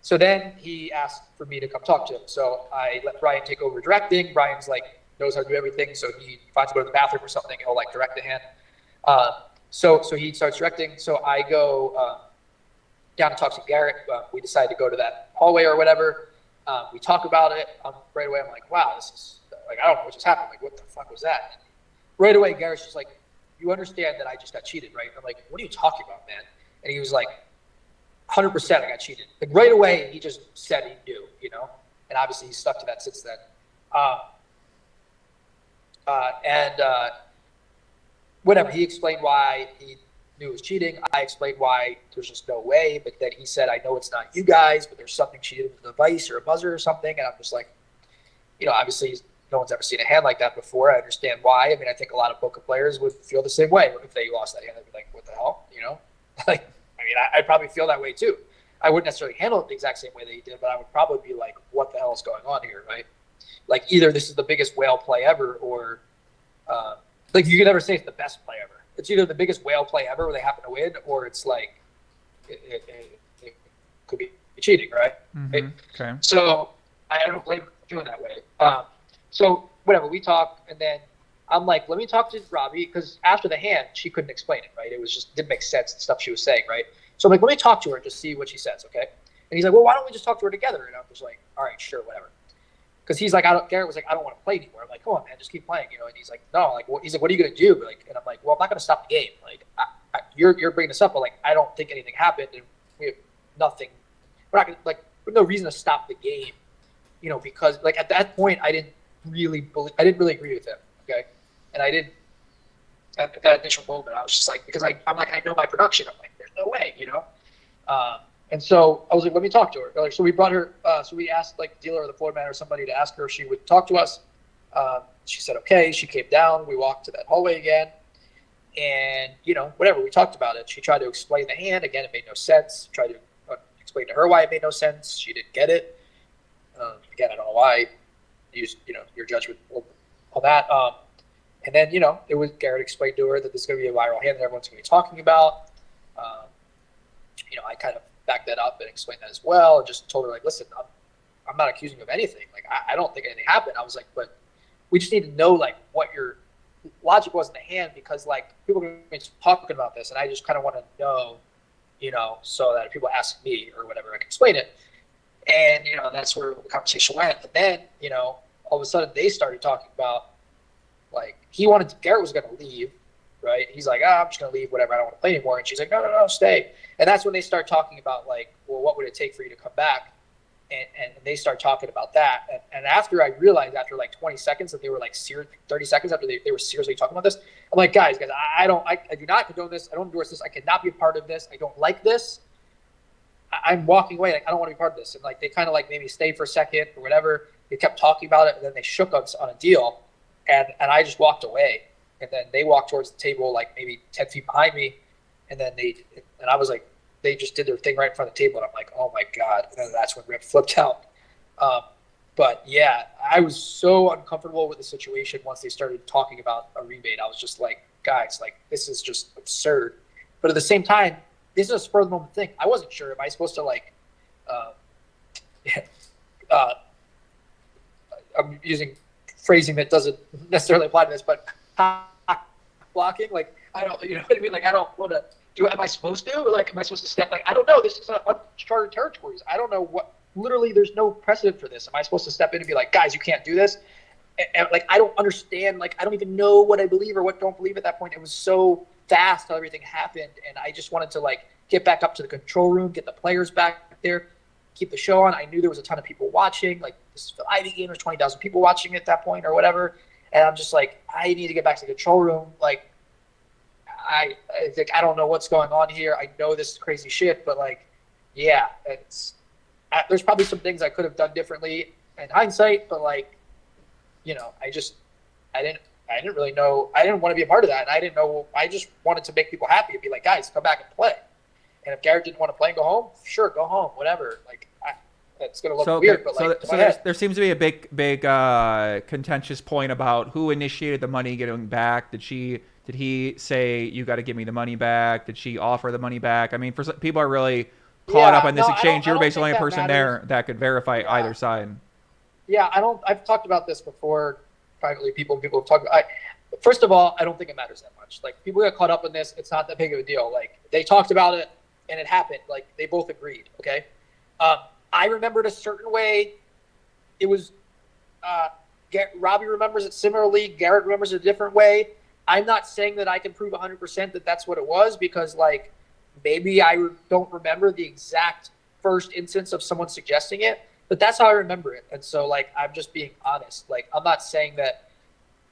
So then he asked for me to come talk to him. So I let Brian take over directing. Brian's like, knows how to do everything. So he finds to go to the bathroom or something, he'll like direct the hand. So he starts directing. So I go down to talk to Garrett. We decide to go to that hallway or whatever. We talk about it. Right away, I'm like, wow, this is like, I don't know what just happened. Like, what the fuck was that? And right away, Garrett's just like, you understand that I just got cheated, right? I'm like, what are you talking about, man? And he was like, 100% I got cheated. Like right away, he just said he knew, you know? And obviously he's stuck to that since then. Whatever, he explained why he knew it was cheating. I explained why there's just no way, but then he said, I know it's not you guys, but there's something cheated with a device or a buzzer or something. And I'm just like, you know, obviously no one's ever seen a hand like that before. I understand why. I mean, I think a lot of poker players would feel the same way. If they lost that hand, they'd be like, what the hell, you know? Like, I mean, I'd probably feel that way too. I wouldn't necessarily handle it the exact same way that he did, but I would probably be like, what the hell is going on here, right? Like, either this is the biggest whale play ever, or, like, you can never say it's the best play ever. It's either the biggest whale play ever where they happen to win, or it's like, it could be cheating, right? Mm-hmm. Okay. So, I don't blame him for doing that way. So, whatever, we talk, and then I'm like, let me talk to Robbi, because after the hand, she couldn't explain it, right? It was just, didn't make sense, the stuff she was saying, right? So I'm like, let me talk to her and just see what she says, okay? And he's like, well, why don't we just talk to her together? And I'm just like, all right, sure, whatever. Because he's like, Garrett was like, I don't want to play anymore. I'm like, come on, man, just keep playing, you know? And he's like, no, like, he's like, what are you going to do? Like, and I'm like, well, I'm not going to stop the game. Like, you're bringing this up, but like, I don't think anything happened, and we have nothing. We're not going to, like, there's no reason to stop the game, you know, because like at that point, I didn't really agree with him, okay? And I didn't, at that initial moment, I was just like, because I'm like, I know my production. I'm like, there's no way, you know? And so I was like, let me talk to her. Like, so we brought her, so we asked like the dealer or the floor man or somebody to ask her if she would talk to us. She said, okay. She came down. We walked to that hallway again. And, you know, whatever, we talked about it. She tried to explain the hand. Again, it made no sense. Tried to explain to her why it made no sense. She didn't get it. Again, I don't know why. Use, you know, your judgment, all that. And then, you know, it was Garrett explained to her that this is going to be a viral hand that everyone's going to be talking about. You know, I kind of backed that up and explained that as well, and just told her, like, listen, I'm not accusing you of anything. Like, I don't think anything happened. I was like, but we just need to know, like, what your logic was in the hand, because, like, people are going to be talking about this, and I just kind of want to know, you know, so that if people ask me or whatever, I can explain it. And, you know, that's where the conversation went. But then, you know, all of a sudden they started talking about, like, Garrett was going to leave, right? He's like, I'm just going to leave, whatever, I don't want to play anymore. And she's like, no, stay. And that's when they start talking about, like, well, what would it take for you to come back? And they start talking about that. And after I realized, after like 20 seconds, that they were like 30 seconds after they were seriously talking about this, I'm like, guys, I do not condone this. I don't endorse this. I cannot be a part of this. I don't like this. I'm walking away. Like, I don't want to be part of this. And like, they kind of like made me stay for a second or whatever. They kept talking about it, and then they shook us on a deal, and I just walked away. And then they walked towards the table, like maybe 10 feet behind me, and then I was like, they just did their thing right in front of the table, and I'm like, oh my god. And then that's when Rip flipped out. But yeah, I was so uncomfortable with the situation once they started talking about a rebate. I was just like, guys, like this is just absurd. But at the same time, this is a spur of the moment thing. I wasn't sure. Am I supposed to like, I'm using phrasing that doesn't necessarily apply to this, but blocking, like I don't, you know what I mean? Like I don't want to do. Am I supposed to? Like, am I supposed to step? Like I don't know. This is uncharted territories. I don't know what. Literally, there's no precedent for this. Am I supposed to step in and be like, guys, you can't do this? And like, I don't understand. Like, I don't even know what I believe or what don't believe at that point. It was so fast how everything happened, and I just wanted to like get back up to the control room, get the players back there, keep the show on. I knew there was a ton of people watching. Like this Ivy game, there's 20,000 people watching at that point or whatever. And I'm just like, I need to get back to the control room. Like, I think I don't know what's going on here. I know this is crazy shit, but like, yeah, there's probably some things I could have done differently in hindsight, but like, you know, I didn't really know. I didn't want to be a part of that. And I didn't know. I just wanted to make people happy and be like, guys, come back and play. And if Garrett didn't want to play and go home, sure, go home, whatever. Like, it's going to look weird, but like, there seems to be a big contentious point about who initiated the money getting back. Did he say, you got to give me the money back? Did she offer the money back? I mean, for some, people are really caught up in this exchange. You were basically the only person there that could verify either side. Yeah, I've talked about this before privately. People have talked about. First of all, I don't think it matters that much. Like, people get caught up in this. It's not that big of a deal. Like, they talked about it and it happened. Like, they both agreed. Okay. I remembered a certain way. It was Robbi remembers it similarly. Garrett remembers it a different way. I'm not saying that I can prove 100% that that's what it was, because like maybe I don't remember the exact first instance of someone suggesting it, but that's how I remember it. And so like, I'm just being honest. Like, I'm not saying that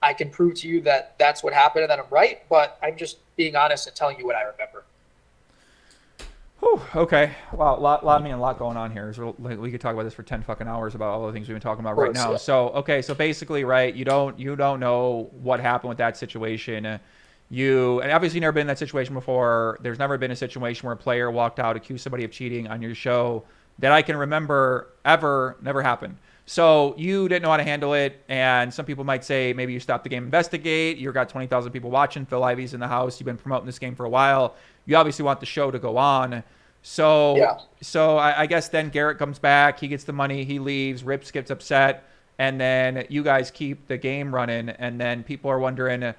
I can prove to you that that's what happened and that I'm right, but I'm just being honest and telling you what I remember. Whew, okay. Wow, a lot going on here. So we could talk about this for 10 fucking hours about all the things we've been talking about right now. Yeah. So, okay, so basically, right, you don't know what happened with that situation. And obviously you've never been in that situation before. There's never been a situation where a player walked out, accused somebody of cheating on your show that I can remember never happened. So you didn't know how to handle it, and some people might say maybe you stopped the game, investigate. You've got 20,000 people watching. Phil Ivey's in the house. You've been promoting this game for a while. You obviously want the show to go on. So I guess then Garrett comes back. He gets the money. He leaves. Rips gets upset, and then you guys keep the game running. And then people are wondering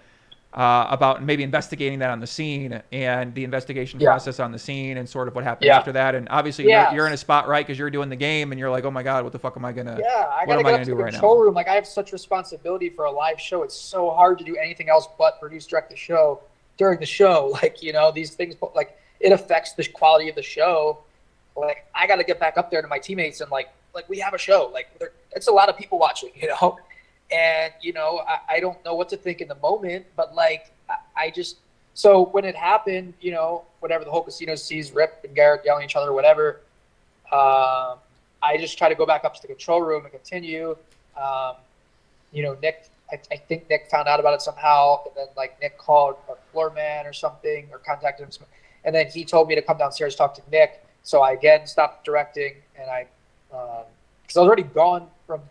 about maybe investigating that on the scene and the investigation process on the scene and sort of what happens after that. And obviously you're in a spot, right? Because you're doing the game and you're like, oh my God, what the fuck am I gonna? I gotta get up to the control room. Like, I have such responsibility for a live show. It's so hard to do anything else but produce, direct the show during the show. Like, you know, these things, like, it affects the quality of the show. Like, I got to get back up there to my teammates and like we have a show. Like, it's a lot of people watching, you know. And, you know, I don't know what to think in the moment, but like, I just, so when it happened, you know, whatever, the whole casino sees Rip and Garrett yelling at each other or whatever, I just try to go back up to the control room and continue. You know, Nick, I think Nick found out about it somehow, and then like Nick called a floor man or something, or contacted him, and then he told me to come downstairs to talk to Nick. So I again stopped directing, and I, because I was already gone from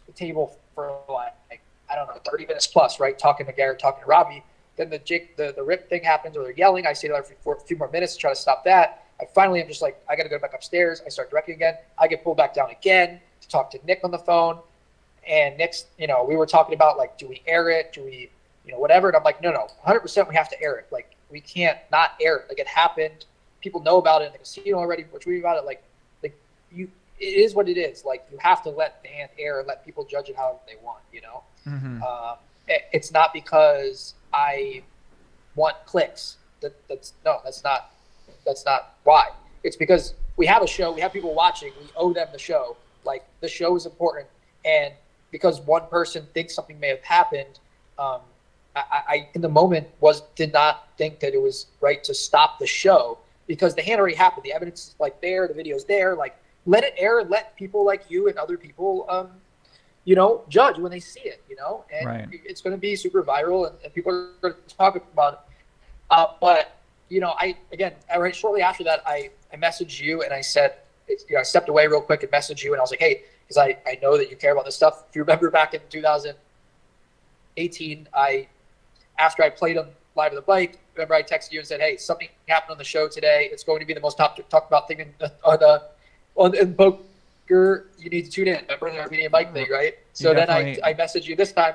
the table for like, I don't know, 30 minutes plus, right? Talking to Garrett, talking to Robbi. Then the Rip thing happens, or they're yelling. I stay there for a few more minutes to try to stop that. I finally am just like, I got to go back upstairs. I start directing again. I get pulled back down again to talk to Nick on the phone. And Nick's, you know, we were talking about like, do we air it? Do we, you know, whatever. And I'm like, no, 100% we have to air it. Like, we can't not air it. Like, it happened. People know about it in the casino already. We're tweeting about it. Like it is what it is. Like, you have to let the hand air and let people judge it however they want, you know? Mm-hmm. It's not because I want clicks. That's not why. It's because we have a show. We have people watching. We owe them the show. Like, the show is important. And because one person thinks something may have happened, I in the moment did not think that it was right to stop the show. because the hand already happened. The evidence is like there, the video's there. Like, let it air and let people like you and other people, judge when they see it, and Right. it's going to be super viral and people are going to talk about it. But shortly after that, I messaged you and I said, I stepped away real quick and messaged you and I was like, hey, because I know that you care about this stuff. If you remember back in 2018, after I played on Live on the Bike, remember I texted you and said, hey, something happened on the show today. It's going to be the most talked about thing in poker. You need to tune in. Remember the media mic thing, right? So then I messaged you this time,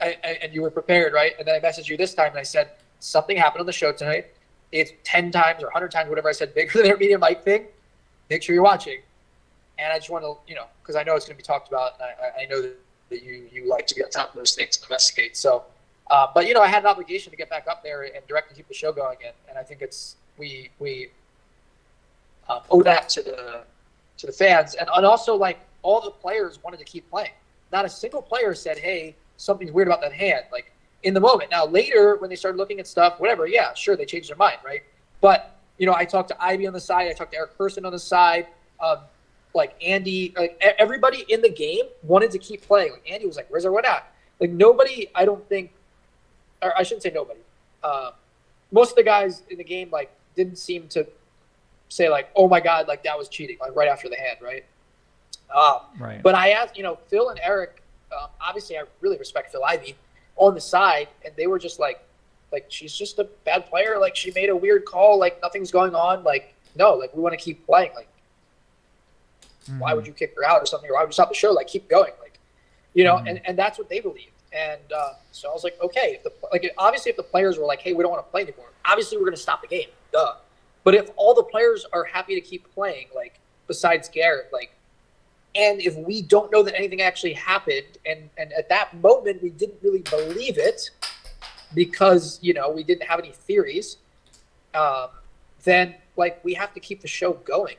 and you were prepared, right? And then I messaged you this time and I said, something happened on the show tonight. It's 10 times or 100 times, whatever I said, bigger than their media mic thing. Make sure you're watching. And I just want to, because I know it's going to be talked about, and I know that you like to be on top of those things and investigate. So, but I had an obligation to get back up there and direct and keep the show going, and I think we owe that to the fans, and also like all the players wanted to keep playing. Not a single player said, "Hey, something's weird about that hand." Like in the moment. Now later, when they started looking at stuff, whatever, yeah, sure, they changed their mind, right? But I talked to Ivy on the side, I talked to Eric Person on the side. Like Andy, like everybody in the game wanted to keep playing. Like Andy was like, "Where's everyone at?" Like nobody, I don't think, or I shouldn't say nobody. Most of the guys in the game like didn't seem to say like, "Oh my God, like that was cheating," like right after the hand, right? Right. But I asked, Phil and Eric. Obviously, I really respect Phil Ivey on the side, and they were just like she's just a bad player. Like she made a weird call. Like nothing's going on. Like no, like we want to keep playing. Like. Why would you kick her out or something? Or why would you stop the show? Like, keep going. Like, and that's what they believed. And so I was like, okay. Obviously, if the players were like, hey, we don't want to play anymore, obviously we're going to stop the game. Duh. But if all the players are happy to keep playing, like, besides Garrett, like, and if we don't know that anything actually happened, and at that moment we didn't really believe it because, we didn't have any theories, then, like, we have to keep the show going,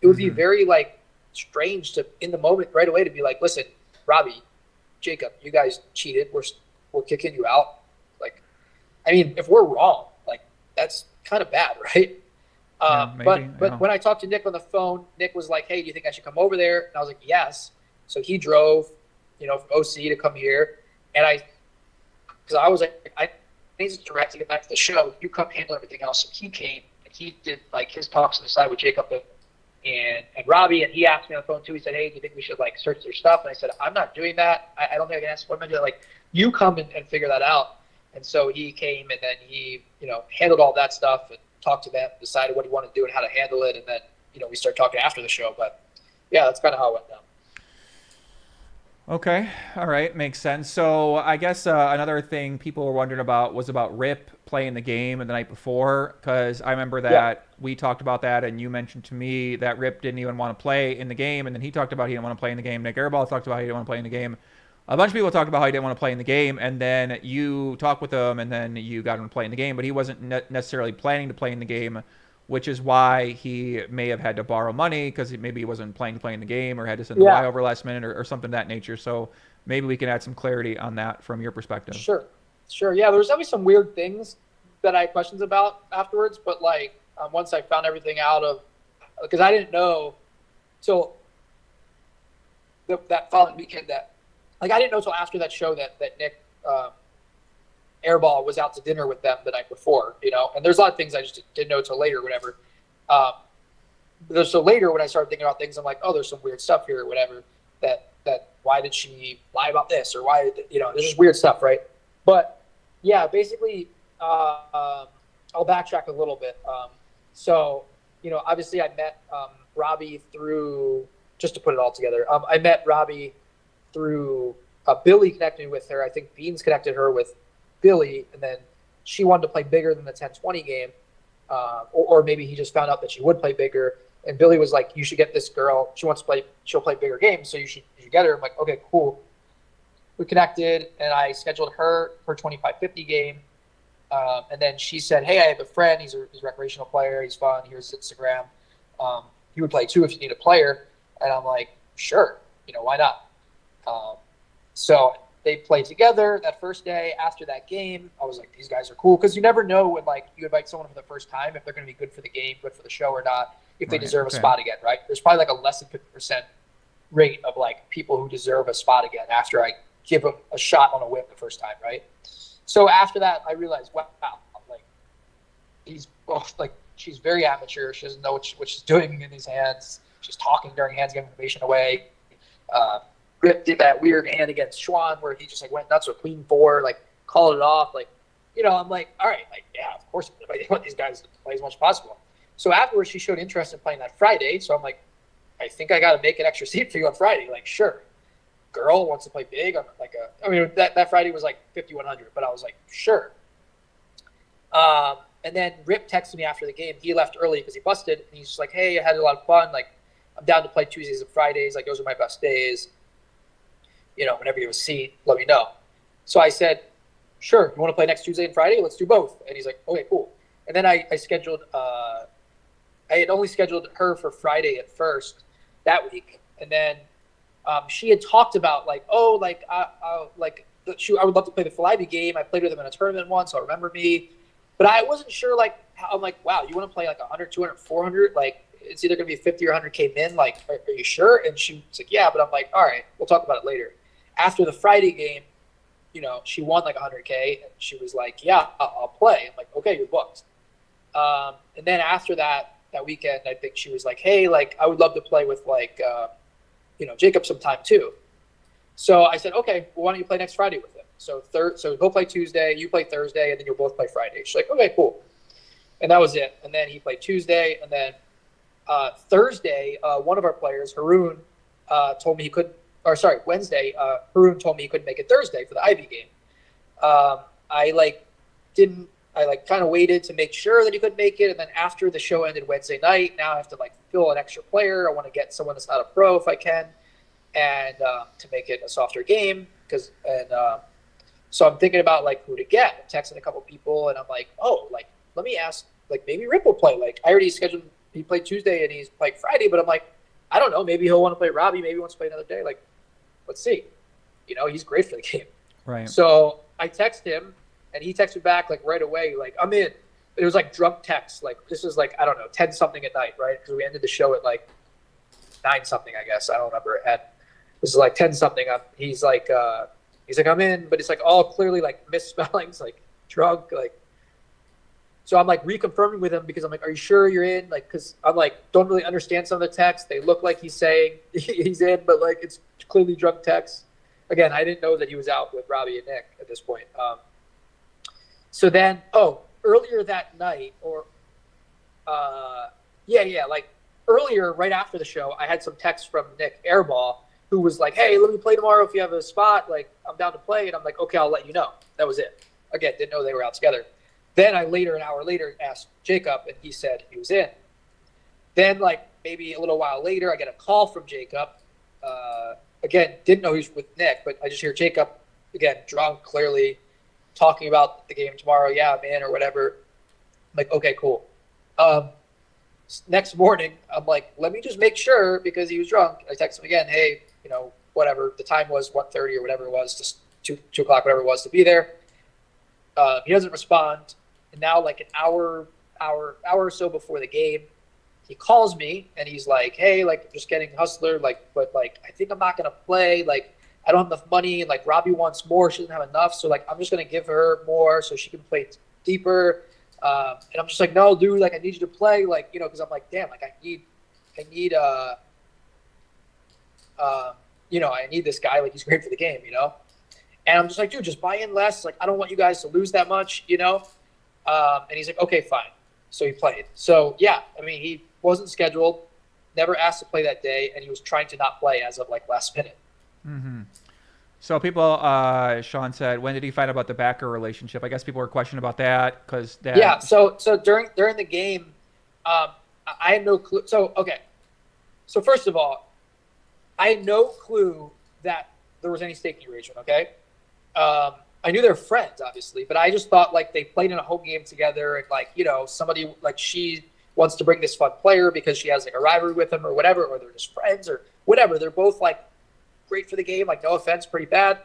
It would be very like strange to in the moment right away to be like, listen, Robbi, Jacob, you guys cheated. We're kicking you out. Like, I mean, if we're wrong, like that's kind of bad, right? But when I talked to Nick on the phone, Nick was like, hey, do you think I should come over there? And I was like, yes. So he drove, from OC to come here, and because I was like, I need to direct to get back to the show. You come handle everything else. So he came and he did like his talks on the side with Jacob and Robbi, and he asked me on the phone too. He said, hey, do you think we should like search their stuff? And I said, I'm not doing that. I don't think I can ask what I'm doing. Like, you come and figure that out. And so he came and then he, handled all that stuff and talked to them, decided what he wanted to do and how to handle it. And then, we started talking after the show. But yeah, that's kind of how it went down. Okay. All right. Makes sense. So I guess another thing people were wondering about was about Rip playing the game the night before, because I remember that we talked about that and you mentioned to me that Rip didn't even want to play in the game, and then he talked about he didn't want to play in the game. Nick Airball talked about he didn't want to play in the game. A bunch of people talked about how he didn't want to play in the game, and then you talked with him and then you got him to play in the game, but he wasn't necessarily planning to play in the game, which is why he may have had to borrow money because maybe he wasn't planning to play in the game or had to send the wire over last minute or something of that nature. So maybe we can add some clarity on that from your perspective. Sure. Yeah, there was definitely some weird things that I had questions about afterwards, but like once I found everything out of, because I didn't know till that following weekend that, like I didn't know till after that show that Nick Airball was out to dinner with them the night before, and there's a lot of things I just didn't know till later or whatever. So later when I started thinking about things, I'm like, oh, there's some weird stuff here or whatever, that why did she lie about this, or why, there's just weird stuff, right? But yeah, basically, I'll backtrack a little bit. So, obviously I met Robbi through, just to put it all together, I met Robbi through Billy connected with her. I think Beans connected her with Billy, and then she wanted to play bigger than the 10-20 game, or maybe he just found out that she would play bigger, and Billy was like, you should get this girl. She wants to play, she'll play bigger games, so you should get her. I'm like, okay, cool. We connected, and I scheduled her for 25-50 game. And then she said, hey, I have a friend. He's a recreational player. He's fun. Here's Instagram. He would play too if you need a player. And I'm like, sure, why not? So they played together that first day. After that game, I was like, these guys are cool, because you never know when like you invite someone for the first time if they're going to be good for the game, good for the show or not, if they deserve a spot again, right? There's probably like a less than 50% rate of like people who deserve a spot again after I give them a shot on a whip the first time, right? So after that, I realized, wow, like she's very amateur. She doesn't know what she's doing in these hands. She's talking during hands, giving information away. Rip did that weird hand against Schwan where he just like went nuts with queen 4, like called it off. Like, you know, I'm like, all right, like, yeah, of course, I want these guys to play as much as possible. So afterwards, she showed interest in playing that Friday. So I'm like, I think I got to make an extra seat for you on Friday. Like, sure. Girl wants to play big. I'm like, that Friday was like 5,100, but I was like, sure. And then Rip texted me after the game. He left early because he busted, and he's just like, hey, I had a lot of fun. Like, I'm down to play Tuesdays and Fridays. Like, those are my best days. You know, whenever you have a seat, let me know. So I said, sure. You want to play next Tuesday and Friday? Let's do both. And he's like, okay, cool. And then I scheduled. I had only scheduled her for Friday at first that week, and then she had talked about like, oh, like I would love to play the Falabi game. I played with him in a tournament once, so remember me. But I wasn't sure, like, I'm like, wow, you want to play like 100, 200, 400? Like, it's either going to be 50 or 100K min. Like, are you sure? And she was like, yeah, but I'm like, all right, we'll talk about it later. After the Friday game, you know, she won like 100K, and she was like, yeah, I'll play. I'm like, okay, you're booked. And then after that weekend, I think she was like, hey, like, I would love to play with, like, you know, Jacob sometime too. So I said, okay, well, why don't you play next Friday with him? So he'll play Tuesday, you play Thursday, and then you'll both play Friday. She's like, okay, cool. And that was it. And then he played Tuesday, and then Thursday, one of our players, Haroon, told me he couldn't, or sorry, Wednesday, Haroon told me he couldn't make it Thursday for the Ivy game. I kind of waited to make sure that he couldn't make it, and then after the show ended Wednesday night, now I have to like fill an extra player. I want to get someone that's not a pro if I can, and to make it a softer game, so I'm thinking about like who to get. I'm texting a couple people, and I'm like, oh, like let me ask, like maybe Rip will play. Like I already scheduled, he played Tuesday and he's played Friday, but I'm like, I don't know, maybe he'll want to play Robbi, maybe he wants to play another day. Like, let's see. You know, he's great for the game. Right. So I text him, and he texted back like right away, like I'm in. It was like drunk text. Like this was like, I don't know, 10 something at night, right? Because we ended the show at like 9 something, I guess. I don't remember. This is like 10 something. He's like, I'm in, but it's like all clearly like misspellings, like drunk, like. So I'm like reconfirming with him because I'm like, are you sure you're in? Like, because I'm like, don't really understand some of the text. They look like he's saying he's in, but like it's clearly drunk text. Again, I didn't know that he was out with Robbi and Nick at this point. So then, earlier that night, like earlier, right after the show, I had some text from Nick Airball, who was like, hey, let me play tomorrow if you have a spot. Like, I'm down to play. And I'm like, okay, I'll let you know. That was it. Again, didn't know they were out together. Then an hour later, asked Jacob, and he said he was in. Then, like, maybe a little while later, I get a call from Jacob. Again, didn't know he was with Nick, but I just hear Jacob, again, drunk, clearly, talking about the game tomorrow. Yeah, I'm in or whatever. I'm like, okay, cool. Next morning, I'm like, let me just make sure, because he was drunk. I text him again, hey, you know, whatever. The time was 1:30 or whatever it was, just 2 o'clock, whatever it was, to be there. He doesn't respond. And now, like an hour or so before the game, he calls me and he's like, hey, like, I'm just getting Hustler, like, but like, I think I'm not going to play. Like, I don't have enough money. And like, Robbi wants more. She doesn't have enough. So like, I'm just going to give her more so she can play deeper. And I'm just like, no, dude, like, I need you to play. Like, you know, cause I'm like, damn, like I need, you know, I need this guy. Like, he's great for the game, you know? And I'm just like, dude, just buy in less. Like, I don't want you guys to lose that much, you know? And he's like, okay, fine. So he played. So yeah, I mean, he wasn't scheduled, never asked to play that day, and he was trying to not play as of like last minute. Mm-hmm. So people, Sean said, when did he find out about the backer relationship? I guess people were questioning about that because that. Yeah. So during the game, I had no clue. So okay. So first of all, I had no clue that there was any staking arrangement. Okay. I knew they're friends, obviously, but I just thought like they played in a home game together, and like, you know, somebody like she wants to bring this fun player because she has like a rivalry with him or whatever, or they're just friends or whatever. They're both like great for the game. Like, no offense, pretty bad.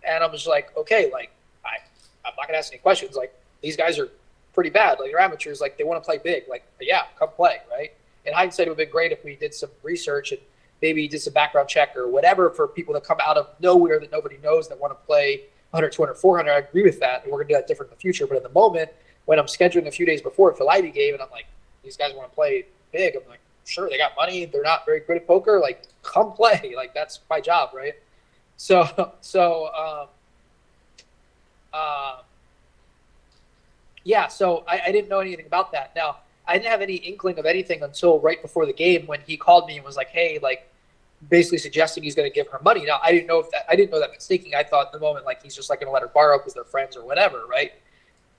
And I'm just like, okay, like I'm not gonna ask any questions. Like these guys are pretty bad. Like they're amateurs. Like they want to play big. Like yeah, come play, right? In hindsight, it would have been great if we did some research and maybe did some background check or whatever for people that come out of nowhere that nobody knows that want to play 100, 200, 400. I agree with that, and we're gonna do that different in the future. But in the moment, when I'm scheduling a few days before a Phil Ivey game, and I'm like, these guys want to play big. I'm like, sure, they got money. They're not very good at poker. Like, come play. Like that's my job, right? Yeah, so I didn't know anything about that. Now, I didn't have any inkling of anything until right before the game when he called me and was like, hey, like, basically suggesting he's going to give her money. Now, I didn't know that meant staking. I thought in the moment, like, he's just like going to let her borrow because they're friends or whatever, right?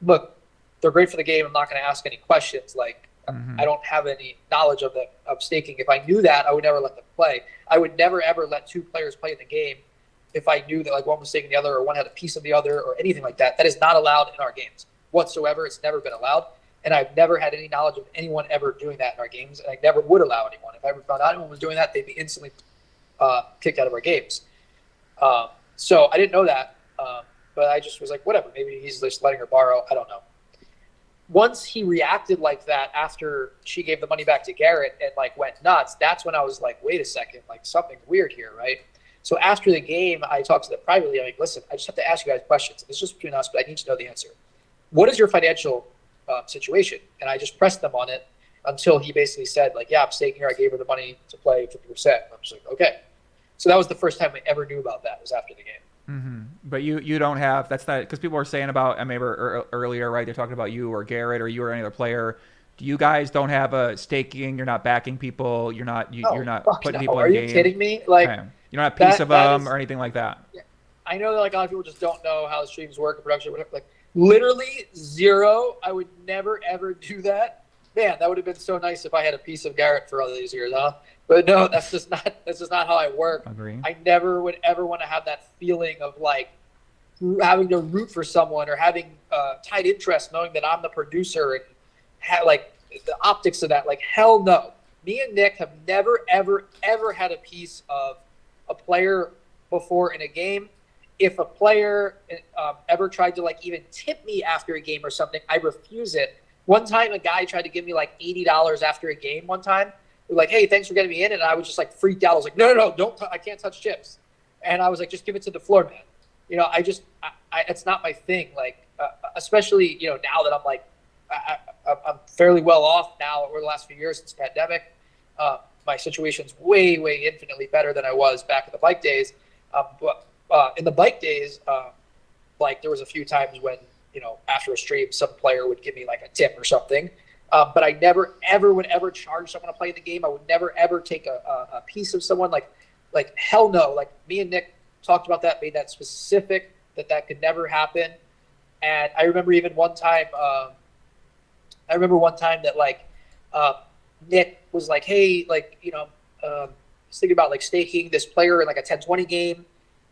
Look, they're great for the game. I'm not going to ask any questions. Like, I don't have any knowledge of staking. If I knew that, I would never let them play. I would never, ever let two players play in the game if I knew that, like, one was taking the other or one had a piece of the other or anything like that. That is not allowed in our games whatsoever. It's never been allowed. And I've never had any knowledge of anyone ever doing that in our games, and I never would allow anyone. If I ever found out anyone was doing that, they'd be instantly kicked out of our games. So I didn't know that, but I just was like, whatever, maybe he's just letting her borrow. I don't know. Once he reacted like that after she gave the money back to Garrett and like went nuts, that's when I was like, wait a second, like something's weird here, right? So after the game, I talked to them privately. I'm like, listen, I just have to ask you guys questions. It's just between us, but I need to know the answer. What is your financial situation? And I just pressed them on it until he basically said, like, yeah, I'm staking her. I gave her the money to play 50%. I'm just like, okay. So that was the first time I ever knew about that, was after the game. Mm-hmm. But you don't have, that's not, because people were saying about, I remember earlier, right, they're talking about you or Garrett or you or any other player. Do you guys don't have a staking? You're not backing people. You're not you're not putting people in the game. Are you kidding me? Like, okay. You don't have a piece of them or anything like that. Yeah. I know that like a lot of people just don't know how the streams work or production, whatever. Like literally zero. I would never ever do that. Man, that would have been so nice if I had a piece of Garrett for all these years, huh? But no, that's just not how I work. Agree. I never would ever want to have that feeling of like having to root for someone or having tight interest, knowing that I'm the producer and like the optics of that. Like hell no. Me and Nick have never ever ever had a piece of a player before in a game. If a player ever tried to like even tip me after a game or something, I refuse it. One time a guy tried to give me like $80 after a game one time. They're like, hey, thanks for getting me in. And I was just like freaked out. I was like, no, I can't touch chips. And I was like, just give it to the floor, man. You know, it's not my thing. Like, especially, you know, now that I'm like, I'm fairly well off now over the last few years since the pandemic. My situation's way, way infinitely better than I was back in the bike days. But in the bike days, like there was a few times when, you know, after a stream, some player would give me like a tip or something. But I never, ever would ever charge someone to play the game. I would never, ever take a piece of someone. Like hell no. Like me and Nick talked about that, made that specific that could never happen. And I remember even one time, that like Nick was like, hey, like, you know, he's thinking about like staking this player in like a 10-20 game.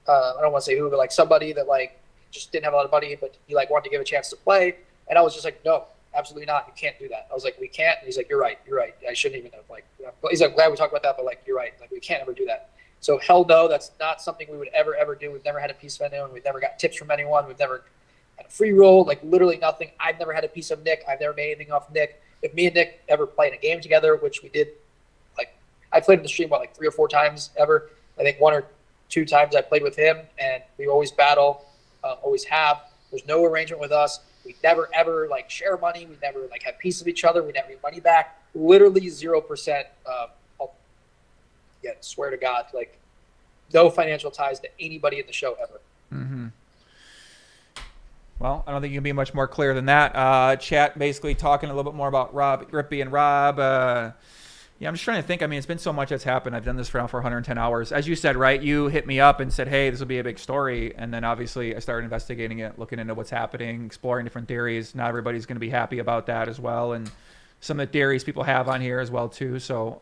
I don't want to say who, but like somebody that like just didn't have a lot of money, but he like wanted to give a chance to play. And I was just like, no, absolutely not. You can't do that. I was like, we can't. And he's like, you're right. I shouldn't even have like, he's like, glad we talked about that, but like, you're right. Like we can't ever do that. So hell no, that's not something we would ever do. We've never had a piece of anyone. We've never got tips from anyone. We've never had a free roll, like literally nothing. I've never had a piece of Nick. I've never made anything off Nick. If me and Nick ever played a game together, which we did, like I played in the stream, like 3 or 4 times ever. I think 1 or 2 times I played with him, and we always battle, always have. There's no arrangement with us. We never ever like share money. We never like have pieces of each other. We never get money back. Literally 0%. Yeah, swear to God, like no financial ties to anybody in the show ever. Mm-hmm. Well, I don't think you can be much more clear than that. Chat basically talking a little bit more about Rippy and Rob. Yeah, I'm just trying to think. I mean, it's been so much that's happened. I've done this for 110 hours. As you said, right, you hit me up and said, hey, this will be a big story. And then obviously I started investigating it, looking into what's happening, exploring different theories. Not everybody's going to be happy about that as well. And some of the theories people have on here as well, too. So,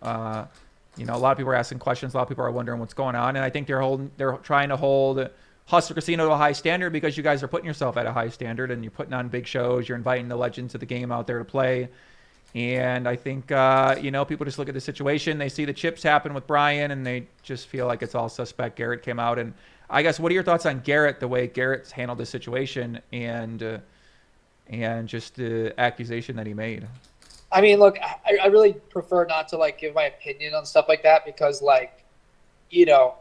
you know, a lot of people are asking questions. A lot of people are wondering what's going on. And I think they're trying to hold Hustler Casino to a high standard because you guys are putting yourself at a high standard and you're putting on big shows. You're inviting the legends of the game out there to play. And I think, you know, people just look at the situation. They see the chips happen with Brian and they just feel like it's all suspect. Garrett came out and I guess, what are your thoughts on Garrett, the way Garrett's handled the situation and just the accusation that he made? I mean, look, I really prefer not to like give my opinion on stuff like that because, like, you know,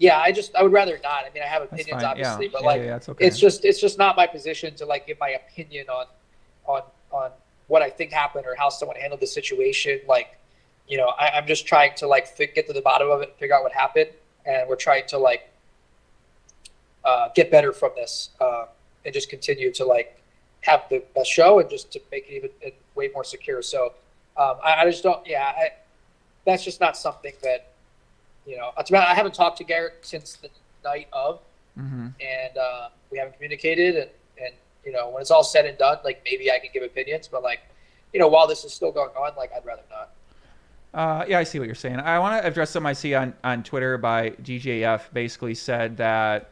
I would rather not. I mean, I have opinions, obviously, but like, it's okay. it's just not my position to like give my opinion on what I think happened or how someone handled the situation. Like, you know, I'm just trying to like get to the bottom of it, figure out what happened, and we're trying to like get better from this and just continue to like have the best show and just to make it even way more secure. So I just don't. That's just not something that. You know, I haven't talked to Garrett since the night of, and we haven't communicated. And you know, when it's all said and done, like maybe I can give opinions, but like, you know, while this is still going on, like I'd rather not. I see what you're saying. I want to address something I see on Twitter by GJF. Basically said that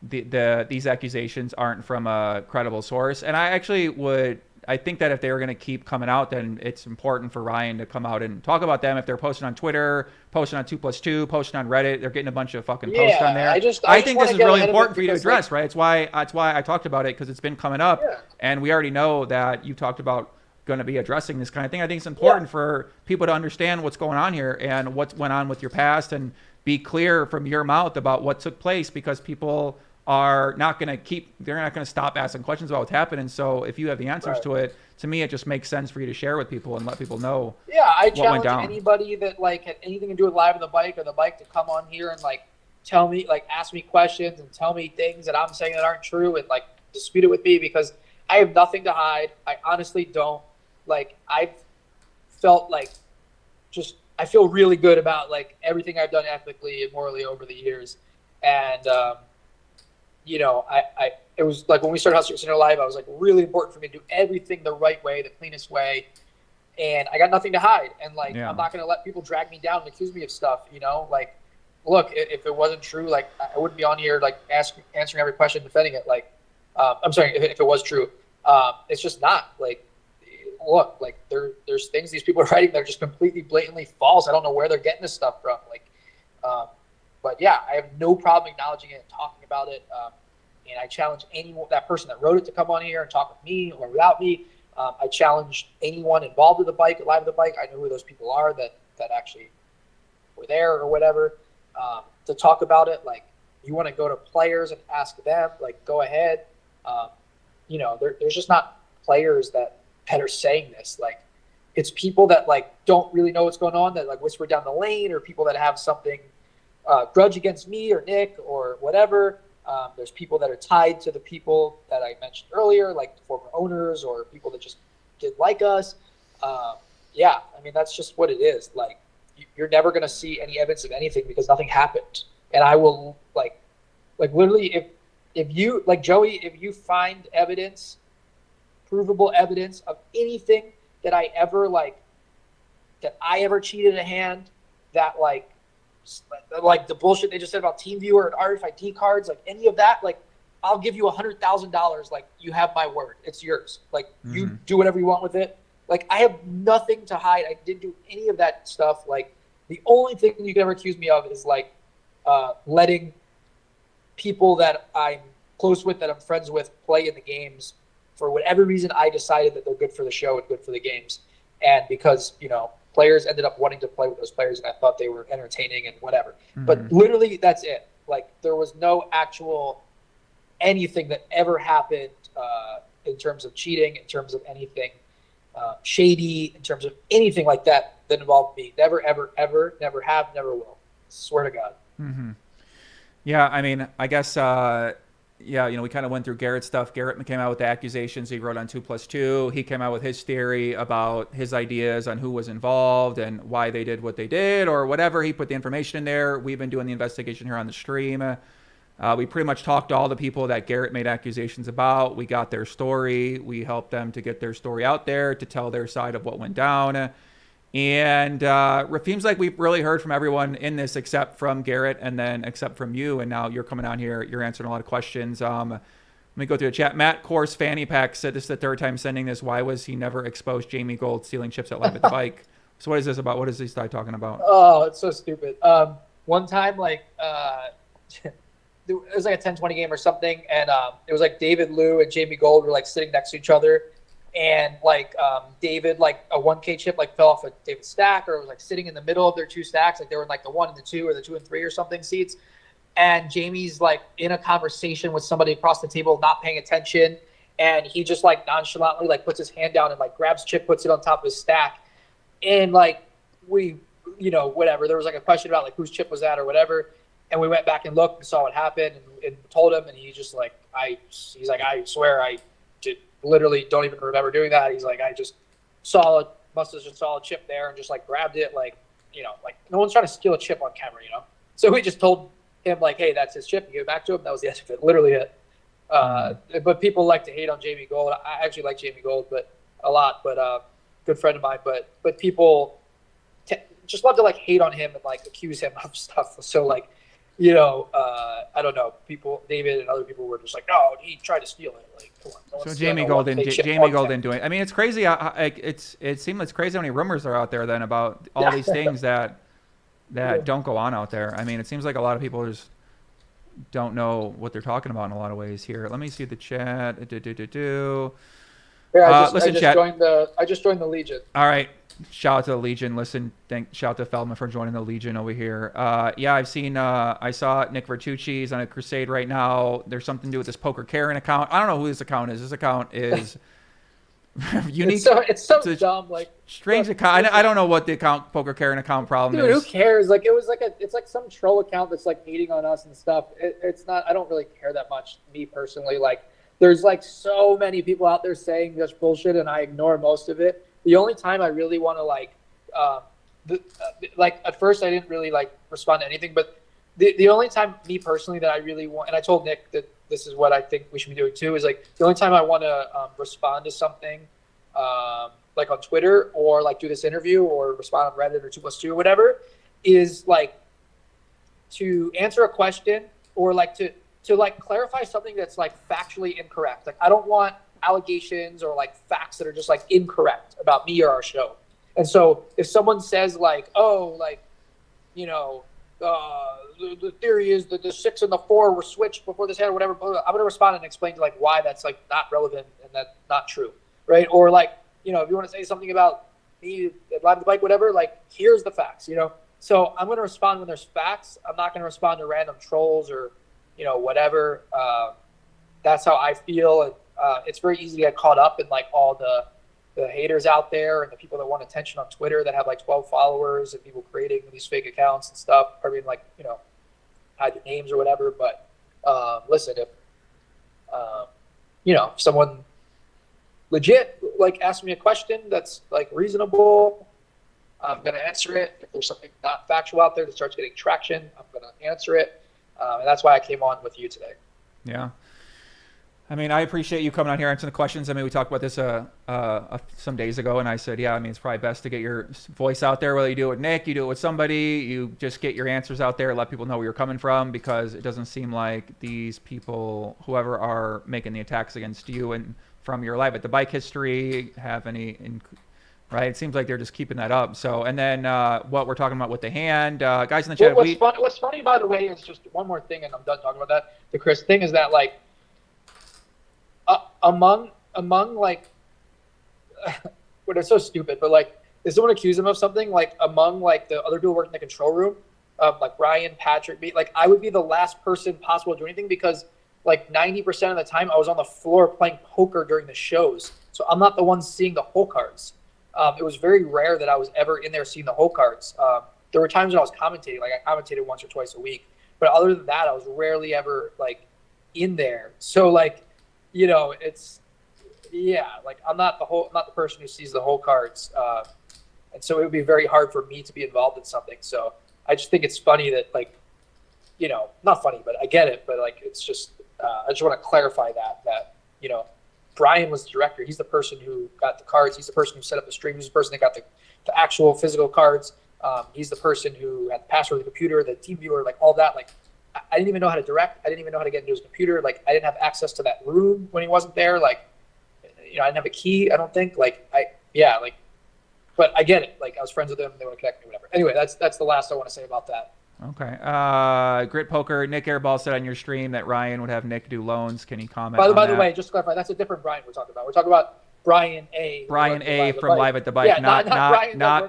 these accusations aren't from a credible source, and I actually would. I think that if they were going to keep coming out, then it's important for Ryan to come out and talk about them. If they're posting on Twitter, posting on 2+2, posting on Reddit, they're getting a bunch of fucking posts on there. I think this is really important for you to address, right? That's why I talked about it, because it's been coming up, and we already know that you talked about going to be addressing this kind of thing. I think it's important for people to understand what's going on here and what went on with your past, and be clear from your mouth about what took place, because people are not going to they're not going to stop asking questions about what's happening. So if you have the answers to it, to me, it just makes sense for you to share with people and let people know. Yeah, I what went challenge down. anybody that like had anything to do with Live on the Bike or the Bike to come on here and like tell me, like ask me questions and tell me things that I'm saying that aren't true and like dispute it with me, because I have nothing to hide. I honestly don't. Like, I've felt like I feel really good about like everything I've done ethically and morally over the years. And, you know, it was like when we started Hustle Center Live, I was like really important for me to do everything the right way, the cleanest way. And I got nothing to hide. And like, I'm not going to let people drag me down and accuse me of stuff, you know, like, look, if it wasn't true, like I wouldn't be on here, like answering every question, defending it. Like, I'm sorry, if it was true, it's just not. Like, look, like there's things these people are writing that are just completely blatantly false. I don't know where they're getting this stuff from. Like, but yeah, I have no problem acknowledging it and talking about it. And I challenge that person that wrote it to come on here and talk with me or without me. I challenge anyone involved with the bike, Live with the Bike. I know who those people are that actually were there or whatever, to talk about it. Like, you want to go to players and ask them, like, go ahead. You know, there's just not players that are saying this. Like, it's people that like don't really know what's going on, that like whisper down the lane, or people that have something grudge against me or Nick or whatever. There's people that are tied to the people that I mentioned earlier, like the former owners or people that just didn't like us. Yeah, I mean, that's just what it is. Like, you're never going to see any evidence of anything because nothing happened. And I will like literally, if you, like Joey, if you find evidence, provable evidence of anything that I ever cheated a hand, that like the bullshit they just said about TeamViewer and RFID cards, like any of that, like I'll give you $100,000. Like, you have my word, it's yours. Like, you do whatever you want with it. Like, I have nothing to hide. I didn't do any of that stuff. Like, the only thing you can ever accuse me of is like letting people that I'm close with, that I'm friends with, play in the games for whatever reason. I decided that they're good for the show and good for the games, and because, you know, players ended up wanting to play with those players, and I thought they were entertaining and whatever. But literally, that's it. Like, there was no actual anything that ever happened in terms of cheating, in terms of anything shady, in terms of anything like that involved me. Never, ever, ever, never have, never will. Swear to God. Yeah, I mean, I guess, yeah, you know, we kind of went through Garrett's stuff. Garrett came out with the accusations he wrote on 2+2. He came out with his theory about his ideas on who was involved and why they did what they did or whatever. He put the information in there. We've been doing the investigation here on the stream. We pretty much talked to all the people that Garrett made accusations about. We got their story. We helped them to get their story out there, to tell their side of what went down. And it seems like we've really heard from everyone in this, except from Garrett, and then except from you. And now you're coming on here. You're answering a lot of questions. Let me go through the chat. Matt Course Fanny Pack said this is the third time sending this. Why was he never exposed Jamie Gold stealing chips at Live at the Bike? So what is this about? What is this guy talking about? Oh, it's so stupid. One time, like, it was like a 10-20 game or something, and it was like David Liu and Jamie Gold were like sitting next to each other, and like David, like a 1K chip like fell off of David's stack, or it was like sitting in the middle of their two stacks, like they were in like the 1 and the 2 or the 2 and 3 or something seats, and Jamie's like in a conversation with somebody across the table, not paying attention, and he just like nonchalantly like puts his hand down and like grabs chip, puts it on top of his stack, and like we, you know, whatever, there was like a question about like whose chip was that or whatever. And we went back and looked and saw what happened and told him, and he just like, he's like, I swear I literally don't even remember doing that. He's like, I just must have just saw a chip there and just like grabbed it. Like, you know, like no one's trying to steal a chip on camera, you know? So we just told him like, hey, that's his chip. You give it back to him. That was the end of it. Literally it. But people like to hate on Jamie Gold. I actually like Jamie Gold, but a lot, but good friend of mine, but people just love to like hate on him and like accuse him of stuff. So like, you know, I don't know. People, David and other people were just like, "No, he tried to steal it." Like, come on. So Jamie Gold didn't do it. I mean, it's crazy. It seems it's crazy how many rumors are out there then about all these things that don't go on out there. I mean, it seems like a lot of people just don't know what they're talking about in a lot of ways here. Let me see the chat. Yeah, Listen, chat. I just joined the Legion. All right. Shout out to the Legion. Shout out to Feldman for joining the Legion over here. Yeah, I saw Nick Vertucci. He's on a crusade right now. There's something to do with this Poker Karen account. I don't know who this account is. This account is unique. It's so dumb. Like strange account. I don't know what the account Poker Karen account problem dude, is. Who cares? Like it's like some troll account that's like hating on us and stuff. It's not. I don't really care that much. Me personally, like there's like so many people out there saying just bullshit, and I ignore most of it. The only time I really want to like at first I didn't really like respond to anything, but the only time me personally that I really want, and I told Nick that this is what I think we should be doing too, is like the only time I want to respond to something like on Twitter or like do this interview or respond on Reddit or 2+2 or whatever is like to answer a question or like to like clarify something that's like factually incorrect. Like I don't want allegations or like facts that are just like incorrect about me or our show. And so if someone says like, oh, like, you know, the theory is that the 6 and the 4 were switched before this hand or whatever, I'm going to respond and explain to like why that's like not relevant and that's not true. Right. Or like, you know, if you want to say something about me, live the bike, whatever, like here's the facts, you know? So I'm going to respond when there's facts. I'm not going to respond to random trolls or, you know, whatever. That's how I feel. And, it's very easy to get caught up in like all the haters out there and the people that want attention on Twitter that have like 12 followers and people creating these fake accounts and stuff. I mean, like, you know, hide their names or whatever. But listen, if you know, if someone legit like asks me a question that's like reasonable, I'm gonna answer it. If there's something not factual out there that starts getting traction, I'm gonna answer it. And that's why I came on with you today. Yeah. I mean, I appreciate you coming on here answering the questions. I mean, we talked about this some days ago, and I said, yeah, I mean, it's probably best to get your voice out there, whether you do it with Nick, you do it with somebody, you just get your answers out there, let people know where you're coming from, because it doesn't seem like these people, whoever are making the attacks against you and from your Live at the Bike history, have any, right? It seems like they're just keeping that up. So, and then what we're talking about with the hand, guys in the chat. What's funny, by the way, is just one more thing, and I'm done talking about that. The Chris thing is that, like, among like what is so stupid, but like if someone accused him of something, like among like the other people working in the control room, like Ryan, Patrick, me, like I would be the last person possible to do anything because like 90% of the time I was on the floor playing poker during the shows, so I'm not the one seeing the hole cards. It was very rare that I was ever in there seeing the hole cards. There were times when I was commentating, like I commentated once or twice a week, but other than that, I was rarely ever like in there. So like, you know, it's, yeah, like I'm not the person who sees the whole cards. And so it would be very hard for me to be involved in something. So I just think it's funny that, like, you know, not funny, but I get it. But like, it's just, I just want to clarify that, you know, Brian was the director. He's the person who got the cards. He's the person who set up the stream. He's the person that got the actual physical cards. He's the person who had the password of the computer, the team viewer, like all that. Like, I didn't even know how to direct. I didn't even know how to get into his computer. Like, I didn't have access to that room when he wasn't there. Like, you know, I didn't have a key, I don't think. Like, but I get it. Like, I was friends with him. They want to connect me, whatever. Anyway, that's the last I want to say about that. Okay. Grit Poker, Nick Airball said on your stream that Ryan would have Nick do loans. Can you comment By on the that? way, just to clarify, that's a different Brian we're talking about. We're talking about Brian A. Brian A. from Live at the Bike, Yeah, not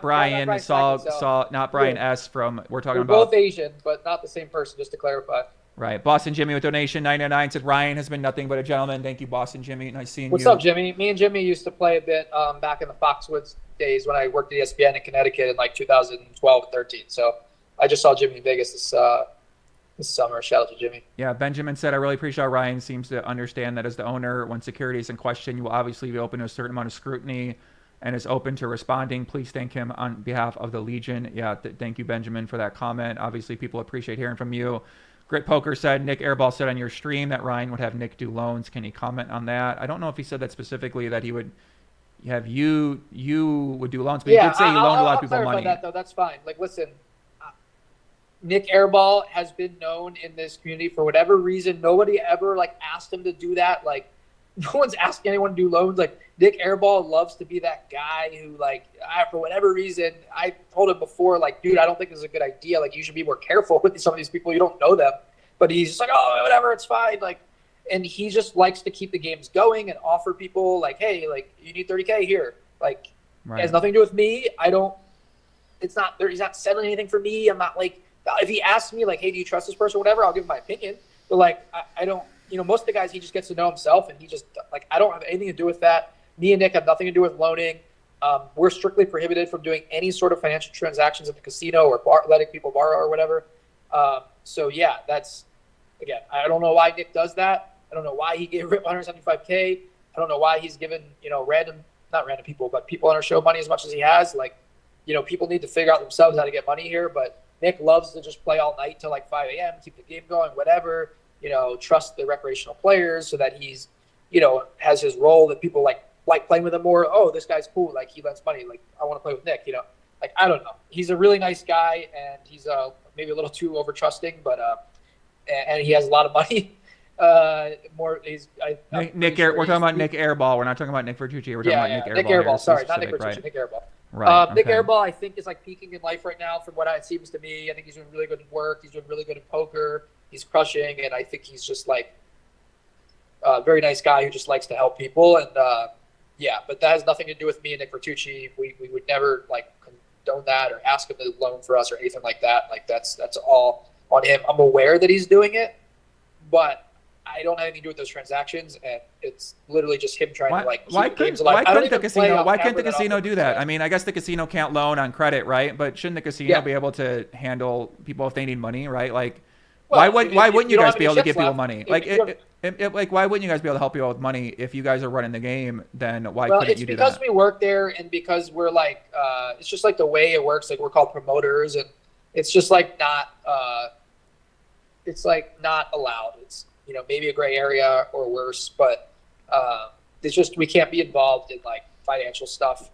Brian. Brian Saul, not Brian Yeah. S. from. We're talking We're about both Asian, but not the same person. Just to clarify. right. Boston Jimmy with donation 999 said Ryan has been nothing but a gentleman. Thank you, Boston Jimmy. Nice seeing What's you. up, Jimmy? Me and Jimmy used to play a bit back in the Foxwoods days when I worked at ESPN in Connecticut in like 2012 and 13. So I just saw Jimmy in Vegas this summer. Shout out to Jimmy. Yeah, Benjamin said, I really appreciate how Ryan seems to understand that as the owner, when security is in question, you will obviously be open to a certain amount of scrutiny and is open to responding. Please thank him on behalf of the Legion. Yeah, thank you, Benjamin, for that comment. Obviously, people appreciate hearing from you. Grit Poker said, Nick Airball said on your stream that Ryan would have Nick do loans. Can he comment on that? I don't know if he said that specifically, that he would have you would do loans, but he did say he loaned a lot of people money. That, though. That's fine. Like, listen, Nick Airball has been known in this community for whatever reason. Nobody ever like asked him to do that. Like, no one's asking anyone to do loans. Like, Nick Airball loves to be that guy who, like, for whatever reason, I told him before, like, dude, I don't think this is a good idea. Like, you should be more careful with some of these people. You don't know them. But he's just like, oh, whatever, it's fine. Like, and he just likes to keep the games going and offer people, like, hey, like, you need 30K here. Like, It has nothing to do with me. He's not selling anything for me. I'm not like, if he asks me, like, hey, do you trust this person or whatever, I'll give him my opinion. But, like, I don't, most of the guys, he just gets to know himself, and he just, like, I don't have anything to do with that. Me and Nick have nothing to do with loaning. We're strictly prohibited from doing any sort of financial transactions at the casino or letting people borrow or whatever. So, yeah, that's, again, I don't know why Nick does that. I don't know why he gave Rip 175K. I don't know why he's given, not random people, but people on our show money as much as he has. Like, people need to figure out themselves how to get money here, but Nick loves to just play all night till like 5 a.m., keep the game going, whatever, trust the recreational players so that he's, has his role that people like playing with him more. Oh, this guy's cool. Like, he lends money. Like, I want to play with Nick, like, I don't know. He's a really nice guy, and he's maybe a little too over trusting, but, and he has a lot of money. We're talking about Nick Airball. We're not talking about Nick Vertucci. We're talking about Nick Airball. Nick Airball. Sorry, not Nick Vertucci. Right. Nick Airball. Right. Nick Airball, I think, is like peaking in life right now, from what it seems to me. I think he's doing really good in work. He's doing really good in poker. He's crushing, and I think he's just like a very nice guy who just likes to help people. And but that has nothing to do with me and Nick Vertucci. We would never like condone that or ask him to loan for us or anything like that. Like, that's all on him. I'm aware that he's doing it, but I don't have anything to do with those transactions, and it's literally just him trying to like keep games alive. Why couldn't the casino do that? I mean, I guess the casino can't loan on credit, right? But shouldn't the casino be able to handle people if they need money, right? Like, why wouldn't you guys be able to give people money? Like, why wouldn't you guys be able to help people with money if you guys are running the game? Then why couldn't you do that? It's because we work there, and because we're like, it's just like the way it works. Like, we're called promoters, and it's just like not, it's like not allowed. It's maybe a gray area or worse, but it's just we can't be involved in like financial stuff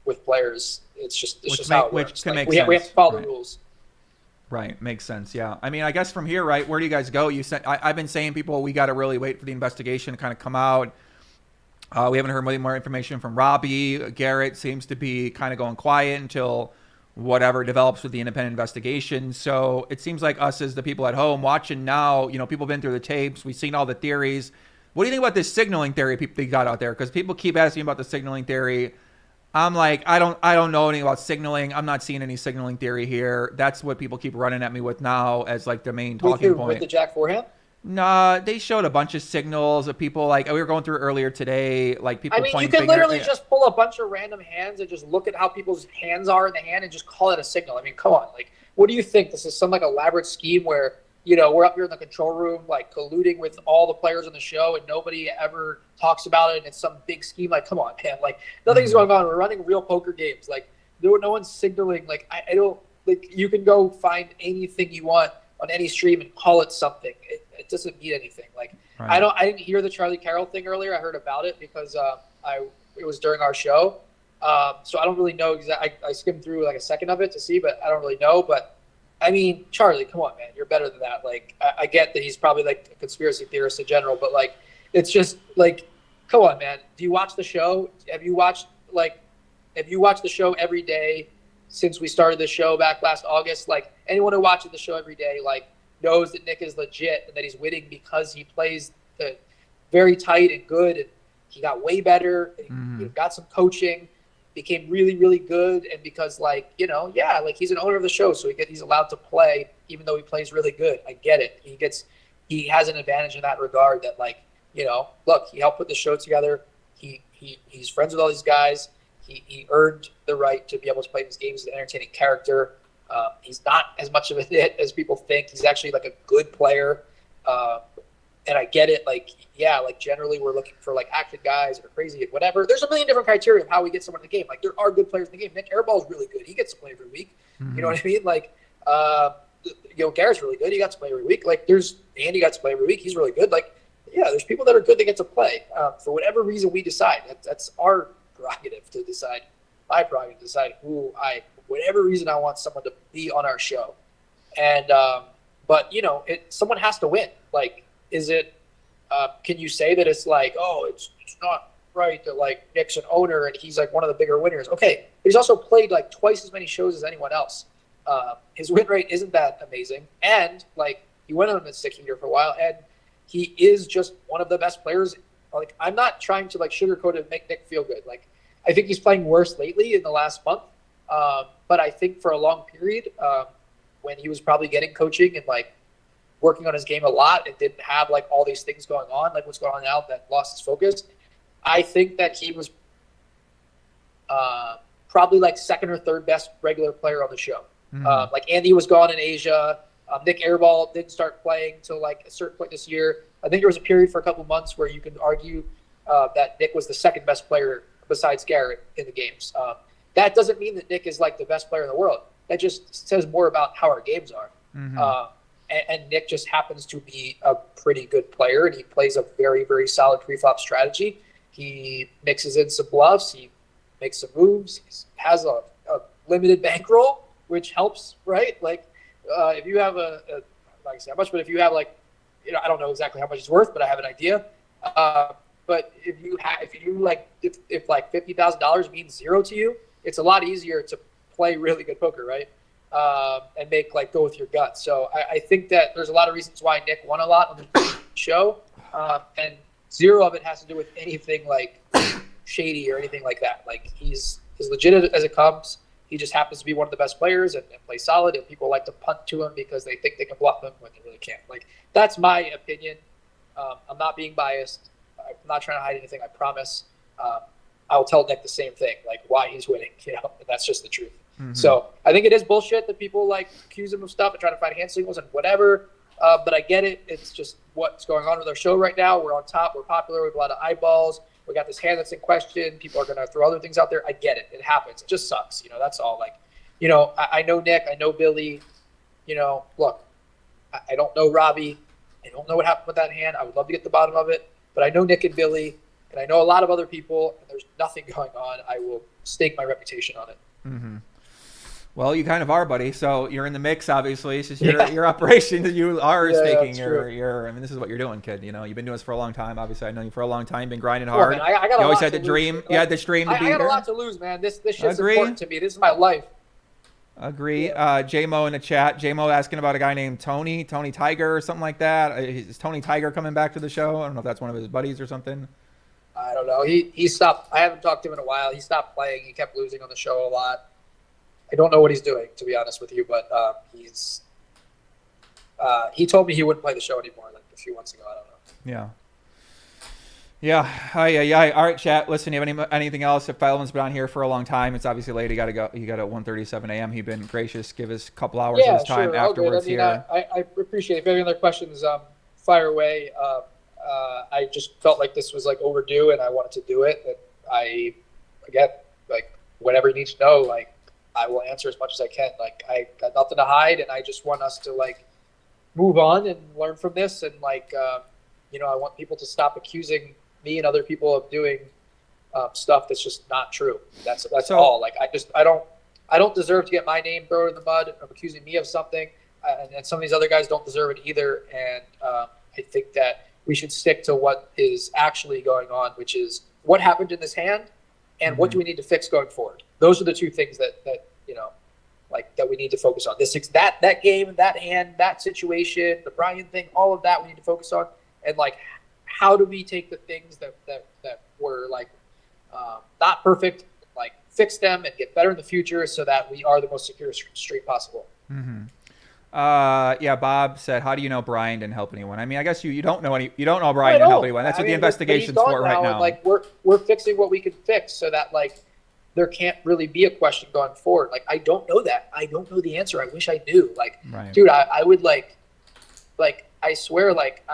with players. It's just how it works. Can like, make sense. We have to follow the rules. Right, makes sense. Yeah, I mean, I guess from here, right? Where do you guys go? I've been saying we got to really wait for the investigation to kind of come out. We haven't heard more information from Robbi. Garrett seems to be kind of going quiet until whatever develops with the independent investigation. So it seems like us as the people at home watching now, people have been through the tapes. We've seen all the theories. What do you think about this signaling theory they got out there? Because people keep asking about the signaling theory. I'm like, I don't know anything about signaling. I'm not seeing any signaling theory here. That's what people keep running at me with now as like the main talking point. With the Jack Forehand? Nah, they showed a bunch of signals of people like we were going through earlier today, like people. I mean, you can literally just pull a bunch of random hands and just look at how people's hands are in the hand and just call it a signal. I mean, come on, like, what do you think? This is some like elaborate scheme where we're up here in the control room like colluding with all the players on the show and nobody ever talks about it, and it's some big scheme. Like, come on, man, like nothing's going on. We're running real poker games. Like, no one's signaling. Like, I don't like. You can go find anything you want on any stream and call it something. It doesn't mean anything. Like, right. I didn't hear the Charlie Carroll thing earlier. I heard about it because it was during our show. So I don't really know exactly. I skimmed through like a second of it to see, but I don't really know. But I mean, Charlie, come on, man, you're better than that. Like, I get that he's probably like a conspiracy theorist in general, but like, it's just like, come on, man. Do you watch the show? Have you watched the show every day? since we started the show back last August. Like, anyone who watches the show every day, like, knows that Nick is legit and that he's winning because he plays very tight and good, and he got way better. He got some coaching, became really, really good, and because, like, you know, yeah, like, he's an owner of the show, so he's allowed to play even though he plays really good. I get it. He has an advantage in that regard that, like, you know, look, he helped put the show together. He's friends with all these guys. He earned the right to be able to play these games as an entertaining character. He's not as much of a hit as people think. He's actually, like, a good player. And I get it. Like, yeah, like, generally we're looking for, like, active guys or crazy and whatever. There's a million different criteria of how we get someone in the game. Like, there are good players in the game. Nick Airball is really good. He gets to play every week. You know what I mean? Like, you know, Garrett's really good. He got to play every week. Like, there's Andy got to play every week. He's really good. Like, yeah, there's people that are good that get to play. For whatever reason we decide, that's our prerogative to decide. My prerogative to decide whatever reason I want someone to be on our show. And but you know, someone has to win. Like, is it? Can you say that it's like, oh, it's not right that, like, Nick's an owner and he's, like, one of the bigger winners? Okay, but he's also played, like, twice as many shows as anyone else. His win rate isn't that amazing, and, like, he went on a sticking here for a while, and he is just one of the best players. Like, I'm not trying to, like, sugarcoat it and make Nick feel good. Like, I think he's playing worse lately in the last month, but I think for a long period, when he was probably getting coaching and, like, working on his game a lot and didn't have, like, all these things going on, like what's going on now that lost his focus, I think that he was probably, like, second or third best regular player on the show. Like, Andy was gone in Asia. Nick Airball didn't start playing till, like, a certain point this year. I think there was a period for a couple months where you could argue that Nick was the second best player besides Garrett in the games. That doesn't mean that Nick is, like, the best player in the world. That just says more about how our games are. And Nick just happens to be a pretty good player, and he plays a very, very solid pre-flop strategy. He mixes in some bluffs. He makes some moves. He has a limited bankroll, which helps, right? Like, if you have like I say how much, but if you have, like, you know, I don't know exactly how much it's worth, but I have an idea. But if like $50,000 means zero to you, it's a lot easier to play really good poker, right? And make, like, go with your gut. So I think that there's a lot of reasons why Nick won a lot on the show, and zero of it has to do with anything, like, shady or anything like that. Like, he's as legit as it comes. He just happens to be one of the best players and plays solid, and people like to punt to him because they think they can bluff him when they really can't. Like, that's my opinion. I'm not being biased. I'm not trying to hide anything, I promise. I'll tell Nick the same thing, like, why he's winning, you know, and that's just the truth. So I think it is bullshit that people, like, accuse him of stuff and try to find hand signals and whatever. But I get it. It's just what's going on with our show right now. We're on top. We're popular. We have a lot of eyeballs. We got this hand that's in question. People are going to throw other things out there. I get it. It happens. It just sucks. You know, that's all. Like, you know, I know Nick. I know Billy. You know, look, I don't know Robbi. I don't know what happened with that hand. I would love to get to the bottom of it. But I know Nick and Billy. And I know a lot of other people. And there's nothing going on. I will stake my reputation on it. Well, you kind of are, buddy. So you're in the mix, obviously. It's just your operation that you are staking your. I mean, this is what you're doing, kid. You know, you've been doing this for a long time. Obviously, I know you for a long time. Been grinding hard. Man, I got you always had the dream. Like, you had this dream to be I got there. a lot to lose, man. This shit's important to me. This is my life. Agree. J-Mo in the chat. J-Mo asking about a guy named Tony Tiger or something like that. Is Tony Tiger coming back to the show? I don't know if that's one of his buddies or something. I don't know. He stopped. I haven't talked to him in a while. He stopped playing. He kept losing on the show a lot. I don't know what he's doing, to be honest with you, but he told me he wouldn't play the show anymore, like, a few months ago. I don't know. Yeah. All right, chat. Listen, you have anything else? If Feldman's been on here for a long time, it's obviously late. He got to go. He got at 1:37 a.m. He's been gracious. Give us a couple hours of his time afterwards here. I appreciate it. If you have any other questions, fire away. I just felt like this was, like, overdue, and I wanted to do it. And again, like, whatever you need to know, like, I will answer as much as I can. Like, I got nothing to hide, and I just want us to, like, move on and learn from this. And, like, you know, I want people to stop accusing me and other people of doing stuff that's just not true. That's all. Like, I don't deserve to get my name thrown in the mud of accusing me of something, and some of these other guys don't deserve it either. And I think that we should stick to what is actually going on, which is what happened in this hand and what do we need to fix going forward. Those are the two things that you know, like that we need to focus on. That game, that hand, that situation, the Brian thing, all of that we need to focus on. And like, how do we take the things that were like not perfect, like fix them and get better in the future so that we are the most secure stream possible. Mm-hmm. Yeah, Bob said, how do you know Brian didn't help anyone? I mean, I guess you don't know Brian didn't help anyone. That's what the investigation's for right now. And like we're fixing what we can fix so that like there can't really be a question going forward. Like I don't know that. I don't know the answer. I wish I knew. Like, dude, I would like I swear, like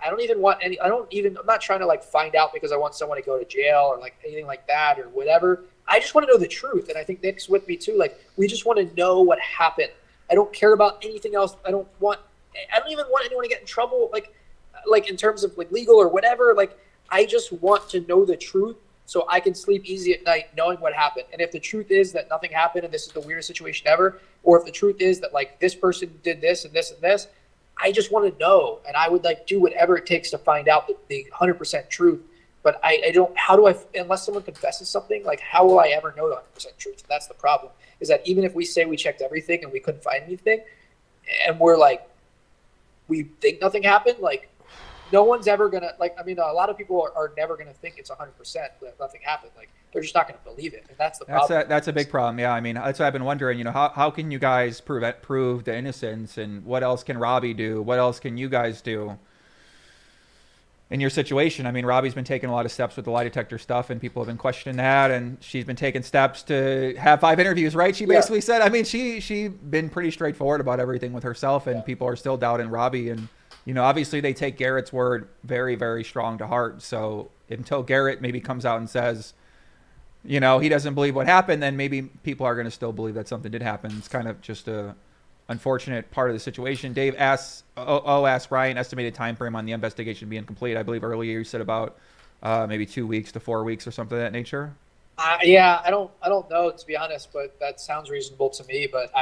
I don't even want any. I'm not trying to like find out because I want someone to go to jail or like anything like that or whatever. I just want to know the truth, and I think Nick's with me too. Like we just want to know what happened. I don't care about anything else. I don't even want anyone to get in trouble, like in terms of like legal or whatever. Like I just want to know the truth so I can sleep easy at night knowing what happened. And if the truth is that nothing happened and this is the weirdest situation ever, or if the truth is that like this person did this and this and this, I just want to know, and I would like do whatever it takes to find out the 100% truth. But I don't. How do I? Unless someone confesses something, like how will I ever know the 100% truth? And that's the problem. Is that even if we say we checked everything and we couldn't find anything, and we're like, we think nothing happened, like no one's ever gonna like. I mean, a lot of people are never gonna think it's 100% that nothing happened. Like they're just not gonna believe it, and that's the problem. That's a big problem. Yeah, I mean, that's what I've been wondering. You know, how can you guys prove the innocence, and what else can Robbi do? What else can you guys do? In your situation, I mean, Robbi's been taking a lot of steps with the lie detector stuff, and people have been questioning that, and she's been taking steps to have 5 interviews, right? She basically said, I mean, she been pretty straightforward about everything with herself, and people are still doubting Robbi, and you know, obviously they take Garrett's word very, very strong to heart. So until Garrett maybe comes out and says, you know, he doesn't believe what happened, then maybe people are going to still believe that something did happen. It's kind of just a unfortunate part of the situation. Dave asks Ryan estimated time frame on the investigation being complete. I believe earlier you said about maybe 2 weeks to 4 weeks or something of that nature. Yeah, I don't know, to be honest, but that sounds reasonable to me. But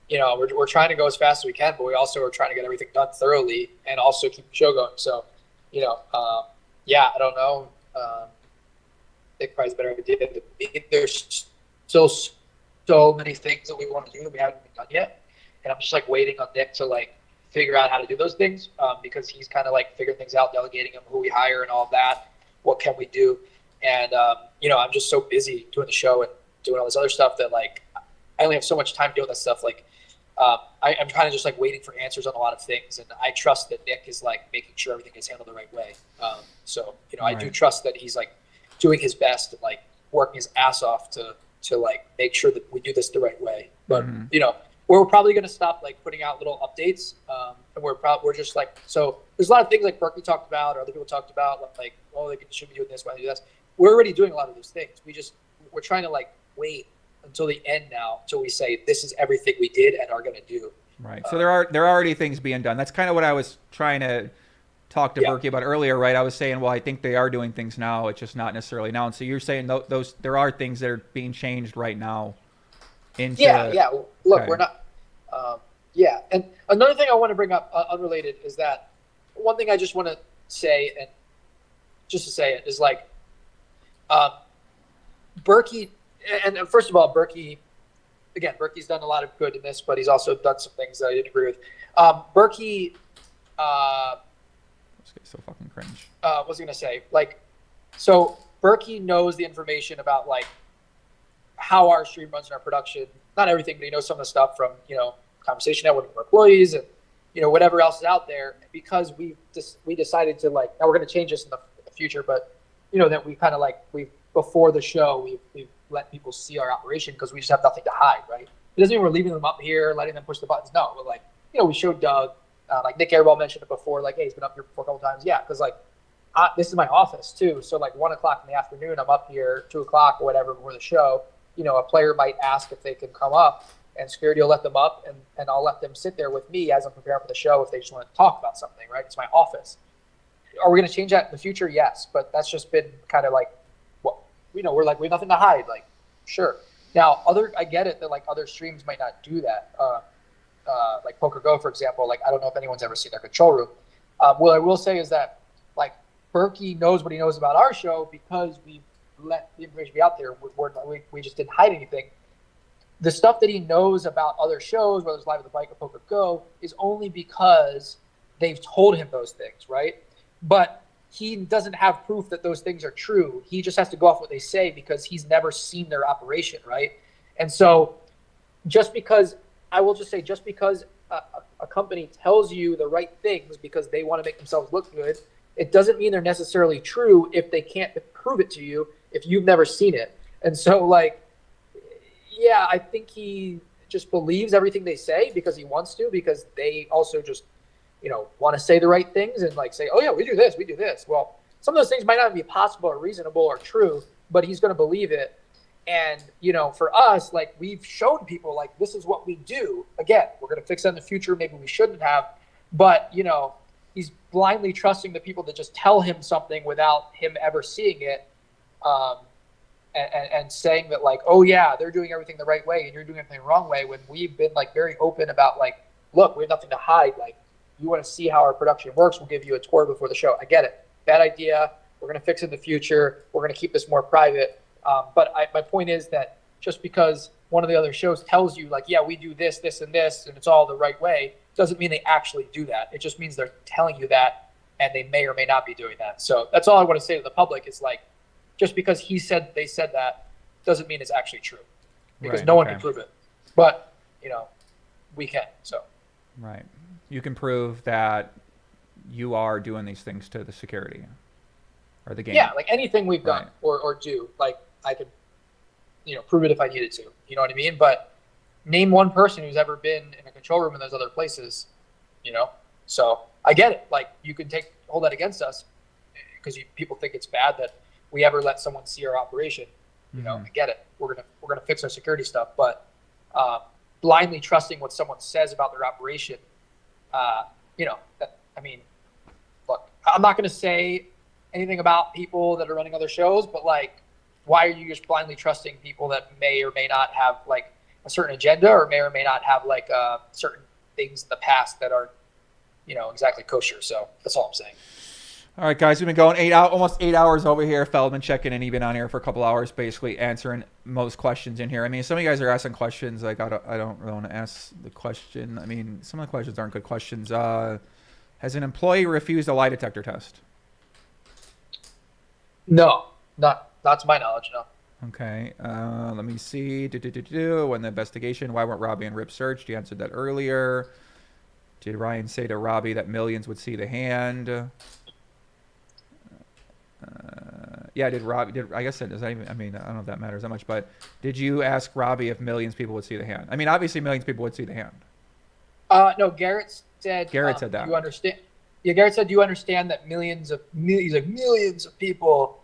we're trying to go as fast as we can, but we also are trying to get everything done thoroughly and also keep the show going. So, I don't know. Nick probably has a better idea. There's still so many things that we want to do that we haven't done yet, and I'm just like waiting on Nick to like figure out how to do those things because he's kind of like figuring things out, delegating them, who we hire and all of that. What can we do? And I'm just so busy doing the show and doing all this other stuff that like I only have so much time to deal with that stuff. Like I'm kind of just like waiting for answers on a lot of things, and I trust that Nick is like making sure everything is handled the right way. I do trust that he's like doing his best and like working his ass off to like make sure that we do this the right way. But we're probably going to stop like putting out little updates, and we're just like, so there's a lot of things like Berkey talked about or other people talked about, like they should be doing this, why they do this. We're already doing a lot of those things. We're trying to like wait until the end now until we say this is everything we did and are going to do. Right. So there are already things being done. That's kind of what I was trying to talk to Berkey about earlier, right? I was saying, well, I think they are doing things now. It's just not necessarily now. And so you're saying those there are things that are being changed right now. Look, we're not. And another thing I want to bring up, unrelated, is that one thing I just want to say, and just to say it, is like Berkey. And first of all, Berkey's done a lot of good in this, but he's also done some things that I didn't agree with. Berkey. So fucking cringe. What was I gonna say? Like, so Berkey knows the information about like how our stream runs in our production. Not everything, but he knows some of the stuff from Conversation Network with our employees and whatever else is out there. Because we decided to like, now we're gonna change this in the future, but that we kind of like before the show we've let people see our operation because we just have nothing to hide, right? It doesn't mean we're leaving them up here, letting them push the buttons. No, but like we showed Doug. Like Nick Airball mentioned it before, like, hey, he's been up here before a couple times. Yeah, because like this is my office too. So like 1 o'clock in the afternoon, I'm up here 2 o'clock or whatever before the show. A player might ask if they can come up, and security will let them up, and I'll let them sit there with me as I'm preparing for the show if they just want to talk about something. Right? It's my office. Are we going to change that in the future? Yes, but that's just been kind of like, we're like we have nothing to hide. Like, sure. Now, I get it that like other streams might not do that. Like Poker Go, for example, like I don't know if anyone's ever seen their control room. What I will say is that like Berkey knows what he knows about our show because we let the information be out there. We just didn't hide anything. the stuff that he knows about other shows, whether it's Live at the Bike or Poker Go, is only because they've told him those things, right? But he doesn't have proof that those things are true. He just has to go off what they say because he's never seen their operation, right? And so just because a company tells you the right things because they want to make themselves look good, it doesn't mean they're necessarily true if they can't prove it to you if you've never seen it. And so, like, yeah, I think he just believes everything they say because he wants to, because they also just, want to say the right things and like say, oh yeah, we do this. Well, some of those things might not be possible or reasonable or true, but he's going to believe it. And, for us, like, we've shown people, like, this is what we do. Again, we're going to fix that in the future. Maybe we shouldn't have. But, he's blindly trusting the people that just tell him something without him ever seeing it. And saying that, like, oh, yeah, they're doing everything the right way and you're doing everything the wrong way, when we've been, like, very open about, like, look, we have nothing to hide. Like, you want to see how our production works, we'll give you a tour before the show. I get it. Bad idea. We're going to fix it in the future. We're going to keep this more private. But my point is that just because one of the other shows tells you, like, yeah, we do this, this, and this, and it's all the right way, doesn't mean they actually do that. It just means they're telling you that, and they may or may not be doing that. So that's all I want to say to the public is, like, just because they said that doesn't mean it's actually true, because no one can prove it. But, we can. So. Right. You can prove that you are doing these things to the security or the game. Yeah, like anything we've done or do, like, I could, prove it if I needed to. You know what I mean? But name one person who's ever been in a control room in those other places, So I get it. Like, you can hold that against us because people think it's bad that we ever let someone see our operation. I get it. We're gonna fix our security stuff, but blindly trusting what someone says about their operation, look, I'm not gonna say anything about people that are running other shows, but, like, why are you just blindly trusting people that may or may not have, like, a certain agenda or may not have, like, certain things in the past that aren't, exactly kosher? So that's all I'm saying. All right, guys, we've been going almost 8 hours over here. Feldman checking in. He's been on here for a couple hours, basically answering most questions in here. I mean, some of you guys are asking questions. Like, I don't really want to ask the question. I mean, some of the questions aren't good questions. Has an employee refused a lie detector test? No, not to my knowledge, no. Okay, let me see. When the investigation, why weren't Robbi and Rip searched? You answered that earlier. Did Ryan say to Robbi that millions would see the hand? Yeah, I guess that does that even, I mean, I don't know if that matters that much, but did you ask Robbi if millions of people would see the hand? I mean, obviously millions of people would see the hand. No, Garrett said that. You understand? Yeah, Garrett said, do you understand that millions of people,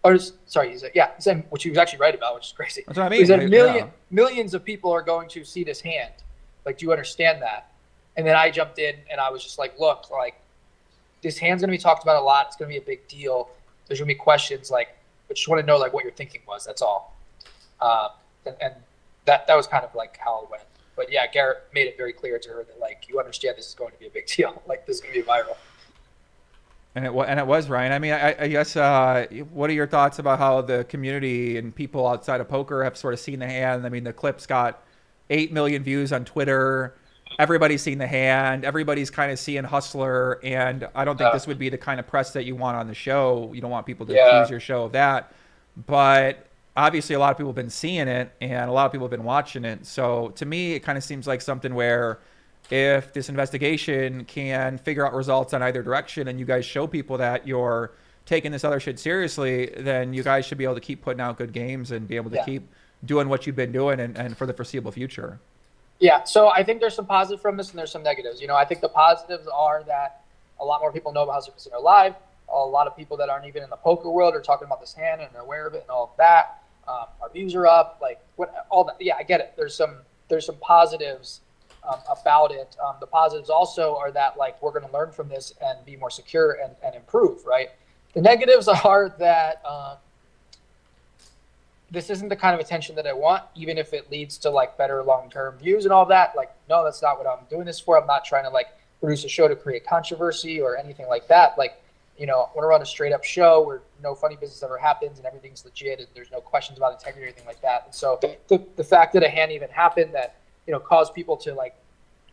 or sorry, he said, which he was actually right about, which is crazy. That's what I mean. He said millions of people are going to see this hand. Like, do you understand that? And then I jumped in and I was just like, look, like, this hand's going to be talked about a lot. It's going to be a big deal. There's going to be questions, like, I just want to know, like, what your thinking was. That's all. And that was kind of like how it went. But yeah, Garrett made it very clear to her that, like, you understand this is going to be a big deal. Like, this is going to be viral. And it was, Ryan. I mean, I guess, what are your thoughts about how the community and people outside of poker have sort of seen the hand? I mean, the clip's got 8 million views on Twitter. Everybody's seen the hand. Everybody's kind of seeing Hustler. And I don't think this would be the kind of press that you want on the show. You don't want people to accuse your show of that. But obviously a lot of people have been seeing it and a lot of people have been watching it. So to me, it kind of seems like something where if this investigation can figure out results on either direction and you guys show people that you're taking this other shit seriously, then you guys should be able to keep putting out good games and be able to keep doing what you've been doing and for the foreseeable future. Yeah, so I think there's some positive from this and there's some negatives. I think the positives are that a lot more people know about House of Casino Live. A lot of people that aren't even in the poker world are talking about this hand and they're aware of it and all of that. Our views are up, like all that. Yeah, I get it. There's some positives about it. The positives also are that, like, we're going to learn from this and be more secure and improve, right? The negatives are that this isn't the kind of attention that I want, even if it leads to, like, better long-term views and all that. Like, no, that's not what I'm doing this for. I'm not trying to, like, produce a show to create controversy or anything like that. Like, want to run a straight up show where no funny business ever happens and everything's legit and there's no questions about integrity or anything like that. And so the fact that a hand even happened that, caused people to like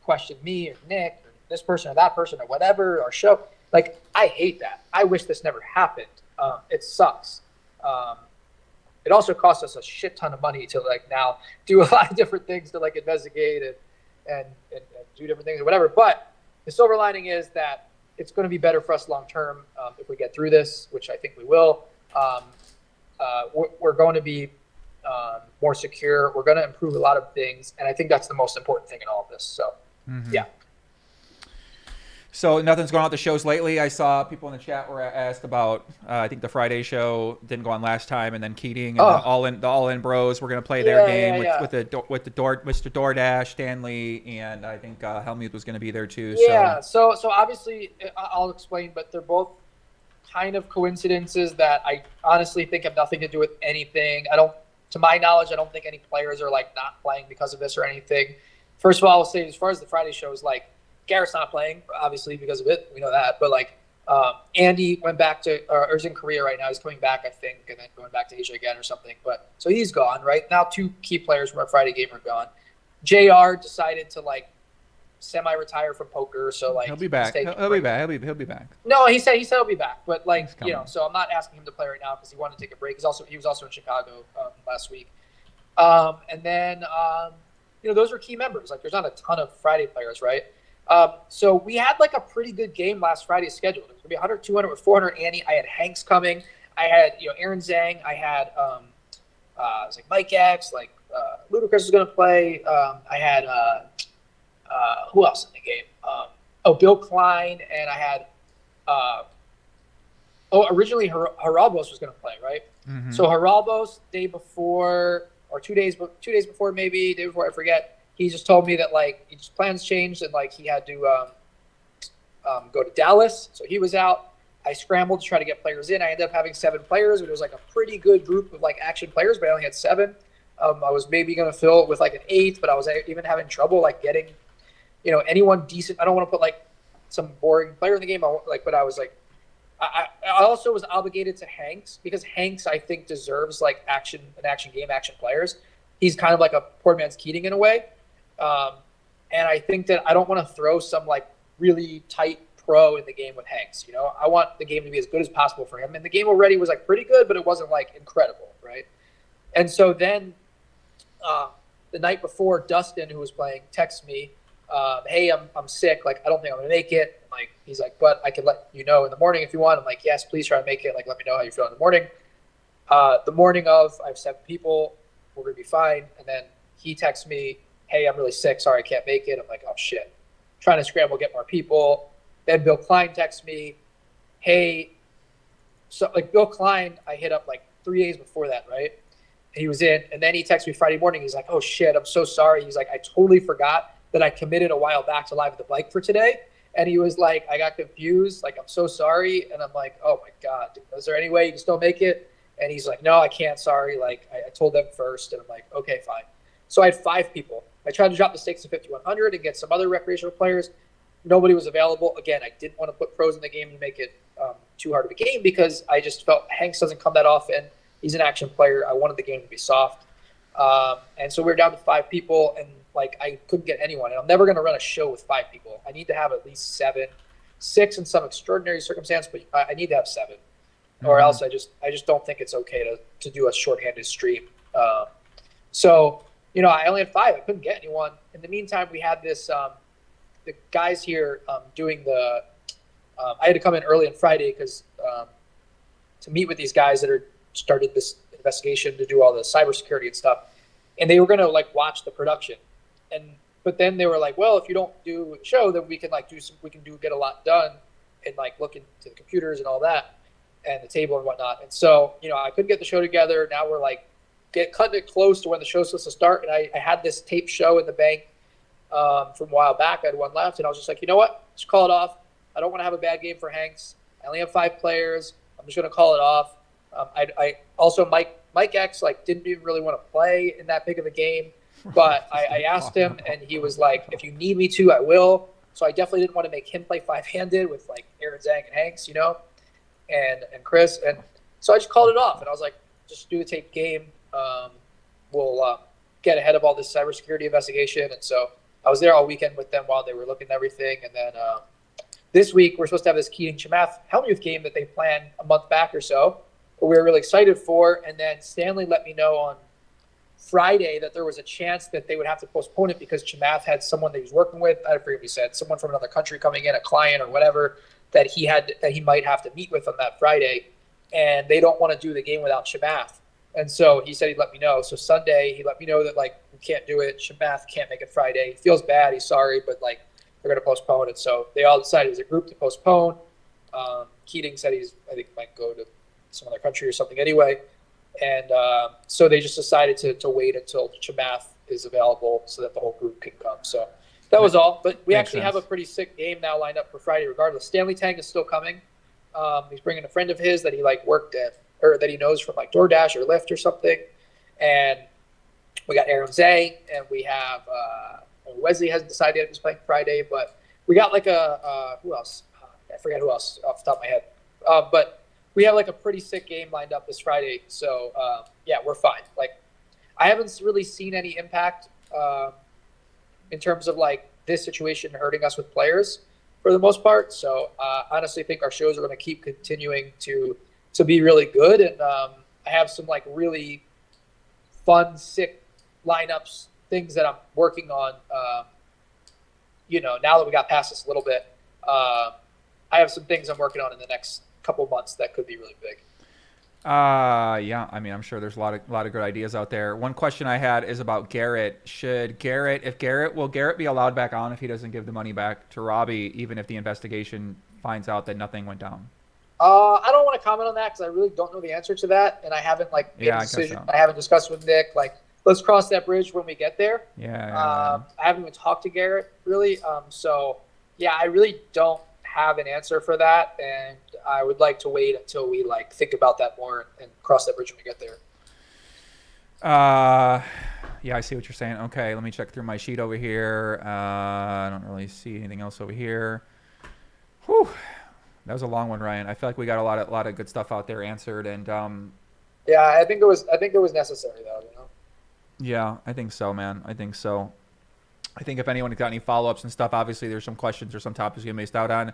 question me or Nick or this person or that person or whatever, our show, like, I hate that. I wish this never happened. It sucks. It also costs us a shit ton of money to like now do a lot of different things to like investigate and do different things or whatever. But the silver lining is that it's going to be better for us long term if we get through this, which I think we will. We're going to be more secure. We're going to improve a lot of things, and I think that's the most important thing in all of this. So, yeah. So nothing's going on at the shows lately. I saw people in the chat were asked about. I think the Friday show didn't go on last time, and then Keating and the All In Bros were going to play their game with Mr. DoorDash, Stanley, and I think Helmuth was going to be there too. Yeah. So obviously I'll explain, but they're both kind of coincidences that I honestly think have nothing to do with anything. To my knowledge, I don't think any players are like not playing because of this or anything. First of all, I'll say as far as the Friday show is like. Garrett's not playing, obviously, because of it. We know that. But, like, Andy went back to – or is in Korea right now. He's coming back, I think, and then going back to Asia again or something. But so he's gone, right? Now 2 key players from our Friday game are gone. JR decided to, like, semi-retire from poker. So, like – He'll be back. He'll be back. He'll be back. No, he said he'll be back. But, like, so I'm not asking him to play right now because he wanted to take a break. He was also in Chicago last week. And then, those are key members. Like, there's not a ton of Friday players, right? So we had like a pretty good game last Friday scheduled. It was gonna be 100, 200 with 400 Annie. I had Hanks coming. I had Aaron Zhang. I had it was like Mike X. Like Ludacris was gonna play. I had who else in the game? Bill Klein, and I had originally Haralbos was gonna play, right? Mm-hmm. So Haralbos day before or 2 days before maybe day before I forget. He just told me that like his plans changed and like he had to go to Dallas, so he was out. I scrambled to try to get players in. I ended up having 7 players. It was like a pretty good group of like action players, but I only had 7. I was maybe gonna fill it with like an 8th, but I was even having trouble like getting, anyone decent. I don't want to put like some boring player in the game. But I was like, I also was obligated to Hanks because Hanks I think deserves like action players. He's kind of like a poor man's Keating in a way. And I think that I don't want to throw some like really tight pro in the game with Hanks. I want the game to be as good as possible for him. And the game already was like pretty good, but it wasn't like incredible, right? And so then the night before, Dustin, who was playing, texts me, "Hey, I'm sick. Like I don't think I'm gonna make it." Like he's like, "But I can let you know in the morning if you want." I'm like, "Yes, please try to make it. Like let me know how you feel in the morning." The morning of, I have 7 people. We're gonna be fine. And then he texts me, "Hey, I'm really sick. Sorry, I can't make it." I'm like, "Oh, shit." Trying to scramble, get more people. Then Bill Klein texts me, "Hey," so like Bill Klein, I hit up like 3 days before that, right? And he was in. And then he texts me Friday morning. He's like, "Oh, shit, I'm so sorry." He's like, "I totally forgot that I committed a while back to Live at the Bike for today." And he was like, "I got confused. Like, I'm so sorry." And I'm like, "Oh, my God. Dude, is there any way you can still make it?" And he's like, "No, I can't. Sorry. Like, I told them first." And I'm like, "Okay, fine." So I had 5 people. I tried to drop the stakes to 5,100 and get some other recreational players. Nobody was available. Again, I didn't want to put pros in the game to make it too hard of a game because I just felt Hanks doesn't come that often. He's an action player. I wanted the game to be soft. And so we were down to 5 people, and like I couldn't get anyone. And I'm never going to run a show with 5 people. I need to have at least 7, 6 in some extraordinary circumstance, but I need to have 7. Or else I just don't think it's okay to do a shorthanded stream. So I only had 5. I couldn't get anyone. In the meantime, we had this the guys here doing the. I had to come in early on Friday because to meet with these guys that are started this investigation to do all the cybersecurity and stuff, and they were going to like watch the production, but then they were like, well, if you don't do a show, then we can like get a lot done and like look into the computers and all that and the table and whatnot. And so I couldn't get the show together. Now we're like cutting it close to when the show's supposed to start, and I had this tape show in the bank from a while back. I had one left, and I was just like, you know what? Just call it off. I don't want to have a bad game for Hanks. I only have 5 players. I'm just going to call it off. I also Mike X didn't even really want to play in that big of a game, but I asked him, and he was like, if you need me to, I will. So I definitely didn't want to make him play 5-handed with like Aaron Zhang and Hanks, and Chris, and so I just called it off, and I was like, just do the tape game. We'll get ahead of all this cybersecurity investigation, and so I was there all weekend with them while they were looking at everything, and then this week we're supposed to have this Keating Chamath Helmuth game that they planned a month back or so, but we were really excited for, and then Stanley let me know on Friday that there was a chance that they would have to postpone it because Chamath had someone that he was working with. I forget what he said, someone from another country coming in, a client or whatever, that he might have to meet with on that Friday, and they don't want to do the game without Chamath. And so he said he'd let me know. So Sunday he let me know that like we can't do it. Chamath can't make it Friday. He feels bad. He's sorry, but like they're going to postpone it. So they all decided as a group to postpone. Keating said I think might go to some other country or something anyway. And so they just decided to wait until Chamath is available so that the whole group can come. So that was all. But we actually have a pretty sick game now lined up for Friday regardless. Stanley Tang is still coming. He's bringing a friend of his that he like worked at or that he knows from like DoorDash or Lyft or something. And we got Aaron Zay, and we have Wesley hasn't decided yet if he's playing Friday, but we got like who else? I forget who else off the top of my head. But we have like a pretty sick game lined up this Friday. So yeah, we're fine. Like I haven't really seen any impact in terms of like this situation hurting us with players for the most part. So honestly think our shows are going to keep continuing to be really good. And I have some like really fun, sick lineups, things that I'm working on, now that we got past this a little bit, I have some things I'm working on in the next couple months that could be really big. Yeah, I mean, I'm sure there's a lot of good ideas out there. One question I had is about Garrett. Will Garrett be allowed back on if he doesn't give the money back to Robbi, even if the investigation finds out that nothing went down? I don't want to comment on that because I really don't know the answer to that, and I haven't made a decision. I haven't discussed with Nick. Like, let's cross that bridge when we get there. I haven't even talked to Garrett really. So yeah, I really don't have an answer for that, and I would like to wait until we like think about that more and cross that bridge when we get there. Yeah, I see what you're saying. Okay, let me check through my sheet over here. I don't really see anything else over here. Whew. That was a long one, Ryan. I feel like we got a lot of good stuff out there answered, and yeah, I think it was necessary though. Yeah, I think so, man. I think so. I think if anyone has got any follow-ups and stuff, obviously there's some questions or some topics you missed out on.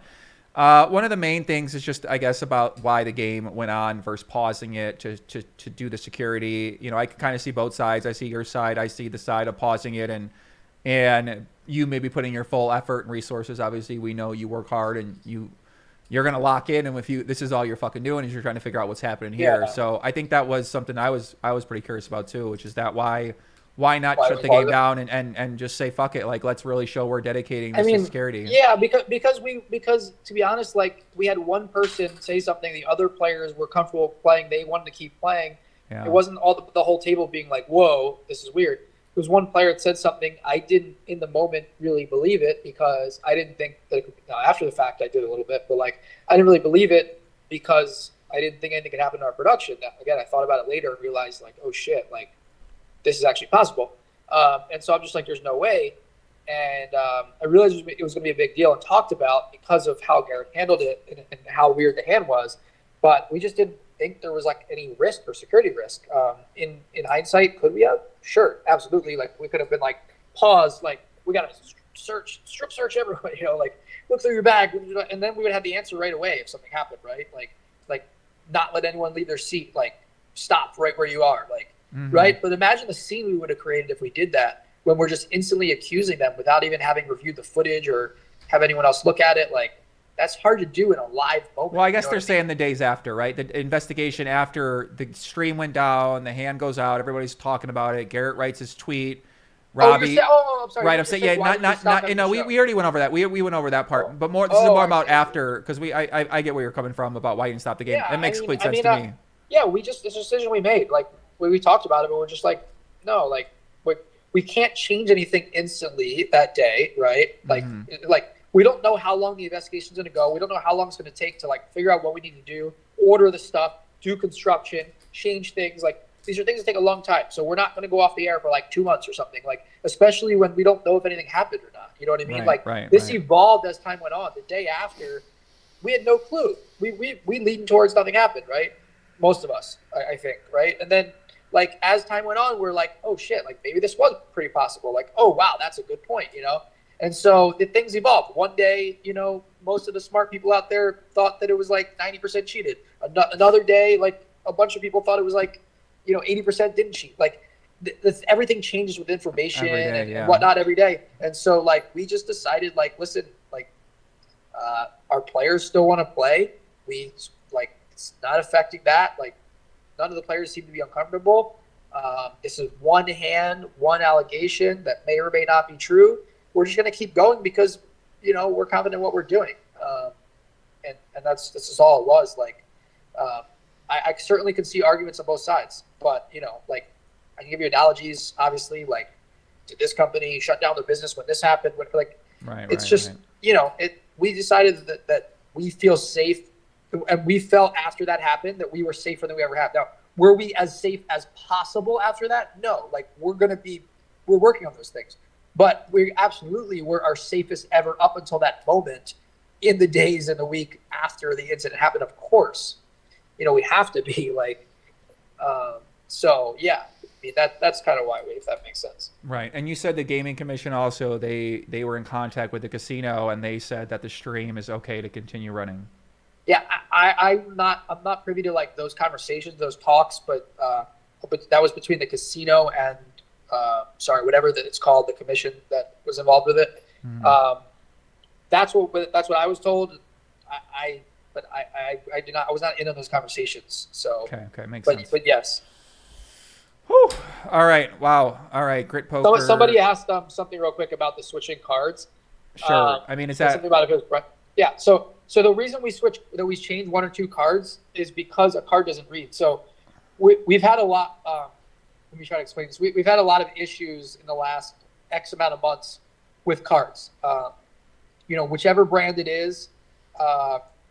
One of the main things is just, I guess, about why the game went on versus pausing it to do the security. I can kind of see both sides. I see your side. I see the side of pausing it and you maybe putting your full effort and resources. Obviously, we know you work hard and you're going to lock in, and this is all you're fucking doing is you're trying to figure out what's happening here. Yeah. So I think that was something I was pretty curious about too, which is that why not shut the game down and just say fuck it, like let's really show we're dedicating this to security. Yeah, because to be honest, like we had one person say something, the other players were comfortable playing, they wanted to keep playing. Yeah. It wasn't all the whole table being like, whoa, this is weird. There was one player that said something. I didn't in the moment really believe it because I didn't think that after the fact I did a little bit, but like I didn't really believe it because I didn't think anything could happen to our production. Now, again, I thought about it later and realized like, oh shit, like this is actually possible. And so I'm just like, there's no way. And I realized it was going to be a big deal and talked about because of how Garrett handled it and how weird the hand was. But we just didn't think there was like any risk or security risk. In hindsight, could we have? Sure, absolutely. Like we could have been like, pause, like we got to strip search everyone, like look through your bag. And then we would have the answer right away if something happened, right? Like not let anyone leave their seat, like stop right where you are, like, right? But imagine the scene we would have created if we did that when we're just instantly accusing them without even having reviewed the footage or have anyone else look at it. Like that's hard to do in a live moment. Well, I guess they're saying the days after, right? The investigation after the stream went down, the hand goes out, everybody's talking about it. Garrett writes his tweet. Robbi, I'm sorry. Right, I'm saying, yeah, not. We already went over that. We went over that part, but more. This is more about after, because I get where you're coming from about why you didn't stop the game. Yeah, that makes complete sense to me. Yeah, it's a decision we made. Like we talked about it, but we're just like, no, like we can't change anything instantly that day, right? Like we don't know how long the investigation's going to go. We don't know how long it's going to take to like figure out what we need to do, order the stuff, do construction, change things. Like these are things that take a long time. So we're not going to go off the air for like 2 months or something. Like especially when we don't know if anything happened or not. You know what I mean? This evolved as time went on. The day after, we had no clue. We leaned towards nothing happened, right? Most of us, I think, right? And then like as time went on, we're like, oh shit, like maybe this was pretty possible. Like, oh wow, that's a good point, you know? And so the things evolved. One day, you know, most of the smart people out there thought that it was like 90% cheated. Another day, like a bunch of people thought it was like, you know, 80% didn't cheat. Like everything changes with information and whatnot every day. And so like we just decided like, listen, like our players still want to play. We like it's not affecting that. Like none of the players seem to be uncomfortable. This is one allegation that may or may not be true. We're just going to keep going because, you know, we're confident in what we're doing. And this is all it was. Like, I certainly can see arguments on both sides, but, you know, like I can give you analogies, obviously, like did this company shut down their business when this happened? You know, we decided that we feel safe, and we felt after that happened that we were safer than we ever have. Now, were we as safe as possible after that? No, like we're working on those things. But we absolutely were our safest ever up until that moment in the days and the week after the incident happened. Of course, you know, we have to be like, so yeah, I mean, that's kind of why if that makes sense. Right. And you said the gaming commission also, they were in contact with the casino and they said that the stream is okay to continue running. Yeah. I'm not privy to like those conversations, those talks, but that was between the casino and, whatever that it's called, the commission that was involved with it. Mm-hmm. That's what I was told. I was not in on those conversations. So okay, makes sense. But yes. Whew. All right. Wow. All right. Grit poker. Somebody asked something real quick about the switching cards. Sure. I mean, is that something about it? Yeah. So the reason we changed one or two cards is because a card doesn't read. So we've had a lot. Let me try to explain this. We've had a lot of issues in the last X amount of months with cards. You know, whichever brand it is,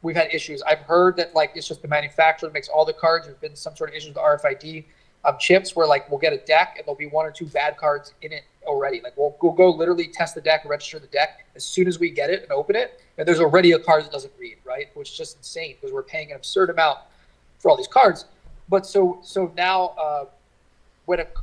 we've had issues. I've heard that like it's just the manufacturer that makes all the cards. There's been some sort of issues with the RFID chips where like we'll get a deck and there'll be one or two bad cards in it already. Like we'll go literally test the deck, register the deck as soon as we get it and open it, and there's already a card that doesn't read, right? Which is just insane because we're paying an absurd amount for all these cards. But so now.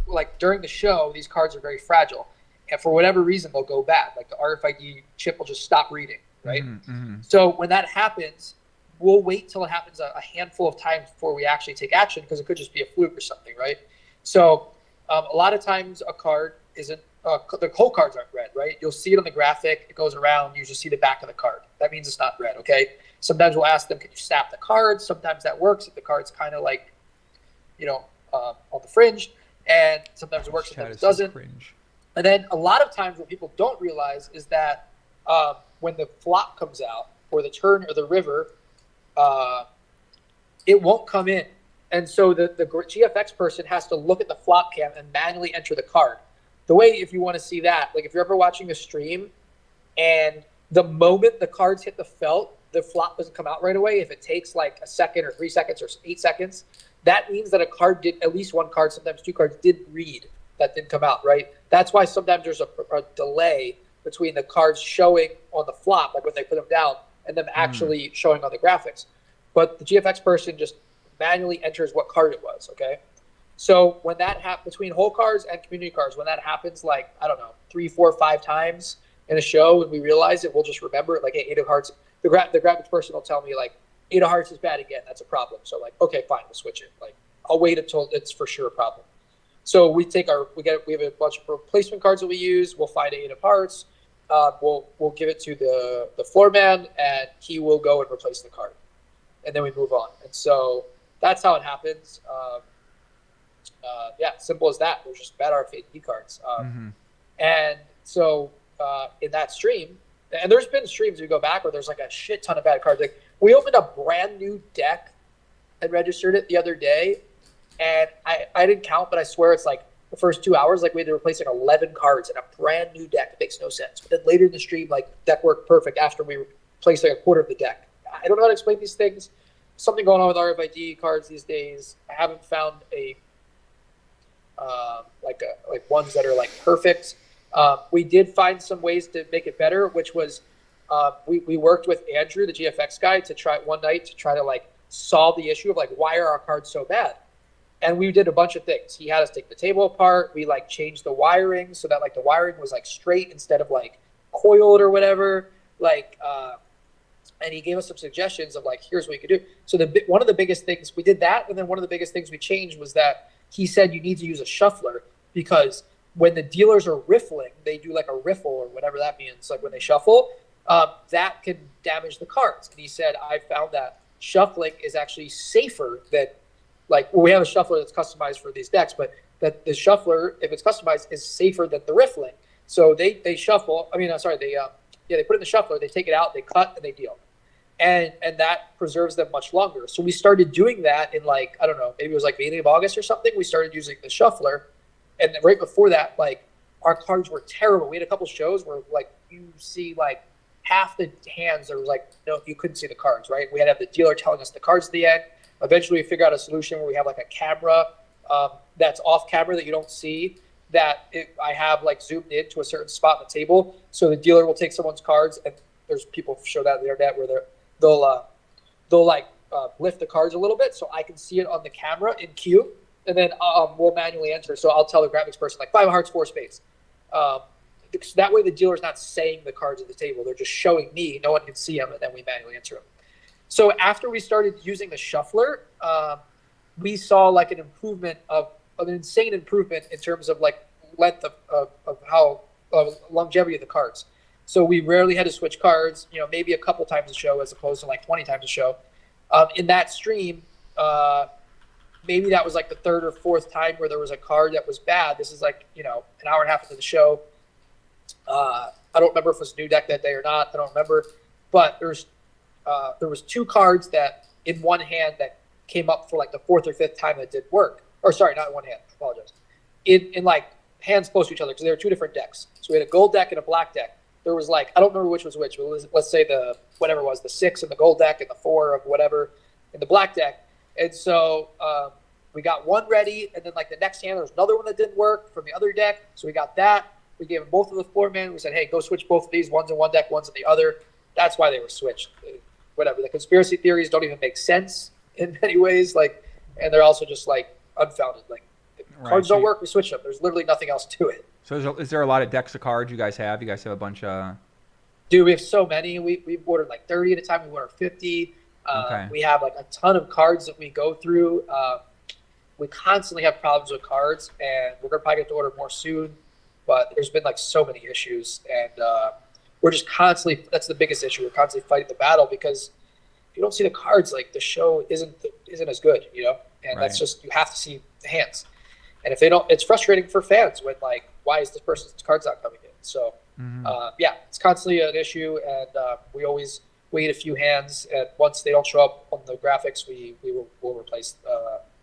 Like during the show, these cards are very fragile, and for whatever reason, they'll go bad. Like the RFID chip will just stop reading, right? Mm-hmm. So when that happens, we'll wait till it happens a handful of times before we actually take action because it could just be a fluke or something, right? So a lot of times a card isn't the whole cards aren't read, right? You'll see it on the graphic. It goes around. You just see the back of the card. That means it's not read, okay? Sometimes we'll ask them, can you snap the card? Sometimes that works if the card's kind of like, you know, on the fringe. And sometimes it works, sometimes it doesn't. And then a lot of times what people don't realize is that when the flop comes out, or the turn or the river, it won't come in. And so the GFX person has to look at the flop cam and manually enter the card. The way, if you want to see that, like if you're ever watching a stream and the moment the cards hit the felt, the flop doesn't come out right away. If it takes like a second or 3 seconds or 8 seconds, that means that a card did, at least one card, sometimes two cards, didn't read. That didn't come out, right? That's why sometimes there's a delay between the cards showing on the flop, like when they put them down, and them actually showing on the graphics. But the GFX person just manually enters what card it was, okay? So when that happens, between whole cards and community cards, when that happens like, I don't know, 3, 4, 5 times in a show, and we realize it, we'll just remember it, like, hey, 8 of hearts. The graphics person will tell me, like, 8 of hearts is bad again. That's a problem. So, like, okay, fine, we'll switch it. Like, I'll wait until it's for sure a problem. So we have a bunch of replacement cards that we use. We'll find 8 of hearts. We'll give it to the floor man, and he will go and replace the card. And then we move on. And so that's how it happens. Yeah, simple as that. They're just bad RFID cards. And so in that stream, and there's been streams we go back where there's like a shit ton of bad cards. Like we opened a brand new deck and registered it the other day, and I didn't count, but I swear it's like the first 2 hours, like we had to replace like 11 cards in a brand new deck. It makes no sense. But then later in the stream, like deck worked perfect after we replaced like a quarter of the deck. I don't know how to explain these things. Something going on with RFID cards these days. I haven't found like ones that are like perfect. We did find some ways to make it better, which was we worked with Andrew, the GFX guy, to try to like solve the issue of like, why are our cards so bad? And we did a bunch of things. He had us take the table apart. We like changed the wiring so that like the wiring was like straight instead of like coiled or whatever. Like, and he gave us some suggestions of like, here's what you could do. So one of the biggest things we did that, and then one of the biggest things we changed was that he said you need to use a shuffler, because when the dealers are riffling, they do like a riffle or whatever that means. Like when they shuffle, that can damage the cards. And he said, I found that shuffling is actually safer than like, well, we have a shuffler that's customized for these decks, but that the shuffler, if it's customized, is safer than the riffling. So they shuffle. I mean, I'm sorry, they put it in the shuffler, they take it out, they cut, and they deal. And that preserves them much longer. So we started doing that in like, I don't know, maybe it was like beginning of August or something. We started using the shuffler. And then right before that, like our cards were terrible. We had a couple shows where like you see like half the hands, there was like, no, you couldn't see the cards, right? We had to have the dealer telling us the cards at the end. Eventually we figured out a solution where we have like a camera that's off camera that you don't see, that I have like zoomed in to a certain spot on the table. So the dealer will take someone's cards, and there's people show that on the internet where they'll lift the cards a little bit so I can see it on the camera in queue, and then we'll manually enter. So I'll tell the graphics person like 5 of hearts, 4 spades. That way the dealer's not saying the cards at the table. They're just showing me. No one can see them, and then we manually enter them. So after we started using the shuffler, we saw like an insane improvement in terms of like length of how longevity of the cards. So we rarely had to switch cards, maybe a couple times a show as opposed to like 20 times a show. In that stream, maybe that was like the 3rd or 4th time where there was a card that was bad. This is like, an hour and a half into the show. I don't remember if it was a new deck that day or not. I don't remember. But there was 2 cards that in one hand that came up for like the 4th or 5th time that did work. Or sorry, not in one hand. I apologize. In like hands close to each other, because they were 2 different decks. So we had a gold deck and a black deck. There was like, I don't remember which was which, but let's say the 6 in the gold deck and the 4 of whatever in the black deck. And so we got one ready, and then like the next hand there was another one that didn't work from the other deck. So we got that. We gave them both of the floor man. We said, hey, go switch both of these. One's in one deck, one's in the other. That's why they were switched. Whatever. The conspiracy theories don't even make sense in many ways. Like, and they're also just like unfounded. Like, cards don't work, we switch them. There's literally nothing else to it. So is there a lot of decks of cards you guys have? You guys have a bunch of... Dude, we have so many. We've ordered like 30 at a time. We ordered 50. Okay. We have like a ton of cards that we go through. We constantly have problems with cards, and we're going to probably get to order more soon. But there's been like so many issues, and we're just constantly, that's the biggest issue. We're constantly fighting the battle, because if you don't see the cards, like the show isn't as good, and that's just, you have to see the hands. And if they don't, it's frustrating for fans when like, why is this person's cards not coming in? So it's constantly an issue, and we always wait a few hands, and once they don't show up on the graphics, we'll replace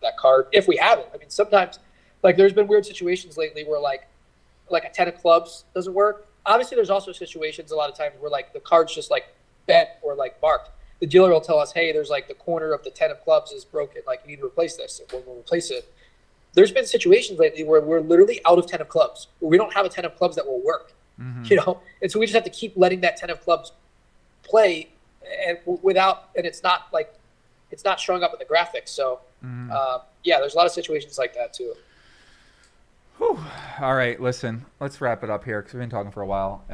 that card if we have it. I mean, sometimes like there's been weird situations lately where like a 10 of clubs doesn't work. Obviously, there's also situations a lot of times where like the card's just like bent or like marked. The dealer will tell us, hey, there's like the corner of the 10 of clubs is broken. Like, you need to replace this. And we'll replace it. There's been situations lately where we're literally out of 10 of clubs, where we don't have a 10 of clubs that will work. And so we just have to keep letting that 10 of clubs play, and it's not showing up in the graphics. So there's a lot of situations like that too. Whew. All right, listen, let's wrap it up here because we've been talking for a while.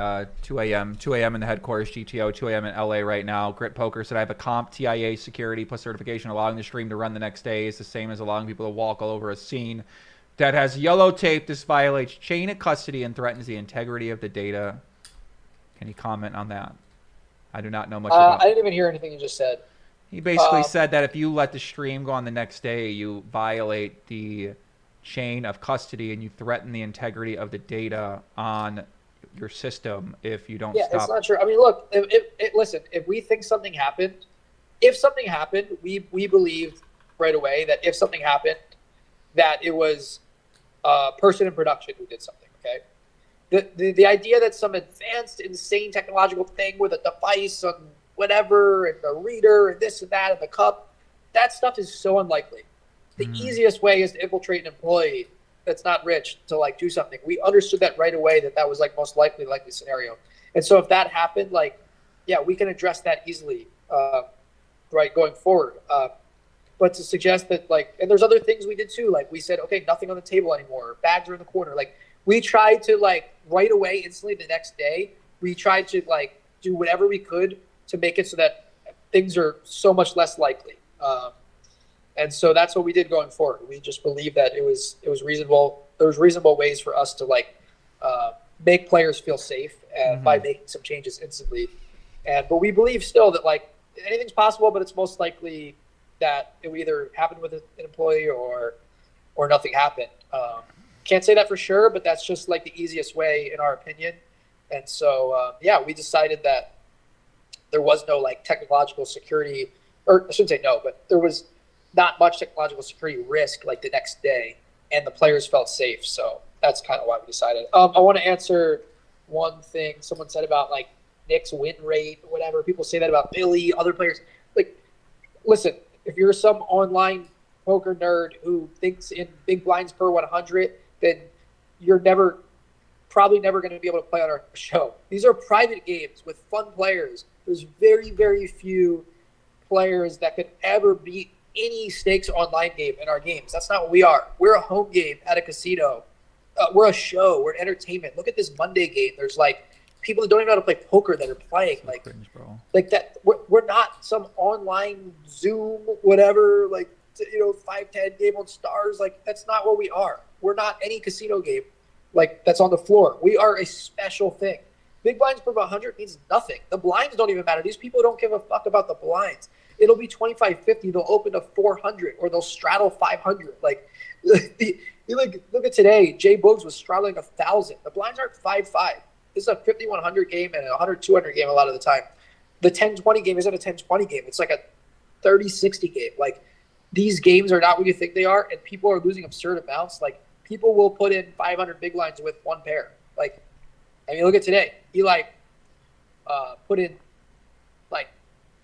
2 a.m. in the headquarters, GTO, 2 a.m. in LA right now. Grit Poker said, I have a comp TIA security plus certification allowing the stream to run the next day. It's the same as allowing people to walk all over a scene that has yellow tape. This violates chain of custody and threatens the integrity of the data. Can you comment on that? I do not know much about it. I didn't even hear anything you just said. He basically said that if you let the stream go on the next day, you violate the chain of custody and you threaten the integrity of the data on your system if you don't stop. It's not true. I mean, look, listen, if we think something happened, we believed right away that if something happened, that it was a person in production who did something, okay? The idea that some advanced, insane technological thing with a device on whatever, and the reader, and this and that, and the cup, that stuff is so unlikely. The easiest way is to infiltrate an employee that's not rich to like do something. We understood that right away, that was like most likely scenario. And so if that happened, like, yeah, we can address that easily, right, going forward. But to suggest that, like, and there's other things we did too. Like, we said, okay, nothing on the table anymore. Bags are in the corner. Like, we tried to, like, right away, instantly the next day, we tried to, like, do whatever we could to make it so that things are so much less likely. And so that's what we did going forward. We just believed that it was reasonable. There was reasonable ways for us to, like, make players feel safe and by making some changes instantly. But we believe still that, like, anything's possible, but it's most likely that it will either happen with an employee or nothing happened. Can't say that for sure, but that's just like the easiest way in our opinion. And so, yeah, we decided that there was no like technological security, or I shouldn't say no, but there was not much technological security risk like the next day, and the players felt safe. So that's kind of why we decided. I want to answer one thing someone said about like Nick's win rate or whatever. People say that about Billy, other players. Like, listen, if you're some online poker nerd who thinks in big blinds per 100, then you're probably never going to be able to play on our show. These are private games with fun players. There's very, very few players that could ever beat any stakes online game in our games. That's not what we are. We're a home game at a casino. We're a show. We're entertainment. Look at this Monday game. There's like people that don't even know how to play poker that are playing like cringe, bro. Like that. We're not some online Zoom whatever, like, 5-10 game on stars. Like, that's not what we are. We're not any casino game like that's on the floor. We are a special thing. Big blinds per 100 means nothing. The blinds don't even matter. These people don't give a fuck about the blinds. It'll be 25-50. They'll open to 400 or they'll straddle 500. Like, look at today. Jay Boogs was straddling 1,000. The blinds aren't 5-5. This is a 50-100 game and a 100-200 game a lot of the time. The 10-20 game isn't a 10-20 game. It's like a 30-60 game. Like, these games are not what you think they are, and people are losing absurd amounts. Like, people will put in 500 big lines with one pair. Like, I mean, look at today. Eli put in, like,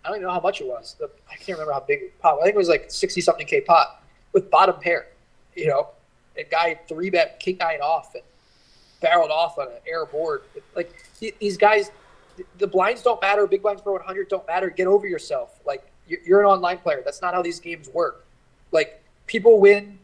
I don't even know how much it was. I can't remember how big it pot. I think it was like 60-something K pot with bottom pair. A guy 3-bet king 9 off and barreled off on an air board. Like, these guys, the blinds don't matter. Big blinds per 100 don't matter. Get over yourself. Like, you're an online player. That's not how these games work. Like, people win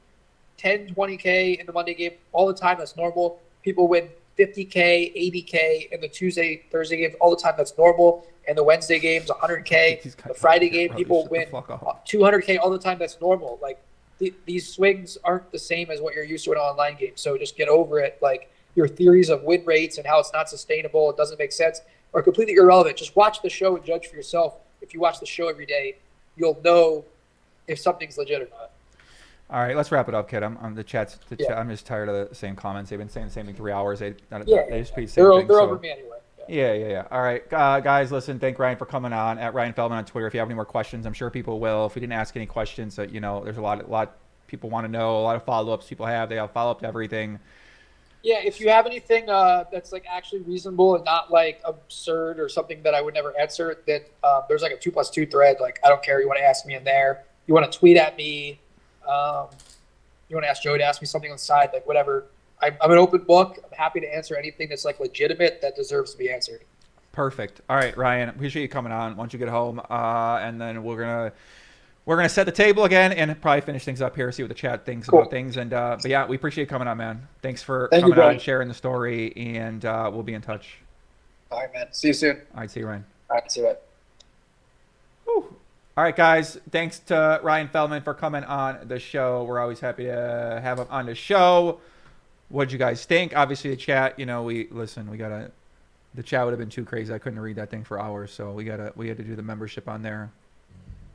10, 20K in the Monday game all the time. That's normal. People win 50K, 80K in the Tuesday, Thursday games all the time. That's normal. And the Wednesday games, 100K. The Friday game, people win 200K all the time. That's normal. Like, these swings aren't the same as what you're used to in an online game. So just get over it. Like, your theories of win rates and how it's not sustainable, it doesn't make sense, are completely irrelevant. Just watch the show and judge for yourself. If you watch the show every day, you'll know if something's legit or not. All right, let's wrap it up, kid. I'm chat. I'm just tired of the same comments. They've been saying the same thing 3 hours. They just repeat the same thing. They're over me anyway. Yeah. All right, guys, listen, thank Ryan for coming on, at Ryan Feldman on Twitter. If you have any more questions, I'm sure people will. If we didn't ask any questions, there's a lot people want to know, a lot of follow-ups people have. They have follow-up to everything. Yeah, if you have anything that's like actually reasonable and not like absurd or something that I would never answer, then there's like a 2+2 thread. Like, I don't care. You want to ask me in there. You want to tweet at me. You want to ask Joey to ask me something on the side, like whatever. I'm an open book. I'm happy to answer anything that's like legitimate that deserves to be answered. Perfect. All right, Ryan, appreciate you coming on. Once you get home, and then we're gonna set the table again and probably finish things up here, see what the chat thinks about things. And but yeah, we appreciate you coming on, man. Thanks for coming on, sharing the story, and we'll be in touch. All right, man. See you soon. All right, see you, Ryan. All right, see you. Whew. All right, guys. Thanks to Ryan Feldman for coming on the show. We're always happy to have him on the show. What'd you guys think? Obviously, the chat. The chat would have been too crazy. I couldn't read that thing for hours, so we had to do the membership on there.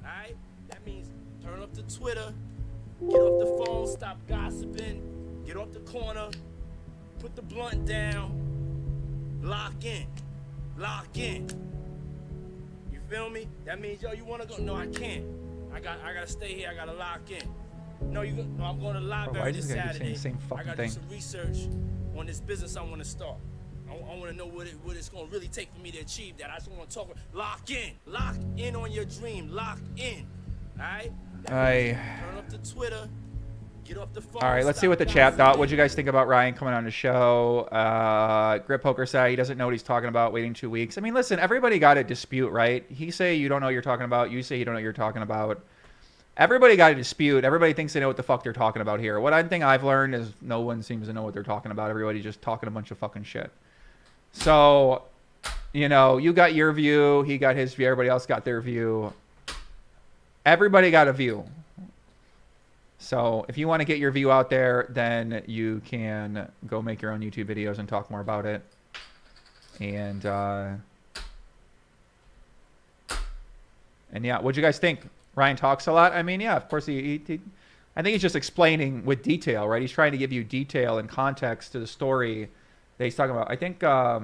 All right, that means turn up the Twitter, get off the phone, stop gossiping, get off the corner, put the blunt down, lock in. You feel me? That means, yo, you wanna go? No, I can't. I gotta stay here. I gotta lock in. No, I'm going to the library this Saturday. I gotta do some research on this business I want to start. I want to know what it's going to really take for me to achieve that. I just want to talk. Lock in on your dream. Lock in. All right. Turn up the Twitter. All right, let's see what the chat thought. What'd you guys think about Ryan coming on the show? Grip Poker said he doesn't know what he's talking about, waiting 2 weeks. I mean, listen, everybody got a dispute, right? He say you don't know what you're talking about. You say you don't know what you're talking about. Everybody got a dispute. Everybody thinks they know what the fuck they're talking about here. What I think I've learned is no one seems to know what they're talking about. Everybody's just talking a bunch of fucking shit. So, you know, you got your view. He got his view. Everybody else got their view. Everybody got a view. So if you want to get your view out there, then you can go make your own YouTube videos and talk more about it. And yeah, what'd you guys think? Ryan talks a lot. I mean, yeah, of course I think he's just explaining with detail, right? He's trying to give you detail and context to the story that he's talking about. I think, yeah,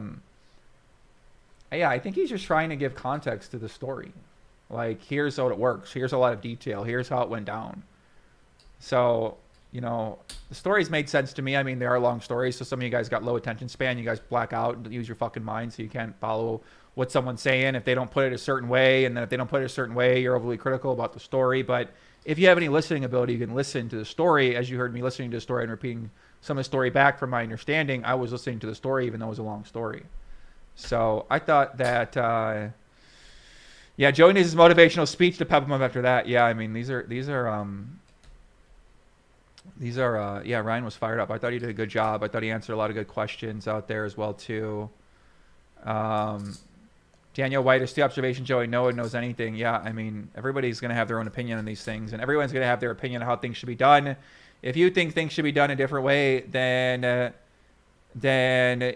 I think he's just trying to give context to the story. Like, here's how it works. Here's a lot of detail. Here's how it went down. So, you know, the stories made sense to me. I mean, they are long stories, so some of you guys got low attention span. You guys black out and use your fucking mind, so you can't follow what someone's saying if they don't put it a certain way. And then if they don't put it a certain way, you're overly critical about the story. But if you have any listening ability, you can listen to the story. As you heard me listening to the story and repeating some of the story back from my understanding, I was listening to the story even though it was a long story. So I thought that, yeah, Joey needs his motivational speech to pep him up after that. Yeah, I mean, these are yeah, Ryan was fired up. I thought he did a good job. I thought he answered a lot of good questions out there as well too. Daniel White, is the observation, Joey, no one knows anything. Yeah, I mean, everybody's going to have their own opinion on these things, and everyone's going to have their opinion on how things should be done. If you think things should be done a different way, then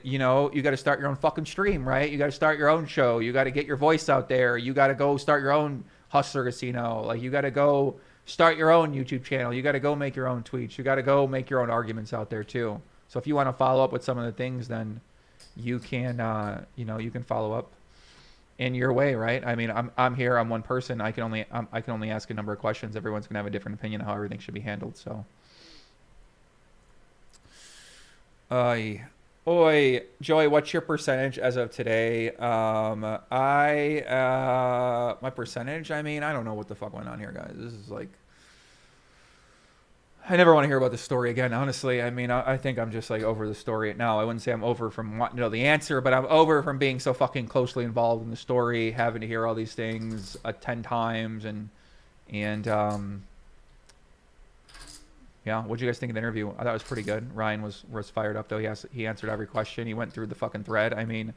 you know, you got to start your own fucking stream, right? You got to start your own show. You got to get your voice out there. You got to go start your own Hustler Casino. Like, you got to go start your own YouTube channel. You got to go make your own tweets. You got to go make your own arguments out there too. So if you want to follow up with some of the things, then you can, you know, you can follow up in your way, right? I mean, I'm here. I'm one person. I can only ask a number of questions. Everyone's gonna have a different opinion on how everything should be handled. So, Oi, Joey, what's your percentage as of today? My percentage. I mean, I don't know what the fuck went on here, guys. This is like, I never want to hear about this story again, honestly. I mean, I think I'm just like over the story now. I wouldn't say I'm over from wanting to know the answer, but I'm over from being so fucking closely involved in the story, having to hear all these things 10 times, and yeah. What'd you guys think of the interview? I thought it was pretty good. Ryan was fired up though. He answered every question. He went through the fucking thread. I mean,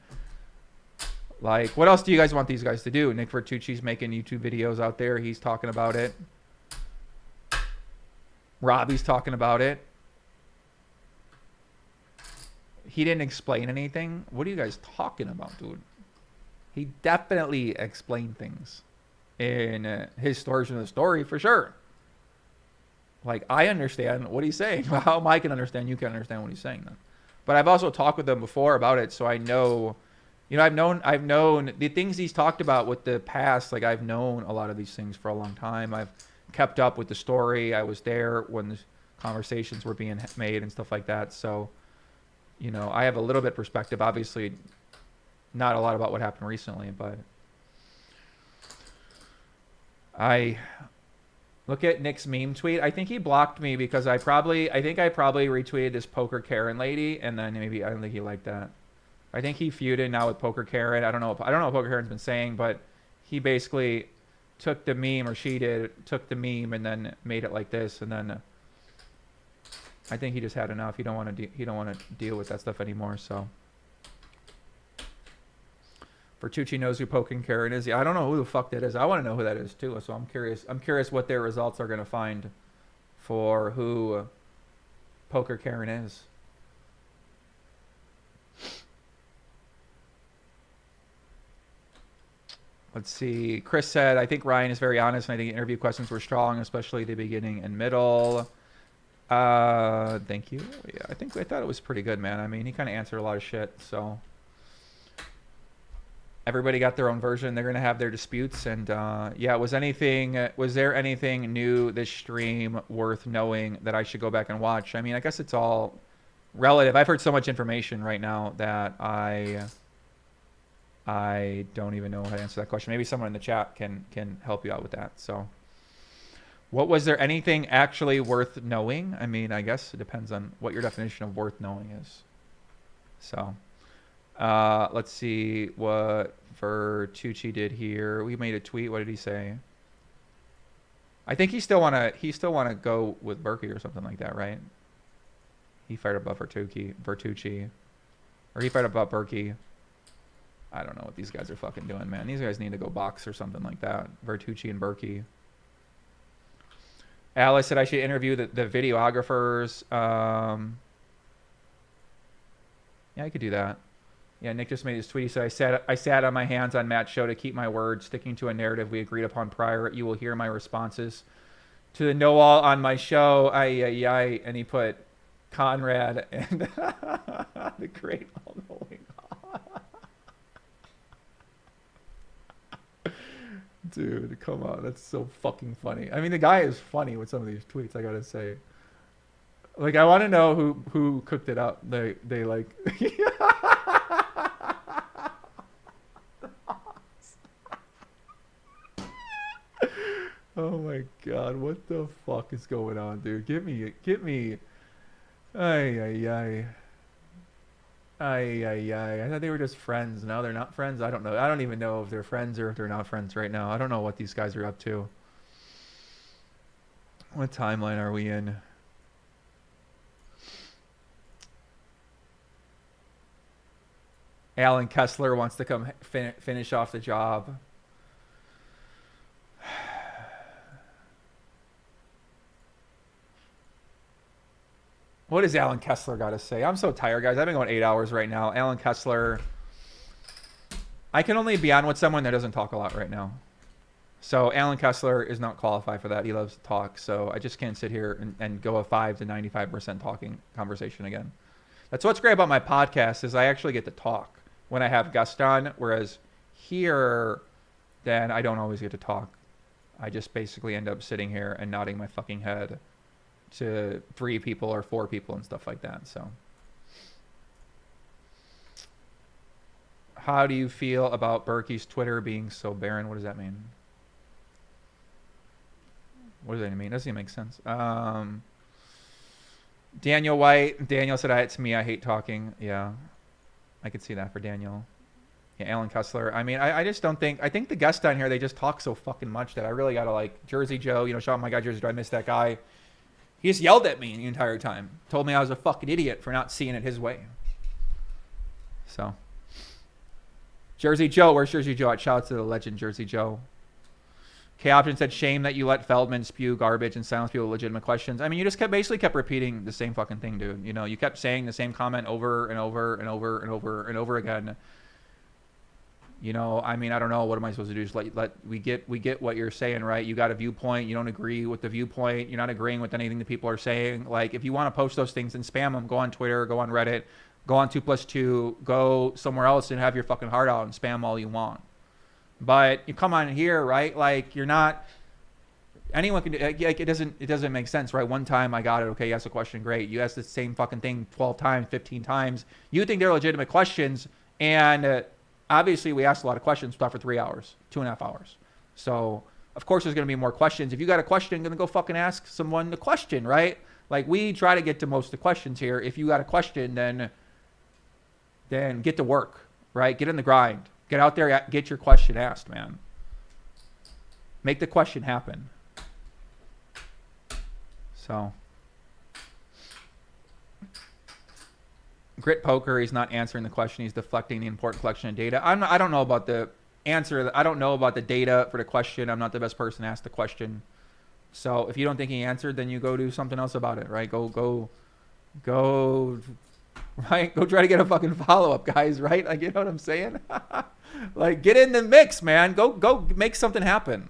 like, what else do you guys want these guys to do? Nick Vertucci's making YouTube videos out there. He's talking about it. Robbi's talking about it. He didn't explain anything. What are you guys talking about, dude? He definitely explained things in his version of the story, for sure. Like, I understand what he's saying. How Mike can understand, you can understand what he's saying then. But I've also talked with him before about it, so I know, you know, I've known the things he's talked about with the past. Like, I've known a lot of these things for a long time. I've kept up with the story. I was there when the conversations were being made and stuff like that. So, you know, I have a little bit perspective. Obviously, not a lot about what happened recently, but I look at Nick's meme tweet. I think he blocked me because I think I probably retweeted this Poker Karen lady, and then maybe I don't think he liked that. I think he feuded now with Poker Karen. I don't know what Poker Karen's been saying, but he basically took the meme, or she took the meme and then made it like this, and then I think he just had enough. He don't want to deal with that stuff anymore. So Vertucci knows who Poking Karen is. Yeah, I don't know who the fuck that is. I want to know who that is too. So I'm curious what their results are going to find for who Poker Karen is. Let's see. Chris said, I think Ryan is very honest, and I think the interview questions were strong, especially the beginning and middle. Thank you. Yeah, I thought it was pretty good, man. I mean, he kind of answered a lot of shit, so everybody got their own version. They're going to have their disputes, and yeah, was there anything new this stream worth knowing that I should go back and watch? I mean, I guess it's all relative. I've heard so much information right now that I don't even know how to answer that question. Maybe someone in the chat can help you out with that. So, What was there anything actually worth knowing? I mean, I guess it depends on what your definition of worth knowing is. So, let's see what Vertucci did here. We made a tweet. What did he say? I think he still wanna go with Berkey or something like that, right? He fired about Vertucci, or he fired about Berkey. I don't know what these guys are fucking doing, man. These guys need to go box or something like that. Vertucci and Berkey. Alice said I should interview the videographers. Yeah, I could do that. Yeah, Nick just made his tweet. He said, I sat on my hands on Matt's show to keep my word, sticking to a narrative we agreed upon prior. You will hear my responses to the know-all on my show. And he put Conrad and the great all-knowing. Dude, come on. That's so fucking funny. I mean, the guy is funny with some of these tweets, I gotta say. Like, I want to know who cooked it up. They like... Oh my god, what the fuck is going on, dude? Get me... Ay. I thought they were just friends. Now they're not friends? I don't know. I don't even know if they're friends or if they're not friends right now. I don't know what these guys are up to. What timeline are we in? Alan Kessler wants to come finish off the job. What does Alan Kessler got to say? I'm so tired, guys. I've been going 8 hours right now. Alan Kessler. I can only be on with someone that doesn't talk a lot right now. So Alan Kessler is not qualified for that. He loves to talk. So I just can't sit here and go a 5 to 95% talking conversation again. That's what's great about my podcast is I actually get to talk when I have guests on. Whereas here, then I don't always get to talk. I just basically end up sitting here and nodding my fucking head to 3 people or 4 people and stuff like that. So how do you feel about Berkey's Twitter being so barren? What does that mean? What does that mean? Doesn't even make sense. Daniel White. Daniel said, to me, I hate talking. Yeah, I could see that for Daniel. Yeah, Alan Kessler. I mean, I just don't think... I think the guests down here, they just talk so fucking much that I really got to, like, Jersey Joe. You know, shout out my guy Jersey Joe. I miss that guy. He just yelled at me the entire time. Told me I was a fucking idiot for not seeing it his way. So. Jersey Joe. Where's Jersey Joe? Shout out to the legend Jersey Joe. K-Option said, shame that you let Feldman spew garbage and silence people with legitimate questions. I mean, you just basically kept repeating the same fucking thing, dude. You know, you kept saying the same comment over and over and over and over and over again. You know, I mean, I don't know. What am I supposed to do? Just we get what you're saying, right? You got a viewpoint. You don't agree with the viewpoint. You're not agreeing with anything that people are saying. Like, if you want to post those things and spam them, go on Twitter, go on Reddit, go on 2+2, go somewhere else and have your fucking heart out and spam all you want. But you come on here, right? Like, you're not... Anyone can do... Like, it doesn't make sense, right? One time, I got it. Okay, you asked a question. Great. You asked the same fucking thing 12 times, 15 times. You think they're legitimate questions, and... obviously, we asked a lot of questions. We talked for 3 hours, 2.5 hours. So, of course, there's going to be more questions. If you got a question, going to go fucking ask someone the question, right? Like, we try to get to most of the questions here. If you got a question, then get to work, right? Get in the grind. Get out there, get your question asked, man. Make the question happen. So... Grit Poker, he's not answering the question. He's deflecting the important collection of data. I don't know about the answer. I don't know about the data for the question. I'm not the best person to ask the question. So if you don't think he answered, then you go do something else about it, right? Go, right? Go try to get a fucking follow-up, guys, right? Like, you know what I'm saying? Like, get in the mix, man. Go make something happen.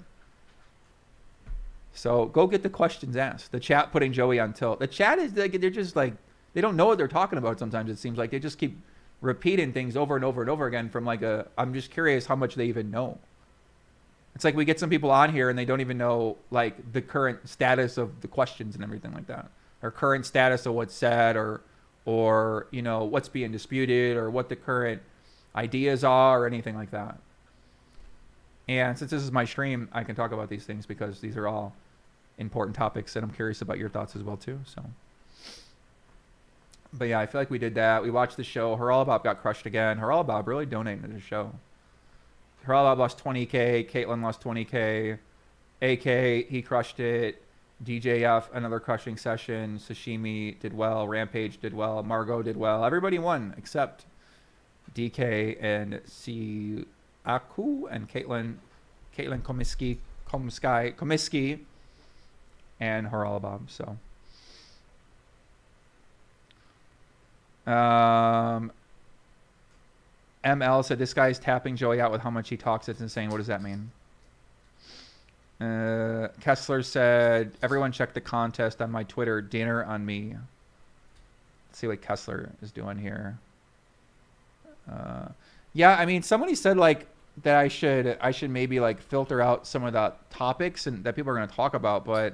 So go get the questions asked. The chat putting Joey on tilt. The chat is like, they're just like, they don't know what they're talking about sometimes. It seems like they just keep repeating things over and over and over again from like I'm just curious how much they even know. It's like we get some people on here and they don't even know like the current status of the questions and everything like that. Or current status of what's said or you know, what's being disputed or what the current ideas are or anything like that. And since this is my stream, I can talk about these things because these are all important topics that I'm curious about your thoughts as well too. So, but yeah, I feel like we did that. We watched the show. Her All About got crushed again. Her All About really donating to the show. Her All About lost 20K. Caitlin lost 20K. AK, he crushed it. DJF, another crushing session. Sashimi did well. Rampage did well. Margot did well. Everybody won except DK and Siaku and Caitlin Comeskey and Her All About. So ML said this guy's tapping Joey out with how much he talks. It's insane. What does that mean? Kessler said, everyone check the contest on my Twitter. Dinner on me. Let's see what Kessler is doing here. Yeah, I mean, somebody said like that I should maybe like filter out some of the topics and that people are going to talk about, but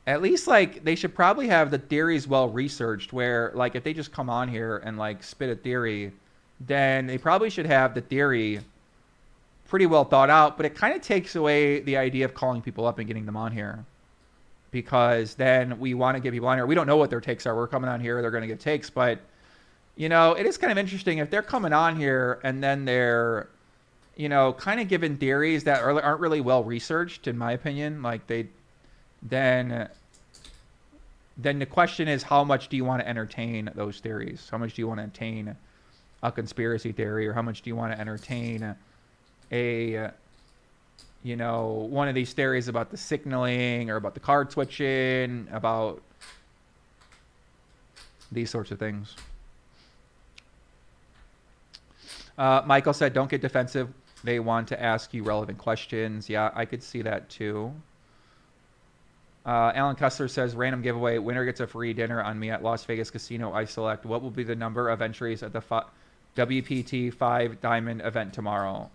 at least like they should probably have the theories well researched, where like if they just come on here and like spit a theory, then they probably should have the theory pretty well thought out. But it kind of takes away the idea of calling people up and getting them on here, because then we want to get people on here. We don't know what their takes are. We're coming on here, they're going to get takes, but you know, it is kind of interesting if they're coming on here and then they're, you know, kind of giving theories that aren't really well researched, in my opinion. Like then the question is, how much do you want to entertain those theories? How much do you want to entertain a conspiracy theory, or how much do you want to entertain a, you know, one of these theories about the signaling or about the card switching, about these sorts of things. Michael said, don't get defensive. They want to ask you relevant questions. Yeah, I could see that too. Alan Kessler says, random giveaway. Winner gets a free dinner on me at Las Vegas Casino. I select. What will be the number of entries at the WPT 5 Diamond event tomorrow?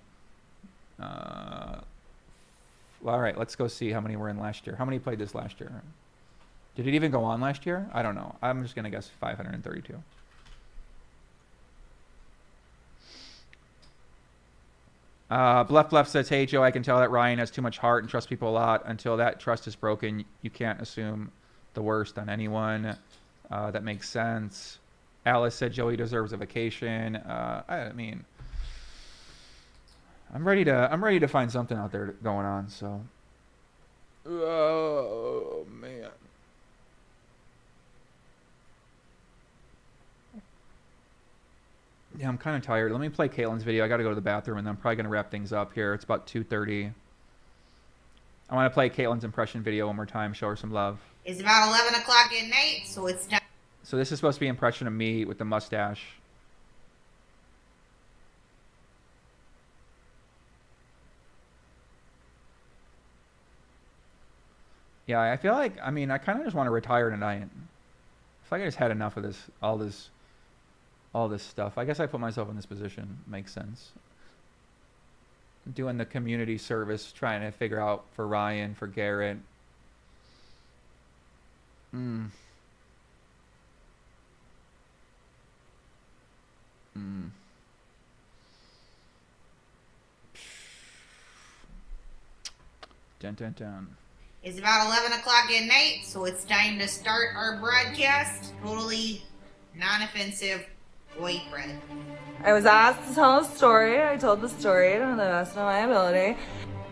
All right, let's go see how many were in last year. How many played this last year? Did it even go on last year? I don't know. I'm just going to guess 532. Bluff says, hey, Joe, I can tell that Ryan has too much heart and trusts people a lot. Until that trust is broken, you can't assume the worst on anyone. That makes sense. Alice said, Joey deserves a vacation. I mean, I'm ready to find something out there going on, so. Oh, man. Yeah, I'm kind of tired. Let me play Caitlin's video. I got to go to the bathroom, and then I'm probably going to wrap things up here. It's about 2:30. I want to play Caitlin's impression video one more time, show her some love. It's about 11 o'clock at night, so it's time. So this is supposed to be an impression of me with the mustache. Yeah, I feel like, I mean, I kind of just want to retire tonight. I feel like I just had enough of this, all this stuff. I guess I put myself in this position. Makes sense. Doing the community service, trying to figure out for Ryan, for Garrett. Dun, dun, dun. It's about 11 o'clock at night, so it's time to start our broadcast. Totally non-offensive white bread. I was asked to tell a story. I told the story to the best of my ability.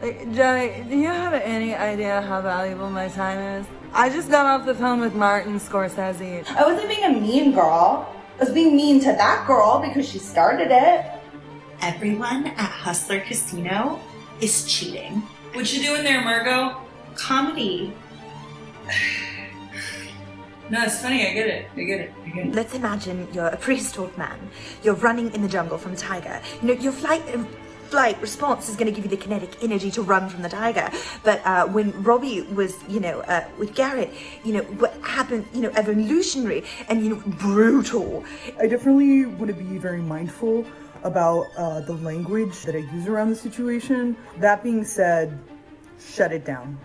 Like, Joey, do you have any idea how valuable my time is? I just got off the phone with Martin Scorsese. I wasn't being a mean girl. I was being mean to that girl because she started it. Everyone at Hustler Casino is cheating. What you doing there, Margot? Comedy. No, it's funny. I get it. Let's imagine you're a prehistoric man. You're running in the jungle from a tiger. You know, your flight response is going to give you the kinetic energy to run from the tiger. But when Robbi was, with Garrett, what happened, evolutionary and, brutal. I definitely want to be very mindful about the language that I use around the situation. That being said, shut it down.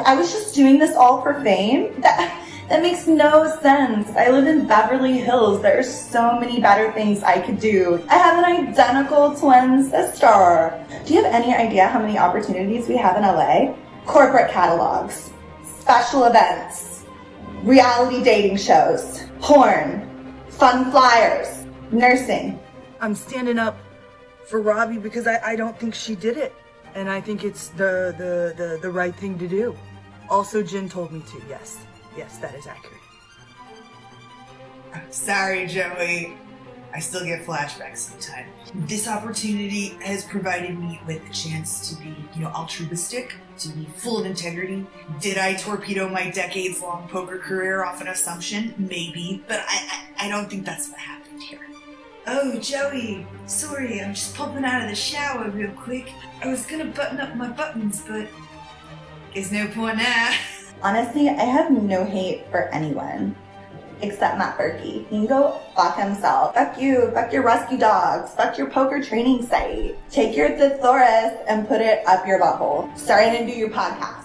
I was just doing this all for fame? That makes no sense. I live in Beverly Hills. There's so many better things I could do. I have an identical twin sister. Do you have any idea how many opportunities we have in LA? Corporate catalogs, special events, reality dating shows, porn, fun flyers, nursing. I'm standing up for Robbi because I don't think she did it. And I think it's the right thing to do. Also, Jen told me to, yes. Yes, that is accurate. Sorry, Joey. I still get flashbacks sometimes. This opportunity has provided me with a chance to be, altruistic, to be full of integrity. Did I torpedo my decades-long poker career off an assumption? Maybe, but I don't think that's what happened here. Oh, Joey, sorry, I'm just popping out of the shower real quick. I was gonna button up my buttons, but there's no point now. Honestly, I have no hate for anyone except Matt Berkey. He can go fuck himself. Fuck you, fuck your rescue dogs, fuck your poker training site. Take your thesaurus and put it up your butthole. Sorry I didn't do your podcast.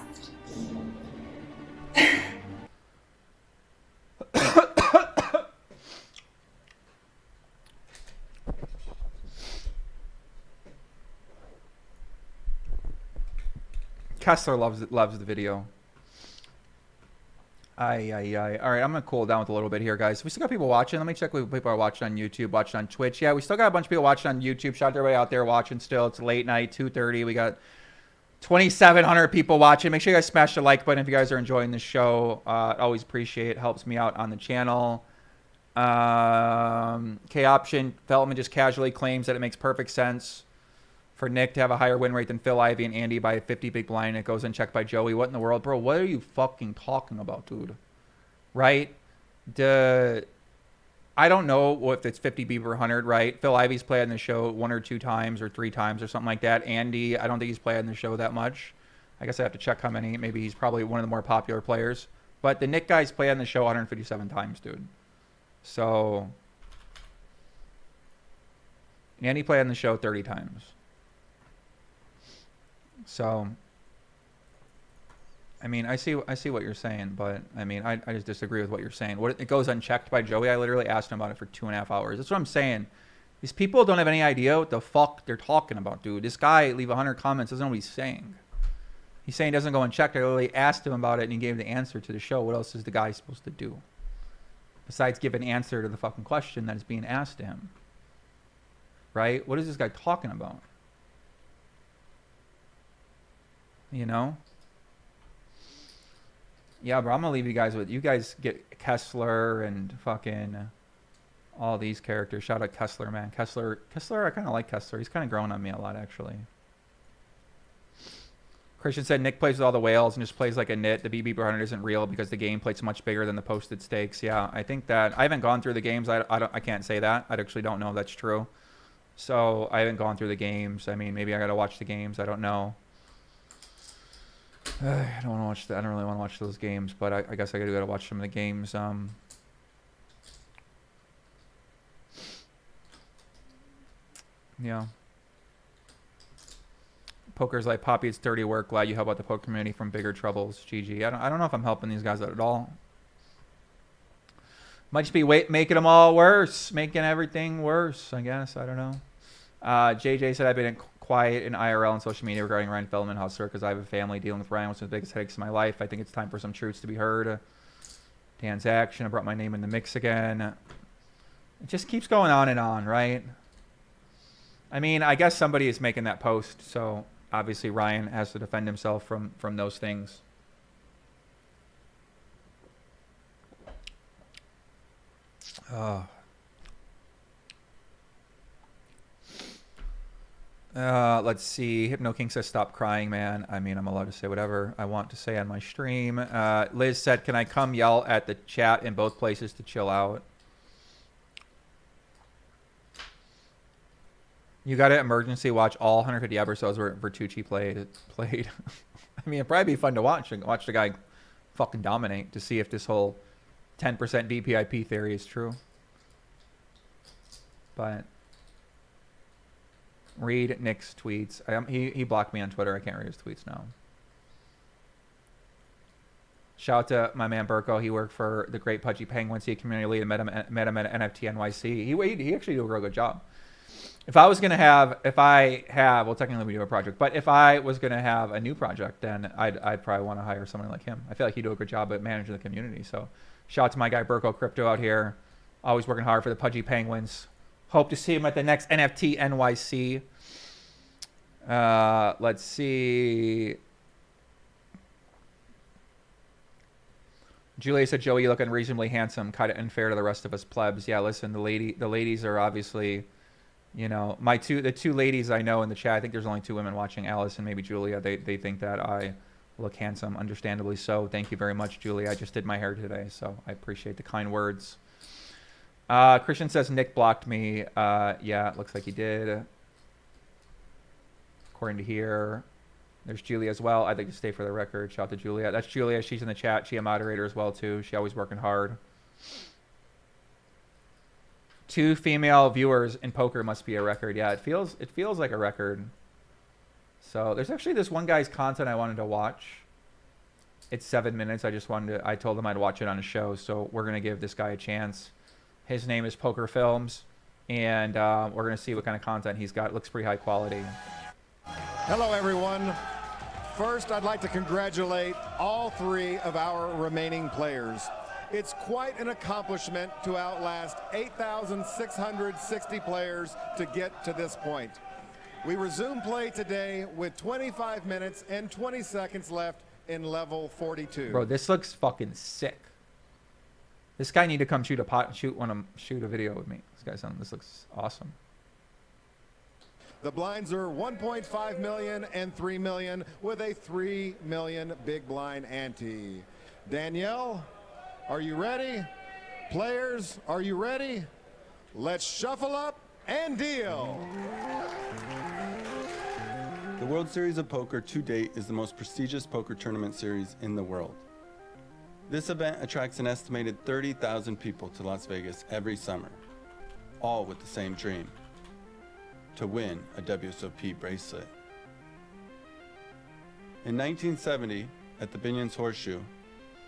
Kessler loves the video. All right, I'm gonna cool down with a little bit here, guys. We still got people watching. Let me check what people are watching on YouTube, watching on Twitch. Yeah, we still got a bunch of people watching on YouTube. Shout out to everybody out there watching still. It's late night, 2:30. We got 2,700 people watching. Make sure you guys smash the like button if you guys are enjoying the show. Always appreciate it. Helps me out on the channel. K option Feldman just casually claims that it makes perfect sense for Nick to have a higher win rate than Phil Ivey and Andy by 50 big blind. It goes unchecked by Joey. What in the world, bro? What are you fucking talking about, dude? Right? I don't know if it's 50 B per 100, right? Phil Ivey's played on the show 1 or 2 times or 3 times or something like that. Andy, I don't think he's played on the show that much. I guess I have to check how many. Maybe he's probably one of the more popular players. But the Nick guy's played on the show 157 times, dude. So Andy played on the show 30 times. So, I mean, I see what you're saying, but I mean, I just disagree with what you're saying. It goes unchecked by Joey. I literally asked him about it for 2.5 hours. That's what I'm saying. These people don't have any idea what the fuck they're talking about, dude. This guy leave 100 comments, doesn't know what he's saying. He's saying he doesn't go unchecked. I literally asked him about it, and he gave the answer to the show. What else is the guy supposed to do besides give an answer to the fucking question that is being asked to him? Right? What is this guy talking about? You know? Yeah, bro, I'm gonna leave you guys with, you guys get Kessler and fucking all these characters. Shout out Kessler, man. Kessler, I kind of like Kessler. He's kind of growing on me a lot, actually. Christian said Nick plays with all the whales and just plays like a nit. The BB 100 isn't real because the game plate's much bigger than the posted stakes. Yeah, I think that, I haven't gone through the games. I can't say that. I actually don't know if that's true. So I haven't gone through the games. I mean, maybe I gotta watch the games. I don't know. I don't want to watch that. I don't really want to watch those games, but I guess I gotta watch some of the games. Yeah. Poker's like Poppy. It's dirty work. Glad you help out the poker community from bigger troubles. GG. I don't know if I'm helping these guys out at all. Might just be making them all worse, making everything worse. I guess I don't know. JJ said I've been quiet in IRL and social media regarding Ryan Feldman Hustler because I have a family dealing with Ryan, which is the biggest headaches in my life. I think it's time for some truths to be heard. Dan's action. I brought my name in the mix again. It just keeps going on and on, right? I mean, I guess somebody is making that post, so obviously Ryan has to defend himself from those things. Let's see. Hypno King says, stop crying, man. I mean, I'm allowed to say whatever I want to say on my stream. Liz said, can I come yell at the chat in both places to chill out? You got to emergency watch all 150 episodes where Vertucci played. I mean, it'd probably be fun to watch the guy fucking dominate to see if this whole 10% DPIP theory is true. But read Nick's tweets. He blocked me on Twitter. I can't read his tweets now. Shout out to my man Burko. He worked for the Great Pudgy Penguins. He community lead. Met him at NFT NYC. He actually did a real good job. If I have, well, technically we do a project, but if I was going to have a new project, then I'd probably want to hire someone like him. I feel like he'd do a good job at managing the community. So shout out to my guy, Berko Crypto out here. Always working hard for the Pudgy Penguins. Hope to see him at the next NFT NYC. Let's see. Julia said, Joey, you look unreasonably handsome, kind of unfair to the rest of us plebs. Yeah, listen, the ladies are obviously, you know, the two ladies I know in the chat, I think there's only 2 women watching, Alice and maybe Julia. They think that I look handsome, understandably so. Thank you very much, Julia. I just did my hair today, so I appreciate the kind words. Christian says Nick blocked me. Yeah, it looks like he did. According to here. There's Julia as well. I'd like to stay for the record. Shout out to Julia. That's Julia. She's in the chat. She's a moderator as well, too. She always working hard. 2 female viewers in poker must be a record. Yeah, it feels like a record. So there's actually this one guy's content I wanted to watch. It's 7 minutes. I told him I'd watch it on a show. So we're going to give this guy a chance. His name is Poker Films. And we're going to see what kind of content he's got. It looks pretty high quality. Hello, everyone. First, I'd like to congratulate all 3 of our remaining players. It's quite an accomplishment to outlast 8,660 players to get to this point. We resume play today with 25 minutes and 20 seconds left in level 42. Bro, this looks fucking sick. This guy need to come shoot a video with me. This looks awesome. The blinds are 1.5 million and 3 million with a 3 million big blind ante. Danielle, are you ready? Players, are you ready? Let's shuffle up and deal. The World Series of Poker to date is the most prestigious poker tournament series in the world. This event attracts an estimated 30,000 people to Las Vegas every summer, all with the same dream: to win a WSOP bracelet. In 1970, at the Binion's Horseshoe,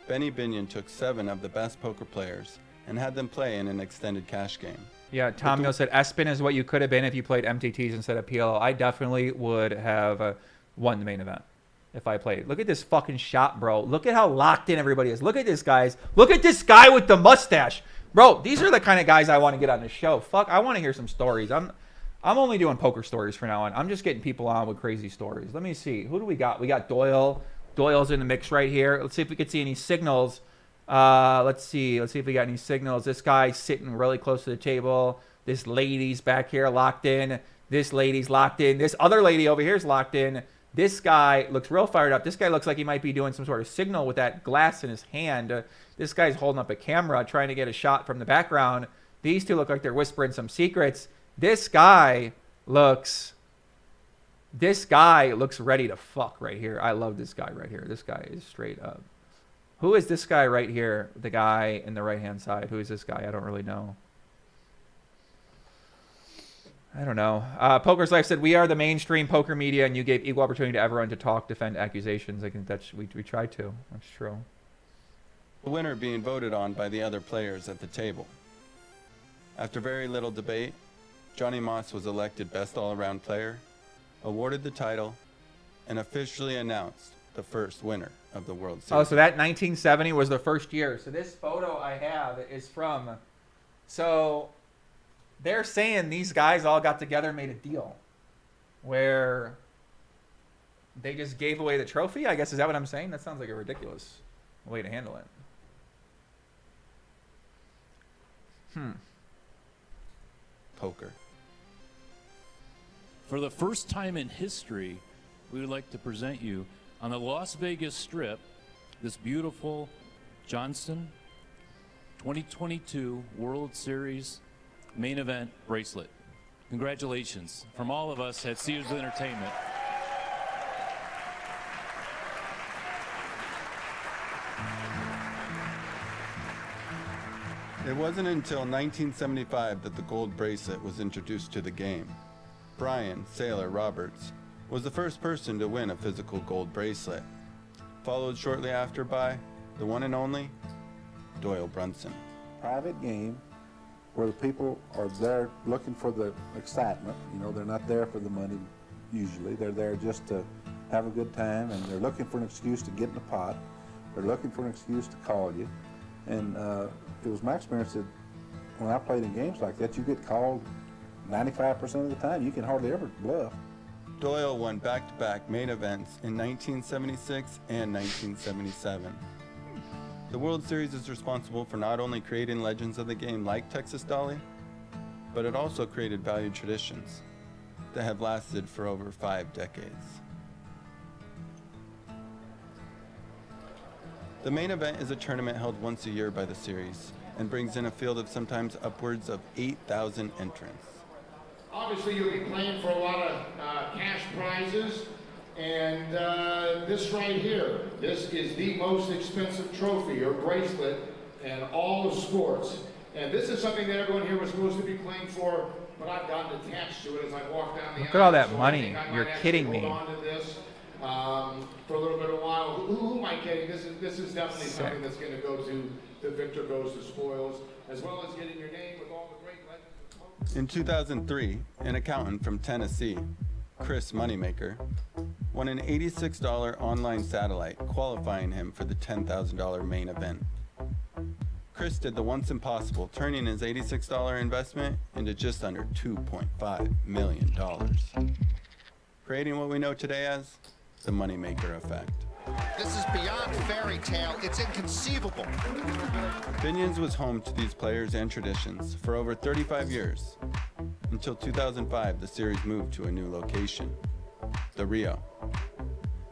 Benny Binion took 7 of the best poker players and had them play in an extended cash game. Yeah, Tom Mill said, Espin is what you could have been if you played MTTs instead of PLO. I definitely would have won the main event if I played. Look at this fucking shot, bro. Look at how locked in everybody is. Look at this, guys. Look at this guy with the mustache. Bro, these are the kind of guys I want to get on the show. Fuck, I want to hear some stories. I'm only doing poker stories from now on. I'm just getting people on with crazy stories. Let me see. Who do we got? We got Doyle. Doyle's in the mix right here. Let's see if we can see any signals. Let's see if we got any signals. This guy's sitting really close to the table. This lady's back here locked in. This lady's locked in. This other lady over here is locked in. This guy looks real fired up. This guy looks like he might be doing some sort of signal with that glass in his hand. This guy's holding up a camera trying to get a shot from the background. These two look like they're whispering some secrets. This guy looks ready to fuck right here. I love this guy right here. This guy is straight up. Who is this guy right here? The guy in the right-hand side. Who is this guy? I don't really know. I don't know. Poker's Life said, we are the mainstream poker media, and you gave equal opportunity to everyone to talk, defend accusations. I think that's, we tried to. That's true. The winner being voted on by the other players at the table. After very little debate, Johnny Moss was elected Best All-Around Player, awarded the title, and officially announced the first winner of the World Series. Oh, so that 1970 was the first year. So this photo I have is from... So they're saying these guys all got together and made a deal where they just gave away the trophy, I guess. Is that what I'm saying? That sounds like a ridiculous way to handle it. Poker. For the first time in history, we would like to present you on the Las Vegas Strip this beautiful Johnston 2022 World Series main event bracelet. Congratulations from all of us at Sears Entertainment. It wasn't until 1975 that the gold bracelet was introduced to the game. Brian Sailor Roberts was the first person to win a physical gold bracelet, followed shortly after by the one and only Doyle Brunson. Private game, where the people are there looking for the excitement. You know, they're not there for the money usually. They're there just to have a good time, and they're looking for an excuse to get in the pot. They're looking for an excuse to call you. And it was my experience that when I played in games like that, you get called 95% of the time. You can hardly ever bluff. Doyle won back-to-back main events in 1976 and 1977. The World Series is responsible for not only creating legends of the game like Texas Dolly, but it also created valued traditions that have lasted for over 5 decades. The main event is a tournament held once a year by the series and brings in a field of sometimes upwards of 8,000 entrants. Obviously, you'll be playing for a lot of cash prizes, and this right here, this is the most expensive trophy or bracelet in all of sports. And this is something that everyone here was supposed to be playing for, but I've gotten attached to it as I walk down the Look at all that aisle, so money. I think I You're might kidding actually me. hold on to this for a little bit of a while. Who am I kidding? This is definitely Sick. something that's going to go to the victor goes to spoils, as well as getting your name with all the great legends. In 2003, an accountant from Tennessee, Chris Moneymaker, won an $86 online satellite, qualifying him for the $10,000 main event. Chris did the once impossible, turning his $86 investment into just under $2.5 million, creating what we know today as the Moneymaker effect. This is beyond fairy tale. It's inconceivable. Binions was home to these players and traditions for over 35 years. Until 2005, the series moved to a new location, the Rio.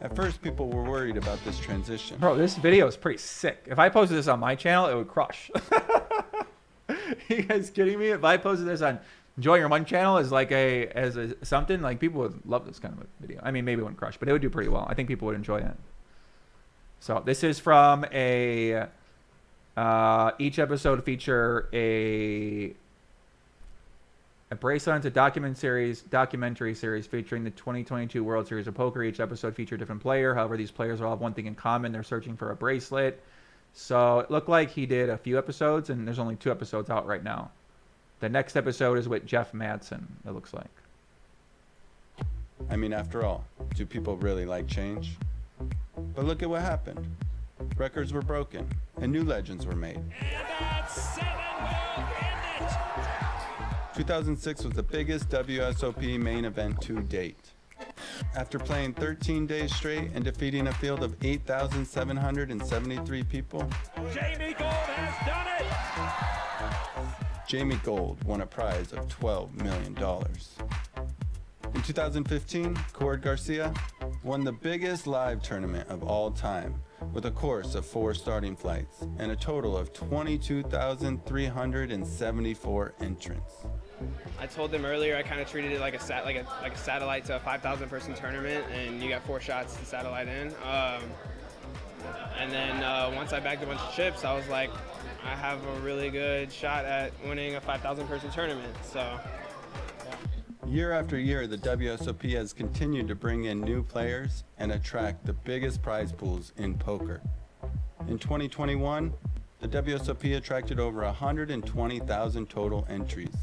At first, people were worried about this transition. Bro, this video is pretty sick. If I posted this on my channel, it would crush. You guys kidding me? If I posted this on Enjoy Your Money channel as something, like, people would love this kind of a video. I mean, maybe it wouldn't crush, but it would do pretty well. I think people would enjoy it. So this is from a each episode feature a bracelet. It's a documentary series featuring the 2022 World Series of Poker. Each episode featured a different player. However, these players all have one thing in common: they're searching for a bracelet. So it looked like he did a few episodes, and there's only 2 episodes out right now. The next episode is with Jeff Madsen, it looks like. I mean, after all, do people really like change? But look at what happened. Records were broken, and new legends were made. 2006 was the biggest WSOP main event to date. After playing 13 days straight and defeating a field of 8,773 people, Jamie Gold has done it! Jamie Gold won a prize of $12 million. In 2015, Cord Garcia won the biggest live tournament of all time with a course of 4 starting flights and a total of 22,374 entrants. I told them earlier I kind of treated it like a satellite to a 5,000 person tournament, and you got 4 shots to satellite in. And then once I bagged a bunch of chips, I was like, I have a really good shot at winning a 5,000 person tournament. So. Year after year, the WSOP has continued to bring in new players and attract the biggest prize pools in poker. In 2021, the WSOP attracted over 120,000 total entries,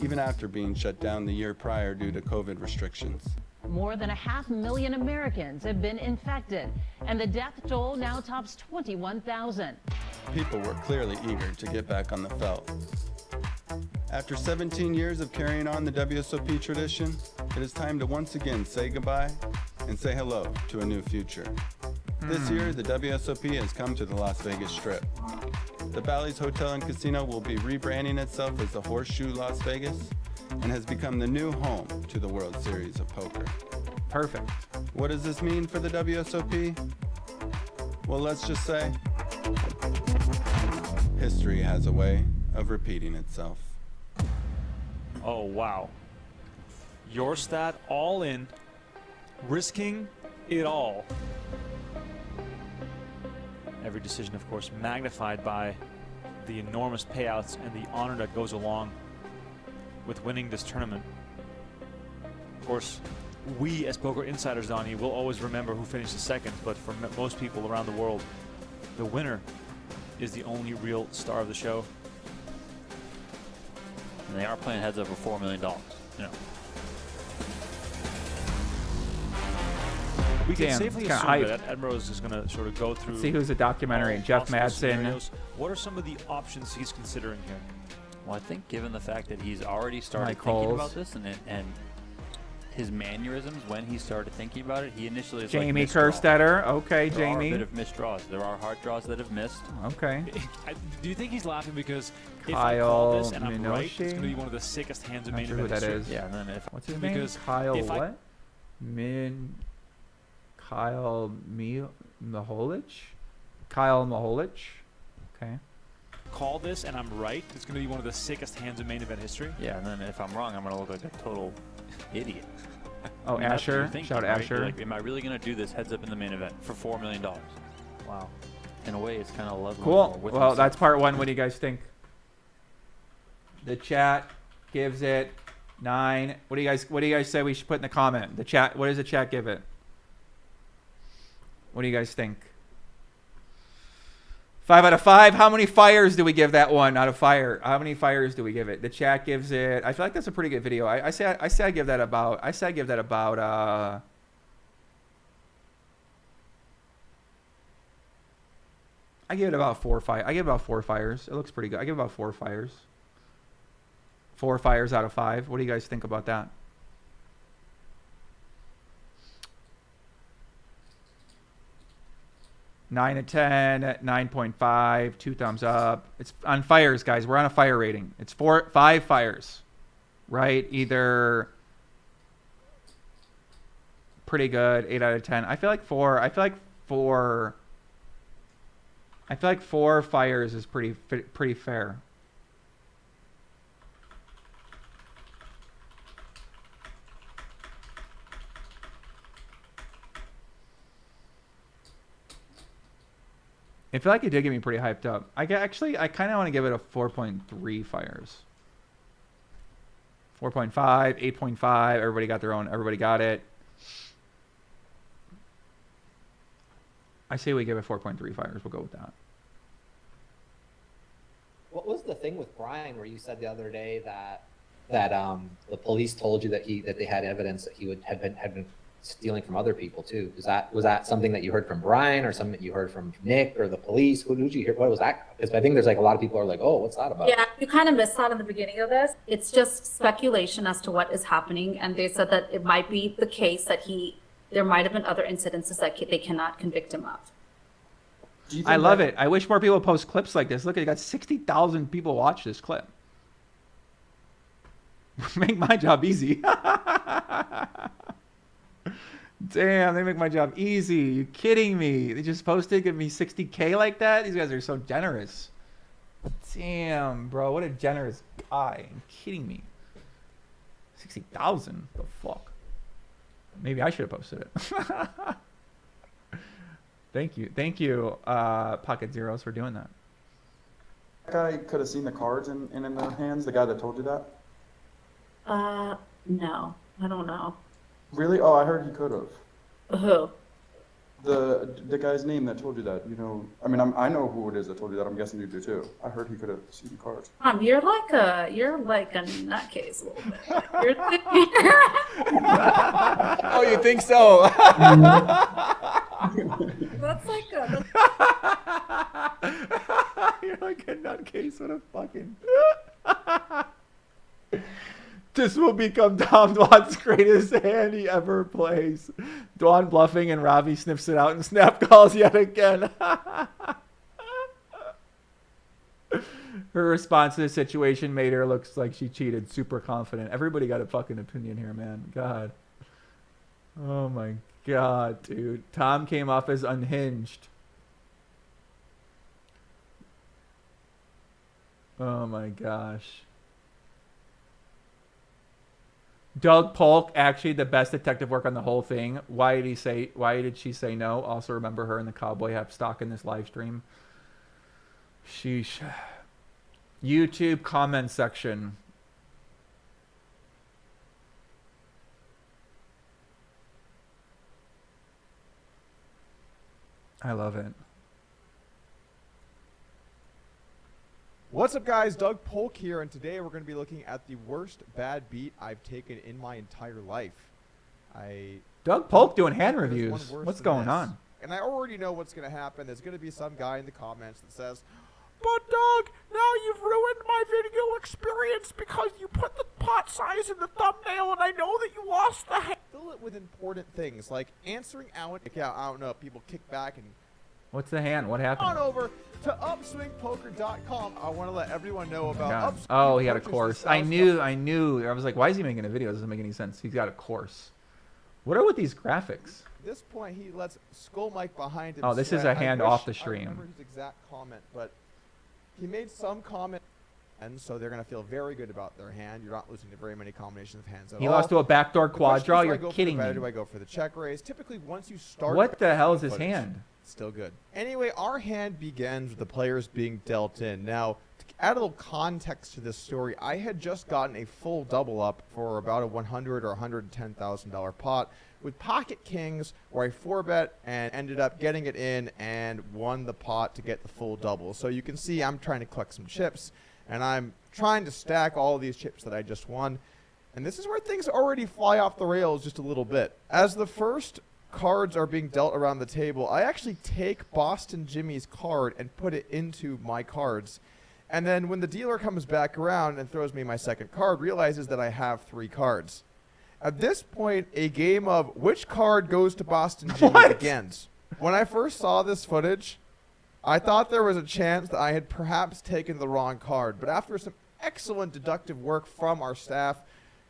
even after being shut down the year prior due to COVID restrictions. More than 500,000 Americans have been infected, and the death toll now tops 21,000. People were clearly eager to get back on the felt. After 17 years of carrying on the WSOP tradition, it is time to once again say goodbye and say hello to a new future. This year, the WSOP has come to the Las Vegas Strip. The Bally's Hotel and Casino will be rebranding itself as the Horseshoe Las Vegas and has become the new home to the World Series of Poker. Perfect. What does this mean for the WSOP? Well, let's just say, history has a way of repeating itself. Oh, wow. Your stat all in, risking it all. Every decision, of course, magnified by the enormous payouts and the honor that goes along with winning this tournament. Of course, we as poker insiders, Donnie, will always remember who finished second, but for most people around the world, the winner is the only real star of the show. And they are playing heads up for $4 million. You know. We can safely assume that Ed Rose is going to sort of go through. Let's see who's a documentary. Jeff Madsen. Scenarios. What are some of the options he's considering here? Well, I think given the fact that he's already started thinking about this and his mannerisms when he started thinking about it, he initially is Jamie like Kerstetter. Okay, there Jamie. There are a bit of missed draws. There are hard draws that have missed. Okay. Do you think he's laughing because if Kyle I call this and I'm right, Minoshi? it's going to be one of the sickest hands of Not main sure who event that history? is. Yeah, and then if What's his because name? Kyle if what? Kyle Maholich? Kyle Maholich? Okay. Call this and I'm right, it's going to be one of the sickest hands of main event history. Yeah, and then if I'm wrong, I'm going to look like a total idiot. Oh, I mean, that's what Asher. you're thinking, Shout out right? Asher. You're like, am I really going to do this heads up in the main event for $4 million? Wow. In a way, it's kind of leveling Cool. more with Well, himself. that's part one. What do you guys think? The chat gives it 9. What do you guys say we should put in the comment? The chat. What does the chat give it? What do you guys think? 5 out of 5. How many fires do we give that one out of fire? How many fires do we give it? The chat gives it. I feel like that's a pretty good video. I say I give that about. I give it about 4 fires. I give it about 4 fires. It looks pretty good. I give it about 4 fires. 4 fires out of 5. What do you guys think about that? Nine to 10, 9.5, 2 thumbs up. It's on fires, guys. We're on a fire rating. It's 5 fires, right? Either pretty good, 8 out of 10. I feel like 4 fires is pretty fair. I feel like it did get me pretty hyped up. I kind of want to give it a 4.3 fires. 4.5, 8.5. Everybody got their own. Everybody got it. I say we give it 4.3 fires. We'll go with that. What was the thing with Brian where you said the other day that the police told you that they had evidence that he had been stealing from other people too? Was that something that you heard from Brian or something that you heard from Nick or the police? Who did you hear? What was that? Because I think there's like a lot of people are like, oh, what's that about? Yeah, you kind of missed that in the beginning of this. It's just speculation as to what is happening, and they said that it might be the case that there might have been other incidences that they cannot convict him of. I love it. I wish more people post clips like this. Look, you got 60,000 people watch this clip. Make my job easy. Damn, they make my job easy. You kidding me? They just posted, give me 60K like that? These guys are so generous. Damn, bro, what a generous guy. Are you kidding me? 60,000? The fuck? Maybe I should have posted it. Thank you, Pocket Zeros, for doing that. That guy could have seen the cards in their hands, the guy that told you that? No, I don't know. Really? Oh, I heard he could have. Who? The guy's name that told you that. You know, I mean, I know who it is that told you that. I'm guessing you do too. I heard he could have seen the cards. You're like a nutcase a little bit. Oh, you think so? That's like a. You're like a nutcase. What a fucking. This will become Tom Dwan's greatest hand he ever plays. Dwan bluffing and Robbi sniffs it out and snap calls yet again. Her response to the situation made her look like she cheated. Super confident. Everybody got a fucking opinion here, man. God. Oh my God, dude. Tom came off as unhinged. Oh my gosh. Doug Polk, actually the best detective work on the whole thing. Why did she say no? Also remember her and the cowboy have stock in this live stream. Sheesh. YouTube comment section. I love it. What's up, guys? Doug Polk here, and today we're going to be looking at the worst bad beat I've taken in my entire life. Doug Polk doing hand reviews. What's going on? And I already know what's going to happen. There's going to be some guy in the comments that says, "But Doug, now you've ruined my video experience because you put the pot size in the thumbnail, and I know that you lost the hand." Fill it with important things like answering out. I don't know. People kick back and. What's the hand? What happened? On over to upswingpoker.com. I want to let everyone know about Upswing. Oh, he had a course. I knew. I was like, why is he making a video? It doesn't make any sense. He's got a course. What are with these graphics? At this point, he lets Skull Mike behind him. Oh, this is a hand off the stream. I don't remember his exact comment, but he made some comment, and so they're going to feel very good about their hand. You're not losing to very many combinations of hands at all. He lost to a backdoor quad draw. You're kidding me. Do I go for the check raise? Typically, once you start. What the hell is his hand? Still good. Anyway, our hand begins with the players being dealt in. Now, to add a little context to this story, I had just gotten a full double up for about a $100,000 or $110,000 pot with pocket kings, where I 4-bet and ended up getting it in and won the pot to get the full double. So you can see I'm trying to collect some chips, and I'm trying to stack all of these chips that I just won. And this is where things already fly off the rails just a little bit. As the first cards are being dealt around the table, I actually take Boston Jimmy's card and put it into my cards. And then when the dealer comes back around and throws me my second card, realizes that I have 3 cards. At this point, a game of which card goes to Boston Jimmy begins. When I first saw this footage, I thought there was a chance that I had perhaps taken the wrong card. But after some excellent deductive work from our staff,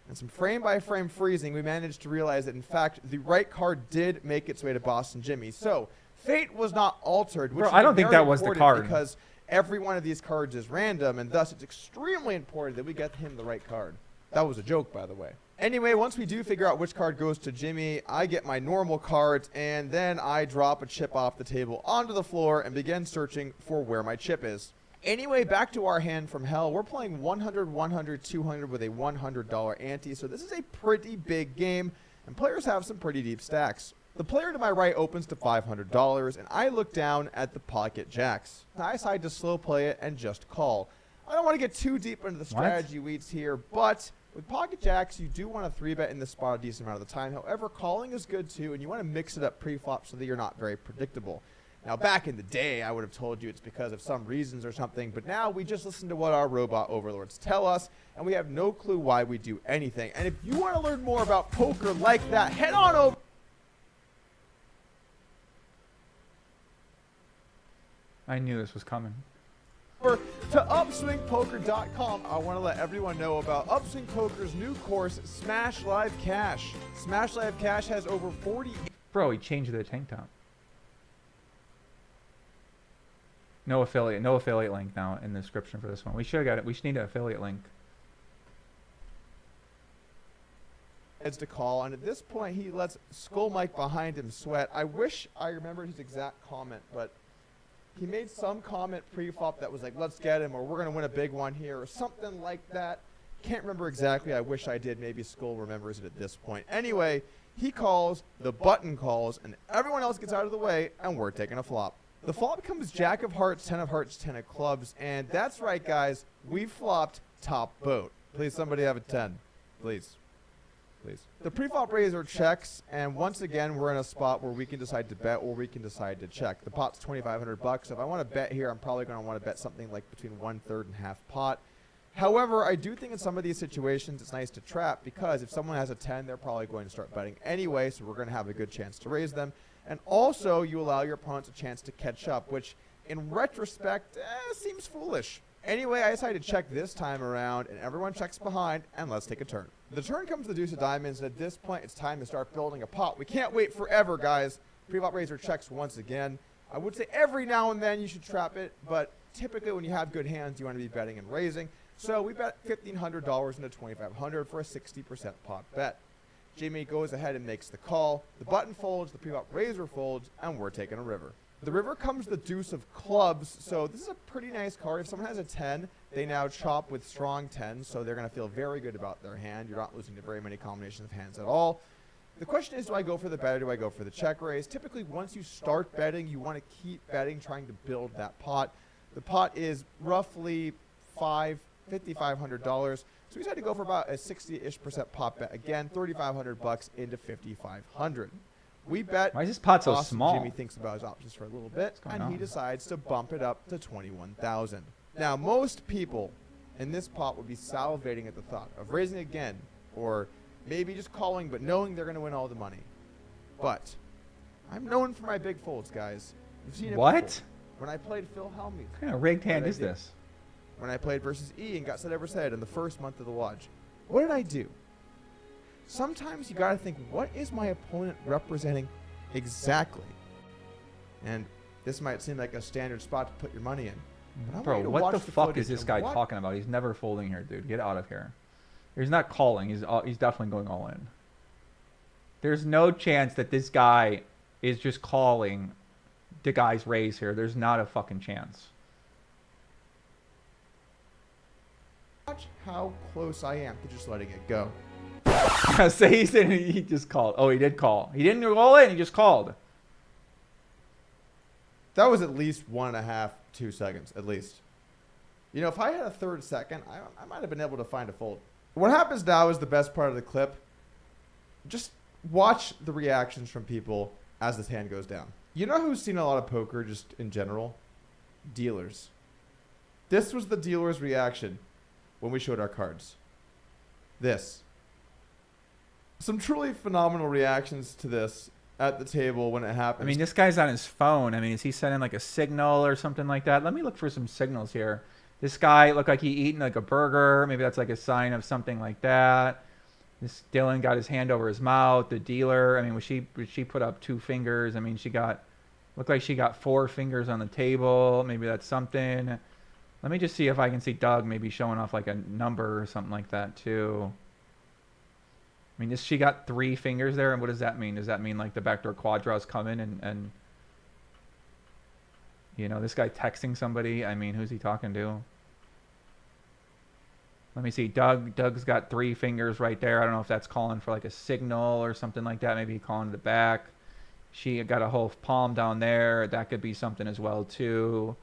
and some frame-by-frame freezing, we managed to realize that, in fact, the right card did make its way to Boston Jimmy. So, fate was not altered, which I don't think that was the card. Because every one of these cards is random, and thus it's extremely important that we get him the right card. That was a joke, by the way. Anyway, once we do figure out which card goes to Jimmy, I get my normal cards, and then I drop a chip off the table onto the floor and begin searching for where my chip is. Anyway, back to our hand from hell. We're playing 100, 100, 200 with a $100 ante, so this is a pretty big game, and players have some pretty deep stacks. The player to my right opens to $500, and I look down at the pocket jacks. I decide to slow play it and just call. I don't want to get too deep into the strategy weeds here, but with pocket jacks, you do want to 3-bet in this spot a decent amount of the time. However, calling is good too, and you want to mix it up pre-flop so that you're not very predictable. Now, back in the day, I would have told you it's because of some reasons or something, but now we just listen to what our robot overlords tell us, and we have no clue why we do anything. And if you want to learn more about poker like that, head on over. I knew this was coming. To upswingpoker.com. I want to let everyone know about Upswing Poker's new course, Smash Live Cash. Smash Live Cash has over 40... Bro, he changed the tank top. No affiliate link now in the description for this one. We should have got it. We should need an affiliate link. Heads to call, and at this point, he lets Skull Mike behind him sweat. I wish I remembered his exact comment, but he made some comment pre-flop that was like, "Let's get him," or "We're going to win a big one here," or something like that. Can't remember exactly. I wish I did. Maybe Skull remembers it at this point. Anyway, he calls, the button calls, and everyone else gets out of the way, and we're taking a flop. The flop becomes Jack of Hearts, 10 of Hearts, 10 of Clubs, and that's right, guys. We flopped top boat. Please, somebody have a 10. Please. Please. The pre-flop raiser checks, and once again, we're in a spot where we can decide to bet or we can decide to check. The pot's $2,500. If I want to bet here, I'm probably going to want to bet something like between 1/3 and half pot. However, I do think in some of these situations, it's nice to trap because if someone has a 10, they're probably going to start betting anyway, so we're going to have a good chance to raise them. And also, you allow your opponents a chance to catch up, which, in retrospect, seems foolish. Anyway, I decided to check this time around, and everyone checks behind, and let's take a turn. The turn comes to the deuce of diamonds, and at this point, it's time to start building a pot. We can't wait forever, guys. Pre-flop raiser checks once again. I would say every now and then you should trap it, but typically when you have good hands, you want to be betting and raising. So we bet $1,500 into $2,500 for a 60% pot bet. Jimmy goes ahead and makes the call. The button folds, the pre-flop raiser folds, and we're taking a river. The river comes the deuce of clubs, so this is a pretty nice card. If someone has a 10, they now chop with strong 10, so they're going to feel very good about their hand. You're not losing to very many combinations of hands at all. The question is, do I go for the bet or do I go for the check raise? Typically, once you start betting, you want to keep betting, trying to build that pot. The pot is roughly $5,500. So we decided to go for about a 60-ish% pop bet. Again, $3,500 into $5,500. We bet. Why is this pot so Austin small? Jimmy thinks about his options for a little bit, and on? he decides to bump it up to $21,000. Now, most people in this pot would be salivating at the thought of raising again, or maybe just calling, but knowing they're going to win all the money. But I'm known for my big folds, guys. You've seen it What? before. When I played Phil Hellmuth. What kind of rigged hand is this? When I played versus E and got set ever said in the first month of the watch. What did I do? Sometimes you gotta think, what is my opponent representing exactly? And this might seem like a standard spot to put your money in. But I want you Bro, to what watch the fuck footage is this and guy what- talking about? He's never folding here, dude. Get out of here. He's not calling. He's definitely going all in. There's no chance that this guy is just calling the guy's raise here. There's not a fucking chance. Watch how close I am to just letting it go. Say he just called. Oh, he did call. He didn't go all in. He just called. That was at least 1.5, 2 seconds, at least. You know, if I had a third second, I might have been able to find a fold. What happens now is the best part of the clip. Just watch the reactions from people as this hand goes down. You know who's seen a lot of poker just in general? Dealers. This was the dealer's reaction when we showed our cards. This. Some truly phenomenal reactions to this at the table when it happens. I mean, this guy's on his phone. I mean, is he sending like a signal or something like that? Let me look for some signals here. This guy looked like he eating like a burger. Maybe that's like a sign of something like that. This Dylan got his hand over his mouth. The dealer, I mean, was she put up 2 fingers? I mean, looked like she got 4 fingers on the table. Maybe that's something. Let me just see if I can see Doug maybe showing off like a number or something like that too. I mean, she got 3 fingers there, and what does that mean? Does that mean like the backdoor quad draws come in and you know, this guy texting somebody? I mean, who's he talking to? Let me see. Doug's got 3 fingers right there. I don't know if that's calling for like a signal or something like that. Maybe calling to the back. She got a whole palm down there. That could be something as well too.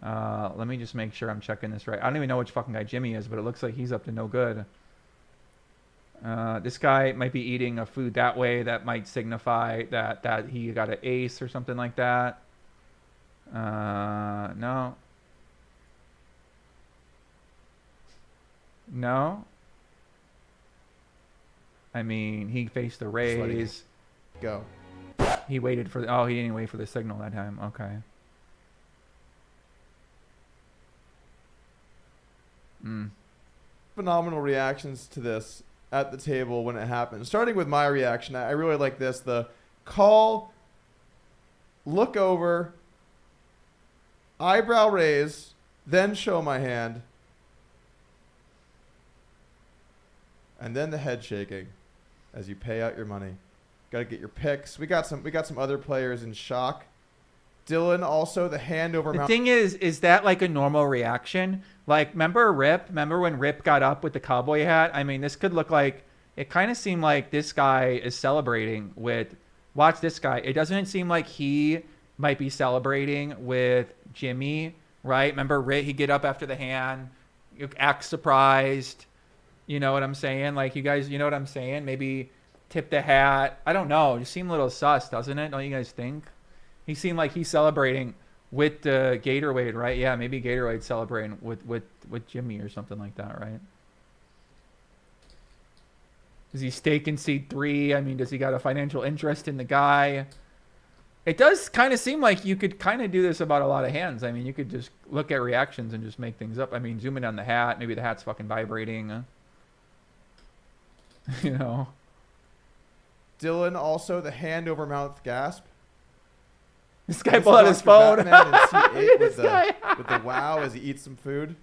Let me just make sure I'm checking this right. I don't even know which fucking guy Jimmy is, but it looks like he's up to no good. This guy might be eating a food that way. That might signify that he got an ace or something like that. No. No. I mean, he faced the raise. Go. He waited for the... Oh, he didn't wait for the signal that time. Okay. Phenomenal reactions to this at the table when it happened. Starting with my reaction, I really like this. The call, look over, eyebrow raise, then show my hand, and then the head shaking as you pay out your money. Got to get your picks. We got some other players in shock. Dylan also, the hand over mouth. The thing is that like a normal reaction? Like, remember Rip? Remember when Rip got up with the cowboy hat? I mean, this could look like, it kind of seemed like this guy is celebrating with, watch this guy. It doesn't seem like he might be celebrating with Jimmy, right? Remember Rip, he'd get up after the hand, act surprised. You know what I'm saying? Like, you guys, you know what I'm saying? Maybe tip the hat. I don't know. It seemed a little sus, doesn't it? Don't you guys think? He seemed like he's celebrating with the Gatorade, right? Yeah, maybe Gatorade celebrating with Jimmy or something like that, right? Is he staking seed 3? I mean, does he got a financial interest in the guy? It does kind of seem like you could kind of do this about a lot of hands. I mean, you could just look at reactions and just make things up. I mean, zoom in on the hat. Maybe the hat's fucking vibrating. You know. Dylan also, the hand over mouth gasp. This guy pulled out his phone. with the wow as he eats some food.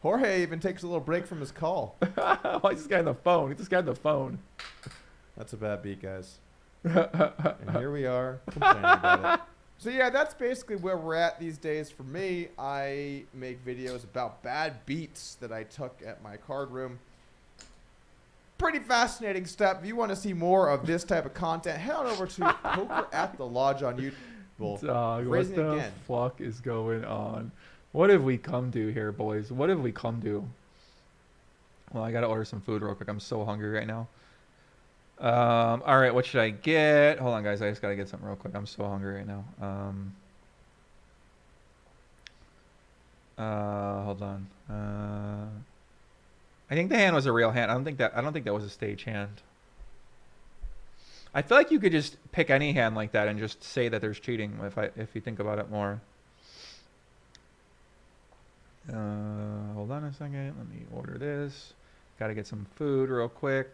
Jorge even takes a little break from his call. Why is this guy on the phone? Get this guy on the phone. That's a bad beat, guys. And here we are complaining about it. So yeah, that's basically where we're at these days for me. I make videos about bad beats that I took at my card room. Pretty fascinating stuff. If you want to see more of this type of content, head on over to Poker at the Lodge on YouTube. Dog, what the fuck is going on? What have we come to here, boys? What have we come to? Well, I gotta order some food real quick. I'm so hungry right now. All right, what should I get? Hold on, guys. I just gotta get something real quick. I'm so hungry right now. Hold on. I think the hand was a real hand. I don't think that was a stage hand. I feel like you could just pick any hand like that and just say that there's cheating if you think about it more. Hold on a second. Let me order this. Gotta get some food real quick.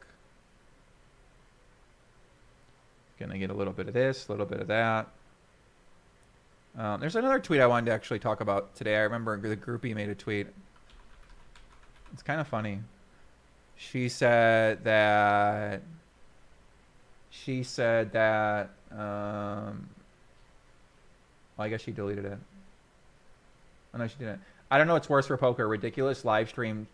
Gonna get a little bit of this, a little bit of that. There's another tweet I wanted to actually talk about today. I remember the groupie made a tweet. It's kind of funny. She said that. Well, I guess she deleted it. Oh, no, she didn't. I don't know what's worse for poker: ridiculous live stream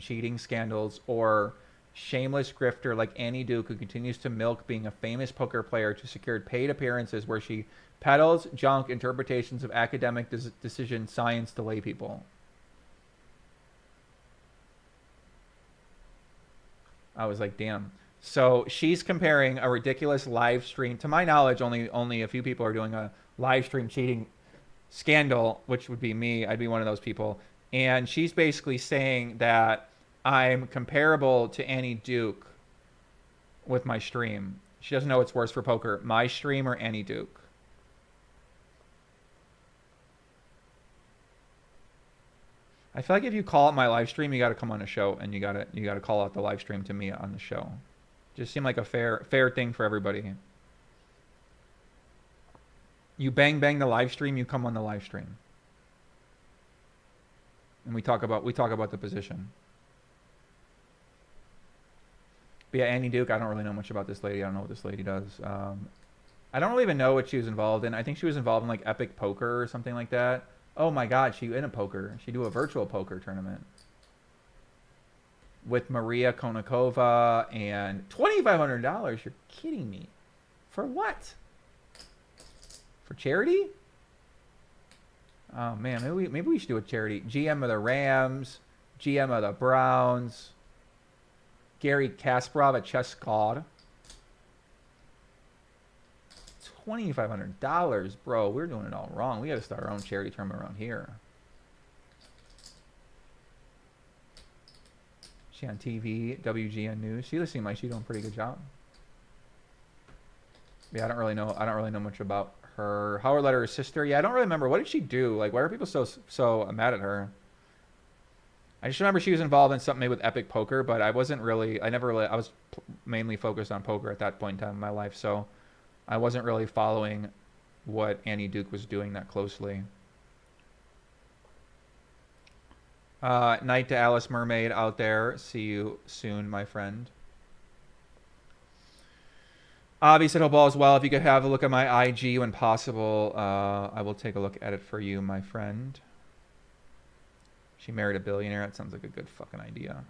cheating scandals, or shameless grifter like Annie Duke, who continues to milk being a famous poker player to secure paid appearances where she peddles junk interpretations of academic decision science to lay people. I was like, damn. So she's comparing a ridiculous live stream. To my knowledge, only a few people are doing a live stream cheating scandal, which would be me. I'd be one of those people. And she's basically saying that I'm comparable to Annie Duke with my stream. She doesn't know what's worse for poker, my stream or Annie Duke. I feel like if you call out my live stream, you got to come on a show, and you got to call out the live stream to me on the show. Just seemed like a fair thing for everybody. You bang the live stream, you come on the live stream, and we talk about the position. But yeah, Annie Duke, I don't really know much about this lady. I don't know what this lady does. I don't really even know what she was involved in. I think she was involved in like Epic Poker or something like that. Oh my God, she in a poker. She do a virtual poker tournament with Maria Konnikova and $2,500. You're kidding me. For what? For charity? Oh man, maybe we should do a charity. GM of the Rams, GM of the Browns, Gary Kasparov at Chess God. $2,500, bro. We're doing it all wrong. We got to start our own charity tournament around here. She on TV, WGN News. She seems like she's doing a pretty good job. Yeah, I don't really know much about her. Howard let her sister. Yeah, I don't really remember. What did she do? Like, why are people so mad at her? I just remember she was involved in something with Epic Poker, but I was mainly focused on poker at that point in time in my life, so I wasn't really following what Annie Duke was doing that closely. Night to Alice Mermaid out there. See you soon, my friend. Avi said, hope all is well. If you could have a look at my IG when possible, I will take a look at it for you, my friend. She married a billionaire. That sounds like a good fucking idea.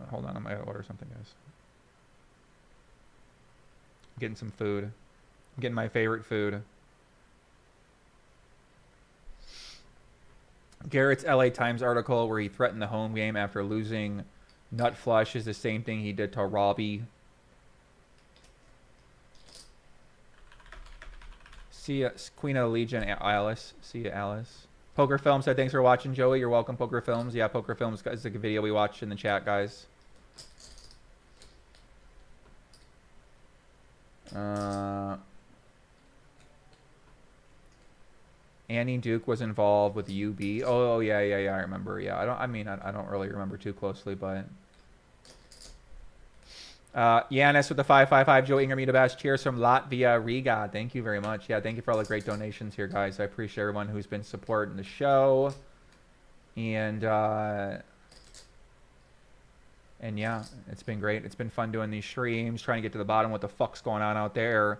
Hold on, I might order something, guys. I'm getting some food. I'm getting my favorite food. Garrett's LA Times article where he threatened the home game after losing nut flush is the same thing he did to Robbi. See ya, Queen of the Legion, Alice. See ya, Alice. Poker Film said, thanks for watching, Joey. You're welcome, Poker Films. Yeah, Poker Films is a video we watched in the chat, guys. Annie Duke was involved with UB. Oh yeah, I remember. Yeah, I don't really remember too closely, but Yanis with the 555. Joey-Ingram, you the best. Cheers from Latvia, Riga. Thank you very much. Yeah, thank you for all the great donations here, guys. I appreciate everyone who's been supporting the show. And yeah, it's been great. It's been fun doing these streams, trying to get to the bottom of what the fuck's going on out there.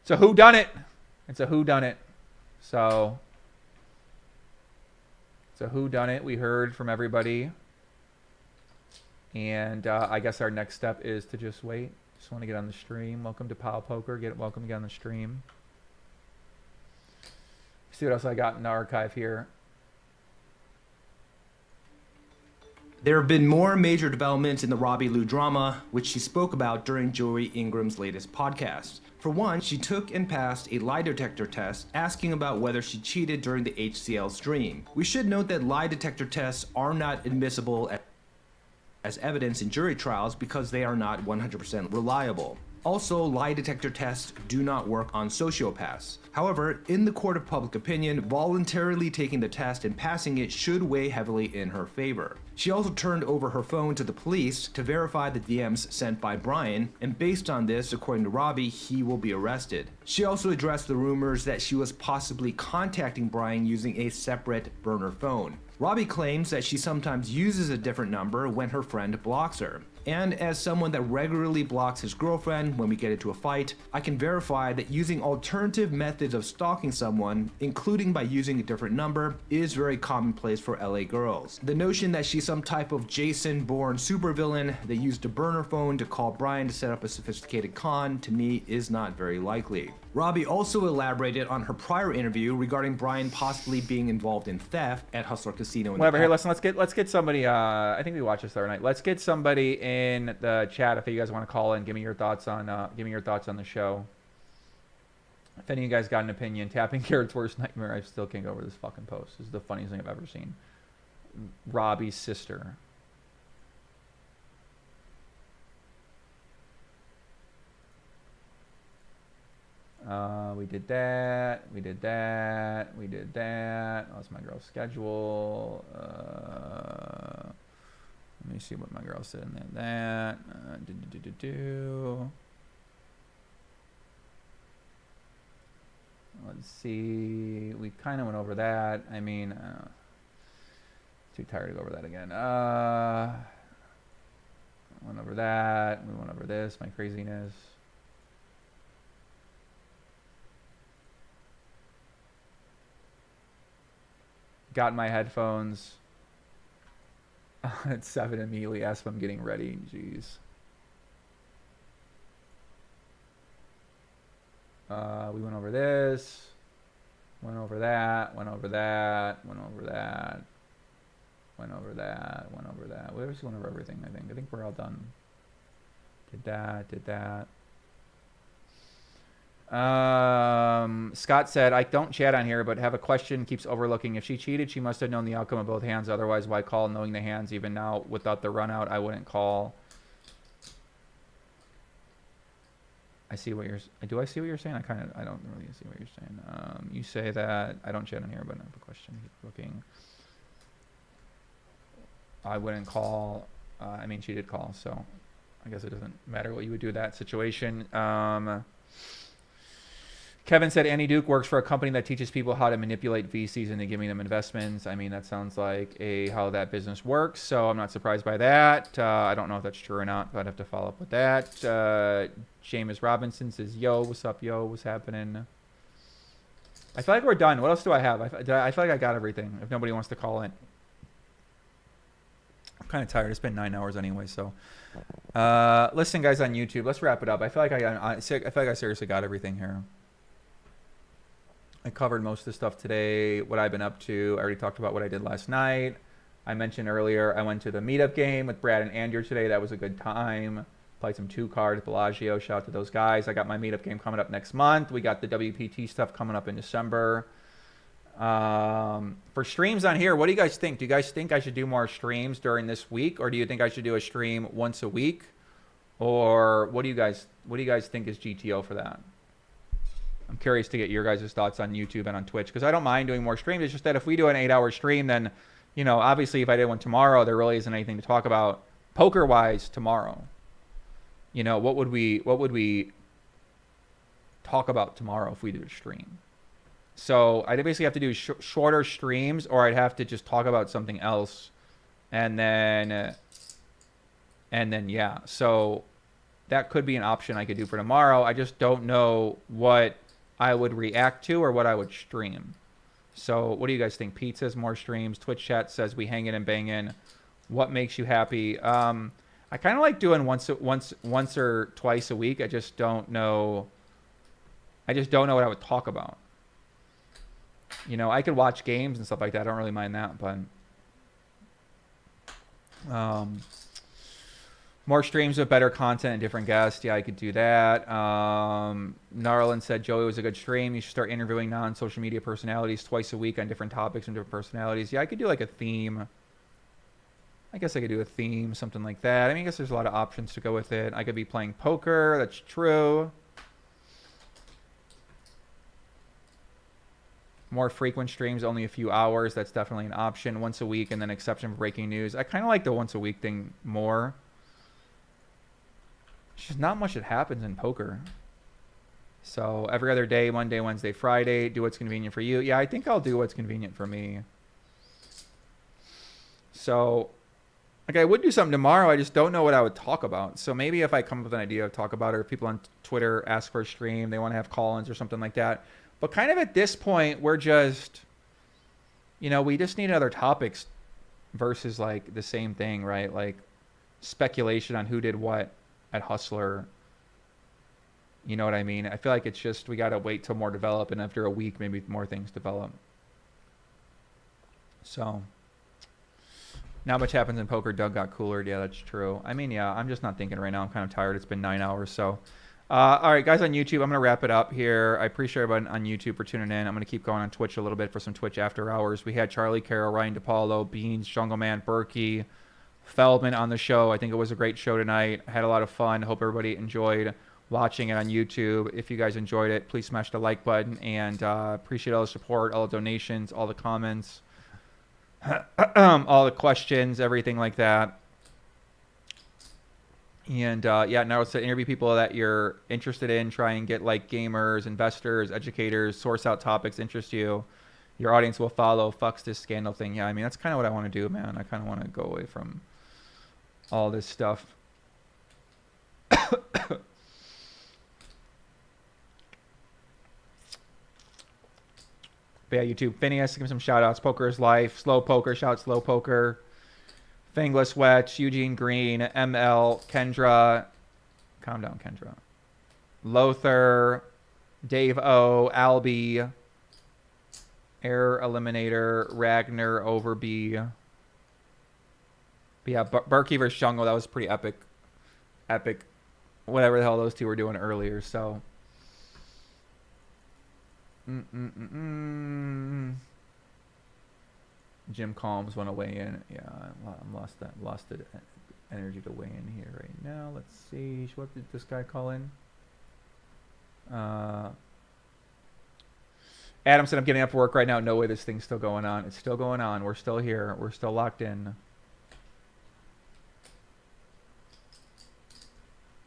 It's a whodunit. It's a whodunit. So it's a whodunit. We heard from everybody. And I guess our next step is to just wait. Just want to get on the stream. Welcome to Pile Poker. Welcome to get on the stream. See what else I got in the archive here. There have been more major developments in the Robbi Lou drama, which she spoke about during Joey-Ingram's latest podcast. For one, she took and passed a lie detector test asking about whether she cheated during the HCL stream. We should note that lie detector tests are not admissible as evidence in jury trials because they are not 100% reliable. Also, lie detector tests do not work on sociopaths. However, in the court of public opinion, voluntarily taking the test and passing it should weigh heavily in her favor. She also turned over her phone to the police to verify the DMs sent by Brian, and based on this, according to Robbi, he will be arrested. She also addressed the rumors that she was possibly contacting Brian using a separate burner phone. Robbi claims that she sometimes uses a different number when her friend blocks her. And as someone that regularly blocks his girlfriend when we get into a fight, I can verify that using alternative methods of stalking someone, including by using a different number, is very commonplace for LA girls. The notion that she's some type of Jason-born supervillain that used a burner phone to call Brian to set up a sophisticated con, to me, is not very likely. Robbi also elaborated on her prior interview regarding Brian possibly being involved in theft at Hustler Casino. Whatever. Here, let's get somebody. I think we watched this the other night. Let's get somebody in the chat if you guys want to call in. Give me your thoughts on the show. If any of you guys got an opinion, tapping Garrett's worst nightmare. I still can't go over this fucking post. This is the funniest thing I've ever seen. Robbi's sister. We did that. We did that. We did that. Oh, that's my girl's schedule. Let me see what my girl said in that. Let's see. We kind of went over that. I mean, too tired to go over that again. Went over that. We went over this. My craziness. Got my headphones. At 7, immediately asked if I'm getting ready. Jeez. We went over this. Went over that. Went over that. Went over that. Went over that. Went over that. We just went over everything, I think. I think we're all done. Did that. Did that. Scott said, I don't chat on here, but have a question, keeps overlooking. If she cheated, she must have known the outcome of both hands. Otherwise, why call knowing the hands? Even now, without the run out, I wouldn't call. I see what you're... Do I see what you're saying? I don't really see what you're saying. You say that... I don't chat on here, but I have a question. Keep looking. I wouldn't call. I mean, she did call, so I guess it doesn't matter what you would do in that situation. Kevin said Annie Duke works for a company that teaches people how to manipulate VCs into giving them investments. I mean, that sounds like how that business works, so I'm not surprised by that. I don't know if that's true or not, but I'd have to follow up with that. Jameis Robinson says, yo, what's up, yo? What's happening? I feel like we're done. What else do I have? I feel like I got everything, if nobody wants to call in. I'm kind of tired. It's been 9 hours anyway, so. Listen, guys on YouTube, let's wrap it up. I feel like I seriously got everything here. I covered most of the stuff today, what I've been up to. I already talked about what I did last night. I mentioned earlier I went to the Meetup game with Brad and Andrew today. That was a good time. Played some 2-card at Bellagio. Shout out to those guys. I got my Meetup game coming up next month. We got the WPT stuff coming up in December. For streams on here, what do you guys think? Do you guys think I should do more streams during this week? Or do you think I should do a stream once a week? Or what do you guys think is GTO for that? I'm curious to get your guys' thoughts on YouTube and on Twitch, because I don't mind doing more streams. It's just that if we do an 8-hour stream, then, you know, obviously if I did one tomorrow, there really isn't anything to talk about poker-wise tomorrow. You know, what would we talk about tomorrow if we did a stream? So I'd basically have to do shorter streams, or I'd have to just talk about something else, and then yeah. So that could be an option I could do for tomorrow. I just don't know what I would react to or what I would stream. So what do you guys think? Pete says more streams. Twitch chat says we hanging and banging. What makes you happy? I kind of like doing once or twice a week. I just don't know what I would talk about. You know, I could watch games and stuff like that. I don't really mind that, but more streams with better content and different guests. Yeah, I could do that. Narlin said Joey was a good stream. You should start interviewing non-social media personalities twice a week on different topics and different personalities. Yeah, I could do like a theme. I guess I could do a theme, something like that. I mean, I guess there's a lot of options to go with it. I could be playing poker. That's true. More frequent streams, only a few hours. That's definitely an option. Once a week, and then exception for breaking news. I kind of like the once a week thing more. There's just not much that happens in poker. So every other day, Monday, Wednesday, Friday, do what's convenient for you. Yeah, I think I'll do what's convenient for me. So, like, I would do something tomorrow. I just don't know what I would talk about. So maybe if I come up with an idea to talk about, or if people on Twitter ask for a stream, they want to have call-ins or something like that. But kind of at this point, we're just, you know, we just need other topics versus like the same thing, right? Like speculation on who did what at Hustler. You know what I mean? I feel like it's just, we got to wait till more develop, and after a week, maybe more things develop. So, not much happens in poker. Doug got cooler. Yeah, that's true. I mean, yeah, I'm just not thinking right now. I'm kind of tired. It's been 9 hours, so. All right, guys on YouTube, I'm going to wrap it up here. I appreciate everyone on YouTube for tuning in. I'm going to keep going on Twitch a little bit for some Twitch after hours. We had Charlie, Carroll, Ryan DePaulo, Beans, Jungleman, Berkey, Feldman on the show. I think it was a great show tonight. I had a lot of fun. Hope everybody enjoyed watching it on YouTube. If you guys enjoyed it, please smash the like button, and appreciate all the support, all the donations, all the comments, all the questions, everything like that. And yeah, now it's to interview people that you're interested in, try and get like gamers, investors, educators, source out topics interest you. Your audience will follow. Fucks this scandal thing. Yeah, I mean, that's kind of what I want to do, man. I kind of want to go away from all this stuff. But yeah, YouTube. Phineas, give him some shout outs. Poker is life. Slow Poker, shout Slow Poker. Fangless Wetch, Eugene Green, ML, Kendra. Calm down, Kendra. Lothar, Dave O, Albie, Error Eliminator, Ragnar, Overby. But yeah, Berkey versus Jungle, that was pretty epic. Epic. Whatever the hell those two were doing earlier, so. Jim Calms want to weigh in. Yeah, I lost the energy to weigh in here right now. Let's see. What did this guy call in? Adam said, I'm getting up for work right now. No way this thing's still going on. It's still going on. We're still here. We're still locked in.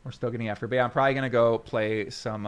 We're still getting after. But yeah, I'm probably going to go play some